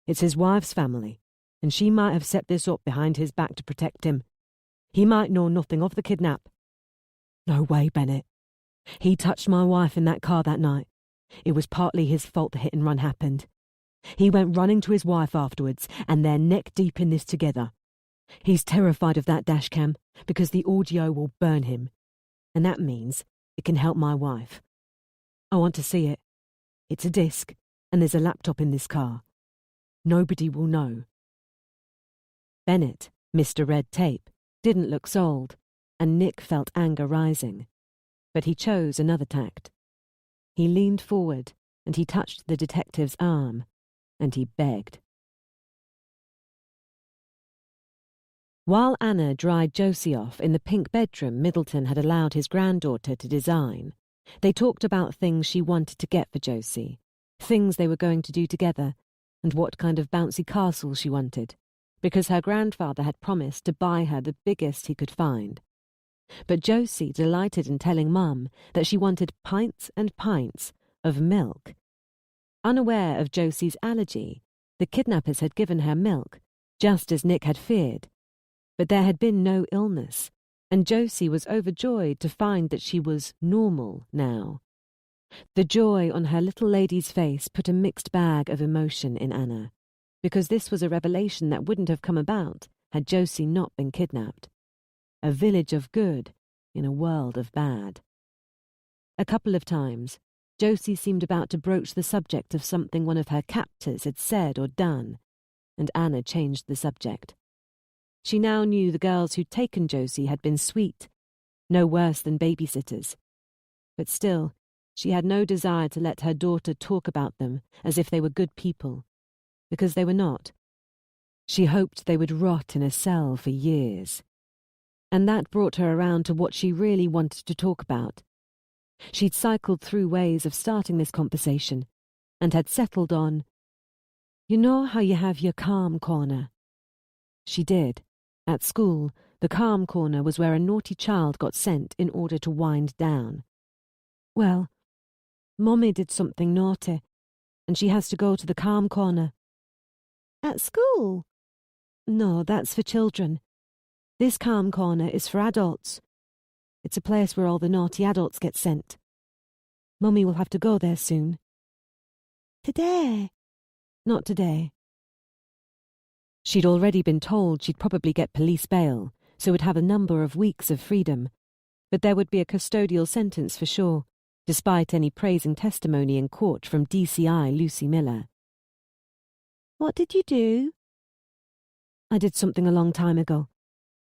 It's his wife's family, and she might have set this up behind his back to protect him. He might know nothing of the kidnap. No way, Bennett. He touched my wife in that car that night. It was partly his fault the hit and run happened. He went running to his wife afterwards, and they're neck deep in this together. He's terrified of that dash cam because the audio will burn him, and that means it can help my wife. I want to see it. It's a disc, and there's a laptop in this car. Nobody will know. Bennett, Mr. Red Tape, didn't look sold, and Nick felt anger rising. But he chose another tact. He leaned forward, and he touched the detective's arm, and he begged. While Anna dried Josie off in the pink bedroom Middleton had allowed his granddaughter to design, they talked about things she wanted to get for Josie, things they were going to do together, and what kind of bouncy castle she wanted, because her grandfather had promised to buy her the biggest he could find. But Josie delighted in telling Mum that she wanted pints and pints of milk. Unaware of Josie's allergy, the kidnappers had given her milk, just as Nick had feared. But there had been no illness, and Josie was overjoyed to find that she was normal now. The joy on her little lady's face put a mixed bag of emotion in Anna, because this was a revelation that wouldn't have come about had Josie not been kidnapped. A village of good in a world of bad. A couple of times, Josie seemed about to broach the subject of something one of her captors had said or done, and Anna changed the subject. She now knew the girls who'd taken Josie had been sweet, no worse than babysitters. But still, she had no desire to let her daughter talk about them as if they were good people, because they were not. She hoped they would rot in a cell for years. And that brought her around to what she really wanted to talk about. She'd cycled through ways of starting this conversation, and had settled on, "You know how you have your calm corner?" She did. At school, the calm corner was where a naughty child got sent in order to wind down. "Well, Mommy did something naughty, and she has to go to the calm corner." "At school?" "No, that's for children. This calm corner is for adults. It's a place where all the naughty adults get sent. Mummy will have to go there soon." "Today?" "Not today." She'd already been told she'd probably get police bail, so would have a number of weeks of freedom. But there would be a custodial sentence for sure, despite any praising testimony in court from DCI Lucy Miller. "What did you do?" "I did something a long time ago,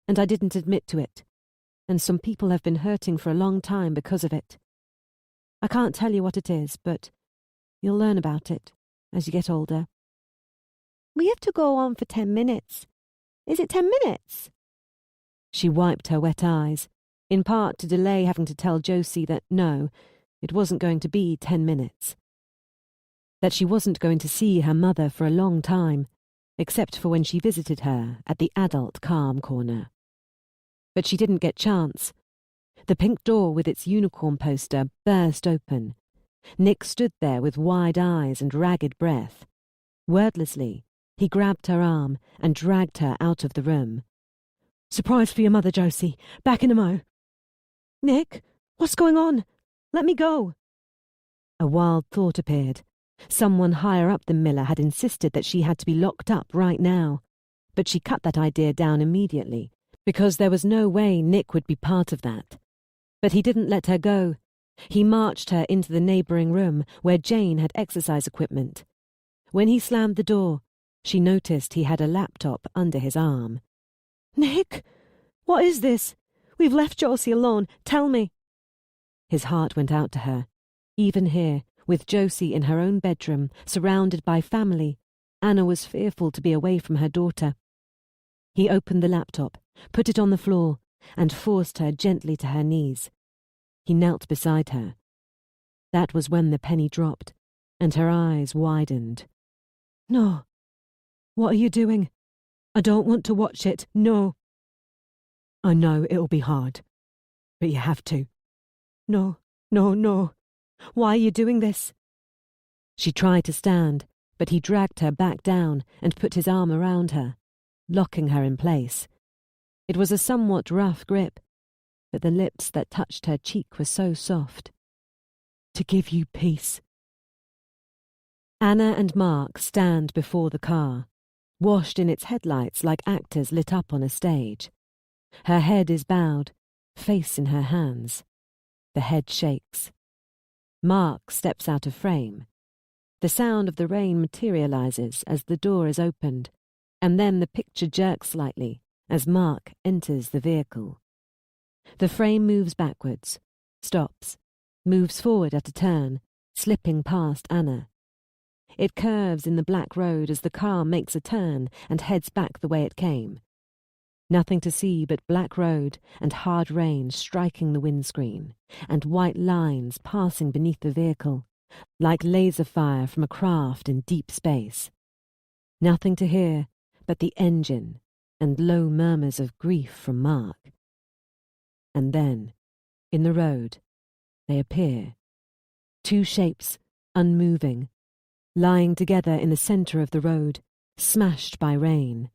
and I didn't admit to it, and some people have been hurting for a long time because of it. I can't tell you what it is, but you'll learn about it as you get older." "We have to go on for 10 minutes. Is it 10 minutes? She wiped her wet eyes, in part to delay having to tell Josie that no, it wasn't going to be 10 minutes. That she wasn't going to see her mother for a long time, except for when she visited her at the adult calm corner. But she didn't get chance. The pink door with its unicorn poster burst open. Nick stood there with wide eyes and ragged breath. Wordlessly, he grabbed her arm and dragged her out of the room. "Surprise for your mother, Josie. Back in a mo." "Nick, what's going on? Let me go." A wild thought appeared. Someone higher up than Miller had insisted that she had to be locked up right now. But she cut that idea down immediately, because there was no way Nick would be part of that. But he didn't let her go. He marched her into the neighbouring room where Jane had exercise equipment. When he slammed the door, she noticed he had a laptop under his arm. Nick, what is this? We've left Josie alone. Tell me. His heart went out to her. Even here, with Josie in her own bedroom, surrounded by family, Anna was fearful to be away from her daughter. He opened the laptop, put it on the floor, and forced her gently to her knees. He knelt beside her. That was when the penny dropped, and her eyes widened. No. What are you doing? I don't want to watch it. No. I know it'll be hard, but you have to. No, no, no. Why are you doing this? She tried to stand, but he dragged her back down and put his arm around her, locking her in place. It was a somewhat rough grip, but the lips that touched her cheek were so soft. To give you peace. Anna and Mark stand before the car, washed in its headlights like actors lit up on a stage. Her head is bowed, face in her hands. The head shakes. Mark steps out of frame. The sound of the rain materializes as the door is opened, and then the picture jerks slightly as Mark enters the vehicle. The frame moves backwards, stops, moves forward at a turn, slipping past Anna. It curves in the black road as the car makes a turn and heads back the way it came. Nothing to see but black road and hard rain striking the windscreen, and white lines passing beneath the vehicle, like laser fire from a craft in deep space. Nothing to hear but the engine and low murmurs of grief from Mark. And then, in the road, they appear. Two shapes, unmoving, lying together in the centre of the road, smashed by rain.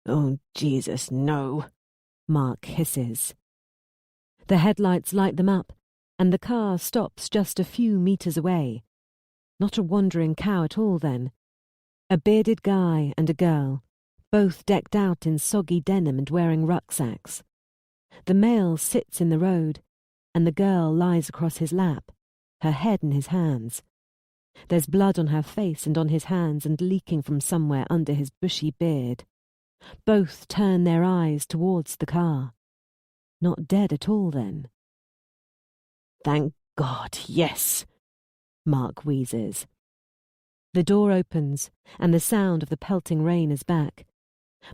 Oh, Jesus, no, Mark hisses. The headlights light them up, and the car stops just a few meters away. Not a wandering cow at all, then. A bearded guy and a girl, both decked out in soggy denim and wearing rucksacks. The male sits in the road, and the girl lies across his lap, her head in his hands. There's blood on her face and on his hands and leaking from somewhere under his bushy beard. Both turn their eyes towards the car. Not dead at all, then. Thank God, yes, Mark wheezes. The door opens, and the sound of the pelting rain is back.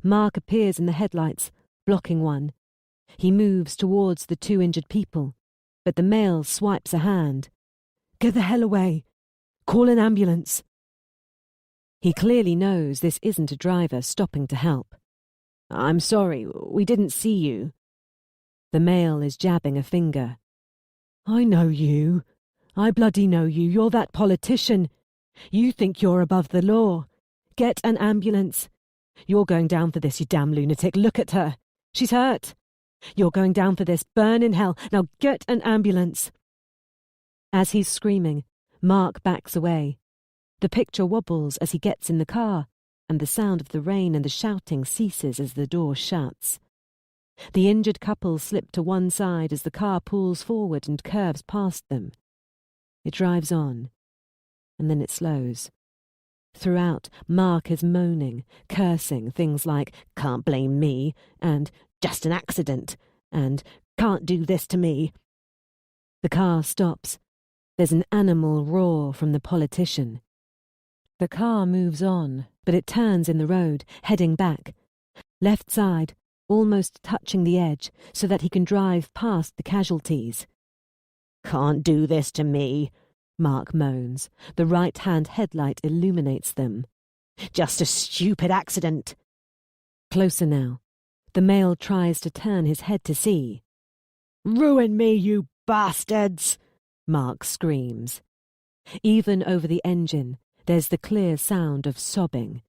Mark appears in the headlights, blocking one. He moves towards the two injured people, but the male swipes a hand. Get the hell away. Call an ambulance. He clearly knows this isn't a driver stopping to help. I'm sorry, we didn't see you. The male is jabbing a finger. I know you. I bloody know you. You're that politician. You think you're above the law. Get an ambulance. You're going down for this, you damn lunatic. Look at her. She's hurt. You're going down for this. Burn in hell. Now get an ambulance. As he's screaming, Mark backs away. The picture wobbles as he gets in the car, and the sound of the rain and the shouting ceases as the door shuts. The injured couple slip to one side as the car pulls forward and curves past them. It drives on, and then it slows. Throughout, Mark is moaning, cursing things like, "Can't blame me," and "Just an accident," and "Can't do this to me." The car stops. There's an animal roar from the politician. The car moves on, but it turns in the road, heading back. Left side, almost touching the edge, so that he can drive past the casualties. Can't do this to me, Mark moans. The right-hand headlight illuminates them. Just a stupid accident. Closer now. The male tries to turn his head to see. Ruin me, you bastards! Mark screams. Even over the engine, there's the clear sound of sobbing.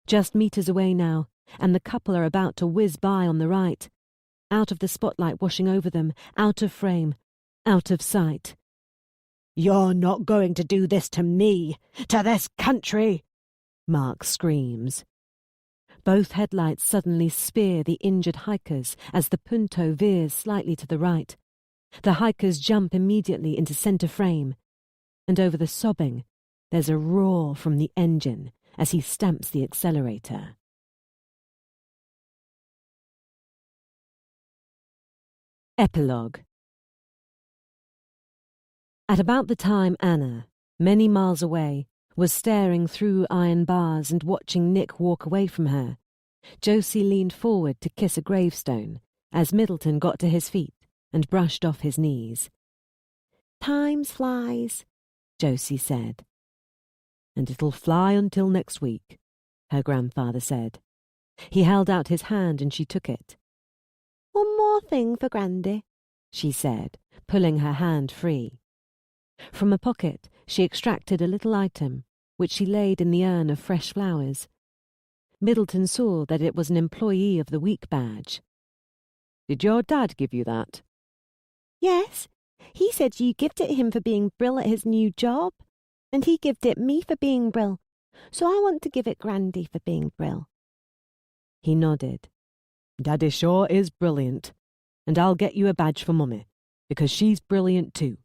Just meters away now, and the couple are about to whiz by on the right. Out of the spotlight washing over them, out of frame, out of sight. "You're not going to do this to me, to this country!" Mark screams. Both headlights suddenly spear the injured hikers as the Punto veers slightly to the right. The hikers jump immediately into centre frame, and over the sobbing, there's a roar from the engine as he stamps the accelerator. Epilogue. At about the time Anna, many miles away, was staring through iron bars and watching Nick walk away from her, Josie leaned forward to kiss a gravestone as Middleton got to his feet and brushed off his knees. "Time flies," Josie said. "And it'll fly until next week," her grandfather said. He held out his hand and she took it. "One more thing for Grandy," she said, pulling her hand free. From a pocket she extracted a little item, which she laid in the urn of fresh flowers. Middleton saw that it was an Employee of the Week badge. "Did your dad give you that?" "Yes, he said you gifted him for being brill at his new job, and he gifted me for being brill, so I want to give it Grandy for being brill." He nodded. "Daddy sure is brilliant, and I'll get you a badge for Mummy, because she's brilliant too."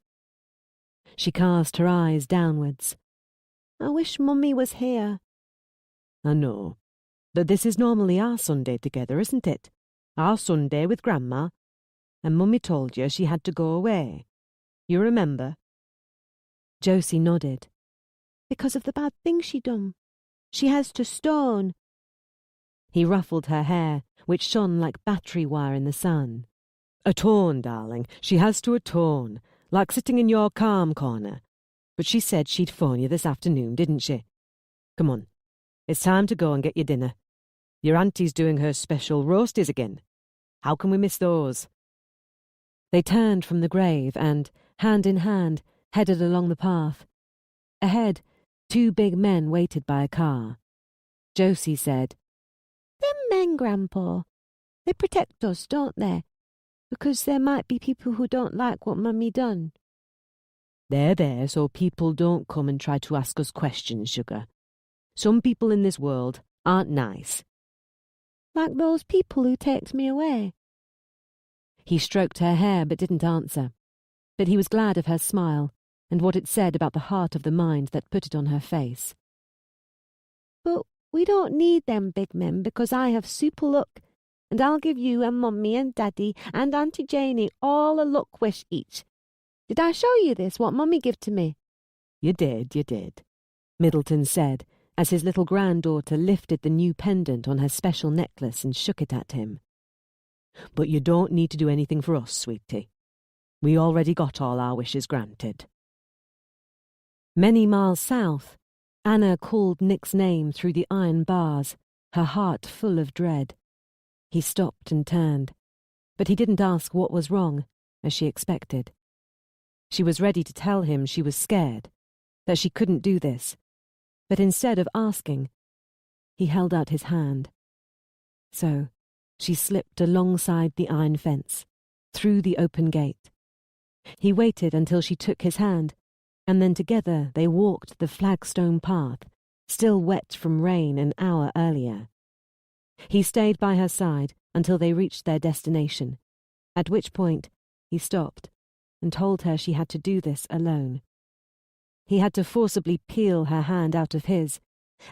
She cast her eyes downwards. "I wish Mummy was here." "I know, but this is normally our Sunday together, isn't it? Our Sunday with Grandma. And Mummy told you she had to go away. You remember?" Josie nodded. "Because of the bad thing she done. She has to stone." He ruffled her hair, which shone like battery wire in the sun. "Atone, darling. She has to atone, like sitting in your calm corner. But she said she'd phone you this afternoon, didn't she? Come on. It's time to go and get your dinner. Your auntie's doing her special roasties again. How can we miss those?" They turned from the grave and, hand in hand, headed along the path. Ahead, two big men waited by a car. Josie said, "Them men, Grandpa, they protect us, don't they? Because there might be people who don't like what Mummy done." "They're there so people don't come and try to ask us questions, sugar. Some people in this world aren't nice." "Like those people who takes me away." He stroked her hair but didn't answer. But he was glad of her smile and what it said about the heart of the mind that put it on her face. "But we don't need them big men because I have super luck, and I'll give you and Mummy and Daddy and Auntie Janie all a luck wish each. Did I show you this, what Mummy give to me?" You did, Middleton said, as his little granddaughter lifted the new pendant on her special necklace and shook it at him. "But you don't need to do anything for us, sweetie. We already got all our wishes granted." Many miles south, Anna called Nick's name through the iron bars, her heart full of dread. He stopped and turned, but he didn't ask what was wrong, as she expected. She was ready to tell him she was scared, that she couldn't do this, but instead of asking, he held out his hand. So she slipped alongside the iron fence, through the open gate. He waited until she took his hand, and then together they walked the flagstone path, still wet from rain an hour earlier. He stayed by her side until they reached their destination, at which point he stopped and told her she had to do this alone. He had to forcibly peel her hand out of his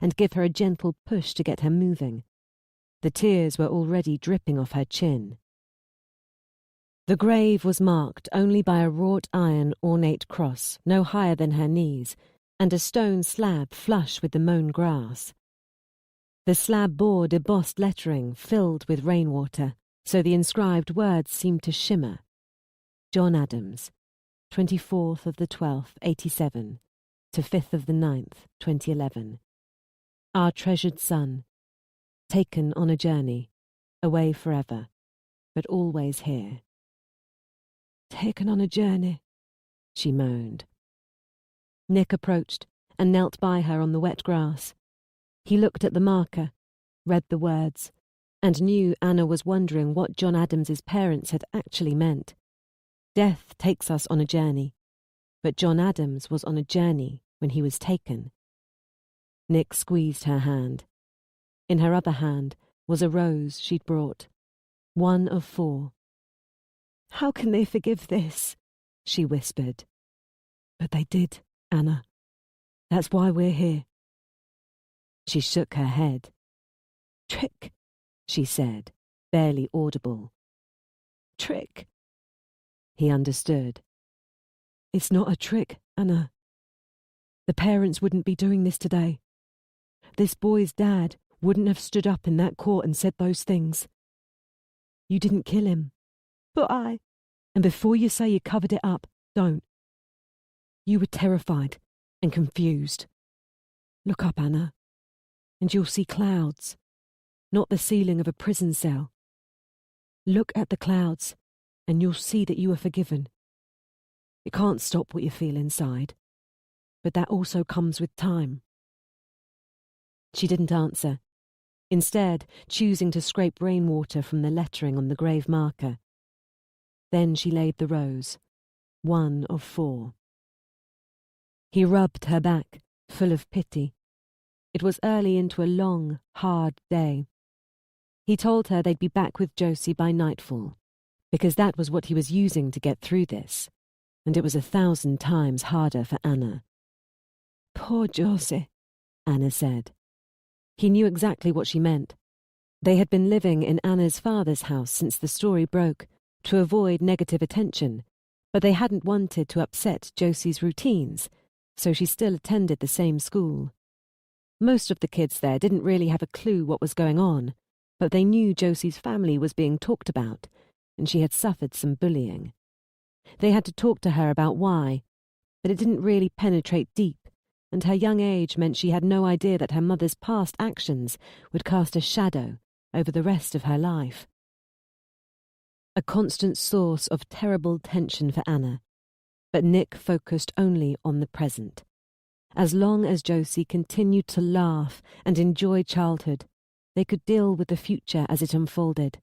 and give her a gentle push to get her moving. The tears were already dripping off her chin. The grave was marked only by a wrought iron ornate cross no higher than her knees and a stone slab flush with the mown grass. The slab bore embossed lettering filled with rainwater, so the inscribed words seemed to shimmer. John Adams, 24th of the 12th, 87, to 5th of the 9th, 2011. Our treasured son, taken on a journey, away forever, but always here. "Taken on a journey," she moaned. Nick approached and knelt by her on the wet grass. He looked at the marker, read the words, and knew Anna was wondering what John Adams's parents had actually meant. Death takes us on a journey. but John Adams was on a journey when he was taken. Nick squeezed her hand. In her other hand was a rose she'd brought, 1 of 4. "How can they forgive this?" she whispered. "But they did, Anna. That's why we're here." She shook her head. "Trick," she said, barely audible. "Trick." He understood. "It's not a trick, Anna. The parents wouldn't be doing this today. This boy's dad wouldn't have stood up in that court and said those things. You didn't kill him." "But I..." "And before you say you covered it up, don't. You were terrified and confused. Look up, Anna, and you'll see clouds, not the ceiling of a prison cell. Look at the clouds, and you'll see that you are forgiven. It can't stop what you feel inside, but that also comes with time." She didn't answer, instead choosing to scrape rainwater from the lettering on the grave marker. Then she laid the rose, 1 of 4. He rubbed her back, full of pity. It was early into a long, hard day. He told her they'd be back with Josie by nightfall, because that was what he was using to get through this, and it was 1,000 times harder for Anna. "Poor Josie," Anna said. He knew exactly what she meant. They had been living in Anna's father's house since the story broke, to avoid negative attention, but they hadn't wanted to upset Josie's routines, so she still attended the same school. Most of the kids there didn't really have a clue what was going on, but they knew Josie's family was being talked about, and she had suffered some bullying. They had to talk to her about why, but it didn't really penetrate deep, and her young age meant she had no idea that her mother's past actions would cast a shadow over the rest of her life. A constant source of terrible tension for Anna, but Nick focused only on the present. As long as Josie continued to laugh and enjoy childhood, they could deal with the future as it unfolded.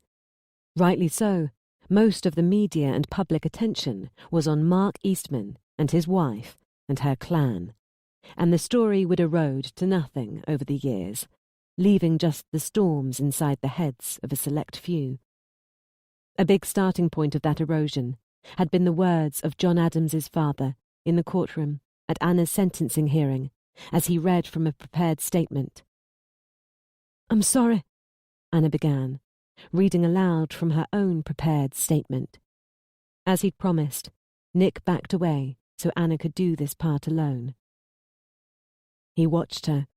Rightly so, most of the media and public attention was on Mark Eastman and his wife and her clan, and the story would erode to nothing over the years, leaving just the storms inside the heads of a select few. A big starting point of that erosion had been the words of John Adams's father in the courtroom at Anna's sentencing hearing, as he read from a prepared statement. "I'm sorry," Anna began, reading aloud from her own prepared statement. As he'd promised, Nick backed away so Anna could do this part alone. He watched her,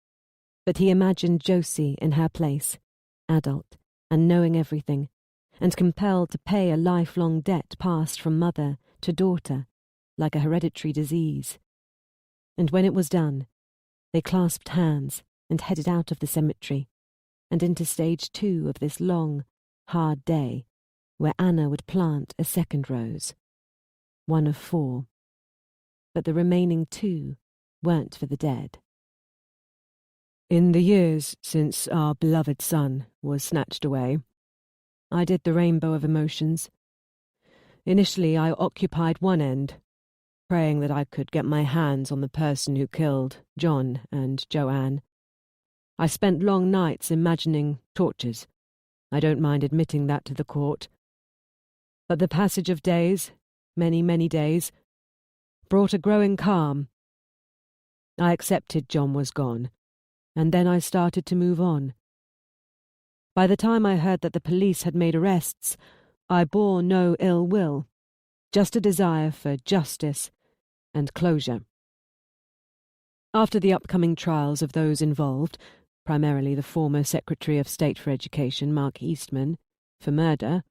but he imagined Josie in her place, adult and knowing everything, and compelled to pay a lifelong debt passed from mother to daughter, like a hereditary disease. And when it was done, they clasped hands and headed out of the cemetery, and into stage 2 of this long, hard day, where Anna would plant a second rose, 1 of 4. But the remaining 2 weren't for the dead. "In the years since our beloved son was snatched away, I did the rainbow of emotions. Initially, I occupied one end, praying that I could get my hands on the person who killed John and Joanne. I spent long nights imagining tortures. I don't mind admitting that to the court. But the passage of days, many, many days, brought a growing calm. I accepted John was gone, and then I started to move on. By the time I heard that the police had made arrests, I bore no ill will, just a desire for justice and closure. After the upcoming trials of those involved, primarily the former Secretary of State for Education, Mark Eastman, for murder,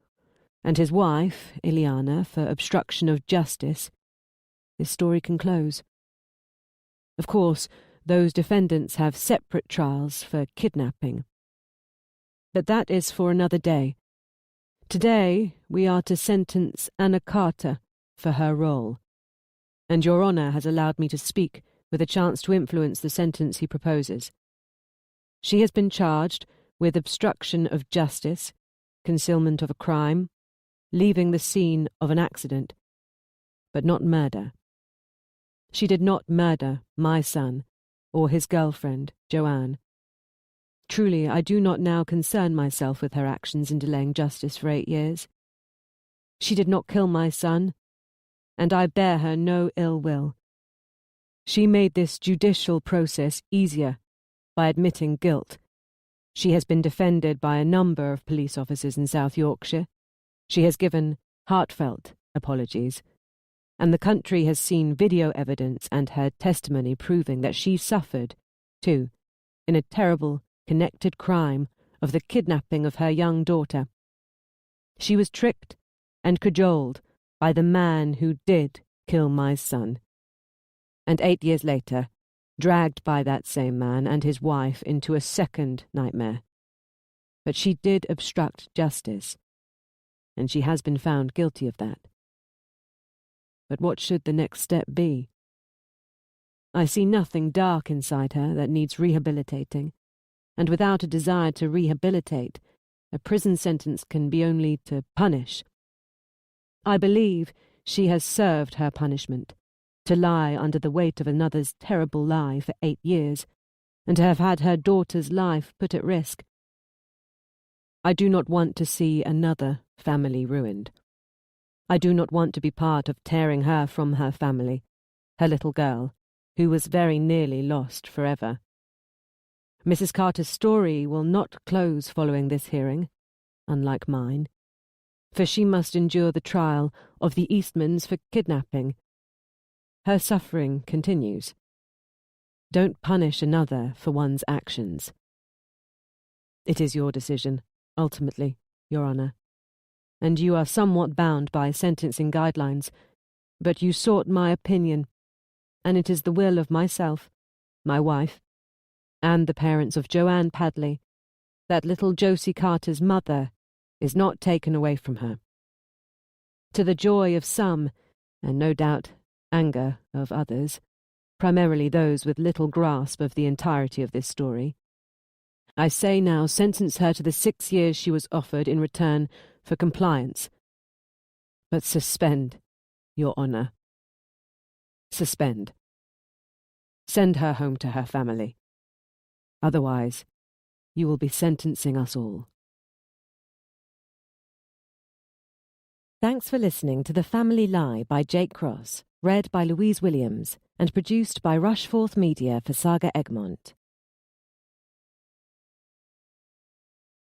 and his wife, Ileana, for obstruction of justice, this story can close. Of course, those defendants have separate trials for kidnapping. But that is for another day. Today, we are to sentence Anna Carter for her role, and Your Honour has allowed me to speak with a chance to influence the sentence he proposes. She has been charged with obstruction of justice, concealment of a crime, leaving the scene of an accident, but not murder. She did not murder my son or his girlfriend, Joanne. Truly, I do not now concern myself with her actions in delaying justice for 8 years. She did not kill my son, and I bear her no ill will. She made this judicial process easier by admitting guilt. She has been defended by a number of police officers in South Yorkshire. She has given heartfelt apologies, and the country has seen video evidence and heard testimony proving that she suffered, too, in a terrible, connected crime of the kidnapping of her young daughter. She was tricked and cajoled by the man who did kill my son, and 8 years later, dragged by that same man and his wife into a second nightmare. But she did obstruct justice, and she has been found guilty of that. But what should the next step be? I see nothing dark inside her that needs rehabilitating, and without a desire to rehabilitate, a prison sentence can be only to punish. I believe she has served her punishment, to lie under the weight of another's terrible lie for 8 years, and to have had her daughter's life put at risk. I do not want to see another family ruined. I do not want to be part of tearing her from her family, her little girl, who was very nearly lost forever. Mrs. Carter's story will not close following this hearing, unlike mine, for she must endure the trial of the Eastmans for kidnapping. Her suffering continues. Don't punish another for one's actions. It is your decision, ultimately, Your Honour, and you are somewhat bound by sentencing guidelines, but you sought my opinion, and it is the will of myself, my wife, and the parents of Joanne Padley that little Josie Carter's mother is not taken away from her. To the joy of some, and no doubt anger of others, primarily those with little grasp of the entirety of this story, I say now sentence her to the 6 years she was offered in return for compliance. But suspend, Your Honour. Suspend. Send her home to her family. Otherwise, you will be sentencing us all. Thanks for listening to The Family Lie by Jake Cross, read by Louise Williams, and produced by Rushforth Media for Saga Egmont.